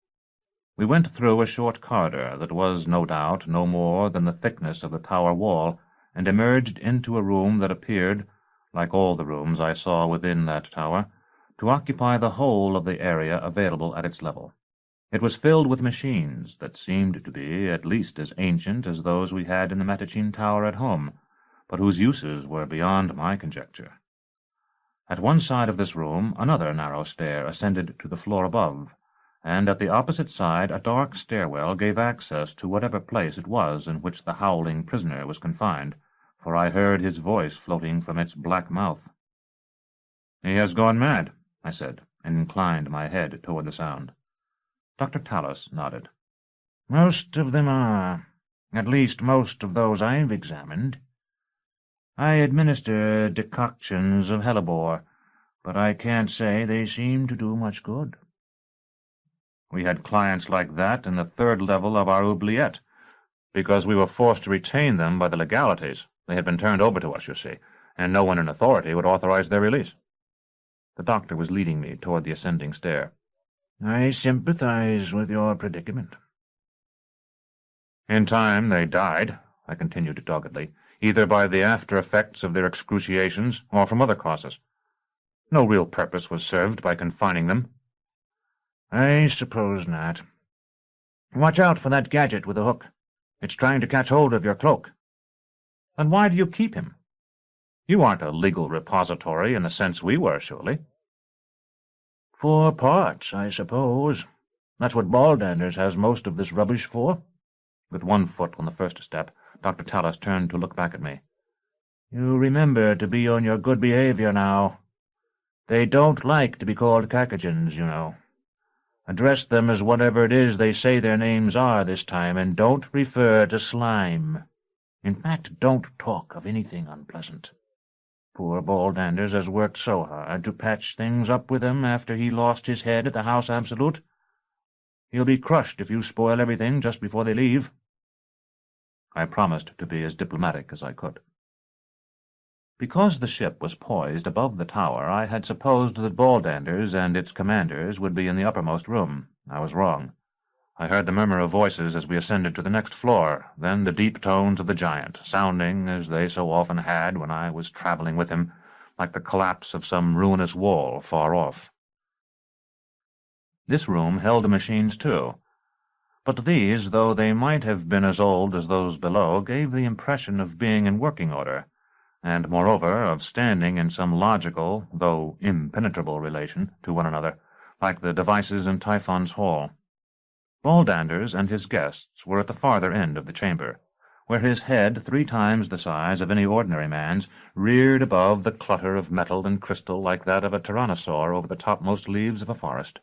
We went through a short corridor that was, no doubt, no more than the thickness of the tower wall, and emerged into a room that appeared, like all the rooms I saw within that tower, to occupy the whole of the area available at its level. It was filled with machines that seemed to be at least as ancient as those we had in the Matachine Tower at home, but whose uses were beyond my conjecture. At one side of this room another narrow stair ascended to the floor above, and at the opposite side a dark stairwell gave access to whatever place it was in which the howling prisoner was confined, for I heard his voice floating from its black mouth. "He has gone mad," I said, and inclined my head toward the sound. Dr. Tallis nodded. "Most of them are, at least most of those I've examined. I administer decoctions of hellebore, but I can't say they seem to do much good." We had clients like that in the third level of our oubliette, because we were forced to retain them by the legalities. They had been turned over to us, you see, and no one in authority would authorize their release. The doctor was leading me toward the ascending stair. "I sympathize with your predicament." In time they died, I continued doggedly, either by the after-effects of their excruciations or from other causes. No real purpose was served by confining them. "I suppose not. Watch out for that gadget with the hook. It's trying to catch hold of your cloak." "Then why do you keep him? You aren't a legal repository in the sense we were, surely?" "For parts, I suppose. That's what Baldanders has most of this rubbish for." With one foot on the first step, Dr. Tallis turned to look back at me. "You remember to be on your good behavior now. They don't like to be called Cacagins, you know. Address them as whatever it is they say their names are this time, and don't refer to slime. In fact, don't talk of anything unpleasant. Poor Baldanders has worked so hard to patch things up with him after he lost his head at the House Absolute. He'll be crushed if you spoil everything just before they leave." I promised to be as diplomatic as I could. Because the ship was poised above the tower, I had supposed that Baldanders and its commanders would be in the uppermost room. I was wrong. I heard the murmur of voices as we ascended to the next floor, then the deep tones of the giant, sounding, as they so often had when I was traveling with him, like the collapse of some ruinous wall far off. This room held the machines, too, but these, though they might have been as old as those below, gave the impression of being in working order, and, moreover, of standing in some logical, though impenetrable, relation to one another, like the devices in Typhon's hall. Baldanders and his guests were at the farther end of the chamber, where his head, 3 times the size of any ordinary man's, reared above the clutter of metal and crystal like that of a tyrannosaur over the topmost leaves of a forest.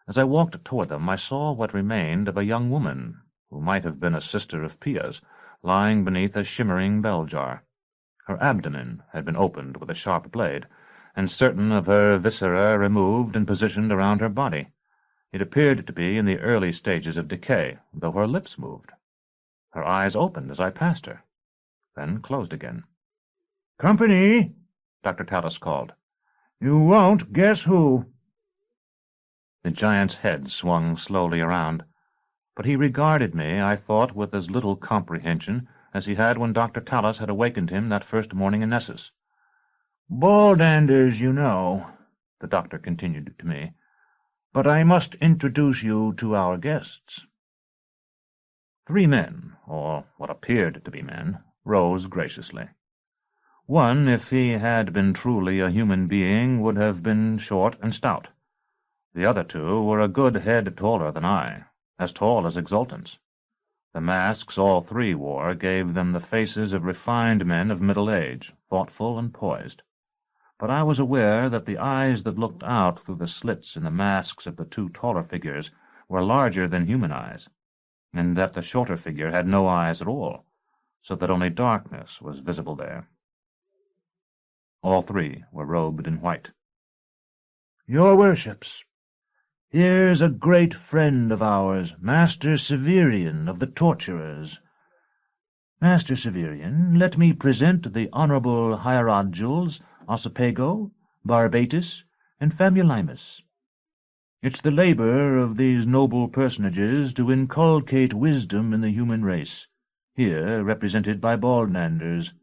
As I walked toward them, I saw what remained of a young woman, who might have been a sister of Pia's, lying beneath a shimmering bell-jar. Her abdomen had been opened with a sharp blade, and certain of her viscera removed and positioned around her body. It appeared to be in the early stages of decay, though her lips moved. Her eyes opened as I passed her, then closed again. "Company," Dr. Tallis called. "You won't guess who." The giant's head swung slowly around, but he regarded me, I thought, with as little comprehension as he had when Dr. Tallis had awakened him that first morning in Nessus. "Baldanders, you know," the doctor continued to me, "but I must introduce you to our guests." 3 men, or what appeared to be men, rose graciously. One, if he had been truly a human being, would have been short and stout. The other 2 were a good head taller than I, as tall as Exultants. The masks all 3 wore gave them the faces of refined men of middle age, thoughtful and poised. But I was aware that the eyes that looked out through the slits in the masks of the 2 taller figures were larger than human eyes, and that the shorter figure had no eyes at all, so that only darkness was visible there. All 3 were robed in white. "Your worships, here's a great friend of ours, Master Severian of the Torturers. Master Severian, let me present the Honorable Hierodules Ossipago, Barbatus, and Famulimus. It's the labor of these noble personages to inculcate wisdom in the human race, here represented by Baldanders.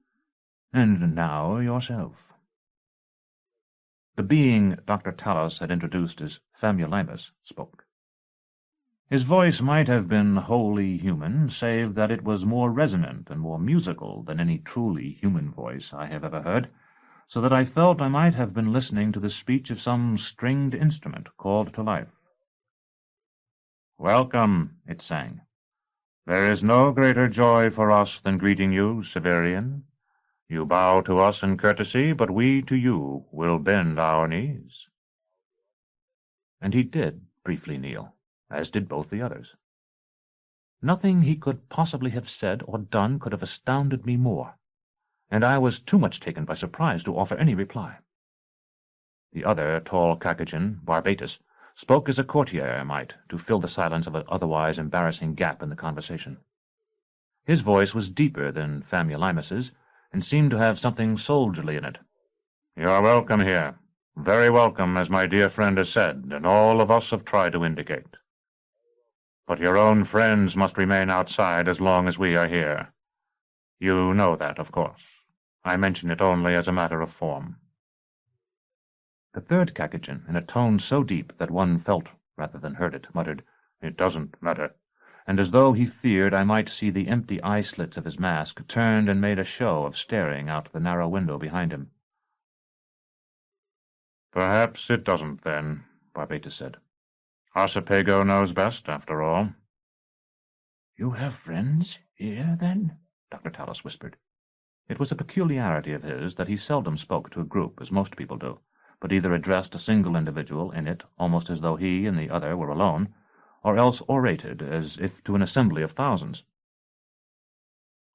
And now yourself." The being Dr. Tallis had introduced as Famulimus spoke. His voice might have been wholly human, save that it was more resonant and more musical than any truly human voice I have ever heard, so that I felt I might have been listening to the speech of some stringed instrument called to life. "Welcome," it sang. "There is no greater joy for us than greeting you, Severian. You bow to us in courtesy, but we to you will bend our knees." And he did briefly kneel, as did both the others. Nothing he could possibly have said or done could have astounded me more, and I was too much taken by surprise to offer any reply. The other tall Cacajan, Barbatus, spoke as a courtier might, to fill the silence of an otherwise embarrassing gap in the conversation. His voice was deeper than Famulimus's, and seemed to have something soldierly in it. "You are welcome here, very welcome, as my dear friend has said, and all of us have tried to indicate. But your own friends must remain outside as long as we are here. You know that, of course. I mention it only as a matter of form." The third Cacajan, in a tone so deep that one felt rather than heard it, muttered, "It doesn't matter," and as though he feared I might see the empty eye-slits of his mask, turned and made a show of staring out the narrow window behind him. "Perhaps it doesn't, then," Barbatus said. "Ossipago knows best, after all." "You have friends here, then?" Dr. Tallis whispered. It was a peculiarity of his that he seldom spoke to a group, as most people do, but either addressed a single individual in it, almost as though he and the other were alone, or else orated as if to an assembly of thousands.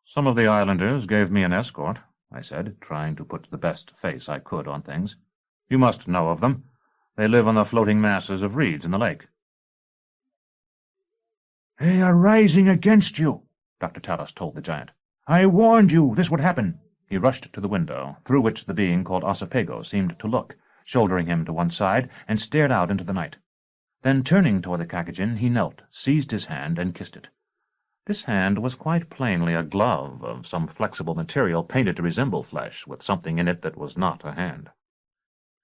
"Some of the islanders gave me an escort," I said, trying to put the best face I could on things. "You must know of them. They live on the floating masses of reeds in the lake." "They are rising against you," Dr. Tallis told the giant. "I warned you this would happen." He rushed to the window, through which the being called Ossipago seemed to look, shouldering him to one side, and stared out into the night. Then, turning toward the Kakajin, he knelt, seized his hand, and kissed it. This hand was quite plainly a glove of some flexible material painted to resemble flesh, with something in it that was not a hand.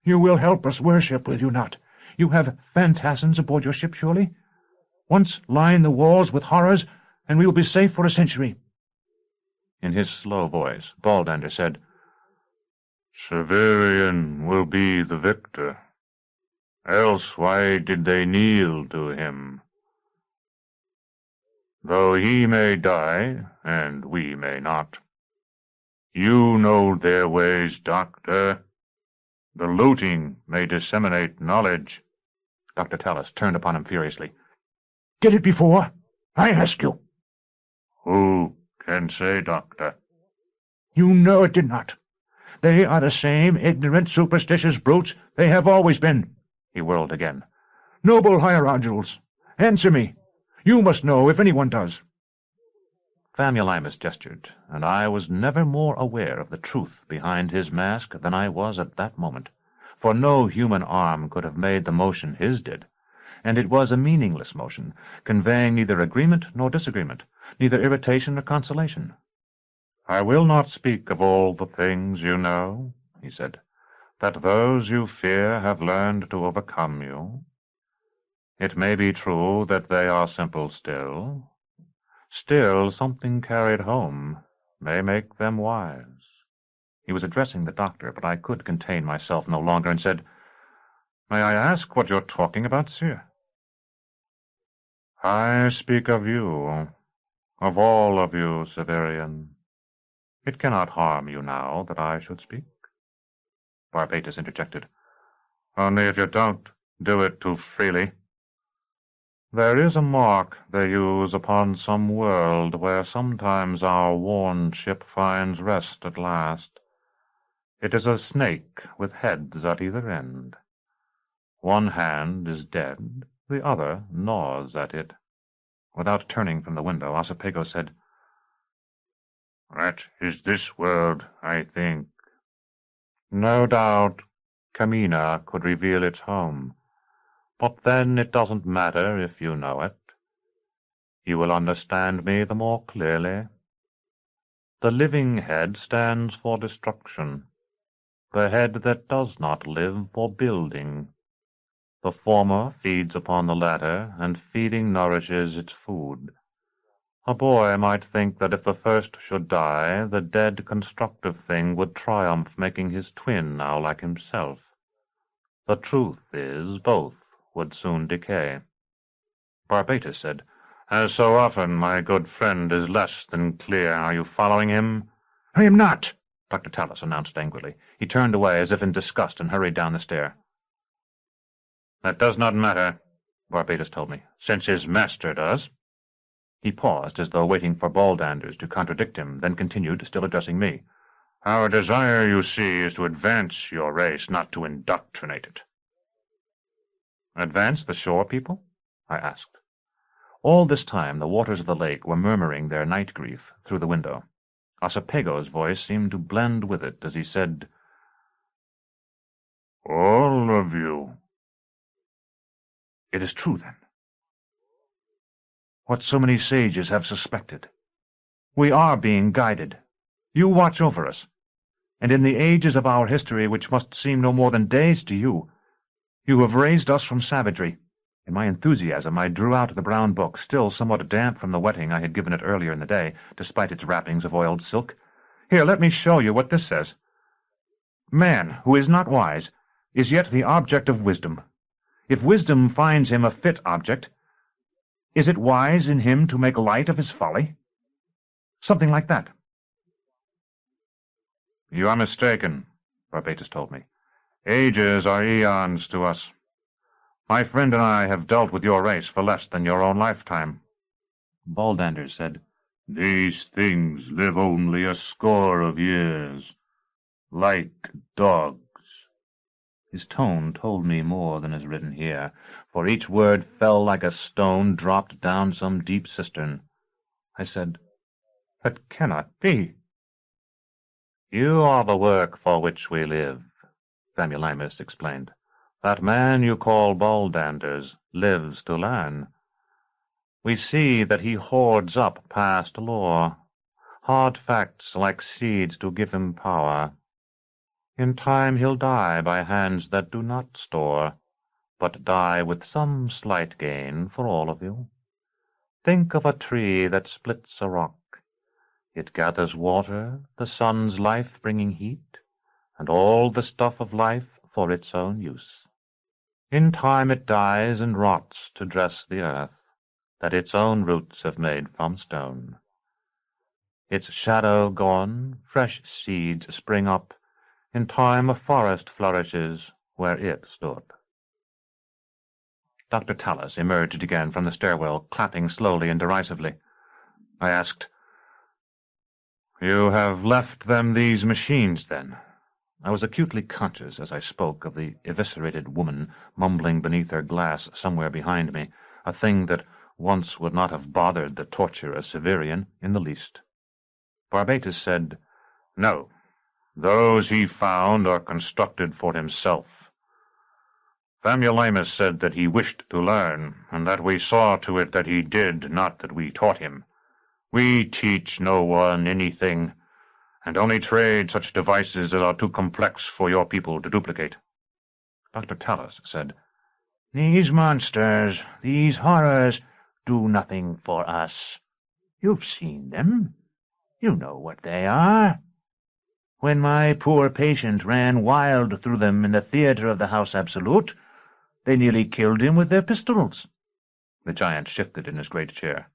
"You will help us worship, will you not? You have phantasms aboard your ship, surely? Once line the walls with horrors, and we will be safe for a century." In his slow voice, Baldander said, "Severian will be the victor. Else why did they kneel to him? Though he may die, and we may not. You know their ways, Doctor. The looting may disseminate knowledge." Dr. Tallis turned upon him furiously. "Did it before? I ask you." "Who can say, Doctor?" "You know it did not. They are the same ignorant, superstitious brutes they have always been." He whirled again. "Noble hierodules, answer me. You must know if anyone does." Famulimus gestured, and I was never more aware of the truth behind his mask than I was at that moment, for no human arm could have made the motion his did, and it was a meaningless motion, conveying neither agreement nor disagreement, neither irritation nor consolation. "I will not speak of all the things you know," he said, "that those you fear have learned to overcome you. It may be true that they are simple still. Still, something carried home may make them wise." He was addressing the doctor, but I could contain myself no longer, and said, "May I ask what you're talking about, sir?" "I speak of you, of all of you, Severian." "It cannot harm you now that I should speak," Barbatus interjected. "Only if you don't do it too freely. There is a mark they use upon some world where sometimes our worn ship finds rest at last. It is a snake with heads at either end. One hand is dead, the other gnaws at it." Without turning from the window, Ossipago said, "That is this world, I think." "No doubt Kamina could reveal its home. But then it doesn't matter if you know it. You will understand me the more clearly. The living head stands for destruction, the head that does not live for building. The former feeds upon the latter, and feeding nourishes its food. A boy might think that if the first should die, the dead constructive thing would triumph, making his twin now like himself. The truth is, both would soon decay." Barbatus said, "As so often, my good friend is less than clear. Are you following him?" "I am not," Dr. Tallis announced angrily. He turned away as if in disgust and hurried down the stair. "That does not matter," Barbatus told me, "since his master does." He paused as though waiting for Baldander to contradict him, then continued, still addressing me. "Our desire, you see, is to advance your race, not to indoctrinate it." "Advance the shore people?" I asked. All this time the waters of the lake were murmuring their night grief through the window. Ossipago's voice seemed to blend with it as he said, "All of you." "It is true, then. What so many sages have suspected. We are being guided. You watch over us. And in the ages of our history, which must seem no more than days to you, you have raised us from savagery." In my enthusiasm, I drew out the brown book, still somewhat damp from the wetting I had given it earlier in the day, despite its wrappings of oiled silk. "Here, let me show you what this says. Man, who is not wise, is yet the object of wisdom. If wisdom finds him a fit object, is it wise in him to make light of his folly?" Something like that. "You are mistaken," Barbatus told me. "Ages are eons to us. My friend and I have dealt with your race for less than your own lifetime." Baldander said, "These things live only a score of years, like dogs." His tone told me more than is written here, for each word fell like a stone dropped down some deep cistern. I said, That cannot be. You are the work for which we live, Famulimus explained. That man you call Baldanders lives to learn. We see that he hoards up past lore, hard facts like seeds to give him power. In time he'll die by hands that do not store, but die with some slight gain for all of you. Think of a tree that splits a rock. It gathers water, the sun's life-bringing heat, and all the stuff of life for its own use. In time it dies and rots to dress the earth that its own roots have made from stone. Its shadow gone, fresh seeds spring up. In time a forest flourishes where it stood. Dr. Tallis emerged again from the stairwell, clapping slowly and derisively. I asked, "You have left them these machines, then?" I was acutely conscious as I spoke of the eviscerated woman mumbling beneath her glass somewhere behind me, a thing that once would not have bothered the torturer Severian in the least. Barbatus said, "No. Those he found are constructed for himself. Famulimus said that he wished to learn, and that we saw to it that he did, not that we taught him. We teach no one anything, and only trade such devices as are too complex for your people to duplicate." Dr. Tallis said, "These monsters, these horrors, do nothing for us. You've seen them. You know what they are. When my poor patient ran wild through them in the theatre of the House Absolute, they nearly killed him with their pistols." The giant shifted in his great chair.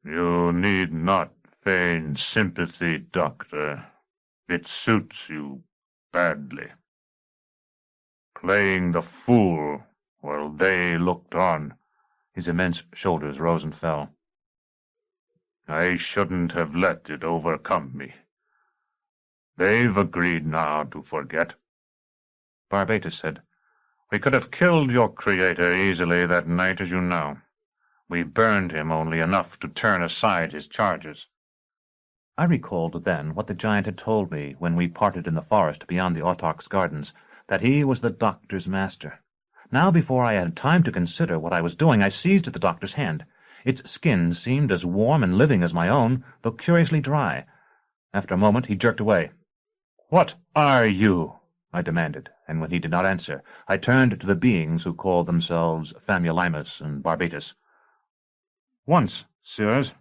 "You need not feign sympathy, Doctor. It suits you badly. Playing the fool while they looked on." His immense shoulders rose and fell. "I shouldn't have let it overcome me. They've agreed now to forget." Barbatus said, "We could have killed your creator easily that night, as you know. We burned him only enough to turn aside his charges." I recalled then what the giant had told me when we parted in the forest beyond the Autarch's gardens, that he was the doctor's master. Now, before I had time to consider what I was doing, I seized the doctor's hand. Its skin seemed as warm and living as my own, though curiously dry. After a moment he jerked away. "What are you?" I demanded, and when he did not answer, I turned to the beings who called themselves Famulimus and Barbatus. "Once, sirs,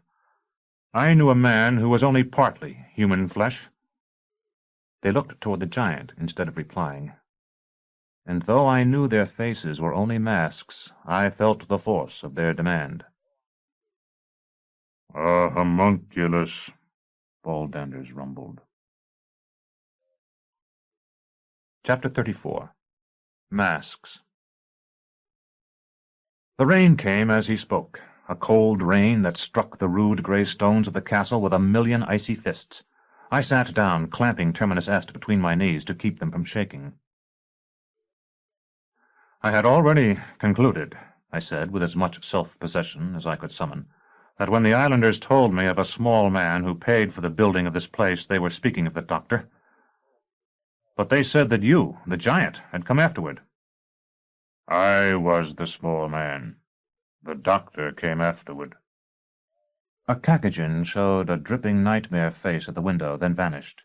I knew a man who was only partly human flesh." They looked toward the giant instead of replying. And though I knew their faces were only masks, I felt the force of their demand. "A homunculus," Baldanders rumbled. Chapter 34. Masks. The rain came as he spoke, a cold rain that struck the rude gray stones of the castle with a million icy fists. I sat down, clamping Terminus Est between my knees to keep them from shaking. "I had already concluded," I said, with as much self-possession as I could summon, "that when the islanders told me of a small man who paid for the building of this place, they were speaking of the doctor. But they said that you, the giant, had come afterward." "I was the small man. The doctor came afterward." A Cacagin showed a dripping nightmare face at the window, then vanished.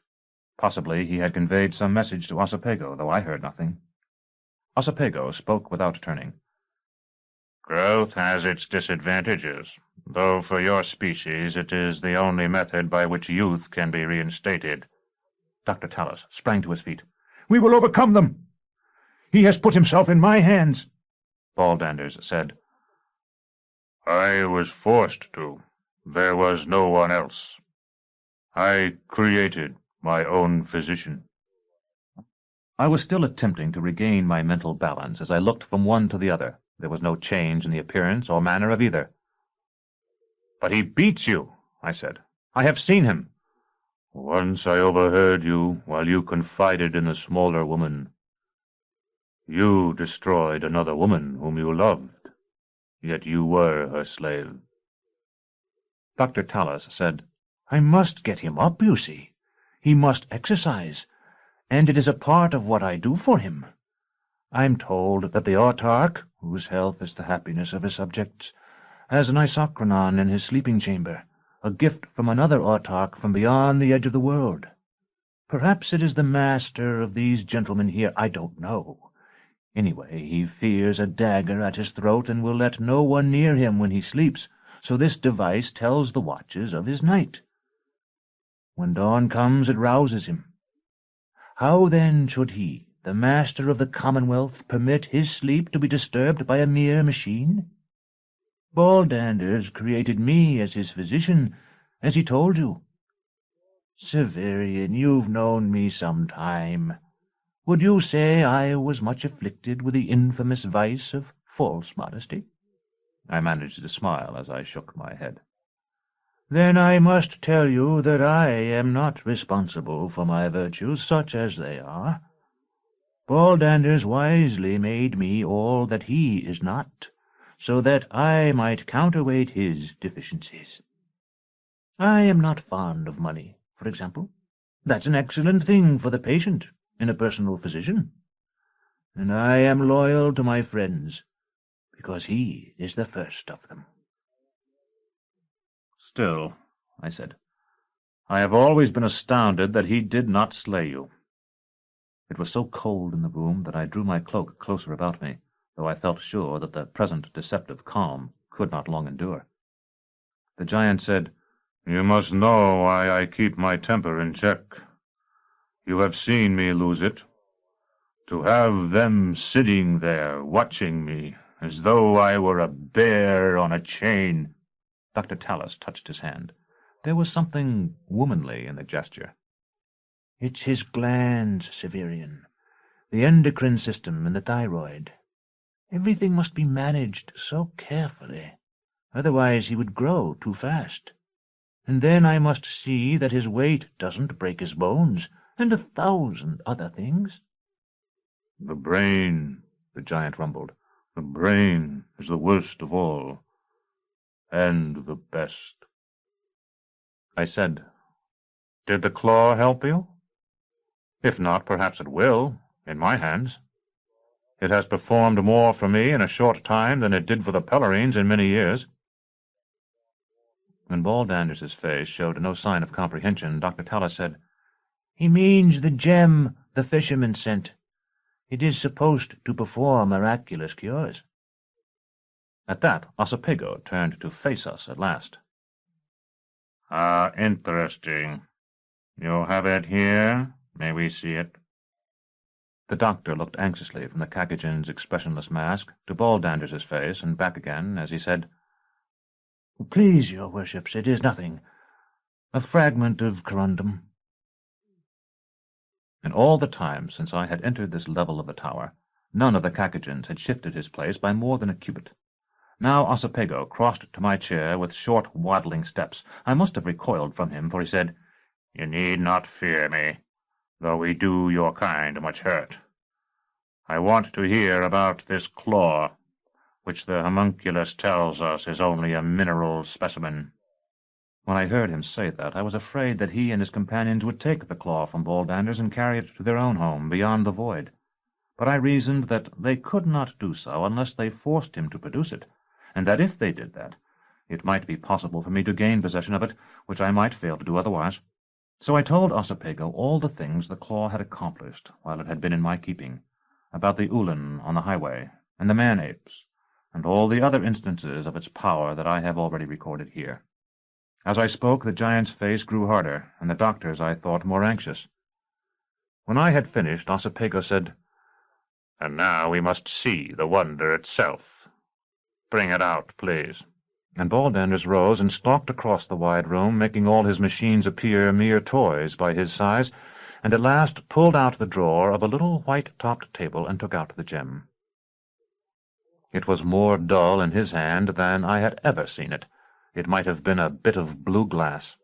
Possibly he had conveyed some message to Ossipago, though I heard nothing. Ossipago spoke without turning. "Growth has its disadvantages, though for your species it is the only method by which youth can be reinstated." Dr. Tallis sprang to his feet. "We will overcome them. He has put himself in my hands," Baldanders said. "I was forced to. There was no one else. I created my own physician." I was still attempting to regain my mental balance as I looked from one to the other. There was no change in the appearance or manner of either. "But he beats you," I said. "I have seen him." "Once I overheard you while you confided in the smaller woman. You destroyed another woman whom you loved, yet you were her slave." Dr. Tallis said, I must get him up, you see. He must exercise, and it is a part of what I do for him. I'm told that the autarch, whose health is the happiness of his subjects, has an isochronon in his sleeping chamber, a gift from another autarch from beyond the edge of the world. Perhaps it is the master of these gentlemen here, I don't know. Anyway, he fears a dagger at his throat and will let no one near him when he sleeps, so this device tells the watches of his night. When dawn comes, it rouses him. How then should he, the master of the Commonwealth, permit his sleep to be disturbed by a mere machine? Baldanders created me as his physician, as he told you. Severian, you've known me some time. Would you say I was much afflicted with the infamous vice of false modesty? I managed to smile as I shook my head. Then I must tell you that I am not responsible for my virtues, such as they are. Baldanders wisely made me all that he is not, so that I might counterweight his deficiencies. I am not fond of money, for example. That's an excellent thing for the patient in a personal physician. And I am loyal to my friends, because he is the first of them. Still, I said, I have always been astounded that he did not slay you. It was so cold in the room that I drew my cloak closer about me, though I felt sure that the present deceptive calm could not long endure. The giant said, You must know why I keep my temper in check. You have seen me lose it. To have them sitting there watching me as though I were a bear on a chain. Dr. Tallis touched his hand. There was something womanly in the gesture. It's his glands, Severian, the endocrine system and the thyroid. Everything must be managed so carefully, otherwise he would grow too fast. And then I must see that his weight doesn't break his bones, and 1,000 other things. The brain, the giant rumbled. The brain is the worst of all, and the best. I said, Did the claw help you? If not, perhaps it will, in my hands. It has performed more for me in a short time than it did for the Pellerines in many years. When Baldander's face showed no sign of comprehension, Dr. Tallis said, He means the gem the fisherman sent. It is supposed to perform miraculous cures. At that, Ossipago turned to face us at last. Interesting. You have it here? May we see it? The doctor looked anxiously from the Cacagen's expressionless mask to Baldander's face and back again as he said, Please, your worships, it is nothing. A fragment of corundum. In all the time since I had entered this level of the tower, none of the Cacagens had shifted his place by more than a cubit. Now Ossipago crossed to my chair with short, waddling steps. I must have recoiled from him, for he said, You need not fear me, though we do your kind much hurt. I want to hear about this claw, which the homunculus tells us is only a mineral specimen. When I heard him say that, I was afraid that he and his companions would take the claw from Baldander's and carry it to their own home beyond the void. But I reasoned that they could not do so unless they forced him to produce it, and that if they did that, it might be possible for me to gain possession of it, which I might fail to do otherwise. So I told Ossipago all the things the claw had accomplished while it had been in my keeping, about the Ulan on the highway, and the man-apes, and all the other instances of its power that I have already recorded here. As I spoke, the giant's face grew harder, and the doctor's, I thought, more anxious. When I had finished, Ossipago said, And now we must see the wonder itself. Bring it out, please. And Baldander's rose and stalked across the wide room, making all his machines appear mere toys by his size, and at last pulled out the drawer of a little white-topped table and took out the gem. It was more dull in his hand than I had ever seen it. It might have been a bit of blue glass.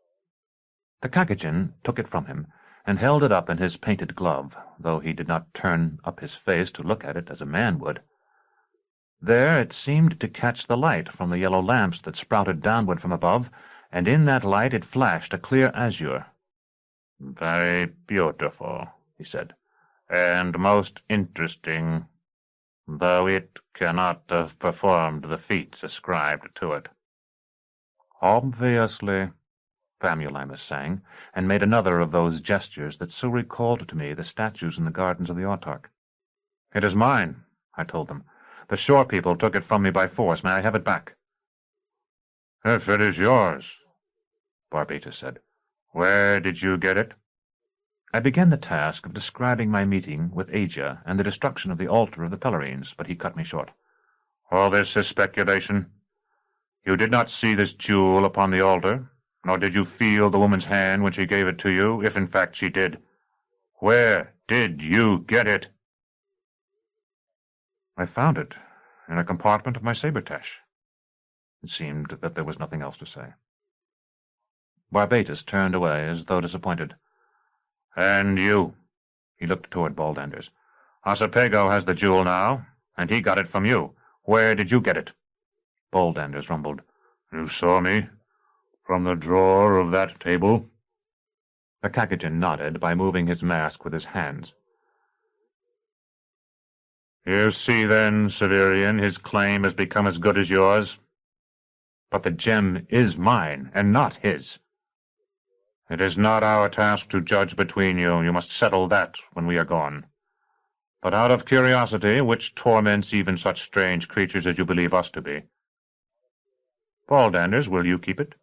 The Cacagen took it from him, and held it up in his painted glove, though he did not turn up his face to look at it as a man would. There it seemed to catch the light from the yellow lamps that sprouted downward from above, and in that light it flashed a clear azure. "Very beautiful," he said, "and most interesting, though it cannot have performed the feats ascribed to it." "Obviously," Famulimus sang, and made another of those gestures that so recalled to me the statues in the gardens of the autarch. "It is mine," I told them. "The shore people took it from me by force. May I have it back?" "If it is yours," Barbatus said, "where did you get it?" I began the task of describing my meeting with Asia and the destruction of the altar of the Pellerines, but he cut me short. "All this is speculation. You did not see this jewel upon the altar, nor did you feel the woman's hand when she gave it to you, if in fact she did. Where did you get it?" "I found it in a compartment of my sabretache." It seemed that there was nothing else to say. Barbatus turned away as though disappointed. "And you?" He looked toward Baldanders. "Ossipago has the jewel now, and he got it from you. Where did you get it?" Baldanders rumbled. "You saw me? From the drawer of that table?" The Cacagen nodded by moving his mask with his hands. "You see, then, Severian, his claim has become as good as yours." "But the gem is mine, and not his." "It is not our task to judge between you. You must settle that when we are gone. But out of curiosity, which torments even such strange creatures as you believe us to be, Baldanders, will you keep it?"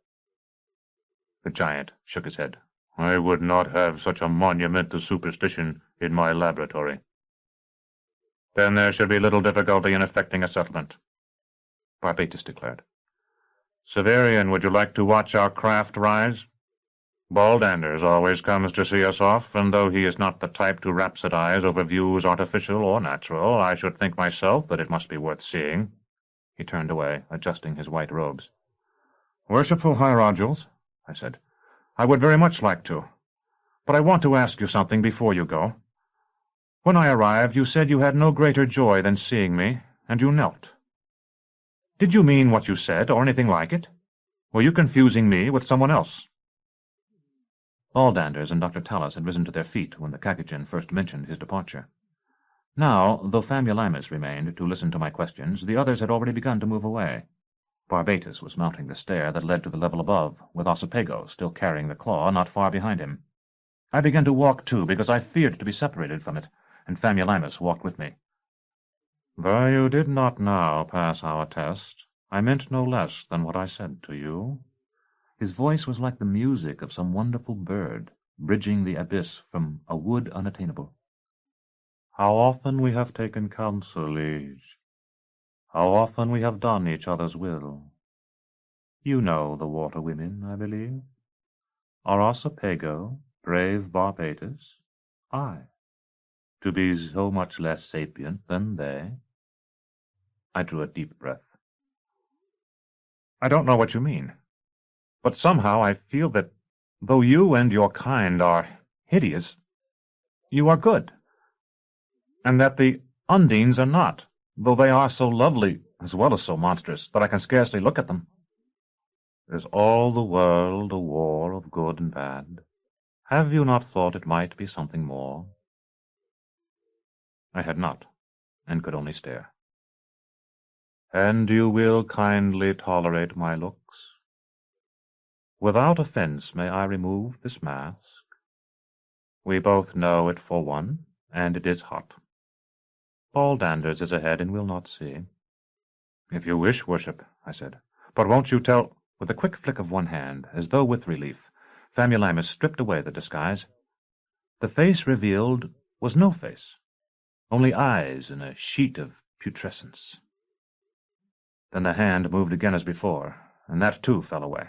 The giant shook his head. "I would not have such a monument to superstition in my laboratory." "Then there should be little difficulty in effecting a settlement," Barbatus declared. "Severian, would you like to watch our craft rise? Baldanders always comes to see us off, and though he is not the type to rhapsodize over views artificial or natural, I should think myself that it must be worth seeing." He turned away, adjusting his white robes. "Worshipful Hierodules," I said, "I would very much like to, but I want to ask you something before you go. When I arrived, you said you had no greater joy than seeing me, and you knelt. Did you mean what you said, or anything like it? Were you confusing me with someone else?" Baldanders and Dr. Tallis had risen to their feet when the Cacagen first mentioned his departure. Now, though Famulimus remained to listen to my questions, the others had already begun to move away. Barbatus was mounting the stair that led to the level above, with Ossipago still carrying the claw not far behind him. I began to walk too, because I feared to be separated from it, and Famulimus walked with me. "Though you did not now pass our test, I meant no less than what I said to you." His voice was like the music of some wonderful bird, bridging the abyss from a wood unattainable. "How often we have taken counsel, liege. How often we have done each other's will. You know the water women, I believe. Are Ossipago, brave Barbatus, I, to be so much less sapient than they?" I drew a deep breath. "I don't know what you mean. But somehow I feel that, though you and your kind are hideous, you are good, and that the Undines are not, though they are so lovely as well as so monstrous that I can scarcely look at them. Is all the world a war of good and bad? Have you not thought it might be something more?" I had not, and could only stare. "And you will kindly tolerate my looks? Without offense, may I remove this mask? We both know it for one, and it is hot. Baldanders is ahead and will not see." "If you wish, worship," I said. "But won't you tell—" With a quick flick of one hand, as though with relief, Famulimus stripped away the disguise. The face revealed was no face, only eyes in a sheet of putrescence. Then the hand moved again as before, and that too fell away.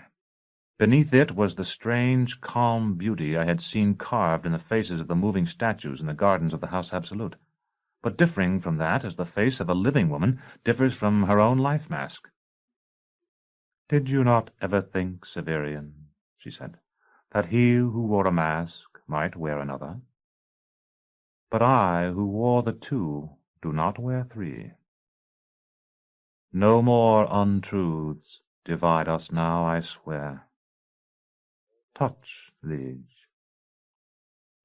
Beneath it was the strange, calm beauty I had seen carved in the faces of the moving statues in the gardens of the House Absolute, but differing from that as the face of a living woman differs from her own life-mask. "Did you not ever think, Severian," she said, "that he who wore a mask might wear another? But I, who wore the two, do not wear three. No more untruths divide us now, I swear. Touch these.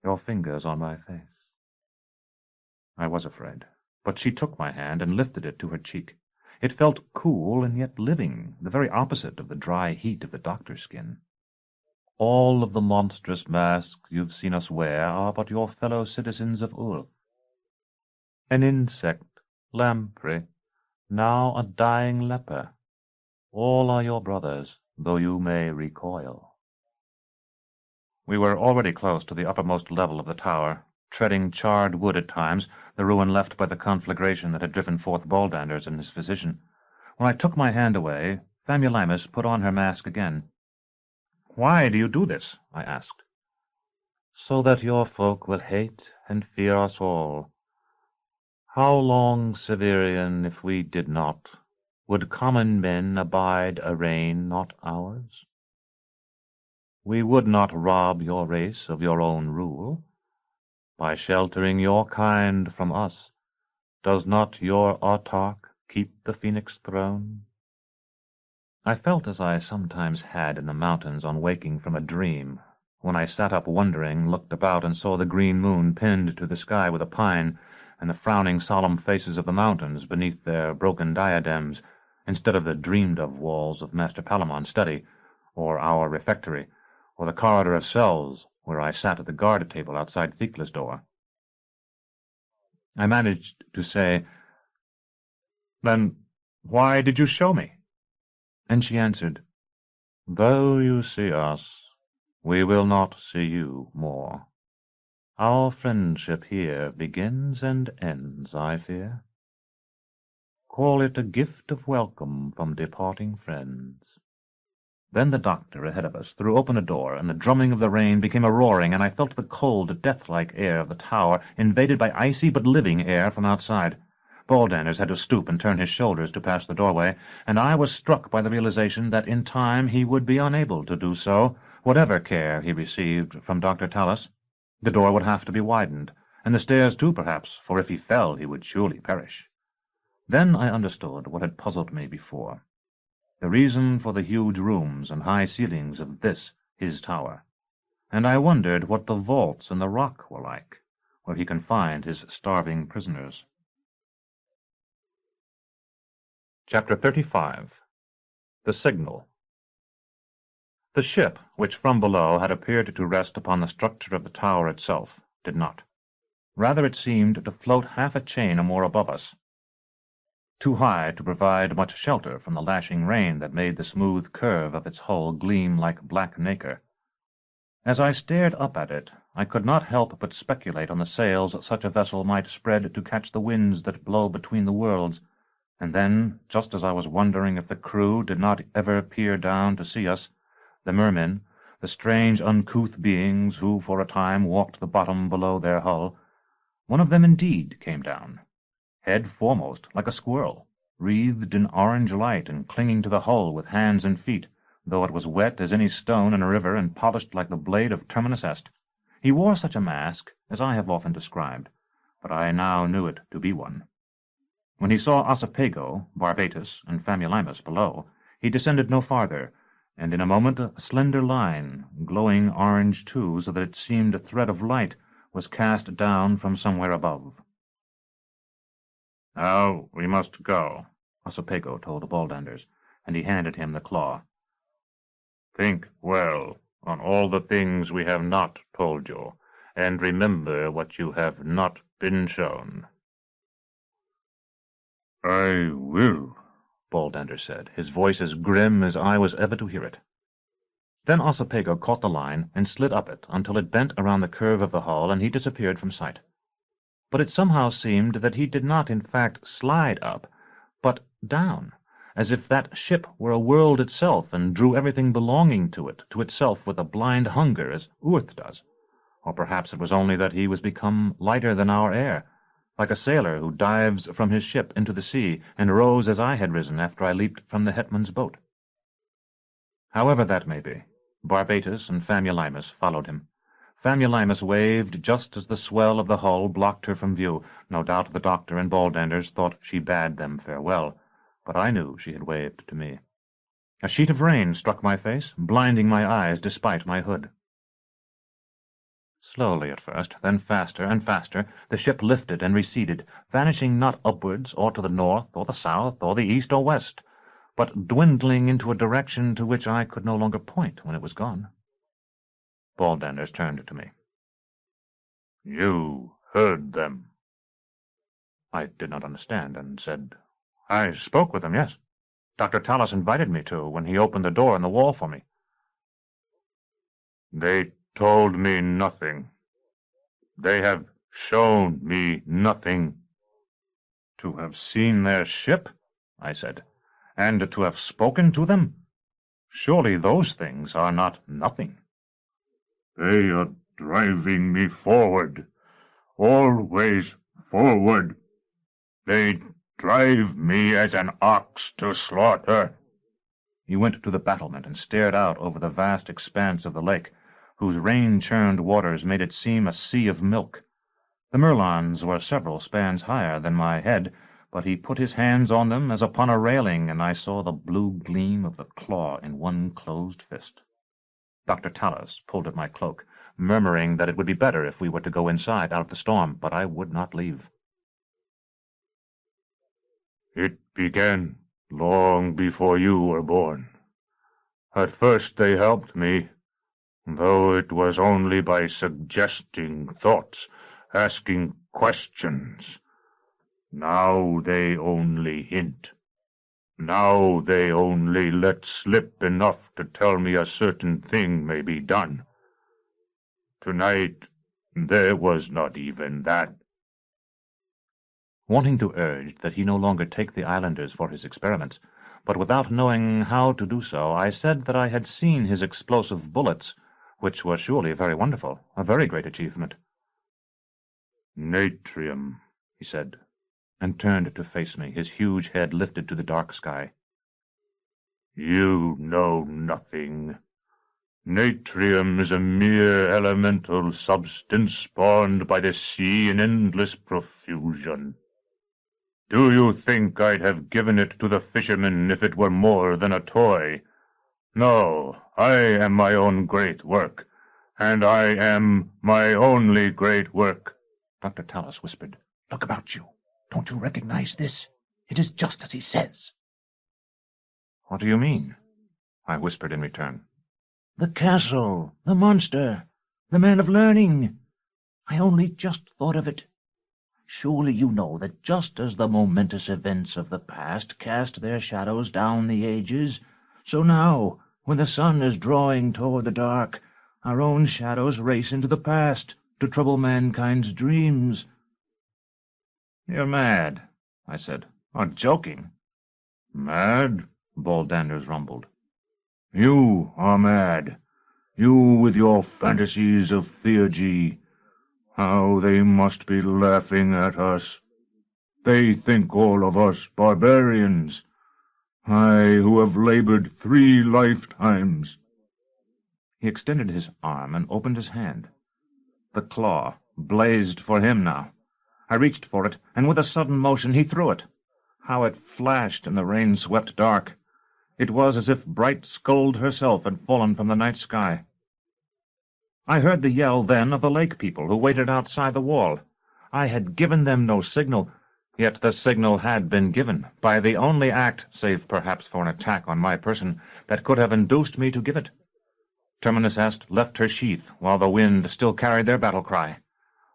Your fingers on my face. I was afraid, but she took my hand and lifted it to her cheek. It felt cool and yet living, the very opposite of the dry heat of the doctor's skin. All of the monstrous masks you've seen us wear are but your fellow citizens of Ur. An insect, lamprey, now a dying leper. All are your brothers, though you may recoil. We were already close to the uppermost level of the tower, treading charred wood at times, the ruin left by the conflagration that had driven forth Baldanders and his physician. When I took my hand away, Famulimus put on her mask again. "Why do you do this?" I asked. "So that your folk will hate and fear us all. How long, Severian, if we did not? Would common men abide a reign not ours? We would not rob your race of your own rule. By sheltering your kind from us, does not your autarch keep the Phoenix throne?" I felt as I sometimes had in the mountains on waking from a dream, when I sat up wondering, looked about, and saw the green moon pinned to the sky with a pine, and the frowning solemn faces of the mountains beneath their broken diadems, instead of the dreamed-of walls of Master Palamon's study, or our refectory, or the corridor of cells where I sat at the guard-table outside Thecla's door. I managed to say, "Then why did you show me?" And she answered, "Though you see us, we will not see you more. Our friendship here begins and ends, I fear. Call it a gift of welcome from departing friends." Then the doctor ahead of us threw open a door, and the drumming of the rain became a roaring, and I felt the cold, death-like air of the tower invaded by icy but living air from outside. Baldanders had to stoop and turn his shoulders to pass the doorway, and I was struck by the realization that in time he would be unable to do so, whatever care he received from Dr. Tallis. The door would have to be widened, and the stairs too, perhaps, for if he fell he would surely perish. Then I understood what had puzzled me before. The reason for the huge rooms and high ceilings of this, his tower, and I wondered what the vaults in the rock were like, where he confined his starving prisoners. Chapter 35. The Signal. The ship, which from below had appeared to rest upon the structure of the tower itself, did not. Rather it seemed to float half a chain or more above us, too high to provide much shelter from the lashing rain that made the smooth curve of its hull gleam like black nacre. As I stared up at it, I could not help but speculate on the sails such a vessel might spread to catch the winds that blow between the worlds, and then, just as I was wondering if the crew did not ever peer down to see us, the mermen, the strange uncouth beings who for a time walked the bottom below their hull, one of them indeed came down, head foremost, like a squirrel, wreathed in orange light and clinging to the hull with hands and feet, though it was wet as any stone in a river and polished like the blade of Terminus Est. He wore such a mask as I have often described, but I now knew it to be one. When he saw Ossipago, Barbatus, and Famulimus below, he descended no farther, and in a moment a slender line, glowing orange too, so that it seemed a thread of light, was cast down from somewhere above. "Now we must go," Ossipago told the Baldanders, and he handed him the claw. "Think well on all the things we have not told you, and remember what you have not been shown." "I will," Baldander said, his voice as grim as I was ever to hear it. Then Ossipago caught the line and slid up it until it bent around the curve of the hull, and he disappeared from sight. But it somehow seemed that he did not in fact slide up, but down, as if that ship were a world itself and drew everything belonging to it to itself with a blind hunger as Earth does. Or perhaps it was only that he was become lighter than our air, like a sailor who dives from his ship into the sea and rose as I had risen after I leaped from the Hetman's boat. However that may be, Barbatus and Famulimus followed him. Famulimus waved just as the swell of the hull blocked her from view. No doubt the doctor and Baldanders thought she bade them farewell, but I knew she had waved to me. A sheet of rain struck my face, blinding my eyes despite my hood. Slowly at first, then faster and faster, the ship lifted and receded, vanishing not upwards or to the north or the south or the east or west, but dwindling into a direction to which I could no longer point when it was gone. Baldanders turned to me. "You heard them?" I did not understand, and said, "I spoke with them, yes. Dr. Tallis invited me to, when he opened the door in the wall for me." "They told me nothing. They have shown me nothing." "To have seen their ship," I said, "and to have spoken to them? Surely those things are not nothing." "They are driving me forward, always forward. They drive me as an ox to slaughter." He went to the battlement and stared out over the vast expanse of the lake, whose rain-churned waters made it seem a sea of milk. The merlons were several spans higher than my head, but he put his hands on them as upon a railing, and I saw the blue gleam of the claw in one closed fist. Dr. Tallis pulled at my cloak, murmuring that it would be better if we were to go inside out of the storm, but I would not leave. "It began long before you were born. At first they helped me, though it was only by suggesting thoughts, asking questions. Now they only hint. Now they only let slip enough to tell me a certain thing may be done. Tonight there was not even that." Wanting to urge that he no longer take the islanders for his experiments, but without knowing how to do so, I said that I had seen his explosive bullets, which were surely very wonderful, a very great achievement. "Natrium," he said, and turned to face me, his huge head lifted to the dark sky. "You know nothing. Natrium is a mere elemental substance spawned by the sea in endless profusion. Do you think I'd have given it to the fishermen if it were more than a toy? No, I am my own great work, and I am my only great work." Dr. Tallis whispered, "Look about you. Don't you recognize this? It is just as he says." "What do you mean?" I whispered in return. "The castle, the monster, the man of learning. I only just thought of it. Surely you know that just as the momentous events of the past cast their shadows down the ages, so now, when the sun is drawing toward the dark, our own shadows race into the past to trouble mankind's dreams." "You're mad," I said, "or joking." "Mad?" Baldanders rumbled. "You are mad. You with your fantasies of theurgy. How they must be laughing at us. They think all of us barbarians. I who have labored 3 lifetimes. He extended his arm and opened his hand. The claw blazed for him now. I reached for it, and with a sudden motion he threw it. How it flashed in the rain-swept dark! It was as if bright Skuld herself had fallen from the night sky. I heard the yell then of the lake people who waited outside the wall. I had given them no signal, yet the signal had been given, by the only act, save perhaps for an attack on my person, that could have induced me to give it. Terminus Est left her sheath, while the wind still carried their battle-cry.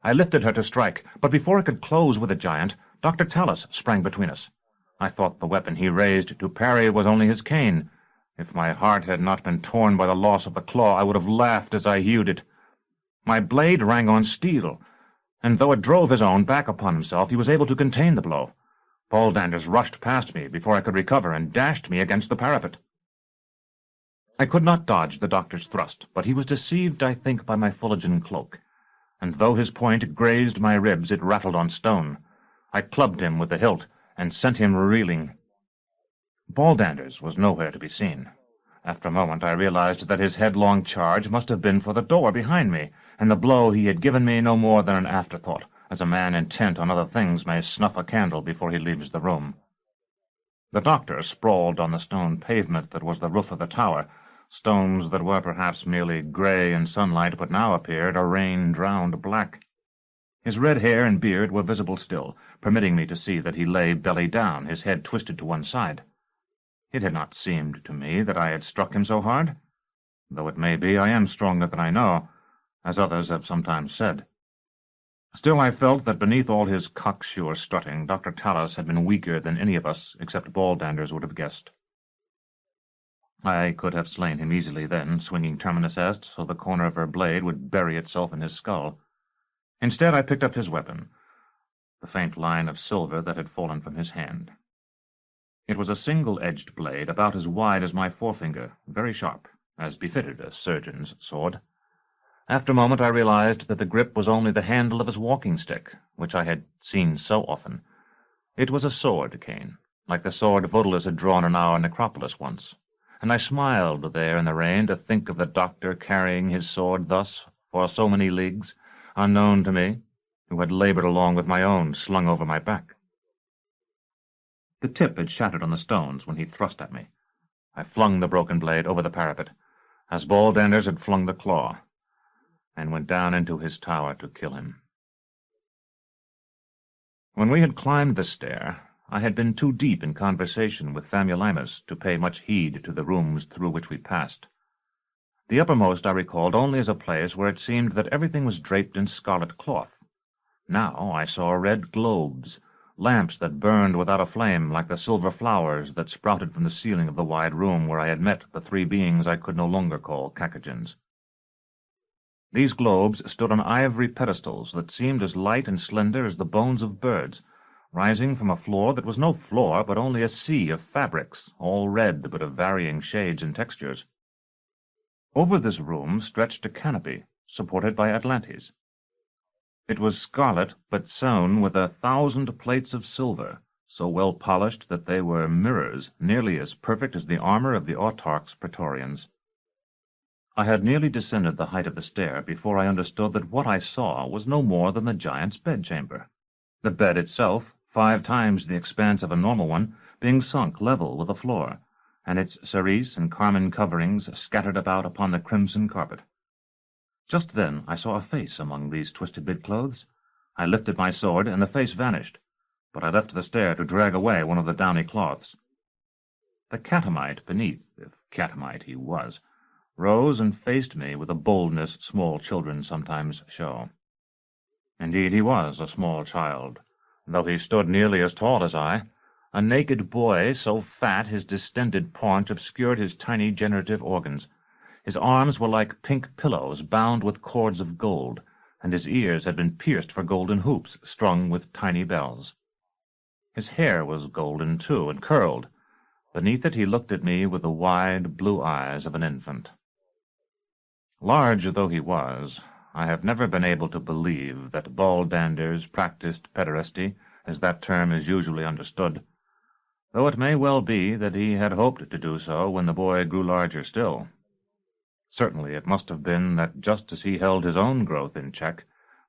I lifted her to strike, but before I could close with the giant, Dr. Tallis sprang between us. I thought the weapon he raised to parry was only his cane. If my heart had not been torn by the loss of the claw, I would have laughed as I hewed it. My blade rang on steel, and though it drove his own back upon himself, he was able to contain the blow. Baldanders rushed past me before I could recover, and dashed me against the parapet. I could not dodge the doctor's thrust, but he was deceived, I think, by my Fuligan cloak, and though his point grazed my ribs, it rattled on stone. I clubbed him with the hilt, and sent him reeling. Baldanders was nowhere to be seen. After a moment I realized that his headlong charge must have been for the door behind me, and the blow he had given me no more than an afterthought, as a man intent on other things may snuff a candle before he leaves the room. The doctor sprawled on the stone pavement that was the roof of the tower, stones that were perhaps merely grey in sunlight but now appeared a rain-drowned black. His red hair and beard were visible still, permitting me to see that he lay belly down, his head twisted to one side. It had not seemed to me that I had struck him so hard, though it may be I am stronger than I know, as others have sometimes said. Still, I felt that beneath all his cocksure strutting, Dr. Tallis had been weaker than any of us, except Baldanders, would have guessed. I could have slain him easily then, swinging Terminus Est so the corner of her blade would bury itself in his skull. Instead, I picked up his weapon, the faint line of silver that had fallen from his hand. It was a single-edged blade, about as wide as my forefinger, very sharp, as befitted a surgeon's sword. After a moment I realized that the grip was only the handle of his walking-stick, which I had seen so often. It was a sword cane, like the sword Vodulus had drawn in our necropolis once, and I smiled there in the rain to think of the doctor carrying his sword thus for so many leagues, unknown to me, who had labored along with my own slung over my back. The tip had shattered on the stones when he thrust at me. I flung the broken blade over the parapet, as Baldanders had flung the claw, and went down into his tower to kill him. When we had climbed the stair, I had been too deep in conversation with Famulimus to pay much heed to the rooms through which we passed. The uppermost I recalled only as a place where it seemed that everything was draped in scarlet cloth. Now I saw red globes, lamps that burned without a flame like the silver flowers that sprouted from the ceiling of the wide room where I had met the three beings I could no longer call Cacagins. These globes stood on ivory pedestals that seemed as light and slender as the bones of birds, rising from a floor that was no floor but only a sea of fabrics, all red but of varying shades and textures. Over this room stretched a canopy, supported by Atlantes. It was scarlet, but sewn with 1,000 plates of silver, so well polished that they were mirrors nearly as perfect as the armor of the autarch's praetorians. I had nearly descended the height of the stair before I understood that what I saw was no more than the giant's bedchamber, the bed itself 5 times the expanse of a normal one, being sunk level with the floor, and its cerise and carmine coverings scattered about upon the crimson carpet. Just then I saw a face among these twisted bedclothes. I lifted my sword, and the face vanished, but I left the stair to drag away one of the downy cloths. The catamite beneath, if catamite he was, rose and faced me with a boldness small children sometimes show. Indeed, he was a small child, though he stood nearly as tall as I, a naked boy so fat his distended paunch obscured his tiny generative organs. His arms were like pink pillows bound with cords of gold, and his ears had been pierced for golden hoops strung with tiny bells. His hair was golden, too, and curled. Beneath it he looked at me with the wide blue eyes of an infant. Large though he was, I have never been able to believe that Baldanders practiced pederasty, as that term is usually understood, though it may well be that he had hoped to do so when the boy grew larger still. Certainly it must have been that just as he held his own growth in check,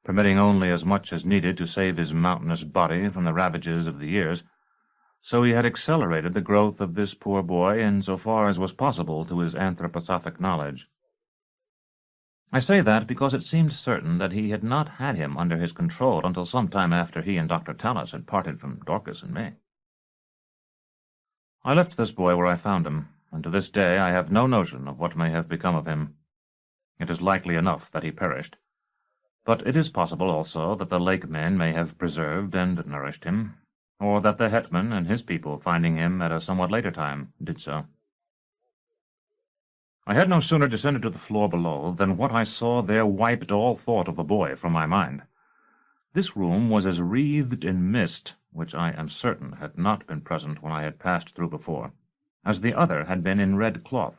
permitting only as much as needed to save his mountainous body from the ravages of the years, so he had accelerated the growth of this poor boy in so far as was possible to his anthroposophic knowledge. I say that because it seemed certain that he had not had him under his control until some time after he and Dr. Tallis had parted from Dorcas and me. I left this boy where I found him, and to this day I have no notion of what may have become of him. It is likely enough that he perished, but it is possible also that the lake men may have preserved and nourished him, or that the Hetman and his people, finding him at a somewhat later time, did so. I had no sooner descended to the floor below than what I saw there wiped all thought of the boy from my mind. This room was as wreathed in mist, which I am certain had not been present when I had passed through before, as the other had been in red cloth.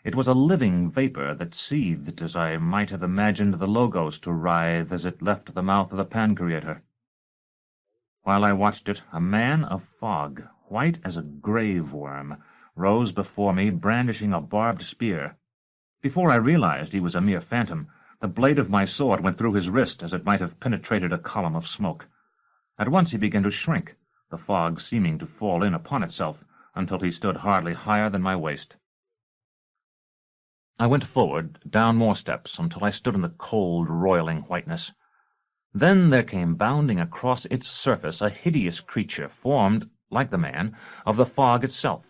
It was a living vapor that seethed as I might have imagined the Logos to writhe as it left the mouth of the Pancreator. While I watched it, a man of fog, white as a grave worm, rose before me, brandishing a barbed spear. Before I realized he was a mere phantom, the blade of my sword went through his wrist as it might have penetrated a column of smoke. At once he began to shrink, the fog seeming to fall in upon itself, until he stood hardly higher than my waist. I went forward, down more steps, until I stood in the cold, roiling whiteness. Then there came bounding across its surface a hideous creature formed, like the man, of the fog itself.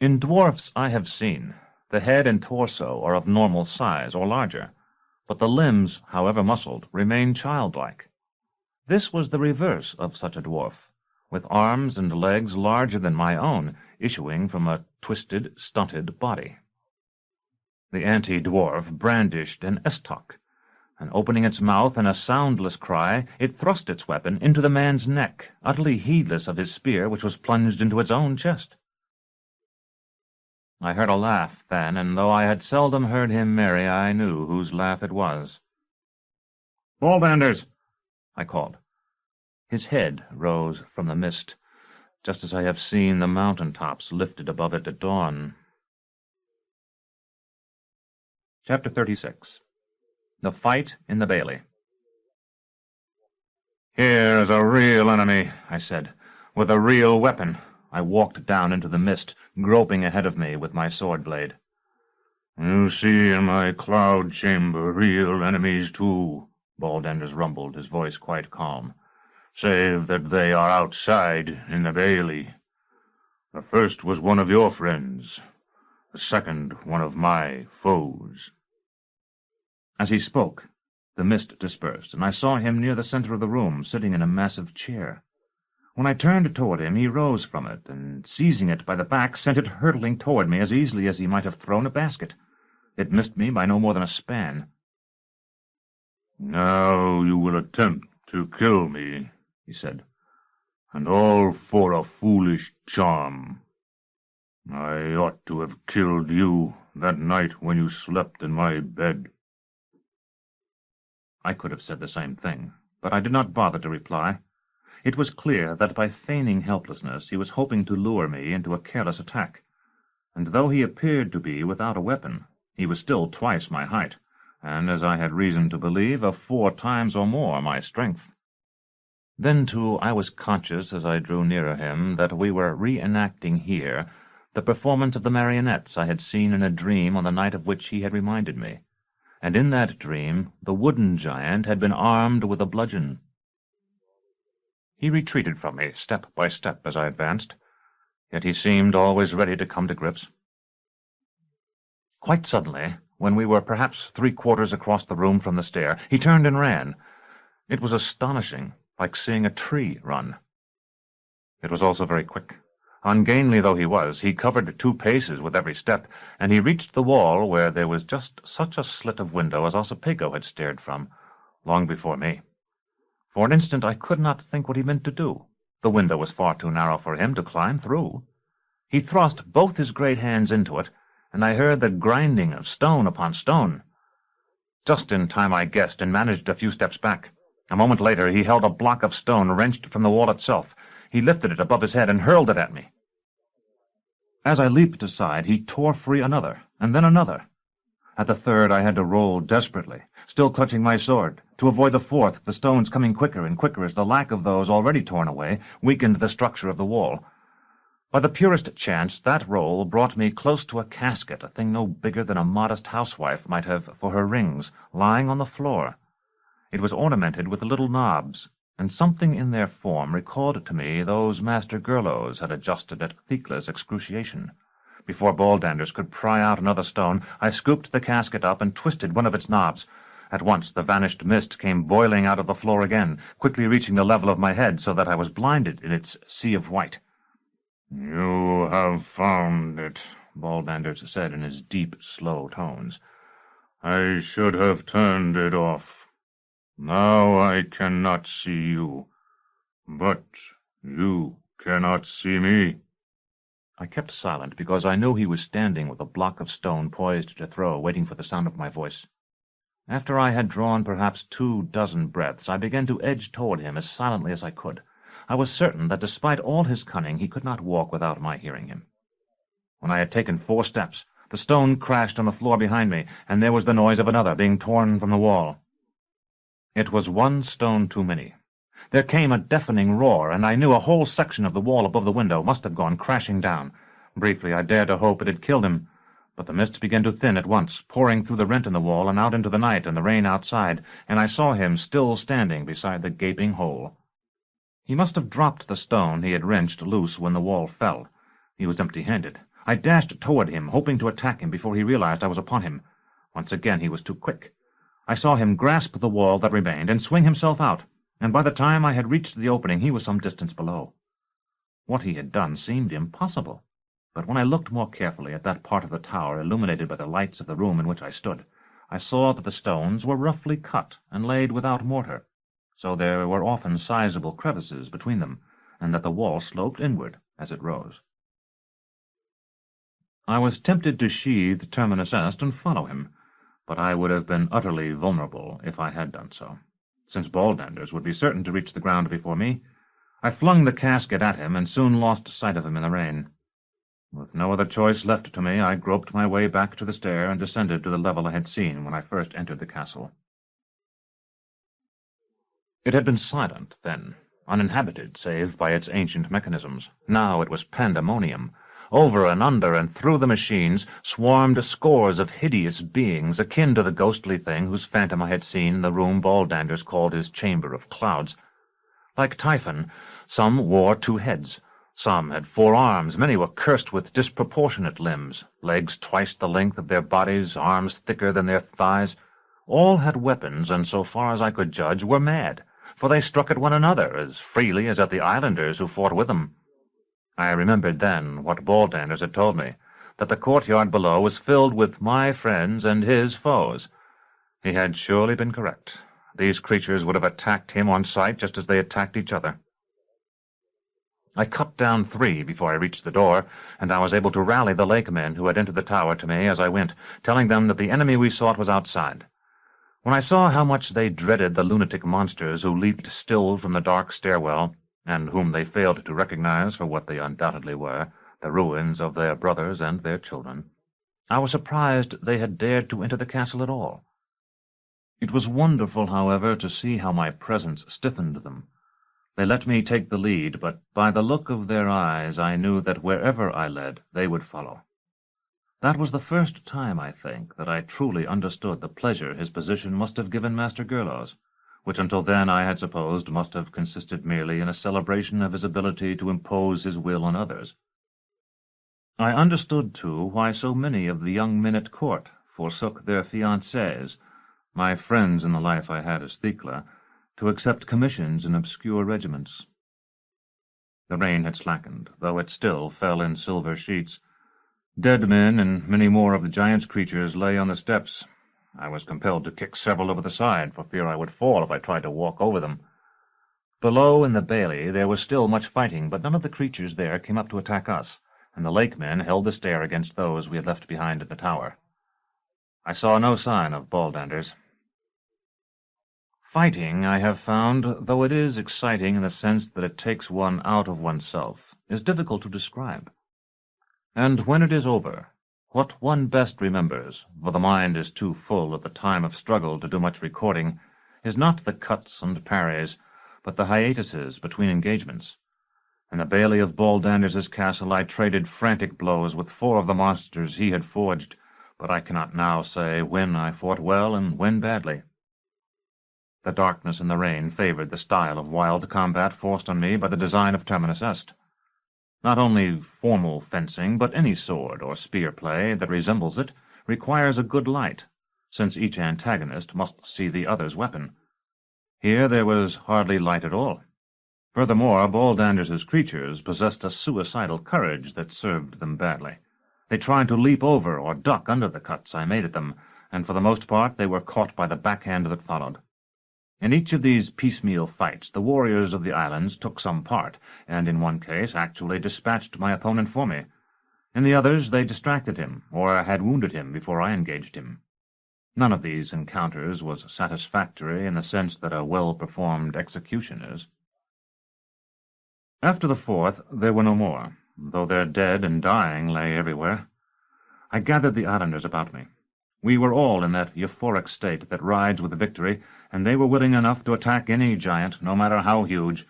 In dwarfs I have seen, the head and torso are of normal size or larger, but the limbs, however muscled, remain childlike. This was the reverse of such a dwarf, with arms and legs larger than my own, issuing from a twisted, stunted body. The anti-dwarf brandished an estoc, and opening its mouth in a soundless cry, it thrust its weapon into the man's neck, utterly heedless of his spear, which was plunged into its own chest. I heard a laugh then, and though I had seldom heard him merry, I knew whose laugh it was. "Baldanders!" I called. His head rose from the mist, just as I have seen the mountain-tops lifted above it at dawn. Chapter 36. The Fight in the Bailey. "Here is a real enemy," I said, "with a real weapon." I walked down into the mist, groping ahead of me with my sword-blade. "You see in my cloud chamber real enemies, too," Baldanders rumbled, his voice quite calm, "save that they are outside in the bailey. The first was one of your friends, the second one of my foes." As he spoke, the mist dispersed, and I saw him near the center of the room, sitting in a massive chair. When I turned toward him, he rose from it, and, seizing it by the back, sent it hurtling toward me as easily as he might have thrown a basket. It missed me by no more than a span. "Now you will attempt to kill me," he said, "and all for a foolish charm. I ought to have killed you that night when you slept in my bed." I could have said the same thing, but I did not bother to reply. It was clear that by feigning helplessness he was hoping to lure me into a careless attack, and though he appeared to be without a weapon, he was still twice my height, and, as I had reason to believe, of 4 times or more my strength. Then, too, I was conscious, as I drew nearer him, that we were reenacting here the performance of the marionettes I had seen in a dream on the night of which he had reminded me, and in that dream the wooden giant had been armed with a bludgeon. He retreated from me step by step as I advanced, yet he seemed always ready to come to grips. Quite suddenly, when we were perhaps 3/4 across the room from the stair, he turned and ran. It was astonishing, like seeing a tree run. It was also very quick. Ungainly though he was, he covered 2 paces with every step, and he reached the wall where there was just such a slit of window as Ossipago had stared from, long before me. For an instant I could not think what he meant to do. The window was far too narrow for him to climb through. He thrust both his great hands into it, and I heard the grinding of stone upon stone. Just in time I guessed, and managed a few steps back. A moment later he held a block of stone wrenched from the wall itself. He lifted it above his head and hurled it at me. As I leaped aside, he tore free another, and then another. At the third I had to roll desperately, still clutching my sword. To avoid the fourth, the stones coming quicker and quicker as the lack of those already torn away weakened the structure of the wall. By the purest chance, that roll brought me close to a casket, a thing no bigger than a modest housewife might have for her rings, lying on the floor. It was ornamented with little knobs, and something in their form recalled to me those Master Gurlows had adjusted at Thecla's excruciation. Before Baldanders could pry out another stone, I scooped the casket up and twisted one of its knobs. At once the vanished mist came boiling out of the floor again, quickly reaching the level of my head so that I was blinded in its sea of white. "You have found it," Baldanders said in his deep, slow tones. "I should have turned it off. Now I cannot see you, but you cannot see me." I kept silent because I knew he was standing with a block of stone poised to throw, waiting for the sound of my voice. After I had drawn perhaps 24 breaths, I began to edge toward him as silently as I could. I was certain that despite all his cunning, he could not walk without my hearing him. When I had taken 4 steps, the stone crashed on the floor behind me, and there was the noise of another being torn from the wall. It was 1 stone too many. There came a deafening roar, and I knew a whole section of the wall above the window must have gone crashing down. Briefly, I dared to hope it had killed him, but the mist began to thin at once, pouring through the rent in the wall and out into the night and the rain outside, and I saw him still standing beside the gaping hole. He must have dropped the stone he had wrenched loose when the wall fell. He was empty-handed. I dashed toward him, hoping to attack him before he realized I was upon him. Once again he was too quick. I saw him grasp the wall that remained and swing himself out, and by the time I had reached the opening he was some distance below. What he had done seemed impossible, but when I looked more carefully at that part of the tower illuminated by the lights of the room in which I stood, I saw that the stones were roughly cut and laid without mortar, so there were often sizable crevices between them, and that the wall sloped inward as it rose. I was tempted to sheathe Terminus Est and follow him, but I would have been utterly vulnerable if I had done so, since Baldanders would be certain to reach the ground before me. I flung the casket at him and soon lost sight of him in the rain. With no other choice left to me, I groped my way back to the stair and descended to the level I had seen when I first entered the castle. It had been silent then, uninhabited save by its ancient mechanisms. Now it was pandemonium. Over and under and through the machines swarmed scores of hideous beings akin to the ghostly thing whose phantom I had seen in the room Baldanders called his Chamber of Clouds. Like Typhon, some wore 2 heads. Some had 4 arms. Many were cursed with disproportionate limbs, legs twice the length of their bodies, arms thicker than their thighs. All had weapons, and so far as I could judge, were mad, for they struck at one another as freely as at the islanders who fought with them. I remembered then what Baldanders had told me, that the courtyard below was filled with my friends and his foes. He had surely been correct. These creatures would have attacked him on sight just as they attacked each other. I cut down 3 before I reached the door, and I was able to rally the lakemen who had entered the tower to me as I went, telling them that the enemy we sought was outside. When I saw how much they dreaded the lunatic monsters who leaped still from the dark stairwell, and whom they failed to recognize for what they undoubtedly were, the ruins of their brothers and their children, I was surprised they had dared to enter the castle at all. It was wonderful, however, to see how my presence stiffened them. They let me take the lead, but by the look of their eyes I knew that wherever I led, they would follow. That was the first time, I think, that I truly understood the pleasure his position must have given Master Gerlos, which until then I had supposed must have consisted merely in a celebration of his ability to impose his will on others. I understood, too, why so many of the young men at court forsook their fiancées, my friends in the life I had as Thecla, to accept commissions in obscure regiments. The rain had slackened, though it still fell in silver sheets. Dead men and many more of the giant's creatures lay on the steps. I was compelled to kick several over the side, for fear I would fall if I tried to walk over them. Below in the bailey there was still much fighting, but none of the creatures there came up to attack us, and the lakemen held the stair against those we had left behind at the tower. I saw no sign of Baldanders. Fighting, I have found, though it is exciting in the sense that it takes one out of oneself, is difficult to describe. And when it is over, what one best remembers, for the mind is too full at the time of struggle to do much recording, is not the cuts and parries, but the hiatuses between engagements. In the bailey of Baldanders' castle I traded frantic blows with 4 of the monsters he had forged, but I cannot now say when I fought well and when badly. The darkness and the rain favored the style of wild combat forced on me by the design of Terminus Est. Not only formal fencing, but any sword or spear play that resembles it requires a good light, since each antagonist must see the other's weapon. Here there was hardly light at all. Furthermore, Baldanders' creatures possessed a suicidal courage that served them badly. They tried to leap over or duck under the cuts I made at them, and for the most part they were caught by the backhand that followed. In each of these piecemeal fights the warriors of the islands took some part, and in one case actually dispatched my opponent for me. In the others they distracted him, or had wounded him before I engaged him. None of these encounters was satisfactory in the sense that a well-performed execution is. After the 4th there were no more, though their dead and dying lay everywhere. I gathered the islanders about me. We were all in that euphoric state that rides with victory, and they were willing enough to attack any giant, no matter how huge.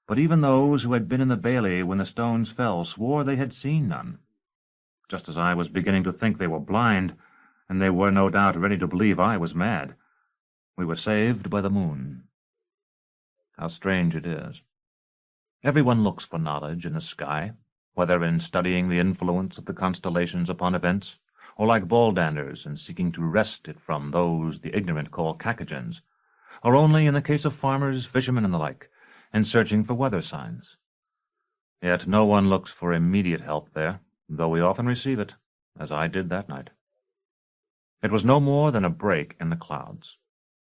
But even those who had been in the bailey when the stones fell swore they had seen none. Just as I was beginning to think they were blind, and they were no doubt ready to believe I was mad, we were saved by the moon. How strange it is. Everyone looks for knowledge in the sky, whether in studying the influence of the constellations upon events, or like ballanders in seeking to wrest it from those the ignorant call cacagens, or only in the case of farmers, fishermen, and the like, in searching for weather signs. Yet no one looks for immediate help there, though we often receive it, as I did that night. It was no more than a break in the clouds.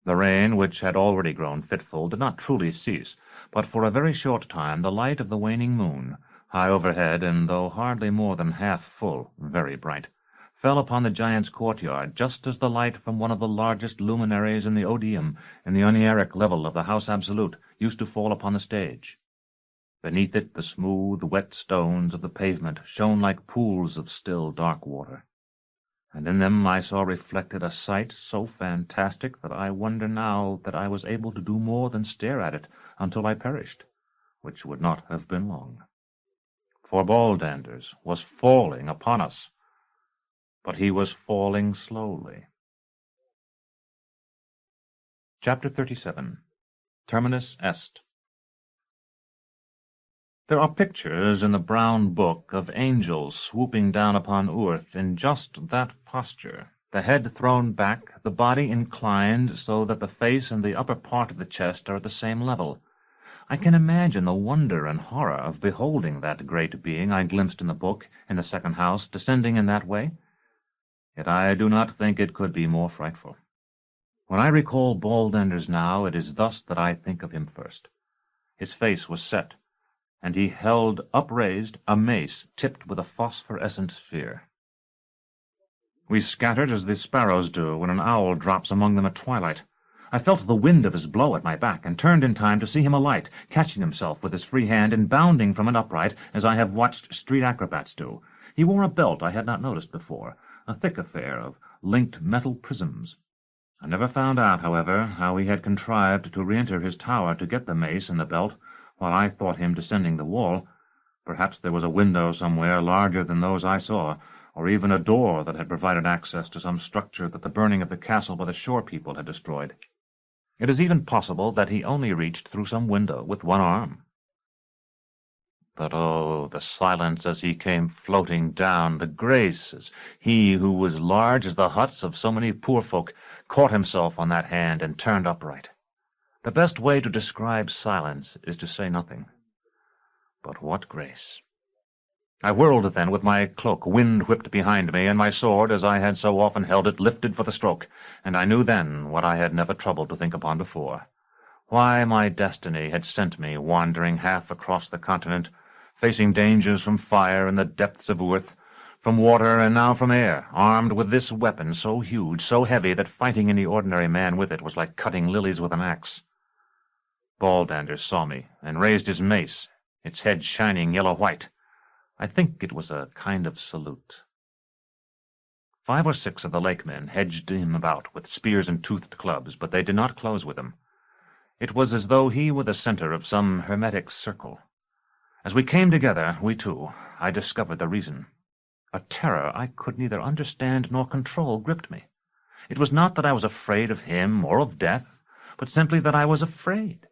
The rain, which had already grown fitful, did not truly cease, but for a very short time the light of the waning moon, high overhead, and though hardly more than half full, very bright, fell upon the giant's courtyard just as the light from one of the largest luminaries in the Odeum, in the Unieric level of the House Absolute, used to fall upon the stage. Beneath it the smooth, wet stones of the pavement shone like pools of still, dark water, and in them I saw reflected a sight so fantastic that I wonder now that I was able to do more than stare at it until I perished, which would not have been long. For Ballanders was falling upon us, but he was falling slowly. Chapter 37. Terminus Est. There are pictures in the brown book of angels swooping down upon earth in just that posture, the head thrown back, the body inclined so that the face and the upper part of the chest are at the same level. I can imagine the wonder and horror of beholding that great being I glimpsed in the book in the second house descending in that way. Yet I do not think it could be more frightful. When I recall Ballanders now, it is thus that I think of him first. His face was set, and he held upraised a mace tipped with a phosphorescent sphere. We scattered as the sparrows do when an owl drops among them at twilight. I felt the wind of his blow at my back, and turned in time to see him alight, catching himself with his free hand and bounding from an upright, as I have watched street acrobats do. He wore a belt I had not noticed before, a thick affair of linked metal prisms. I never found out, however, how he had contrived to re-enter his tower to get the mace and the belt, while I thought him descending the wall. Perhaps there was a window somewhere larger than those I saw, or even a door that had provided access to some structure that the burning of the castle by the shore people had destroyed. It is even possible that he only reached through some window with one arm. But oh, the silence as he came floating down, the grace as he who was large as the huts of so many poor folk caught himself on that hand and turned upright. The best way to describe silence is to say nothing. But what grace! I whirled then with my cloak, wind whipped behind me, and my sword, as I had so often held it, lifted for the stroke, and I knew then what I had never troubled to think upon before, why my destiny had sent me wandering half across the continent, facing dangers from fire in the depths of earth, from water, and now from air, armed with this weapon so huge, so heavy, that fighting any ordinary man with it was like cutting lilies with an axe. Ballanders saw me, and raised his mace, its head shining yellow-white. I think it was a kind of salute. 5 or 6 of the lakemen hedged him about with spears and toothed clubs, but they did not close with him. It was as though he were the center of some hermetic circle. As we came together, we two, I discovered the reason. A terror I could neither understand nor control gripped me. It was not that I was afraid of him or of death, but simply that I was afraid.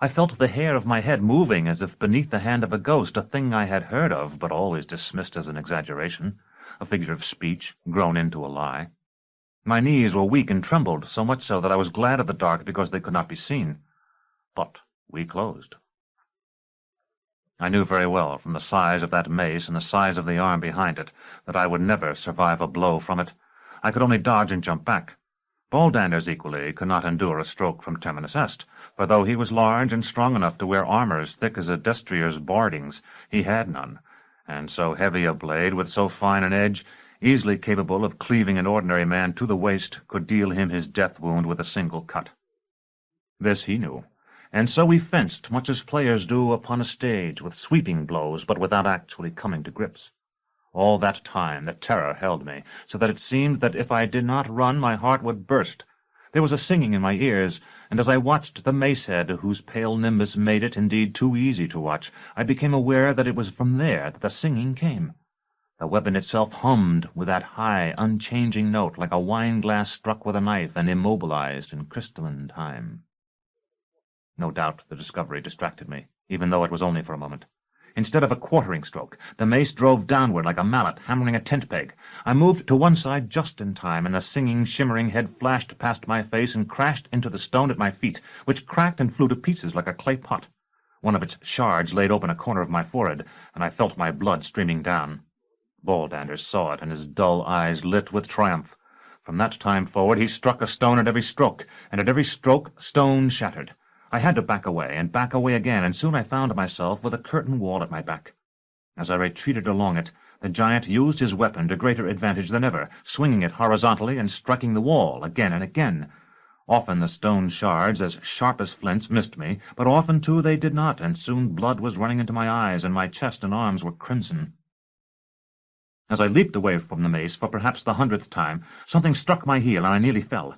I felt the hair of my head moving as if beneath the hand of a ghost, a thing I had heard of, but always dismissed as an exaggeration, a figure of speech grown into a lie. My knees were weak and trembled, so much so that I was glad of the dark because they could not be seen. But we closed. I knew very well, from the size of that mace and the size of the arm behind it, that I would never survive a blow from it. I could only dodge and jump back. Ballanders equally could not endure a stroke from Terminus Est, for though he was large and strong enough to wear armor as thick as a destrier's bardings, he had none, and so heavy a blade, with so fine an edge, easily capable of cleaving an ordinary man to the waist, could deal him his death wound with a single cut. This he knew, and so we fenced much as players do upon a stage, with sweeping blows, but without actually coming to grips. All that time the terror held me, so that it seemed that if I did not run my heart would burst. There was a singing in my ears, and as I watched the mace-head, whose pale nimbus made it indeed too easy to watch, I became aware that it was from there that the singing came. The weapon itself hummed with that high, unchanging note, like a wine-glass struck with a knife and immobilized in crystalline time. No doubt the discovery distracted me, even though it was only for a moment. Instead of a quartering stroke, the mace drove downward like a mallet hammering a tent-peg. I moved to one side just in time, and the singing, shimmering head flashed past my face and crashed into the stone at my feet, which cracked and flew to pieces like a clay pot. One of its shards laid open a corner of my forehead, and I felt my blood streaming down. Baldander saw it, and his dull eyes lit with triumph. From that time forward he struck a stone at every stroke, and at every stroke stone shattered. I had to back away, and back away again, and soon I found myself with a curtain wall at my back. As I retreated along it, the giant used his weapon to greater advantage than ever, swinging it horizontally and striking the wall again and again. Often the stone shards, as sharp as flints, missed me, but often, too, they did not, and soon blood was running into my eyes, and my chest and arms were crimson. As I leaped away from the mace for perhaps the 100th time, something struck my heel, and I nearly fell.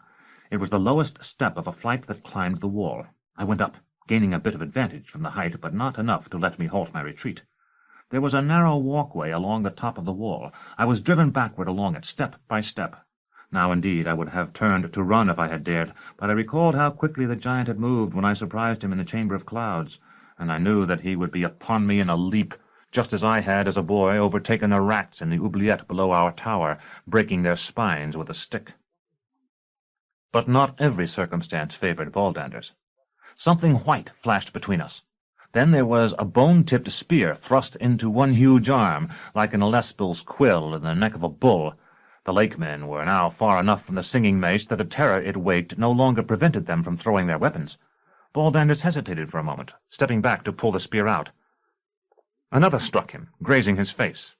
It was the lowest step of a flight that climbed the wall. I went up, gaining a bit of advantage from the height, but not enough to let me halt my retreat. There was a narrow walkway along the top of the wall. I was driven backward along it, step by step. Now, indeed, I would have turned to run if I had dared, but I recalled how quickly the giant had moved when I surprised him in the Chamber of Clouds, and I knew that he would be upon me in a leap, just as I had, as a boy, overtaken the rats in the oubliette below our tower, breaking their spines with a stick. But not every circumstance favored Baldander's. Something white flashed between us. Then there was a bone-tipped spear thrust into one huge arm, like an Elespil's quill in the neck of a bull. The lakemen were now far enough from the singing mace that the terror it waked no longer prevented them from throwing their weapons. Baldander hesitated for a moment, stepping back to pull the spear out. Another struck him, grazing his face.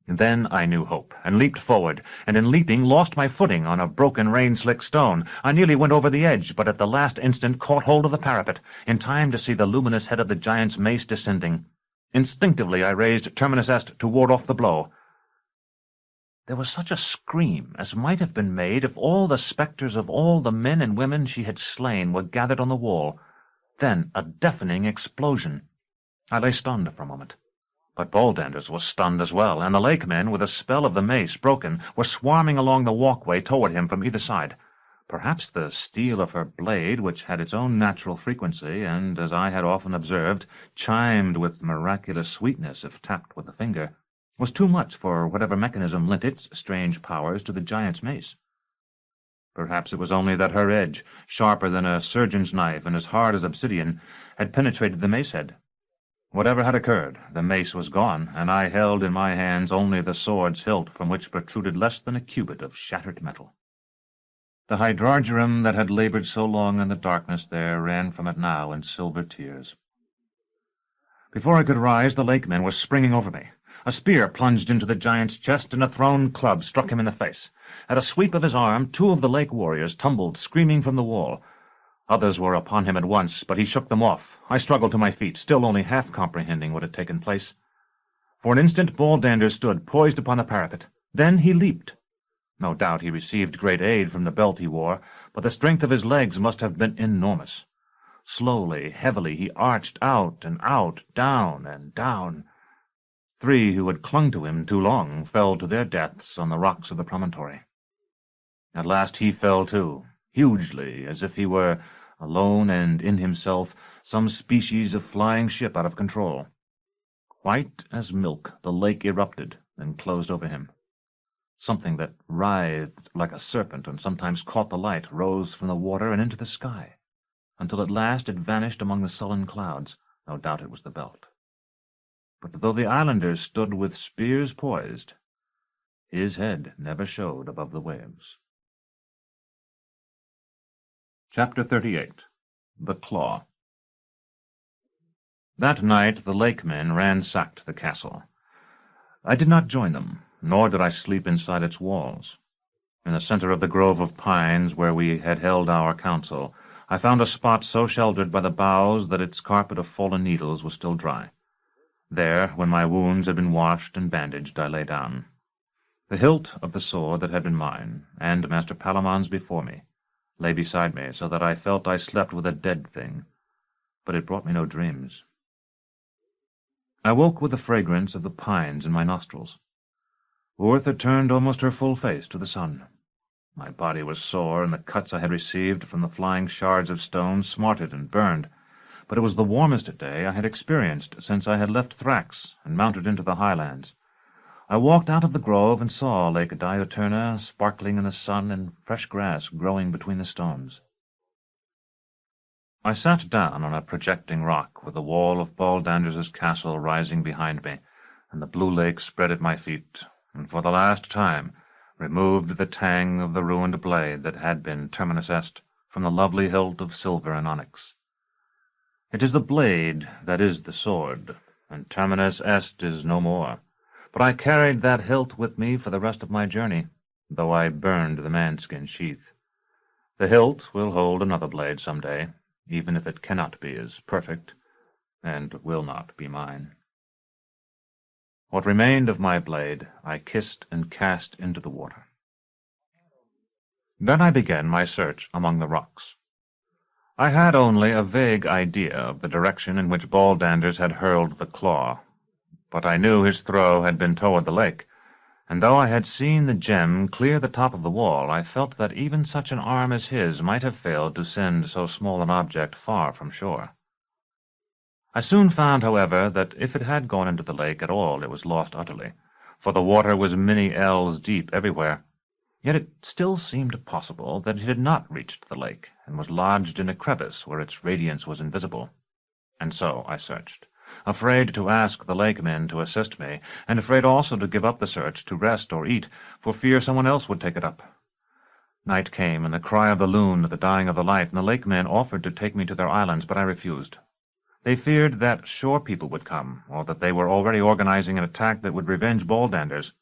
Then I knew hope, and leaped forward, and in leaping lost my footing on a broken rain-slick stone. I nearly went over the edge, but at the last instant caught hold of the parapet, in time to see the luminous head of the giant's mace descending. Instinctively I raised Terminus Est to ward off the blow. There was such a scream as might have been made if all the spectres of all the men and women she had slain were gathered on the wall. Then a deafening explosion. I lay stunned for a moment. But Baldander's was stunned as well, and the lakemen, with the spell of the mace broken, were swarming along the walkway toward him from either side. Perhaps the steel of her blade, which had its own natural frequency, and, as I had often observed, chimed with miraculous sweetness if tapped with the finger, was too much for whatever mechanism lent its strange powers to the giant's mace. Perhaps it was only that her edge, sharper than a surgeon's knife and as hard as obsidian, had penetrated the mace-head. Whatever had occurred, the mace was gone, and I held in my hands only the sword's hilt, from which protruded less than a cubit of shattered metal. The hydrargyrum that had labored so long in the darkness there ran from it now in silver tears. Before I could rise, the lakemen were springing over me. A spear plunged into the giant's chest, and a thrown club struck him in the face. At a sweep of his arm, 2 of the lake warriors tumbled, screaming from the wall. Others were upon him at once, but he shook them off. I struggled to my feet, still only half comprehending what had taken place. For an instant Baldander stood poised upon the parapet. Then he leaped. No doubt he received great aid from the belt he wore, but the strength of his legs must have been enormous. Slowly, heavily, he arched out and out, down and down. 3 who had clung to him too long fell to their deaths on the rocks of the promontory. At last he fell too, hugely, as if he were, alone and in himself, some species of flying ship out of control. White as milk, the lake erupted and closed over him. Something that writhed like a serpent and sometimes caught the light rose from the water and into the sky, until at last it vanished among the sullen clouds. No doubt it was the belt. But though the islanders stood with spears poised, his head never showed above the waves. Chapter 38. The Claw. That night the lakemen ransacked the castle. I did not join them, nor did I sleep inside its walls. In the center of the grove of pines where we had held our council, I found a spot so sheltered by the boughs that its carpet of fallen needles was still dry. There, when my wounds had been washed and bandaged, I lay down. The hilt of the sword that had been mine, and Master Palamon's before me, lay beside me, so that I felt I slept with a dead thing, but it brought me no dreams. I woke with the fragrance of the pines in my nostrils. Earth had turned almost her full face to the sun. My body was sore, and the cuts I had received from the flying shards of stone smarted and burned, but it was the warmest day I had experienced since I had left Thrax and mounted into the highlands. I walked out of the grove and saw Lake Diaturna sparkling in the sun and fresh grass growing between the stones. I sat down on a projecting rock with the wall of Baldander's castle rising behind me, and the blue lake spread at my feet, and for the last time removed the tang of the ruined blade that had been Terminus Est from the lovely hilt of silver and onyx. It is the blade that is the sword, and Terminus Est is no more. But I carried that hilt with me for the rest of my journey, though I burned the manskin sheath. The hilt will hold another blade some day, even if it cannot be as perfect, and will not be mine. What remained of my blade I kissed and cast into the water. Then I began my search among the rocks. I had only a vague idea of the direction in which Baldanders had hurled the claw, but I knew his throw had been toward the lake, and though I had seen the gem clear the top of the wall, I felt that even such an arm as his might have failed to send so small an object far from shore. I soon found, however, that if it had gone into the lake at all, it was lost utterly, for the water was many ells deep everywhere. Yet it still seemed possible that it had not reached the lake, and was lodged in a crevice where its radiance was invisible. And so I searched, afraid to ask the lake men to assist me, and afraid also to give up the search to rest or eat, for fear someone else would take it up. Night came, and the cry of the loon at the dying of the light, and the lake men offered to take me to their islands, but I refused. They feared that shore people would come, or that they were already organizing an attack that would revenge Baldanders.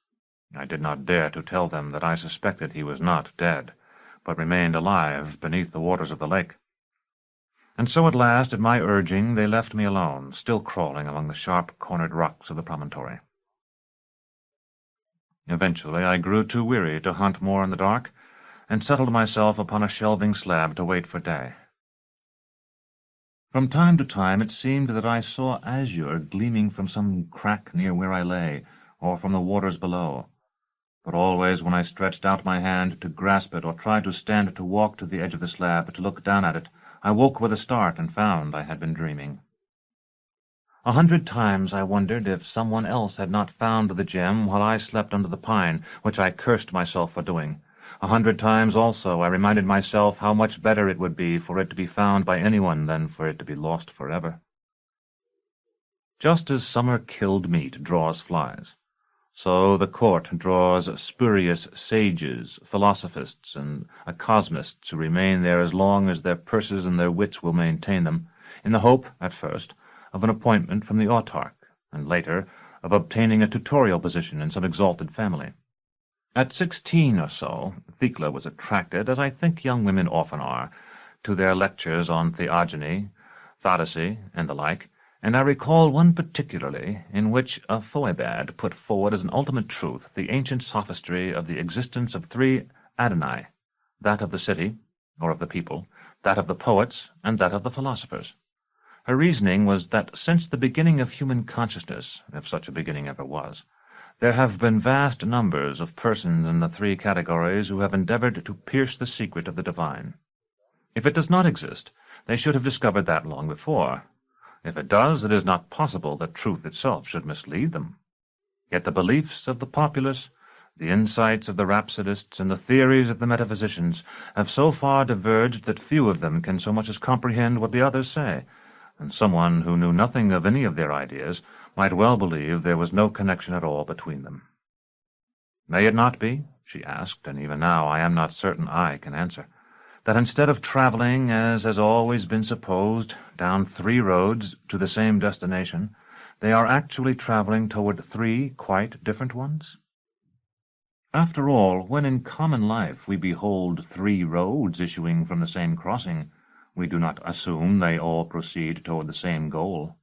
I did not dare to tell them that I suspected he was not dead, but remained alive beneath the waters of the lake. And so at last, at my urging, they left me alone, still crawling among the sharp-cornered rocks of the promontory. Eventually I grew too weary to hunt more in the dark, and settled myself upon a shelving slab to wait for day. From time to time it seemed that I saw azure gleaming from some crack near where I lay, or from the waters below. But always when I stretched out my hand to grasp it, or tried to stand to walk to the edge of the slab to look down at it, I woke with a start and found I had been dreaming. 100 times I wondered if someone else had not found the gem while I slept under the pine, which I cursed myself for doing. 100 times also I reminded myself how much better it would be for it to be found by anyone than for it to be lost forever. Just as summer killed meat draws flies, so the court draws spurious sages, philosophists, and acosmists who remain there as long as their purses and their wits will maintain them, in the hope, at first, of an appointment from the autarch, and later, of obtaining a tutorial position in some exalted family. At 16 or so, Vincula was attracted, as I think young women often are, to their lectures on theogony, theodicy, and the like, and I recall one particularly in which a Phoebad put forward as an ultimate truth the ancient sophistry of the existence of 3 Adonai, that of the city, or of the people, that of the poets, and that of the philosophers. Her reasoning was that since the beginning of human consciousness, if such a beginning ever was, there have been vast numbers of persons in the 3 categories who have endeavored to pierce the secret of the divine. If it does not exist, they should have discovered that long before. If it does, it is not possible that truth itself should mislead them. Yet the beliefs of the populace, the insights of the rhapsodists, and the theories of the metaphysicians have so far diverged that few of them can so much as comprehend what the others say, and someone who knew nothing of any of their ideas might well believe there was no connection at all between them. May it not be, she asked, and even now I am not certain I can answer, that instead of traveling, as has always been supposed, down 3 roads to the same destination, they are actually traveling toward 3 quite different ones? After all, when in common life we behold 3 roads issuing from the same crossing, we do not assume they all proceed toward the same goal.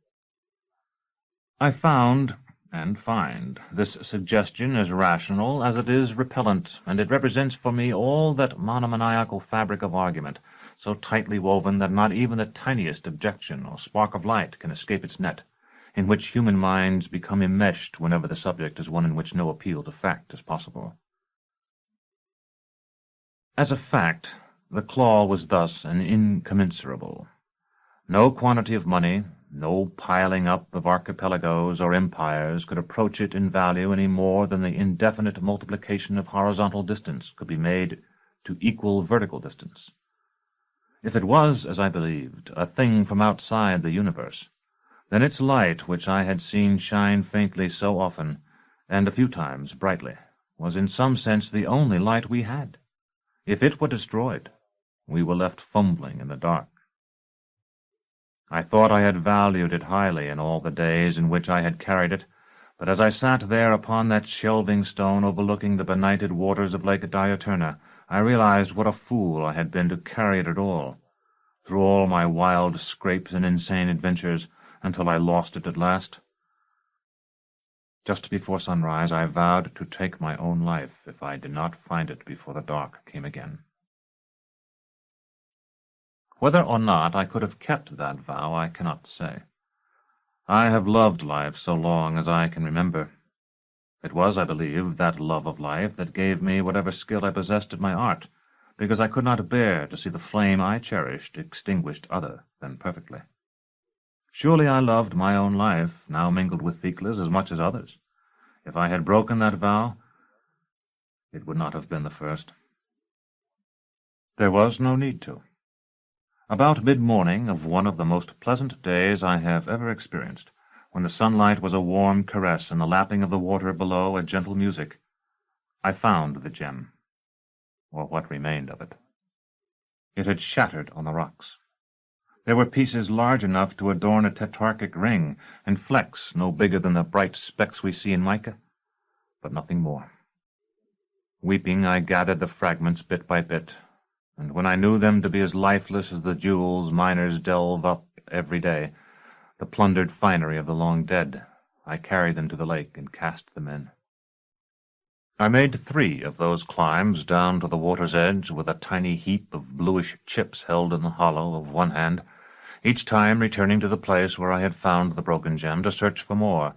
I found, and find, this suggestion as rational as it is repellent, and it represents for me all that monomaniacal fabric of argument, so tightly woven that not even the tiniest objection or spark of light can escape its net, in which human minds become enmeshed whenever the subject is one in which no appeal to fact is possible. As a fact, the claw was thus an incommensurable. No quantity of money, no piling up of archipelagos or empires could approach it in value any more than the indefinite multiplication of horizontal distance could be made to equal vertical distance. If it was, as I believed, a thing from outside the universe, then its light, which I had seen shine faintly so often, and a few times brightly, was in some sense the only light we had. If it were destroyed, we were left fumbling in the dark. I thought I had valued it highly in all the days in which I had carried it, but as I sat there upon that shelving stone overlooking the benighted waters of Lake Diaturna, I realized what a fool I had been to carry it at all, through all my wild scrapes and insane adventures, until I lost it at last. Just before sunrise I vowed to take my own life if I did not find it before the dark came again. Whether or not I could have kept that vow, I cannot say. I have loved life so long as I can remember. It was, I believe, that love of life that gave me whatever skill I possessed at my art, because I could not bear to see the flame I cherished extinguished other than perfectly. Surely I loved my own life, now mingled with Vincula's, as much as others. If I had broken that vow, it would not have been the first. There was no need to. About mid-morning of one of the most pleasant days I have ever experienced, when the sunlight was a warm caress and the lapping of the water below a gentle music, I found the gem, or what remained of it. It had shattered on the rocks. There were pieces large enough to adorn a tetrarchic ring, and flecks no bigger than the bright specks we see in mica, but nothing more. Weeping, I gathered the fragments bit by bit, and when I knew them to be as lifeless as the jewels miners delve up every day, the plundered finery of the long dead, I carried them to the lake and cast them in. I made 3 of those climbs down to the water's edge with a tiny heap of bluish chips held in the hollow of one hand, each time returning to the place where I had found the broken gem to search for more.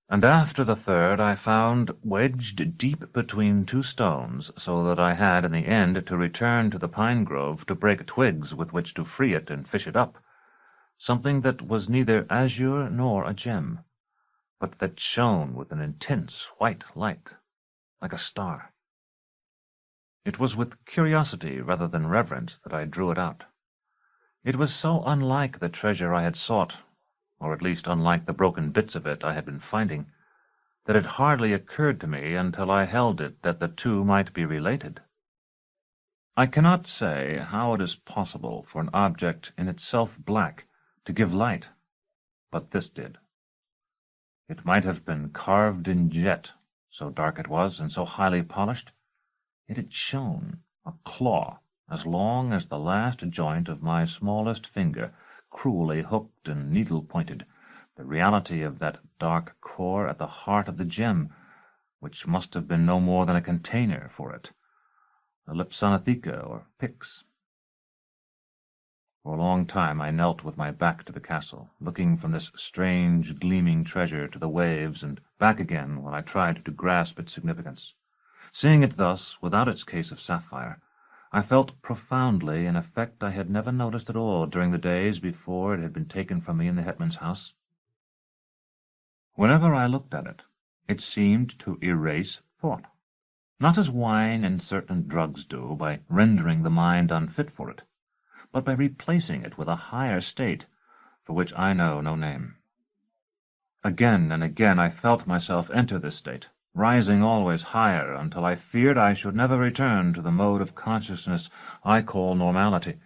And after the 3rd I found, wedged deep between 2 stones, so that I had in the end to return to the pine grove to break twigs with which to free it and fish it up, something that was neither azure nor a gem, but that shone with an intense white light, like a star. It was with curiosity rather than reverence that I drew it out. It was so unlike the treasure I had sought, or at least unlike the broken bits of it I had been finding, that it hardly occurred to me until I held it that the two might be related. I cannot say how it is possible for an object in itself black to give light, but this did. It might have been carved in jet, so dark it was and so highly polished, yet it shone, a claw as long as the last joint of my smallest finger, cruelly hooked and needle-pointed, the reality of that dark core at the heart of the gem, which must have been no more than a container for it, a Lipsanatheca or pyx. For a long time I knelt with my back to the castle, looking from this strange, gleaming treasure to the waves and back again when I tried to grasp its significance. Seeing it thus, without its case of sapphire, I felt profoundly an effect I had never noticed at all during the days before it had been taken from me in the Hetman's house. Whenever I looked at it, it seemed to erase thought, not as wine and certain drugs do, by rendering the mind unfit for it, but by replacing it with a higher state for which I know no name. Again and again I felt myself enter this state, rising always higher until I feared I should never return to the mode of consciousness I call normality.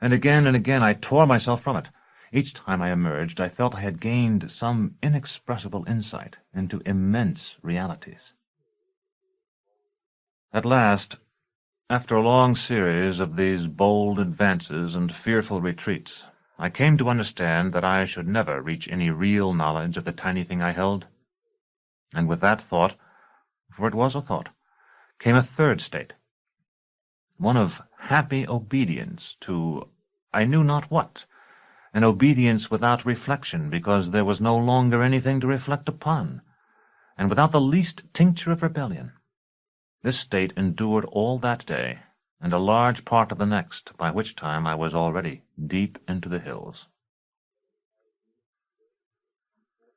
And again I tore myself from it. Each time I emerged, I felt I had gained some inexpressible insight into immense realities. At last, after a long series of these bold advances and fearful retreats, I came to understand that I should never reach any real knowledge of the tiny thing I held. And with that thought, for it was a thought, came a third state, one of happy obedience to I knew not what, an obedience without reflection, because there was no longer anything to reflect upon, and without the least tincture of rebellion. This state endured all that day, and a large part of the next, by which time I was already deep into the hills.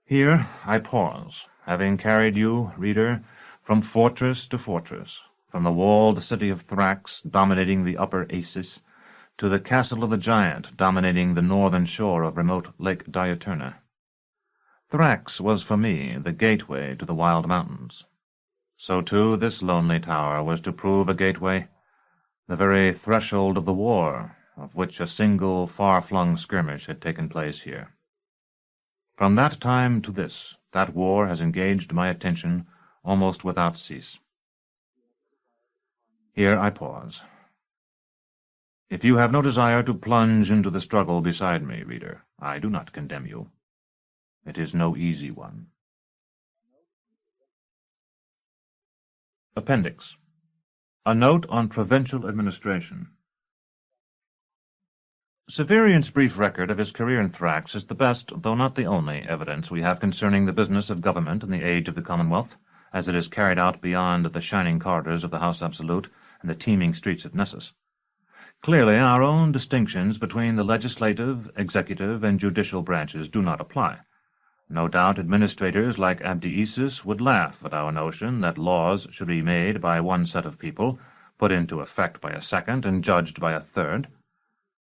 Here I pause, having carried you, reader, from fortress to fortress, from the walled city of Thrax, dominating the upper Asis, to the castle of the giant, dominating the northern shore of remote Lake Diaturna. Thrax was for me the gateway to the wild mountains. So, too, this lonely tower was to prove a gateway, the very threshold of the war, of which a single far-flung skirmish had taken place here. From that time to this, that war has engaged my attention almost without cease. Here I pause. If you have no desire to plunge into the struggle beside me, reader, I do not condemn you. It is no easy one. Appendix. A note on provincial administration. Severian's brief record of his career in Thrax is the best, though not the only, evidence we have concerning the business of government in the age of the Commonwealth, as it is carried out beyond the shining corridors of the House Absolute and the teeming streets of Nessus. Clearly, our own distinctions between the legislative, executive, and judicial branches do not apply. No doubt administrators like Abdiisis would laugh at our notion that laws should be made by one set of people, put into effect by a second, and judged by a third.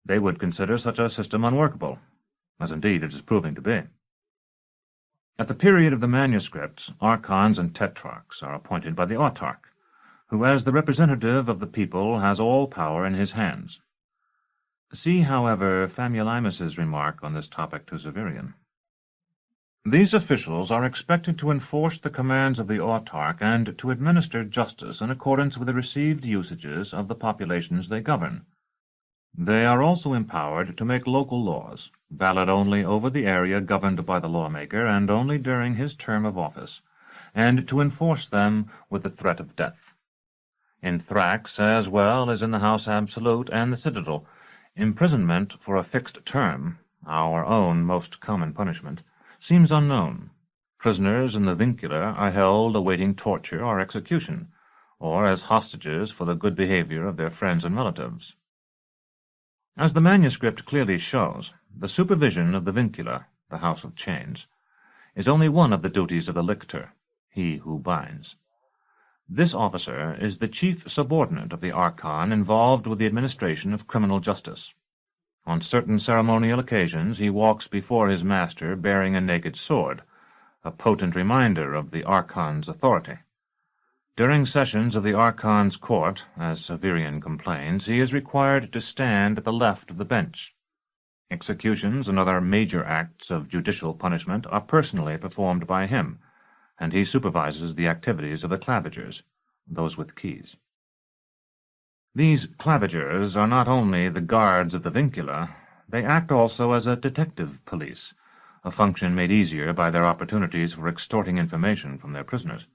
They would consider such a system unworkable, as indeed it is proving to be. At the period of the manuscripts, archons and tetrarchs are appointed by the autarch, who as the representative of the people has all power in his hands. See, however, Famulimus's remark on this topic to Severian. These officials are expected to enforce the commands of the autarch and to administer justice in accordance with the received usages of the populations they govern. They are also empowered to make local laws, valid only over the area governed by the lawmaker and only during his term of office, and to enforce them with the threat of death. In Thrax, as well as in the House Absolute and the Citadel, imprisonment for a fixed term, our own most common punishment, seems unknown. Prisoners in the Vincula are held awaiting torture or execution, or as hostages for the good behavior of their friends and relatives. As the manuscript clearly shows, the supervision of the Vincula, the House of Chains, is only one of the duties of the Lictor, he who binds. This officer is the chief subordinate of the Archon involved with the administration of criminal justice. On certain ceremonial occasions he walks before his master bearing a naked sword, a potent reminder of the Archon's authority. During sessions of the Archon's court, as Severian complains, he is required to stand at the left of the bench. Executions and other major acts of judicial punishment are personally performed by him, and he supervises the activities of the clavigers, those with keys. These clavigers are not only the guards of the Vincula, they act also as a detective police, a function made easier by their opportunities for extorting information from their prisoners.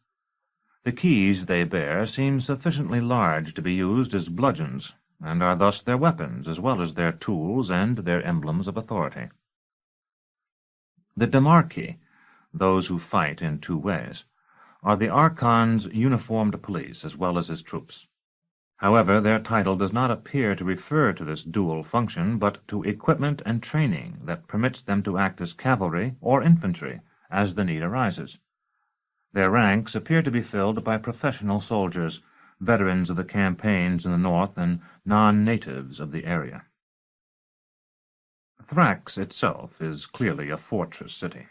The keys they bear seem sufficiently large to be used as bludgeons, and are thus their weapons as well as their tools and their emblems of authority. The Demarchi, those who fight in two ways, are the Archon's uniformed police as well as his troops. However, their title does not appear to refer to this dual function, but to equipment and training that permits them to act as cavalry or infantry as the need arises. Their ranks appear to be filled by professional soldiers, veterans of the campaigns in the north and non-natives of the area. Thrax itself is clearly a fortress city.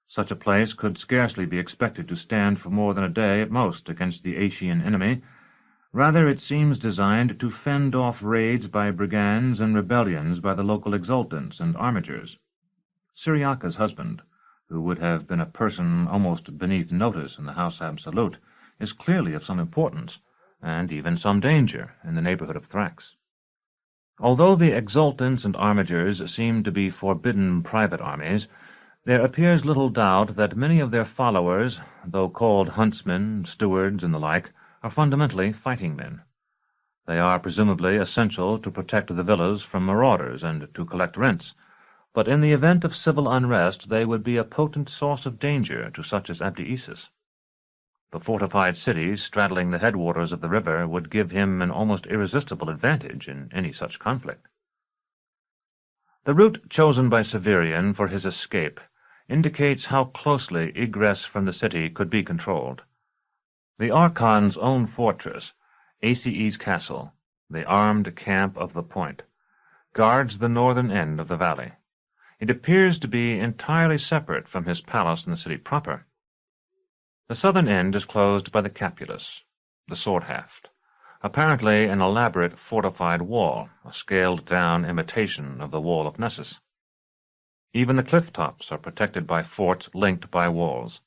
Such a place could scarcely be expected to stand for more than a day at most against the Asian enemy. Rather, it seems designed to fend off raids by brigands and rebellions by the local exultants and armigers. Cyriaca's husband, who would have been a person almost beneath notice in the House Absolute, is clearly of some importance, and even some danger, in the neighborhood of Thrax. Although the exultants and armigers seem to be forbidden private armies, there appears little doubt that many of their followers, though called huntsmen, stewards, and the like, are fundamentally fighting men. They are presumably essential to protect the villas from marauders and to collect rents, but in the event of civil unrest they would be a potent source of danger to such as Abdiisus. The fortified cities straddling the headwaters of the river would give him an almost irresistible advantage in any such conflict. The route chosen by Severian for his escape indicates how closely egress from the city could be controlled. The Archon's own fortress, ACE's castle, the armed camp of the Point, guards the northern end of the valley. It appears to be entirely separate from his palace in the city proper. The southern end is closed by the Capulus, the sword-haft, apparently an elaborate fortified wall, a scaled-down imitation of the wall of Nessus. Even the cliff-tops are protected by forts linked by walls.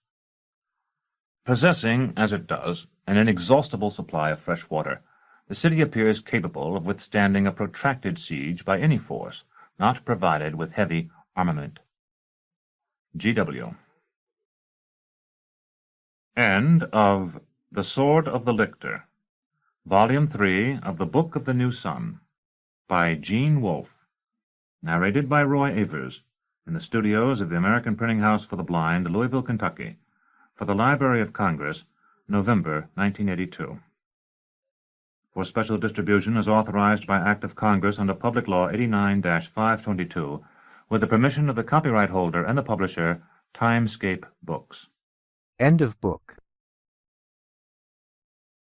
Possessing, as it does, an inexhaustible supply of fresh water, the city appears capable of withstanding a protracted siege by any force not provided with heavy armament. G.W. End of The Sword of the Lictor, Volume 3 of the Book of the New Sun, by Gene Wolfe, narrated by Roy Avers, in the studios of the American Printing House for the Blind, Louisville, Kentucky, for the Library of Congress, November 1982. For special distribution as authorized by Act of Congress under Public Law 89-522, with the permission of the copyright holder and the publisher, Timescape Books. End of book.